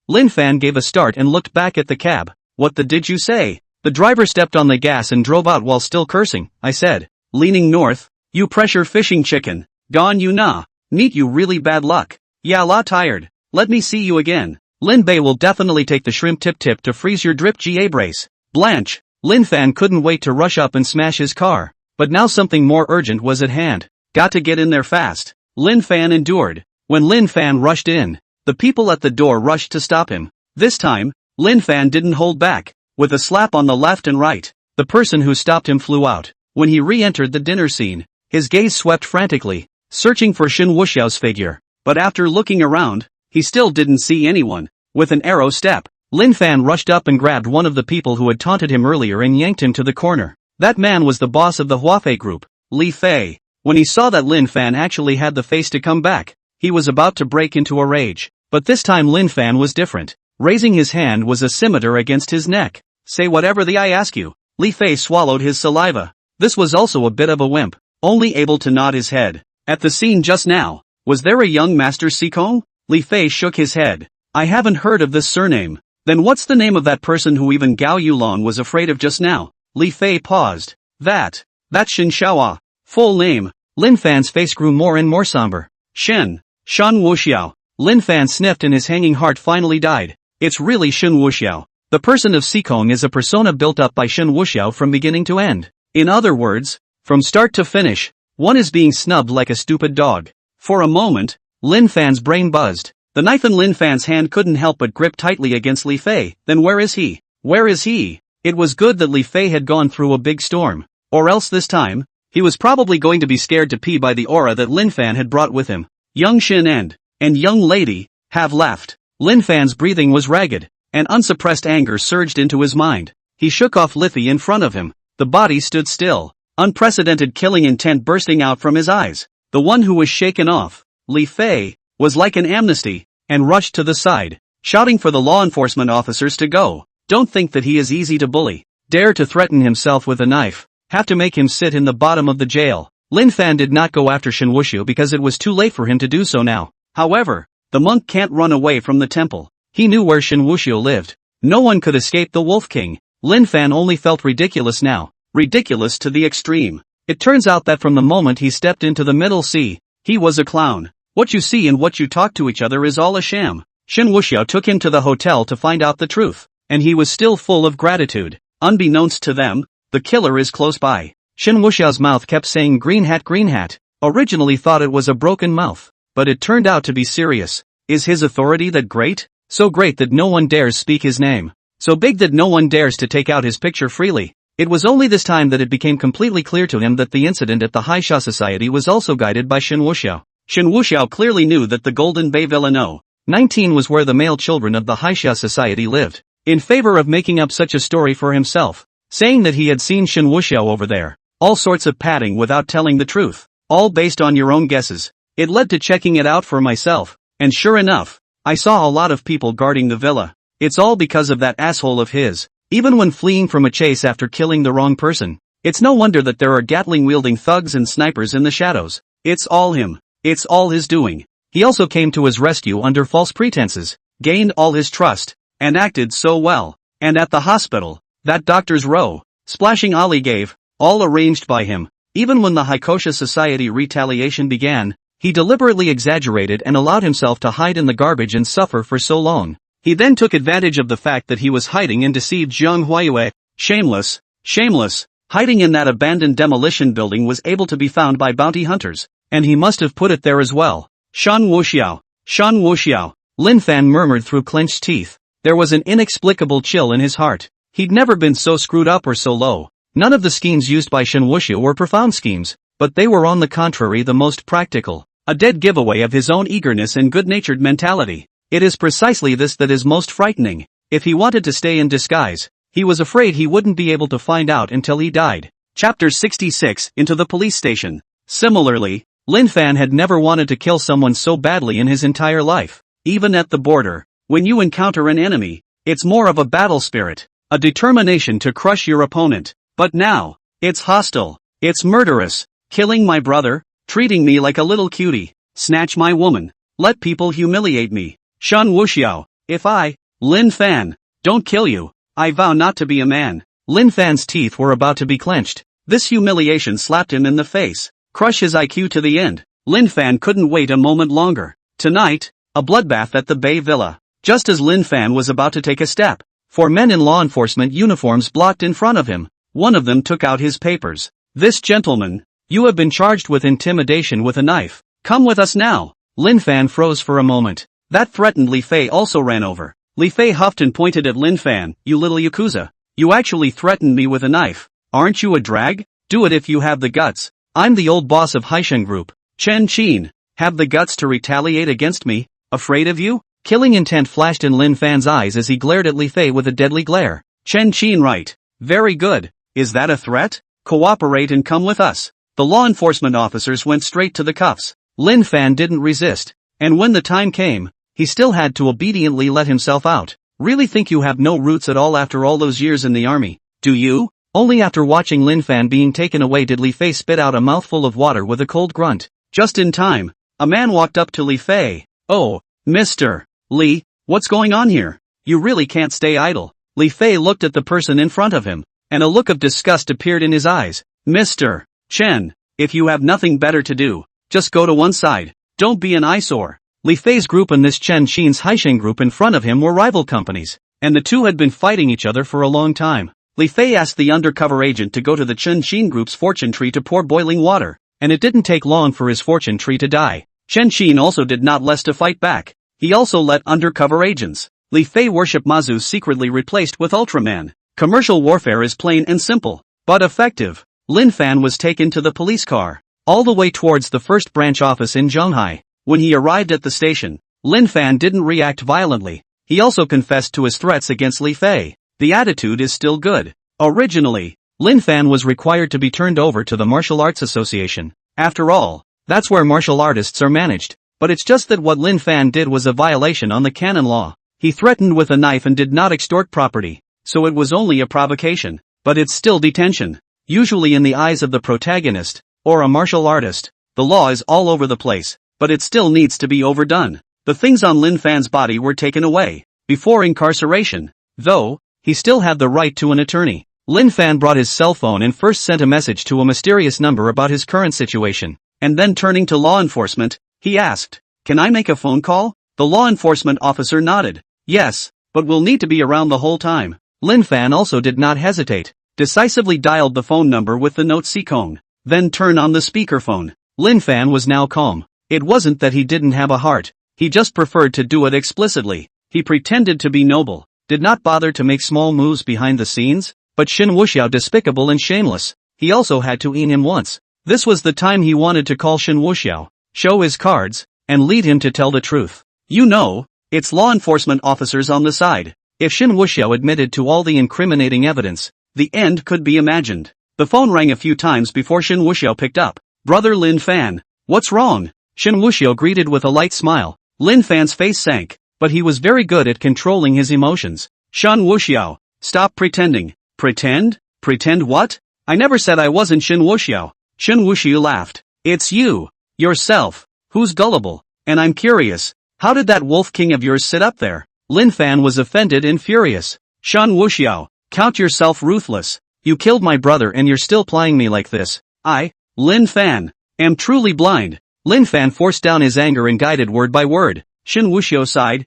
Lin Fan gave a start and looked back at the cab. What the did you say? The driver stepped on the gas and drove out while still cursing. I said, leaning north, you pressure fishing chicken. Gone you nah. Meet you really bad luck. Yeah la tired. Let me see you again. Lin Bei will definitely take the shrimp tip to freeze your drip GA brace. Blanche. Lin Fan couldn't wait to rush up and smash his car. But now something more urgent was at hand. Got to get in there fast. Lin Fan endured. When Lin Fan rushed in, the people at the door rushed to stop him. This time, Lin Fan didn't hold back. With a slap on the left and right, the person who stopped him flew out. When he re-entered the dinner scene, his gaze swept frantically, searching for Shen Wuxiao's figure. But after looking around, he still didn't see anyone. With an arrow step, Lin Fan rushed up and grabbed one of the people who had taunted him earlier and yanked him to the corner. That man was the boss of the Huafei group, Li Fei. When he saw that Lin Fan actually had the face to come back, he was about to break into a rage. But this time Lin Fan was different. Raising his hand was a scimitar against his neck. Say whatever I ask you. Li Fei swallowed his saliva. This was also a bit of a wimp, only able to nod his head. At the scene just now, was there a young Master Seekong? Li Fei shook his head. I haven't heard of this surname. Then what's the name of that person who even Gao Yulong was afraid of just now? Li Fei paused. That's Shen Xiao. Full name. Lin Fan's face grew more and more somber. Shan Wuxiao. Lin Fan sniffed and his hanging heart finally died. It's really Shen Wuxiao. The person of Seekong is a persona built up by Shen Wuxiao from beginning to end. In other words, from start to finish, one is being snubbed like a stupid dog. For a moment, Lin Fan's brain buzzed. The knife in Lin Fan's hand couldn't help but grip tightly against Li Fei. Then where is he? Where is he? It was good that Li Fei had gone through a big storm. Or else this time, he was probably going to be scared to pee by the aura that Lin Fan had brought with him. Young Shen and young lady have left. Lin Fan's breathing was ragged, and unsuppressed anger surged into his mind. He shook off Liffey in front of him. The body stood still, unprecedented killing intent bursting out from his eyes. The one who was shaken off, Li Fei, was like an amnesty, and rushed to the side, shouting for the law enforcement officers to go. Don't think that he is easy to bully. Dare to threaten himself with a knife. Have to make him sit in the bottom of the jail. Lin Fan did not go after Shen Wuxiao because it was too late for him to do so now. However, the monk can't run away from the temple. He knew where Shen Wuxiao lived. No one could escape the Wolf King. Lin Fan only felt ridiculous now. Ridiculous to the extreme. It turns out that from the moment he stepped into the Middle Sea, he was a clown. What you see and what you talk to each other is all a sham. Shen Wuxiao took him to the hotel to find out the truth, and he was still full of gratitude. Unbeknownst to them, the killer is close by. Shen Wuxiao's mouth kept saying green hat, green hat. Originally thought it was a broken mouth, but it turned out to be serious. Is his authority that great? So great that no one dares speak his name. So big that no one dares to take out his picture freely. It was only this time that it became completely clear to him that the incident at the Haisha Society was also guided by Shen Wuxiao. Shen Wuxiao clearly knew that the Golden Bay Villa No. 19 was where the male children of the Haisha Society lived. In favor of making up such a story for himself, saying that he had seen Shen Wuxiao over there. All sorts of padding without telling the truth. All based on your own guesses. It led to checking it out for myself, and sure enough, I saw a lot of people guarding the villa. It's all because of that asshole of his. Even when fleeing from a chase after killing the wrong person. It's no wonder that there are Gatling-wielding thugs and snipers in the shadows. It's all him. It's all his doing. He also came to his rescue under false pretenses, gained all his trust, and acted so well. And at the hospital, that doctor's row, splashing Ali gave, all arranged by him. Even when the Haikosha Society retaliation began, he deliberately exaggerated and allowed himself to hide in the garbage and suffer for so long. He then took advantage of the fact that he was hiding and deceived Zhang Huayue. Shameless, hiding in that abandoned demolition building was able to be found by bounty hunters, and he must have put it there as well. Shen Wuxiao, Lin Fan murmured through clenched teeth. There was an inexplicable chill in his heart. He'd never been so screwed up or so low. None of the schemes used by Shen Wuxiao were profound schemes, but they were on the contrary the most practical. A dead giveaway of his own eagerness and good-natured mentality. It is precisely this that is most frightening. If he wanted to stay in disguise, he was afraid he wouldn't be able to find out until he died. Chapter 66 Into the Police Station. Similarly, Lin Fan had never wanted to kill someone so badly in his entire life. Even at the border, when you encounter an enemy, it's more of a battle spirit, a determination to crush your opponent. But now, it's hostile, it's murderous, killing my brother, treating me like a little cutie, snatch my woman, let people humiliate me. Shen Wuxiao, if I, Lin Fan, don't kill you, I vow not to be a man. Lin Fan's teeth were about to be clenched. This humiliation slapped him in the face, crush his IQ to the end. Lin Fan couldn't wait a moment longer. Tonight, a bloodbath at the Bay Villa. Just as Lin Fan was about to take a step, 4 men in law enforcement uniforms blocked in front of him. One of them took out his papers. This gentleman, you have been charged with intimidation with a knife. Come with us now. Lin Fan froze for a moment. That threatened Li Fei also ran over. Li Fei huffed and pointed at Lin Fan. You little yakuza. You actually threatened me with a knife. Aren't you a drag? Do it if you have the guts. I'm the old boss of Haishen Group. Chen. Have the guts to retaliate against me? Afraid of you? Killing intent flashed in Lin Fan's eyes as he glared at Li Fei with a deadly glare. Chen, right. Very good. Is that a threat? Cooperate and come with us. The law enforcement officers went straight to the cuffs. Lin Fan didn't resist. And when the time came, he still had to obediently let himself out. Really think you have no roots at all after all those years in the army, do you? Only after watching Lin Fan being taken away did Li Fei spit out a mouthful of water with a cold grunt. Just in time, a man walked up to Li Fei. Oh, Mr. Li, what's going on here? You really can't stay idle. Li Fei looked at the person in front of him, and a look of disgust appeared in his eyes. Mr. Chen, if you have nothing better to do, just go to one side. Don't be an eyesore. Li Fei's group and this Chen's Haishen group in front of him were rival companies, and the two had been fighting each other for a long time. Li Fei asked the undercover agent to go to the Chen group's fortune tree to pour boiling water, and it didn't take long for his fortune tree to die. Chen also did not less to fight back. He also let undercover agents. Li Fei worship Mazu secretly replaced with Ultraman. Commercial warfare is plain and simple, but effective. Lin Fan was taken to the police car, all the way towards the first branch office in Zhonghai. When he arrived at the station, Lin Fan didn't react violently. He also confessed to his threats against Li Fei. The attitude is still good. Originally, Lin Fan was required to be turned over to the Martial Arts Association. After all, that's where martial artists are managed. But it's just that what Lin Fan did was a violation on the canon law. He threatened with a knife and did not extort property. So it was only a provocation. But it's still detention. Usually in the eyes of the protagonist, or a martial artist, the law is all over the place. But it still needs to be overdone. The things on Lin Fan's body were taken away, before incarceration. Though, he still had the right to an attorney. Lin Fan brought his cell phone and first sent a message to a mysterious number about his current situation. And then turning to law enforcement, he asked, "Can I make a phone call?" The law enforcement officer nodded. "Yes, but we'll need to be around the whole time." Lin Fan also did not hesitate. decisively dialed the phone number with the note Sikong, then turned on the speakerphone. Lin Fan was now calm. It wasn't that he didn't have a heart, he just preferred to do it explicitly. He pretended to be noble, did not bother to make small moves behind the scenes, but Shen Wuxiao despicable and shameless. He also had to eat him once. This was the time he wanted to call Shen Wuxiao, show his cards, and lead him to tell the truth. You know, it's law enforcement officers on the side. If Shen Wuxiao admitted to all the incriminating evidence, the end could be imagined. The phone rang a few times before Shen Wuxiao picked up. Brother Lin Fan, what's wrong? Shen Wuxiao greeted with a light smile. Lin Fan's face sank, but he was very good at controlling his emotions. Shen Wuxiao, stop pretending. Pretend? Pretend what? I never said I wasn't Shen Wuxiao. Shen Wuxiao laughed. It's you. Yourself. Who's gullible? And I'm curious, how did that wolf king of yours sit up there? Lin Fan was offended and furious. Shen Wuxiao, count yourself ruthless. You killed my brother and you're still plying me like this. I, Lin Fan, am truly blind. Lin Fan forced down his anger and guided word by word. Shen Wuxiao sighed.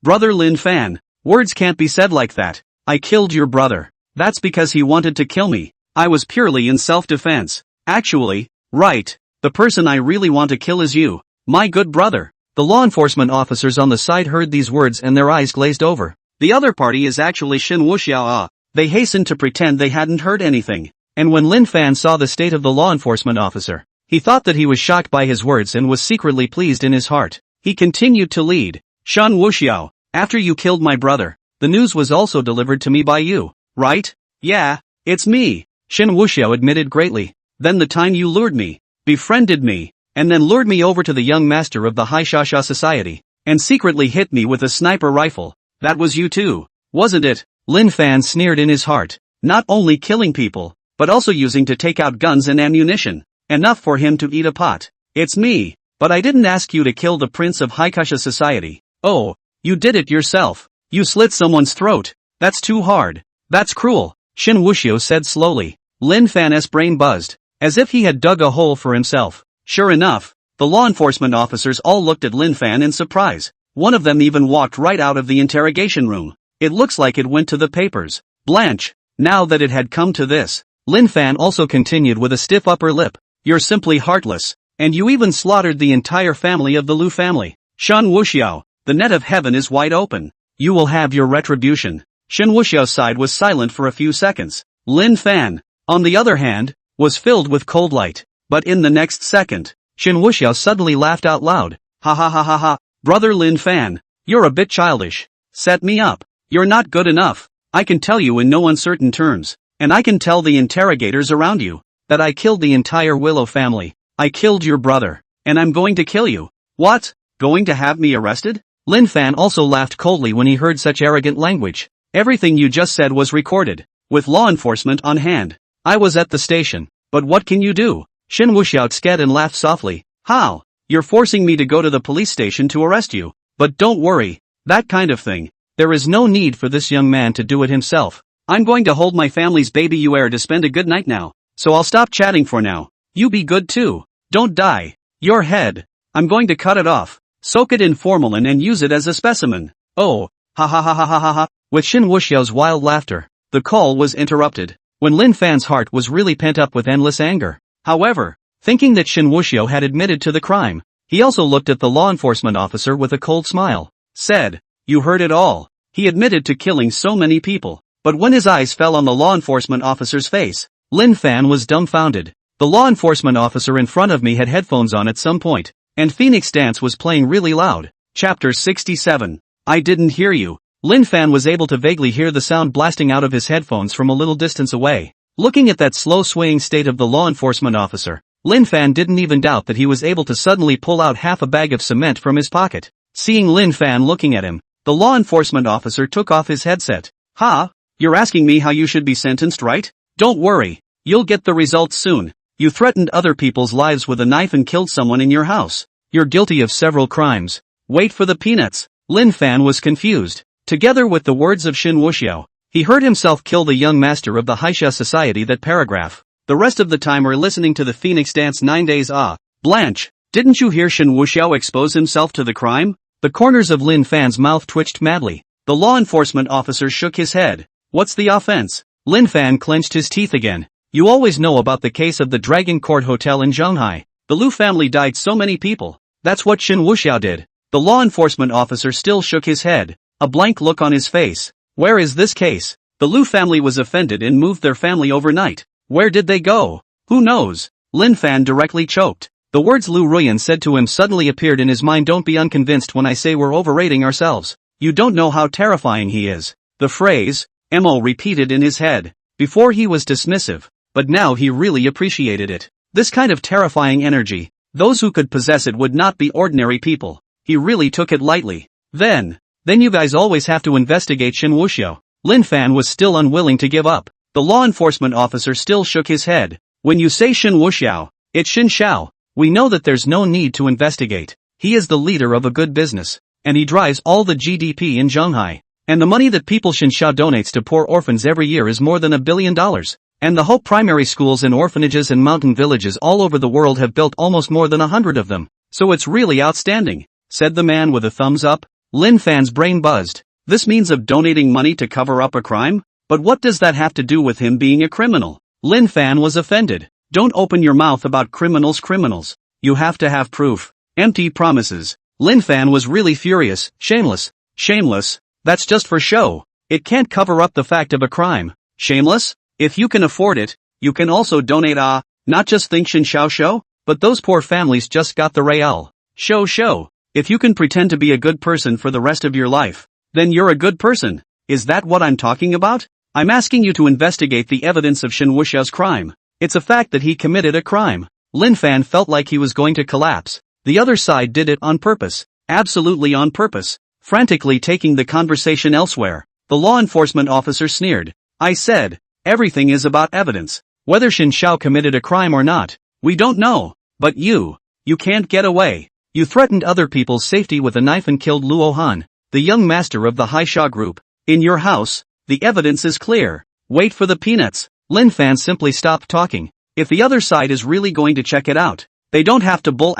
Brother Lin Fan, words can't be said like that. I killed your brother. That's because he wanted to kill me. I was purely in self-defense. Actually, right, the person I really want to kill is you, my good brother. The law enforcement officers on the side heard these words and their eyes glazed over. The other party is actually Shen Wuxiao. They hastened to pretend they hadn't heard anything. And when Lin Fan saw the state of the law enforcement officer, he thought that he was shocked by his words and was secretly pleased in his heart. He continued to lead. Shen Wuxiao, after you killed my brother, the news was also delivered to me by you, right? Yeah, it's me, Shen Wuxiao admitted greatly. Then the time you lured me, befriended me, and then lured me over to the young master of the High Shasha Society, and secretly hit me with a sniper rifle. That was you too, wasn't it? Lin Fan sneered in his heart. Not only killing people, but also using to take out guns and ammunition. Enough for him to eat a pot. It's me, but I didn't ask you to kill the prince of High Shasha Society. Oh, you did it yourself. You slit someone's throat. That's too hard. That's cruel, Shen Wuxiao said slowly. Lin Fan's brain buzzed, as if he had dug a hole for himself. Sure enough, the law enforcement officers all looked at Lin Fan in surprise. One of them even walked right out of the interrogation room. It looks like it went to the papers. Blanche, now that it had come to this, Lin Fan also continued with a stiff upper lip. You're simply heartless, and you even slaughtered the entire family of the Lu family. Shen Wuxiao, the net of heaven is wide open. You will have your retribution. Shen Wuxiao's side was silent for a few seconds. Lin Fan, on the other hand, was filled with cold light. But in the next second, Shen Wuxiao suddenly laughed out loud. Ha ha ha ha ha, brother Lin Fan, you're a bit childish. Set me up. You're not good enough. I can tell you in no uncertain terms, and I can tell the interrogators around you, that I killed the entire Willow family. I killed your brother, and I'm going to kill you. What? Going to have me arrested? Lin Fan also laughed coldly when he heard such arrogant language. Everything you just said was recorded, with law enforcement on hand. I was at the station, but what can you do? Shen Wuxiao scared and laughed softly. How? You're forcing me to go to the police station to arrest you. But don't worry, that kind of thing. There is no need for this young man to do it himself. I'm going to hold my family's baby Yuer to spend a good night now, so I'll stop chatting for now. You be good too. Don't die. Your head. I'm going to cut it off, soak it in formalin and use it as a specimen. Oh, ha ha ha ha ha ha ha. With Shen Wuxiao's wild laughter, the call was interrupted, when Lin Fan's heart was really pent up with endless anger. However, thinking that Shen Wuxiao had admitted to the crime, he also looked at the law enforcement officer with a cold smile. Said, you heard it all. He admitted to killing so many people. But when his eyes fell on the law enforcement officer's face, Lin Fan was dumbfounded. The law enforcement officer in front of me had headphones on at some point, and Phoenix Dance was playing really loud. Chapter 67. I didn't hear you. Lin Fan was able to vaguely hear the sound blasting out of his headphones from a little distance away. Looking at that slow swaying state of the law enforcement officer, Lin Fan didn't even doubt that he was able to suddenly pull out half a bag of cement from his pocket. Seeing Lin Fan looking at him, the law enforcement officer took off his headset. Ha? You're asking me how you should be sentenced, right? Don't worry. You'll get the results soon. You threatened other people's lives with a knife and killed someone in your house. You're guilty of several crimes. Wait for the peanuts. Lin Fan was confused. Together with the words of Shen Wuxiao, he heard himself kill the young master of the Haisha Society that paragraph. The rest of the time we're listening to the Phoenix Dance 9 days. Blanche, didn't you hear Shen Wuxiao expose himself to the crime? The corners of Lin Fan's mouth twitched madly. The law enforcement officer shook his head. What's the offense? Lin Fan clenched his teeth again. You always know about the case of the Dragon Court Hotel in Shanghai. The Lu family died so many people. That's what Shen Wuxiao did. The law enforcement officer still shook his head, a blank look on his face. Where is this case? The Lu family was offended and moved their family overnight. Where did they go? Who knows? Lin Fan directly choked. The words Lu Ruyan said to him suddenly appeared in his mind. Don't be unconvinced when I say we're overrating ourselves. You don't know how terrifying he is. The phrase, Mo repeated in his head. Before he was dismissive, but now he really appreciated it. This kind of terrifying energy, those who could possess it would not be ordinary people. He really took it lightly. Then you guys always have to investigate Shen Wuxiao. Lin Fan was still unwilling to give up. The law enforcement officer still shook his head. When you say Shen Wuxiao, it's Shen Xiao. We know that there's no need to investigate. He is the leader of a good business, and he drives all the GDP in Shanghai. And the money that people Shen Xiao donates to poor orphans every year is more than $1 billion. And the Hope primary schools and orphanages and mountain villages all over the world have built almost more than 100 of them. So it's really outstanding, said the man with a thumbs up. Lin Fan's brain buzzed. This means of donating money to cover up a crime? But what does that have to do with him being a criminal? Lin Fan was offended. Don't open your mouth about criminals. You have to have proof. Empty promises. Lin Fan was really furious. Shameless. That's just for show. It can't cover up the fact of a crime. Shameless? If you can afford it, you can also donate not just think Shen Xiao show, but those poor families just got the real. Show. If you can pretend to be a good person for the rest of your life, then you're a good person. Is that what I'm talking about? I'm asking you to investigate the evidence of Shen Wuxiao's crime. It's a fact that he committed a crime. Lin Fan felt like he was going to collapse. The other side did it on purpose. Absolutely on purpose. Frantically taking the conversation elsewhere. The law enforcement officer sneered. I said, everything is about evidence. Whether Shen Xiao committed a crime or not, we don't know. But you can't get away. You threatened other people's safety with a knife and killed Luo Han, the young master of the Haisha group. In your house, the evidence is clear. Wait for the peanuts. Lin Fan simply stopped talking. If the other side is really going to check it out, they don't have to bull ****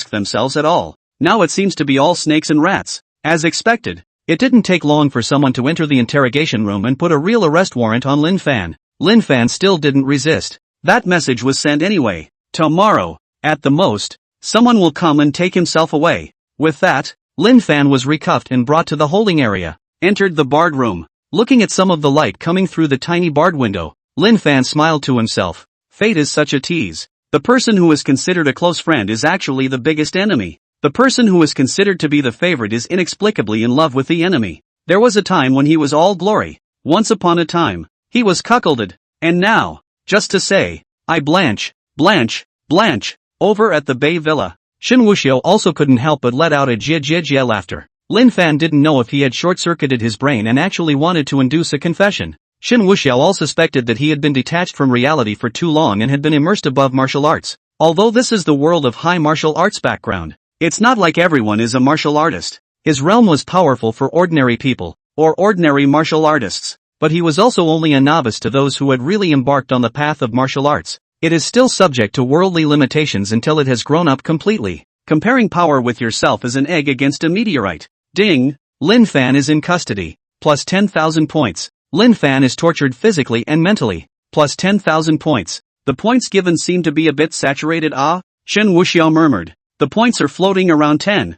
themselves at all. Now it seems to be all snakes and rats. As expected, it didn't take long for someone to enter the interrogation room and put a real arrest warrant on Lin Fan. Lin Fan still didn't resist. That message was sent anyway. Tomorrow, at the most, someone will come and take himself away. With that, Lin Fan was recuffed and brought to the holding area. Entered the barred room. Looking at some of the light coming through the tiny barred window, Lin Fan smiled to himself. Fate is such a tease. The person who is considered a close friend is actually the biggest enemy. The person who is considered to be the favorite is inexplicably in love with the enemy. There was a time when he was all glory. Once upon a time, he was cuckolded. And now, just to say, I blanch, over at the Bay Villa. Shen Wuxiao also couldn't help but let out a jia laughter. Lin Fan didn't know if he had short-circuited his brain and actually wanted to induce a confession. Shen Wuxiao all suspected that he had been detached from reality for too long and had been immersed above martial arts. Although this is the world of high martial arts background, it's not like everyone is a martial artist. His realm was powerful for ordinary people, or ordinary martial artists, but he was also only a novice to those who had really embarked on the path of martial arts. It is still subject to worldly limitations until it has grown up completely. Comparing power with yourself is an egg against a meteorite. Ding! Lin Fan is in custody. Plus 10,000 points. Lin Fan is tortured physically and mentally. Plus 10,000 points. The points given seem to be a bit saturated. Shen Wuxiao murmured. The points are floating around 10,000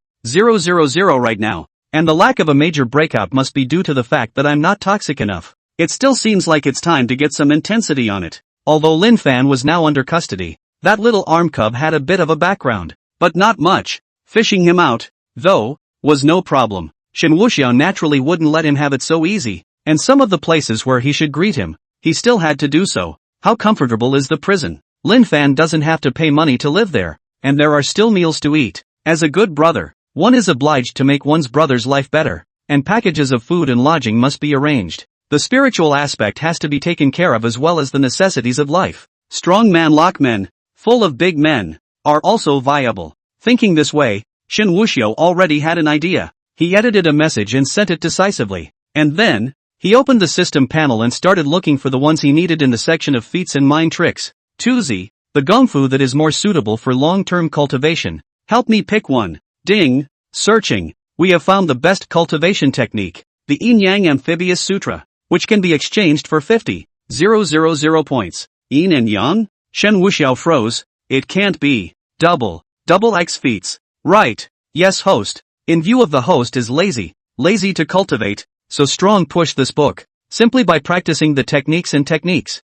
right now, and the lack of a major breakout must be due to the fact that I'm not toxic enough. It still seems like it's time to get some intensity on it. Although Lin Fan was now under custody, that little arm cub had a bit of a background, but not much. Fishing him out, though, was no problem. Shen Wuxiao naturally wouldn't let him have it so easy, and some of the places where he should greet him, he still had to do so. How comfortable is the prison? Lin Fan doesn't have to pay money to live there, and there are still meals to eat. As a good brother, one is obliged to make one's brother's life better, and packages of food and lodging must be arranged. The spiritual aspect has to be taken care of as well as the necessities of life. Strong man-lock men, full of big men, are also viable. Thinking this way, Shen Wuxiao already had an idea. He edited a message and sent it decisively. And then, he opened the system panel and started looking for the ones he needed in the section of feats and mind tricks. Tuzi, the gongfu that is more suitable for long-term cultivation. Help me pick one. Ding. Searching. We have found the best cultivation technique. The Yin Yang Amphibious Sutra. which can be exchanged for 50,000 points. Yin and yang? Shen Wuxiao froze. It can't be. Double X feats. Right. Yes, host. In view of the host is lazy to cultivate, so strong push this book. Simply by practicing the techniques,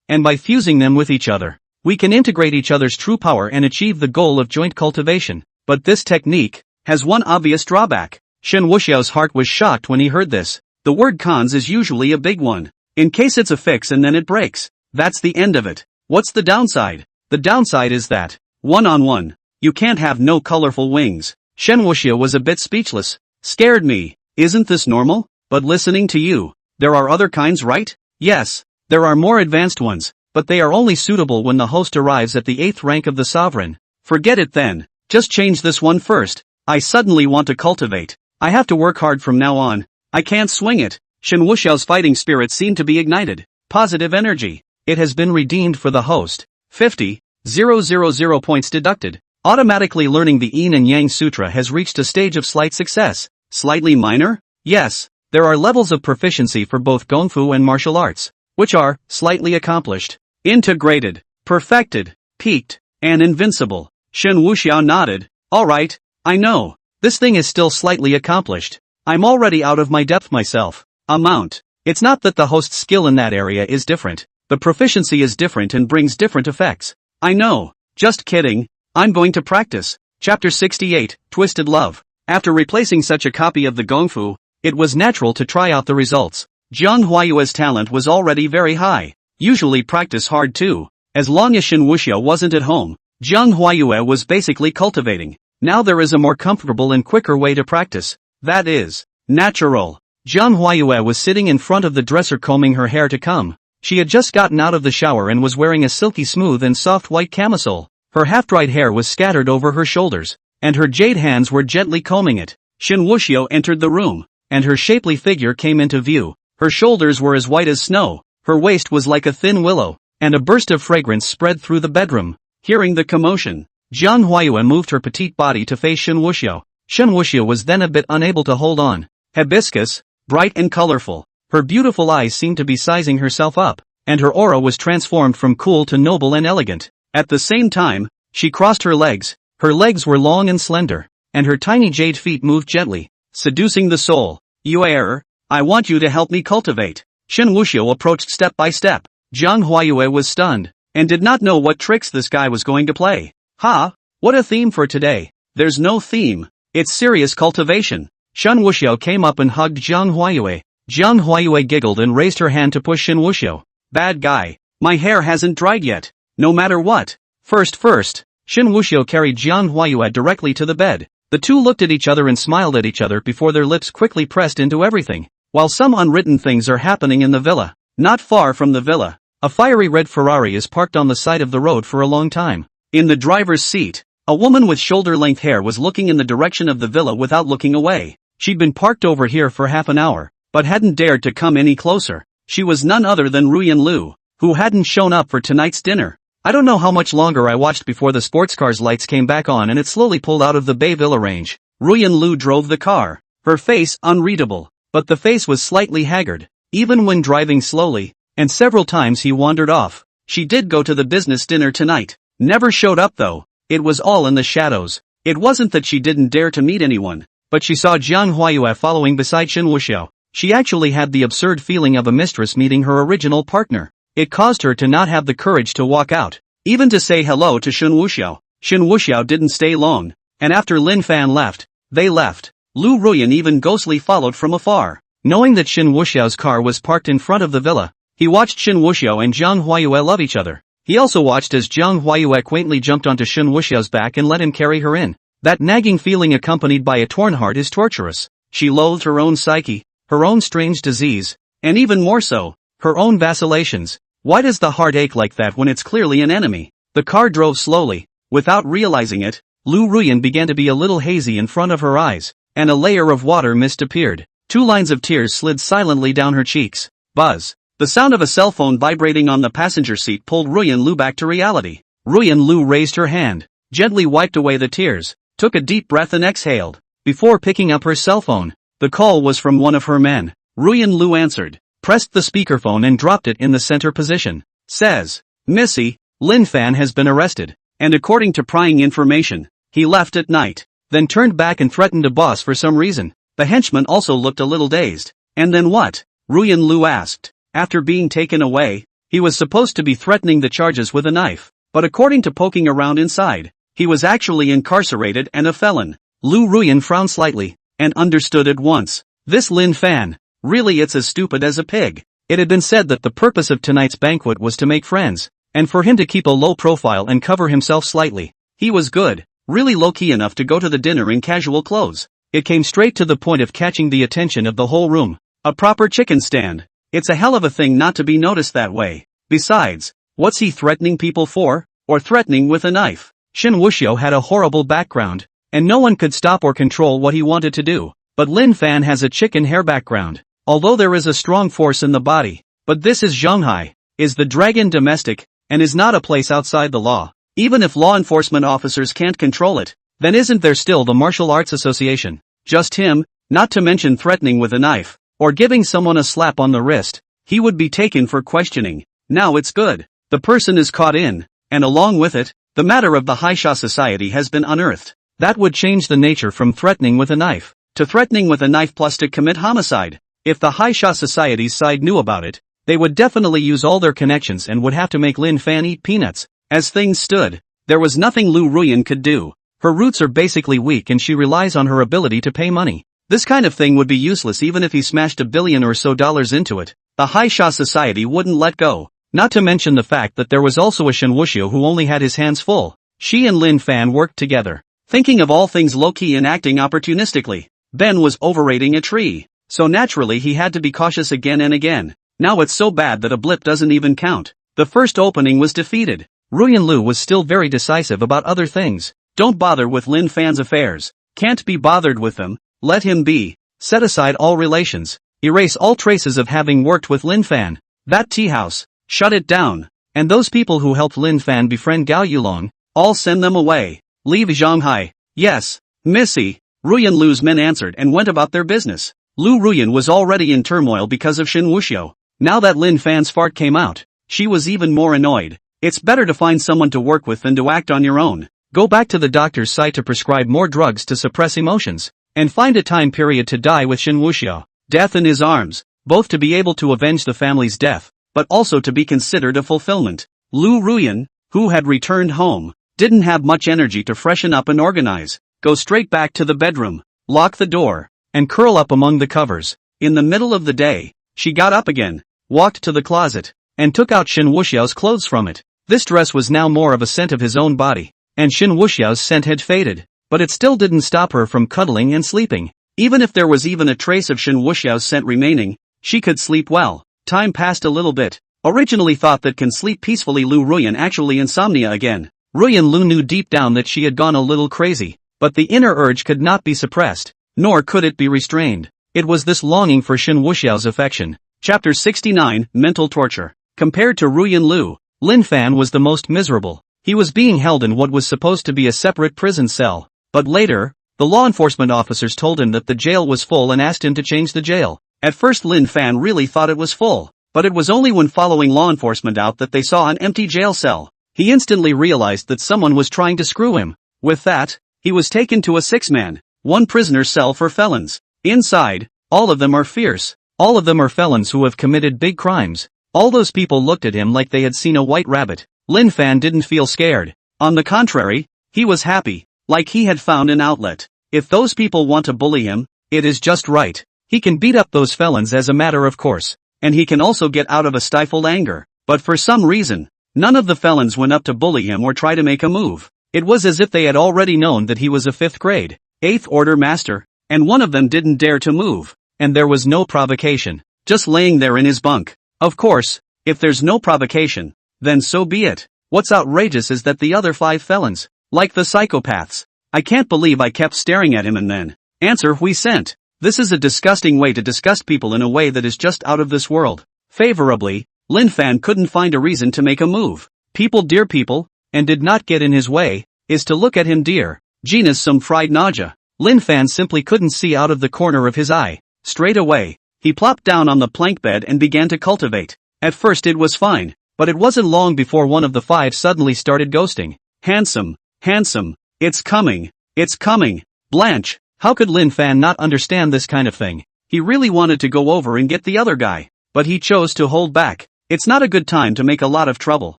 and by fusing them with each other, we can integrate each other's true power and achieve the goal of joint cultivation. But this technique has one obvious drawback. Shen Wuxiao's heart was shocked when he heard this. The word cons is usually a big one. In case it's a fix and then it breaks, that's the end of it. What's the downside? The downside is that, one-on-one, you can't have no colorful wings. Shen Wuxiao was a bit speechless. Scared me. Isn't this normal? But listening to you, there are other kinds, right? Yes, there are more advanced ones, but they are only suitable when the host arrives at the 8th rank of the sovereign. Forget it then. Just change this one first. I suddenly want to cultivate. I have to work hard from now on. I can't swing it. Shen Wuxiao's fighting spirit seemed to be ignited. Positive energy. It has been redeemed for the host. 50,000 points deducted. Automatically learning the Yin and Yang Sutra has reached a stage of slight success. Slightly minor? Yes. There are levels of proficiency for both Gongfu and martial arts, which are slightly accomplished, integrated, perfected, peaked, and invincible. Shen Wuxiao nodded. Alright, I know. This thing is still slightly accomplished. I'm already out of my depth myself. Amount. It's not that the host's skill in that area is different. The proficiency is different and brings different effects. I know. Just kidding. I'm going to practice. Chapter 68, Twisted Love. After replacing such a copy of the Gongfu, it was natural to try out the results. Jiang Huayue's talent was already very high. Usually practice hard too. As long as Shen Wuxiao wasn't at home, Jiang Huayue was basically cultivating. Now there is a more comfortable and quicker way to practice. That is natural. Jiang Huayue was sitting in front of the dresser combing her hair to come. She had just gotten out of the shower and was wearing a silky smooth and soft white camisole. Her half-dried hair was scattered over her shoulders, and her jade hands were gently combing it. Shen Wuxiao entered the room, and her shapely figure came into view. Her shoulders were as white as snow, her waist was like a thin willow, and a burst of fragrance spread through the bedroom. Hearing the commotion, Jiang Huayue moved her petite body to face Shen Wuxiao. Shen Wuxiao was then a bit unable to hold on. Hibiscus, bright and colorful. Her beautiful eyes seemed to be sizing herself up, and her aura was transformed from cool to noble and elegant. At the same time, she crossed her legs. Her legs were long and slender, and her tiny jade feet moved gently, seducing the soul. Yuer, I want you to help me cultivate. Shen Wuxiao approached step by step. Jiang Huayue was stunned, and did not know what tricks this guy was going to play. Ha! What a theme for today. There's no theme. It's serious cultivation. Shen Wuxiao came up and hugged Jiang Huayue. Jiang Huayue giggled and raised her hand to push Shen Wuxiao. Bad guy. My hair hasn't dried yet. No matter what. First. Shen Wuxiao carried Jiang Huayue directly to the bed. The two looked at each other and smiled at each other before their lips quickly pressed into everything. While some unwritten things are happening in the villa, not far from the villa, a fiery red Ferrari is parked on the side of the road for a long time. In the driver's seat, a woman with shoulder-length hair was looking in the direction of the villa without looking away. She'd been parked over here for half an hour, but hadn't dared to come any closer. She was none other than Ruyan Lu, who hadn't shown up for tonight's dinner. I don't know how much longer I watched before the sports car's lights came back on and it slowly pulled out of the Bay Villa range. Ruyan Lu drove the car. Her face unreadable, but the face was slightly haggard, even when driving slowly, and several times he wandered off. She did go to the business dinner tonight. Never showed up though. It was all in the shadows. It wasn't that she didn't dare to meet anyone, but she saw Jiang Huayue following beside Shen Wuxiao. She actually had the absurd feeling of a mistress meeting her original partner. It caused her to not have the courage to walk out, even to say hello to Shen Wuxiao. Shen Wuxiao didn't stay long, and after Lin Fan left, they left. Lu Ruyan even ghostly followed from afar. Knowing that Shen Wuxiao's car was parked in front of the villa, he watched Shen Wuxiao and Jiang Huayue love each other. He also watched as Jiang Huayue quaintly jumped onto Shen Wuxiao's back and let him carry her in. That nagging feeling accompanied by a torn heart is torturous. She loathed her own psyche, her own strange disease, and even more so, her own vacillations. Why does the heart ache like that when it's clearly an enemy? The car drove slowly. Without realizing it, Lu Ruyan began to be a little hazy in front of her eyes, and a layer of water mist appeared. 2 lines of tears slid silently down her cheeks. Buzz. The sound of a cell phone vibrating on the passenger seat pulled Ruyan Lu back to reality. Ruyan Lu raised her hand, gently wiped away the tears, took a deep breath and exhaled, before picking up her cell phone. The call was from one of her men. Ruyan Lu answered. pressed the speakerphone and dropped it in the center position. Says, Missy, Lin Fan has been arrested. And according to prying information, he left at night. Then turned back and threatened a boss for some reason. The henchman also looked a little dazed. And then what? Ruyan Lu asked. After being taken away, he was supposed to be threatening the charges with a knife. But according to poking around inside, he was actually incarcerated and a felon. Lu Ruyan frowned slightly, and understood at once. This Lin Fan, really it's as stupid as a pig. It had been said that the purpose of tonight's banquet was to make friends, and for him to keep a low profile and cover himself slightly. He was good, really low-key enough to go to the dinner in casual clothes. It came straight to the point of catching the attention of the whole room. A proper chicken stand. It's a hell of a thing not to be noticed that way. Besides, what's he threatening people for? Or threatening with a knife? Shen Wuxiao had a horrible background, and no one could stop or control what he wanted to do. But Lin Fan has a chicken hair background, although there is a strong force in the body. But this is Zhonghai, is the dragon domestic, and is not a place outside the law. Even if law enforcement officers can't control it, then isn't there still the Martial Arts Association? Just him, not to mention threatening with a knife, or giving someone a slap on the wrist, he would be taken for questioning. Now it's good. The person is caught in, and along with it, the matter of the Haisha society has been unearthed. That would change the nature from threatening with a knife, to threatening with a knife plus to commit homicide. If the Haisha society's side knew about it, they would definitely use all their connections and would have to make Lin Fan eat peanuts. As things stood, there was nothing Lu Ruyan could do. Her roots are basically weak and she relies on her ability to pay money. This kind of thing would be useless even if he smashed $1 billion or so into it. The Haisha society wouldn't let go. Not to mention the fact that there was also a Shen Wuxiao who only had his hands full. She and Lin Fan worked together, thinking of all things low-key and acting opportunistically. Ben was overrating a tree, so naturally he had to be cautious again and again. Now it's so bad that a blip doesn't even count. The first opening was defeated. Ruyan Lu was still very decisive about other things. Don't bother with Lin Fan's affairs. Can't be bothered with them. Let him be. Set aside all relations. Erase all traces of having worked with Lin Fan. That tea house. Shut it down. And those people who helped Lin Fan befriend Gao Yulong, all send them away. Leave Zhonghai. Yes, Missy. Ruyan Lu's men answered and went about their business. Lu Ruyan was already in turmoil because of Shen Wuxiao. Now that Lin Fan's fart came out, she was even more annoyed. It's better to find someone to work with than to act on your own. Go back to the doctor's site to prescribe more drugs to suppress emotions, and find a time period to die with Shen Wuxiao. Death in his arms, both to be able to avenge the family's death, but also to be considered a fulfillment. Lu Ruyan, who had returned home, didn't have much energy to freshen up and organize. Go straight back to the bedroom, lock the door, and curl up among the covers. In the middle of the day, she got up again, walked to the closet, and took out Shen Wuxiao's clothes from it. This dress was now more of a scent of his own body, and Shen Wuxiao's scent had faded, but it still didn't stop her from cuddling and sleeping. Even if there was even a trace of Shen Wuxiao's scent remaining, she could sleep well. Time passed a little bit. Originally thought that can sleep peacefully Lu Ruyan actually insomnia again. Ruyan Lu knew deep down that she had gone a little crazy, but the inner urge could not be suppressed, nor could it be restrained. It was this longing for Shen Wuxiao's affection. Chapter 69, Mental Torture. Compared to Ruyan Lu, Lin Fan was the most miserable. He was being held in what was supposed to be a separate prison cell, but later, the law enforcement officers told him that the jail was full and asked him to change the jail. At first Lin Fan really thought it was full, but it was only when following law enforcement out that they saw an empty jail cell. He instantly realized that someone was trying to screw him. With that, he was taken to a 6-man, 1-prisoner cell for felons. Inside, all of them are fierce. All of them are felons who have committed big crimes. All those people looked at him like they had seen a white rabbit. Lin Fan didn't feel scared. On the contrary, he was happy, like he had found an outlet. If those people want to bully him, it is just right. He can beat up those felons as a matter of course, and he can also get out of a stifled anger. But for some reason, none of the felons went up to bully him or try to make a move. It was as if they had already known that he was a 5th grade, 8th order master, and one of them didn't dare to move, and there was no provocation, just laying there in his bunk. Of course, if there's no provocation, then so be it. What's outrageous is that the other 5 felons, like the psychopaths, I can't believe I kept staring at him and then, answer we sent. This is a disgusting way to disgust people in a way that is just out of this world. Favorably, Lin Fan couldn't find a reason to make a move. People dear people, and did not get in his way, is to look at him dear. Genus some fried nausea. Lin Fan simply couldn't see out of the corner of his eye. Straight away, He plopped down on the plank bed and began to cultivate. At first it was fine, but it wasn't long before one of the five suddenly started ghosting. Handsome, handsome, it's coming, it's coming. Blanche, how could Lin Fan not understand this kind of thing? He really wanted to go over and get the other guy, but he chose to hold back. It's not a good time to make a lot of trouble.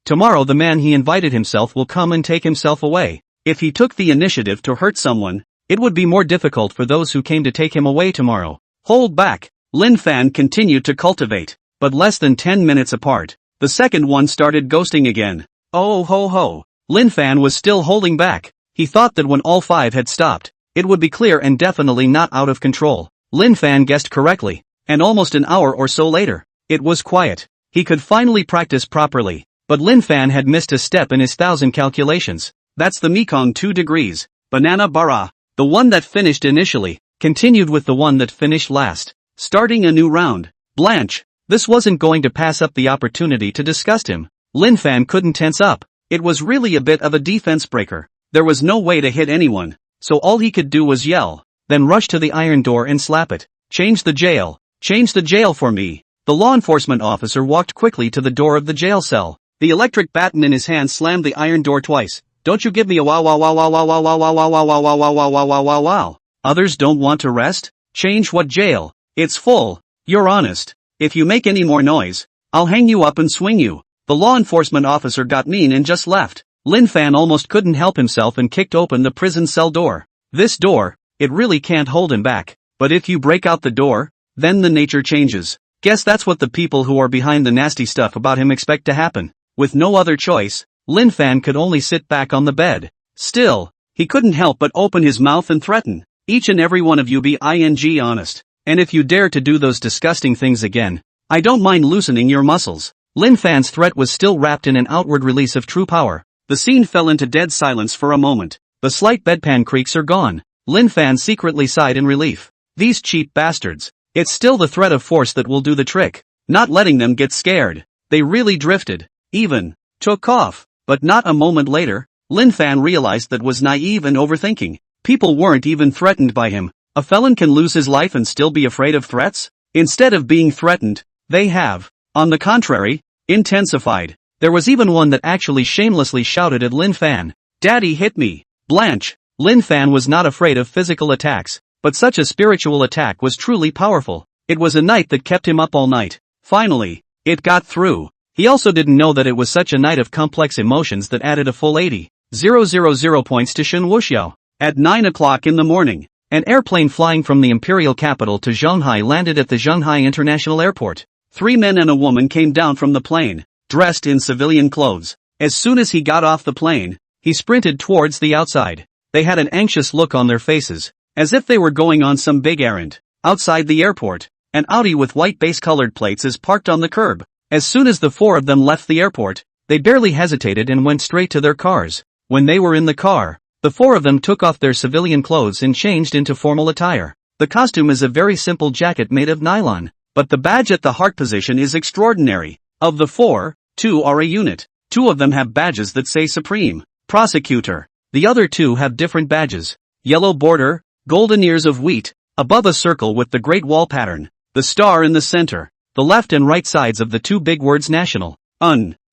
Tomorrow the man he invited himself will come and take himself away. If he took the initiative to hurt someone, it would be more difficult for those who came to take him away tomorrow. Hold back. Lin Fan continued to cultivate, but less than 10 minutes apart, the second one started ghosting again. Oh ho ho. Lin Fan was still holding back. He thought that when all five had stopped, it would be clear and definitely not out of control. Lin Fan guessed correctly, and almost an hour or so later, it was quiet. He could finally practice properly, but Lin Fan had missed a step in his 1,000 calculations. That's the Mekong 2 degrees. Banana Bara, the one that finished initially, continued with the one that finished last. Starting a new round. Blanche, this wasn't going to pass up the opportunity to disgust him. Lin Fan couldn't tense up. It was really a bit of a defense breaker. There was no way to hit anyone, so all he could do was yell, then rush to the iron door and slap it. Change the jail for me. The law enforcement officer walked quickly to the door of the jail cell. The electric baton in his hand slammed the iron door twice. Don't you give me a wow wow wow wow wow wow wow wow wow wow wow wow wow wow wow wow wow wow. Others don't want to rest? Change what jail? It's full. You're honest. If you make any more noise, I'll hang you up and swing you. The law enforcement officer got mean and just left. Lin Fan almost couldn't help himself and kicked open the prison cell door. This door, it really can't hold him back. But if you break out the door, then the nature changes. Guess that's what the people who are behind the nasty stuff about him expect to happen. With no other choice, Lin Fan could only sit back on the bed. Still, he couldn't help but open his mouth and threaten. Each and every one of you be honest. And if you dare to do those disgusting things again, I don't mind loosening your muscles. Lin Fan's threat was still wrapped in an outward release of true power. The scene fell into dead silence for a moment. The slight bedpan creaks are gone. Lin Fan secretly sighed in relief. These cheap bastards. It's still the threat of force that will do the trick. Not letting them get scared. They really drifted. Even took off. But not a moment later, Lin Fan realized that was naive and overthinking. People weren't even threatened by him. A felon can lose his life and still be afraid of threats? Instead of being threatened, they have, on the contrary, intensified. There was even one that actually shamelessly shouted at Lin Fan, "Daddy hit me." Blanche. Lin Fan was not afraid of physical attacks, but such a spiritual attack was truly powerful. It was a night that kept him up all night. Finally, it got through. He also didn't know that it was such a night of complex emotions that added a full 80,000 points to Shen Wuxiao. At 9 o'clock in the morning, an airplane flying from the imperial capital to Shanghai landed at the Shanghai International Airport. 3 men and a woman came down from the plane, dressed in civilian clothes. As soon as he got off the plane, he sprinted towards the outside. They had an anxious look on their faces, as if they were going on some big errand. Outside the airport, an Audi with white base-colored plates is parked on the curb. As soon as the four of them left the airport, they barely hesitated and went straight to their cars. When they were in the car, the four of them took off their civilian clothes and changed into formal attire. The costume is a very simple jacket made of nylon, but the badge at the heart position is extraordinary. Of the four, 2 are a unit. 2 of them have badges that say Supreme Prosecutor. The other 2 have different badges. Yellow border, golden ears of wheat, above a circle with the Great Wall pattern, the star in the center, the left and right sides of the 2 big words National.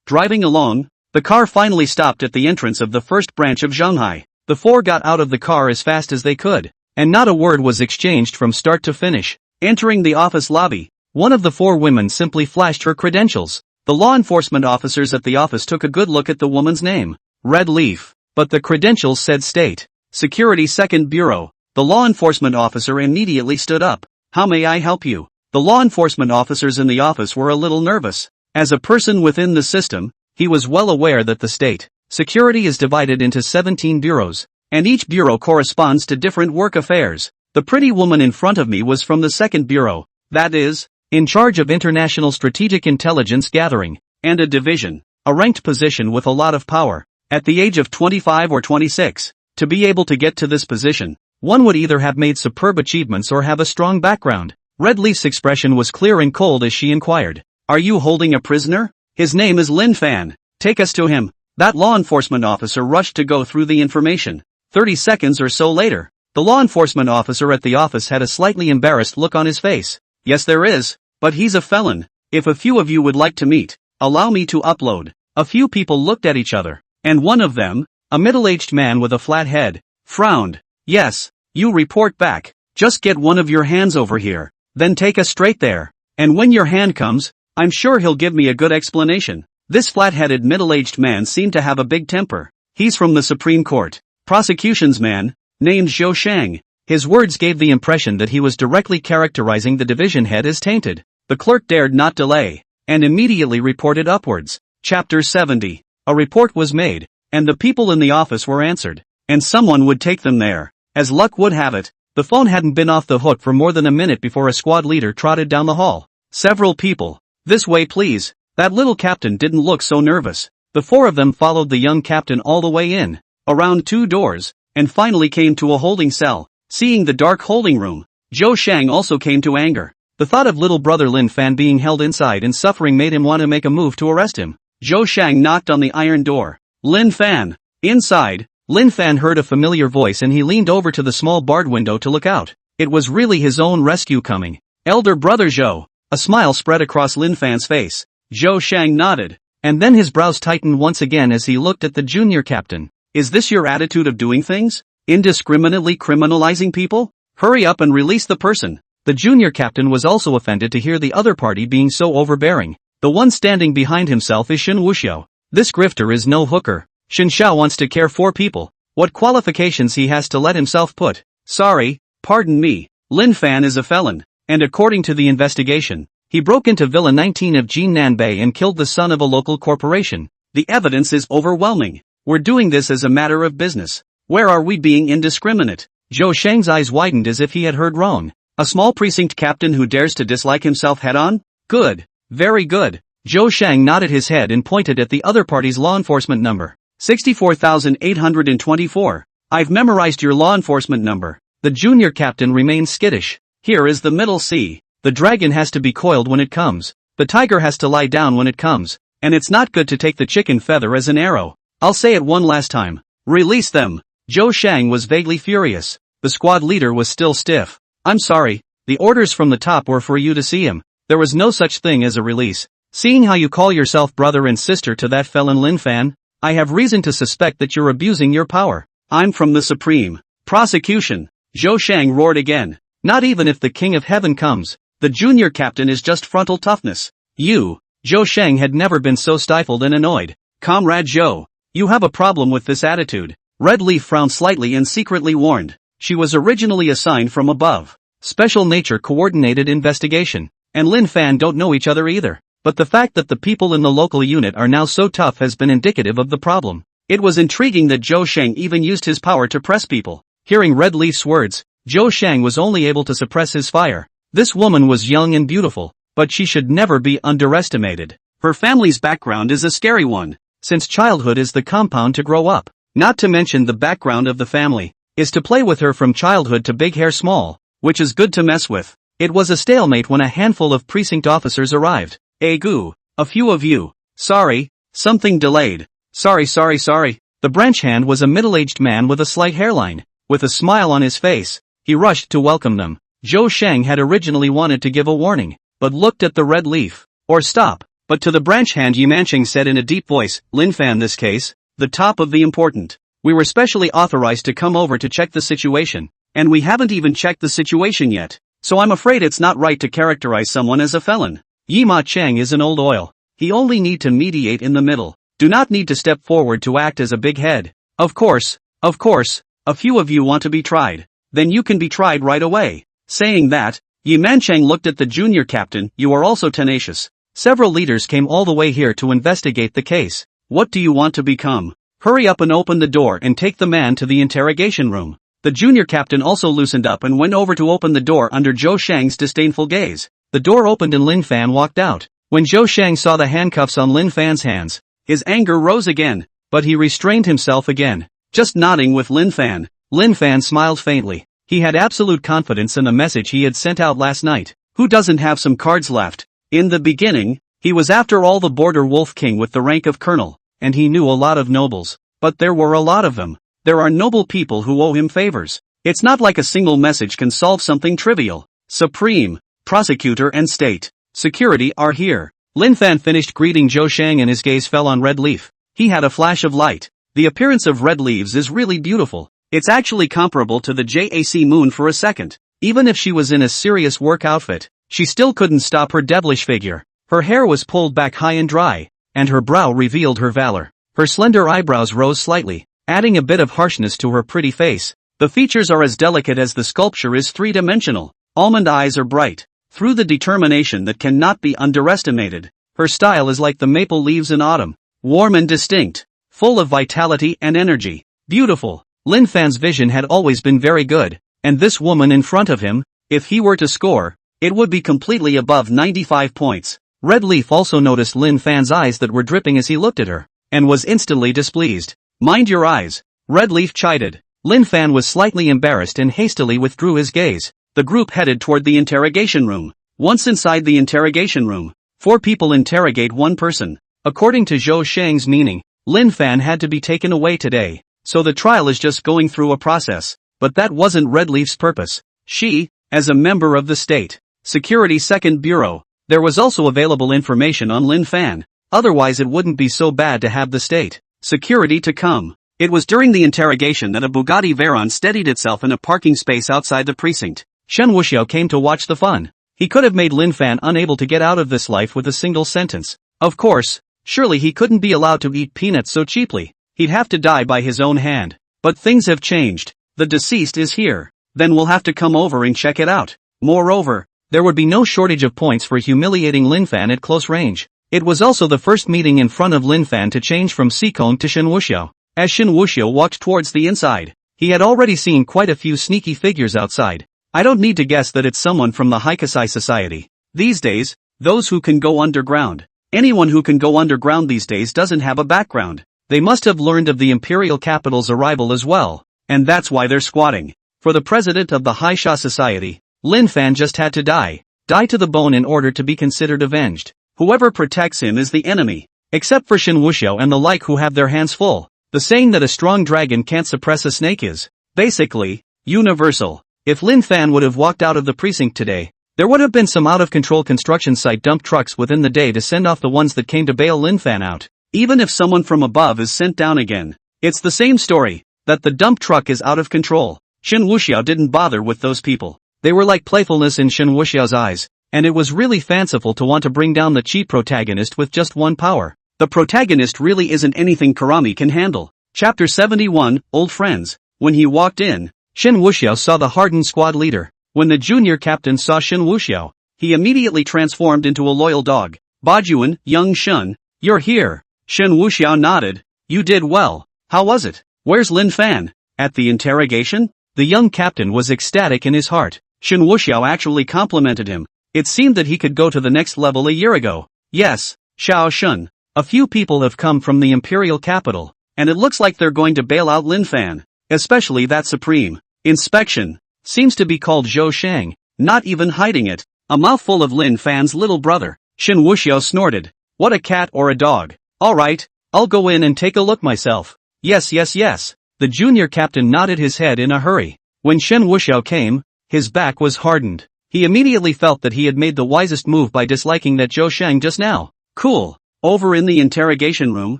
Driving along, the car finally stopped at the entrance of the first branch of Shanghai. The 4 got out of the car as fast as they could, and not a word was exchanged from start to finish. Entering the office lobby, one of the 4 women simply flashed her credentials. The law enforcement officers at the office took a good look at the woman's name, Red Leaf, but the credentials said State Security Second Bureau. The law enforcement officer immediately stood up. "How may I help you?" The law enforcement officers in the office were a little nervous. As a person within the system, he was well aware that the state security is divided into 17 bureaus, and each bureau corresponds to different work affairs. The pretty woman in front of me was from the second bureau, that is, in charge of international strategic intelligence gathering, and a division, a ranked position with a lot of power. At the age of 25 or 26, to be able to get to this position, one would either have made superb achievements or have a strong background. Red Leaf's expression was clear and cold as she inquired, "Are you holding a prisoner? His name is Lin Fan. Take us to him." That law enforcement officer rushed to go through the information. 30 seconds or so later, the law enforcement officer at the office had a slightly embarrassed look on his face. Yes there is, but he's a felon. If a few of you would like to meet, allow me to upload. A few people looked at each other, and one of them, a middle-aged man with a flat head, frowned. Yes, you report back. Just get one of your hands over here, then take us straight there. And when your hand comes, I'm sure he'll give me a good explanation. This flat-headed middle-aged man seemed to have a big temper. He's from the Supreme Court. Prosecution's man, named Zhou Shang. His words gave the impression that he was directly characterizing the division head as tainted. The clerk dared not delay, and immediately reported upwards. Chapter 70. A report was made, and the people in the office were answered, and someone would take them there. As luck would have it, the phone hadn't been off the hook for more than a minute before a squad leader trotted down the hall. Several people. This way please. That little captain didn't look so nervous. The four of them followed the young captain all the way in, around 2 doors, and finally came to a holding cell. Seeing the dark holding room, Zhou Shang also came to anger. The thought of little brother Lin Fan being held inside and suffering made him want to make a move to arrest him. Zhou Shang knocked on the iron door. Lin Fan. Inside, Lin Fan heard a familiar voice and he leaned over to the small barred window to look out. It was really his own rescue coming. Elder brother Zhou. A smile spread across Lin Fan's face. Zhou Shang nodded, and then his brows tightened once again as he looked at the junior captain. Is this your attitude of doing things? Indiscriminately criminalizing people? Hurry up and release the person. The junior captain was also offended to hear the other party being so overbearing. The one standing behind himself is Shen Wuxiao. This grifter is no hooker. Shen Xiao wants to care for people. What qualifications he has to let himself put. Sorry, pardon me. Lin Fan is a felon, and according to the investigation, he broke into Villa 19 of Jinan Bay and killed the son of a local corporation. The evidence is overwhelming. We're doing this as a matter of business. Where are we being indiscriminate? Zhou Shang's eyes widened as if he had heard wrong. A small precinct captain who dares to dislike himself head-on? Good. Very good. Zhou Shang nodded his head and pointed at the other party's law enforcement number. 64,824. I've memorized your law enforcement number. The junior captain remained skittish. Here is the middle C. The dragon has to be coiled when it comes. The tiger has to lie down when it comes. And it's not good to take the chicken feather as an arrow. I'll say it one last time. Release them. Zhou Shang was vaguely furious. The squad leader was still stiff. I'm sorry. The orders from the top were for you to see him. There was no such thing as a release. Seeing how you call yourself brother and sister to that felon Lin Fan, I have reason to suspect that you're abusing your power. I'm from the Supreme Prosecution. Zhou Shang roared again. Not even if the King of Heaven comes. The junior captain is just frontal toughness. You. Zhou Shang had never been so stifled and annoyed. Comrade Zhou, you have a problem with this attitude. Red Leaf frowned slightly and secretly warned. She was originally assigned from above. Special Nature Coordinated Investigation, and Lin Fan don't know each other either. But the fact that the people in the local unit are now so tough has been indicative of the problem. It was intriguing that Zhou Shang even used his power to press people. Hearing Red Leaf's words, Zhou Shang was only able to suppress his fire. This woman was young and beautiful, but she should never be underestimated. Her family's background is a scary one, since childhood is the compound to grow up. Not to mention the background of the family is to play with her from childhood to big hair small, which is good to mess with. It was a stalemate when a handful of precinct officers arrived. Goo, a few of you. Sorry, something delayed. Sorry. The branch hand was a middle-aged man with a slight hairline. With a smile on his face, he rushed to welcome them. Zhou Shang had originally wanted to give a warning, but looked at the Red Leaf. Or stop. But to the branch hand Yimancheng said in a deep voice, Lin Fan this case, the top of the important. We were specially authorized to come over to check the situation, and we haven't even checked the situation yet. So I'm afraid it's not right to characterize someone as a felon. Yima Cheng is an old oil. He only need to mediate in the middle. Do not need to step forward to act as a big head. Of course, a few of you want to be tried. Then you can be tried right away. Saying that, Yimancheng looked at the junior captain. You are also tenacious. Several leaders came all the way here to investigate the case. What do you want to become? Hurry up and open the door and take the man to the interrogation room. The junior captain also loosened up and went over to open the door under Zhou Shang's disdainful gaze. The door opened and Lin Fan walked out. When Zhou Shang saw the handcuffs on Lin Fan's hands, his anger rose again, but he restrained himself again, just nodding with Lin Fan. Lin Fan smiled faintly. He had absolute confidence in the message he had sent out last night. Who doesn't have some cards left? In the beginning, he was after all the border wolf king with the rank of colonel, and he knew a lot of nobles, but there were a lot of them. There are noble people who owe him favors. It's not like a single message can solve something trivial. Supreme prosecutor and state security are here. Lin Fan finished greeting Zhou Shang and his gaze fell on Red Leaf. He had a flash of light. The appearance of red leaves is really beautiful. It's actually comparable to the JAC moon for a second. Even if she was in a serious work outfit, she still couldn't stop her devilish figure. Her hair was pulled back high and dry, and her brow revealed her valor. Her slender eyebrows rose slightly, adding a bit of harshness to her pretty face. The features are as delicate as the sculpture is three-dimensional. Almond eyes are bright, through the determination that cannot be underestimated. Her style is like the maple leaves in autumn, warm and distinct, full of vitality and energy. Beautiful. Lin Fan's vision had always been very good, and this woman in front of him, if he were to score, it would be completely above 95 points. Red Leaf also noticed Lin Fan's eyes that were dripping as he looked at her, and was instantly displeased. Mind your eyes, Red Leaf chided. Lin Fan was slightly embarrassed and hastily withdrew his gaze. The group headed toward the interrogation room. Once inside the interrogation room, 4 people interrogate one person. According to Zhou Shang's meaning, Lin Fan had to be taken away today, so the trial is just going through a process. But that wasn't Red Leaf's purpose. She, as a member of the State Security Second Bureau, there was also available information on Lin Fan. Otherwise it wouldn't be so bad to have the state security to come. It was during the interrogation that a Bugatti Veyron steadied itself in a parking space outside the precinct. Shen Wuxiao came to watch the fun. He could have made Lin Fan unable to get out of this life with a single sentence. Of course, surely he couldn't be allowed to eat peanuts so cheaply. He'd have to die by his own hand. But things have changed. The deceased is here. Then we'll have to come over and check it out. Moreover, there would be no shortage of points for humiliating Lin Fan at close range. It was also the first meeting in front of Lin Fan to change from Sikong to Shen Wuxiao. As Shen Wuxiao walked towards the inside, he had already seen quite a few sneaky figures outside. I don't need to guess that it's someone from the Haikasai Society. These days, those who can go underground. Anyone who can go underground these days doesn't have a background. They must have learned of the imperial capital's arrival as well, and that's why they're squatting. For the president of the Haisha Society, Lin Fan just had to die to the bone in order to be considered avenged. Whoever protects him is the enemy, except for Shen Wuxiao and the like who have their hands full. The saying that a strong dragon can't suppress a snake is, basically, universal. If Lin Fan would have walked out of the precinct today, there would have been some out-of-control construction site dump trucks within the day to send off the ones that came to bail Lin Fan out. Even if someone from above is sent down again, it's the same story, that the dump truck is out of control. Shen Wuxiao didn't bother with those people. They were like playfulness in Shen Wuxiao's eyes, and it was really fanciful to want to bring down the cheap protagonist with just one power. The protagonist really isn't anything Karami can handle. Chapter 71, Old Friends. When he walked in, Shen Wuxiao saw the hardened squad leader. When the junior captain saw Shen Wuxiao, he immediately transformed into a loyal dog. Bajuan, young Shen, you're here. Shen Wuxiao nodded. You did well. How was it? Where's Lin Fan? At the interrogation? The young captain was ecstatic in his heart. Shen Wuxiao actually complimented him. It seemed that he could go to the next level a year ago. Yes, Xiao Shun. A few people have come from the imperial capital, and it looks like they're going to bail out Lin Fan. Especially that supreme inspection. Seems to be called Zhou Shang, not even hiding it. A mouthful of Lin Fan's little brother. Shen Wuxiao snorted. What a cat or a dog. Alright, I'll go in and take a look myself. Yes. The junior captain nodded his head in a hurry. When Shen Wuxiao came, his back was hardened. He immediately felt that he had made the wisest move by disliking that Zhou Shang just now. Cool. Over in the interrogation room,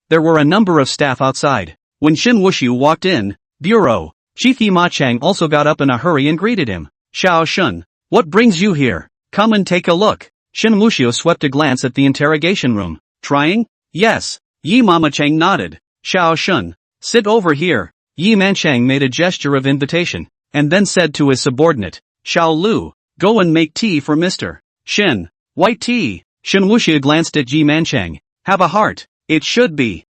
there were a number of staff outside. When Shen Wuxiao walked in, Bureau Chief Yi Ma Chang also got up in a hurry and greeted him. Xiao Shun, what brings you here? Come and take a look. Shen Wuxiao swept a glance at the interrogation room. Trying? Yes. Yi Ma Chang nodded. Xiao Shun, sit over here. Yi Man Chang made a gesture of invitation, and then said to his subordinate, Xiao Lu, go and make tea for Mr. Shen. White tea. Shen Wuxiao glanced at Yi Man Chang. Have a heart. It should be.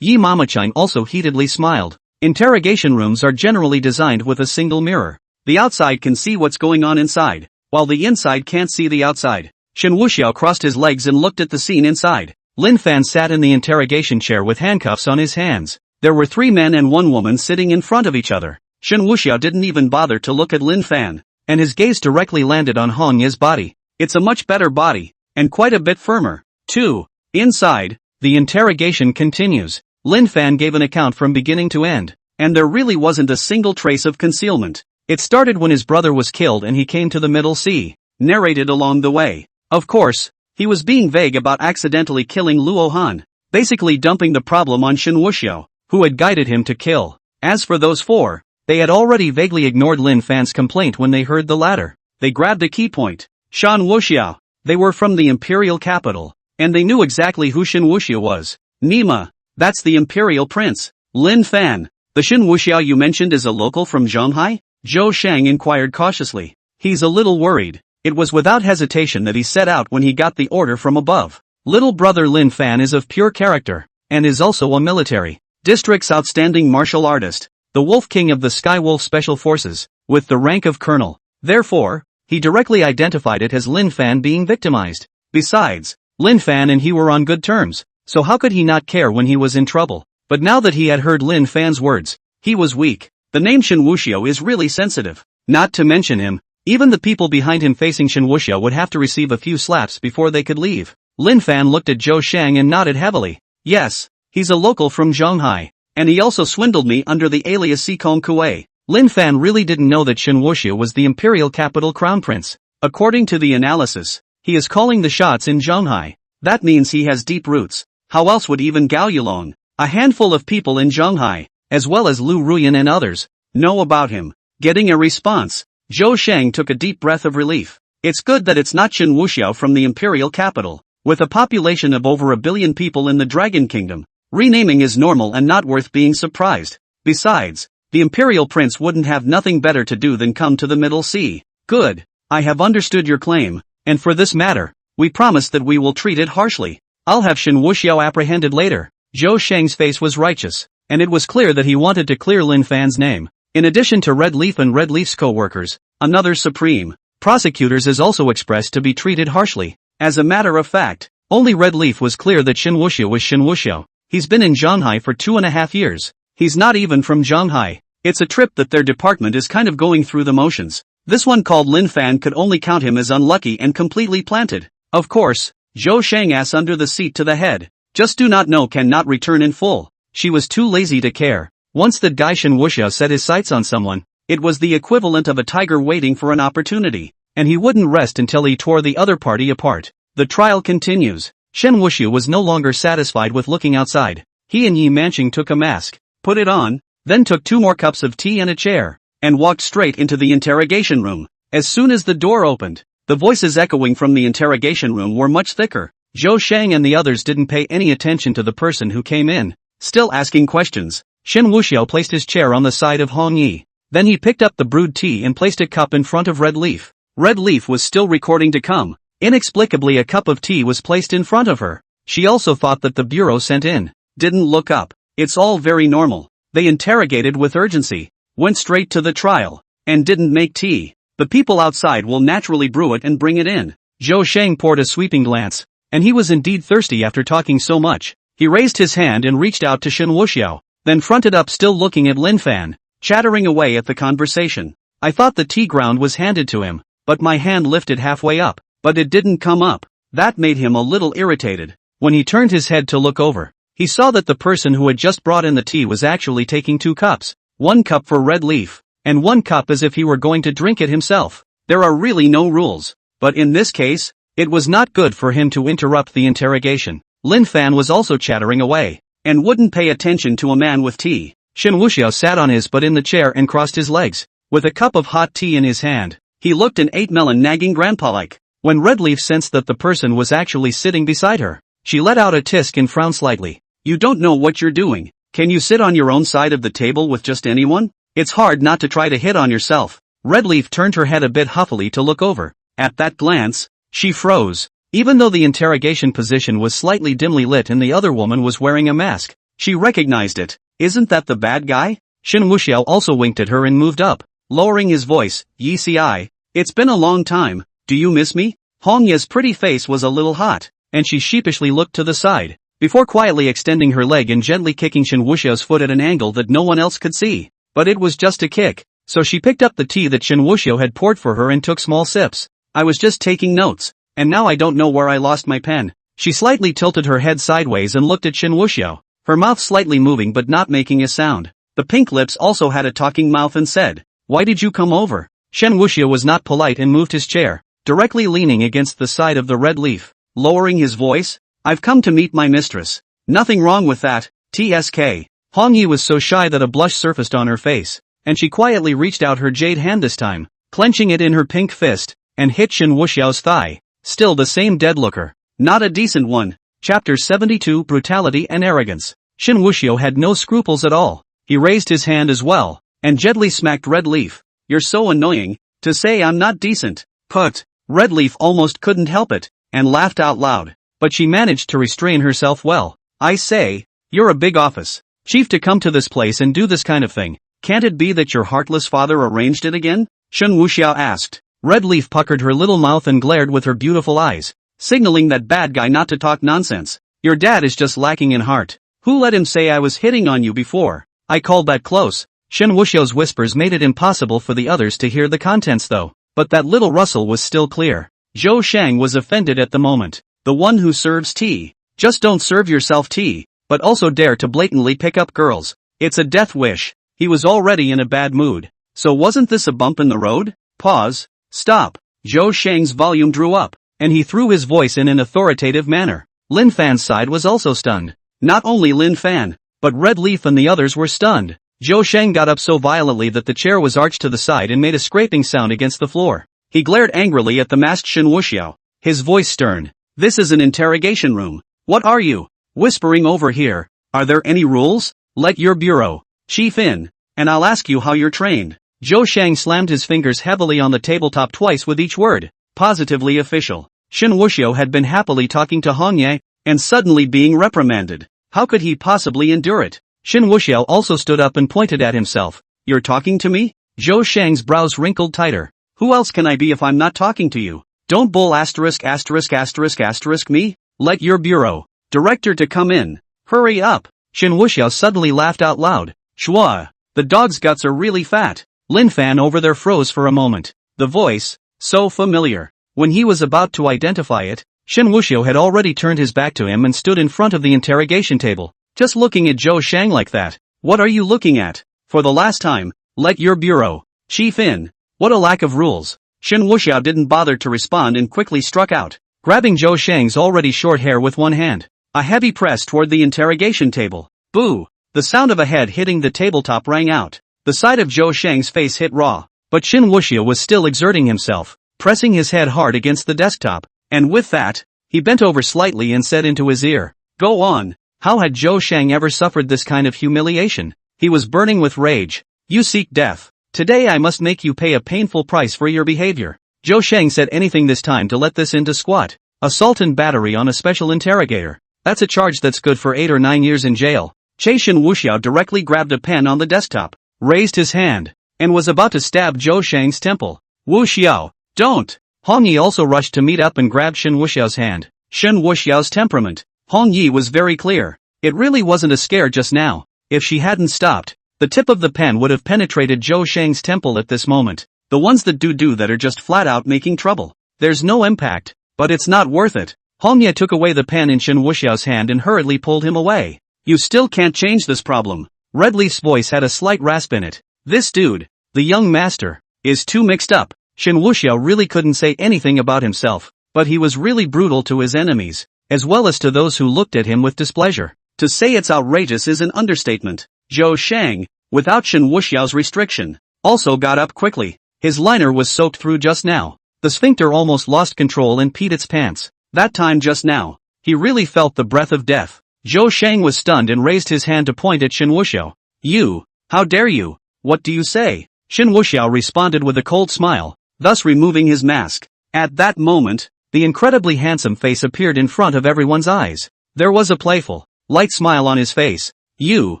Yi Ma Chang also heatedly smiled. Interrogation rooms are generally designed with a single mirror. The outside can see what's going on inside, while the inside can't see the outside. Shen Wuxiao crossed his legs and looked at the scene inside. Lin Fan sat in the interrogation chair with handcuffs on his hands. There were 3 men and 1 woman sitting in front of each other. Shen Wuxiao didn't even bother to look at Lin Fan, and his gaze directly landed on Hong Ye's body. It's a much better body, and quite a bit firmer, too. Inside, the interrogation continues. Lin Fan gave an account from beginning to end, and there really wasn't a single trace of concealment. It started when his brother was killed and he came to the Middle Sea. narrated along the way. Of course, he was being vague about accidentally killing Luo Han, basically dumping the problem on Shen Wuxiao, who had guided him to kill. As for those four, they had already vaguely ignored Lin Fan's complaint when they heard the latter. They grabbed a key point. Shen Wuxiao. They were from the imperial capital, and they knew exactly who Shen Wuxiao was. Nima. That's the imperial prince. Lin Fan. The Shen Wuxiao you mentioned is a local from Zhonghai? Zhou Shang inquired cautiously. He's a little worried. It was without hesitation that he set out when he got the order from above. Little brother Lin Fan is of pure character, and is also a military district's outstanding martial artist, the Wolf King of the Sky Wolf Special Forces, with the rank of colonel. Therefore, he directly identified it as Lin Fan being victimized. Besides, Lin Fan and he were on good terms, so how could he not care when he was in trouble? But now that he had heard Lin Fan's words, he was weak. The name Shen Wuxiao is really sensitive. Not to mention him, even the people behind him facing Shen Wuxiao would have to receive a few slaps before they could leave. Lin Fan looked at Zhou Shang and nodded heavily. Yes, he's a local from Zhonghai, and he also swindled me under the alias Sikong Kuei. Lin Fan really didn't know that Shen Wuxiao was the imperial capital crown prince. According to the analysis, he is calling the shots in Zhonghai. That means he has deep roots. How else would even Gao Yulong, a handful of people in Zhonghai, as well as Lu Ruyan and others, know about him? Getting a response, Zhou Shang took a deep breath of relief. It's good that it's not Shen Wuxiao from the imperial capital. With a population of over 1 billion people in the Dragon Kingdom, renaming is normal and not worth being surprised. Besides, the imperial prince wouldn't have nothing better to do than come to the Middle Sea. Good. I have understood your claim, and for this matter, we promise that we will treat it harshly. I'll have Shen Wuxiao apprehended later. Zhou Shang's face was righteous, and it was clear that he wanted to clear Lin Fan's name. In addition to Red Leaf and Red Leaf's co-workers, another supreme prosecutors is also expressed to be treated harshly. As a matter of fact, only Red Leaf was clear that Shen Wuxiao was Shen Wuxiao. He's been in Zhonghai for 2.5 years. He's not even from Zhonghai. It's a trip that their department is kind of going through the motions. This one called Lin Fan could only count him as unlucky and completely planted. Of course, Zhou Shang ass under the seat to the head. Just do not know cannot return in full. She was too lazy to care. Once that guy Shen Wuxiao set his sights on someone, it was the equivalent of a tiger waiting for an opportunity, and he wouldn't rest until he tore the other party apart. The trial continues. Shen Wuxiao was no longer satisfied with looking outside. He and Yi Manqing took a mask, put it on, then took 2 more cups of tea and a chair, and walked straight into the interrogation room. As soon as the door opened, the voices echoing from the interrogation room were much thicker. Zhou Shang and the others didn't pay any attention to the person who came in, still asking questions. Shen Wuxiao placed his chair on the side of Hong Yi. Then he picked up the brewed tea and placed a cup in front of Red Leaf. Red Leaf was still recording to come. Inexplicably a cup of tea was placed in front of her. She also thought that the bureau sent in. Didn't look up. It's all very normal. They interrogated with urgency, went straight to the trial, and didn't make tea. The people outside will naturally brew it and bring it in. Zhou Shang poured a sweeping glance, and he was indeed thirsty after talking so much. He raised his hand and reached out to Shen Wuxiao, then fronted up still looking at Lin Fan, chattering away at the conversation. I thought the tea ground was handed to him, but my hand lifted halfway up, but it didn't come up. That made him a little irritated. When he turned his head to look over, he saw that the person who had just brought in the tea was actually taking 2 cups, 1 cup for Red Leaf, and 1 cup as if he were going to drink it himself. There are really no rules, but in this case, it was not good for him to interrupt the interrogation. Lin Fan was also chattering away, and wouldn't pay attention to a man with tea. Shen Wuxiao sat on his butt in the chair and crossed his legs, with a cup of hot tea in his hand. He looked and ate melon nagging grandpa-like. When Red Leaf sensed that the person was actually sitting beside her, she let out a tisk and frowned slightly. You don't know what you're doing. Can you sit on your own side of the table with just anyone? It's hard not to try to hit on yourself. Red Leaf turned her head a bit huffily to look over. At that glance, she froze. Even though the interrogation position was slightly dimly lit and the other woman was wearing a mask, she recognized it. Isn't that the bad guy? Shen Wuxiao also winked at her and moved up, lowering his voice. Yi ci. It's been a long time. Do you miss me? Hong Ye's pretty face was a little hot, and she sheepishly looked to the side, before quietly extending her leg and gently kicking Shen Wuxiao's foot at an angle that no one else could see. But it was just a kick, so she picked up the tea that Shen Wuxiao had poured for her and took small sips. I was just taking notes, and now I don't know where I lost my pen. She slightly tilted her head sideways and looked at Shen Wuxiao, her mouth slightly moving but not making a sound. The pink lips also had a talking mouth and said, "Why did you come over?" Shen Wuxiao was not polite and moved his chair. directly leaning against the side of the red leaf. Lowering his voice, "I've come to meet my mistress." "Nothing wrong with that, TSK. Hong Yi was so shy that a blush surfaced on her face, and she quietly reached out her jade hand this time, clenching it in her pink fist, and hit Shen Wuxiao's thigh. Still the same dead looker. Not a decent one. Chapter 72 Brutality and Arrogance. Shen Wuxiao had no scruples at all. He raised his hand as well, and gently smacked Red Leaf. "You're so annoying. To say I'm not decent." "Put." Red Leaf almost couldn't help it, and laughed out loud, but she managed to restrain herself well. "I say, you're a big office chief to come to this place and do this kind of thing. Can't it be that your heartless father arranged it again?" Shen Wuxiao asked. Red Leaf puckered her little mouth and glared with her beautiful eyes, signaling that bad guy not to talk nonsense. "Your dad is just lacking in heart. Who let him say I was hitting on you before? I called that close." Shen Wuxiao's whispers made it impossible for the others to hear the contents though, but that little rustle was still clear. Zhou Shang was offended at the moment. "The one who serves tea. Just don't serve yourself tea, but also dare to blatantly pick up girls. It's a death wish." He was already in a bad mood. "So wasn't this a bump in the road?" Pause. "Stop." Zhou Shang's volume drew up, and he threw his voice in an authoritative manner. Lin Fan's side was also stunned. Not only Lin Fan, but Red Leaf and the others were stunned. Zhou Shang got up so violently that the chair was arched to the side and made a scraping sound against the floor. He glared angrily at the masked Shen Wuxiao, his voice stern. "This is an interrogation room. What are you whispering over here? Are there any rules? Let your bureau chief in, and I'll ask you how you're trained." Zhou Shang slammed his fingers heavily on the tabletop twice with each word. Positively official. Shen Wuxiao had been happily talking to Hong Ye, and suddenly being reprimanded. How could he possibly endure it? Shen Wuxiao also stood up and pointed at himself. "You're talking to me?" Zhou Shang's brows wrinkled tighter. "Who else can I be if I'm not talking to you? Don't bull asterisk asterisk asterisk asterisk me? Let your bureau director to come in. Hurry up." Shen Wuxiao suddenly laughed out loud. "Shua, the dog's guts are really fat." Lin Fan over there froze for a moment. The voice, so familiar. When he was about to identify it, Shen Wuxiao had already turned his back to him and stood in front of the interrogation table, just looking at Zhou Shang like that. "What are you looking at? For the last time, let your bureau chief in." What a lack of rules. Shen Wuxiao didn't bother to respond and quickly struck out, grabbing Zhou Shang's already short hair with one hand. A heavy press toward the interrogation table. Boo! The sound of a head hitting the tabletop rang out. The side of Zhou Shang's face hit raw, but Shen Wuxiao was still exerting himself, pressing his head hard against the desktop, and with that, he bent over slightly and said into his ear, "Go on." How had Zhou Shang ever suffered this kind of humiliation? He was burning with rage. "You seek death. Today I must make you pay a painful price for your behavior." Zhou Shang said anything this time to let this into squat. Assault and battery on a special interrogator. That's a charge that's good for 8 or 9 years in jail. Shen Wuxiao directly grabbed a pen on the desktop, raised his hand, and was about to stab Zhou Shang's temple. "Wuxiao, don't!" Hong Yi also rushed to meet up and grabbed Shen Wuxiao's hand. Shen Wuxiao's temperament. Hong Yi was very clear. It really wasn't a scare just now. If she hadn't stopped, the tip of the pen would have penetrated Zhou Shang's temple at this moment. The ones that do that are just flat out making trouble. There's no impact, but it's not worth it. Hong Ye took away the pen in Shen Wuxiao's hand and hurriedly pulled him away. "You still can't change this problem." Red Leaf's voice had a slight rasp in it. "This dude, the young master, is too mixed up." Shen Wuxiao really couldn't say anything about himself, but he was really brutal to his enemies, as well as to those who looked at him with displeasure. To say it's outrageous is an understatement. Zhou Shang, without Shen Wuxiao's restriction, also got up quickly. His liner was soaked through just now. The sphincter almost lost control and peed its pants. That time just now, he really felt the breath of death. Zhou Shang was stunned and raised his hand to point at Shen Wuxiao. "You, how dare you? What do you say?" Shen Wuxiao responded with a cold smile, thus removing his mask. At that moment, the incredibly handsome face appeared in front of everyone's eyes. There was a playful, light smile on his face. "You."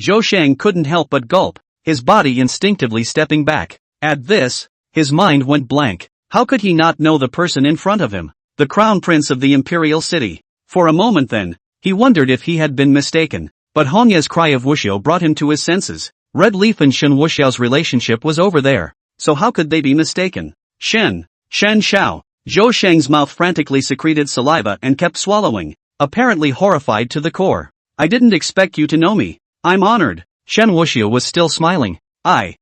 Zhou Shang couldn't help but gulp, his body instinctively stepping back. At this, his mind went blank. How could he not know the person in front of him? The crown prince of the imperial city. For a moment then, he wondered if he had been mistaken, but Hong Ye's cry of Wuxiao brought him to his senses. Red Leaf and Shen Wuxiao's relationship was over there, so how could they be mistaken? Shen Shao. Zhou Shang's mouth frantically secreted saliva and kept swallowing, apparently horrified to the core. "I didn't expect you to know me. I'm honored." Shen Wuxiao was still smiling. I.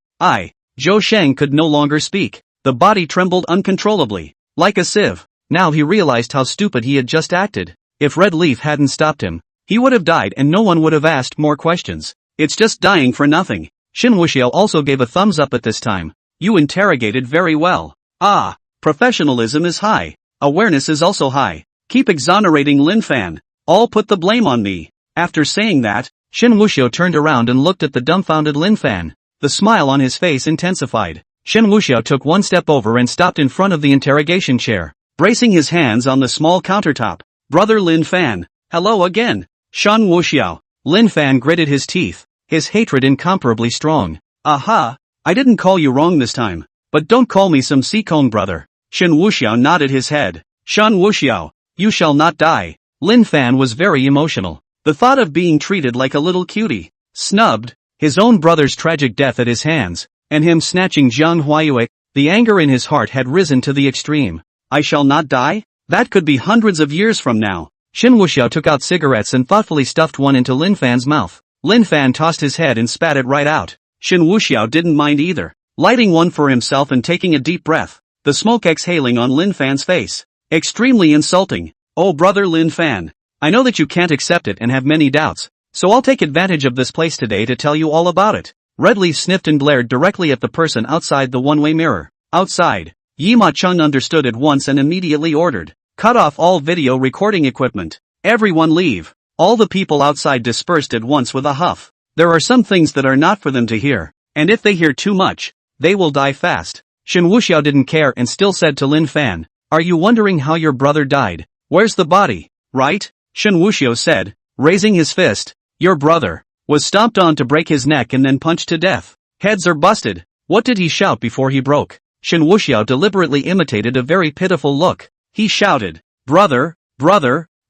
Zhou Shang could no longer speak. The body trembled uncontrollably. like a sieve. Now he realized how stupid he had just acted. If Red Leaf hadn't stopped him, he would have died and no one would have asked more questions. It's just dying for nothing. Shen Wuxiao also gave a thumbs up at this time. You interrogated very well. Ah, professionalism is high. Awareness is also high. Keep exonerating Lin Fan. All put the blame on me. After saying that, Shen Wuxiao turned around and looked at the dumbfounded Lin Fan. The smile on his face intensified. Shen Wuxiao took one step over and stopped in front of the interrogation chair, bracing his hands on the small countertop. Brother Lin Fan. Hello again. Shen Wuxiao. Lin Fan gritted his teeth, his hatred incomparably strong. Aha, I didn't call you wrong this time, but don't call me some Sikong brother. Shen Wuxiao nodded his head. Shen Wuxiao, you shall not die. Lin Fan was very emotional. The thought of being treated like a little cutie, snubbed, his own brother's tragic death at his hands, and him snatching Jiang Huayue, the anger in his heart had risen to the extreme. I shall not die? That could be hundreds of years from now. Shen Wuxiao took out cigarettes and thoughtfully stuffed one into Lin Fan's mouth. Lin Fan tossed his head and spat it right out. Shen Wuxiao didn't mind either, lighting one for himself and taking a deep breath, the smoke exhaling on Lin Fan's face. Extremely insulting. Oh brother Lin Fan, I know that you can't accept it and have many doubts, so I'll take advantage of this place today to tell you all about it. Red Leaf sniffed and glared directly at the person outside the one-way mirror. Outside, Yi Ma Chung understood at once and immediately ordered, cut off all video recording equipment. Everyone leave. All the people outside dispersed at once with a huff. There are some things that are not for them to hear, and if they hear too much, they will die fast. Shen Wuxiao didn't care and still said to Lin Fan, are you wondering how your brother died? Where's the body? Right? Shen Wuxiao said, raising his fist. Your brother was stomped on to break his neck and then punched to death. Heads are busted. What did he shout before he broke? Shen Wuxiao deliberately imitated a very pitiful look. He shouted, brother,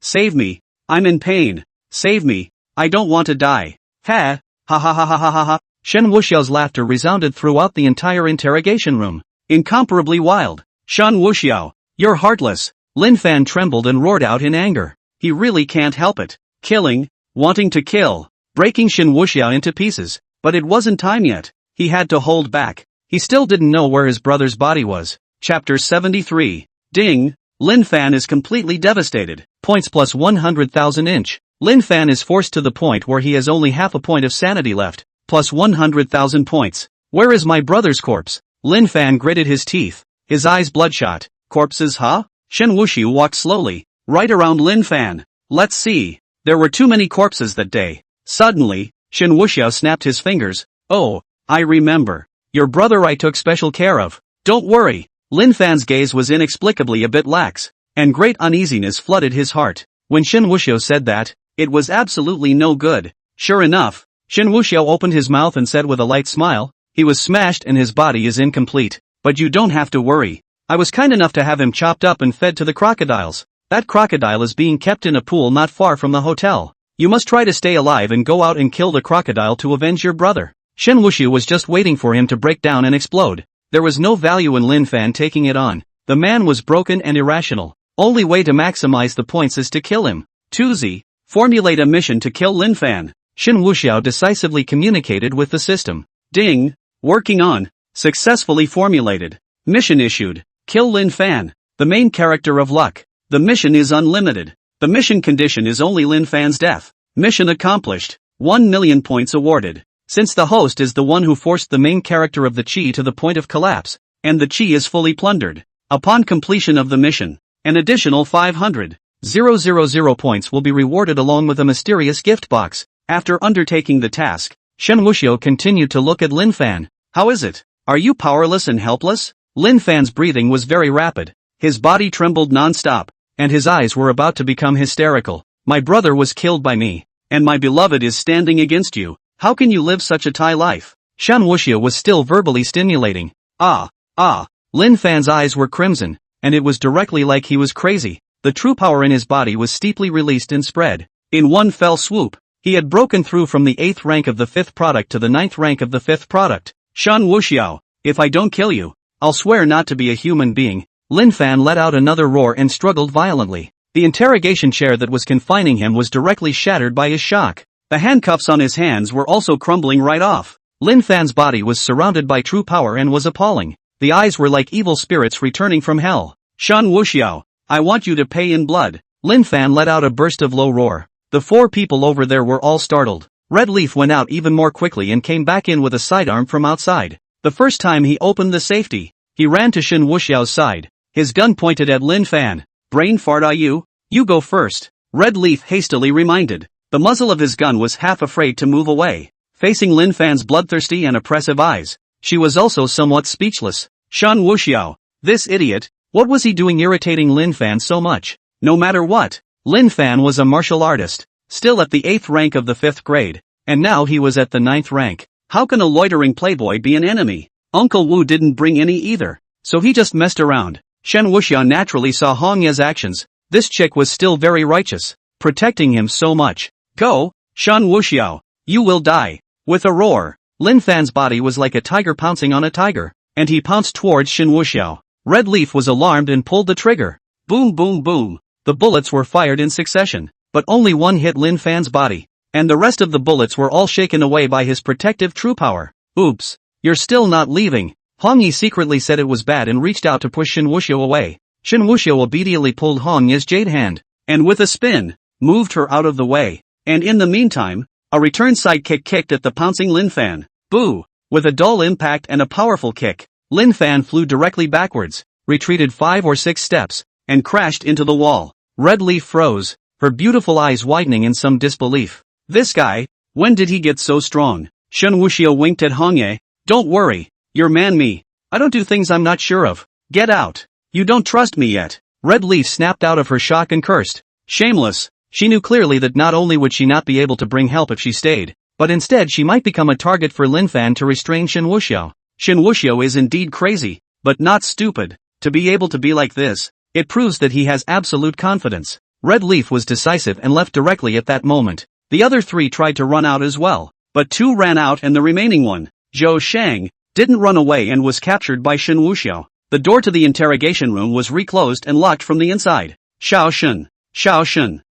save me. I'm in pain. Save me. I don't want to die. Ha ha ha ha ha ha ha. Shen Wuxiao's laughter resounded throughout the entire interrogation room. Incomparably wild. Shen Wuxiao, you're heartless. Lin Fan trembled and roared out in anger. He really can't help it. Killing, wanting to kill, breaking Shen Wuxiao into pieces. But it wasn't time yet. He had to hold back. He still didn't know where his brother's body was. Chapter 73. Ding. Lin Fan is completely devastated. Points plus 100,000 inch. Lin Fan is forced to the point where he has only half a point of sanity left. Plus 100,000 points. Where is my brother's corpse? Lin Fan gritted his teeth, his eyes bloodshot. Corpses, huh? Shen Wuxiao walked slowly, right around Lin Fan. Let's see. There were too many corpses that day. Suddenly, Shen Wuxiao snapped his fingers. Oh, I remember. Your brother I took special care of. Don't worry. Lin Fan's gaze was inexplicably a bit lax, and great uneasiness flooded his heart. When Shen Wuxiao said that, it was absolutely no good. Sure enough, Shen Wuxiao opened his mouth and said with a light smile, he was smashed and his body is incomplete. But you don't have to worry. I was kind enough to have him chopped up and fed to the crocodiles. That crocodile is being kept in a pool not far from the hotel. You must try to stay alive and go out and kill the crocodile to avenge your brother. Shen Wuxiao was just waiting for him to break down and explode. There was no value in Lin Fan taking it on. The man was broken and irrational. Only way to maximize the points is to kill him. Tuzi, formulate a mission to kill Lin Fan. Shen Wuxiao decisively communicated with the system. Ding. Working on. Successfully formulated. Mission issued. Kill Lin Fan, the main character of Luck. The mission is unlimited. The mission condition is only Lin Fan's death. Mission accomplished. 1 million points awarded. Since the host is the one who forced the main character of the chi to the point of collapse, and the chi is fully plundered. Upon completion of the mission, an additional 500,000 points will be rewarded along with a mysterious gift box. After undertaking the task, Shen Wuxiao continued to look at Lin Fan. How is it? Are you powerless and helpless? Lin Fan's breathing was very rapid. His body trembled non-stop, and his eyes were about to become hysterical. My brother was killed by me, and my beloved is standing against you. How can you live such a Thai life? Shen Wuxiao was still verbally stimulating. Lin Fan's eyes were crimson, and it was directly like he was crazy. The true power in his body was steeply released and spread. In one fell swoop, he had broken through from the 8th rank of the 5th product to the 9th rank of the 5th product. Shen Wuxiao, if I don't kill you, I'll swear not to be a human being. Lin Fan let out another roar and struggled violently. The interrogation chair that was confining him was directly shattered by his shock. The handcuffs on his hands were also crumbling right off. Lin Fan's body was surrounded by true power and was appalling. The eyes were like evil spirits returning from hell. Shen Wuxiao, I want you to pay in blood. Lin Fan let out a burst of low roar. The 4 people over there were all startled. Red Leaf went out even more quickly and came back in with a sidearm from outside. The first time he opened the safety, he ran to Shen Wuxiao's side. His gun pointed at Lin Fan. Brain fart are you? You go first. Red Leaf hastily reminded. The muzzle of his gun was half afraid to move away. Facing Lin Fan's bloodthirsty and oppressive eyes, she was also somewhat speechless. Shen Wuxiao, this idiot, what was he doing irritating Lin Fan so much? No matter what, Lin Fan was a martial artist, still at the 8th rank of the 5th grade, and now he was at the 9th rank. How can a loitering playboy be an enemy? Uncle Wu didn't bring any either, so he just messed around. Shen Wuxiao naturally saw Hong Ye's actions. This chick was still very righteous, protecting him so much. Go, Shen Wuxiao, you will die. With a roar, Lin Fan's body was like a tiger pouncing on a tiger, and he pounced towards Shen Wuxiao. Red Leaf was alarmed and pulled the trigger. Boom boom boom. The bullets were fired in succession, but only one hit Lin Fan's body, and the rest of the bullets were all shaken away by his protective true power. Oops, you're still not leaving. Hong Yi secretly said it was bad and reached out to push Shen Wuxiao away. Shen Wuxiao obediently pulled Hong Yi's jade hand, and with a spin, moved her out of the way. And in the meantime, a return sidekick kicked at the pouncing Lin Fan. Boo! With a dull impact and a powerful kick, Lin Fan flew directly backwards, retreated 5 or 6 steps, and crashed into the wall. Red Leaf froze, her beautiful eyes widening in some disbelief. This guy, when did he get so strong? Shen Wuxiao winked at Hong Ye. Don't worry, you're man me. I don't do things I'm not sure of. Get out. You don't trust me yet. Red Leaf snapped out of her shock and cursed. Shameless. She knew clearly that not only would she not be able to bring help if she stayed, but instead she might become a target for Lin Fan to restrain Shen Wuxiao. Shen Wuxiao is indeed crazy, but not stupid. To be able to be like this, it proves that he has absolute confidence. Red Leaf was decisive and left directly at that moment. The other 3 tried to run out as well, but 2 ran out and the remaining one, Zhou Shang, didn't run away and was captured by Shen Wuxiao. The door to the interrogation room was reclosed and locked from the inside. Xiao Shen.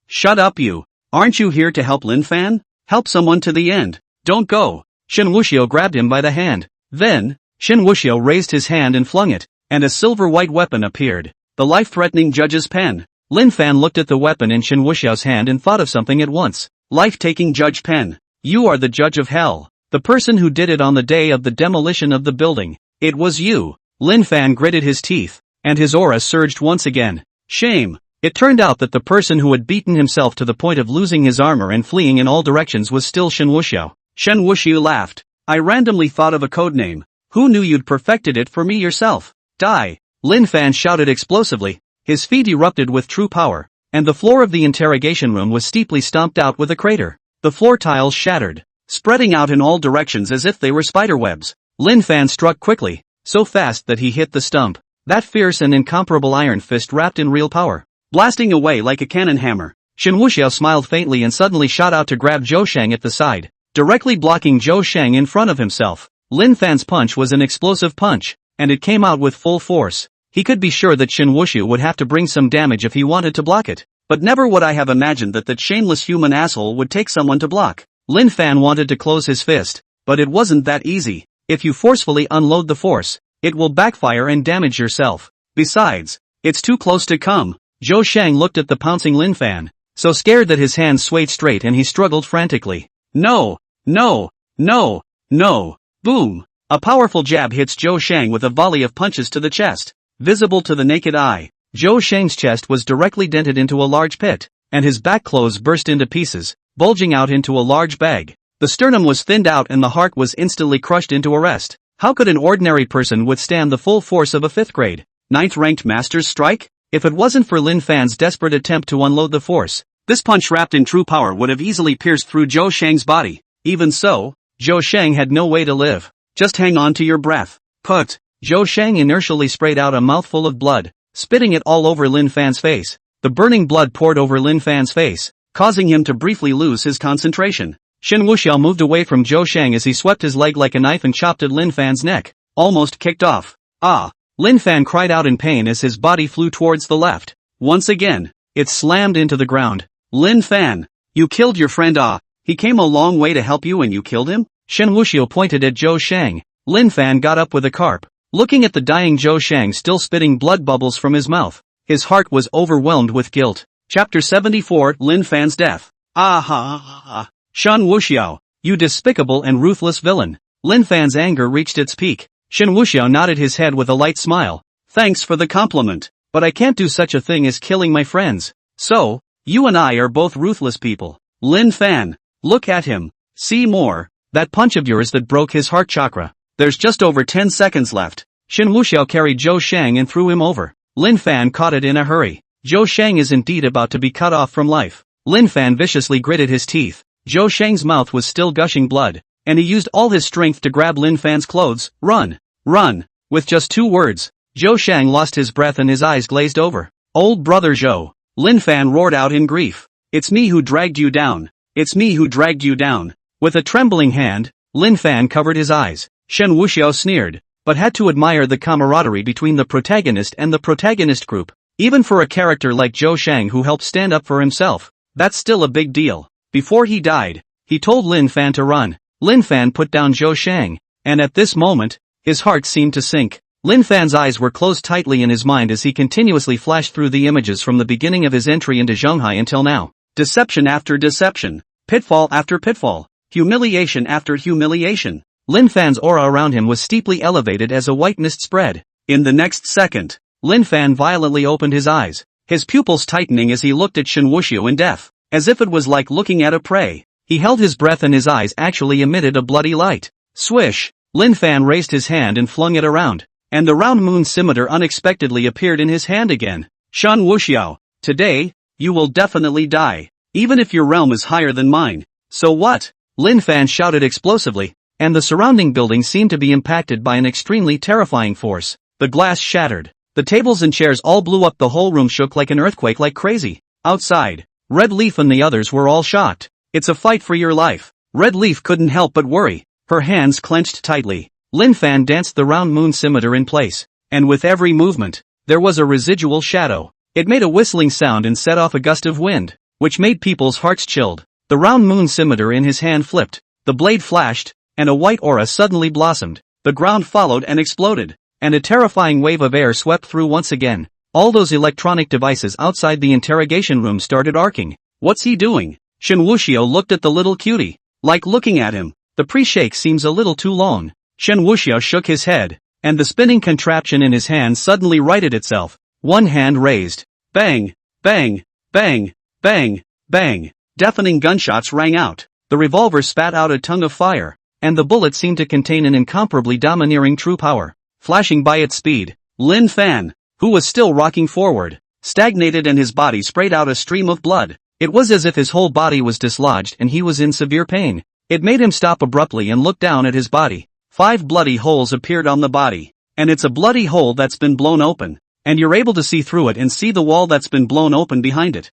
Shut up you. Aren't you here to help Lin Fan? Help someone to the end. Don't go. Shen Wuxiao grabbed him by the hand. Then, Shen Wuxiao raised his hand and flung it, and a silver-white weapon appeared. The life-threatening judge's pen. Lin Fan looked at the weapon in Shen Wuxiao's hand and thought of something at once. Life-taking judge pen. You are the judge of hell. The person who did it on the day of the demolition of the building. It was you. Lin Fan gritted his teeth, and his aura surged once again. Shame. It turned out that the person who had beaten himself to the point of losing his armor and fleeing in all directions was still Shen Wuxiao. Shen Wuxiao laughed. I randomly thought of a codename. Who knew you'd perfected it for me yourself? Die! Lin Fan shouted explosively. His feet erupted with true power, and the floor of the interrogation room was steeply stomped out with a crater. The floor tiles shattered, spreading out in all directions as if they were spiderwebs. Lin Fan struck quickly, so fast that he hit the stump. That fierce and incomparable iron fist wrapped in real power, blasting away like a cannon hammer. Shen Wuxiao smiled faintly and suddenly shot out to grab Zhou Shang at the side, directly blocking Zhou Shang in front of himself. Lin Fan's punch was an explosive punch, and it came out with full force. He could be sure that Shen Wuxiao would have to bring some damage if he wanted to block it, but never would I have imagined that shameless human asshole would take someone to block. Lin Fan wanted to close his fist, but it wasn't that easy. If you forcefully unload the force, it will backfire and damage yourself. Besides, it's too close to come. Zhou Shang looked at the pouncing Lin Fan, so scared that his hands swayed straight and he struggled frantically. No! Boom! A powerful jab hits Zhou Shang with a volley of punches to the chest. Visible to the naked eye, Zhou Shang's chest was directly dented into a large pit, and his back clothes burst into pieces, bulging out into a large bag. The sternum was thinned out and the heart was instantly crushed into a rest. How could an ordinary person withstand the full force of a 5th grade, 9th-ranked master's strike? If it wasn't for Lin Fan's desperate attempt to unload the force, this punch wrapped in true power would have easily pierced through Zhou Shang's body. Even so, Zhou Shang had no way to live. Just hang on to your breath. Put. Zhou Shang inertially sprayed out a mouthful of blood, spitting it all over Lin Fan's face. The burning blood poured over Lin Fan's face, causing him to briefly lose his concentration. Shen Wuxiao moved away from Zhou Shang as he swept his leg like a knife and chopped at Lin Fan's neck, almost kicked off. Ah! Lin Fan cried out in pain as his body flew towards the left. Once again, it slammed into the ground. Lin Fan! You killed your friend ah! He came a long way to help you and you killed him? Shen Wuxiao pointed at Zhou Shang. Lin Fan got up with a carp. Looking at the dying Zhou Shang still spitting blood bubbles from his mouth, his heart was overwhelmed with guilt. Chapter 74, Lin Fan's death. Ah ha ha ha. Shen Wuxiao, you despicable and ruthless villain. Lin Fan's anger reached its peak. Shen Wuxiao nodded his head with a light smile. Thanks for the compliment, but I can't do such a thing as killing my friends. So, you and I are both ruthless people. Lin Fan, look at him. See more. That punch of yours that broke his heart chakra. There's just over 10 seconds left. Shen Wuxiao carried Zhou Shang and threw him over. Lin Fan caught it in a hurry. Zhou Shang is indeed about to be cut off from life. Lin Fan viciously gritted his teeth. Zhou Shang's mouth was still gushing blood, and he used all his strength to grab Lin Fan's clothes. Run! Run! With just 2 words, Zhou Shang lost his breath and his eyes glazed over. Old brother Zhou! Lin Fan roared out in grief. It's me who dragged you down. It's me who dragged you down. With a trembling hand, Lin Fan covered his eyes. Shen Wuxiao sneered, but had to admire the camaraderie between the protagonist and the protagonist group. Even for a character like Zhou Shang who helped stand up for himself, that's still a big deal. Before he died, he told Lin Fan to run. Lin Fan put down Zhou Shang, and at this moment, his heart seemed to sink. Lin Fan's eyes were closed tightly in his mind as he continuously flashed through the images from the beginning of his entry into Zhonghai until now. Deception after deception, pitfall after pitfall, humiliation after humiliation. Lin Fan's aura around him was steeply elevated as a white mist spread. In the next second, Lin Fan violently opened his eyes, his pupils tightening as he looked at Shen Wuxiao in death, as if it was like looking at a prey. He held his breath and his eyes actually emitted a bloody light. Swish! Lin Fan raised his hand and flung it around, and the round moon scimitar unexpectedly appeared in his hand again. Shen Wuxiao, today, you will definitely die, even if your realm is higher than mine. So what? Lin Fan shouted explosively, and the surrounding buildings seemed to be impacted by an extremely terrifying force. The glass shattered. The tables and chairs all blew up. The whole room shook like an earthquake like crazy. Outside, Red Leaf and the others were all shocked. It's a fight for your life. Red Leaf couldn't help but worry. Her hands clenched tightly. Lin Fan danced the round moon scimitar in place, and with every movement, there was a residual shadow. It made a whistling sound and set off a gust of wind, which made people's hearts chilled. The round moon scimitar in his hand flipped, the blade flashed, and a white aura suddenly blossomed. The ground followed and exploded, and a terrifying wave of air swept through once again. All those electronic devices outside the interrogation room started arcing. What's he doing? Shen Wuxiao looked at the little cutie. Like looking at him. The pre-shake seems a little too long. Shen Wuxiao shook his head, and the spinning contraption in his hand suddenly righted itself. One hand raised. Bang! Bang! Bang! Bang! Bang! Deafening gunshots rang out. The revolver spat out a tongue of fire, and the bullet seemed to contain an incomparably domineering true power. Flashing by its speed, Lin Fan, who was still rocking forward, stagnated and his body sprayed out a stream of blood. It was as if his whole body was dislodged and he was in severe pain. It made him stop abruptly and look down at his body. 5 bloody holes appeared on the body, and it's a bloody hole that's been blown open, and you're able to see through it and see the wall that's been blown open behind it.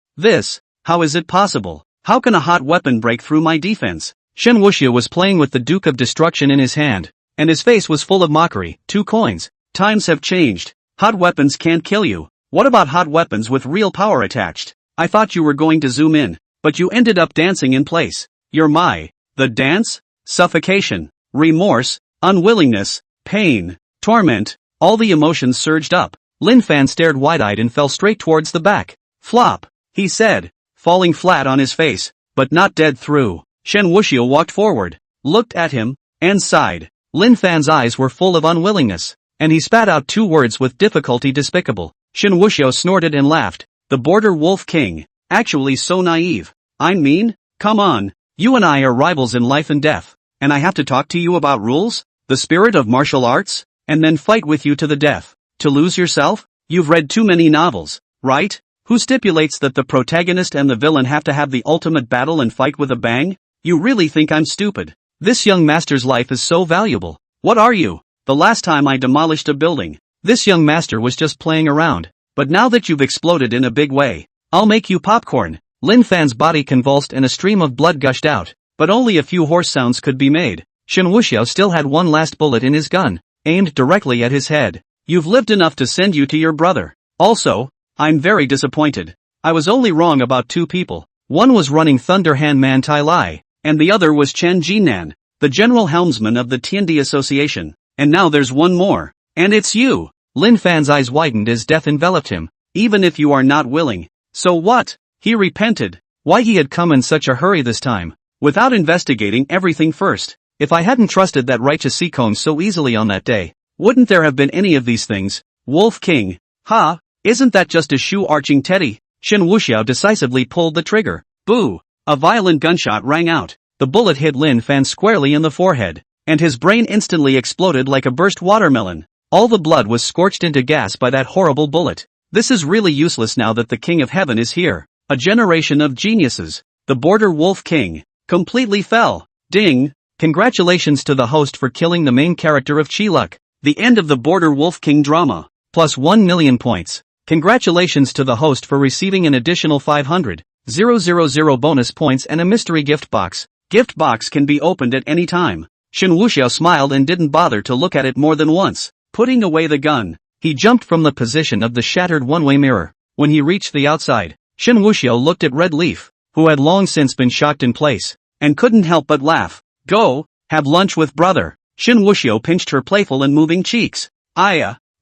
How is it possible? How can a hot weapon break through my defense? Shen Wuxiao was playing with the Duke of Destruction in his hand, and his face was full of mockery. 2 coins. Times have changed. Hot weapons can't kill you. What about hot weapons with real power attached? I thought you were going to zoom in, but you ended up dancing in place. The dance? Suffocation, remorse, unwillingness, pain, torment, all the emotions surged up. Lin Fan stared wide-eyed and fell straight towards the back. Flop, he said, falling flat on his face, but not dead through. Shen Wuxiao walked forward, looked at him, and sighed. Lin Fan's eyes were full of unwillingness, and he spat out 2 words with difficulty: despicable. Shen Wuxiao snorted and laughed. The Border Wolf King, actually so naive. I mean, come on, you and I are rivals in life and death, and I have to talk to you about rules? The spirit of martial arts? And then fight with you to the death? To lose yourself? You've read too many novels, right? Who stipulates that the protagonist and the villain have to have the ultimate battle and fight with a bang? You really think I'm stupid? This young master's life is so valuable. What are you? The last time I demolished a building, this young master was just playing around. But now that you've exploded in a big way, I'll make you popcorn. Lin Fan's body convulsed and a stream of blood gushed out, but only a few horse sounds could be made. Shen Wuxiao still had one last bullet in his gun, aimed directly at his head. You've lived enough to send you to your brother. Also, I'm very disappointed. I was only wrong about 2 people. One was running Thunder Hand Man Tai Lai, and the other was Chen Jinan, the general helmsman of the Tiandi Association. And now there's one more. And it's you. Lin Fan's eyes widened as death enveloped him. Even if you are not willing. So what? He repented. Why he had come in such a hurry this time. Without investigating everything first. If I hadn't trusted that righteous Seacone so easily on that day, wouldn't there have been any of these things? Wolf King. Ha! Isn't that just a shoe-arching teddy? Shen Wuxiao decisively pulled the trigger. Boo! A violent gunshot rang out. The bullet hit Lin Fan squarely in the forehead, and his brain instantly exploded like a burst watermelon. All the blood was scorched into gas by that horrible bullet. This is really useless now that the King of Heaven is here. A generation of geniuses. The Border Wolf King completely fell. Ding! Congratulations to the host for killing the main character of Chiluk. The end of the Border Wolf King drama. Plus 1 million points. Congratulations to the host for receiving an additional 500,000 bonus points and a mystery gift box. Gift box can be opened at any time. Shen Wuxiao smiled and didn't bother to look at it more than once. Putting away the gun, he jumped from the position of the shattered one-way mirror. When he reached the outside, Shen Wuxiao looked at Red Leaf, who had long since been shocked in place, and couldn't help but laugh. Go, have lunch with brother. Shen Wuxiao pinched her playful and moving cheeks.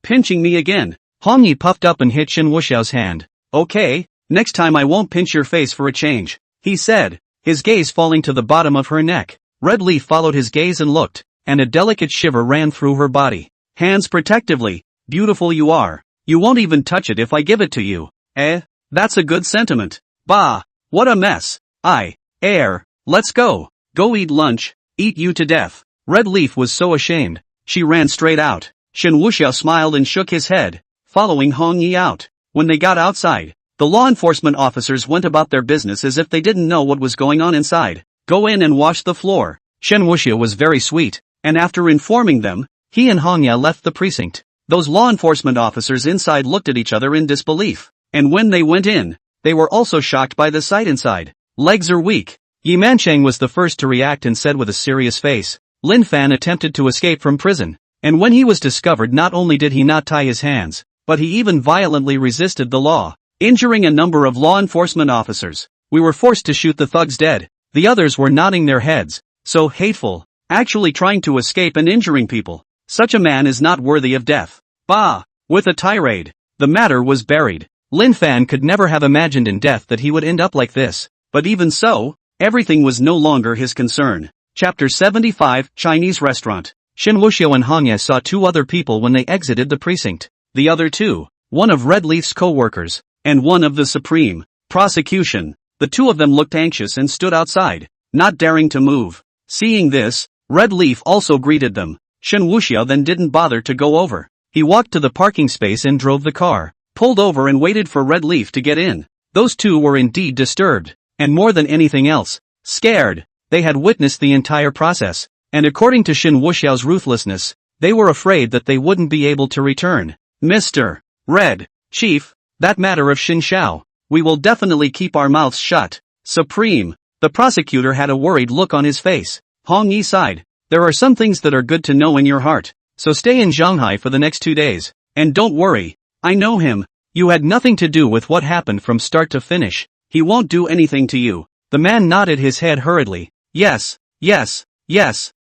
Pinching me again. Hong Yi puffed up and hit Shen Wuxiao's hand. Okay, next time I won't pinch your face for a change, he said, his gaze falling to the bottom of her neck. Red Leaf followed his gaze and looked, and a delicate shiver ran through her body. Hands protectively. Beautiful you are. You won't even touch it if I give it to you. That's a good sentiment. Bah, what a mess. Let's go. Go eat lunch. Eat you to death. Red Leaf was so ashamed. She ran straight out. Shen Wuxiao smiled and shook his head, following Hong Yi out. When they got outside, the law enforcement officers went about their business as if they didn't know what was going on inside. Go in and wash the floor. Shen Wuxiao was very sweet, and after informing them, he and Hong Yi left the precinct. Those law enforcement officers inside looked at each other in disbelief, and when they went in, they were also shocked by the sight inside. Legs are weak. Yi Manchang was the first to react and said with a serious face, Lin Fan attempted to escape from prison, and when he was discovered not only did he not tie his hands, but he even violently resisted the law, injuring a number of law enforcement officers. We were forced to shoot the thugs dead. The others were nodding their heads. So hateful. Actually trying to escape and injuring people. Such a man is not worthy of death. Bah! With a tirade, the matter was buried. Lin Fan could never have imagined in death that he would end up like this. But even so, everything was no longer his concern. Chapter 75, Chinese Restaurant. Shen Wuxiao and Hong Yi saw two other people when they exited the precinct. The other two, one of Red Leaf's co-workers, and one of the Supreme Prosecution. The two of them looked anxious and stood outside, not daring to move. Seeing this, Red Leaf also greeted them. Shen Wuxiao then didn't bother to go over. He walked to the parking space and drove the car, pulled over and waited for Red Leaf to get in. Those two were indeed disturbed, and more than anything else, scared. They had witnessed the entire process, and according to Shen Wuxiao's ruthlessness, they were afraid that they wouldn't be able to return. Mr. Red Chief, that matter of Xin Xiao, we will definitely keep our mouths shut. Supreme. The prosecutor had a worried look on his face. Hong Yi sighed. There are some things that are good to know in your heart, so stay in Shanghai for the next 2 days. And don't worry, I know him. You had nothing to do with what happened from start to finish. He won't do anything to you. The man nodded his head hurriedly. Yes,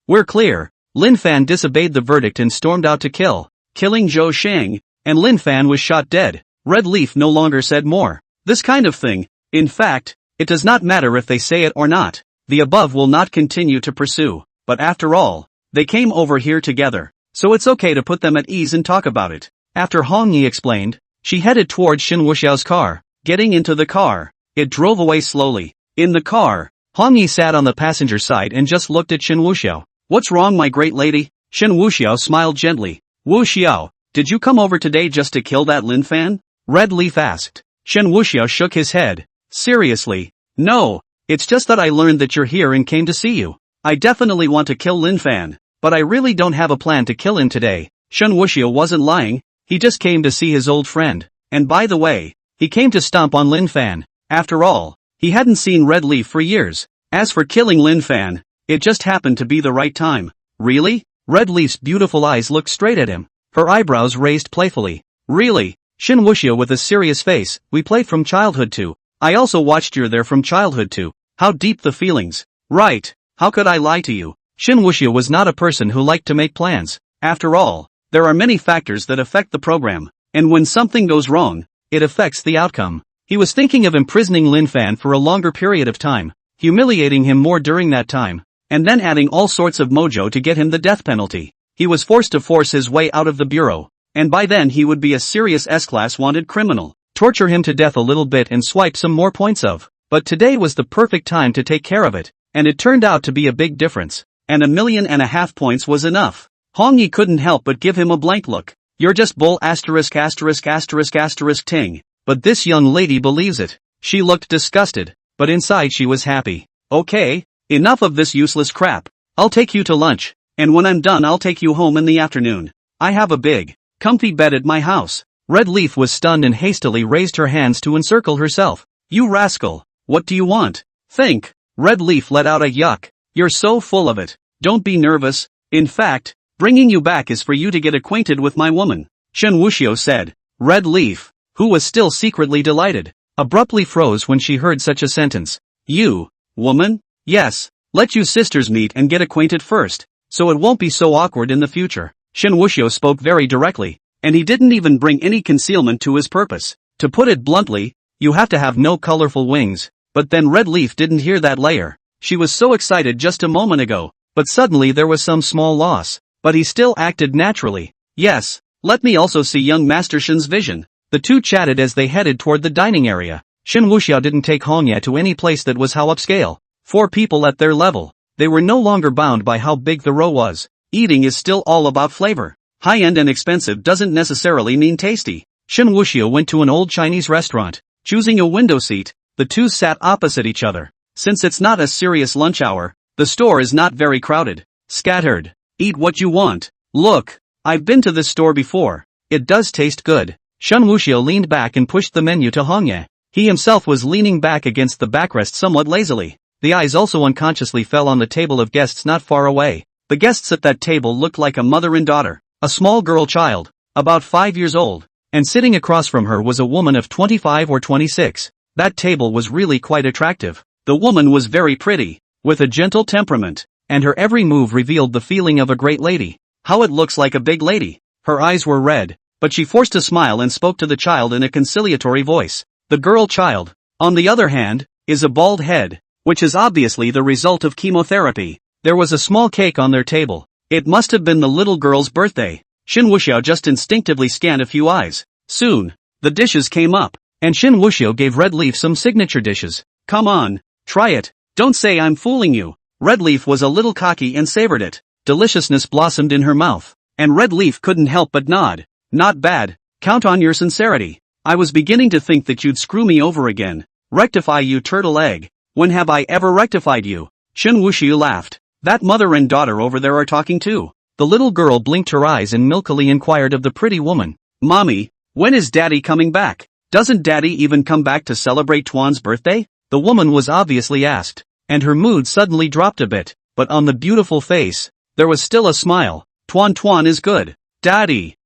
we're clear. Lin Fan disobeyed the verdict and stormed out to kill, killing Zhou Sheng, and Lin Fan was shot dead. Red Leaf no longer said more. This kind of thing, in fact, it does not matter if they say it or not. The above will not continue to pursue, but after all, they came over here together, so it's okay to put them at ease and talk about it. After Hong Yi explained, she headed towards Shen Wuxiao's car. Getting into the car, it drove away slowly. In the car, Hong Yi sat on the passenger side and just looked at Shen Wuxiao. What's wrong, my great lady? Shen Wuxiao smiled gently. Wuxiao, did you come over today just to kill that Lin Fan? Red Leaf asked. Shen Wuxiao shook his head. Seriously? No, it's just that I learned that you're here and came to see you. I definitely want to kill Lin Fan, but I really don't have a plan to kill him today. Shen Wuxiao wasn't lying, he just came to see his old friend. And by the way, he came to stomp on Lin Fan. After all, he hadn't seen Red Leaf for years. As for killing Lin Fan, it just happened to be the right time. Really? Red Leaf's beautiful eyes looked straight at him, her eyebrows raised playfully. Really? Shen Wuxiao with a serious face, we played from childhood too. I also watched you there from childhood too. How deep the feelings. Right. How could I lie to you? Shen Wuxiao was not a person who liked to make plans. After all, There are many factors that affect the program, and when something goes wrong, it affects the outcome. He was thinking of imprisoning Lin Fan for a longer period of time, humiliating him more during that time, and then adding all sorts of mojo to get him the death penalty. He was forced to force his way out of the bureau, and by then he would be a serious S-class wanted criminal. Torture him to death a little bit and swipe some more points of. But today was the perfect time to take care of it, and it turned out to be a big difference. And 1.5 million points was enough. Hong Yi couldn't help but give him a blank look. You're just bull asterisk asterisk asterisk asterisk ting. But this young lady believes it. She looked disgusted, but inside she was happy. Okay, enough of this useless crap. I'll take you to lunch, and when I'm done I'll take you home in the afternoon. I have a big, comfy bed at my house. Red Leaf was stunned and hastily raised her hands to encircle herself. You rascal, what do you want? Think. Red Leaf let out a yuck. You're so full of it. Don't be nervous. In fact, bringing you back is for you to get acquainted with my woman, Shen Wuxiao said. Red Leaf, who was still secretly delighted, abruptly froze when she heard such a sentence. You, woman? Yes, let you sisters meet and get acquainted first, so it won't be so awkward in the future. Shen Wuxiao spoke very directly, and he didn't even bring any concealment to his purpose. To put it bluntly, you have to have no colorful wings. But then Red Leaf didn't hear that layer. She was so excited just a moment ago, but suddenly there was some small loss. But he still acted naturally. Yes, let me also see young Master Shen's vision. The two chatted as they headed toward the dining area. Shen Wuxiao didn't take Hongye to any place that was how upscale. 4 people at their level. They were no longer bound by how big the row was. Eating is still all about flavor. High-end and expensive doesn't necessarily mean tasty. Shen Wuxiao went to an old Chinese restaurant. Choosing a window seat, the two sat opposite each other. Since it's not a serious lunch hour, the store is not very crowded. Scattered. Eat what you want. Look, I've been to this store before. It does taste good. Shen Wuxiao leaned back and pushed the menu to Hongye. He himself was leaning back against the backrest somewhat lazily. The eyes also unconsciously fell on the table of guests not far away. The guests at that table looked like a mother and daughter. A small girl child, about 5 years old, and sitting across from her was a woman of 25 or 26. That table was really quite attractive. The woman was very pretty, with a gentle temperament, and her every move revealed the feeling of a great lady. How it looks like a big lady. Her eyes were red, but she forced a smile and spoke to the child in a conciliatory voice. The girl child, on the other hand, is a bald head, which is obviously the result of chemotherapy. There was a small cake on their table. It must have been the little girl's birthday. Shen Wuxiao just instinctively scanned a few eyes. Soon, the dishes came up, and Shen Wuxiao gave Red Leaf some signature dishes. Come on, try it. Don't say I'm fooling you. Red Leaf was a little cocky and savored it. Deliciousness blossomed in her mouth, and Red Leaf couldn't help but nod. Not bad. Count on your sincerity. I was beginning to think that you'd screw me over again. Rectify you turtle egg. When have I ever rectified you? Shen Wuxiao laughed. That mother and daughter over there are talking too. The little girl blinked her eyes and milkily inquired of the pretty woman. Mommy, when is Daddy coming back? Doesn't Daddy even come back to celebrate Tuan's birthday? The woman was obviously asked, and her mood suddenly dropped a bit, but on the beautiful face, there was still a smile. Tuan is good. Daddy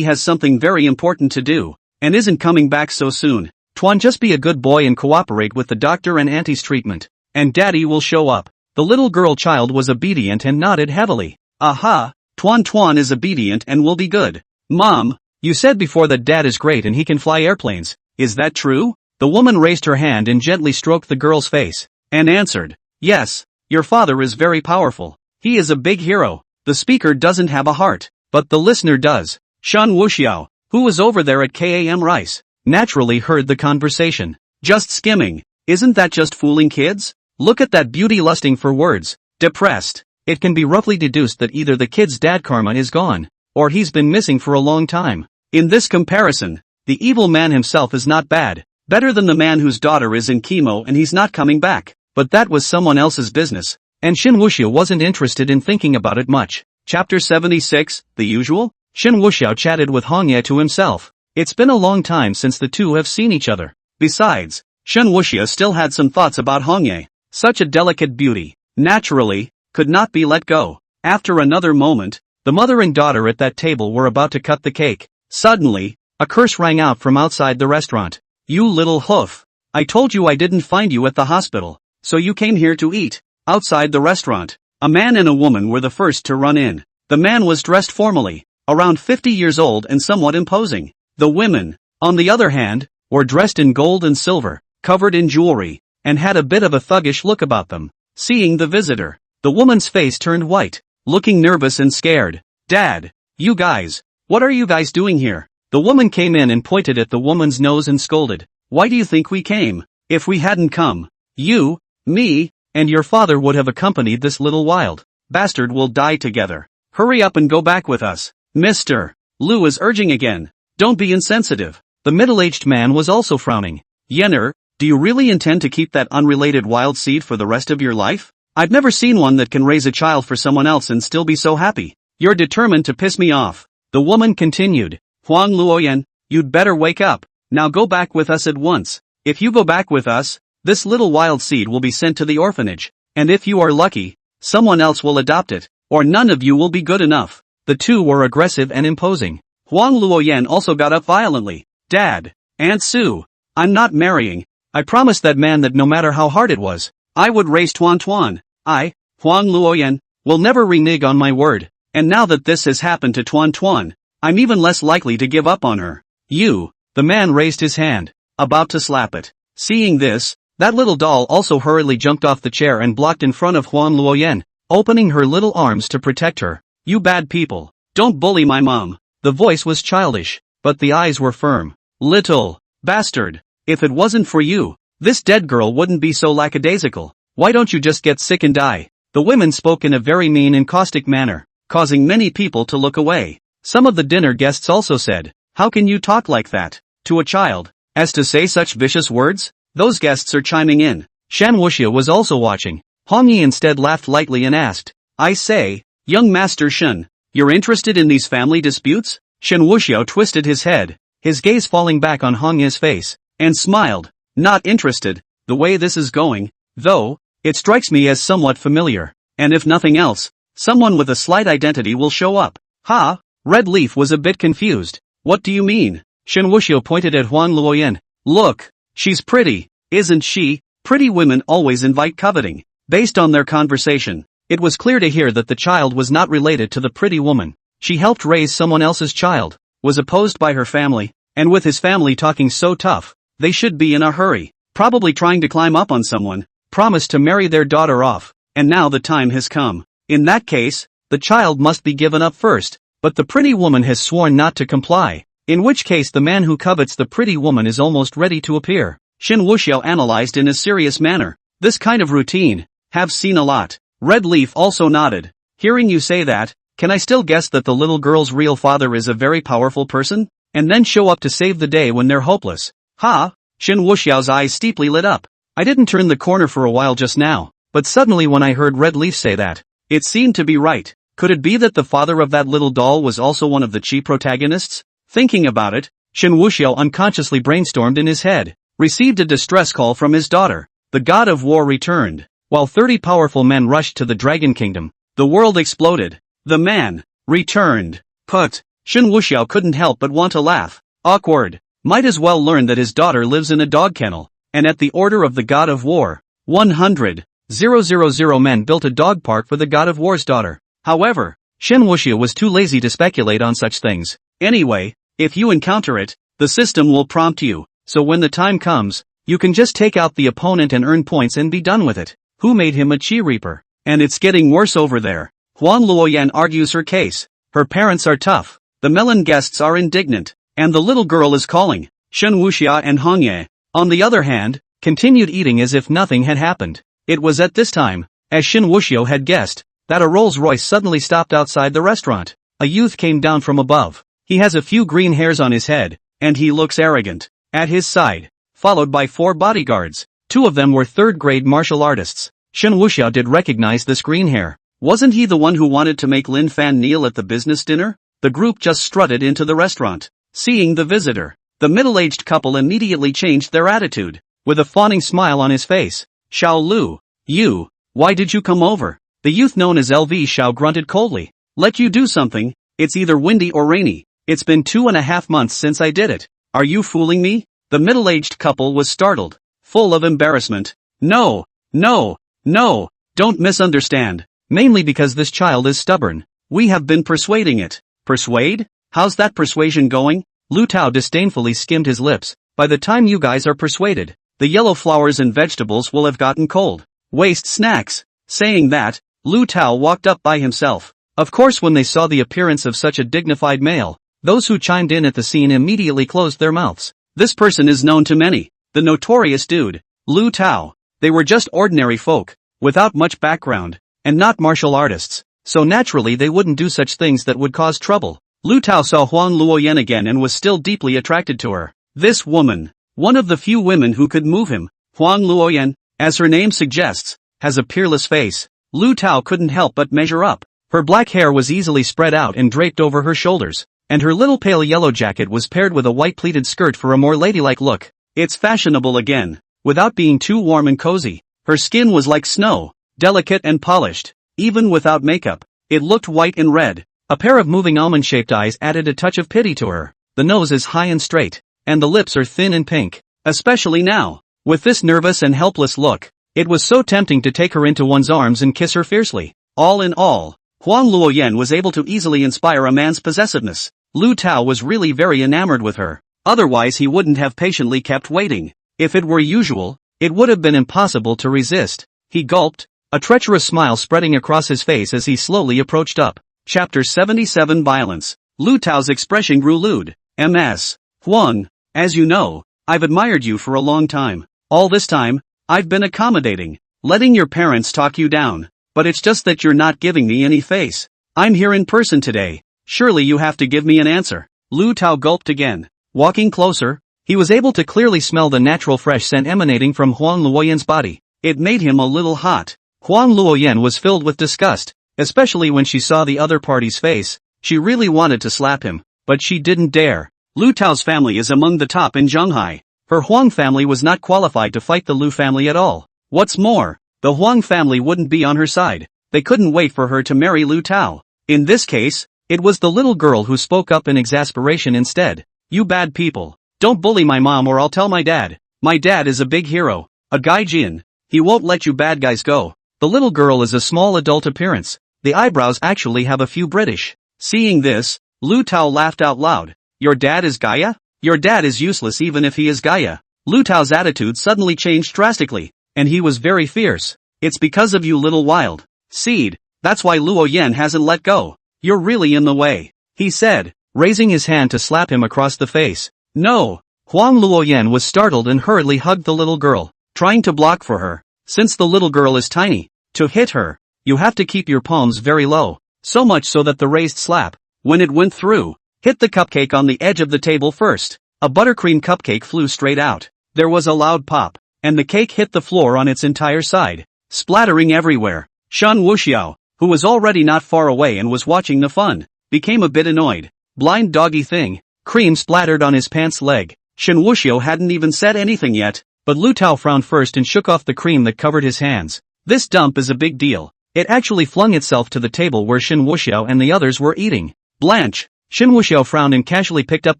has something very important to do, and isn't coming back so soon. Tuan, just be a good boy and cooperate with the doctor and auntie's treatment, and Daddy will show up. The little girl child was obedient and nodded heavily. Aha, Tuan is obedient and will be good. Mom, you said before that Dad is great and he can fly airplanes. Is that true? The woman raised her hand and gently stroked the girl's face, and answered, yes, your father is very powerful. He is a big hero. The speaker doesn't have a heart, but the listener does. Shen Wuxiao, who was over there at KAM Rice, naturally heard the conversation. Just skimming. Isn't that just fooling kids? Look at that beauty lusting for words. Depressed. It can be roughly deduced that either the kid's dad karma is gone, or he's been missing for a long time. In this comparison, the evil man himself is not bad. Better than the man whose daughter is in chemo and he's not coming back. But that was someone else's business, and Shen Wuxiao wasn't interested in thinking about it much. Chapter 76, the usual? Shen Wuxiao chatted with Hongye to himself. It's been a long time since the two have seen each other. Besides, Shen Wuxiao still had some thoughts about Hongye. Such a delicate beauty, naturally, could not be let go. After another moment, the mother and daughter at that table were about to cut the cake. Suddenly, a curse rang out from outside the restaurant. You little hoof. I told you I didn't find you at the hospital, so you came here to eat. Outside the restaurant, a man and a woman were the first to run in. The man was dressed formally, around 50 years old and somewhat imposing. The women, on the other hand, were dressed in gold and silver, covered in jewelry, and had a bit of a thuggish look about them. Seeing the visitor, the woman's face turned white, looking nervous and scared. "Dad, you guys, what are you guys doing here?" The woman came in and pointed at the woman's nose and scolded. "Why do you think we came? If we hadn't come, you, me, and your father would have accompanied this little wild bastard will die together. Hurry up and go back with us." "Mr. Lu is urging again. Don't be insensitive." The middle-aged man was also frowning. "Yenner, do you really intend to keep that unrelated wild seed for the rest of your life? I've never seen one that can raise a child for someone else and still be so happy. You're determined to piss me off." The woman continued. "Huang Luoyan, you'd better wake up. Now go back with us at once. If you go back with us, this little wild seed will be sent to the orphanage, and if you are lucky, someone else will adopt it, or none of you will be good enough." The two were aggressive and imposing. Huang Luoyan also got up violently. "Dad, Aunt Sue, I'm not marrying. I promised that man that no matter how hard it was, I would raise Tuan Tuan. I, Huang Luoyan, will never renege on my word, and now that this has happened to Tuan Tuan, I'm even less likely to give up on her." "You," the man raised his hand, about to slap it. Seeing this, that little doll also hurriedly jumped off the chair and blocked in front of Huang Luoyan, opening her little arms to protect her. "You bad people, don't bully my mom." The voice was childish, but the eyes were firm. "Little bastard, if it wasn't for you, this dead girl wouldn't be so lackadaisical. Why don't you just get sick and die?" The women spoke in a very mean and caustic manner, causing many people to look away. Some of the dinner guests also said, "How can you talk like that to a child, as to say such vicious words?" Those guests are chiming in. Shan Wuxiao was also watching. Hong Yi instead laughed lightly and asked, "I say, young Master Shen, you're interested in these family disputes?" Shen Wuxiao twisted his head, his gaze falling back on Hong Yi's face, and smiled. "Not interested. The way this is going, though, it strikes me as somewhat familiar, and if nothing else, someone with a slight identity will show up." "Ha?" Red Leaf was a bit confused. "What do you mean?" Shen Wuxiao pointed at Huang Luoyan. "Look, she's pretty, isn't she?" Pretty women always invite coveting. Based on their conversation, it was clear to hear that the child was not related to the pretty woman. She helped raise someone else's child, was opposed by her family, and with his family talking so tough, they should be in a hurry, probably trying to climb up on someone, promised to marry their daughter off, and now the time has come. In that case, the child must be given up first, but the pretty woman has sworn not to comply, in which case the man who covets the pretty woman is almost ready to appear. Shen Wuxiao analyzed in a serious manner. "This kind of routine, have seen a lot." Red Leaf also nodded. "Hearing you say that, can I still guess that the little girl's real father is a very powerful person, and then show up to save the day when they're hopeless?" "Ha?" Shen Wuxiao's eyes steeply lit up. "I didn't turn the corner for a while just now, but suddenly when I heard Red Leaf say that, it seemed to be right. Could it be that the father of that little doll was also one of the chief protagonists?" Thinking about it, Shen Wuxiao unconsciously brainstormed in his head. Received a distress call from his daughter. The god of war returned. While 30 powerful men rushed to the Dragon Kingdom, the world exploded. The man returned. Put. Shen Wuxiao couldn't help but want to laugh. Awkward. Might as well learn that his daughter lives in a dog kennel, and at the order of the god of war, 100,000 men built a dog park for the god of war's daughter. However, Shen Wuxiao was too lazy to speculate on such things. Anyway, if you encounter it, the system will prompt you, so when the time comes, you can just take out the opponent and earn points and be done with it. Who made him a Chi Reaper? And it's getting worse over there. Huang Luoyan argues her case. Her parents are tough, the melon guests are indignant, and the little girl is calling. Shen Wuxiao and Hong Ye, on the other hand, continued eating as if nothing had happened. It was at this time, as Shen Wuxiao had guessed, that a Rolls-Royce suddenly stopped outside the restaurant. A youth came down from above. He has a few green hairs on his head, and he looks arrogant. At his side, followed by 4 bodyguards, 2 of them were third-grade martial artists. Shen Wuxiao did recognize this green hair. Wasn't he the one who wanted to make Lin Fan kneel at the business dinner? The group just strutted into the restaurant. Seeing the visitor, the middle-aged couple immediately changed their attitude, with a fawning smile on his face. "Xiao Lu, you, why did you come over?" The youth known as LV Xiao grunted coldly. "Let you do something, it's either windy or rainy. It's been 2.5 months since I did it. Are you fooling me?" The middle-aged couple was startled, full of embarrassment. No, don't misunderstand. Mainly because this child is stubborn. We have been persuading it. Persuade? How's that persuasion going? Lu Tao disdainfully skimmed his lips. By the time you guys are persuaded, the yellow flowers and vegetables will have gotten cold. Waste snacks. Saying that, Lu Tao walked up by himself. Of course, when they saw the appearance of such a dignified male, those who chimed in at the scene immediately closed their mouths. This person is known to many. The notorious dude, Lu Tao. They were just ordinary folk, without much background, and not martial artists, so naturally they wouldn't do such things that would cause trouble. Lu Tao saw Huang Luoyan again and was still deeply attracted to her. This woman, one of the few women who could move him, Huang Luoyan, as her name suggests, has a peerless face. Lu Tao couldn't help but measure up. Her black hair was easily spread out and draped over her shoulders, and her little pale yellow jacket was paired with a white pleated skirt for a more ladylike look. It's fashionable again, without being too warm and cozy. Her skin was like snow, delicate and polished, even without makeup. It looked white and red. A pair of moving almond-shaped eyes added a touch of pity to her. The nose is high and straight, and the lips are thin and pink. Especially now, with this nervous and helpless look, it was so tempting to take her into one's arms and kiss her fiercely. All in all, Huang Luoyan was able to easily inspire a man's possessiveness. Lu Tao was really very enamored with her. Otherwise he wouldn't have patiently kept waiting. If it were usual, it would have been impossible to resist. He gulped, a treacherous smile spreading across his face as he slowly approached up. Chapter 77 Violence. Lu Tao's expression grew lewd. Ms. Huang, as you know, I've admired you for a long time. All this time, I've been accommodating, letting your parents talk you down. But it's just that you're not giving me any face. I'm here in person today. Surely you have to give me an answer. Lu Tao gulped again. Walking closer, he was able to clearly smell the natural fresh scent emanating from Huang Luoyan's body. It made him a little hot. Huang Luoyan was filled with disgust, especially when she saw the other party's face. She really wanted to slap him, but she didn't dare. Lu Tao's family is among the top in Zhanghai. Her Huang family was not qualified to fight the Lu family at all. What's more, the Huang family wouldn't be on her side. They couldn't wait for her to marry Lu Tao. In this case, it was the little girl who spoke up in exasperation instead. You bad people, don't bully my mom or I'll tell my dad. My dad is a big hero, a gaijin. He won't let you bad guys go. The little girl is a small adult appearance. The eyebrows actually have a few British. Seeing this, Lu Tao laughed out loud. Your dad is Gaia? Your dad is useless even if he is Gaia. Lu Tao's attitude suddenly changed drastically, and he was very fierce. It's because of you little wild seed, that's why Luo Yan hasn't let go. You're really in the way, he said, raising his hand to slap him across the face. No! Huang Luoyan was startled and hurriedly hugged the little girl, trying to block for her. Since the little girl is tiny, to hit her, you have to keep your palms very low, so much so that the raised slap, when it went through, hit the cupcake on the edge of the table first. A buttercream cupcake flew straight out. There was a loud pop, and the cake hit the floor on its entire side, splattering everywhere. Shen Wuxiao, who was already not far away and was watching the fun, became a bit annoyed. Blind doggy thing. Cream splattered on his pants leg. Shen Wuxiao hadn't even said anything yet, but Lu Tao frowned first and shook off the cream that covered his hands. This dump is a big deal. It actually flung itself to the table where Shen Wuxiao and the others were eating. Blanche. Shen Wuxiao frowned and casually picked up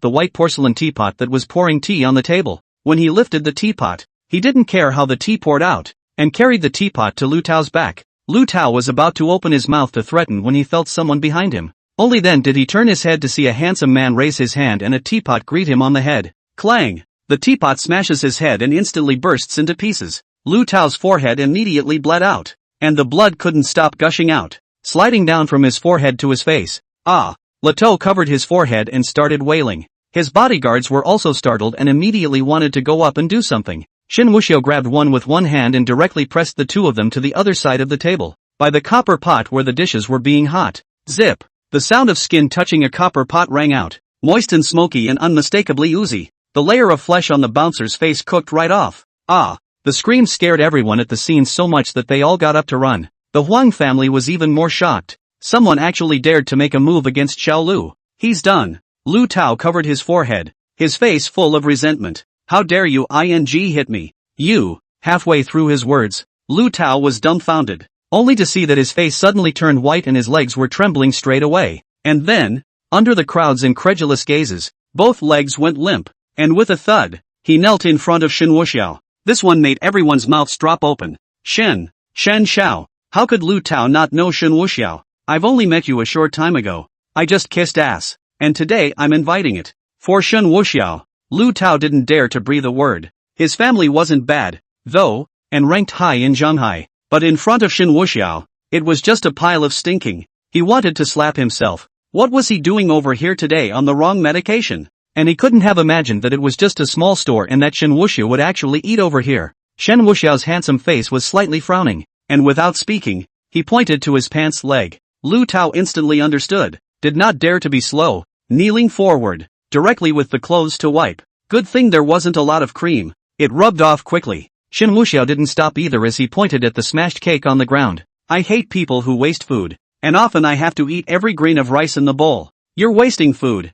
the white porcelain teapot that was pouring tea on the table. When he lifted the teapot, he didn't care how the tea poured out, and carried the teapot to Lu Tao's back. Lu Tao was about to open his mouth to threaten when he felt someone behind him. Only then did he turn his head to see a handsome man raise his hand and a teapot greet him on the head. Clang! The teapot smashes his head and instantly bursts into pieces. Lu Tao's forehead immediately bled out, and the blood couldn't stop gushing out, sliding down from his forehead to his face. Ah! Leto covered his forehead and started wailing. His bodyguards were also startled and immediately wanted to go up and do something. Shen Wuxiao grabbed one with one hand and directly pressed the two of them to the other side of the table, by the copper pot where the dishes were being hot. Zip! The sound of skin touching a copper pot rang out, moist and smoky and unmistakably oozy. The layer of flesh on the bouncer's face cooked right off. Ah! The scream scared everyone at the scene so much that they all got up to run. The Huang family was even more shocked. Someone actually dared to make a move against Xiao Lu. He's done. Lu Tao covered his forehead, his face full of resentment. How dare you hit me? You! Halfway through his words, Lu Tao was dumbfounded, only to see that his face suddenly turned white and his legs were trembling straight away. And then, under the crowd's incredulous gazes, both legs went limp, and with a thud, he knelt in front of Shen Wuxiao. This one made everyone's mouths drop open. Shen Xiao, how could Lu Tao not know Shen Wuxiao? I've only met you a short time ago. I just kissed ass. And today I'm inviting it. For Shen Wuxiao. Lu Tao didn't dare to breathe a word. His family wasn't bad, though, and ranked high in Shanghai. But in front of Shen Wuxiao, it was just a pile of stinking. He wanted to slap himself. What was he doing over here today on the wrong medication? And he couldn't have imagined that it was just a small store and that Shen Wuxiao would actually eat over here. Shen Wuxiao's handsome face was slightly frowning, and without speaking, he pointed to his pants leg. Lu Tao instantly understood, did not dare to be slow, kneeling forward, directly with the clothes to wipe. Good thing there wasn't a lot of cream. It rubbed off quickly. Shen Wuxiao didn't stop either as he pointed at the smashed cake on the ground. I hate people who waste food. And often I have to eat every grain of rice in the bowl. You're wasting food.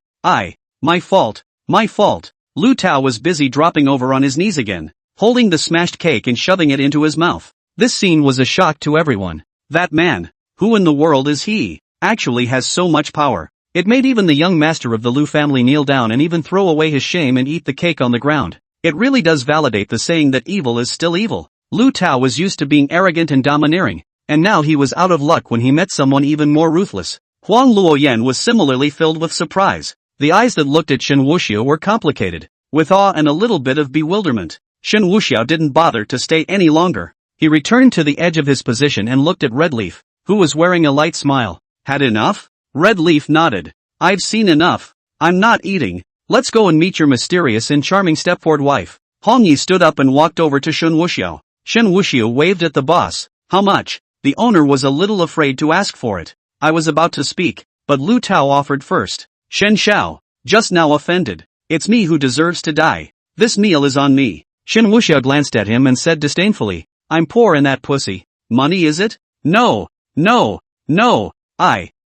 My fault. My fault. Lu Tao was busy dropping over on his knees again, holding the smashed cake and shoving it into his mouth. This scene was a shock to everyone. That man, who in the world is he, actually has so much power. It made even the young master of the Lu family kneel down and even throw away his shame and eat the cake on the ground. It really does validate the saying that evil is still evil. Lu Tao was used to being arrogant and domineering, and now he was out of luck when he met someone even more ruthless. Huang Luoyan was similarly filled with surprise. The eyes that looked at Shen Wuxiao were complicated, with awe and a little bit of bewilderment. Shen Wuxiao didn't bother to stay any longer. He returned to the edge of his position and looked at Red Leaf, who was wearing a light smile. Had enough? Red Leaf nodded. I've seen enough. I'm not eating. Let's go and meet your mysterious and charming stepford wife. Hong Yi stood up and walked over to Shen Wuxiao. Shen Wuxiao waved at the boss. How much? The owner was a little afraid to ask for it. I was about to speak, but Lu Tao offered first. Shen Xiao, just now offended. It's me who deserves to die. This meal is on me. Shen Wuxiao glanced at him and said disdainfully, I'm poor in that pussy. Money is it? No.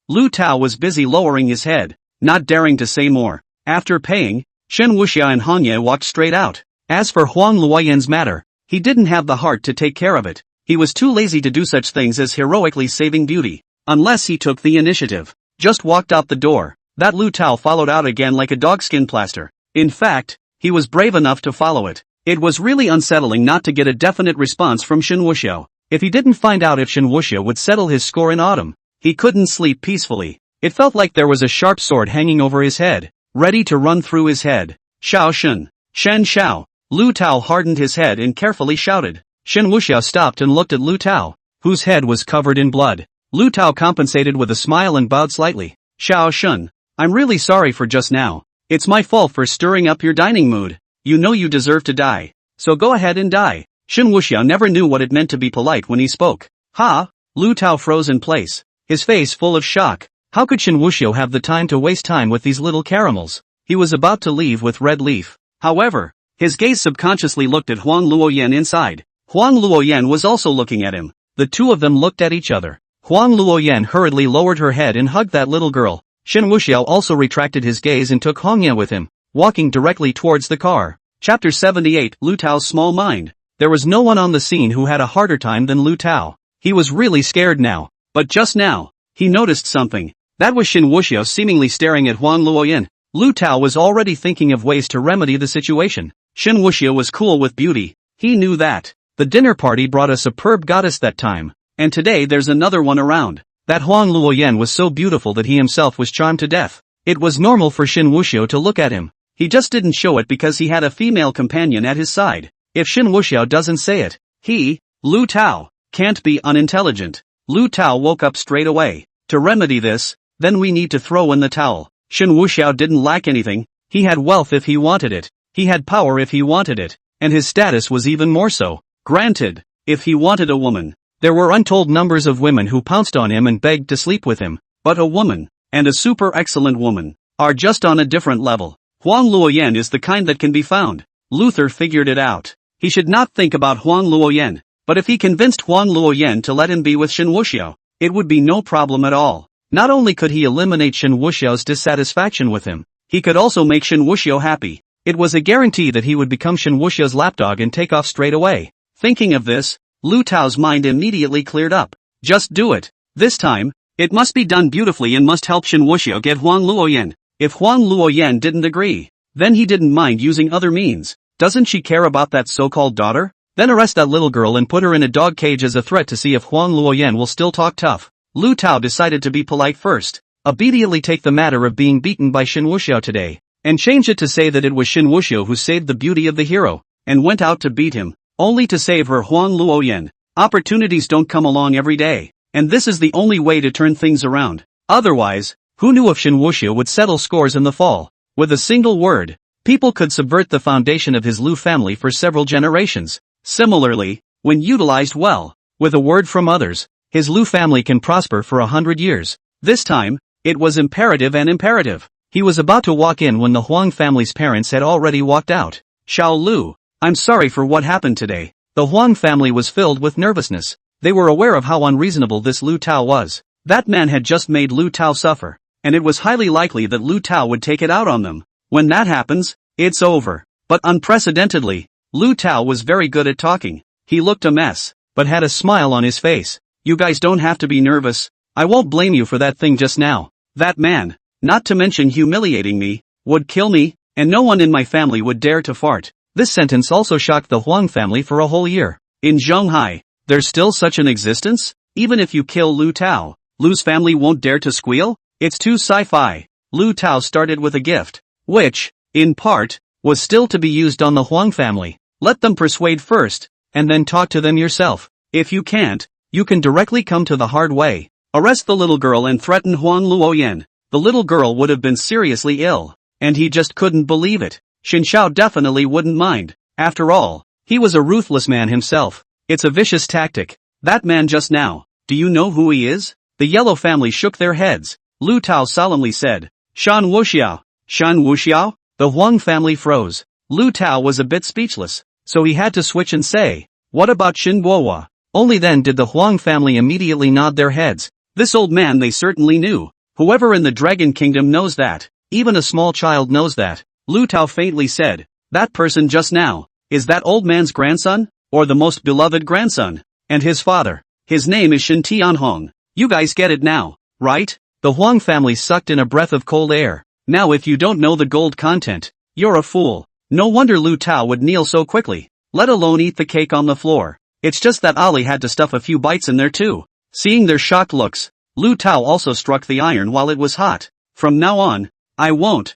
Lu Tao was busy lowering his head, not daring to say more. After paying, Shen Wuxiao and Hong Ye walked straight out. As for Huang Luoyan's matter, he didn't have the heart to take care of it. He was too lazy to do such things as heroically saving beauty, unless he took the initiative. Just walked out the door. That Lu Tao followed out again like a dogskin plaster. In fact, he was brave enough to follow it. It was really unsettling not to get a definite response from Shen Wuxiao. If he didn't find out if Shen Wuxiao would settle his score in autumn, he couldn't sleep peacefully. It felt like there was a sharp sword hanging over his head, ready to run through his head. Xiao Shen. Shen Xiao. Lu Tao hardened his head and carefully shouted. Shen Wuxiao stopped and looked at Lu Tao, whose head was covered in blood. Lu Tao compensated with a smile and bowed slightly. Xiao Shen. I'm really sorry for just now. It's my fault for stirring up your dining mood. You know you deserve to die. So go ahead and die. Shen Wuxiao never knew what it meant to be polite when he spoke. Ha! Lu Tao froze in place, his face full of shock. How could Shen Wuxiao have the time to waste time with these little caramels? He was about to leave with Red Leaf. However, his gaze subconsciously looked at Huang Luoyan inside. Huang Luoyan was also looking at him. The two of them looked at each other. Huang Luoyan hurriedly lowered her head and hugged that little girl. Shen Wuxiao also retracted his gaze and took Hong Ye with him, walking directly towards the car. Chapter 78 Lu Tao's Small Mind. There was no one on the scene who had a harder time than Lu Tao. He was really scared now. But just now, he noticed something. That was Shen Wuxiao seemingly staring at Huang Luoyan. Lu Tao was already thinking of ways to remedy the situation. Shen Wuxiao was cool with beauty. He knew that. The dinner party brought a superb goddess that time. And today there's another one around. That Huang Luoyan was so beautiful that he himself was charmed to death. It was normal for Shen Wuxiao to look at him. He just didn't show it because he had a female companion at his side. If Shen Wuxiao doesn't say it, he, Lu Tao, can't be unintelligent. Lu Tao woke up straight away. To remedy this, then we need to throw in the towel. Shen Wuxiao didn't lack anything. He had wealth if he wanted it. He had power if he wanted it. And his status was even more so. Granted, if he wanted a woman, there were untold numbers of women who pounced on him and begged to sleep with him. But a woman, and a super excellent woman, are just on a different level. Huang Luoyan is the kind that can be found. Luther figured it out. He should not think about Huang Luoyan, but if he convinced Huang Luoyan to let him be with Shen Wuxiao, it would be no problem at all. Not only could he eliminate Shen Wuxiao's dissatisfaction with him, he could also make Shen Wuxiao happy. It was a guarantee that he would become Shen Wuxiao's lapdog and take off straight away. Thinking of this, Lu Tao's mind immediately cleared up. Just do it. This time, it must be done beautifully and must help Shen Wuxiao get Huang Luoyan. If Huang Luoyan didn't agree, then he didn't mind using other means. Doesn't she care about that so-called daughter? Then arrest that little girl and put her in a dog cage as a threat to see if Huang Luoyan will still talk tough. Lu Tao decided to be polite first. immediately take the matter of being beaten by Shen Wuxiao today, and change it to say that it was Shen Wuxiao who saved the beauty of the hero, and went out to beat him, only to save her Huang Luoyan. Opportunities don't come along every day, and this is the only way to turn things around. Otherwise, who knew if Shen Wuxiao would settle scores in the fall? With a single word, people could subvert the foundation of his Lu family for several generations. Similarly, when utilized well, with a word from others, his Lu family can prosper for 100 years. This time, it was imperative and imperative. He was about to walk in when the Huang family's parents had already walked out. Xiao Lu, I'm sorry for what happened today. The Huang family was filled with nervousness. They were aware of how unreasonable this Lu Tao was. That man had just made Lu Tao suffer, and it was highly likely that Lu Tao would take it out on them. When that happens, it's over. But unprecedentedly, Lu Tao was very good at talking. He looked a mess, but had a smile on his face. You guys don't have to be nervous. I won't blame you for that thing just now. That man, not to mention humiliating me, would kill me, and no one in my family would dare to fart. This sentence also shocked the Huang family for a whole year. In Zhonghai, there's still such an existence? Even if you kill Lu Tao, Lu's family won't dare to squeal? It's too sci-fi. Lu Tao started with a gift, which, in part, was still to be used on the Huang family. Let them persuade first, and then talk to them yourself. If you can't, you can directly come to the hard way. Arrest the little girl and threaten Huang Luoyan. The little girl would have been seriously ill, and he just couldn't believe it. Xin Shao definitely wouldn't mind. After all, he was a ruthless man himself. It's a vicious tactic. That man just now, do you know who he is? The Yellow family shook their heads. Lu Tao solemnly said, Shan Wuxiao. Shan Wuxiao? The Huang family froze. Lu Tao was a bit speechless, so he had to switch and say, what about Shin Guohua? Only then did the Huang family immediately nod their heads. This old man they certainly knew. Whoever in the Dragon Kingdom knows that. Even a small child knows that. Lu Tao faintly said, that person just now, is that old man's grandson? Or the most beloved grandson? And his father? His name is Shen Tianhong. You guys get it now, right? The Huang family sucked in a breath of cold air. Now if you don't know the gold content, you're a fool. No wonder Lu Tao would kneel so quickly, let alone eat the cake on the floor. It's just that Ali had to stuff a few bites in there too. Seeing their shocked looks, Lu Tao also struck the iron while it was hot. From now on, I won't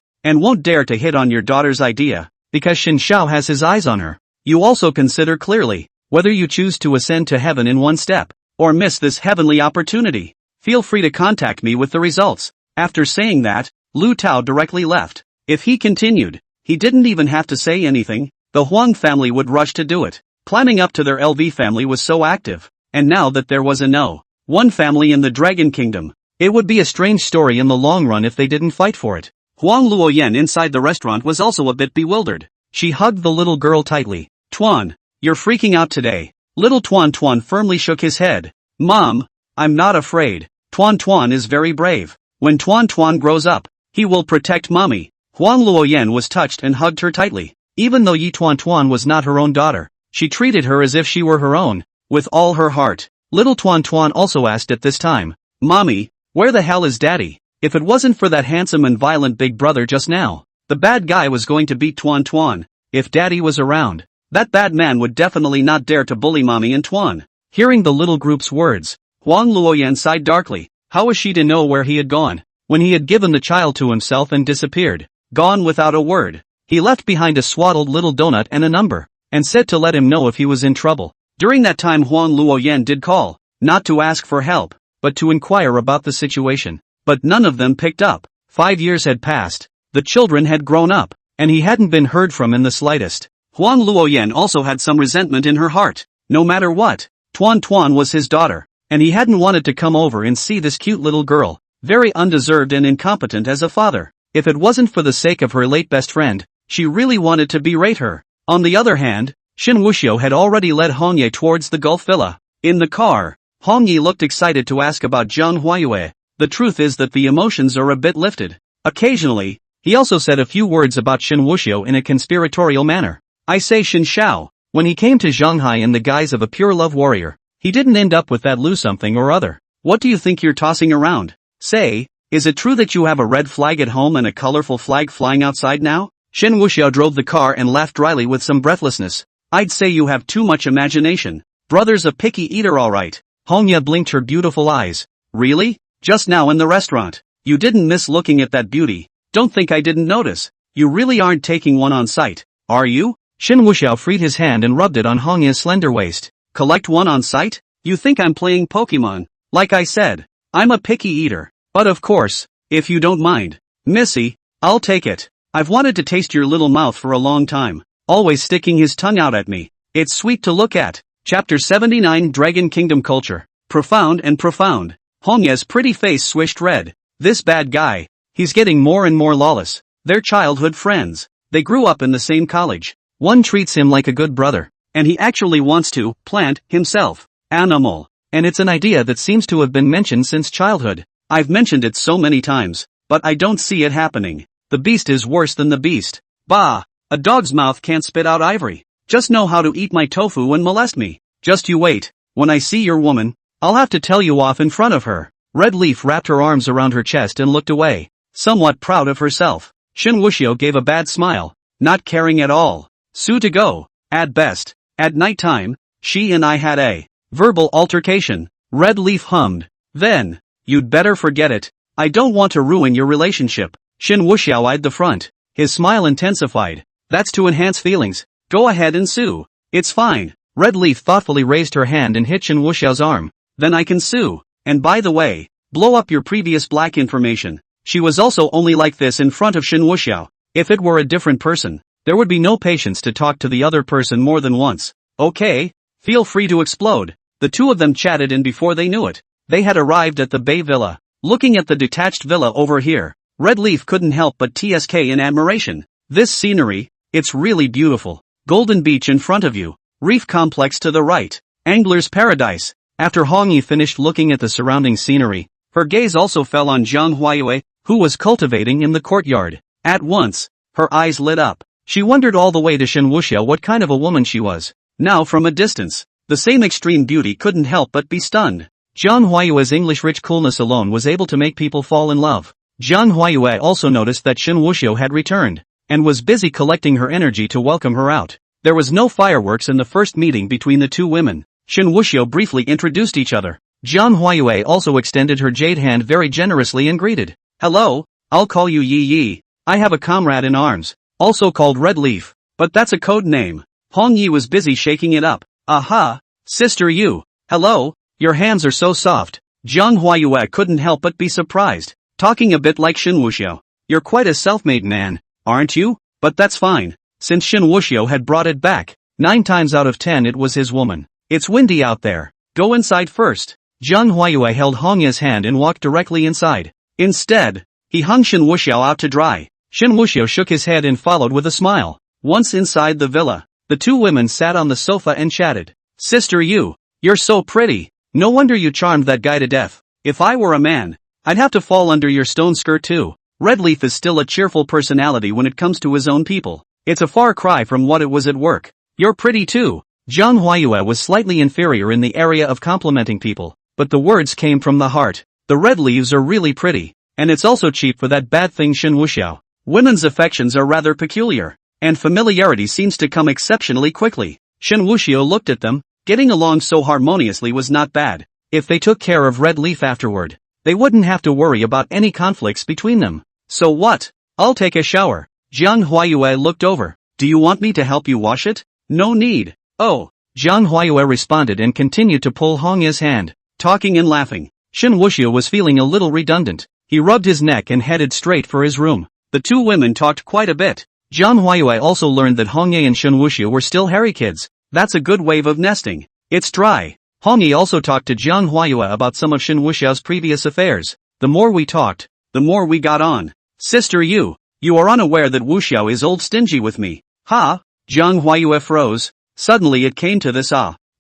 dare to hit on your daughter's idea, because Xin Shao has his eyes on her. You also consider clearly, whether you choose to ascend to heaven in one step, or miss this heavenly opportunity. Feel free to contact me with the results. After saying that, Lu Tao directly left. If he continued, he didn't even have to say anything, the Huang family would rush to do it. Climbing up to their LV family was so active, and now that there was a one family in the Dragon Kingdom, it would be a strange story in the long run if they didn't fight for it. Huang Luoyan inside the restaurant was also a bit bewildered. She hugged the little girl tightly. Tuan, you're freaking out today. Little Tuan firmly shook his head. Mom, I'm not afraid. Tuan is very brave. When Tuan grows up, he will protect mommy. Huang Luoyan was touched and hugged her tightly. Even though Yi Tuan was not her own daughter, she treated her as if she were her own, with all her heart. Little Tuan also asked at this time, Mommy, where the hell is Daddy? If it wasn't for that handsome and violent big brother just now, the bad guy was going to beat Tuan. If Daddy was around, that bad man would definitely not dare to bully Mommy and Tuan. Hearing the little group's words, Huang Luoyan sighed darkly. How was she to know where he had gone, when he had given the child to himself and disappeared? Gone without a word. He left behind a swaddled little donut and a number, and said to let him know if he was in trouble. During that time Huang Luoyan did call, not to ask for help, but to inquire about the situation. But none of them picked up. 5 years had passed, the children had grown up, and he hadn't been heard from in the slightest. Huang Luoyan also had some resentment in her heart. No matter what, Tuan was his daughter, and he hadn't wanted to come over and see this cute little girl, very undeserved and incompetent as a father. If it wasn't for the sake of her late best friend, she really wanted to berate her. On the other hand, Shen Wuxiao had already led Hongye towards the Gulf Villa. In the car, Hongye looked excited to ask about Zhang Huayue. The truth is that the emotions are a bit lifted. Occasionally, he also said a few words about Shen Wuxiao in a conspiratorial manner. I say Shen Shao, when he came to Zhonghai in the guise of a pure love warrior, he didn't end up with that Lu something or other. What do you think you're tossing around? Say, is it true that you have a red flag at home and a colorful flag flying outside now? Shen Wuxiao drove the car and laughed dryly with some breathlessness. I'd say you have too much imagination. Brother's a picky eater alright. Hongye blinked her beautiful eyes. Really? Just now in the restaurant. You didn't miss looking at that beauty. Don't think I didn't notice. You really aren't taking one on sight, are you? Shen Wuxiao freed his hand and rubbed it on Hongya's slender waist. Collect one on sight? You think I'm playing Pokemon? Like I said, I'm a picky eater. But of course, if you don't mind, Missy, I'll take it. I've wanted to taste your little mouth for a long time. Always sticking his tongue out at me. It's sweet to look at. Chapter 79 Dragon Kingdom Culture. Profound and profound. Hongya's pretty face swished red. This bad guy. He's getting more and more lawless. They're childhood friends. They grew up in the same college. One treats him like a good brother. And he actually wants to plant himself. Animal. And it's an idea that seems to have been mentioned since childhood. I've mentioned it so many times, but I don't see it happening. The beast is worse than the beast. Bah! A dog's mouth can't spit out ivory. Just know how to eat my tofu and molest me. Just you wait. When I see your woman, I'll have to tell you off in front of her. Red Leaf wrapped her arms around her chest and looked away. Somewhat proud of herself. Shen Wuxiao gave a bad smile. Not caring at all. Sue to go. At best. At night time, she and I had a verbal altercation. Red Leaf hummed. Then, you'd better forget it. I don't want to ruin your relationship. Shen Wuxiao eyed the front. His smile intensified. That's to enhance feelings. Go ahead and sue. It's fine. Red Leaf thoughtfully raised her hand and hit Shen Wuxiao's arm. Then I can sue. And by the way, blow up your previous black information. She was also only like this in front of Shen Wuxiao. If it were a different person, there would be no patience to talk to the other person more than once. Okay, feel free to explode. The two of them chatted, and before they knew it, they had arrived at the Bay Villa. Looking at the detached villa over here, Red Leaf couldn't help but TSK in admiration. This scenery, it's really beautiful. Golden beach in front of you. Reef complex to the right. Angler's paradise. After Hongyi finished looking at the surrounding scenery, her gaze also fell on Zhang Huayue, who was cultivating in the courtyard. At once, her eyes lit up. She wondered all the way to Shen Wuxiao what kind of a woman she was. Now from a distance, the same extreme beauty couldn't help but be stunned. Zhang Huayue's English-rich coolness alone was able to make people fall in love. Zhang Huayue also noticed that Shen Wuxiao had returned, and was busy collecting her energy to welcome her out. There was no fireworks in the first meeting between the two women. Shen Wuxiao briefly introduced each other. Zhang Huayue also extended her jade hand very generously and greeted. Hello, I'll call you Yi Yi. I have a comrade in arms, also called Red Leaf, but that's a code name. Hong Yi was busy shaking it up. Aha, Sister Yu. Hello, your hands are so soft. Zhang Huayue couldn't help but be surprised. Talking a bit like Shen Wuxiao. You're quite a self-made man, aren't you? But that's fine. Since Shen Wuxiao had brought it back, 9 times out of 10 it was his woman. It's windy out there. Go inside first. Zhang Huayue held Hongya's hand and walked directly inside. Instead, he hung Shen Wuxiao out to dry. Shen Wuxiao shook his head and followed with a smile. Once inside the villa, the two women sat on the sofa and chatted. Sister Yu, you're so pretty. No wonder you charmed that guy to death. If I were a man, I'd have to fall under your stone skirt too. Red Leaf is still a cheerful personality when it comes to his own people. It's a far cry from what it was at work. You're pretty too. Zhang Huayue was slightly inferior in the area of complimenting people, but the words came from the heart. The red leaves are really pretty, and it's also cheap for that bad thing Shen Wuxiao. Women's affections are rather peculiar, and familiarity seems to come exceptionally quickly. Shen Wuxiao looked at them. Getting along so harmoniously was not bad. If they took care of Red Leaf afterward, they wouldn't have to worry about any conflicts between them. So what? I'll take a shower. Zhang Huayue looked over. Do you want me to help you wash it? No need. Oh. Zhang Huayue responded and continued to pull Hongya's hand, talking and laughing. Shen Wuxiao was feeling a little redundant. He rubbed his neck and headed straight for his room. The two women talked quite a bit. Zhang Huayue also learned that Hongye and Shen Wuxiao were still hairy kids. That's a good wave of nesting. It's dry. Hongyi also talked to Zhang Huayue about some of Shen Wuxiao's previous affairs. The more we talked, the more we got on. Sister Yu, you are unaware that Wuxiao is old stingy with me. Ha? Zhang Huayue froze. Suddenly it came to this.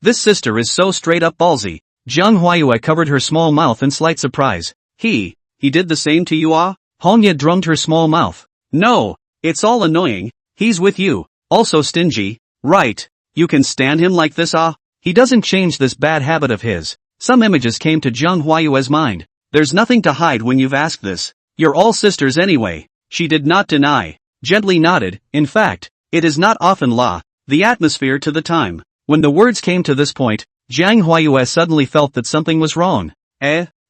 This sister is so straight up ballsy. Zhang Huayue covered her small mouth in slight surprise. He did the same to you? Hongye drummed her small mouth. No, it's all annoying. He's with you. Also stingy. Right. You can stand him like this? He doesn't change this bad habit of his. Some images came to Zhang Huayue's mind. There's nothing to hide when you've asked this. You're all sisters anyway. She did not deny. Gently nodded. In fact, it is not often the atmosphere to the time. When the words came to this point, Zhang Huayue suddenly felt that something was wrong.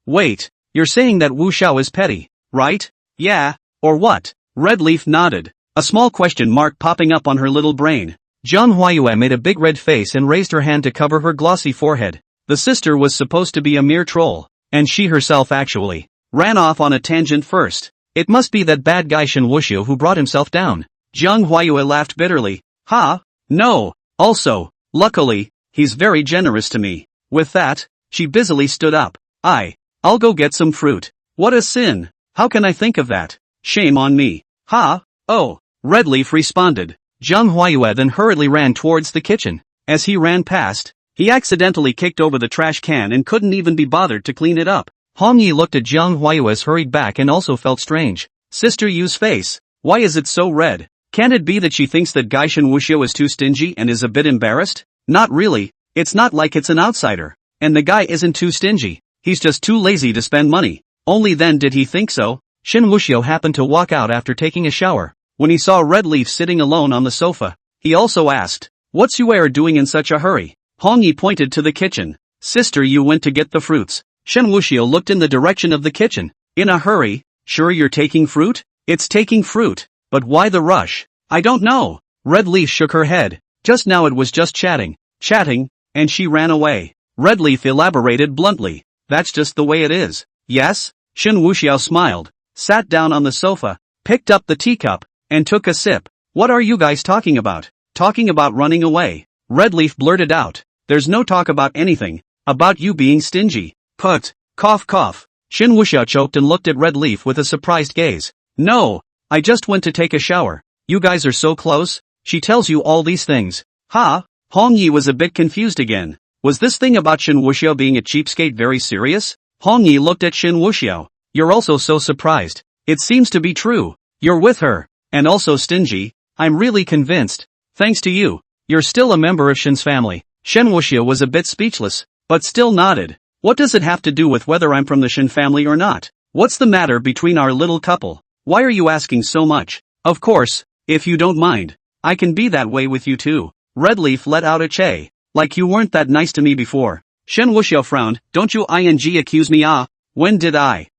Wait. You're saying that Wuxiao is petty. right? Yeah, or what? Red Leaf nodded, a small question mark popping up on her little brain. Zhang Huayue made a big red face and raised her hand to cover her glossy forehead. The sister was supposed to be a mere troll, and she herself actually ran off on a tangent first. It must be that bad guy Shen Wuxiao who brought himself down. Zhang Huayue laughed bitterly. Ha! No! Also, luckily, he's very generous to me. With that, she busily stood up. I'll go get some fruit. What a sin! How can I think of that? Shame on me. Ha! Oh! Red Leaf responded. Zhang Huayue then hurriedly ran towards the kitchen. As he ran past, he accidentally kicked over the trash can and couldn't even be bothered to clean it up. Hong Yi looked at Zhang Huayue's hurried back and also felt strange. Sister Yu's face. Why is it so red? Can it be that she thinks that Gai Shen Wuxiao is too stingy and is a bit embarrassed? Not really. It's not like it's an outsider. And the guy isn't too stingy. He's just too lazy to spend money. Only then did he think so. Shen Wuxiao happened to walk out after taking a shower. When he saw Red Leaf sitting alone on the sofa, he also asked, "What's you doing in such a hurry?" Hong Yi pointed to the kitchen. Sister Yu went to get the fruits. Shen Wuxiao looked in the direction of the kitchen. In a hurry? Sure you're taking fruit? It's taking fruit. But why the rush? I don't know. Red Leaf shook her head. Just now it was just chatting, and she ran away. Red Leaf elaborated bluntly. That's just the way it is. Yes? Shen Wuxiao smiled, sat down on the sofa, picked up the teacup, and took a sip. What are you guys talking about? Talking about running away. Red Leaf blurted out. There's no talk about anything. About you being stingy. Put. Cough cough. Shen Wuxiao choked and looked at Red Leaf with a surprised gaze. No. I just went to take a shower. You guys are so close? She tells you all these things. Ha? Hong Yi was a bit confused again. Was this thing about Shen Wuxiao being a cheapskate very serious? Hong Yi looked at Shen Wuxiao. You're also so surprised. It seems to be true. You're with her. And also stingy. I'm really convinced. Thanks to you. You're still a member of Shen's family. Shen Wuxiao was a bit speechless, but still nodded. What does it have to do with whether I'm from the Shen family or not? What's the matter between our little couple? Why are you asking so much? Of course, if you don't mind, I can be that way with you too. Red Leaf let out a che. Like you weren't that nice to me before. Shen Wuxiao frowned. Don't you accuse me? When did I?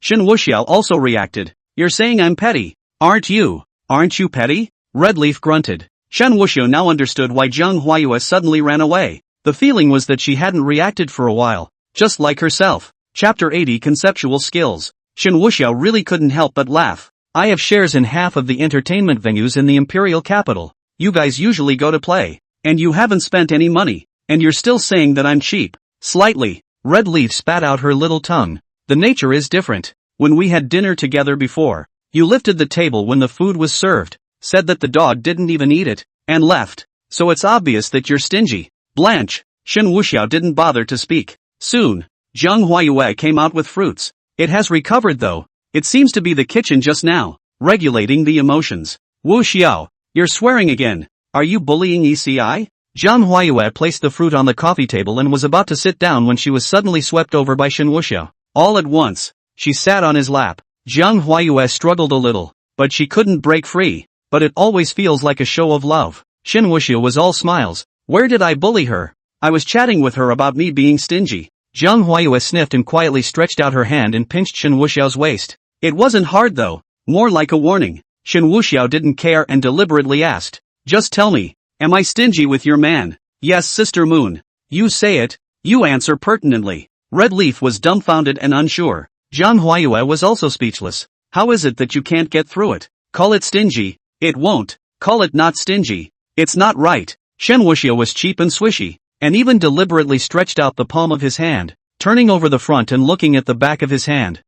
Shen Wuxiao also reacted. You're saying I'm petty, aren't you? Aren't you petty? Red Leaf grunted. Shen Wuxiao now understood why Zhang Huayue suddenly ran away. The feeling was that she hadn't reacted for a while, just like herself. Chapter 80 Conceptual Skills. Shen Wuxiao really couldn't help but laugh. I have shares in half of the entertainment venues in the imperial capital. You guys usually go to play, and you haven't spent any money, and you're still saying that I'm cheap. Slightly. Red Leaf spat out her little tongue. The nature is different. When we had dinner together before, you lifted the table when the food was served, said that the dog didn't even eat it, and left. So it's obvious that you're stingy. Blanche. Shen Wuxiao didn't bother to speak. Soon, Zhang Huayue came out with fruits. It has recovered though. It seems to be the kitchen just now, regulating the emotions. Wuxiao, you're swearing again. Are you bullying ECI? Zhang Huayue placed the fruit on the coffee table and was about to sit down when she was suddenly swept over by Shen Wuxiao. All at once, she sat on his lap. Zhang Huayue struggled a little, but she couldn't break free. But it always feels like a show of love. Shen Wuxiao was all smiles. Where did I bully her? I was chatting with her about me being stingy. Zhang Huayue sniffed and quietly stretched out her hand and pinched Shen Wuxiao's waist. It wasn't hard though, more like a warning. Shen Wuxiao didn't care and deliberately asked, just tell me, am I stingy with your man? Yes, Sister Moon. You say it, you answer pertinently. Red Leaf was dumbfounded and unsure. Zhang Huayue was also speechless. How is it that you can't get through it? Call it stingy. It won't. Call it not stingy. It's not right. Shen Wuxiao was cheap and swishy, and even deliberately stretched out the palm of his hand, turning over the front and looking at the back of his hand.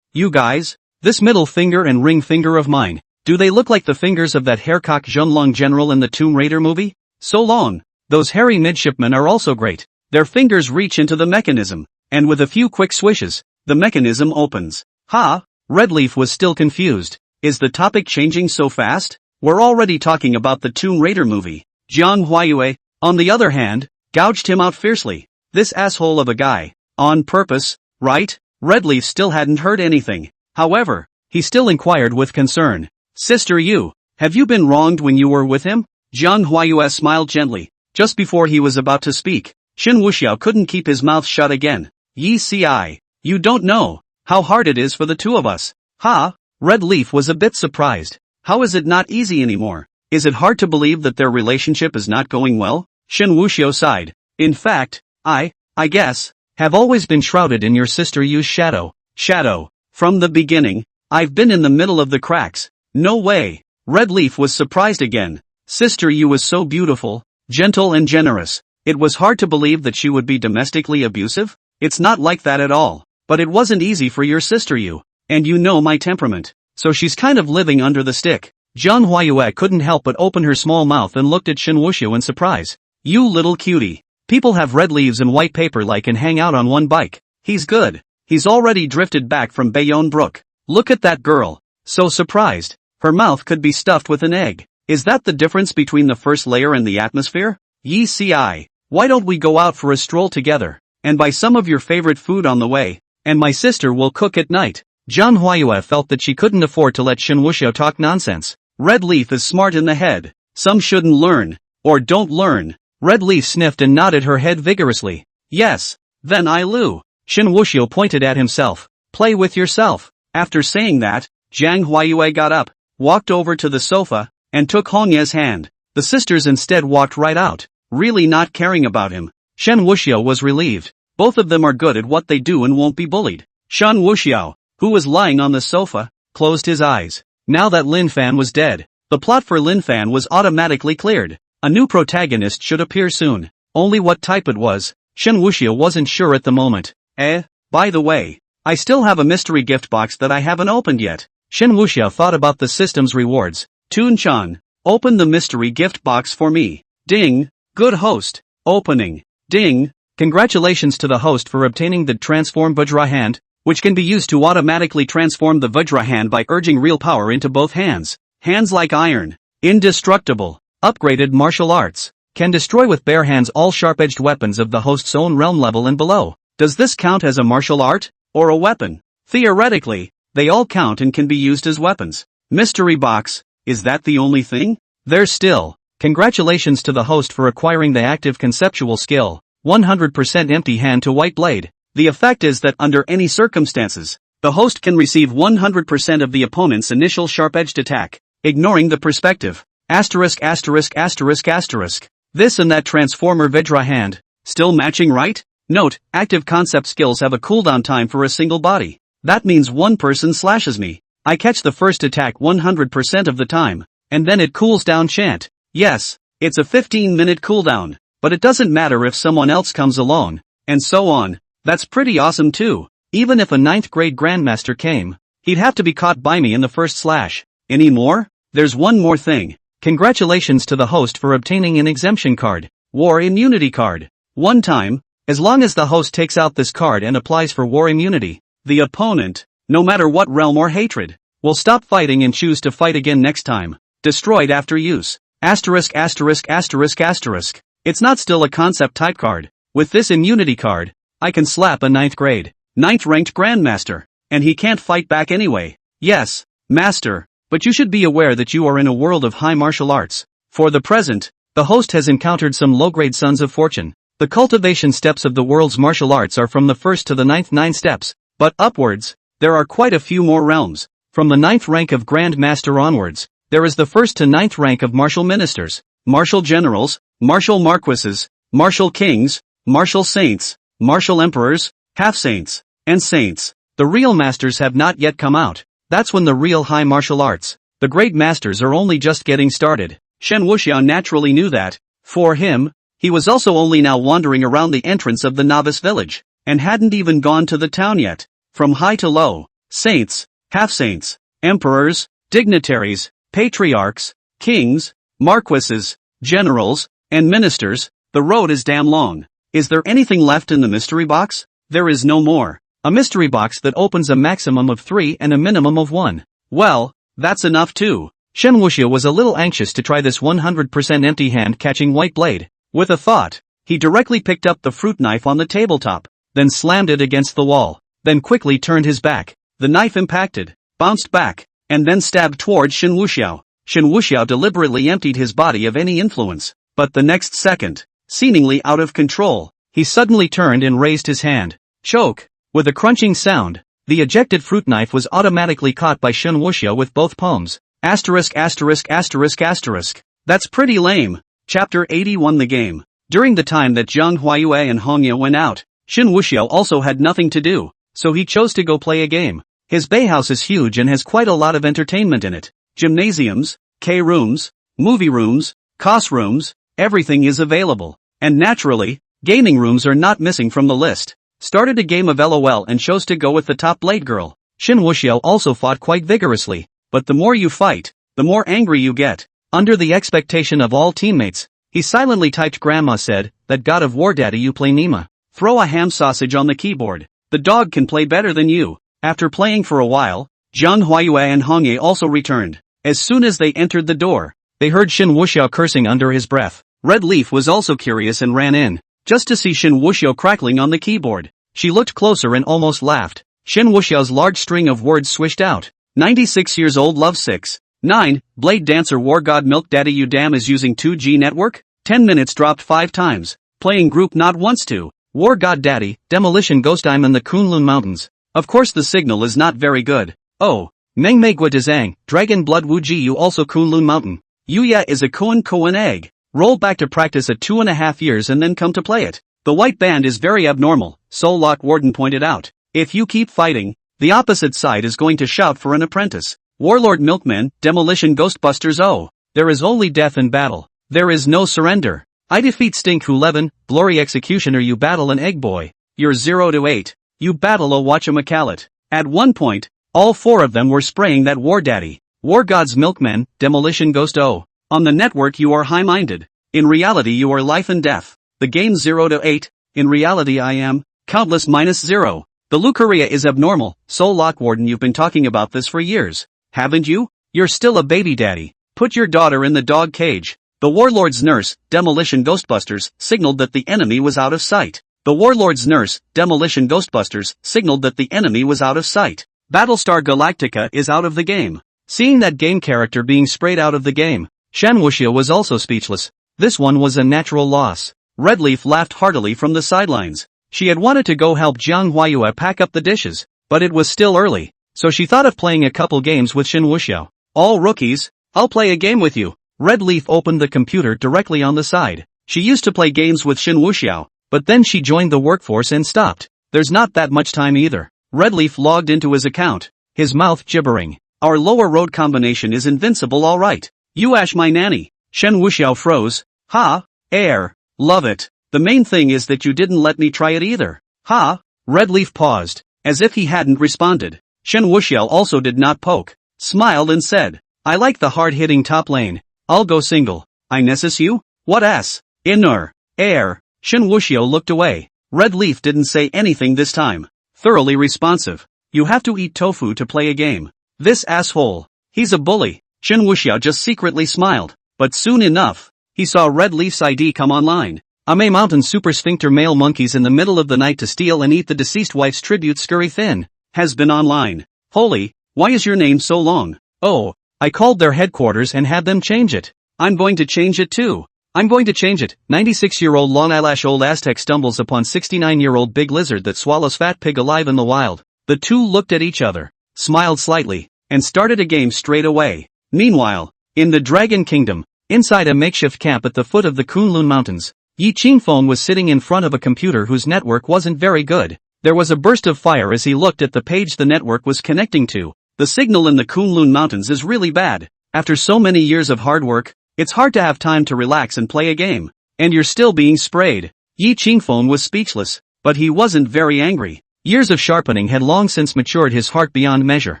You guys? This middle finger and ring finger of mine, do they look like the fingers of that haircock Zhonglong general in the Tomb Raider movie? So long. Those hairy midshipmen are also great. Their fingers reach into the mechanism, and with a few quick swishes, the mechanism opens. Ha! Red Leaf was still confused. Is the topic changing so fast? We're already talking about the Tomb Raider movie. Zhang Huayue, on the other hand, gouged him out fiercely. This asshole of a guy. On purpose, right? Red Leaf still hadn't heard anything. However, he still inquired with concern. Sister Yu, have you been wronged when you were with him? Zhang Huayue smiled gently, just before he was about to speak. Shen Wuxiao couldn't keep his mouth shut again. Yi ci. You don't know. How hard it is for the two of us. Ha! Red Leaf was a bit surprised. How is it not easy anymore? Is it hard to believe that their relationship is not going well? Shen Wuxiao sighed. In fact, I guess, have always been shrouded in your sister Yu's shadow. Shadow. From the beginning, I've been in the middle of the cracks. No way. Red Leaf was surprised again. Sister Yu was so beautiful, gentle and generous. It was hard to believe that she would be domestically abusive. It's not like that at all. But it wasn't easy for your sister Yu. And you know my temperament. So she's kind of living under the stick. Zhang Huayue couldn't help but open her small mouth and looked at Shen Wuxiao in surprise. You little cutie. People have red leaves and white paper like and hang out on one bike. He's good. He's already drifted back from Bayonne Brook. Look at that girl. So surprised. Her mouth could be stuffed with an egg. Is that the difference between the first layer and the atmosphere? Yi ci. Why don't we go out for a stroll together? And buy some of your favorite food on the way. And my sister will cook at night. Zhang Huayue felt that she couldn't afford to let Shen Wuxiao talk nonsense. Red Leaf is smart in the head. Some shouldn't learn. Or don't learn. Red Leaf sniffed and nodded her head vigorously. Yes. Then I Lu. Shen Wuxiao pointed at himself. Play with yourself. After saying that, Zhang Huayue got up, walked over to the sofa, and took Hongye's hand. The sisters instead walked right out, really not caring about him. Shen Wuxiao was relieved. Both of them are good at what they do and won't be bullied. Shen Wuxiao, who was lying on the sofa, closed his eyes. Now that Lin Fan was dead, the plot for Lin Fan was automatically cleared. A new protagonist should appear soon. Only what type it was, Shen Wuxiao wasn't sure at the moment. By the way, I still have a mystery gift box that I haven't opened yet. Shen Wuxiao thought about the system's rewards. Toon-chan, open the mystery gift box for me. Ding. Good host. Opening. Ding. Congratulations to the host for obtaining the Transform Vajra Hand, which can be used to automatically transform the Vajra Hand by urging real power into both hands. Hands like iron. Indestructible. Upgraded martial arts. Can destroy with bare hands all sharp-edged weapons of the host's own realm level and below. Does this count as a martial art? Or a weapon? Theoretically, they all count and can be used as weapons. Mystery box. Is that the only thing? There's still. Congratulations to the host for acquiring the active conceptual skill. 100% empty hand to white blade. The effect is that under any circumstances, the host can receive 100% of the opponent's initial sharp-edged attack, ignoring the perspective. Asterisk asterisk asterisk asterisk. This and that transformer Vajra hand. Still matching, right? Note, active concept skills have a cooldown time for a single body. That means one person slashes me. I catch the first attack 100% of the time, and then it cools down chant. Yes, it's a 15-minute cooldown, but it doesn't matter if someone else comes along, and so on. That's pretty awesome too. Even if a 9th grade grandmaster came, he'd have to be caught by me in the first slash. Any more? There's one more thing. Congratulations to the host for obtaining an exemption card. War immunity card. One time, as long as the host takes out this card and applies for war immunity, the opponent, no matter what realm or hatred, will stop fighting and choose to fight again next time. Destroyed after use. Asterisk asterisk asterisk asterisk. It's not still a concept type card. With this immunity card, I can slap a 9th grade, 9th ranked grandmaster, and he can't fight back anyway. Yes, master, but you should be aware that you are in a world of high martial arts. For the present, the host has encountered some low-grade sons of fortune. The cultivation steps of the world's martial arts are from the 1st to the 9th 9 steps, but upwards, there are quite a few more realms. From the 9th rank of Grand Master onwards, there is the 1st to 9th rank of martial ministers, martial generals, martial marquises, martial kings, martial saints, martial emperors, half-saints, and saints. The real masters have not yet come out. That's when the real high martial arts, the great masters, are only just getting started. Shen Wuxiao naturally knew that. For him, he was also only now wandering around the entrance of the novice village, and hadn't even gone to the town yet. From high to low, saints, half-saints, emperors, dignitaries, patriarchs, kings, marquises, generals, and ministers, the road is damn long. Is there anything left in the mystery box? There is no more. A mystery box that opens a maximum of 3 and a minimum of 1. Well, that's enough too. Shen Wuxiao was a little anxious to try this 100% empty hand catching white blade. With a thought, he directly picked up the fruit knife on the tabletop, then slammed it against the wall, then quickly turned his back. The knife impacted, bounced back, and then stabbed towards Shen Wuxiao. Shen Wuxiao deliberately emptied his body of any influence, but the next second, seemingly out of control, he suddenly turned and raised his hand. Choke! With a crunching sound, The ejected fruit knife was automatically caught by Shen Wuxiao with both palms. Asterisk asterisk asterisk asterisk. That's pretty lame. Chapter 81 The Game. During the time that Zhang Huayue and Hongya went out, Shen Wuxiao also had nothing to do, so he chose to go play a game. His bay house is huge and has quite a lot of entertainment in it. Gymnasiums, K-rooms, movie rooms, cos rooms, everything is available. And naturally, gaming rooms are not missing from the list. Started a game of LOL and chose to go with the top blade girl. Shen Wuxiao also fought quite vigorously, but the more you fight, the more angry you get. Under the expectation of all teammates, he silently typed Grandma said, that God of War daddy you play Nima. Throw a ham sausage on the keyboard. The dog can play better than you. After playing for a while, Zhang Huayue and Hongye also returned. As soon as they entered the door, they heard Shen Wuxiao cursing under his breath. Red Leaf was also curious and ran in, just to see Shen Wuxiao crackling on the keyboard. She looked closer and almost laughed. Shen Wuxiao's large string of words swished out. 96 years old love 6. 9. Blade Dancer War God Milk Daddy you damn is using 2G network? 10 minutes dropped 5 times. Playing group not once 2. War God Daddy, Demolition Ghost I'm in the Kunlun Mountains. Of course the signal is not very good. Oh. Meng Megua Dezang, Dragon Blood Wu Ji you also Kunlun Mountain. Yuya is a Koan egg. Roll back to practice at 2.5 years and then come to play it. The white band is very abnormal, Soul Lock Warden pointed out. If you keep fighting, the opposite side is going to shout for an apprentice. Warlord Milkman, Demolition Ghostbusters oh. There is only death in battle. There is no surrender. I defeat Stink Who 11, Glory Executioner you battle an egg boy. You're 0 to 8. You battle a whatchamacallit. At one point, all 4 of them were spraying that War Daddy. War God's Milkman, Demolition Ghost oh. On the network you are high-minded. In reality you are life and death. The game 0 to 8. In reality I am, countless -0. The Lucaria is abnormal. Soul Lock Warden you've been talking about this for years. Haven't you? You're still a baby daddy. Put your daughter in the dog cage. The Warlord's nurse, Demolition Ghostbusters, signaled that the enemy was out of sight. The Warlord's nurse, Demolition Ghostbusters, signaled that the enemy was out of sight. Battlestar Galactica is out of the game. Seeing that game character being sprayed out of the game, Shen Wuxiao was also speechless. This one was a natural loss. Red Leaf laughed heartily from the sidelines. She had wanted to go help Zhang Huayue pack up the dishes, but it was still early, so she thought of playing a couple games with Shen Wuxiao. All rookies, I'll play a game with you. Red Leaf opened the computer directly on the side. She used to play games with Shen Wuxiao, but then she joined the workforce and stopped. There's not that much time either. Red Leaf logged into his account, his mouth gibbering. Our lower road combination is invincible alright. You ash my nanny. Shen Wuxiao froze. Ha, air. Love it. The main thing is that you didn't let me try it either. Ha. Red Leaf paused, as if he hadn't responded. Shen Wuxiao also did not poke. Smiled and said, I like the hard-hitting top lane. I'll go single. I nessus you? What ass? Inner. Air. Shen Wuxiao looked away. Red Leaf didn't say anything this time. Thoroughly responsive. You have to eat tofu to play a game. This asshole. He's a bully. Shen Wuxiao just secretly smiled. But soon enough, he saw Red Leaf's ID come online. Ame Mountain Super Sphincter male monkeys in the middle of the night to steal and eat the deceased wife's tribute scurry thin. Has been online. Holy, why is your name so long? Oh, I called their headquarters and had them change it. I'm going to change it too. I'm going to change it. 96-year-old long eyelash old Aztec stumbles upon 69-year-old big lizard that swallows fat pig alive in the wild. The two looked at each other, smiled slightly, and started a game straight away. Meanwhile, in the Dragon Kingdom, inside a makeshift camp at the foot of the Kunlun Mountains, Yi Qingfeng was sitting in front of a computer whose network wasn't very good. There was a burst of fire as he looked at the page the network was connecting to. The signal in the Kunlun Mountains is really bad. After so many years of hard work, it's hard to have time to relax and play a game. And you're still being sprayed. Yi Qingfeng was speechless, but he wasn't very angry. Years of sharpening had long since matured his heart beyond measure.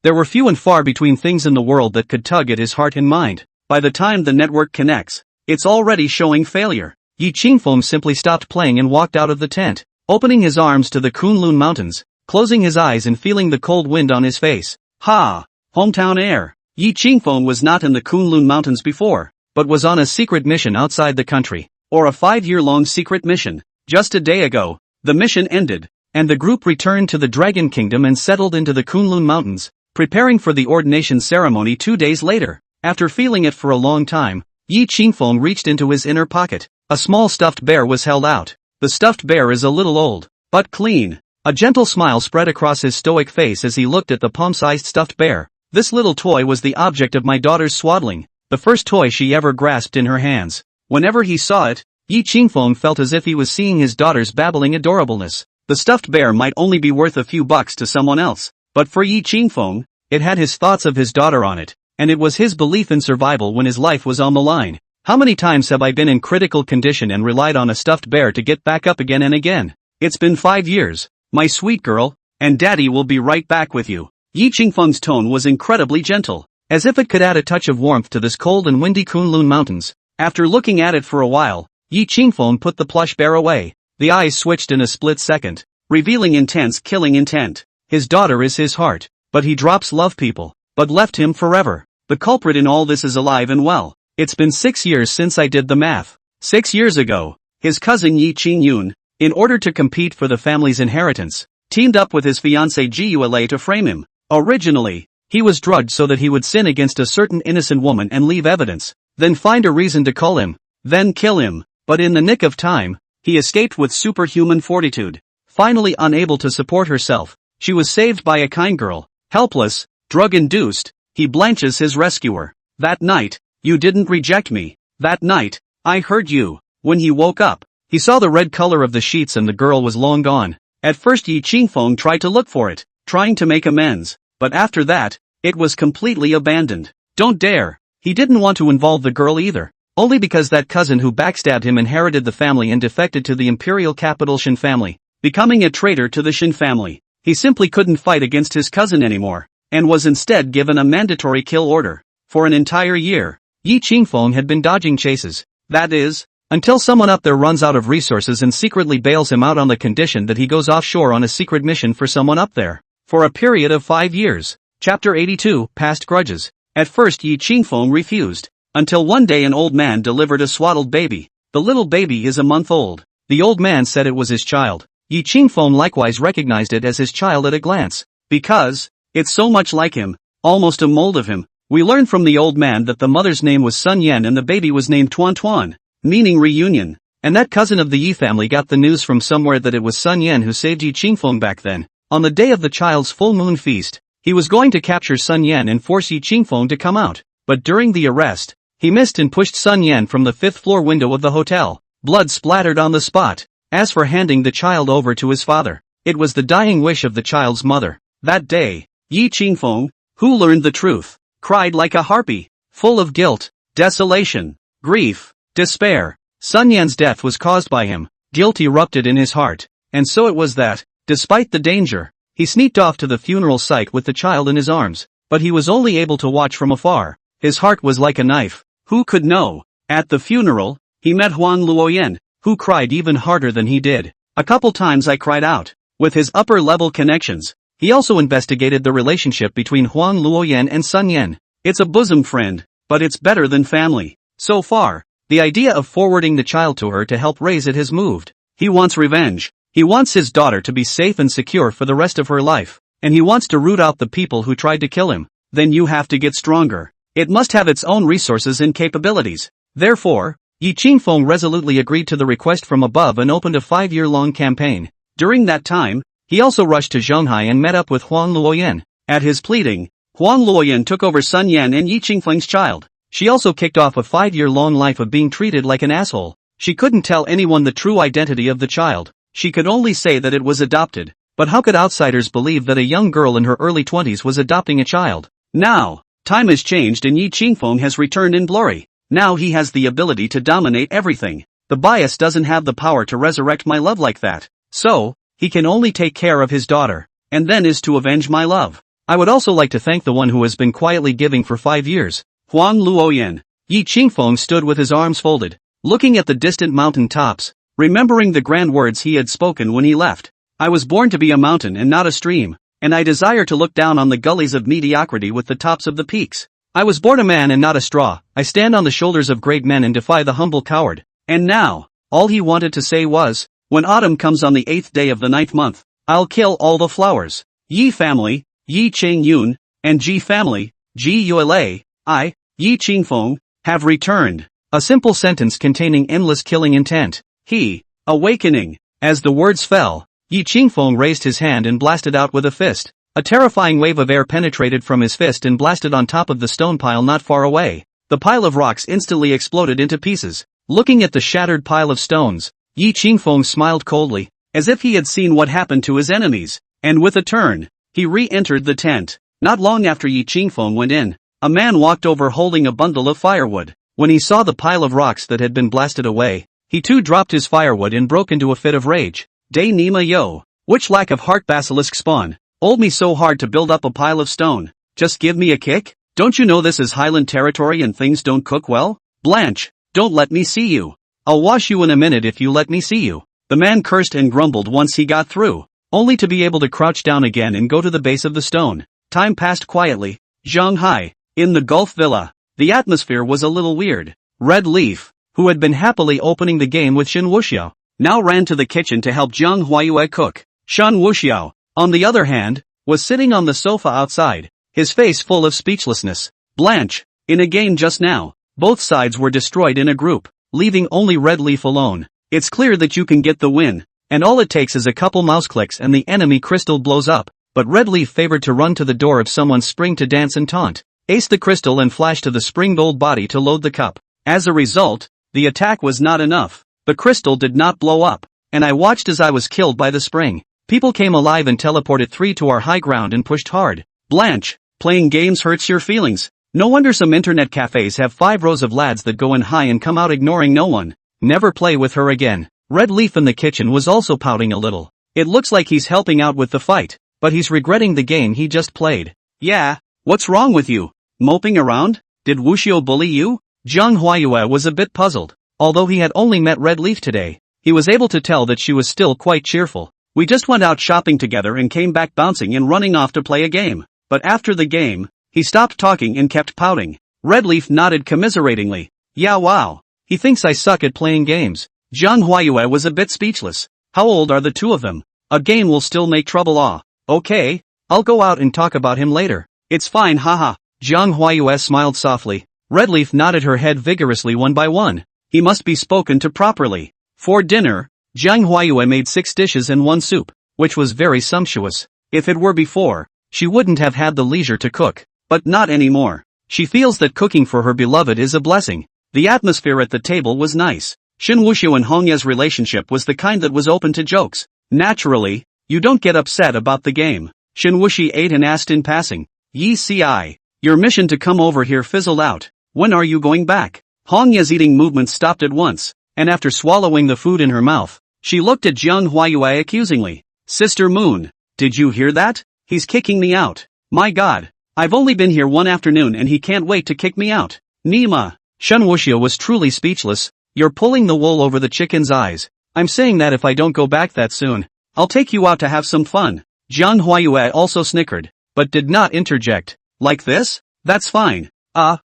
There were few and far between things in the world that could tug at his heart and mind. By the time the network connects, it's already showing failure. Yi Qingfeng simply stopped playing and walked out of the tent, opening his arms to the Kunlun Mountains, closing his eyes and feeling the cold wind on his face. Ha! Hometown air. Yi Qingfeng was not in the Kunlun Mountains before, but was on a secret mission outside the country, or a 5-year-long secret mission. Just a day ago, the mission ended, and the group returned to the Dragon Kingdom and settled into the Kunlun Mountains, preparing for the ordination ceremony 2 days later. After feeling it for a long time, Yi Qingfeng reached into his inner pocket. A small stuffed bear was held out. The stuffed bear is a little old, but clean. A gentle smile spread across his stoic face as he looked at the palm-sized stuffed bear. This little toy was the object of my daughter's swaddling, the first toy she ever grasped in her hands. Whenever he saw it, Yi Qingfeng felt as if he was seeing his daughter's babbling adorableness. The stuffed bear might only be worth a few bucks to someone else, but for Yi Qingfeng, it had his thoughts of his daughter on it, and it was his belief in survival when his life was on the line. How many times have I been in critical condition and relied on a stuffed bear to get back up again and again? It's been 5 years, my sweet girl, and daddy will be right back with you. Yi Qingfeng's tone was incredibly gentle, as if it could add a touch of warmth to this cold and windy Kunlun Mountains. After looking at it for a while, Yi Qingfeng put the plush bear away. The eyes switched in a split second, revealing intense killing intent. His daughter is his heart, but he drops love people, but left him forever. The culprit in all this is alive and well. It's been 6 years since I did the math. 6 years ago, his cousin Yi Qingyun, in order to compete for the family's inheritance, teamed up with his fiancée Jiula to frame him. Originally, he was drugged so that he would sin against a certain innocent woman and leave evidence, then find a reason to cull him, then kill him, but in the nick of time, he escaped with superhuman fortitude. Finally unable to support herself, she was saved by a kind girl. Helpless, drug-induced, he blanches his rescuer. That night, you didn't reject me. That night, I heard you. When he woke up, he saw the red color of the sheets and the girl was long gone. At first Yi Qingfeng tried to look for it, trying to make amends, but after that, it was completely abandoned. Don't dare. He didn't want to involve the girl either, only because that cousin who backstabbed him inherited the family and defected to the imperial capital Shen family, becoming a traitor to the Shen family. He simply couldn't fight against his cousin anymore, and was instead given a mandatory kill order. For an entire year, Yi Qingfeng had been dodging chases, that is, until someone up there runs out of resources and secretly bails him out on the condition that he goes offshore on a secret mission for someone up there. For a period of 5 years. Chapter 82, Past Grudges. At first Yi Qingfeng refused, until one day an old man delivered a swaddled baby. The little baby is a month old. The old man said it was his child. Yi Qingfeng likewise recognized it as his child at a glance, because it's so much like him, almost a mold of him. We learned from the old man that the mother's name was Sun Yan and the baby was named Tuan Tuan, meaning reunion, and that cousin of the Yi family got the news from somewhere that it was Sun Yan who saved Yi Qingfeng back then. On the day of the child's full moon feast, he was going to capture Sun Yan and force Yi Qingfeng to come out, but during the arrest, he missed and pushed Sun Yan from the 5th floor window of the hotel. Blood splattered on the spot. As for handing the child over to his father, it was the dying wish of the child's mother. That day, Yi Qingfeng, who learned the truth, cried like a harpy, full of guilt, desolation, grief, despair. Sun Yan's death was caused by him. Guilt erupted in his heart, and so it was that, despite the danger, he sneaked off to the funeral site with the child in his arms, but he was only able to watch from afar. His heart was like a knife. Who could know? At the funeral, he met Huang Luoyan, who cried even harder than he did. A couple times I cried out. With his upper-level connections, he also investigated the relationship between Huang Luoyan and Sun Yan. It's a bosom friend, but it's better than family. So far, the idea of forwarding the child to her to help raise it has moved. He wants revenge. He wants his daughter to be safe and secure for the rest of her life, and he wants to root out the people who tried to kill him. Then you have to get stronger. It must have its own resources and capabilities. Therefore, Yi Qingfeng resolutely agreed to the request from above and opened a 5-year-long campaign. During that time, he also rushed to Zhonghai and met up with Huang Luoyan. At his pleading, Huang Luoyan took over Sun Yan and Yi Qingfeng's child. She also kicked off a 5-year-long life of being treated like an asshole. She couldn't tell anyone the true identity of the child. She could only say that it was adopted. But how could outsiders believe that a young girl in her early 20s was adopting a child? Now, time has changed and Yi Qingfeng has returned in glory. Now he has the ability to dominate everything. The bias doesn't have the power to resurrect my love like that. So, he can only take care of his daughter, and then is to avenge my love. I would also like to thank the one who has been quietly giving for 5 years. Huang Luoyan. Yi Qingfeng stood with his arms folded, looking at the distant mountain tops, remembering the grand words he had spoken when he left. I was born to be a mountain and not a stream, and I desire to look down on the gullies of mediocrity with the tops of the peaks. I was born a man and not a straw. I stand on the shoulders of great men and defy the humble coward. And now, all he wanted to say was, when autumn comes on the 8th day of the 9th month, I'll kill all the flowers. Yi family, Yi Qingyun, and Ji family, Ji Yuelei, I, Yi Qingfeng, have returned. A simple sentence containing endless killing intent. He, awakening. As the words fell, Yi Qingfeng raised his hand and blasted out with a fist. A terrifying wave of air penetrated from his fist and blasted on top of the stone pile not far away. The pile of rocks instantly exploded into pieces. Looking at the shattered pile of stones, Yi Qingfeng smiled coldly, as if he had seen what happened to his enemies, and with a turn, he re-entered the tent. Not long after Yi Qingfeng went in, a man walked over holding a bundle of firewood. When he saw the pile of rocks that had been blasted away, he too dropped his firewood and broke into a fit of rage. De Nima yo, which lack of heart basilisk spawn, old me so hard to build up a pile of stone, just give me a kick? Don't you know this is Highland territory and things don't cook well? Blanche, don't let me see you. I'll wash you in a minute if you let me see you. The man cursed and grumbled once he got through, only to be able to crouch down again and go to the base of the stone. Time passed quietly. Shanghai, in the Gulf Villa, the atmosphere was a little weird. Red Leaf, who had been happily opening the game with Shen Wuxiao, now ran to the kitchen to help Zhang Huayue cook. Shen Wuxiao, on the other hand, was sitting on the sofa outside, his face full of speechlessness. Blanche, in a game just now, both sides were destroyed in a group, leaving only Red Leaf alone. It's clear that you can get the win, and all it takes is a couple mouse clicks and the enemy crystal blows up, but Red Leaf favored to run to the door of someone's spring to dance and taunt, ace the crystal and flash to the springed old body to load the cup. As a result, the attack was not enough. The crystal did not blow up, and I watched as I was killed by the spring. People came alive and teleported 3 to our high ground and pushed hard. Blanche, playing games hurts your feelings. No wonder some internet cafes have 5 rows of lads that go in high and come out ignoring no one. Never play with her again. Red Leaf in the kitchen was also pouting a little. It looks like he's helping out with the fight, but he's regretting the game he just played. Yeah, what's wrong with you? Moping around? Did Wuxiao bully you? Zhang Huayue was a bit puzzled. Although he had only met Red Leaf today, he was able to tell that she was still quite cheerful. We just went out shopping together and came back bouncing and running off to play a game. But after the game, he stopped talking and kept pouting. Red Leaf nodded commiseratingly. Yeah, wow. He thinks I suck at playing games. Zhang Huayue was a bit speechless. How old are the two of them? A game will still make trouble. Okay, I'll go out and talk about him later. It's fine, haha. Zhang Huayue smiled softly. Red Leaf nodded her head vigorously one by one. He must be spoken to properly. For dinner, Zhang Huayue made 6 dishes and 1 soup, which was very sumptuous. If it were before, she wouldn't have had the leisure to cook, but not anymore. She feels that cooking for her beloved is a blessing. The atmosphere at the table was nice. Shen Wuxiao and Hongya's relationship was the kind that was open to jokes. Naturally, you don't get upset about the game. Shen Wuxi ate and asked in passing. Yi Ci, your mission to come over here fizzled out. When are you going back? Hongya's eating movement stopped at once, and after swallowing the food in her mouth, she looked at Zhang Huayue accusingly. Sister Moon, did you hear that? He's kicking me out. My god, I've only been here 1 afternoon and he can't wait to kick me out. Nima. Shen Wuxiao was truly speechless. You're pulling the wool over the chicken's eyes. I'm saying that if I don't go back that soon, I'll take you out to have some fun. Zhang Huayue also snickered, but did not interject. Like this? That's fine.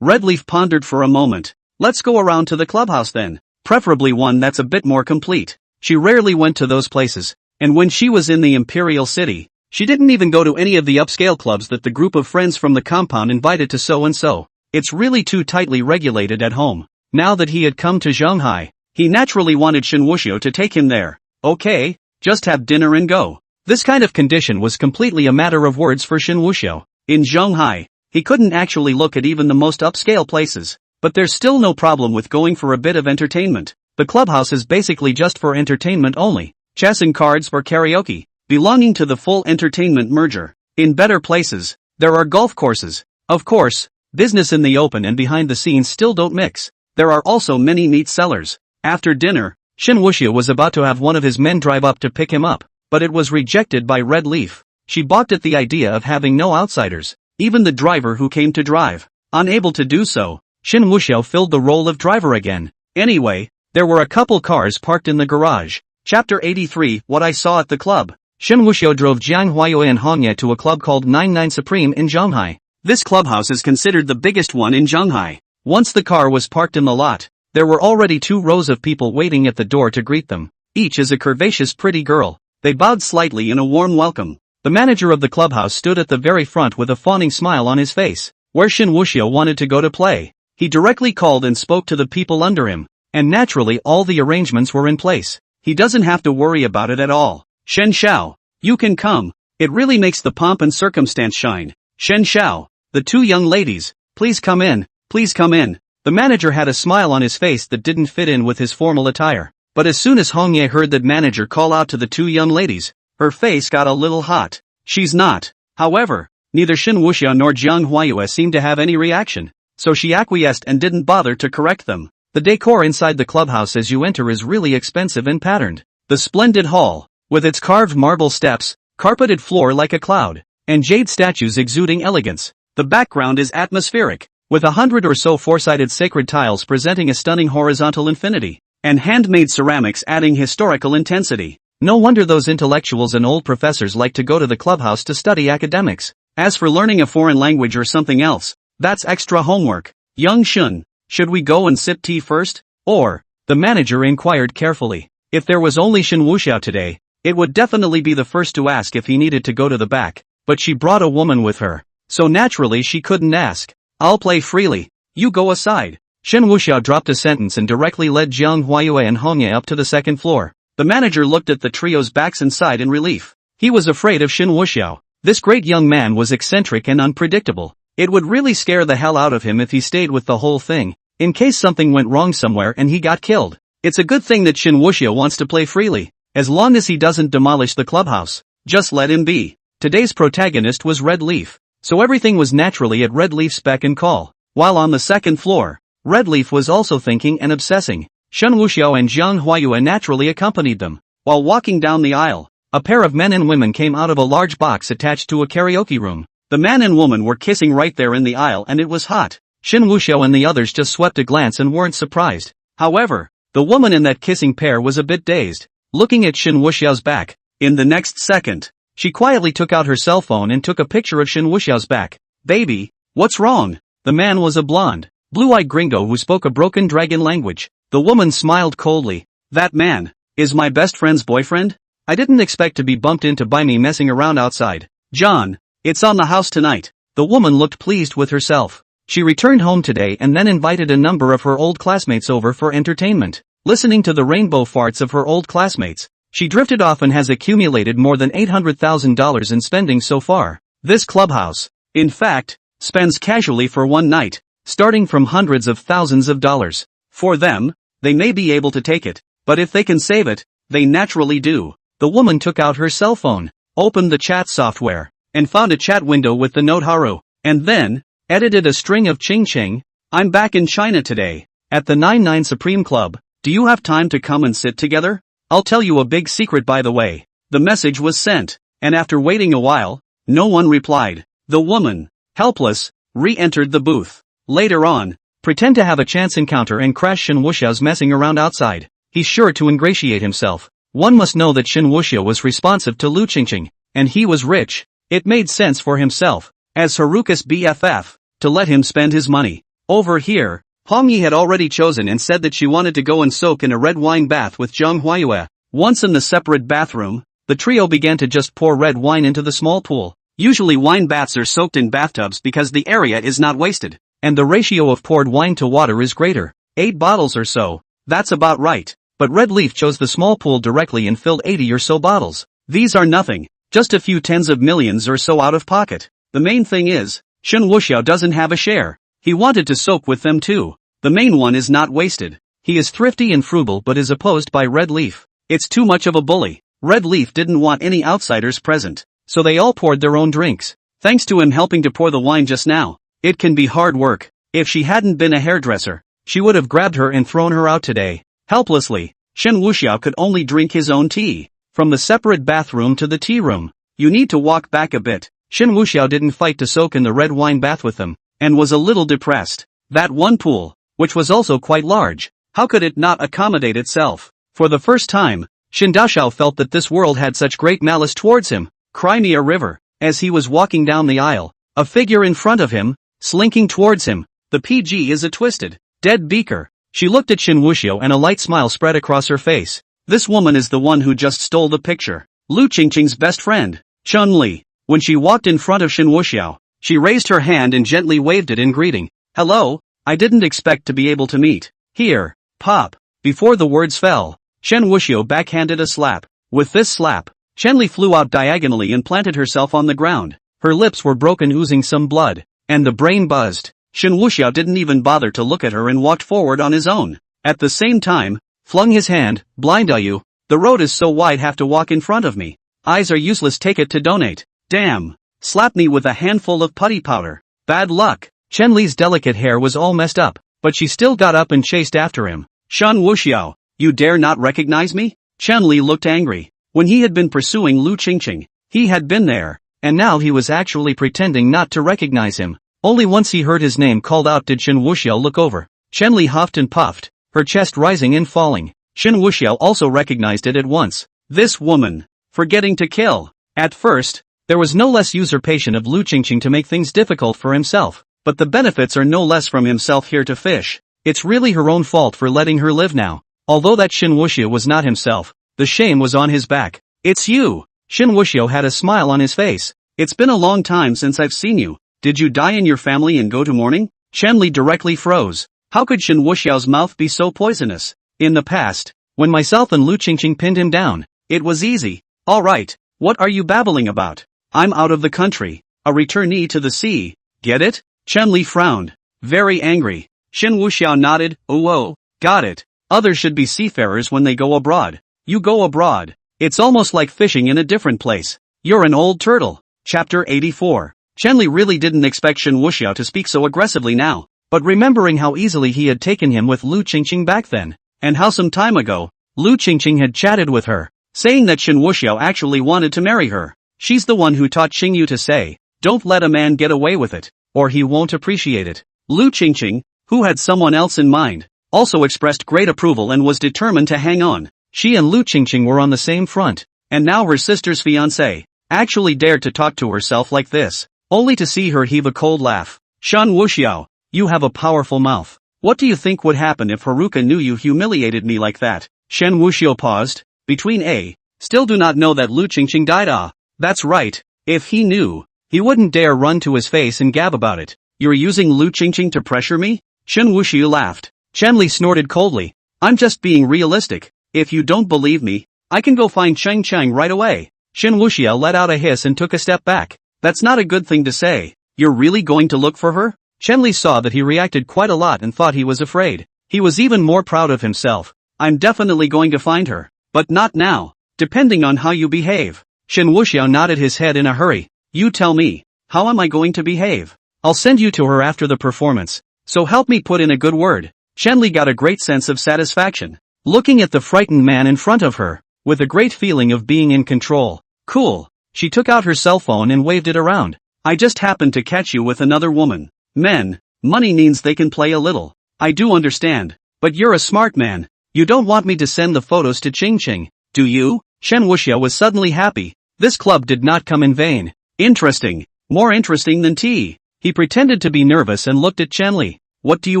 Red Leaf pondered for a moment. Let's go around to the clubhouse then. Preferably one that's a bit more complete. She rarely went to those places, and when she was in the Imperial City, she didn't even go to any of the upscale clubs that the group of friends from the compound invited to so-and-so. It's really too tightly regulated at home. Now that he had come to Shanghai, he naturally wanted Shen Wuxiao to take him there. Okay, just have dinner and go. This kind of condition was completely a matter of words for Shen Wuxiao. In Shanghai, he couldn't actually look at even the most upscale places. But there's still no problem with going for a bit of entertainment. The clubhouse is basically just for entertainment only. Chess and cards for karaoke, belonging to the full entertainment merger. In better places, there are golf courses. Of course, business in the open and behind the scenes still don't mix. There are also many meat sellers. After dinner, Shen Wuxiao was about to have one of his men drive up to pick him up, but it was rejected by Red Leaf. She balked at the idea of having no outsiders, even the driver who came to drive. Unable to do so, Shen Wuxiao filled the role of driver again. Anyway, there were a couple cars parked in the garage. Chapter 83, What I Saw at the Club. Shen Wuxiao drove Zhang Huayue and Hongye to a club called 99 Supreme in Shanghai. This clubhouse is considered the biggest one in Shanghai. Once the car was parked in the lot, there were already 2 rows of people waiting at the door to greet them. Each is a curvaceous pretty girl. They bowed slightly in a warm welcome. The manager of the clubhouse stood at the very front with a fawning smile on his face. Where Shen Wuxiao wanted to go to play, he directly called and spoke to the people under him, and naturally all the arrangements were in place. He doesn't have to worry about it at all. Shen Xiao, you can come. It really makes the pomp and circumstance shine. Shen Xiao, the two young ladies, please come in, please come in. The manager had a smile on his face that didn't fit in with his formal attire. But as soon as Hong Ye heard that manager call out to the two young ladies, her face got a little hot. She's not. However, neither Shen Wuxiao nor Jiang Huayue seemed to have any reaction, so she acquiesced and didn't bother to correct them. The decor inside the clubhouse as you enter is really expensive and patterned. The splendid hall, with its carved marble steps, carpeted floor like a cloud, and jade statues exuding elegance. The background is atmospheric, with 100 or so four-sided sacred tiles presenting a stunning horizontal infinity, and handmade ceramics adding historical intensity. No wonder those intellectuals and old professors like to go to the clubhouse to study academics. As for learning a foreign language or something else, that's extra homework. Young Shun, should we go and sip tea first? Or, the manager inquired carefully. If there was only Shen Wuxiao today, it would definitely be the first to ask if he needed to go to the back, but she brought a woman with her, so naturally she couldn't ask. I'll play freely. You go aside. Shen Wuxiao dropped a sentence and directly led Jiang Huayue and Hong Ye up to the second floor. The manager looked at the trio's backs and sighed in relief. He was afraid of Shen Wuxiao. This great young man was eccentric and unpredictable. It would really scare the hell out of him if he stayed with the whole thing, in case something went wrong somewhere and he got killed. It's a good thing that Shen Wuxiao wants to play freely, as long as he doesn't demolish the clubhouse. Just let him be. Today's protagonist was Red Leaf, so everything was naturally at Red Leaf's beck and call. While on the second floor, Red Leaf was also thinking and obsessing. Shen Wuxiao and Jiang Huayue naturally accompanied them. While walking down the aisle, a pair of men and women came out of a large box attached to a karaoke room. The man and woman were kissing right there in the aisle and it was hot. Shen Wuxiao and the others just swept a glance and weren't surprised. However, the woman in that kissing pair was a bit dazed, looking at Shen Wuxiao's back. In the next second, she quietly took out her cell phone and took a picture of Shen Wuxiao's back. Baby, what's wrong? The man was a blonde, blue-eyed gringo who spoke a broken dragon language. The woman smiled coldly. That man is my best friend's boyfriend? I didn't expect to be bumped into by me messing around outside. John, it's on the house tonight. The woman looked pleased with herself. She returned home today and then invited a number of her old classmates over for entertainment. Listening to the rainbow farts of her old classmates, she drifted off and has accumulated more than $800,000 in spending so far. This clubhouse, in fact, spends casually for one night, starting from hundreds of thousands of dollars. For them, they may be able to take it, but if they can save it, they naturally do. The woman took out her cell phone, opened the chat software, and found a chat window with the note Haru, and then edited a string of Ching Ching. I'm back in China today, at the 99 Supreme Club. Do you have time to come and sit together? I'll tell you a big secret by the way. The message was sent, and after waiting a while, no one replied. The woman, helpless, re-entered the booth. Later on, pretend to have a chance encounter and crash Shen Wuxiao's messing around outside. He's sure to ingratiate himself. One must know that Shen Wuxiao was responsive to Lu Qingqing, and he was rich. It made sense for himself, as Haruka's BFF, to let him spend his money. Over here, Hong Yi had already chosen and said that she wanted to go and soak in a red wine bath with Jiang Huayue. Once in the separate bathroom, the trio began to just pour red wine into the small pool. Usually wine baths are soaked in bathtubs because the area is not wasted, and the ratio of poured wine to water is greater. 8 bottles or so, that's about right. But Red Leaf chose the small pool directly and filled 80 or so bottles. These are nothing, just a few tens of millions or so out of pocket. The main thing is, Shen Wuxiao doesn't have a share. He wanted to soak with them too. The main one is not wasted. He is thrifty and frugal but is opposed by Red Leaf. It's too much of a bully. Red Leaf didn't want any outsiders present, so they all poured their own drinks. Thanks to him helping to pour the wine just now. It can be hard work. If she hadn't been a hairdresser, she would have grabbed her and thrown her out today. Helplessly, Shen Wuxiao could only drink his own tea. From the separate bathroom to the tea room, you need to walk back a bit. Shen Wuxiao didn't fight to soak in the red wine bath with them, and was a little depressed. That one pool, which was also quite large, how could it not accommodate itself? For the first time, Shen Daoxiao felt that this world had such great malice towards him. Cry me a river. As he was walking down the aisle, a figure in front of him, slinking towards him. The PG is a twisted, dead beaker. She looked at Shen Wuxiao and a light smile spread across her face. This woman is the one who just stole the picture. Lu Qingqing's best friend, Chun-Li. When she walked in front of Shen Wuxiao, she raised her hand and gently waved it in greeting. Hello, I didn't expect to be able to meet. Here, pop. Before the words fell, Shen Wuxiao backhanded a slap. With this slap, Chen Li flew out diagonally and planted herself on the ground. Her lips were broken, oozing some blood, and the brain buzzed. Shen Wuxiao didn't even bother to look at her and walked forward on his own. At the same time, flung his hand, blind are you? The road is so wide, have to walk in front of me. Eyes are useless, take it to donate. Damn. Slap me with a handful of putty powder. Bad luck. Chen Li's delicate hair was all messed up, but she still got up and chased after him. Shen Wuxiao, you dare not recognize me? Chen Li looked angry. When he had been pursuing Lu Qingqing, he had been there, and now he was actually pretending not to recognize him. Only once he heard his name called out did Shen Wuxiao look over. Chen Li huffed and puffed, her chest rising and falling. Shen Wuxiao also recognized it at once. This woman. Forgetting to kill. At first, there was no less usurpation of Lu Qingqing to make things difficult for himself, but the benefits are no less from himself here to fish. It's really her own fault for letting her live now. Although that Shen Wuxiao was not himself, the shame was on his back. It's you! Shen Wuxiao had a smile on his face. It's been a long time since I've seen you. Did you die in your family and go to mourning? Chen Li directly froze. How could Shen Wuxiao's mouth be so poisonous? In the past, when myself and Lu Qingqing pinned him down, it was easy. Alright, what are you babbling about? I'm out of the country, a returnee to the sea. Get it? Chen Li frowned, very angry. Shen Wuxiao nodded, oh, got it. Others should be seafarers when they go abroad. You go abroad. It's almost like fishing in a different place. You're an old turtle. Chapter 84. Chen Li really didn't expect Shen Wuxiao to speak so aggressively now, but remembering how easily he had taken him with Lu Qingqing back then, and how some time ago, Lu Qingqing had chatted with her, saying that Shen Wuxiao actually wanted to marry her. She's the one who taught Xingyu to say, don't let a man get away with it, or he won't appreciate it. Lu Qingqing, who had someone else in mind, also expressed great approval and was determined to hang on. She and Lu Qingqing were on the same front, and now her sister's fiancé actually dared to talk to herself like this, only to see her heave a cold laugh. Shen Wuxiao, you have a powerful mouth. What do you think would happen if Haruka knew you humiliated me like that? Shen Wuxiao paused. Between still do not know that Lu Qingqing died. That's right. If he knew, he wouldn't dare run to his face and gab about it. You're using Lu Qingqing to pressure me? Shen Wuxiao laughed. Chen Li snorted coldly. I'm just being realistic. If you don't believe me, I can go find Cheng Cheng right away. Shen Wuxiao let out a hiss and took a step back. That's not a good thing to say. You're really going to look for her? Chen Li saw that he reacted quite a lot and thought he was afraid. He was even more proud of himself. I'm definitely going to find her. But not now. Depending on how you behave. Shen Wuxiao nodded his head in a hurry. You tell me. How am I going to behave? I'll send you to her after the performance. So help me put in a good word. Chen Li got a great sense of satisfaction, looking at the frightened man in front of her, with a great feeling of being in control. Cool. She took out her cell phone and waved it around. I just happened to catch you with another woman. Men, money means they can play a little. I do understand. But you're a smart man. You don't want me to send the photos to Ching Ching, do you? Shen Wuxiao was suddenly happy. This club did not come in vain. Interesting. More interesting than tea. He pretended to be nervous and looked at Chen Li. What do you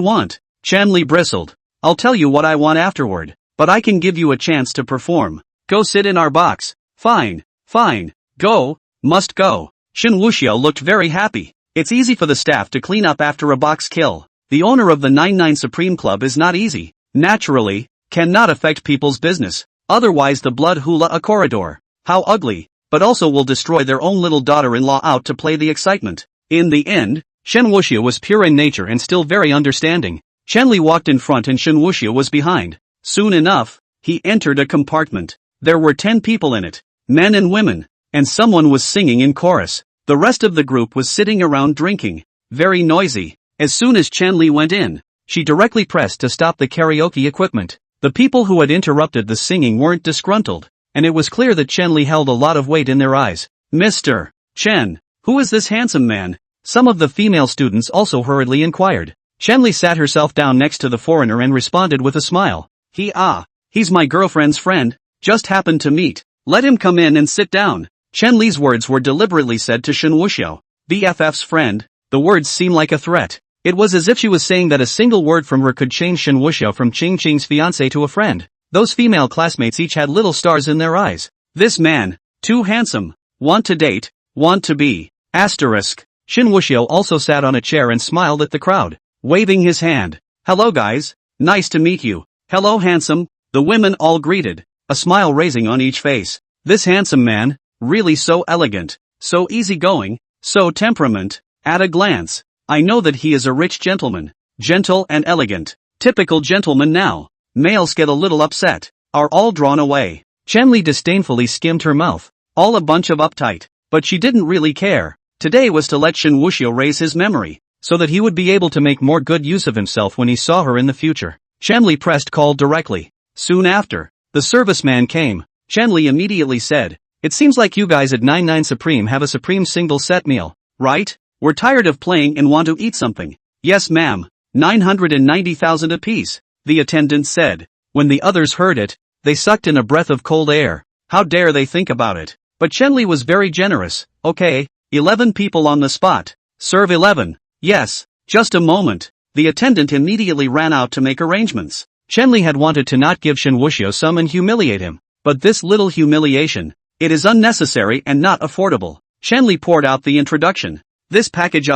want? Chen Li bristled. I'll tell you what I want afterward. But I can give you a chance to perform. Go sit in our box. Fine. Go. Must go. Shen Wuxiao looked very happy. It's easy for the staff to clean up after a box kill. The owner of the 99 Supreme Club is not easy. Naturally, cannot affect people's business. Otherwise the blood hula a corridor. How ugly, but also will destroy their own little daughter-in-law out to play the excitement. In the end, Shen Wuxiao was pure in nature and still very understanding. Chen Li walked in front and Shen Wuxiao was behind. Soon enough, he entered a compartment. There were 10 people in it, men and women, and someone was singing in chorus. The rest of the group was sitting around drinking. Very noisy. As soon as Chen Li went in, she directly pressed to stop the karaoke equipment. The people who had interrupted the singing weren't disgruntled, and it was clear that Chen Li held a lot of weight in their eyes. Mr. Chen, who is this handsome man? Some of the female students also hurriedly inquired. Chen Li sat herself down next to the foreigner and responded with a smile. He's my girlfriend's friend, just happened to meet. Let him come in and sit down. Chen Li's words were deliberately said to Shen Wuxiao. BFF's friend. The words seemed like a threat. It was as if she was saying that a single word from her could change Shen Wuxiao from Ching Ching's fiancé to a friend. Those female classmates each had little stars in their eyes. This man, too handsome. Want to date, want to be. Asterisk. Shen Wuxiao also sat on a chair and smiled at the crowd, waving his hand. Hello guys, nice to meet you. Hello handsome. The women all greeted, a smile raising on each face. This handsome man, really so elegant, so easygoing, so temperament, at a glance, I know that he is a rich gentleman, gentle and elegant, typical gentleman now. Males get a little upset, are all drawn away. Chen disdainfully skimmed her mouth, all a bunch of uptight, but she didn't really care. Today was to let Shen Wuxiao raise his memory, so that he would be able to make more good use of himself when he saw her in the future. Chen pressed call directly. Soon after, the serviceman came. Chen immediately said, "It seems like you guys at 99 Supreme have a Supreme single set meal, right? We're tired of playing and want to eat something." "Yes ma'am, 990,000 apiece," the attendant said. When the others heard it, they sucked in a breath of cold air. How dare they think about it? But Chen was very generous. "Okay, 11 people on the spot. Serve 11. Yes, just a moment." The attendant immediately ran out to make arrangements. Chen had wanted to not give Shen Wuxiao some and humiliate him, but this little humiliation, it is unnecessary and not affordable. Chen poured out the introduction. "This package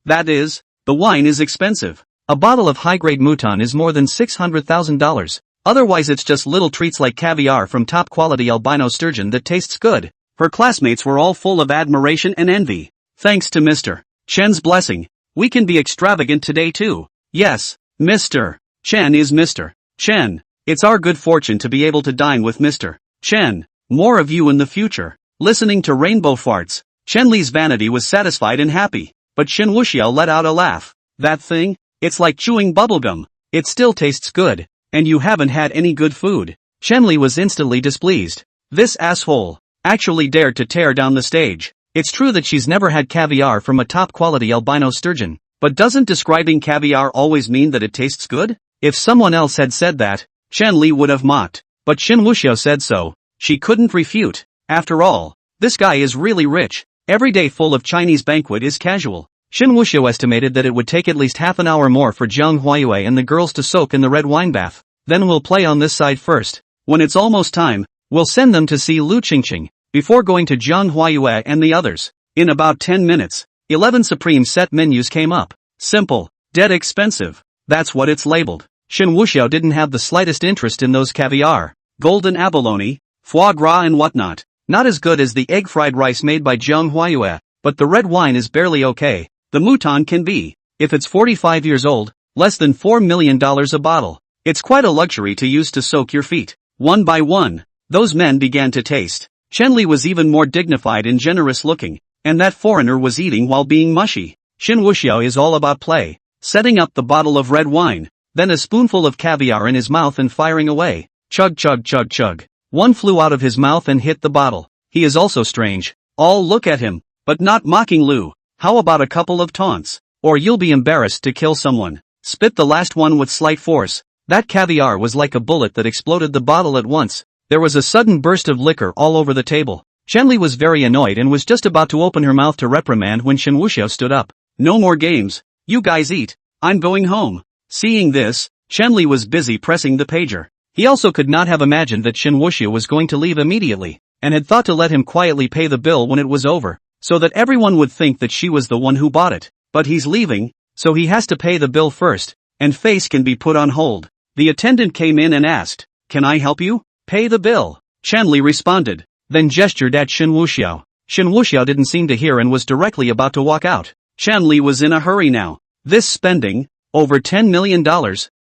that is, the wine is expensive. A bottle of high-grade mouton is more than $600,000. Otherwise it's just little treats like caviar from top-quality albino sturgeon that tastes good." Her classmates were all full of admiration and envy. "Thanks to Mr. Chen's blessing, we can be extravagant today too." "Yes, Mr. Chen is Mr. Chen. It's our good fortune to be able to dine with Mr. Chen. More of you in the future." Listening to rainbow farts, Chen vanity was satisfied and happy, but Shen Wuxiao let out a laugh. "That thing? It's like chewing bubblegum. It still tastes good, and you haven't had any good food." Chen was instantly displeased. This asshole actually dared to tear down the stage. It's true that she's never had caviar from a top-quality albino sturgeon, but doesn't describing caviar always mean that it tastes good? If someone else had said that, Chen would have mocked, but Shen Wuxiao said so. She couldn't refute. After all, this guy is really rich. Every day full of Chinese banquet is casual. Shen Wuxiao estimated that it would take at least half an hour more for Jiang Huayue and the girls to soak in the red wine bath. Then we'll play on this side first. When it's almost time, we'll send them to see Lu Qingqing, before going to Jiang Huayue and the others. In about 10 minutes, 11 Supreme set menus came up. Simple, dead expensive. That's what it's labeled. Shen Wuxiao didn't have the slightest interest in those caviar, golden abalone, foie gras and whatnot. Not as good as the egg fried rice made by Jiang Huayue, but the red wine is barely okay. The mouton can be, if it's 45 years old, less than $4 million a bottle. It's quite a luxury to use to soak your feet. One by one, those men began to taste. Chen was even more dignified and generous looking, and that foreigner was eating while being mushy. Shen Wuxiao is all about play, setting up the bottle of red wine, then a spoonful of caviar in his mouth and firing away. Chug chug chug chug. One flew out of his mouth and hit the bottle. He is also strange. All look at him, but not mocking Lu. How about a couple of taunts? Or you'll be embarrassed to kill someone. Spit the last one with slight force. That caviar was like a bullet that exploded the bottle at once. There was a sudden burst of liquor all over the table. Chen was very annoyed and was just about to open her mouth to reprimand when Shen Wuxiao stood up. "No more games. You guys eat. I'm going home." Seeing this, Chen was busy pressing the pager. He also could not have imagined that Shen Wuxiao was going to leave immediately, and had thought to let him quietly pay the bill when it was over, so that everyone would think that she was the one who bought it. But he's leaving, so he has to pay the bill first, and face can be put on hold. The attendant came in and asked, "Can I help you?" "Pay the bill," Chen responded, then gestured at Shen Wuxiao. Shen Wuxiao didn't seem to hear and was directly about to walk out. Chen was in a hurry now. This spending, over $10 million,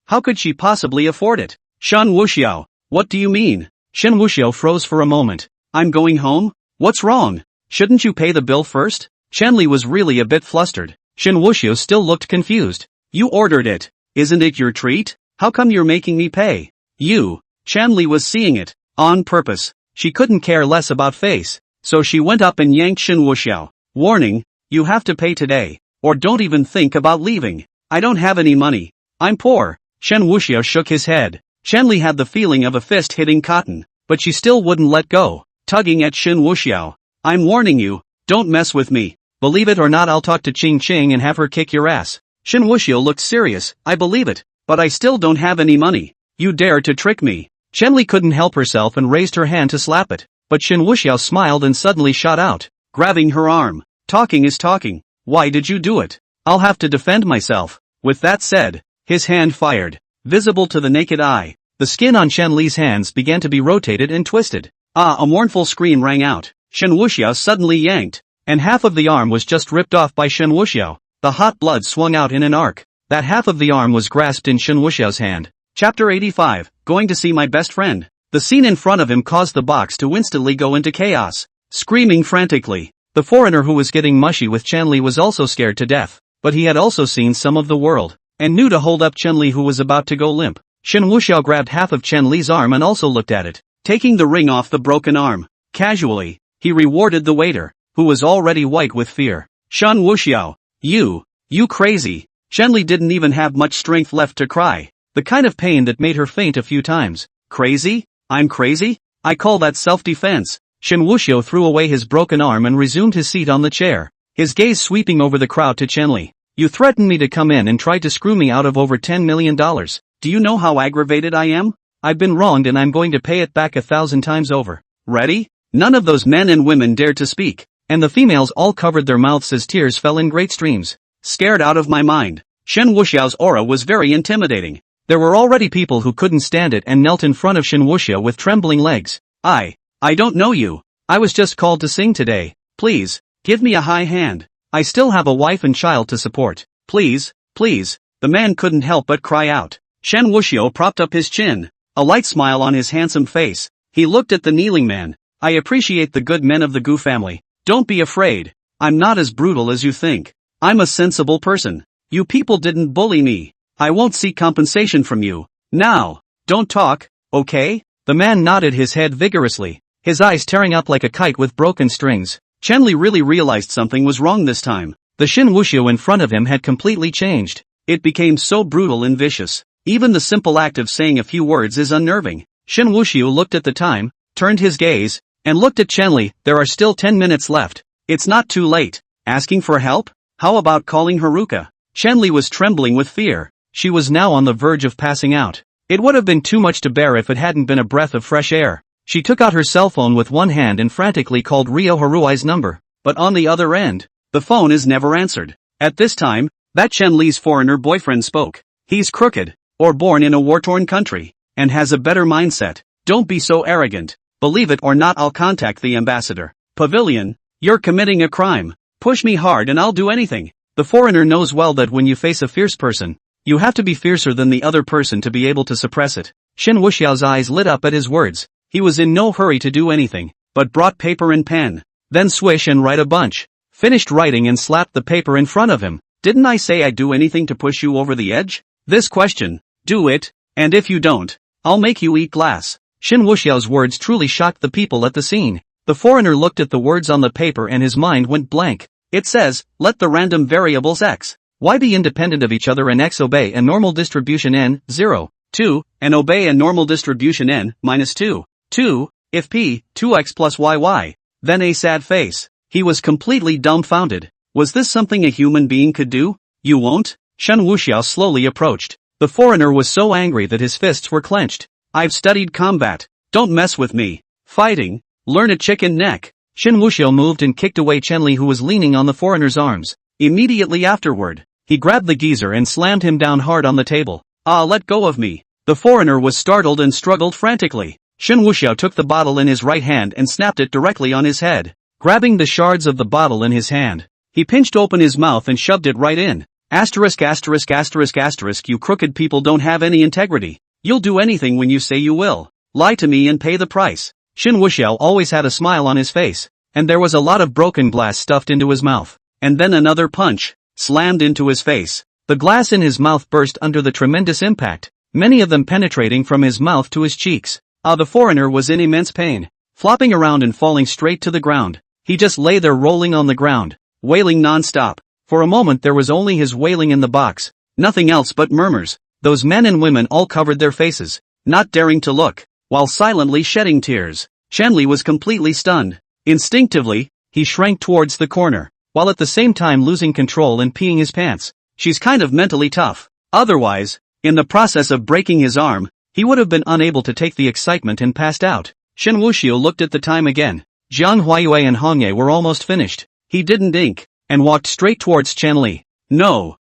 how could she possibly afford it? "Shen Wuxiao, what do you mean?" Shen Wuxiao froze for a moment. "I'm going home? What's wrong? Shouldn't you pay the bill first?" Chen was really a bit flustered. Shen Wuxiao still looked confused. "You ordered it. Isn't it your treat? How come you're making me pay?" "You." Chen was seeing it. On purpose. She couldn't care less about face, so she went up and yanked Shen Wuxiao. "Warning, you have to pay today, or don't even think about leaving." "I don't have any money. I'm poor." Shen Wuxiao shook his head. Chen had the feeling of a fist hitting cotton, but she still wouldn't let go, tugging at Shen Wuxiao. "I'm warning you, don't mess with me. Believe it or not, I'll talk to Qing and have her kick your ass." Shen Wuxiao looked serious. "I believe it, but I still don't have any money. You dare to trick me." Chen couldn't help herself and raised her hand to slap it, but Shen Wuxiao smiled and suddenly shot out, grabbing her arm. "Talking is talking. Why did you do it? I'll have to defend myself." With that said, his hand fired. Visible to the naked eye, the skin on Chen Li's hands began to be rotated and twisted. Ah, a mournful scream rang out. Shen Wuxiao suddenly yanked, and half of the arm was just ripped off by Shen Wuxiao. The hot blood swung out in an arc. That half of the arm was grasped in Shen Wuxiao's hand. Chapter 85, Going to see my best friend. The scene in front of him caused the box to instantly go into chaos. Screaming frantically, the foreigner who was getting mushy with Chanli was also scared to death, but he had also seen some of the world, and knew to hold up Chanli who was about to go limp. Shen Wuxiao grabbed half of Chanli's arm and also looked at it, taking the ring off the broken arm. Casually, he rewarded the waiter, who was already white with fear. Shen Wuxiao, you crazy. Chanli didn't even have much strength left to cry, the kind of pain that made her faint a few times. Crazy? I'm crazy? I call that self-defense. Shen Wuxiao threw away his broken arm and resumed his seat on the chair, his gaze sweeping over the crowd to Chanli. You threatened me to come in and tried to screw me out of over $10 million. Do you know how aggravated I am? I've been wronged and I'm going to pay it back 1,000 times over. Ready? None of those men and women dared to speak, and the females all covered their mouths as tears fell in great streams. Scared out of my mind. Shen Wuxiao's aura was very intimidating. There were already people who couldn't stand it and knelt in front of Shen Wuxiao with trembling legs. I don't know you. I was just called to sing today. Please, give me a high hand. I still have a wife and child to support. Please, please. The man couldn't help but cry out. Shen Wuxiao propped up his chin, a light smile on his handsome face. He looked at the kneeling man. I appreciate the good men of the Gu family. Don't be afraid. I'm not as brutal as you think. I'm a sensible person. You people didn't bully me. I won't seek compensation from you. Now, don't talk, okay? The man nodded his head vigorously, his eyes tearing up like a kite with broken strings. Chanli really realized something was wrong this time. The Shen Wuxiao in front of him had completely changed. It became so brutal and vicious. Even the simple act of saying a few words is unnerving. Shen Wuxiao looked at the time, turned his gaze, and looked at Chanli. There are still 10 minutes left. It's not too late. Asking for help? How about calling Haruka? Chanli was trembling with fear. She was now on the verge of passing out. It would have been too much to bear if it hadn't been a breath of fresh air. She took out her cell phone with one hand and frantically called Ryo Harui's number. But on the other end, the phone is never answered. At this time, that Chen Li's foreigner boyfriend spoke. He's crooked, or born in a war-torn country, and has a better mindset. Don't be so arrogant. Believe it or not, I'll contact the ambassador. Pavilion, you're committing a crime. Push me hard and I'll do anything. The foreigner knows well that when you face a fierce person, you have to be fiercer than the other person to be able to suppress it. Shen Wuxiao's eyes lit up at his words. He was in no hurry to do anything, but brought paper and pen. Then swish and write a bunch. Finished writing and slapped the paper in front of him. Didn't I say I'd do anything to push you over the edge? This question. Do it, and if you don't, I'll make you eat glass. Shen Wuxiao's words truly shocked the people at the scene. The foreigner looked at the words on the paper and his mind went blank. It says, let the random variables x, y be independent of each other and x obey a normal distribution n, 0, 2, and obey a normal distribution n, minus 2, 2, if p, 2x plus yy. Then a sad face. He was completely dumbfounded. Was this something a human being could do? You won't? Shen Wuxiao slowly approached. The foreigner was so angry that his fists were clenched. I've studied combat. Don't mess with me. Fighting. Learn a chicken neck. Shen Wuxiao moved and kicked away Chenli who was leaning on the foreigner's arms. Immediately afterward, he grabbed the geezer and slammed him down hard on the table. Let go of me. The foreigner was startled and struggled frantically. Shen Wuxiao took the bottle in his right hand and snapped it directly on his head. Grabbing the shards of the bottle in his hand, he pinched open his mouth and shoved it right in. Asterisk asterisk asterisk asterisk, you crooked people don't have any integrity. You'll do anything when you say you will. Lie to me and pay the price. Shen Wuxiao always had a smile on his face, and there was a lot of broken glass stuffed into his mouth. And then another punch, slammed into his face. The glass in his mouth burst under the tremendous impact, many of them penetrating from his mouth to his cheeks. The foreigner was in immense pain, flopping around and falling straight to the ground. He just lay there rolling on the ground, wailing non-stop. For a moment there was only his wailing in the box, nothing else but murmurs. Those men and women all covered their faces, not daring to look, while silently shedding tears. Chanli was completely stunned. Instinctively, he shrank towards the corner, while at the same time losing control and peeing his pants. She's kind of mentally tough. Otherwise, in the process of breaking his arm, he would have been unable to take the excitement and passed out. Shen Wuxiao looked at the time again. Jiang Huayue and Hongye were almost finished. He didn't ink, and walked straight towards Chanli. No,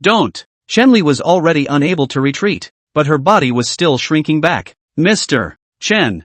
don't. Chanli was already unable to retreat, but her body was still shrinking back. Mr. Chen,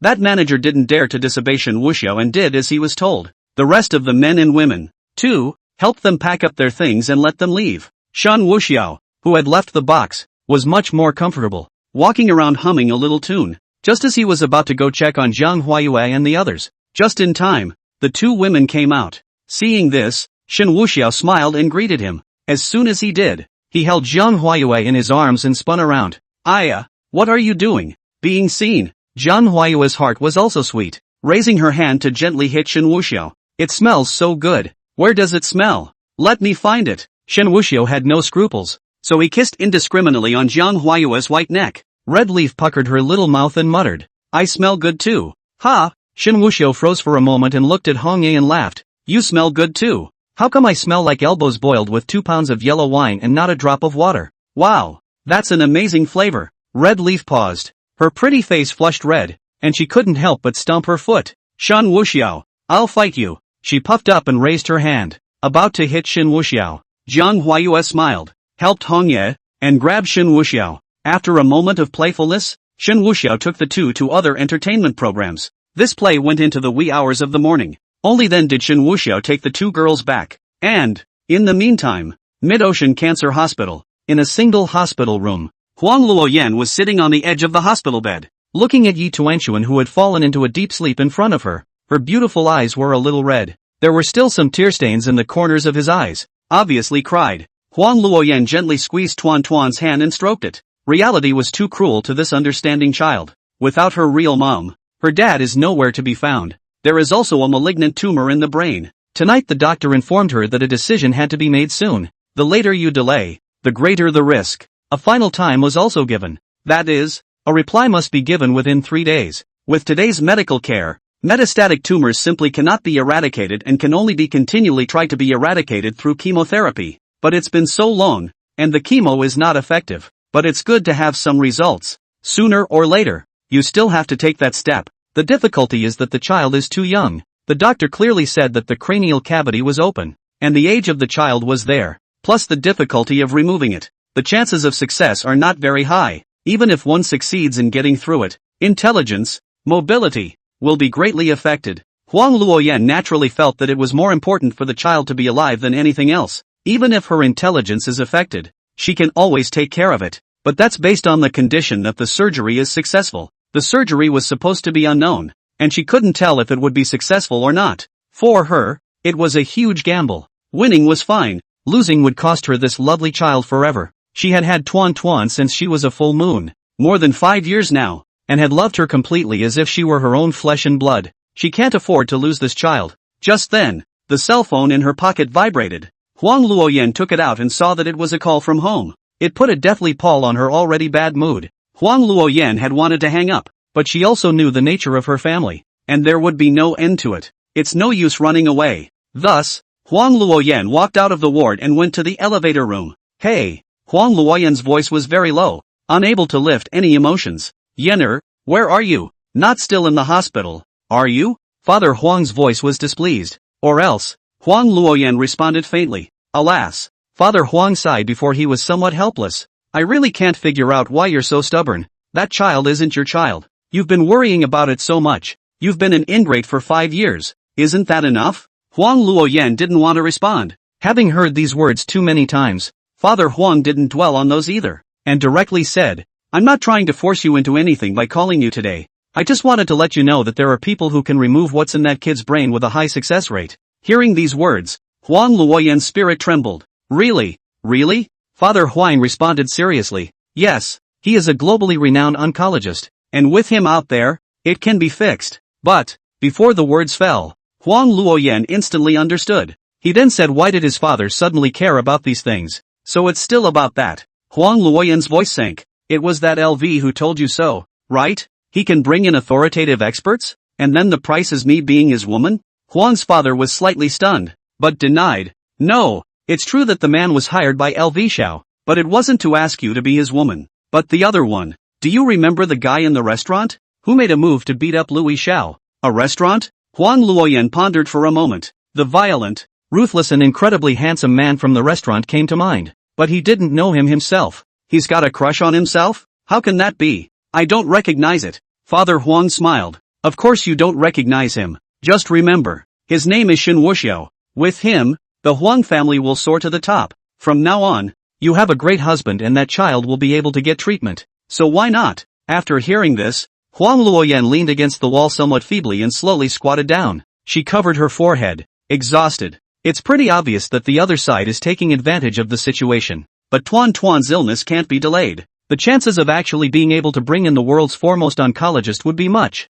That manager didn't dare to disobey Shen Wuxiao and did as he was told. The rest of the men and women, too, helped them pack up their things and let them leave. Shen Wuxiao, who had left the box, was much more comfortable, walking around humming a little tune, just as he was about to go check on Zhang Huayue and the others. Just in time, the two women came out. Seeing this, Shen Wuxiao smiled and greeted him. As soon as he did, he held Zhang Huayue in his arms and spun around. Aya, what are you doing? Being seen. Zhang Huayue's heart was also sweet, raising her hand to gently hit Shen Wuxiao. It smells so good. Where does it smell? Let me find it. Shen Wuxiao had no scruples, so he kissed indiscriminately on Zhang Huayue's white neck. Red Leaf puckered her little mouth and muttered, I smell good too. Ha! Shen Wuxiao froze for a moment and looked at Hong Ye and laughed. You smell good too. How come I smell like elbows boiled with 2 pounds of yellow wine and not a drop of water? Wow! That's an amazing flavor. Red Leaf paused. Her pretty face flushed red, and she couldn't help but stomp her foot. Shen Wuxiao, I'll fight you. She puffed up and raised her hand, about to hit Shen Wuxiao. Zhang Huayue smiled, helped Hong Ye, and grabbed Shen Wuxiao. After a moment of playfulness, Shen Wuxiao took the two to other entertainment programs. This play went into the wee hours of the morning. Only then did Shen Wuxiao take the two girls back. And, in the meantime, Mid-Ocean Cancer Hospital, in a single hospital room, Huang Luoyan was sitting on the edge of the hospital bed, looking at Yi Tuanshuan who had fallen into a deep sleep in front of her. Her beautiful eyes were a little red. There were still some tear stains in the corners of his eyes. Obviously cried. Huang Luoyan gently squeezed Tuan Tuan's hand and stroked it. Reality was too cruel to this understanding child. Without her real mom, her dad is nowhere to be found. There is also a malignant tumor in the brain. Tonight the doctor informed her that a decision had to be made soon. The later you delay, the greater the risk. A final time was also given. That is, a reply must be given within 3 days. With today's medical care, metastatic tumors simply cannot be eradicated and can only be continually tried to be eradicated through chemotherapy. But it's been so long, and the chemo is not effective. But it's good to have some results. Sooner or later, you still have to take that step. The difficulty is that the child is too young. The doctor clearly said that the cranial cavity was open, and the age of the child was there, plus the difficulty of removing it. The chances of success are not very high. Even if one succeeds in getting through it, intelligence, mobility, will be greatly affected. Huang Luoyan naturally felt that it was more important for the child to be alive than anything else. Even if her intelligence is affected, she can always take care of it. But that's based on the condition that the surgery is successful. The surgery was supposed to be unknown, and she couldn't tell if it would be successful or not. For her, it was a huge gamble. Winning was fine, losing would cost her this lovely child forever. She had had Tuan Tuan since she was a full moon, more than 5 years now, and had loved her completely as if she were her own flesh and blood. She can't afford to lose this child. Just then, the cell phone in her pocket vibrated. Huang Luoyan took it out and saw that it was a call from home. It put a deathly pall on her already bad mood. Huang Luoyan had wanted to hang up, but she also knew the nature of her family, and there would be no end to it. It's no use running away. Thus, Huang Luoyan walked out of the ward and went to the elevator room. Hey! Huang Luoyan's voice was very low, unable to lift any emotions. Yener, where are you? Not still in the hospital, are you? Father Huang's voice was displeased. Or else, Huang Luoyan responded faintly. Alas! Father Huang sighed before he was somewhat helpless. I really can't figure out why you're so stubborn. That child isn't your child. You've been worrying about it so much. You've been an ingrate for 5 years. Isn't that enough? Huang Luoyan didn't want to respond. Having heard these words too many times, Father Huang didn't dwell on those either, and directly said, I'm not trying to force you into anything by calling you today. I just wanted to let you know that there are people who can remove what's in that kid's brain with a high success rate. Hearing these words, Huang Luoyan's spirit trembled. Really? Really? Father Huang responded seriously. Yes, he is a globally renowned oncologist, and with him out there, it can be fixed. But, before the words fell, Huang Luoyan instantly understood. He then said, why did his father suddenly care about these things? So it's still about that. Huang Luoyan's voice sank. It was that LV who told you so, right? He can bring in authoritative experts? And then the price is me being his woman? Huang's father was slightly stunned, but denied. No, it's true that the man was hired by LV Xiao, but it wasn't to ask you to be his woman. But the other one, do you remember the guy in the restaurant? Who made a move to beat up Louis Xiao? A restaurant? Huang Luoyan pondered for a moment. The violent, ruthless and incredibly handsome man from the restaurant came to mind. But he didn't know him himself. He's got a crush on himself? How can that be? I don't recognize it. Father Huang smiled. Of course you don't recognize him. Just remember, his name is Shen Wuxiao. With him, the Huang family will soar to the top. From now on, you have a great husband and that child will be able to get treatment. So why not? After hearing this, Huang Luoyan leaned against the wall somewhat feebly and slowly squatted down. She covered her forehead, exhausted. It's pretty obvious that the other side is taking advantage of the situation. But Tuan's illness can't be delayed. The chances of actually being able to bring in the world's foremost oncologist would be much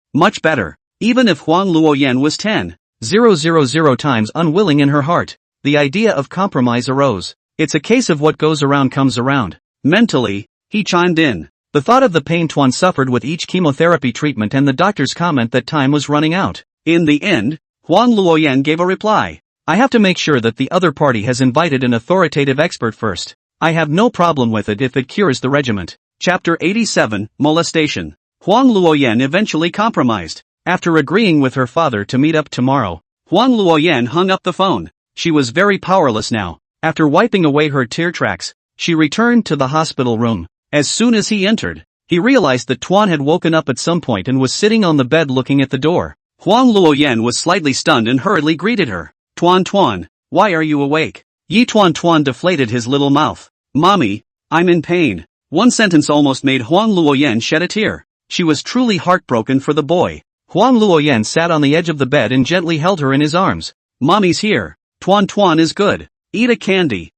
better. Even if Huang Luoyan was 10,000 times unwilling in her heart, the idea of compromise arose. It's a case of what goes around comes around. Mentally, he chimed in. The thought of the pain Tuan suffered with each chemotherapy treatment and the doctor's comment that time was running out. In the end, Huang Luoyan gave a reply. I have to make sure that the other party has invited an authoritative expert first. I have no problem with it if it cures the regiment. Chapter 87, Molestation. Huang Luoyan eventually compromised. After agreeing with her father to meet up tomorrow, Huang Luoyan hung up the phone. She was very powerless now. After wiping away her tear tracks, she returned to the hospital room. As soon as he entered, he realized that Tuan had woken up at some point and was sitting on the bed looking at the door. Huang Luoyan was slightly stunned and hurriedly greeted her. Tuan, why are you awake? Tuan deflated his little mouth. Mommy, I'm in pain. One sentence almost made Huang Luoyan shed a tear. She was truly heartbroken for the boy. Huang Luoyan sat on the edge of the bed and gently held her in his arms. Mommy's here. Tuan is good. Eat a candy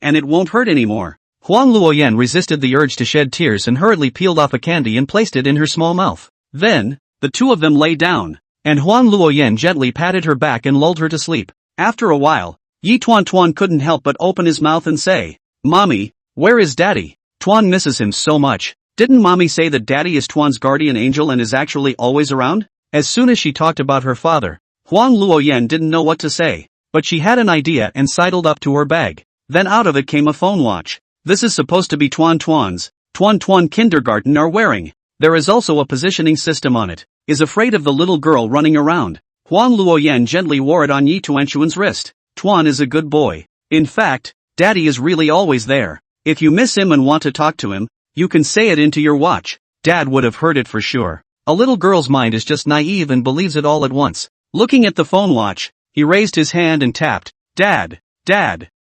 and it won't hurt anymore. Huang Luoyan resisted the urge to shed tears and hurriedly peeled off a candy and placed it in her small mouth. Then, the two of them lay down, and Huang Luoyan gently patted her back and lulled her to sleep. After a while, Tuan couldn't help but open his mouth and say, Mommy, where is Daddy? Tuan misses him so much. Didn't Mommy say that Daddy is Tuan's guardian angel and is actually always around? As soon as she talked about her father, Huang Luoyan didn't know what to say, but she had an idea and sidled up to her bag. Then out of it came a phone watch. This is supposed to be Tuan's kindergarten are wearing. There is also a positioning system on it. Is afraid of the little girl running around. Huang Luoyan gently wore it on Tuan's wrist. Tuan is a good boy. In fact, Daddy is really always there. If you miss him and want to talk to him, you can say it into your watch. Dad would have heard it for sure. A little girl's mind is just naive and believes it all at once. Looking at the phone watch, he raised his hand and tapped. Dad,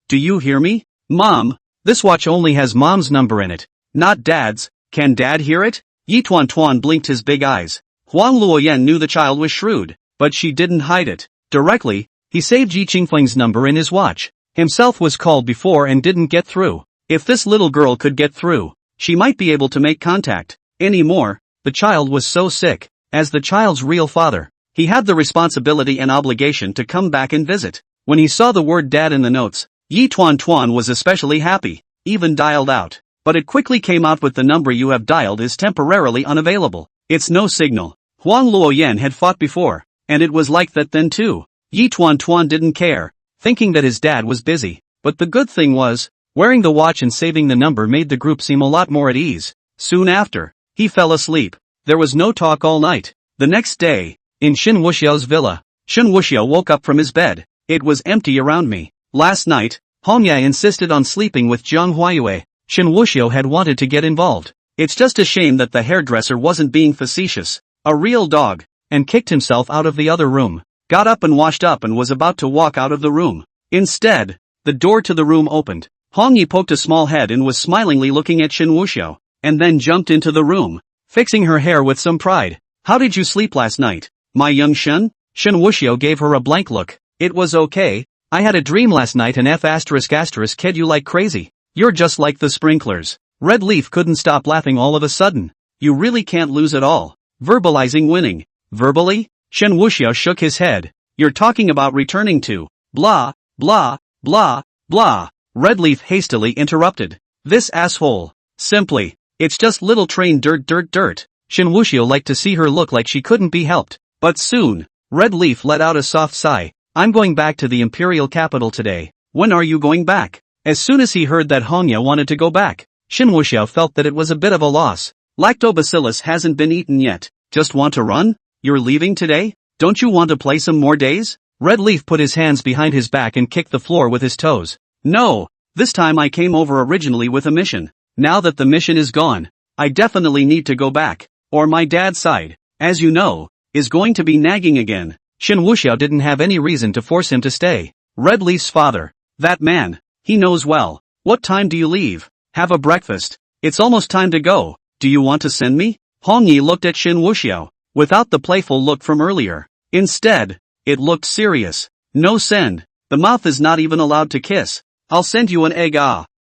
do you hear me? Mom, this watch only has Mom's number in it, not Dad's. Can Dad hear it? Tuan blinked his big eyes. Huang Luoyan knew the child was shrewd, but she didn't hide it. Directly, he saved Ji Qingfeng's number in his watch. Himself was called before and didn't get through. If this little girl could get through, she might be able to make contact. Anymore, the child was so sick. As the child's real father, he had the responsibility and obligation to come back and visit. When he saw the word Dad in the notes, Tuan was especially happy, even dialed out. But it quickly came out with the number you have dialed is temporarily unavailable. It's no signal. Huang Luoyan had fought before, and it was like that then too. Tuan didn't care, thinking that his dad was busy. But the good thing was, wearing the watch and saving the number made the group seem a lot more at ease. Soon after, he fell asleep. There was no talk all night. The next day, in Shen Wuxiao's villa, Shen Wuxiao woke up from his bed. It was empty around me. Last night, Hongya insisted on sleeping with Zhang Huayue. Shen Wuxiao had wanted to get involved. It's just a shame that the hairdresser wasn't being facetious. A real dog. And kicked himself out of the other room. Got up and washed up and was about to walk out of the room. Instead, the door to the room opened. Hongyi poked a small head and was smilingly looking at Shen Wuxiao, and then jumped into the room, fixing her hair with some pride. How did you sleep last night, my young Shen? Shen Wuxiao gave her a blank look. It was okay. I had a dream last night and kid you like crazy. You're just like the sprinklers. Red Leaf couldn't stop laughing all of a sudden. You really can't lose at all. Verbalizing winning. Verbally? Shen Wuxiao shook his head. You're talking about returning to blah, blah, blah, blah. Red Leaf hastily interrupted. This asshole. Simply. It's just little train dirt. Shen Wuxiao liked to see her look like she couldn't be helped. But soon, Red Leaf let out a soft sigh. I'm going back to the imperial capital today. When are you going back? As soon as he heard that Hongya wanted to go back, Shen Wuxiao felt that it was a bit of a loss. Lactobacillus hasn't been eaten yet. Just want to run? You're leaving today? Don't you want to play some more days? Red Leaf put his hands behind his back and kicked the floor with his toes. No, this time I came over originally with a mission. Now that the mission is gone, I definitely need to go back. Or my dad's side. as you know, is going to be nagging again. Shen Wuxiao didn't have any reason to force him to stay. Red Leaf's father. That man. He knows well. What time do you leave? Have a breakfast. It's almost time to go. Do you want to send me? Hong Yi looked at Shen Wuxiao, without the playful look from earlier. Instead, it looked serious. No send. The mouth is not even allowed to kiss. I'll send you an egg.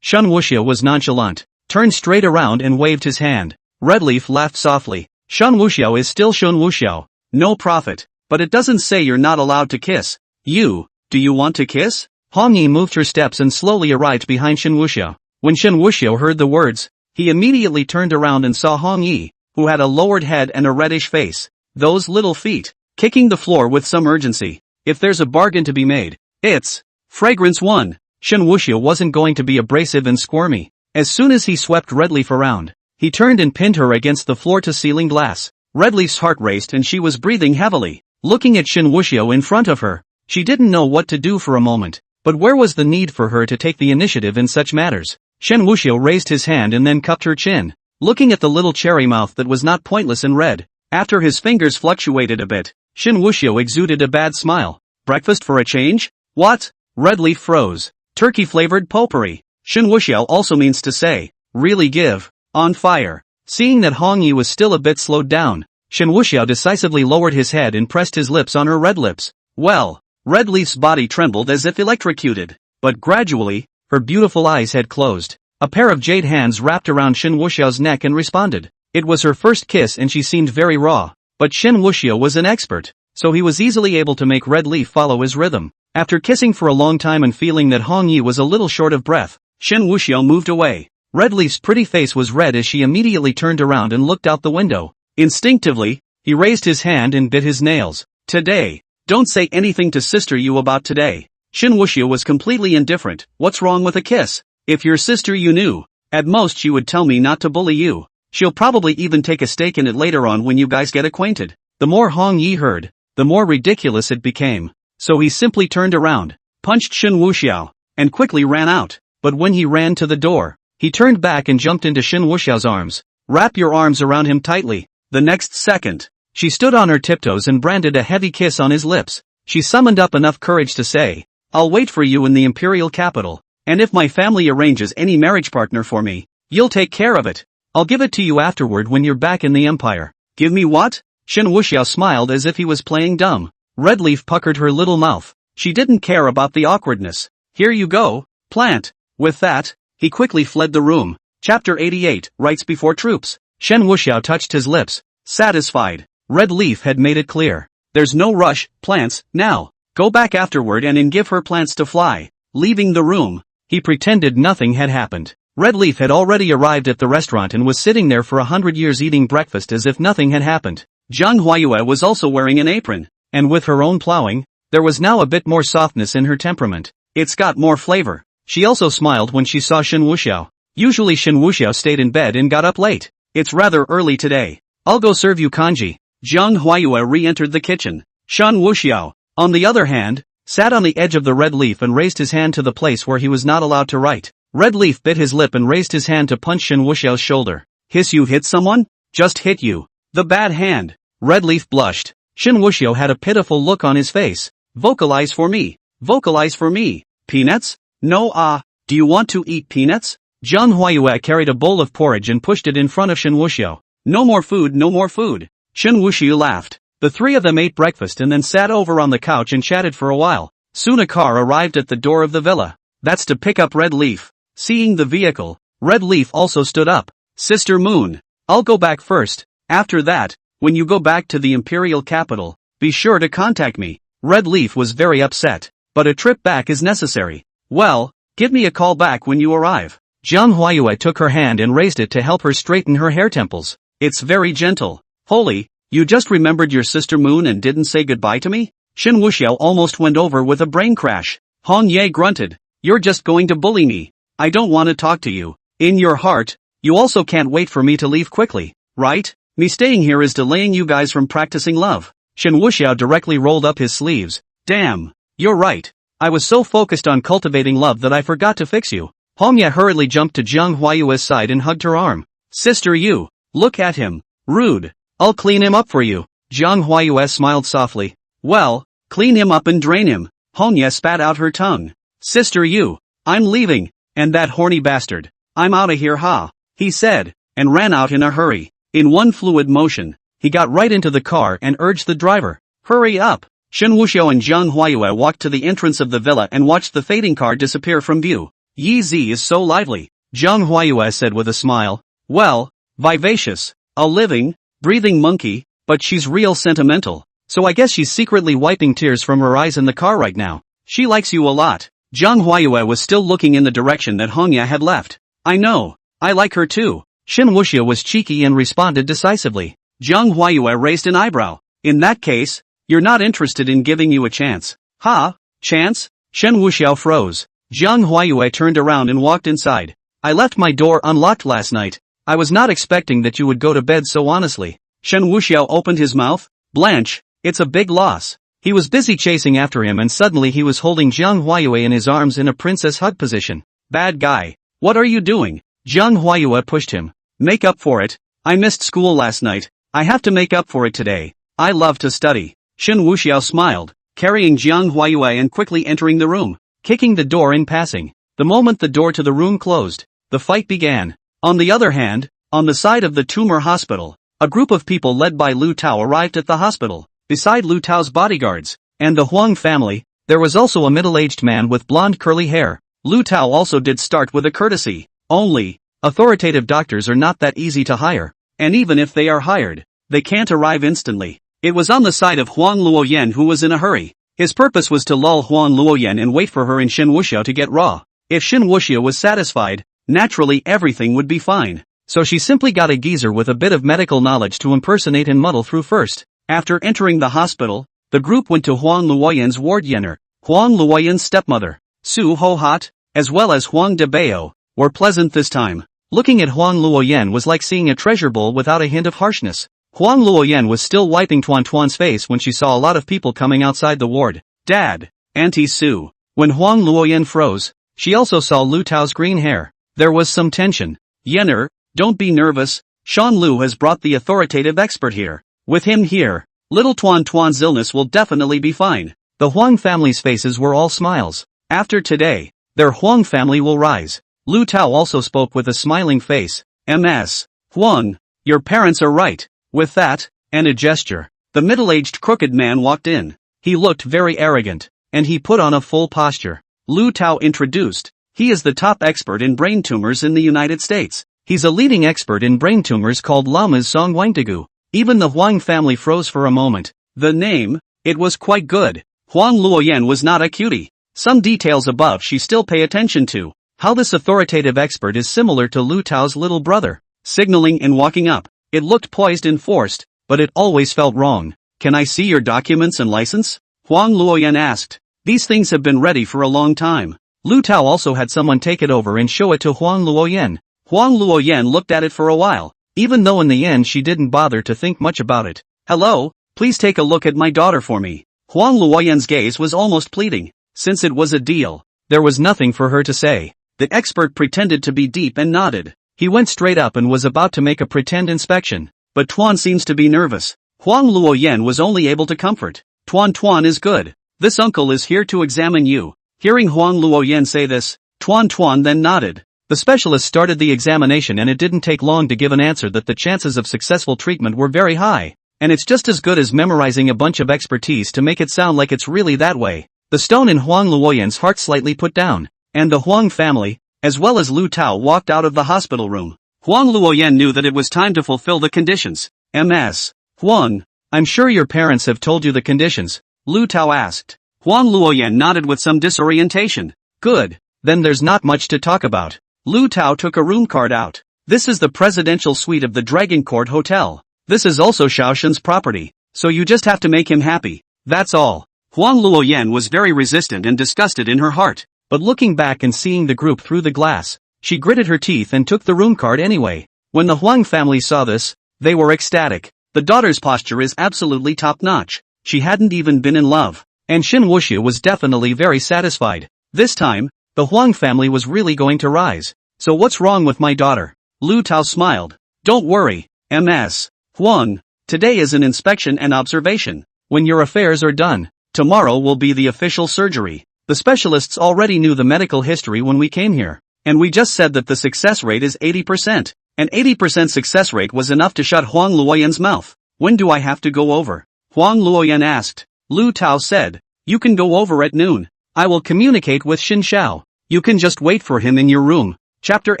Shen Wuxiao was nonchalant, turned straight around and waved his hand. Red Leaf laughed softly. Shen Wuxiao is still Shen Wuxiao. No profit. But it doesn't say you're not allowed to kiss. Do you want to kiss? Hong Yi moved her steps and slowly arrived behind Shen Wuxiao. When Shen Wuxiao heard the words, he immediately turned around and saw Hong Yi, who had a lowered head and a reddish face. Those little feet, kicking the floor with some urgency. If there's a bargain to be made, it's Fragrance 1. Shen Wuxiao wasn't going to be abrasive and squirmy. As soon as he swept Red Leaf around, he turned and pinned her against the floor-to-ceiling glass. Red Leaf's heart raced and she was breathing heavily, looking at Shen Wuxiao in front of her. She didn't know what to do for a moment, but where was the need for her to take the initiative in such matters? Shen Wuxiao raised his hand and then cupped her chin, looking at the little cherry mouth that was not pointless and red. After his fingers fluctuated a bit, Shen Wuxiao exuded a bad smile. Breakfast for a change? What? Red Leaf froze. Turkey-flavored potpourri. Shen Wuxiao also means to say, really give. On fire. Seeing that Hong Yi was still a bit slowed down, Shen Wuxiao decisively lowered his head and pressed his lips on her red lips. Well, Red Leaf's body trembled as if electrocuted. But gradually, her beautiful eyes had closed. A pair of jade hands wrapped around Shen Wuxiao's neck and responded. It was her first kiss and she seemed very raw. But Shen Wuxiao was an expert, so he was easily able to make Red Leaf follow his rhythm. After kissing for a long time and feeling that Hong Yi was a little short of breath, Shen Wuxiao moved away. Red Leaf's pretty face was red as she immediately turned around and looked out the window. Instinctively, he raised his hand and bit his nails. Today. Don't say anything to sister you about today. Shen Wuxiao was completely indifferent. What's wrong with a kiss? If your sister you knew, at most she would tell me not to bully you. She'll probably even take a stake in it later on when you guys get acquainted. The more Hong Yi heard, the more ridiculous it became. So he simply turned around, punched Shen Wuxiao, and quickly ran out. But when he ran to the door, he turned back and jumped into Shen Wuxiao's arms. Wrap your arms around him tightly. The next second, she stood on her tiptoes and branded a heavy kiss on his lips. She summoned up enough courage to say, I'll wait for you in the imperial capital, and if my family arranges any marriage partner for me, you'll take care of it. I'll give it to you afterward when you're back in the empire. Give me what? Shen Wuxiao smiled as if he was playing dumb. Red Leaf puckered her little mouth. She didn't care about the awkwardness. Here you go, plant. With that, he quickly fled the room. Chapter 88, Rights Before Troops. Shen Wuxiao touched his lips, satisfied. Red Leaf had made it clear. There's no rush, plants, now. Go back afterward and give her plants to fly. Leaving the room, he pretended nothing had happened. Red Leaf had already arrived at the restaurant and was sitting there for 100 years eating breakfast as if nothing had happened. Zhang Huayue was also wearing an apron, and with her own plowing, there was now a bit more softness in her temperament. It's got more flavor. She also smiled when she saw Shen Wuxiao. Usually Shen Wuxiao stayed in bed and got up late. It's rather early today. I'll go serve you kanji. Zhang Huayue re-entered the kitchen. Shen Wuxiao, on the other hand, sat on the edge of the Red Leaf and raised his hand to the place where he was not allowed to write. Red Leaf bit his lip and raised his hand to punch Shen Wuxiao's shoulder. Hiss, you hit someone? Just hit you. The bad hand. Red Leaf blushed. Shen Wuxiao had a pitiful look on his face. Vocalize for me. Vocalize for me. Peanuts? No, do you want to eat peanuts? Zhang Huayue carried a bowl of porridge and pushed it in front of Shen Wuxiao. No more food, no more food. Shen Wuxiao laughed. The three of them ate breakfast and then sat over on the couch and chatted for a while. Soon a car arrived at the door of the villa. That's to pick up Red Leaf. Seeing the vehicle, Red Leaf also stood up. Sister Moon, I'll go back first. After that, when you go back to the imperial capital, be sure to contact me. Red Leaf was very upset. But a trip back is necessary. Well, give me a call back when you arrive. Zhang Huayue took her hand and raised it to help her straighten her hair temples. It's very gentle. Holy, you just remembered your sister Moon and didn't say goodbye to me? Shen Wuxiao almost went over with a brain crash. Hong Ye grunted. You're just going to bully me. I don't want to talk to you. In your heart, you also can't wait for me to leave quickly, right? Me staying here is delaying you guys from practicing love. Shen Wuxiao directly rolled up his sleeves. Damn, you're right. I was so focused on cultivating love that I forgot to fix you. Hong Ye hurriedly jumped to Zhang Huayue's side and hugged her arm. Sister, you, look at him. Rude. I'll clean him up for you. Zhang Huayue smiled softly. Well, clean him up and drain him. Honya spat out her tongue. Sister you. I'm leaving. And that horny bastard. I'm outta here ha. He said, and ran out in a hurry. In one fluid motion, he got right into the car and urged the driver. Hurry up. Shen Wuxiao and Zhang Huayue walked to the entrance of the villa and watched the fading car disappear from view. Yi Zi is so lively, Zhang Huayue said with a smile. Well, vivacious. A living, breathing monkey, but she's real sentimental. So I guess she's secretly wiping tears from her eyes in the car right now. She likes you a lot. Zhang Huayue was still looking in the direction that Hongya had left. I know. I like her too. Shen Wuxiao was cheeky and responded decisively. Zhang Huayue raised an eyebrow. In that case, you're not interested in giving you a chance. Ha? Chance? Shen Wuxiao froze. Zhang Huayue turned around and walked inside. I left my door unlocked last night. I was not expecting that you would go to bed so honestly. Shen Wuxiao opened his mouth. Blanche, it's a big loss. He was busy chasing after him and suddenly he was holding Zhang Huayue in his arms in a princess hug position. Bad guy. What are you doing? Zhang Huayue pushed him. Make up for it. I missed school last night. I have to make up for it today. I love to study. Shen Wuxiao smiled, carrying Zhang Huayue and quickly entering the room, kicking the door in passing. The moment the door to the room closed, the fight began. On the other hand, on the side of the tumor hospital, a group of people led by Lu Tao arrived at the hospital. Beside Lu Tao's bodyguards, and the Huang family, there was also a middle-aged man with blonde curly hair. Lu Tao also did start with a courtesy. Only, authoritative doctors are not that easy to hire. And even if they are hired, they can't arrive instantly. It was on the side of Huang Luoyan who was in a hurry. His purpose was to lull Huang Luoyan and wait for her and Shen Wuxiao to get raw. If Shen Wuxiao was satisfied, naturally everything would be fine. So she simply got a geezer with a bit of medical knowledge to impersonate and muddle through first. After entering the hospital, the group went to Huang Luoyan's ward. Yenner, Huang Luoyan's stepmother, Su Ho Hot, as well as Huang De Bao, were pleasant this time. Looking at Huang Luoyan was like seeing a treasure bowl without a hint of harshness. Huang Luoyan was still wiping Tuan Tuan's face when she saw a lot of people coming outside the ward. Dad, Auntie Su. When Huang Luoyan froze, she also saw Lu Tao's green hair. There was some tension. Yenner, don't be nervous. Shan Lu has brought the authoritative expert here. With him here, little Tuan Tuan's illness will definitely be fine. The Huang family's faces were all smiles. After today, their Huang family will rise. Lu Tao also spoke with a smiling face. Ms. Huang, your parents are right. With that, and a gesture, the middle-aged crooked man walked in. He looked very arrogant, and he put on a full posture. Lu Tao introduced. He is the top expert in brain tumors in the United States. He's a leading expert in brain tumors called Lama's Song Wangdagu. Even the Huang family froze for a moment. The name, it was quite good. Huang Luoyan was not a cutie. Some details above she still pay attention to. How this authoritative expert is similar to Lu Tao's little brother. Signaling and walking up. It looked poised and forced, but it always felt wrong. Can I see your documents and license? Huang Luoyan asked. These things have been ready for a long time. Lu Tao also had someone take it over and show it to Huang Luoyan. Huang Luoyan looked at it for a while, even though in the end she didn't bother to think much about it. Hello, please take a look at my daughter for me. Huang Luoyan's gaze was almost pleading. Since it was a deal, there was nothing for her to say. The expert pretended to be deep and nodded. He went straight up and was about to make a pretend inspection. But Tuan seems to be nervous. Huang Luoyan was only able to comfort. Tuan is good. This uncle is here to examine you. Hearing Huang Luoyan say this, Tuan then nodded. The specialist started the examination and it didn't take long to give an answer that the chances of successful treatment were very high. And it's just as good as memorizing a bunch of expertise to make it sound like it's really that way. The stone in Huang Luoyan's heart slightly put down. And the Huang family, as well as Lu Tao, walked out of the hospital room. Huang Luoyan knew that it was time to fulfill the conditions. Ms. Huang, I'm sure your parents have told you the conditions, Lu Tao asked. Huang Luoyan nodded with some disorientation. Good, then there's not much to talk about. Lu Tao took a room card out. This is the presidential suite of the Dragon Court Hotel. This is also Xiaoshen's property, so you just have to make him happy. That's all. Huang Luoyan was very resistant and disgusted in her heart. But looking back and seeing the group through the glass, she gritted her teeth and took the room card anyway. When the Huang family saw this, they were ecstatic. The daughter's posture is absolutely top-notch. She hadn't even been in love. And Shen Wuxiao was definitely very satisfied. This time, the Huang family was really going to rise. So what's wrong with my daughter? Lu Tao smiled. Don't worry, Ms. Huang. Today is an inspection and observation. When your affairs are done, tomorrow will be the official surgery. The specialists already knew the medical history when we came here. And we just said that the success rate is 80%. An 80% success rate was enough to shut Huang Luoyan's mouth. When do I have to go over? Huang Luoyan asked. Lu Tao said. You can go over at noon. I will communicate with Xin Xiao. You can just wait for him in your room. Chapter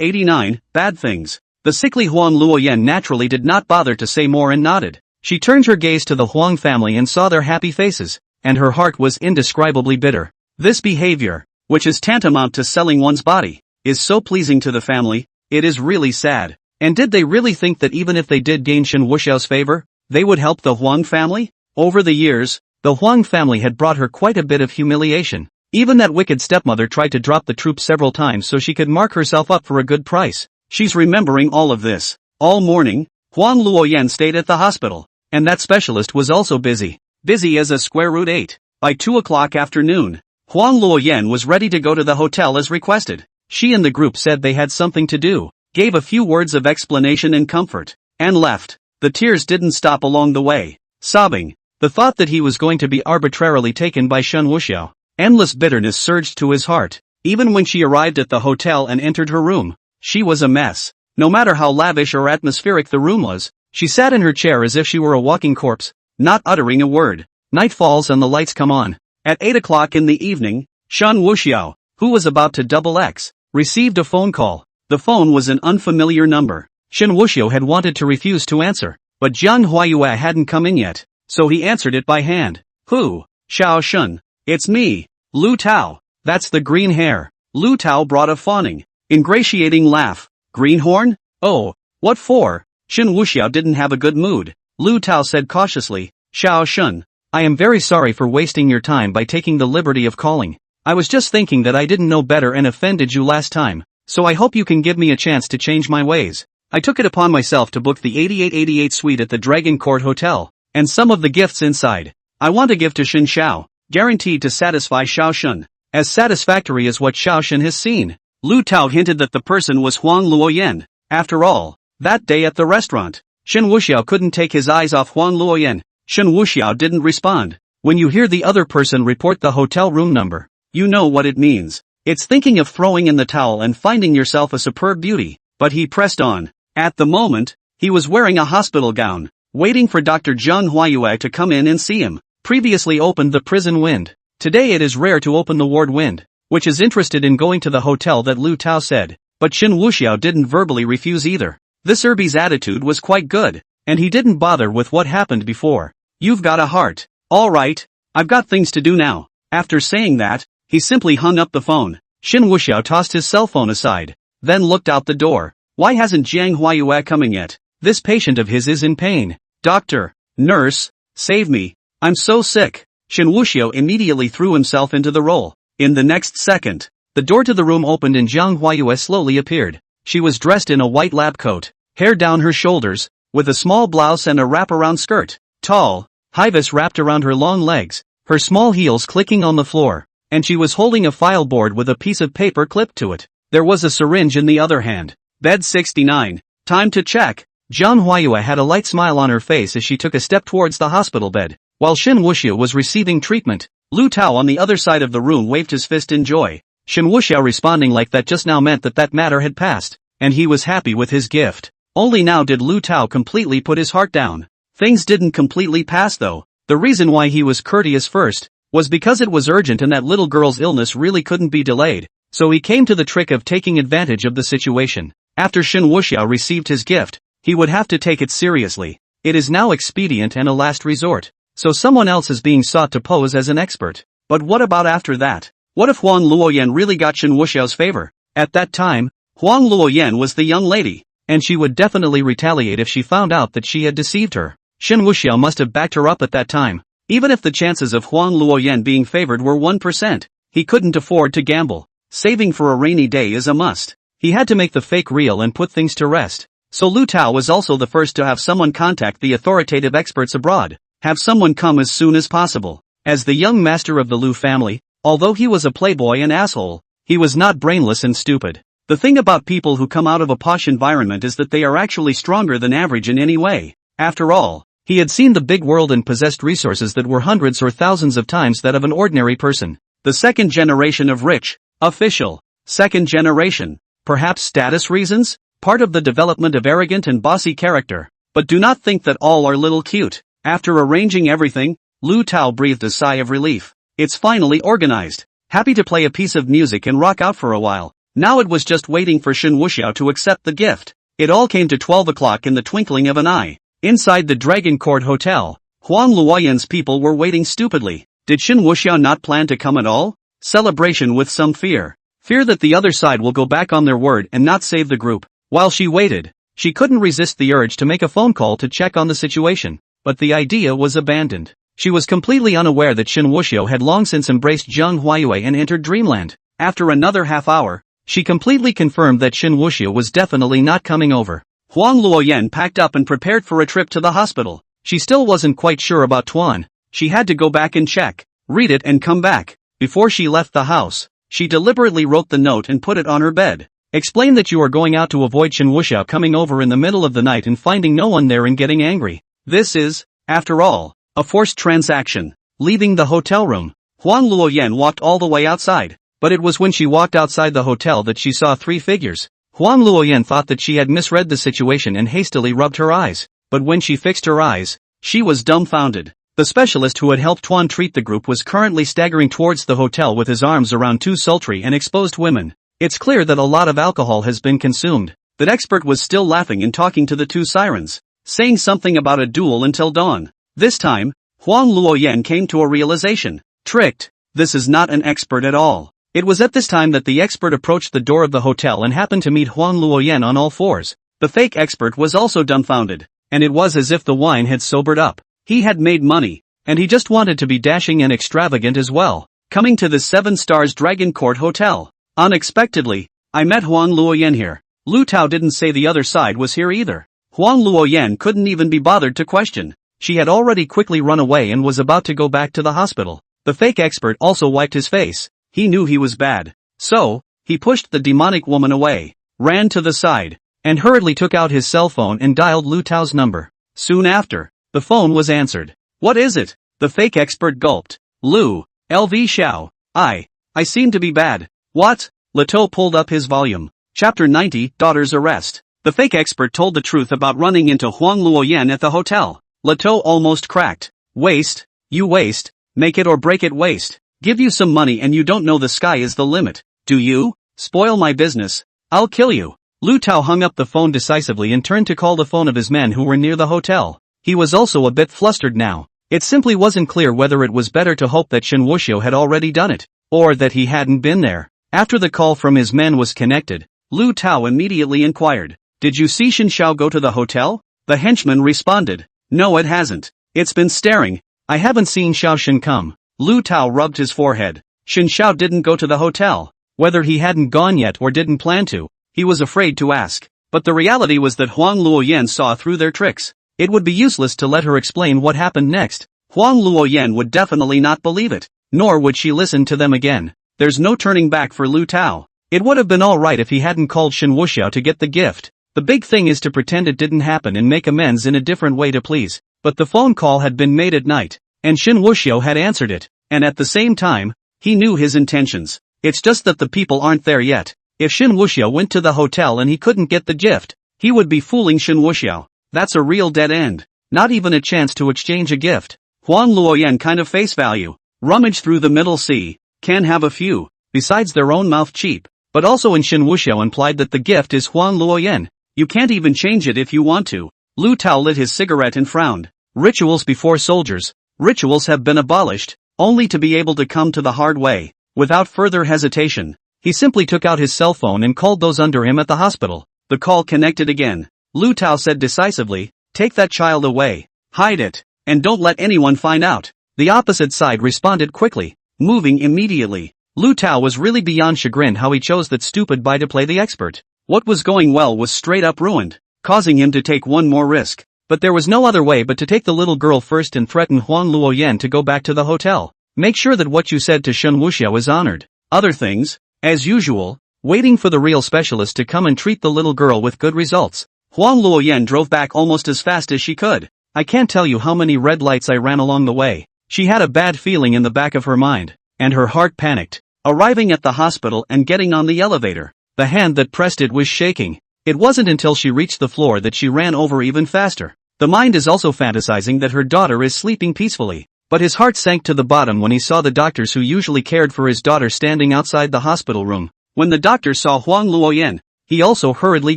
89, Bad Things. The sickly Huang Luoyan naturally did not bother to say more and nodded. She turned her gaze to the Huang family and saw their happy faces, and her heart was indescribably bitter. This behavior, which is tantamount to selling one's body, is so pleasing to the family, it is really sad. And did they really think that even if they did gain Shen Wuxiao's favor, they would help the Huang family? Over the years, the Huang family had brought her quite a bit of humiliation. Even that wicked stepmother tried to drop the troops several times so she could mark herself up for a good price. She's remembering all of this. All morning, Huang Luoyan stayed at the hospital, and that specialist was also busy. Busy as a square root 8. By 2 o'clock afternoon, Huang Luoyan was ready to go to the hotel as requested. She and the group said they had something to do, gave a few words of explanation and comfort, and left. The tears didn't stop along the way. Sobbing, the thought that he was going to be arbitrarily taken by Shen Wuxiao. Endless bitterness surged to his heart. Even when she arrived at the hotel and entered her room, she was a mess. No matter how lavish or atmospheric the room was, she sat in her chair as if she were a walking corpse, not uttering a word. Night falls and the lights come on. At 8 o'clock in the evening, Shen Wuxiao, who was about to double X, received a phone call. The phone was an unfamiliar number. Shen Wuxiao had wanted to refuse to answer, but Jiang Huayue hadn't come in yet, so he answered it by hand. Who? Xiao Shun. It's me, Lu Tao. That's the green hair. Lu Tao brought a fawning, ingratiating laugh. Greenhorn? Oh, what for? Shen Wuxiao didn't have a good mood. Lu Tao said cautiously, Xiao Shun, I am very sorry for wasting your time by taking the liberty of calling. I was just thinking that I didn't know better and offended you last time, so I hope you can give me a chance to change my ways. I took it upon myself to book the 8888 suite at the Dragon Court Hotel, and some of the gifts inside, I want to give to Xin Xiao, guaranteed to satisfy Xiao Shun, as satisfactory as what Xiao Shun has seen. Lu Tao hinted that the person was Huang Luoyan. After all, that day at the restaurant, Shen Wuxiao couldn't take his eyes off Huang Luoyan. Shen Wuxiao didn't respond. When you hear the other person report the hotel room number, you know what it means. It's thinking of throwing in the towel and finding yourself a superb beauty. But he pressed on. At the moment, he was wearing a hospital gown, waiting for Dr. Jiang Huayue to come in and see him. Previously opened the prison wind. Today it is rare to open the ward wind, which is interested in going to the hotel that Lu Tao said, but Shen Wuxiao didn't verbally refuse either. This Herbie's attitude was quite good, and he didn't bother with what happened before. You've got a heart. Alright, I've got things to do now. After saying that, he simply hung up the phone. Shen Wuxiao tossed his cell phone aside, then looked out the door. Why hasn't Jiang Huayue coming yet? This patient of his is in pain. Doctor, nurse, save me. I'm so sick. Shen Wuxiao immediately threw himself into the role. In the next second, the door to the room opened and Jiang Huayue slowly appeared. She was dressed in a white lab coat, hair down her shoulders, with a small blouse and a wraparound skirt. Tall, high-vis wrapped around her long legs, her small heels clicking on the floor, and she was holding a file board with a piece of paper clipped to it. There was a syringe in the other hand. Bed 69. Time to check. Jiang Huayue had a light smile on her face as she took a step towards the hospital bed. While Shen Wuxiao was receiving treatment, Lu Tao on the other side of the room waved his fist in joy. Shen Wuxiao responding like that just now meant that that matter had passed, and he was happy with his gift. Only now did Lu Tao completely put his heart down. Things didn't completely pass though. The reason why he was courteous first was because it was urgent and that little girl's illness really couldn't be delayed, so he came to the trick of taking advantage of the situation. After Shen Wuxiao received his gift, he would have to take it seriously. It is now expedient and a last resort, so someone else is being sought to pose as an expert. But what about after that? What if Huang Luoyan really got Shen Wuxiao's favor? At that time, Huang Luoyan was the young lady, and she would definitely retaliate if she found out that she had deceived her. Shen Wuxiao must have backed her up at that time. Even if the chances of Huang Luoyan being favored were 1%, he couldn't afford to gamble. Saving for a rainy day is a must. He had to make the fake real and put things to rest. So Lu Tao was also the first to have someone contact the authoritative experts abroad. Have someone come as soon as possible. As the young master of the Lu family, although he was a playboy and asshole, he was not brainless and stupid. The thing about people who come out of a posh environment is that they are actually stronger than average in any way. After all, He had seen the big world and possessed resources that were hundreds or thousands of times that of an ordinary person. The second generation of rich, official, second generation, perhaps status reasons, part of the development of arrogant and bossy character. But do not think that all are little cute. After arranging everything, Lu Tao breathed a sigh of relief. It's finally organized. Happy to play a piece of music and rock out for a while. Now it was just waiting for Shen Wuxiao to accept the gift. It all came to 12 o'clock in the twinkling of an eye. Inside the Dragon Court Hotel, Huang Luoyan's people were waiting stupidly. Did Shen Wuxiao not plan to come at all? Celebration with some fear. Fear that the other side will go back on their word and not save the group. While she waited, she couldn't resist the urge to make a phone call to check on the situation. But the idea was abandoned. She was completely unaware that Shen Wuxiao had long since embraced Zhang Huayue and entered dreamland. After another half hour, she completely confirmed that Shen Wuxiao was definitely not coming over. Huang Luoyan packed up and prepared for a trip to the hospital. She still wasn't quite sure about Tuan. She had to go back and check, read it and come back. Before she left the house, she deliberately wrote the note and put it on her bed. Explain that you are going out to avoid Shen Wuxiao coming over in the middle of the night and finding no one there and getting angry. This is, after all, a forced transaction. Leaving the hotel room, Huang Luoyan walked all the way outside. But it was when she walked outside the hotel that she saw three figures. Huang Luoyan thought that she had misread the situation and hastily rubbed her eyes. But when she fixed her eyes, she was dumbfounded. The specialist who had helped Tuan treat the group was currently staggering towards the hotel with his arms around two sultry and exposed women. It's clear that a lot of alcohol has been consumed. That expert was still laughing and talking to the two sirens, saying something about a duel until dawn. This time, Huang Luoyan came to a realization. Tricked. This is not an expert at all. It was at this time that the expert approached the door of the hotel and happened to meet Huang Luoyan on all fours. The fake expert was also dumbfounded, and it was as if the wine had sobered up. He had made money, and he just wanted to be dashing and extravagant as well. Coming to the 7 Stars Dragon Court Hotel. Unexpectedly, I met Huang Luoyan here. Lu Tao didn't say the other side was here either. Huang Luoyan couldn't even be bothered to question. She had already quickly run away and was about to go back to the hospital. The fake expert also wiped his face. He knew he was bad. So, he pushed the demonic woman away, ran to the side, and hurriedly took out his cell phone and dialed Lu Tao's number. Soon after, the phone was answered. What is it? The fake expert gulped. Lu, LV Xiao, I seem to be bad. What? Leto pulled up his volume. Chapter 90, Daughter's Arrest. The fake expert told the truth about running into Huang Luoyan at the hotel. Leto almost cracked. Waste? You waste? Make it or break it waste. Give you some money and you don't know the sky is the limit. Do you? Spoil my business. I'll kill you. Lu Tao hung up the phone decisively and turned to call the phone of his men who were near the hotel. He was also a bit flustered now. It simply wasn't clear whether it was better to hope that Shen Wuxiao had already done it, or that he hadn't been there. After the call from his men was connected, Lu Tao immediately inquired, Did you see Shen Xiao go to the hotel? The henchman responded, No it hasn't. It's been staring. I haven't seen Xiao Shen come. Lu Tao rubbed his forehead. Shen Xiao didn't go to the hotel. Whether he hadn't gone yet or didn't plan to, he was afraid to ask. But the reality was that Huang Luoyan saw through their tricks. It would be useless to let her explain what happened next. Huang Luoyan would definitely not believe it, nor would she listen to them again. There's no turning back for Lu Tao. It would have been alright if he hadn't called Shen Wuxiao to get the gift. The big thing is to pretend it didn't happen and make amends in a different way to please. But the phone call had been made at night, and Shen Wuxiao had answered it, and at the same time, he knew his intentions. It's just that the people aren't there yet. If Shen Wuxiao went to the hotel and he couldn't get the gift, he would be fooling Shen Wuxiao. That's a real dead end. Not even a chance to exchange a gift. Huang Luoyan kind of face value. Rummage through the middle sea. Can have a few, besides their own mouth cheap. But also in Shen Wuxiao implied that the gift is Huang Luoyan. You can't even change it if you want to. Lu Tao lit his cigarette and frowned. Rituals before soldiers. Rituals have been abolished, only to be able to come to the hard way. Without further hesitation, he simply took out his cell phone and called those under him at the hospital. The call connected again. Lu Tao said decisively, Take that child away. Hide it. And don't let anyone find out. The opposite side responded quickly, moving immediately. Lu Tao was really beyond chagrined how he chose that stupid boy to play the expert. What was going well was straight up ruined, causing him to take one more risk. But there was no other way but to take the little girl first and threaten Huang Luoyan to go back to the hotel. Make sure that what you said to Shen Wuxiao is honored. Other things, as usual, waiting for the real specialist to come and treat the little girl with good results. Huang Luoyan drove back almost as fast as she could. I can't tell you how many red lights I ran along the way. She had a bad feeling in the back of her mind, and her heart panicked. Arriving at the hospital and getting on the elevator, the hand that pressed it was shaking. It wasn't until she reached the floor that she ran over even faster. The mind is also fantasizing that her daughter is sleeping peacefully, but his heart sank to the bottom when he saw the doctors who usually cared for his daughter standing outside the hospital room. When the doctor saw Huang Luoyan, he also hurriedly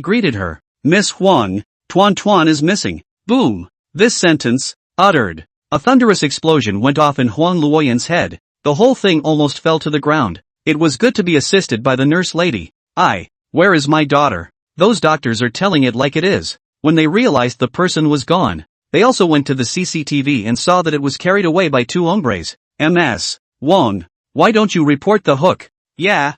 greeted her. Miss Huang, Tuan is missing. Boom! This sentence, uttered. A thunderous explosion went off in Huang Luoyan's head. The whole thing almost fell to the ground. It was good to be assisted by the nurse lady. Where is my daughter? Those doctors are telling it like it is. When they realized the person was gone, they also went to the CCTV and saw that it was carried away by two hombres. Ms. Wong, why don't you report the hook? Yeah.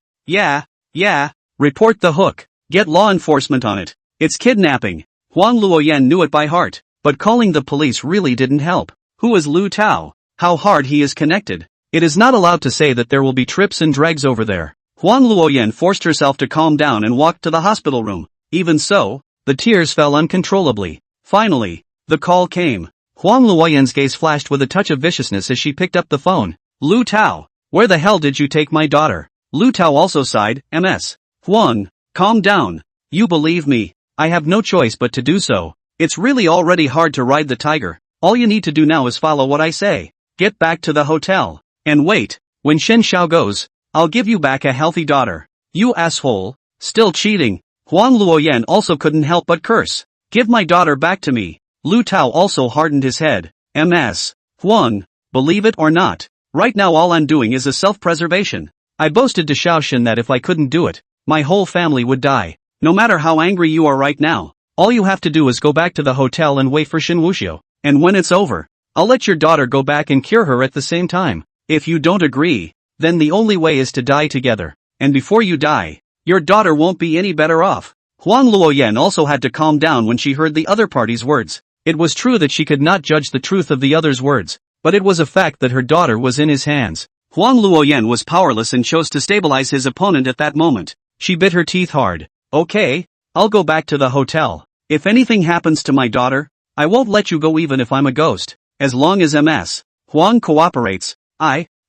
Report the hook. Get law enforcement on it. It's kidnapping. Huang Luoyan knew it by heart, but calling the police really didn't help. Who is Lu Tao? How hard he is connected. It is not allowed to say that there will be trips and drags over there. Huang Luoyan forced herself to calm down and walked to the hospital room. Even so, the tears fell uncontrollably. Finally, the call came. Huang Luoyan's gaze flashed with a touch of viciousness as she picked up the phone. Lu Tao, where the hell did you take my daughter? Lu Tao also sighed. Ms. Huang, calm down. You believe me. I have no choice but to do so. It's really already hard to ride the tiger. All you need to do now is follow what I say. Get back to the hotel. And wait, when Shen Xiao goes, I'll give you back a healthy daughter. You asshole. Still cheating. Huang Luoyan also couldn't help but curse. Give my daughter back to me. Lu Tao also hardened his head. Ms. Huang, believe it or not, right now all I'm doing is a self-preservation. I boasted to Xiaoshen that if I couldn't do it, my whole family would die. No matter how angry you are right now, all you have to do is go back to the hotel and wait for Shen Wuxiao, and when it's over, I'll let your daughter go back and cure her at the same time. If you don't agree, then the only way is to die together, and before you die, your daughter won't be any better off. Huang Luoyan also had to calm down when she heard the other party's words. It was true that she could not judge the truth of the other's words, but it was a fact that her daughter was in his hands. Huang Luoyan was powerless and chose to stabilize his opponent at that moment. She bit her teeth hard. Okay, I'll go back to the hotel. If anything happens to my daughter, I won't let you go even if I'm a ghost. As long as Ms. Huang cooperates,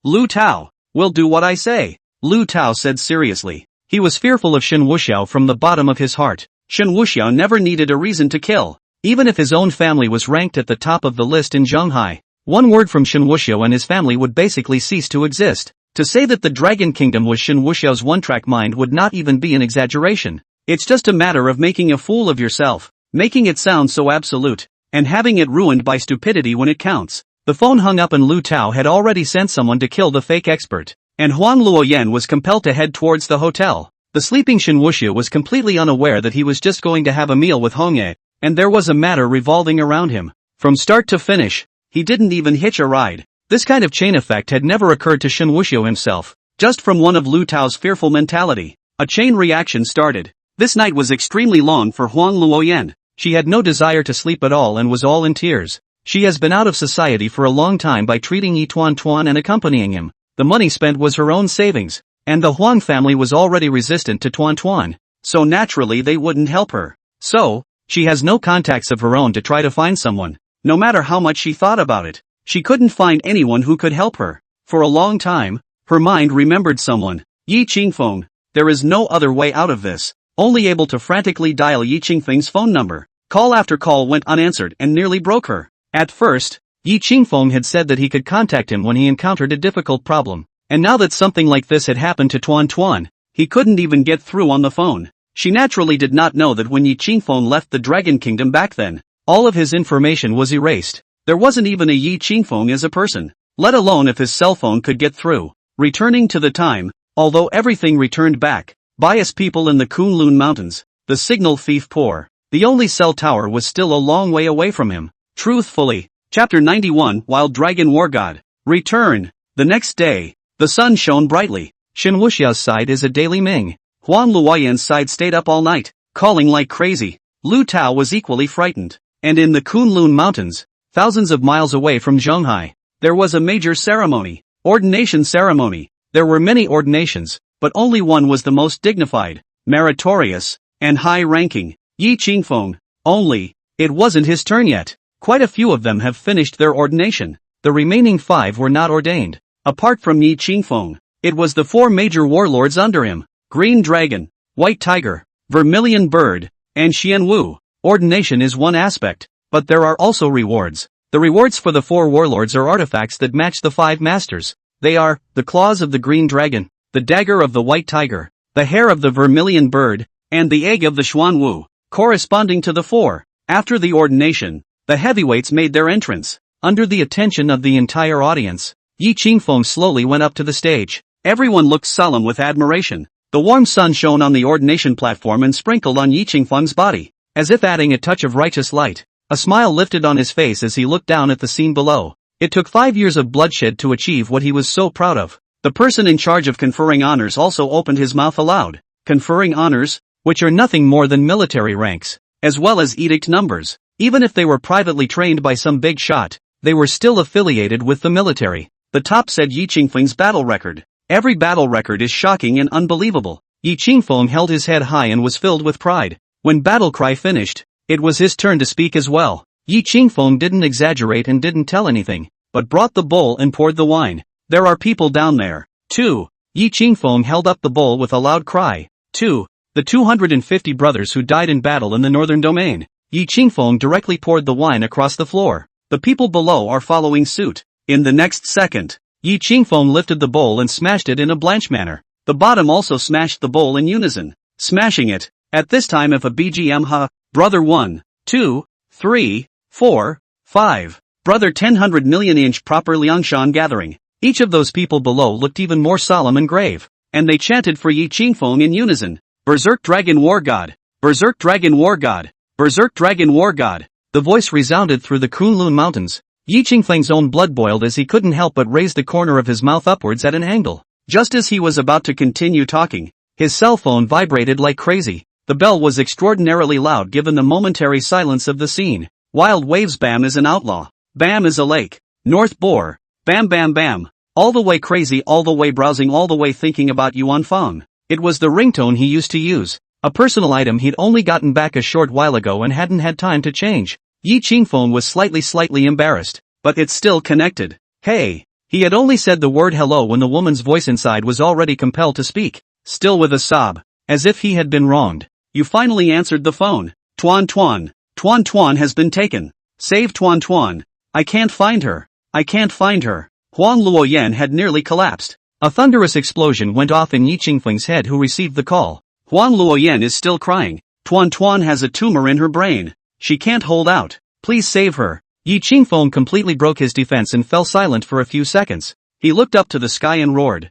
Lu Tao, will do what I say. Lu Tao said seriously. He was fearful of Shen Wuxiao from the bottom of his heart. Shen Wuxiao never needed a reason to kill, even if his own family was ranked at the top of the list in Zhanghai. One word from Shen Wuxiao and his family would basically cease to exist. To say that the Dragon Kingdom was Shen Wuxiao's one-track mind would not even be an exaggeration. It's just a matter of making a fool of yourself, making it sound so absolute, and having it ruined by stupidity when it counts. The phone hung up and Lu Tao had already sent someone to kill the fake expert, and Huang Luoyan was compelled to head towards the hotel. The sleeping Shen Wuxiao was completely unaware that he was just going to have a meal with Hongye, and there was a matter revolving around him. From start to finish, he didn't even hitch a ride. This kind of chain effect had never occurred to Shen Wuxiao himself. Just from one of Lu Tao's fearful mentality, a chain reaction started. This night was extremely long for Huang Luoyan. She had no desire to sleep at all and was all in tears. She has been out of society for a long time by treating Yi Tuan and accompanying him. The money spent was her own savings, and the Huang family was already resistant to Tuan, so naturally they wouldn't help her. So, she has no contacts of her own to try to find someone. No matter how much she thought about it, she couldn't find anyone who could help her. For a long time, her mind remembered someone. Yi Qingfeng. There is no other way out of this. Only able to frantically dial Yi Qingfeng's phone number. Call after call went unanswered and nearly broke her. At first, Yi Qingfeng had said that he could contact him when he encountered a difficult problem, and now that something like this had happened to Tuan, he couldn't even get through on the phone. She naturally did not know that when Yi Qingfeng left the Dragon Kingdom back then, all of his information was erased. There wasn't even a Yi Qingfeng as a person, let alone if his cell phone could get through. Returning to the time, although everything returned back, biased people in the Kunlun Mountains, the signal thief poor, the only cell tower was still a long way away from him. Truthfully, Chapter 91 Wild Dragon War God. Return. The next day, the sun shone brightly. Shen Wuxiao's side is a daily Ming. Huang Luoyan's side stayed up all night, calling like crazy. Lu Tao was equally frightened. And in the Kunlun Mountains, thousands of miles away from Zhanghai, there was a major ceremony. Ordination ceremony. There were many ordinations, but only one was the most dignified, meritorious, and high-ranking. Yi Qingfeng. Only, it wasn't his turn yet. Quite a few of them have finished their ordination. The remaining 5 were not ordained. Apart from Yi Qingfeng, it was the 4 major warlords under him: Green Dragon, White Tiger, Vermilion Bird, and Xianwu. Ordination is one aspect, but there are also rewards. The rewards for the 4 warlords are artifacts that match the 5 masters. They are the claws of the Green Dragon, the dagger of the White Tiger, the hair of the Vermilion Bird, and the egg of the Xuanwu, corresponding to the 4. After the ordination, the heavyweights made their entrance. Under the attention of the entire audience, Yi Qingfeng slowly went up to the stage. Everyone looked solemn with admiration. The warm sun shone on the ordination platform and sprinkled on Yi Qingfeng's body, as if adding a touch of righteous light. A smile lifted on his face as he looked down at the scene below. It took 5 years of bloodshed to achieve what he was so proud of. The person in charge of conferring honors also opened his mouth aloud. Conferring honors, which are nothing more than military ranks, as well as edict numbers. Even if they were privately trained by some big shot, they were still affiliated with the military. The top said Yi Qingfeng's battle record. Every battle record is shocking and unbelievable. Yi Qingfeng held his head high and was filled with pride. When battle cry finished, it was his turn to speak as well. Yi Qingfeng didn't exaggerate and didn't tell anything, but brought the bowl and poured the wine. There are people down there, too. Yi Qingfeng held up the bowl with a loud cry. 2. The 250 brothers who died in battle in the northern domain. Yi Qingfeng directly poured the wine across the floor. The people below are following suit. In the next second, Yi Qingfeng lifted the bowl and smashed it in a blanche manner. The bottom also smashed the bowl in unison, smashing it. At this time if a BGM brother 1, 2, 3, 4, 5, brother 10 million inch proper Liangshan gathering. Each of those people below looked even more solemn and grave, and they chanted for Yi Qingfeng in unison. Berserk Dragon War God! Berserk Dragon War God! Berserk Dragon War God! The voice resounded through the Kunlun Mountains. Yi Qingfeng's own blood boiled as he couldn't help but raise the corner of his mouth upwards at an angle. Just as he was about to continue talking, his cell phone vibrated like crazy. The bell was extraordinarily loud given the momentary silence of the scene. Wild Waves Bam is an outlaw. Bam is a lake. North Boar. Bam bam bam. All the way crazy, all the way browsing, all the way thinking about Yuan Fang. It was the ringtone he used to use. A personal item he'd only gotten back a short while ago and hadn't had time to change. Yi Qingfeng was slightly embarrassed, but it still connected. Hey! He had only said the word hello when the woman's voice inside was already compelled to speak, still with a sob, as if he had been wronged. You finally answered the phone. Tuan Tuan. Tuan Tuan has been taken. Save Tuan Tuan. I can't find her. I can't find her. Huang Luoyan had nearly collapsed. A thunderous explosion went off in Yi Qingfeng's head who received the call. Huang Luoyan is still crying. Tuan Tuan has a tumor in her brain. She can't hold out. Please save her. Yi Qingfeng completely broke his defense and fell silent for a few seconds. He looked up to the sky and roared.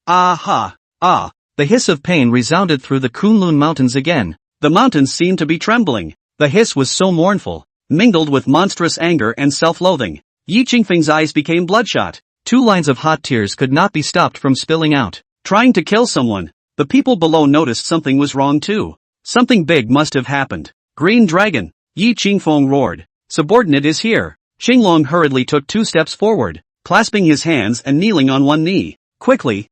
Ah. The hiss of pain resounded through the Kunlun Mountains again. The mountains seemed to be trembling. The hiss was so mournful, mingled with monstrous anger and self-loathing. Yi Qingfeng's eyes became bloodshot. 2 lines of hot tears could not be stopped from spilling out. Trying to kill someone. The people below noticed something was wrong too. Something big must have happened. Green Dragon. Yi Qingfeng roared. Subordinate is here. Xinglong hurriedly took 2 steps forward, clasping his hands and kneeling on one knee. Quickly,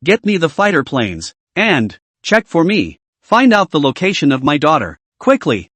get me the fighter planes, and check for me. Find out the location of my daughter. Quickly.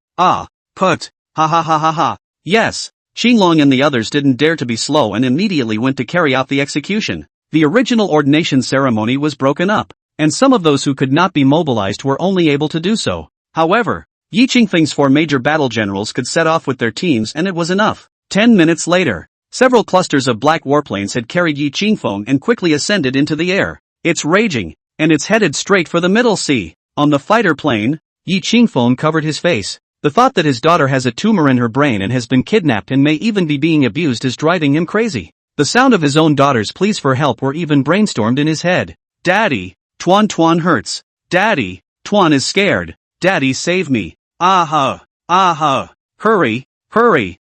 Put. Ha. Yes. Xinglong and the others didn't dare to be slow and immediately went to carry out the execution. The original ordination ceremony was broken up, and some of those who could not be mobilized were only able to do so. However, Yi Qingfeng's 4 major battle generals could set off with their teams and it was enough. 10 minutes later, several clusters of black warplanes had carried Yi Qingfeng and quickly ascended into the air. It's raging, and it's headed straight for the Middle Sea. On the fighter plane, Yi Qingfeng covered his face. The thought that his daughter has a tumor in her brain and has been kidnapped and may even be being abused is driving him crazy. The sound of his own daughter's pleas for help were even brainstormed in his head. Daddy, Tuan hurts. Daddy, Tuan is scared. Daddy, save me. Aha. Hurry.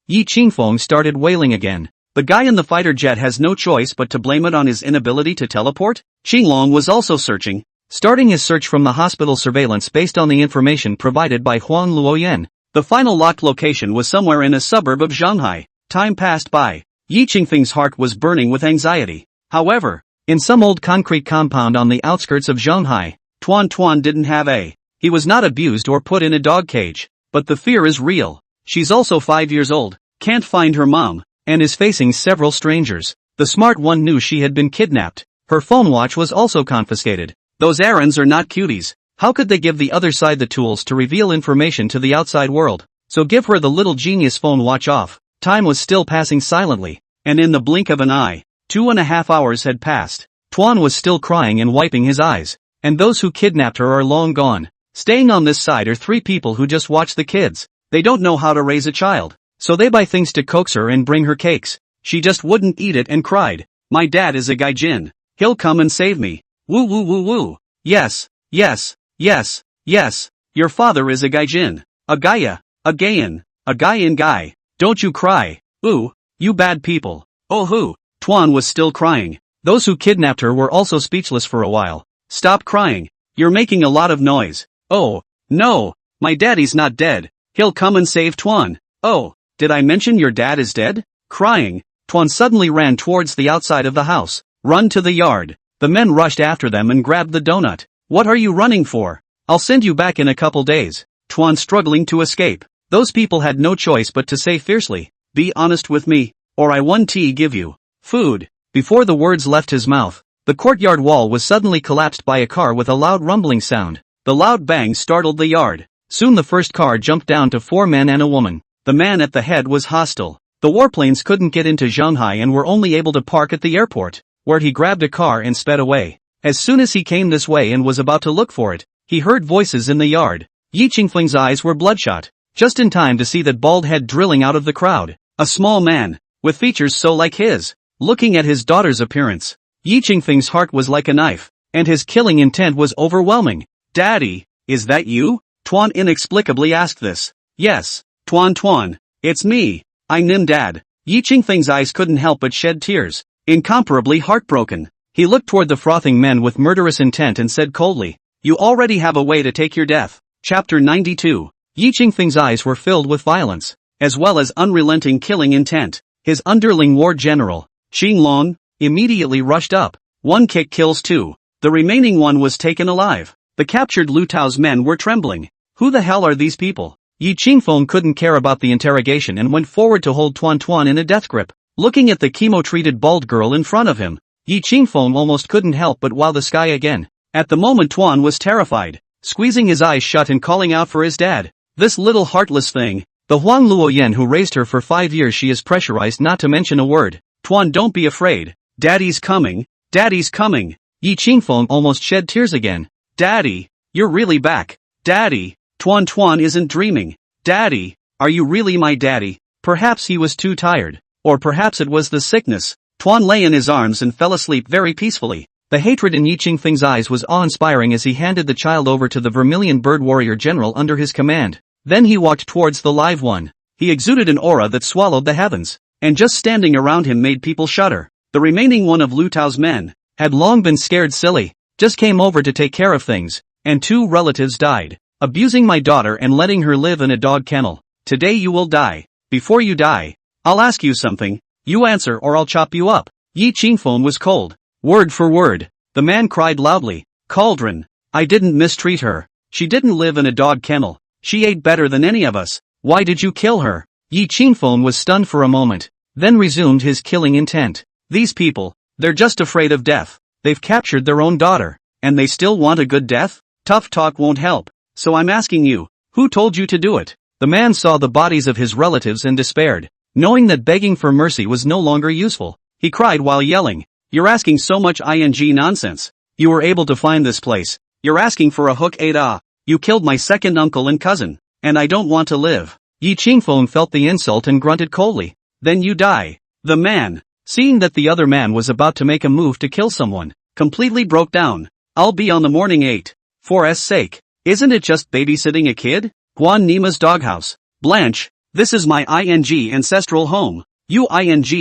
Yi Qingfeng started wailing again. The guy in the fighter jet has no choice but to blame it on his inability to teleport. Xinglong was also searching, starting his search from the hospital surveillance based on the information provided by Huang Luoyan. The final locked location was somewhere in a suburb of Shanghai. Time passed by. Yi Qingfeng's heart was burning with anxiety. However, in some old concrete compound on the outskirts of Shanghai, Tuan didn't have he was not abused or put in a dog cage. But the fear is real. She's also 5 years old, can't find her mom, and is facing several strangers. The smart one knew she had been kidnapped. Her phone watch was also confiscated. Those errands are not cuties. How could they give the other side the tools to reveal information to the outside world? So give her the little genius phone watch off. Time was still passing silently, and in the blink of an eye, 2.5 hours had passed. Tuan was still crying and wiping his eyes, and those who kidnapped her are long gone. Staying on this side are 3 people who just watch the kids. They don't know how to raise a child, so they buy things to coax her and bring her cakes. She just wouldn't eat it and cried. My dad is a gaijin. He'll come and save me. Woo woo woo woo. Yes, yes, yes, yes. Your father is a gaijin. A gaia, a gayan, a gaian guy. Don't you cry. Ooh, you bad people. Oh hoo. Tuan was still crying. Those who kidnapped her were also speechless for a while. Stop crying. You're making a lot of noise. Oh, no. My daddy's not dead. He'll come and save Tuan. Oh, did I mention your dad is dead? Crying, Tuan suddenly ran towards the outside of the house. Run to the yard. The men rushed after them and grabbed the donut. What are you running for? I'll send you back in a couple days. Tuan struggling to escape. Those people had no choice but to say fiercely, be honest with me, or I won't give you food. Before the words left his mouth, the courtyard wall was suddenly collapsed by a car with a loud rumbling sound. The loud bang startled the yard. Soon the first car jumped down to 4 men and a woman. The man at the head was hostile. The warplanes couldn't get into Shanghai and were only able to park at the airport, where he grabbed a car and sped away. As soon as he came this way and was about to look for it, he heard voices in the yard. Yi Qingfeng's eyes were bloodshot, just in time to see that bald head drilling out of the crowd. A small man, with features so like his. Looking at his daughter's appearance, Yi Qingfeng's heart was like a knife, and his killing intent was overwhelming. Daddy, is that you? Tuan inexplicably asked this. Yes, Tuan, it's me. I'm Dad. Yi Qingfeng's eyes couldn't help but shed tears, incomparably heartbroken. He looked toward the frothing men with murderous intent and said coldly, you already have a way to take your death. Chapter 92. Yi Qingfeng's eyes were filled with violence, as well as unrelenting killing intent. His underling war general, Xinglong, immediately rushed up. 1 kick kills 2. The remaining one was taken alive. The captured Lu Tao's men were trembling. Who the hell are these people? Yi Qingfeng couldn't care about the interrogation and went forward to hold Tuan in a death grip. Looking at the chemo-treated bald girl in front of him, Yi Qingfeng almost couldn't help but wow the sky again. At the moment Tuan was terrified, squeezing his eyes shut and calling out for his dad. This little heartless thing, the Huang Luoyan who raised her for 5 years, she is pressurized not to mention a word. Tuan, don't be afraid. Daddy's coming. Daddy's coming. Yi Qingfeng almost shed tears again. Daddy, you're really back. Daddy, Tuan isn't dreaming. Daddy, are you really my daddy? Perhaps he was too tired. Or perhaps it was the sickness. Tuan lay in his arms and fell asleep very peacefully. The hatred in Yi Qingfeng's eyes was awe-inspiring as he handed the child over to the Vermilion Bird Warrior General under his command. Then he walked towards the live one. He exuded an aura that swallowed the heavens, and just standing around him made people shudder. The remaining one of Lu Tao's men had long been scared silly, just came over to take care of things, and 2 relatives died, abusing my daughter and letting her live in a dog kennel. Today you will die. Before you die, I'll ask you something. You answer or I'll chop you up. Yi Qingfeng was cold. Word for word. The man cried loudly. Cauldron. I didn't mistreat her. She didn't live in a dog kennel. She ate better than any of us. Why did you kill her? Yi Qingfeng was stunned for a moment, then resumed his killing intent. These people, they're just afraid of death. They've captured their own daughter, and they still want a good death? Tough talk won't help. So I'm asking you, who told you to do it? The man saw the bodies of his relatives and despaired. Knowing that begging for mercy was no longer useful, he cried while yelling, you're asking so much nonsense. You were able to find this place. You're asking for a hook ada. You killed my second uncle and cousin, and I don't want to live. Yi Qingfeng felt the insult and grunted coldly. Then you die. The man, seeing that the other man was about to make a move to kill someone, completely broke down. I'll be on the morning 8. For S sake. Isn't it just babysitting a kid? Guan Nima's doghouse. Blanche, this is my ancestral home. You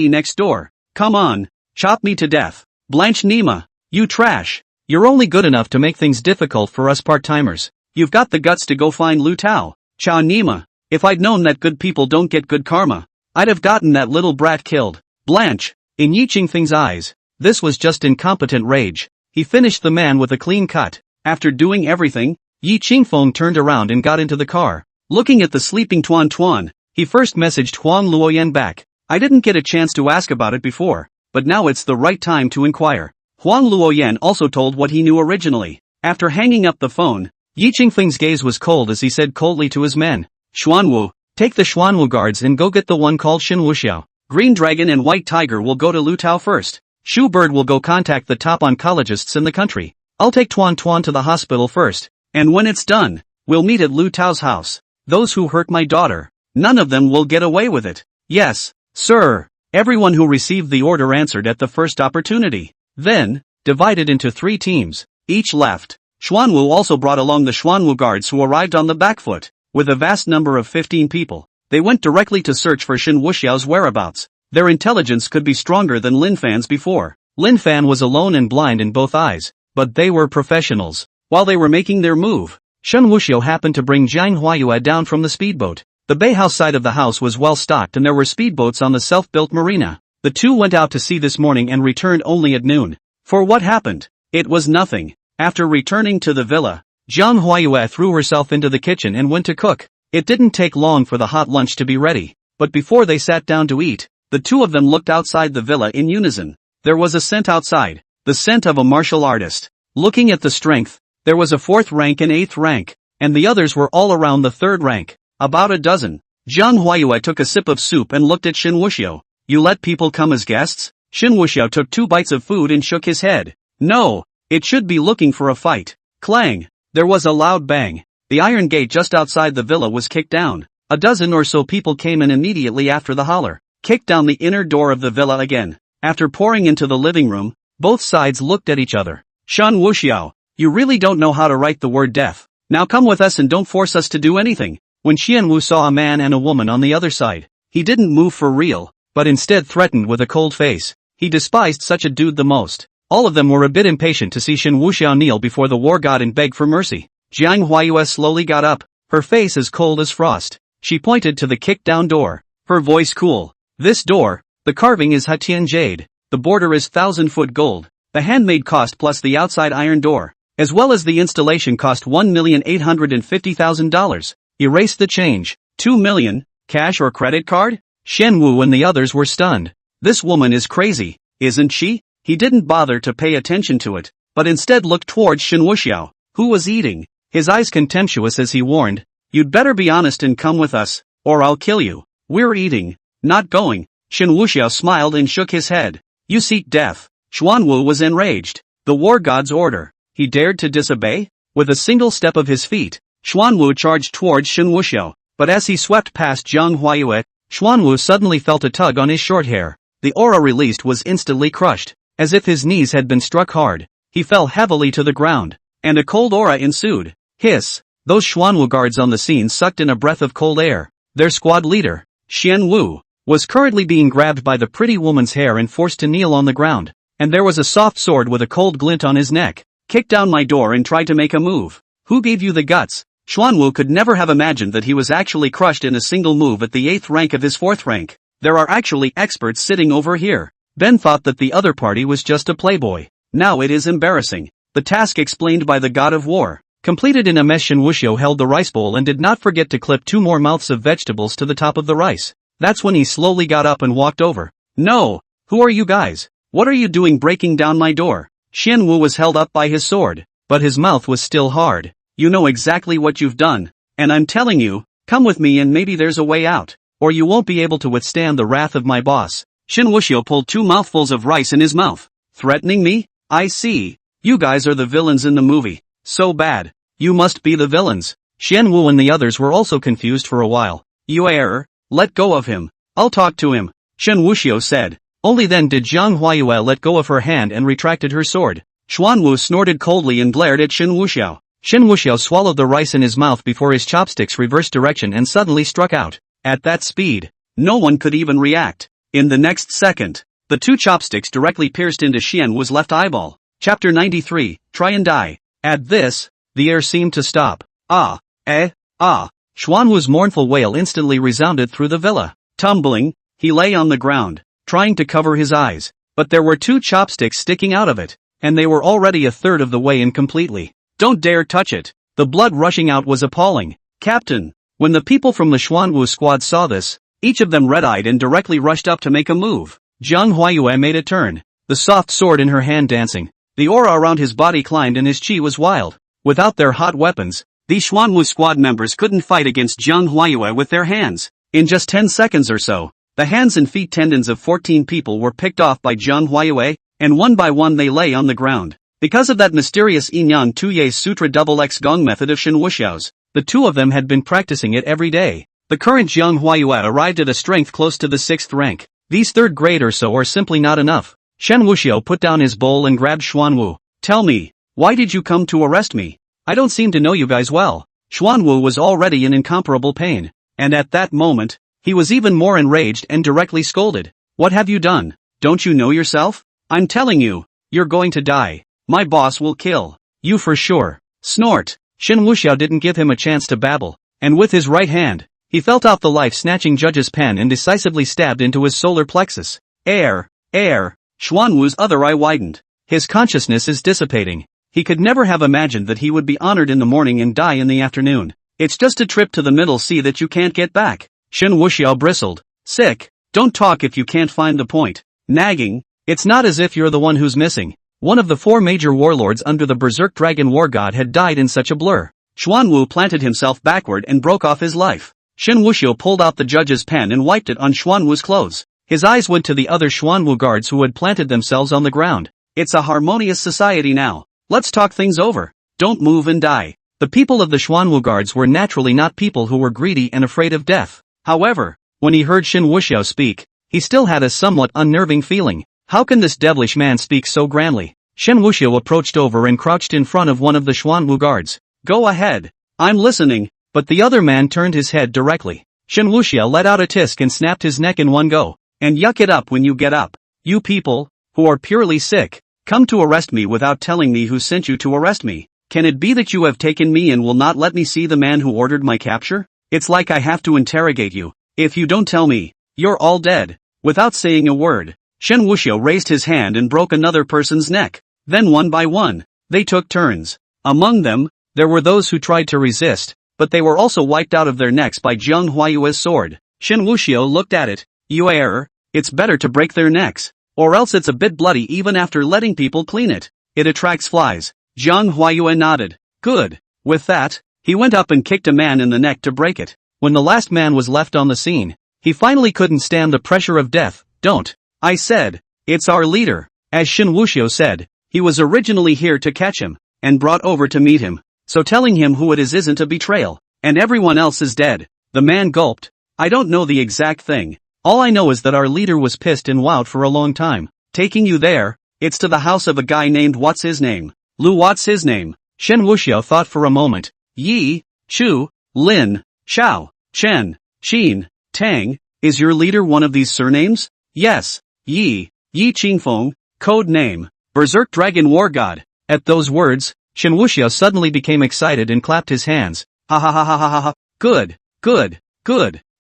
next door. Come on. Chop me to death. Blanche Nima. You trash. You're only good enough to make things difficult for us part-timers. You've got the guts to go find Lu Tao. Chao Nima. If I'd known that good people don't get good karma, I'd have gotten that little brat killed. Blanche. In Yi Qingfeng's eyes, this was just incompetent rage. He finished the man with a clean cut. After doing everything, Yi Qingfeng turned around and got into the car. Looking at the sleeping Tuan, He first messaged Huang Luoyan back. I didn't get a chance to ask about it before, but now it's the right time to inquire. Huang Luoyan also told what he knew originally. After hanging up the phone, Yi Qingfeng's gaze was cold as he said coldly to his men. Xuanwu, take the Xuanwu guards and go get the one called Shen Wuxiao. Green Dragon and White Tiger will go to Lutao first. Shu Bird will go contact the top oncologists in the country. I'll take Tuan Tuan to the hospital first, and when it's done, we'll meet at Lu Tao's house. Those who hurt my daughter, none of them will get away with it. Yes, sir. Everyone who received the order answered at the first opportunity. Then, divided into 3 teams, each left. Xuanwu also brought along the Xuanwu guards who arrived on the back foot. With a vast number of 15 people, they went directly to search for Shen Wuxiao's whereabouts. Their intelligence could be stronger than Lin Fan's before. Lin Fan was alone and blind in both eyes, but they were professionals. While they were making their move, Shen Wuxiao happened to bring Jiang Huayue down from the speedboat. The bay house side of the house was well stocked and there were speedboats on the self-built marina. The two went out to sea this morning and returned only at noon. For what happened? It was nothing. After returning to the villa, Jiang Huayue threw herself into the kitchen and went to cook. It didn't take long for the hot lunch to be ready, but before they sat down to eat, the two of them looked outside the villa in unison. There was a scent outside, the scent of a martial artist. Looking at the strength, there was a 4th rank and 8th rank, and the others were all around the 3rd rank, about a dozen. Jiang Huayue took a sip of soup and looked at Shen Wuxiao. You let people come as guests? Shen Wuxiao took 2 bites of food and shook his head. No, it should be looking for a fight. Clang! There was a loud bang. The iron gate just outside the villa was kicked down. A dozen or so people came in immediately after the holler, kicked down the inner door of the villa again. After pouring into the living room, both sides looked at each other. Shen Wuxiao, you really don't know how to write the word death. Now come with us and don't force us to do anything. When Xianwu saw a man and a woman on the other side, he didn't move for real, but instead threatened with a cold face. He despised such a dude the most. All of them were a bit impatient to see Shen Wuxiao kneel before the war god and beg for mercy. Jiang Huayue slowly got up, her face as cold as frost. She pointed to the kicked-down door, her voice cool. This door, the carving is Hatian jade, the border is 1,000-foot gold, the handmade cost plus the outside iron door, as well as the installation cost $1,850,000. Erase the change. 2 million, cash or credit card? Shen Wu and the others were stunned. This woman is crazy, isn't she? He didn't bother to pay attention to it, but instead looked towards Shen Wuxiao, who was eating, his eyes contemptuous as he warned, you'd better be honest and come with us, or I'll kill you. We're eating, not going. Shen Wuxiao smiled and shook his head. You seek death. Xuanwu was enraged. The war god's order. He dared to disobey? With a single step of his feet, Xuanwu charged towards Shen Wuxiao, but as he swept past Jiang Huayue, Xuanwu suddenly felt a tug on his short hair. The aura released was instantly crushed, as if his knees had been struck hard. He fell heavily to the ground, and a cold aura ensued. Hiss! Those Xuanwu guards on the scene sucked in a breath of cold air. Their squad leader, Xian Wu, was currently being grabbed by the pretty woman's hair and forced to kneel on the ground, and there was a soft sword with a cold glint on his neck. Kicked down my door and tried to make a move. Who gave you the guts? Xuanwu could never have imagined that he was actually crushed in a single move at the 8th rank of his 4th rank. There are actually experts sitting over here. Ben thought that the other party was just a playboy. Now it is embarrassing. The task explained by the god of war. Completed in a mess. Shen Wuxiao held the rice bowl and did not forget to clip 2 more mouths of vegetables to the top of the rice. That's when he slowly got up and walked over. No! Who are you guys? What are you doing breaking down my door? Xian Wu was held up by his sword, but his mouth was still hard. You know exactly what you've done, and I'm telling you, come with me and maybe there's a way out, or you won't be able to withstand the wrath of my boss. Shen Wuxiao pulled 2 mouthfuls of rice in his mouth. Threatening me? I see. You guys are the villains in the movie. So bad. You must be the villains. Xian Wu and the others were also confused for a while. You error. Let go of him. I'll talk to him, Shen Wuxiao said. Only then did Jiang Huayue let go of her hand and retracted her sword. Xuanwu snorted coldly and glared at Shen Wuxiao. Shen Wuxiao swallowed the rice in his mouth before his chopsticks reversed direction and suddenly struck out. At that speed, no one could even react. In the next second, the 2 chopsticks directly pierced into Xianwu's left eyeball. Chapter 93, Try and Die. At this, the air seemed to stop. Ah! Xuanwu's mournful wail instantly resounded through the villa. Tumbling, he lay on the ground, trying to cover his eyes, but there were 2 chopsticks sticking out of it, and they were already a third of the way in completely. Don't dare touch it. The blood rushing out was appalling. Captain, When the people from the Xuanwu squad saw this, each of them red-eyed and directly rushed up to make a move. Zhang Huayue made a turn, the soft sword in her hand dancing. The aura around his body climbed and his chi was wild. Without their hot weapons, these Xuanwu squad members couldn't fight against Zhang Huayue with their hands. In just 10 seconds or so, the hands and feet tendons of 14 people were picked off by Zhang Huayue, and one by one they lay on the ground. Because of that mysterious Inyan Tuye Sutra XX Gong method of Shen Wuxiao's, the two of them had been practicing it every day. The current Zhang Huayue arrived at a strength close to the 6th rank. These 3rd grade or so are simply not enough. Shen Wuxiao put down his bowl and grabbed Xuanwu. Tell me, why did you come to arrest me? I don't seem to know you guys well. Xuanwu was already in incomparable pain, and at that moment, he was even more enraged and directly scolded. What have you done? Don't you know yourself? I'm telling you, you're going to die. My boss will kill you for sure. Snort. Shen Wuxiao didn't give him a chance to babble, and with his right hand, he felt out the life-snatching judge's pen and decisively stabbed into his solar plexus. Air. Xuanwu's other eye widened. His consciousness is dissipating. He could never have imagined that he would be honored in the morning and die in the afternoon. It's just a trip to the middle sea that you can't get back. Shen Wuxiao bristled. Sick. Don't talk if you can't find the point. Nagging. It's not as if you're the one who's missing. One of the 4 major warlords under the Berserk Dragon War God had died in such a blur. Xuanwu planted himself backward and broke off his life. Shen Wuxiao pulled out the judge's pen and wiped it on Xuanwu's clothes. His eyes went to the other Xuanwu guards who had planted themselves on the ground. It's a harmonious society now. Let's talk things over. Don't move and die. The people of the Xuanwu guards were naturally not people who were greedy and afraid of death. However, when he heard Shen Wuxiao speak, he still had a somewhat unnerving feeling. How can this devilish man speak so grandly? Shen Wuxiao approached over and crouched in front of one of the Xuanwu guards. Go ahead. I'm listening. But the other man turned his head directly. Shen Wuxiao let out a tisk and snapped his neck in one go. And yuck it up when you get up. You people, who are purely sick, come to arrest me without telling me who sent you to arrest me. Can it be that you have taken me and will not let me see the man who ordered my capture? It's like I have to interrogate you. If you don't tell me, you're all dead. Without saying a word, Shen Wuxiao raised his hand and broke another person's neck. Then one by one, they took turns. Among them, there were those who tried to resist, but they were also wiped out of their necks by Zhang Huayue's sword. Shen Wuxiao looked at it. You err. It's better to break their necks, or else it's a bit bloody even after letting people clean it. It attracts flies. Zhang Huayue nodded. Good. With that, he went up and kicked a man in the neck to break it. When the last man was left on the scene, he finally couldn't stand the pressure of death. Don't. I said. It's our leader. As Shen Wuxiao said, he was originally here to catch him, and brought over to meet him. So telling him who it is isn't a betrayal, and everyone else is dead. The man gulped. I don't know the exact thing. All I know is that our leader was pissed and wowed for a long time. Taking you there, it's to the house of a guy named what's his name? Lu what's his name? Shen Wuxiao thought for a moment. Yi, Chu, Lin, Xiao, Chen, Xin, Tang. Is your leader one of these surnames? Yes. Yi Qingfeng, code name, Berserk Dragon War God. At those words, Shen Wuxiao suddenly became excited and clapped his hands. Ha ha ha ha ha ha. Good.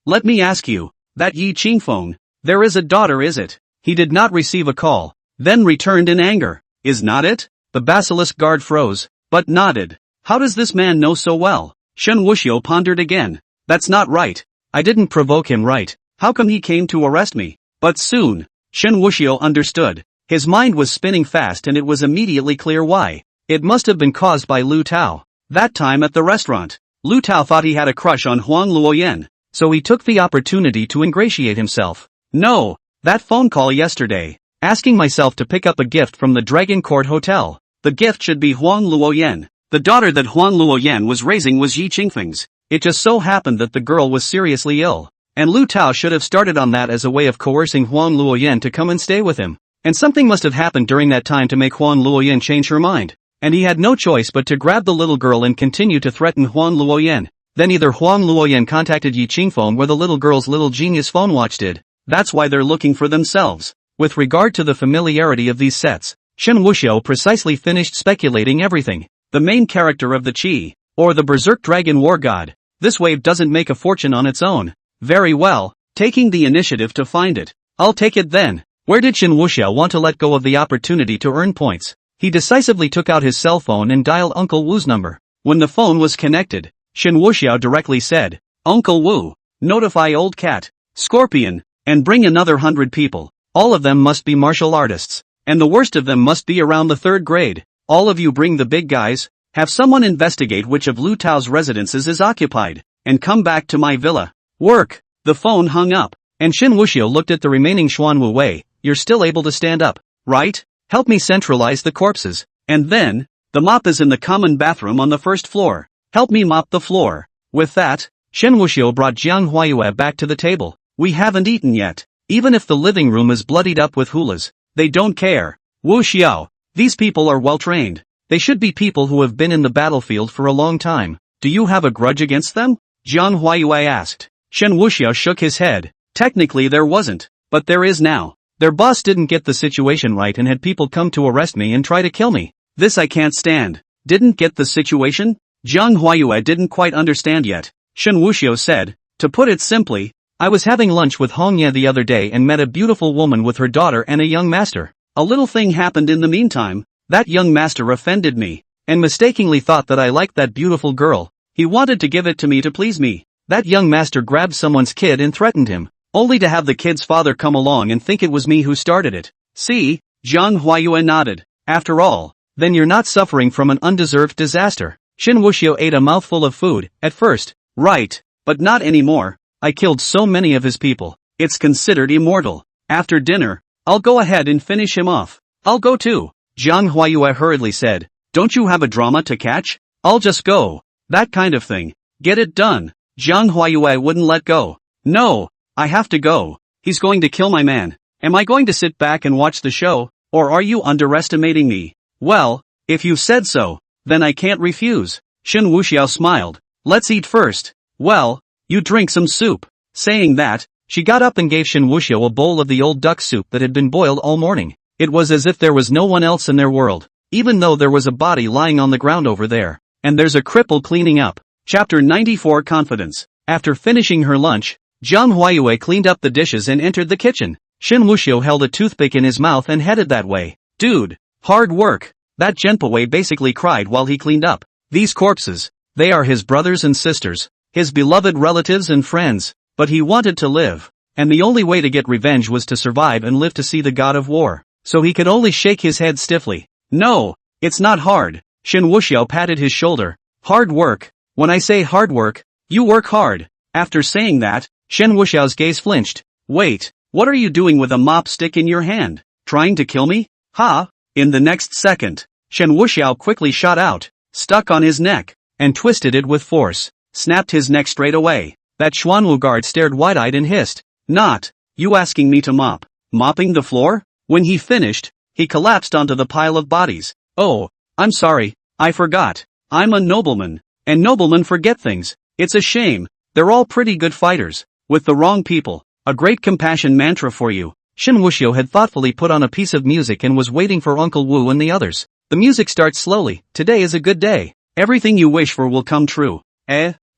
Let me ask you, that Yi Qingfeng, there is a daughter, is it? He did not receive a call, then returned in anger. Is not it? The basilisk guard froze, but nodded. How does this man know so well? Shen Wuxiao pondered again. That's not right. I didn't provoke him, right? How come he came to arrest me? But soon, Shen Wuxiao understood. His mind was spinning fast and it was immediately clear why. It must have been caused by Lu Tao. That time at the restaurant, Lu Tao thought he had a crush on Huang Luoyan, so he took the opportunity to ingratiate himself. No, that phone call yesterday, asking myself to pick up a gift from the Dragon Court Hotel. The gift should be Huang Luoyan. The daughter that Huang Luoyan was raising was Yi Qingfeng's. It just so happened that the girl was seriously ill, and Lu Tao should have started on that as a way of coercing Huang Luoyan to come and stay with him. And something must have happened during that time to make Huang Luoyan change her mind. And he had no choice but to grab the little girl and continue to threaten Huang Luoyan. Then either Huang Luoyan contacted Yi Qingfeng or the little girl's little genius phone watch did. That's why they're looking for themselves. With regard to the familiarity of these sets, Shen Wuxiao precisely finished speculating everything. The main character of the Qi, or the Berserk Dragon War God. This wave doesn't make a fortune on its own. Very well, taking the initiative to find it. I'll take it then. Where did Shen Wuxiao want to let go of the opportunity to earn points? He decisively took out his cell phone and dialed Uncle Wu's number. When the phone was connected, Shen Wuxiao directly said, Uncle Wu, notify Old Cat, Scorpion, and bring another 100 people. All of them must be martial artists, and the worst of them must be around the 3rd grade. All of you bring the big guys, have someone investigate which of Lu Tao's residences is occupied, and come back to my villa. Work! The phone hung up, and Shen Wuxiao looked at the remaining Xuan Wu Wei. You're still able to stand up, right? Help me centralize the corpses, and then, the mop is in the common bathroom on the 1st floor. Help me mop the floor. With that, Shen Wuxiao brought Jiang Huayue back to the table. We haven't eaten yet. Even if the living room is bloodied up with hulas, they don't care. Wuxiao, these people are well trained. They should be people who have been in the battlefield for a long time. Do you have a grudge against them? Jiang Huayue asked. Shen Wuxiao shook his head. Technically there wasn't, but there is now. Their boss didn't get the situation right and had people come to arrest me and try to kill me. This I can't stand. Didn't get the situation? Jiang Huayue didn't quite understand yet. Shen Wuxiao said, to put it simply, I was having lunch with Hong Ye the other day and met a beautiful woman with her daughter and a young master. A little thing happened in the meantime. That young master offended me, and mistakenly thought that I liked that beautiful girl. He wanted to give it to me to please me. That young master grabbed someone's kid and threatened him, only to have the kid's father come along and think it was me who started it. See? Jiang Huayue nodded. After all, then you're not suffering from an undeserved disaster. Shen Wuxiao ate a mouthful of food, at first. Right, but not anymore. I killed so many of his people. It's considered immortal. After dinner, I'll go ahead and finish him off. I'll go too. Jiang Huayue hurriedly said. Don't you have a drama to catch? I'll just go. That kind of thing. Get it done. Jiang Huayue wouldn't let go. No, I have to go. He's going to kill my man. Am I going to sit back and watch the show, or are you underestimating me? Well, if you said so, then I can't refuse. Shen Wuxiao smiled. Let's eat first. Well, you drink some soup. Saying that, she got up and gave Shen Wuxiao a bowl of the old duck soup that had been boiled all morning. It was as if there was no one else in their world, even though there was a body lying on the ground over there, and there's a cripple cleaning up. Chapter 94 Confidence. After finishing her lunch, Jiang Huayue cleaned up the dishes and entered the kitchen. Shen Wuxiao held a toothpick in his mouth and headed that way. Dude, hard work. That Zhenpawei basically cried while he cleaned up. These corpses, they are his brothers and sisters, his beloved relatives and friends, but he wanted to live, and the only way to get revenge was to survive and live to see the god of war, so he could only shake his head stiffly. No, it's not hard. Shen Wuxiao patted his shoulder. Hard work. When I say hard work, you work hard. After saying that, Shen Wuxiao's gaze flinched. Wait, what are you doing with a mop stick in your hand? Trying to kill me? Ha! In the next second, Shen Wuxiao quickly shot out, stuck on his neck, and twisted it with force, snapped his neck straight away. That Xuanwu guard stared wide-eyed and hissed. Not, you asking me to mop? Mopping the floor? When he finished, he collapsed onto the pile of bodies. Oh, I'm sorry, I forgot. I'm a nobleman, and noblemen forget things. It's a shame. They're all pretty good fighters. With the wrong people. A great compassion mantra for you. Shen Wuxiao had thoughtfully put on a piece of music and was waiting for Uncle Wu and the others. The music starts slowly. Today is a good day. Everything you wish for will come true.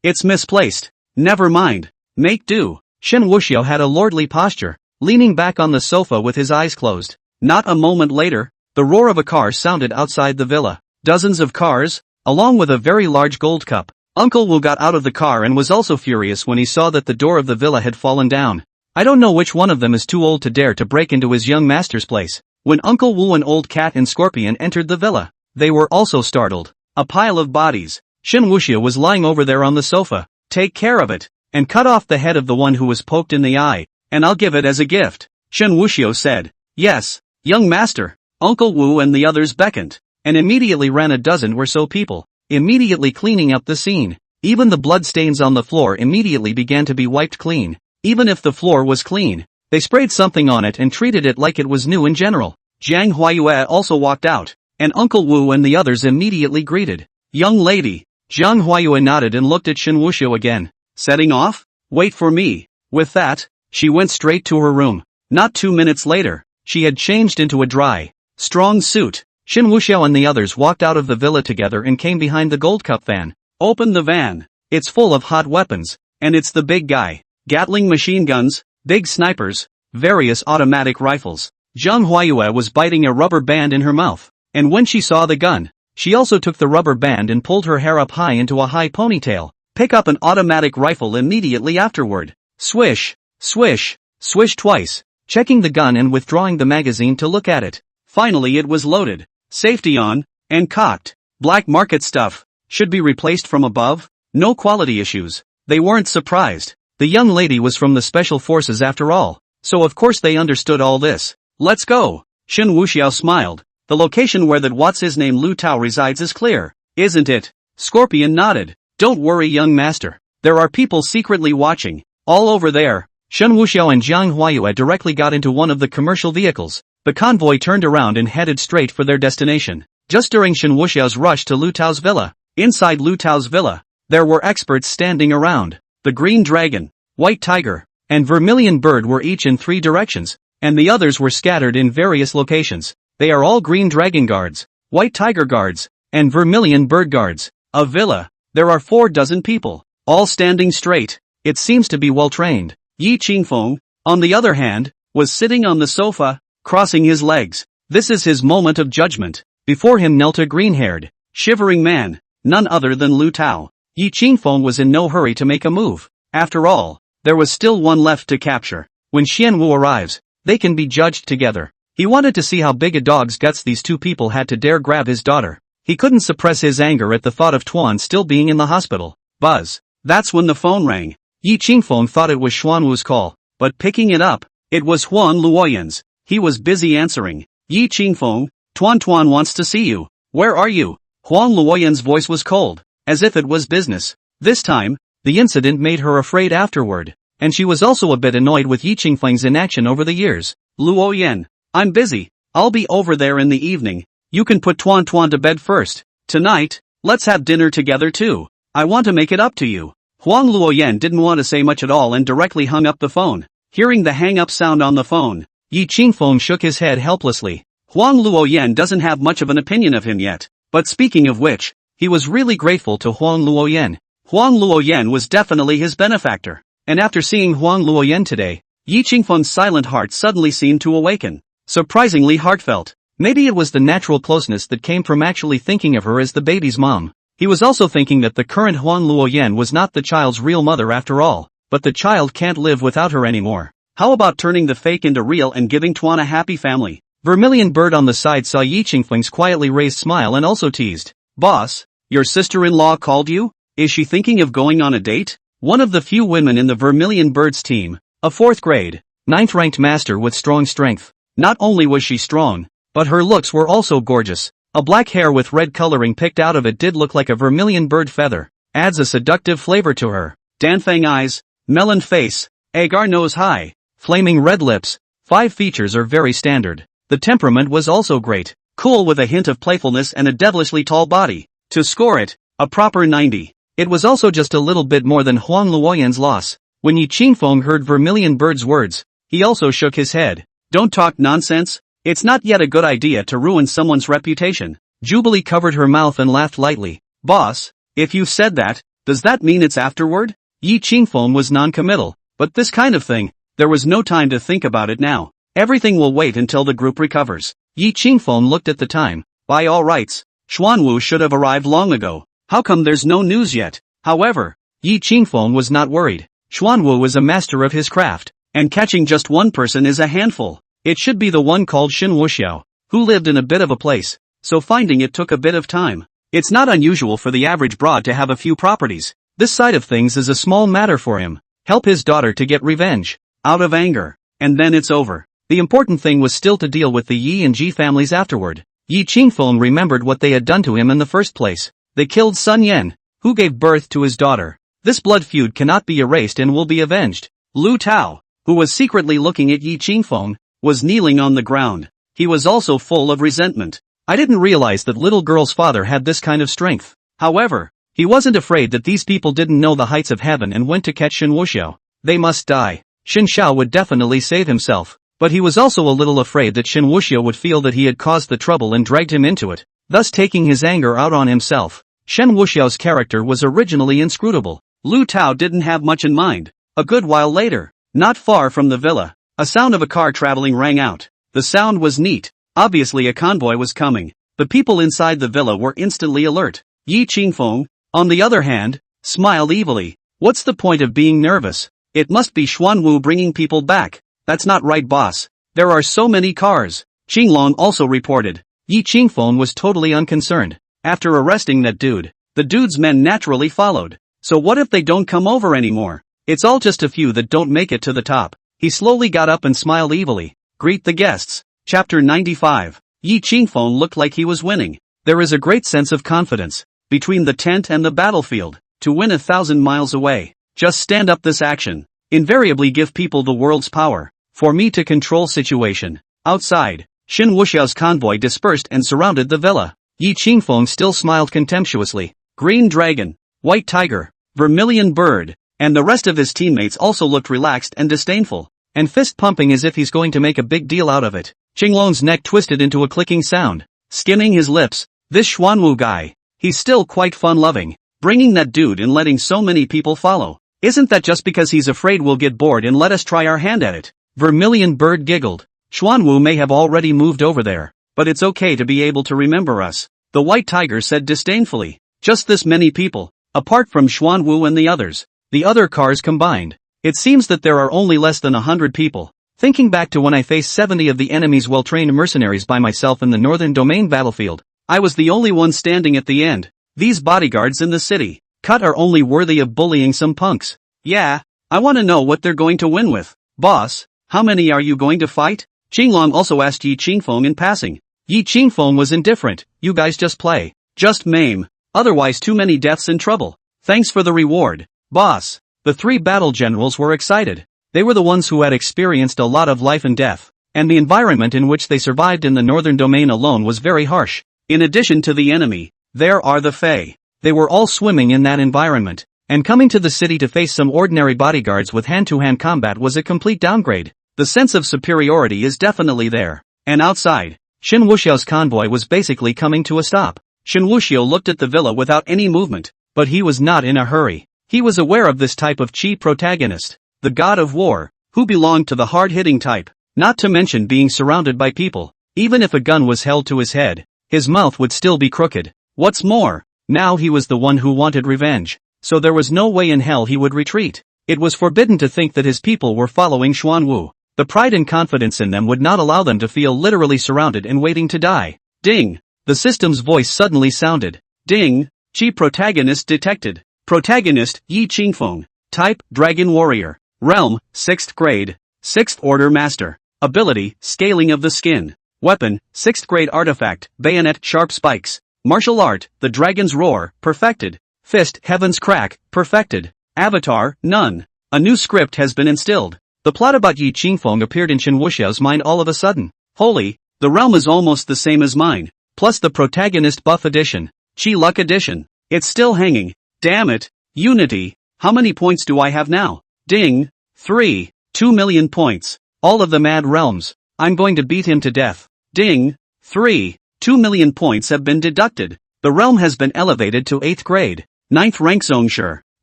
It's misplaced. Never mind. Make do. Shen Wuxiao had a lordly posture, leaning back on the sofa with his eyes closed. Not a moment later, the roar of a car sounded outside the villa. Dozens of cars, along with a very large gold cup. Uncle Wu got out of the car and was also furious when he saw that the door of the villa had fallen down. I don't know which one of them is too old to dare to break into his young master's place. When Uncle Wu and Old Cat and Scorpion entered the villa, they were also startled. A pile of bodies. Shen Wuxiao was lying over there on the sofa. Take care of it, and cut off the head of the one who was poked in the eye, and I'll give it as a gift. Shen Wuxiao said. Yes, young master. Uncle Wu and the others beckoned, and immediately ran a dozen or so people, immediately cleaning up the scene. Even the blood stains on the floor immediately began to be wiped clean. Even if the floor was clean, they sprayed something on it and treated it like it was new in general. Jiang Huayue also walked out, and Uncle Wu and the others immediately greeted. Young lady. Jiang Huayue nodded and looked at Shen Wuxiao again. Setting off? Wait for me. With that, she went straight to her room. Not 2 minutes later, she had changed into a dry, strong suit. Shen Wuxiao and the others walked out of the villa together and came behind the gold cup van. Open the van. It's full of hot weapons, and it's the big guy. Gatling machine guns, big snipers, various automatic rifles. Jiang Huayue was biting a rubber band in her mouth, and when she saw the gun, she also took the rubber band and pulled her hair up high into a high ponytail. Pick up an automatic rifle immediately afterward. Swish, swish, swish twice, checking the gun and withdrawing the magazine to look at it. Finally it was loaded, safety on, and cocked. Black market stuff. Should be replaced from above? No quality issues. They weren't surprised. The young lady was from the special forces after all, so of course they understood all this. Let's go. Shen Wuxiao smiled. The location where that what's-his-name Lu Tao resides is clear, isn't it? Scorpion nodded. Don't worry, young master. There are people secretly watching. All over there. Shen Wuxiao and Jiang Huayue directly got into one of the commercial vehicles. The convoy turned around and headed straight for their destination. Just during Shen Wuxiao's rush to Lu Tao's villa. Inside Lu Tao's villa, there were experts standing around. The Green Dragon, White Tiger, and Vermilion Bird were each in 3 directions, and the others were scattered in various locations. They are all Green Dragon guards, White Tiger guards, and Vermilion Bird guards. A villa. There are 4 dozen people, all standing straight. It seems to be well trained. Yi Qingfeng, on the other hand, was sitting on the sofa, crossing his legs. This is his moment of judgment. Before him knelt a green-haired, shivering man, none other than Lu Tao. Yi Qingfeng was in no hurry to make a move. After all, there was still one left to capture. When Xianwu arrives, they can be judged together. He wanted to see how big a dog's guts these 2 people had to dare grab his daughter. He couldn't suppress his anger at the thought of Tuan still being in the hospital. Buzz. That's when the phone rang. Yi Qingfeng thought it was Xuanwu's call, but picking it up, it was Huang Luoyan's. He was busy answering. Yi Qingfeng, Tuan wants to see you. Where are you? Huang Luoyan's voice was cold, as if it was business. This time, the incident made her afraid afterward, and she was also a bit annoyed with Yi Qingfeng's inaction over the years. Luoyan, I'm busy. I'll be over there in the evening. You can put Tuan to bed first. Tonight, let's have dinner together too. I want to make it up to you. Huang Luoyan didn't want to say much at all and directly hung up the phone. Hearing the hang-up sound on the phone, Yi Qingfeng shook his head helplessly. Huang Luoyan doesn't have much of an opinion of him yet. But speaking of which, he was really grateful to Huang Luoyan. Huang Luoyan was definitely his benefactor. And after seeing Huang Luoyan today, Yi Qingfeng's silent heart suddenly seemed to awaken. Surprisingly heartfelt. Maybe it was the natural closeness that came from actually thinking of her as the baby's mom. He was also thinking that the current Huang Luoyan was not the child's real mother after all, but the child can't live without her anymore. How about turning the fake into real and giving Tuan a happy family? Vermilion Bird on the side saw Yi Qingfeng's quietly raised smile and also teased. Boss, your sister-in-law called you? Is she thinking of going on a date? One of the few women in the Vermilion Bird's team, a 4th grade, 9th ranked master with strong strength. Not only was she strong, but her looks were also gorgeous. A black hair with red coloring picked out of it did look like a Vermilion Bird feather. Adds a seductive flavor to her. Danfang eyes, melon face, agar nose high, flaming red lips. 5 features are very standard. The temperament was also great, cool with a hint of playfulness and a devilishly tall body. To score it, a proper 90. It was also just a little bit more than Huang Luoyan's loss. When Yi Qingfeng heard Vermilion Bird's words, he also shook his head. Don't talk nonsense. It's not yet a good idea to ruin someone's reputation. Jubilee covered her mouth and laughed lightly. Boss, if you've said that, does that mean it's afterward? Yi Qingfeng was non-committal, but this kind of thing, there was no time to think about it now. Everything will wait until the group recovers. Yi Qingfeng looked at the time. By all rights, Xuanwu should have arrived long ago. How come there's no news yet? However, Yi Qingfeng was not worried. Xuanwu was a master of his craft, and catching just one person is a handful. It should be the one called Shen Wuxiao, who lived in a bit of a place, so finding it took a bit of time. It's not unusual for the average broad to have a few properties. This side of things is a small matter for him. Help his daughter to get revenge, out of anger, and then it's over. The important thing was still to deal with the Yi and Ji families afterward. Yi Qingfeng remembered what they had done to him in the first place. They killed Sun Yan, who gave birth to his daughter. This blood feud cannot be erased and will be avenged. Lu Tao, who was secretly looking at Yi Qingfeng, was kneeling on the ground. He was also full of resentment. I didn't realize that little girl's father had this kind of strength. However, he wasn't afraid that these people didn't know the heights of heaven and went to catch Shen Wuxiao. They must die. Shen Xiao would definitely save himself. But he was also a little afraid that Shen Wuxiao would feel that he had caused the trouble and dragged him into it, thus taking his anger out on himself. Shen Wuxiao's character was originally inscrutable. Lu Tao didn't have much in mind. A good while later, not far from the villa, a sound of a car traveling rang out. The sound was neat. Obviously a convoy was coming. The people inside the villa were instantly alert. Yi Qingfeng, on the other hand, smiled evilly. What's the point of being nervous? It must be Xuanwu bringing people back. That's not right, boss. There are so many cars. Qinglong also reported. Yi Qingfeng was totally unconcerned. After arresting that dude, the dude's men naturally followed. So what if they don't come over anymore? It's all just a few that don't make it to the top. He slowly got up and smiled evilly. Greet the guests. Chapter 95. Yi Qingfeng looked like he was winning. There is a great sense of confidence between the tent and the battlefield. To win 1,000 miles away. Just stand up this action. Invariably give people the world's power. For me to control situation. Outside, Shen Wuxiao's convoy dispersed and surrounded the villa. Yi Qingfeng still smiled contemptuously. Green dragon, white tiger, vermilion bird, and the rest of his teammates also looked relaxed and disdainful, and fist pumping as if he's going to make a big deal out of it. Qinglong's neck twisted into a clicking sound. Skimming his lips, this Xuanwu guy, he's still quite fun-loving. Bringing that dude and letting so many people follow. Isn't that just because he's afraid we'll get bored and let us try our hand at it? Vermilion bird giggled. Xuanwu may have already moved over there, but it's okay to be able to remember us. The white tiger said disdainfully. Just this many people, apart from Xuanwu and the other cars combined. It seems that there are only less than 100 people. Thinking back to when I faced 70 of the enemy's well-trained mercenaries by myself in the northern domain battlefield, I was the only one standing at the end. These bodyguards in the city, cut are only worthy of bullying some punks. Yeah, I want to know what they're going to win with. Boss, how many are you going to fight? Qinglong also asked Yi Qingfeng in passing. Yi Qingfeng was indifferent. You guys just play. Just maim. Otherwise too many deaths and trouble. Thanks for the reward, boss. The three battle generals were excited. They were the ones who had experienced a lot of life and death, and the environment in which they survived in the northern domain alone was very harsh. In addition to the enemy, there are the Fae. They were all swimming in that environment, and coming to the city to face some ordinary bodyguards with hand-to-hand combat was a complete downgrade. The sense of superiority is definitely there. And outside, Shen Wuxiao's convoy was basically coming to a stop. Shen Wuxiao looked at the villa without any movement, but he was not in a hurry. He was aware of this type of chi protagonist, the god of war, who belonged to the hard-hitting type, not to mention being surrounded by people. Even if a gun was held to his head, his mouth would still be crooked. What's more, now he was the one who wanted revenge, so there was no way in hell he would retreat. It was forbidden to think that his people were following Xuanwu. The pride and confidence in them would not allow them to feel literally surrounded and waiting to die. Ding! The system's voice suddenly sounded. Ding! Chi protagonist detected. Protagonist, Yi Qingfeng. Type, Dragon Warrior. Realm, 6th grade. 6th Order Master. Ability, Scaling of the Skin. Weapon, 6th grade artifact, Bayonet, Sharp Spikes. Martial art, the Dragon's Roar, perfected. Fist, Heaven's Crack, perfected. Avatar, none. A new script has been instilled. The plot about Yi Qingfeng appeared in Shen Wuxiao's mind all of a sudden. Holy, the realm is almost the same as mine. Plus the protagonist buff edition. Chi Luck edition. It's still hanging. Damn it. Unity. How many points do I have now? Ding. 3. 2 million points. All of the mad realms. I'm going to beat him to death. Ding. 3. 2 million points have been deducted. The realm has been elevated to 8th grade. 9th rank zone sure.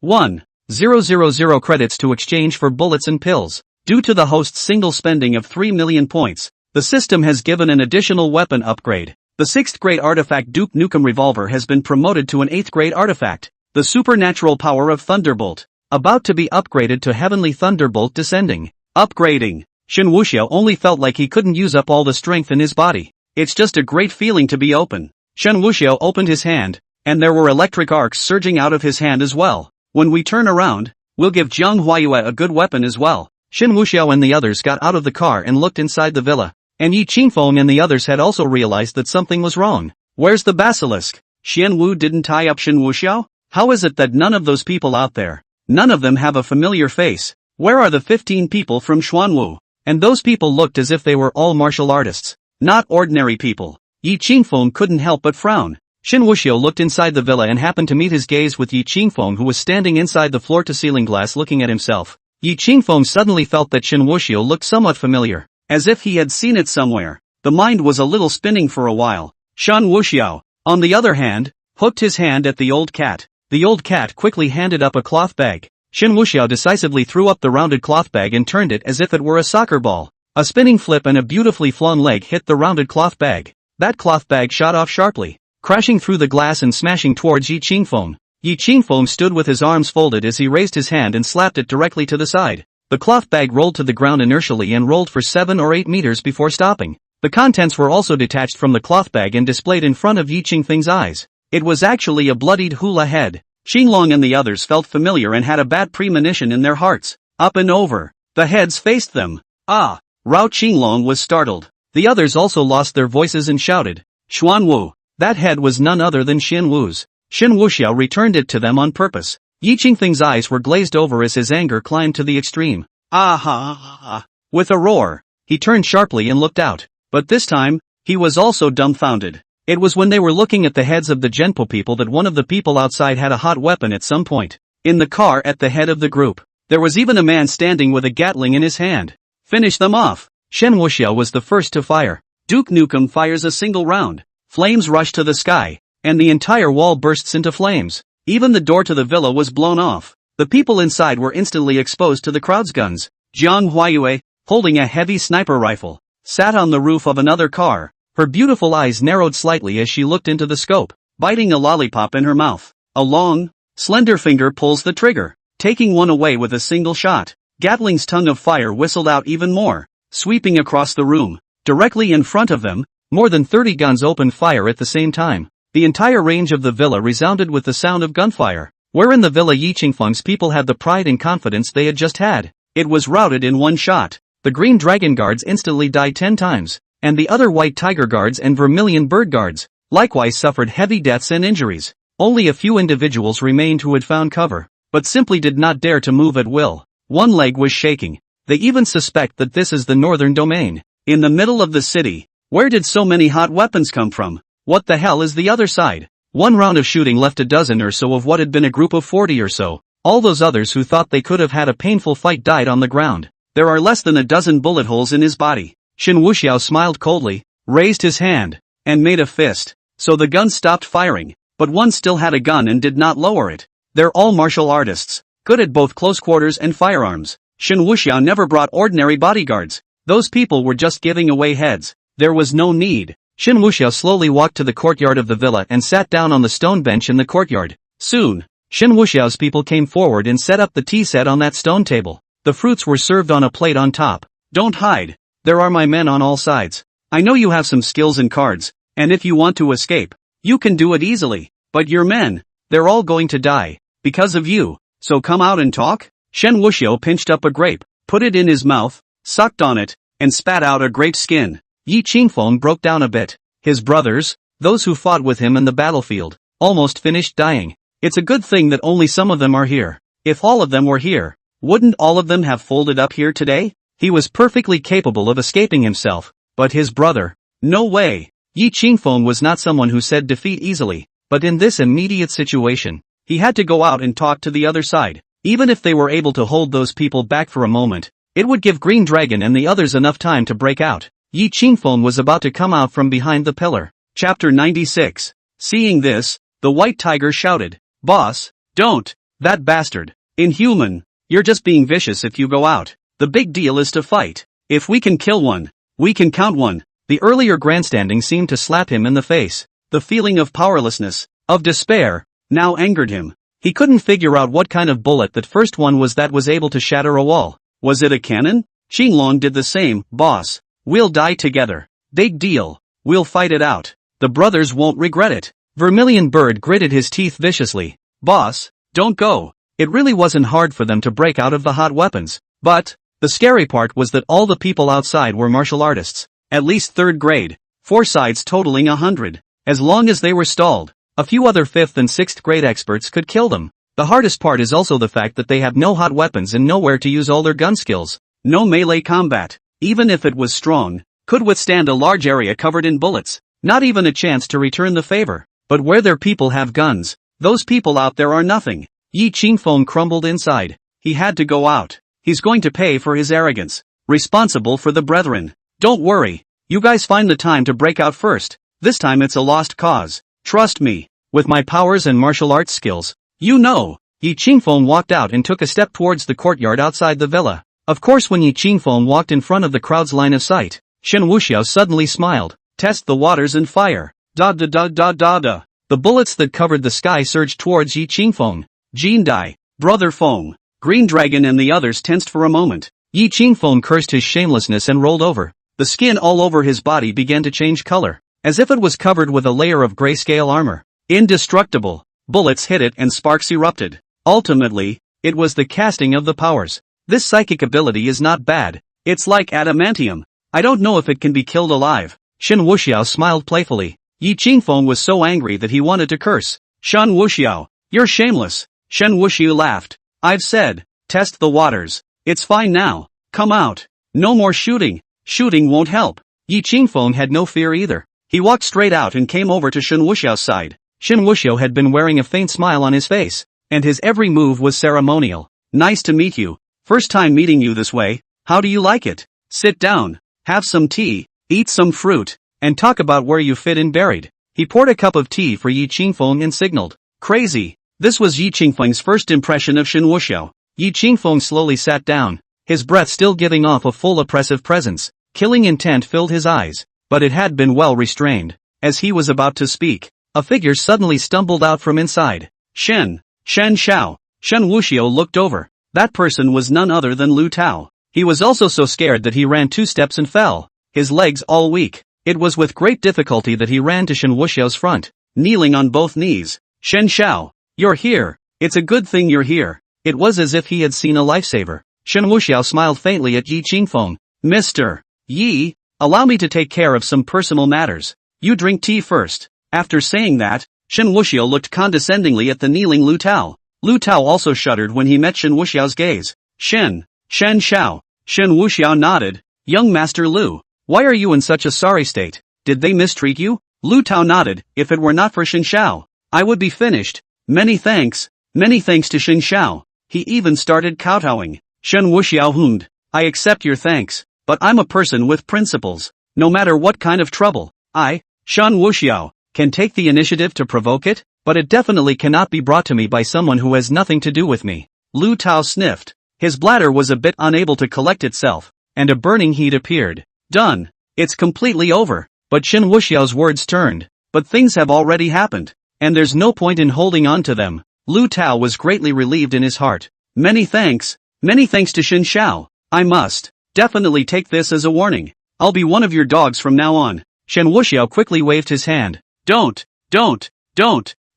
1,000 credits to exchange for bullets and pills. Due to the host's single spending of 3 million points, the system has given an additional weapon upgrade. The 6th grade artifact Duke Nukem Revolver has been promoted to an 8th grade artifact. The supernatural power of Thunderbolt. About to be upgraded to Heavenly Thunderbolt Descending. Upgrading. Shen Wuxiao only felt like he couldn't use up all the strength in his body. It's just a great feeling to be open. Shen Wuxiao opened his hand, and there were electric arcs surging out of his hand as well. When we turn around, we'll give Jiang Huayue a good weapon as well. Shen Wuxiao and the others got out of the car and looked inside the villa. And Yi Qingfeng and the others had also realized that something was wrong. Where's the basilisk? Xian Wu didn't tie up Shen Wuxiao? How is it that none of those people out there, none of them have a familiar face? Where are the 15 people from Xuanwu? And those people looked as if they were all martial artists. Not ordinary people. Yi Qingfeng couldn't help but frown. Shen Wuxiao looked inside the villa and happened to meet his gaze with Yi Qingfeng, who was standing inside the floor-to-ceiling glass looking at himself. Yi Qingfeng suddenly felt that Shen Wuxiao looked somewhat familiar, as if he had seen it somewhere. The mind was a little spinning for a while. Shen Wuxiao, on the other hand, hooked his hand at the old cat. The old cat quickly handed up a cloth bag. Shen Wuxiao decisively threw up the rounded cloth bag and turned it as if it were a soccer ball. A spinning flip and a beautifully flung leg hit the rounded cloth bag. That cloth bag shot off sharply, crashing through the glass and smashing towards Yi Qingfeng. Yi Qingfeng stood with his arms folded as he raised his hand and slapped it directly to the side. The cloth bag rolled to the ground inertially and rolled for 7 or 8 meters before stopping. The contents were also detached from the cloth bag and displayed in front of Yi Qingfeng's eyes. It was actually a bloodied hula head. Qinglong and the others felt familiar and had a bad premonition in their hearts. Up and over. The heads faced them. Ah! Rao Qinglong was startled. The others also lost their voices and shouted, Xuanwu! That head was none other than Xin Wu's. Shen Wuxiao returned it to them on purpose. Yi Qingfeng's eyes were glazed over as his anger climbed to the extreme. Ah ha ha ha! With a roar, he turned sharply and looked out. But this time, he was also dumbfounded. It was when they were looking at the heads of the Genpo people that one of the people outside had a hot weapon at some point. In the car at the head of the group, there was even a man standing with a Gatling in his hand. Finish them off! Shen Wuxiao was the first to fire. Duke Nukem fires a single round. Flames rush to the sky, and the entire wall bursts into flames. Even the door to the villa was blown off. The people inside were instantly exposed to the crowd's guns. Jiang Huayue, holding a heavy sniper rifle, sat on the roof of another car. Her beautiful eyes narrowed slightly as she looked into the scope, biting a lollipop in her mouth. A long, slender finger pulls the trigger, taking one away with a single shot. Gatling's tongue of fire whistled out even more, sweeping across the room. Directly in front of them, more than 30 guns opened fire at the same time. The entire range of the villa resounded with the sound of gunfire. Where in the villa Yi Qingfeng's people had the pride and confidence they had just had, it was routed in one shot. The green dragon guards instantly died 10 times, and the other white tiger guards and vermilion bird guards likewise suffered heavy deaths and injuries. Only a few individuals remained who had found cover, but simply did not dare to move at will. One leg was shaking. They even suspect that this is the northern domain. In the middle of the city, where did so many hot weapons come from? What the hell is the other side? One round of shooting left a dozen or so of what had been a group of 40 or so. All those others who thought they could have had a painful fight died on the ground. There are less than a dozen bullet holes in his body. Shen Wuxiao smiled coldly, raised his hand, and made a fist. So the guns stopped firing, but one still had a gun and did not lower it. They're all martial artists, good at both close quarters and firearms. Shen Wuxiao never brought ordinary bodyguards. Those people were just giving away heads. There was no need. Shen Wuxiao slowly walked to the courtyard of the villa and sat down on the stone bench in the courtyard. Soon, Shen Wuxiao's people came forward and set up the tea set on that stone table. The fruits were served on a plate on top. Don't hide. There are my men on all sides. I know you have some skills in cards, and if you want to escape, you can do it easily. But your men, they're all going to die, because of you. So come out and talk? Shen Wuxiao pinched up a grape, put it in his mouth, sucked on it, and spat out a grape skin. Yi Qingfeng broke down a bit. His brothers, those who fought with him in the battlefield, almost finished dying. It's a good thing that only some of them are here. If all of them were here, wouldn't all of them have folded up here today? He was perfectly capable of escaping himself, but his brother, no way. Yi Qingfeng was not someone who said defeat easily, but in this immediate situation, he had to go out and talk to the other side. Even if they were able to hold those people back for a moment, it would give Green Dragon and the others enough time to break out. Yi Qingfeng was about to come out from behind the pillar. Chapter 96. Seeing this, the white tiger shouted, Boss, don't, that bastard, inhuman, you're just being vicious if you go out. The big deal is to fight. If we can kill one, we can count one. The earlier grandstanding seemed to slap him in the face. The feeling of powerlessness, of despair, now angered him. He couldn't figure out what kind of bullet that first one was that was able to shatter a wall. Was it a cannon? Qinglong did the same. Boss, we'll die together. Big deal. We'll fight it out. The brothers won't regret it. Vermilion Bird gritted his teeth viciously. Boss, don't go. It really wasn't hard for them to break out of the hot weapons. But, the scary part was that all the people outside were martial artists. At least 3rd grade. 4 sides totaling 100. As long as they were stalled, a few other 5th and 6th grade experts could kill them. The hardest part is also the fact that they have no hot weapons and nowhere to use all their gun skills. No melee combat, even if it was strong, could withstand a large area covered in bullets. Not even a chance to return the favor. But where their people have guns, those people out there are nothing. Yi Qingfeng crumbled inside. He had to go out. He's going to pay for his arrogance. Responsible for the brethren. Don't worry. You guys find the time to break out first. This time it's a lost cause. Trust me. With my powers and martial arts skills. You know. Yi Qingfeng walked out and took a step towards the courtyard outside the villa. Of course when Yi Qingfeng walked in front of the crowd's line of sight, Shen Wuxiao suddenly smiled. Test the waters and fire. Da da da da da da. The bullets that covered the sky surged towards Yi Qingfeng. Jin Dai, Brother Feng, Green Dragon and the others tensed for a moment. Yi Qingfeng cursed his shamelessness and rolled over. The skin all over his body began to change color, as if it was covered with a layer of grayscale armor. Indestructible. Bullets hit it and sparks erupted. Ultimately, it was the casting of the powers. This psychic ability is not bad. It's like adamantium. I don't know if it can be killed alive. Shen Wuxiao smiled playfully. Yi Qingfeng was so angry that he wanted to curse. Shen Wuxiao, you're shameless. Shen Wuxiao laughed. I've said, test the waters. It's fine now. Come out. No more shooting. Shooting won't help. Yi Qingfeng had no fear either. He walked straight out and came over to Shen Wuxiao's side. Shen Wuxiao had been wearing a faint smile on his face, and his every move was ceremonial. Nice to meet you. First time meeting you this way. How do you like it? Sit down. Have some tea. Eat some fruit. And talk about where you fit in buried. He poured a cup of tea for Yi Qingfeng and signaled. Crazy. This was Yi Qingfeng's first impression of Shen Wuxiao. Yi Qingfeng slowly sat down, his breath still giving off a full oppressive presence. Killing intent filled his eyes, but it had been well restrained. As he was about to speak, a figure suddenly stumbled out from inside. Shen Shao. Shen Wuxiao looked over. That person was none other than Lu Tao. He was also so scared that he ran 2 steps and fell, his legs all weak. It was with great difficulty that he ran to Shen Wuxiao's front, kneeling on both knees. Shen Shao, you're here. It's a good thing you're here. It was as if he had seen a lifesaver. Shen Wuxiao smiled faintly at Yi Qingfeng. Mr. Yi, allow me to take care of some personal matters. You drink tea first. After saying that, Shen Wuxiao looked condescendingly at the kneeling Lu Tao. Lu Tao also shuddered when he met Shen Wuxiao's gaze. Shen Shao. Shen Wuxiao nodded. Young Master Lu, why are you in such a sorry state? Did they mistreat you? Lu Tao nodded. If it were not for Shen Shao, I would be finished. Many thanks to Shen Shao. He even started kowtowing. Shen Wuxiao hummed. I accept your thanks, but I'm a person with principles. No matter what kind of trouble, I, Shen Wuxiao, can take the initiative to provoke it, but it definitely cannot be brought to me by someone who has nothing to do with me. Lu Tao sniffed. His bladder was a bit unable to collect itself, and a burning heat appeared. Done. It's completely over. But Shen Wuxiao's words turned. But things have already happened, and there's no point in holding on to them. Lu Tao was greatly relieved in his heart. Many thanks to Shen Shao. I must definitely take this as a warning. I'll be one of your dogs from now on. Shen Wuxiao quickly waved his hand. Don't.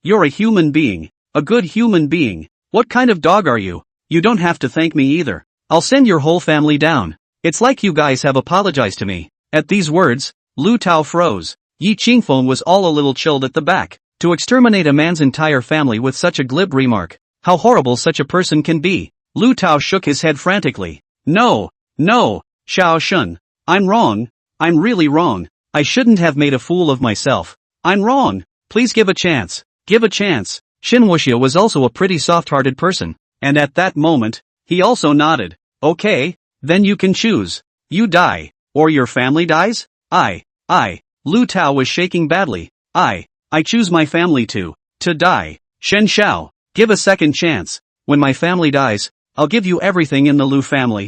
You're a human being. A good human being. What kind of dog are you? You don't have to thank me either. I'll send your whole family down. It's like you guys have apologized to me. At these words, Lu Tao froze. Yi Qingfeng was all a little chilled at the back. To exterminate a man's entire family with such a glib remark. How horrible such a person can be. Lu Tao shook his head frantically. No, Xiao Shun. I'm wrong. I'm really wrong. I shouldn't have made a fool of myself. I'm wrong. Please give a chance. Give a chance. Shen Wuxiao was also a pretty soft-hearted person, and at that moment, he also nodded. Okay, then you can choose. You die, or your family dies? Lu Tao was shaking badly. I choose my family to die. Shen Shao, give a second chance. When my family dies, I'll give you everything in the Lu family.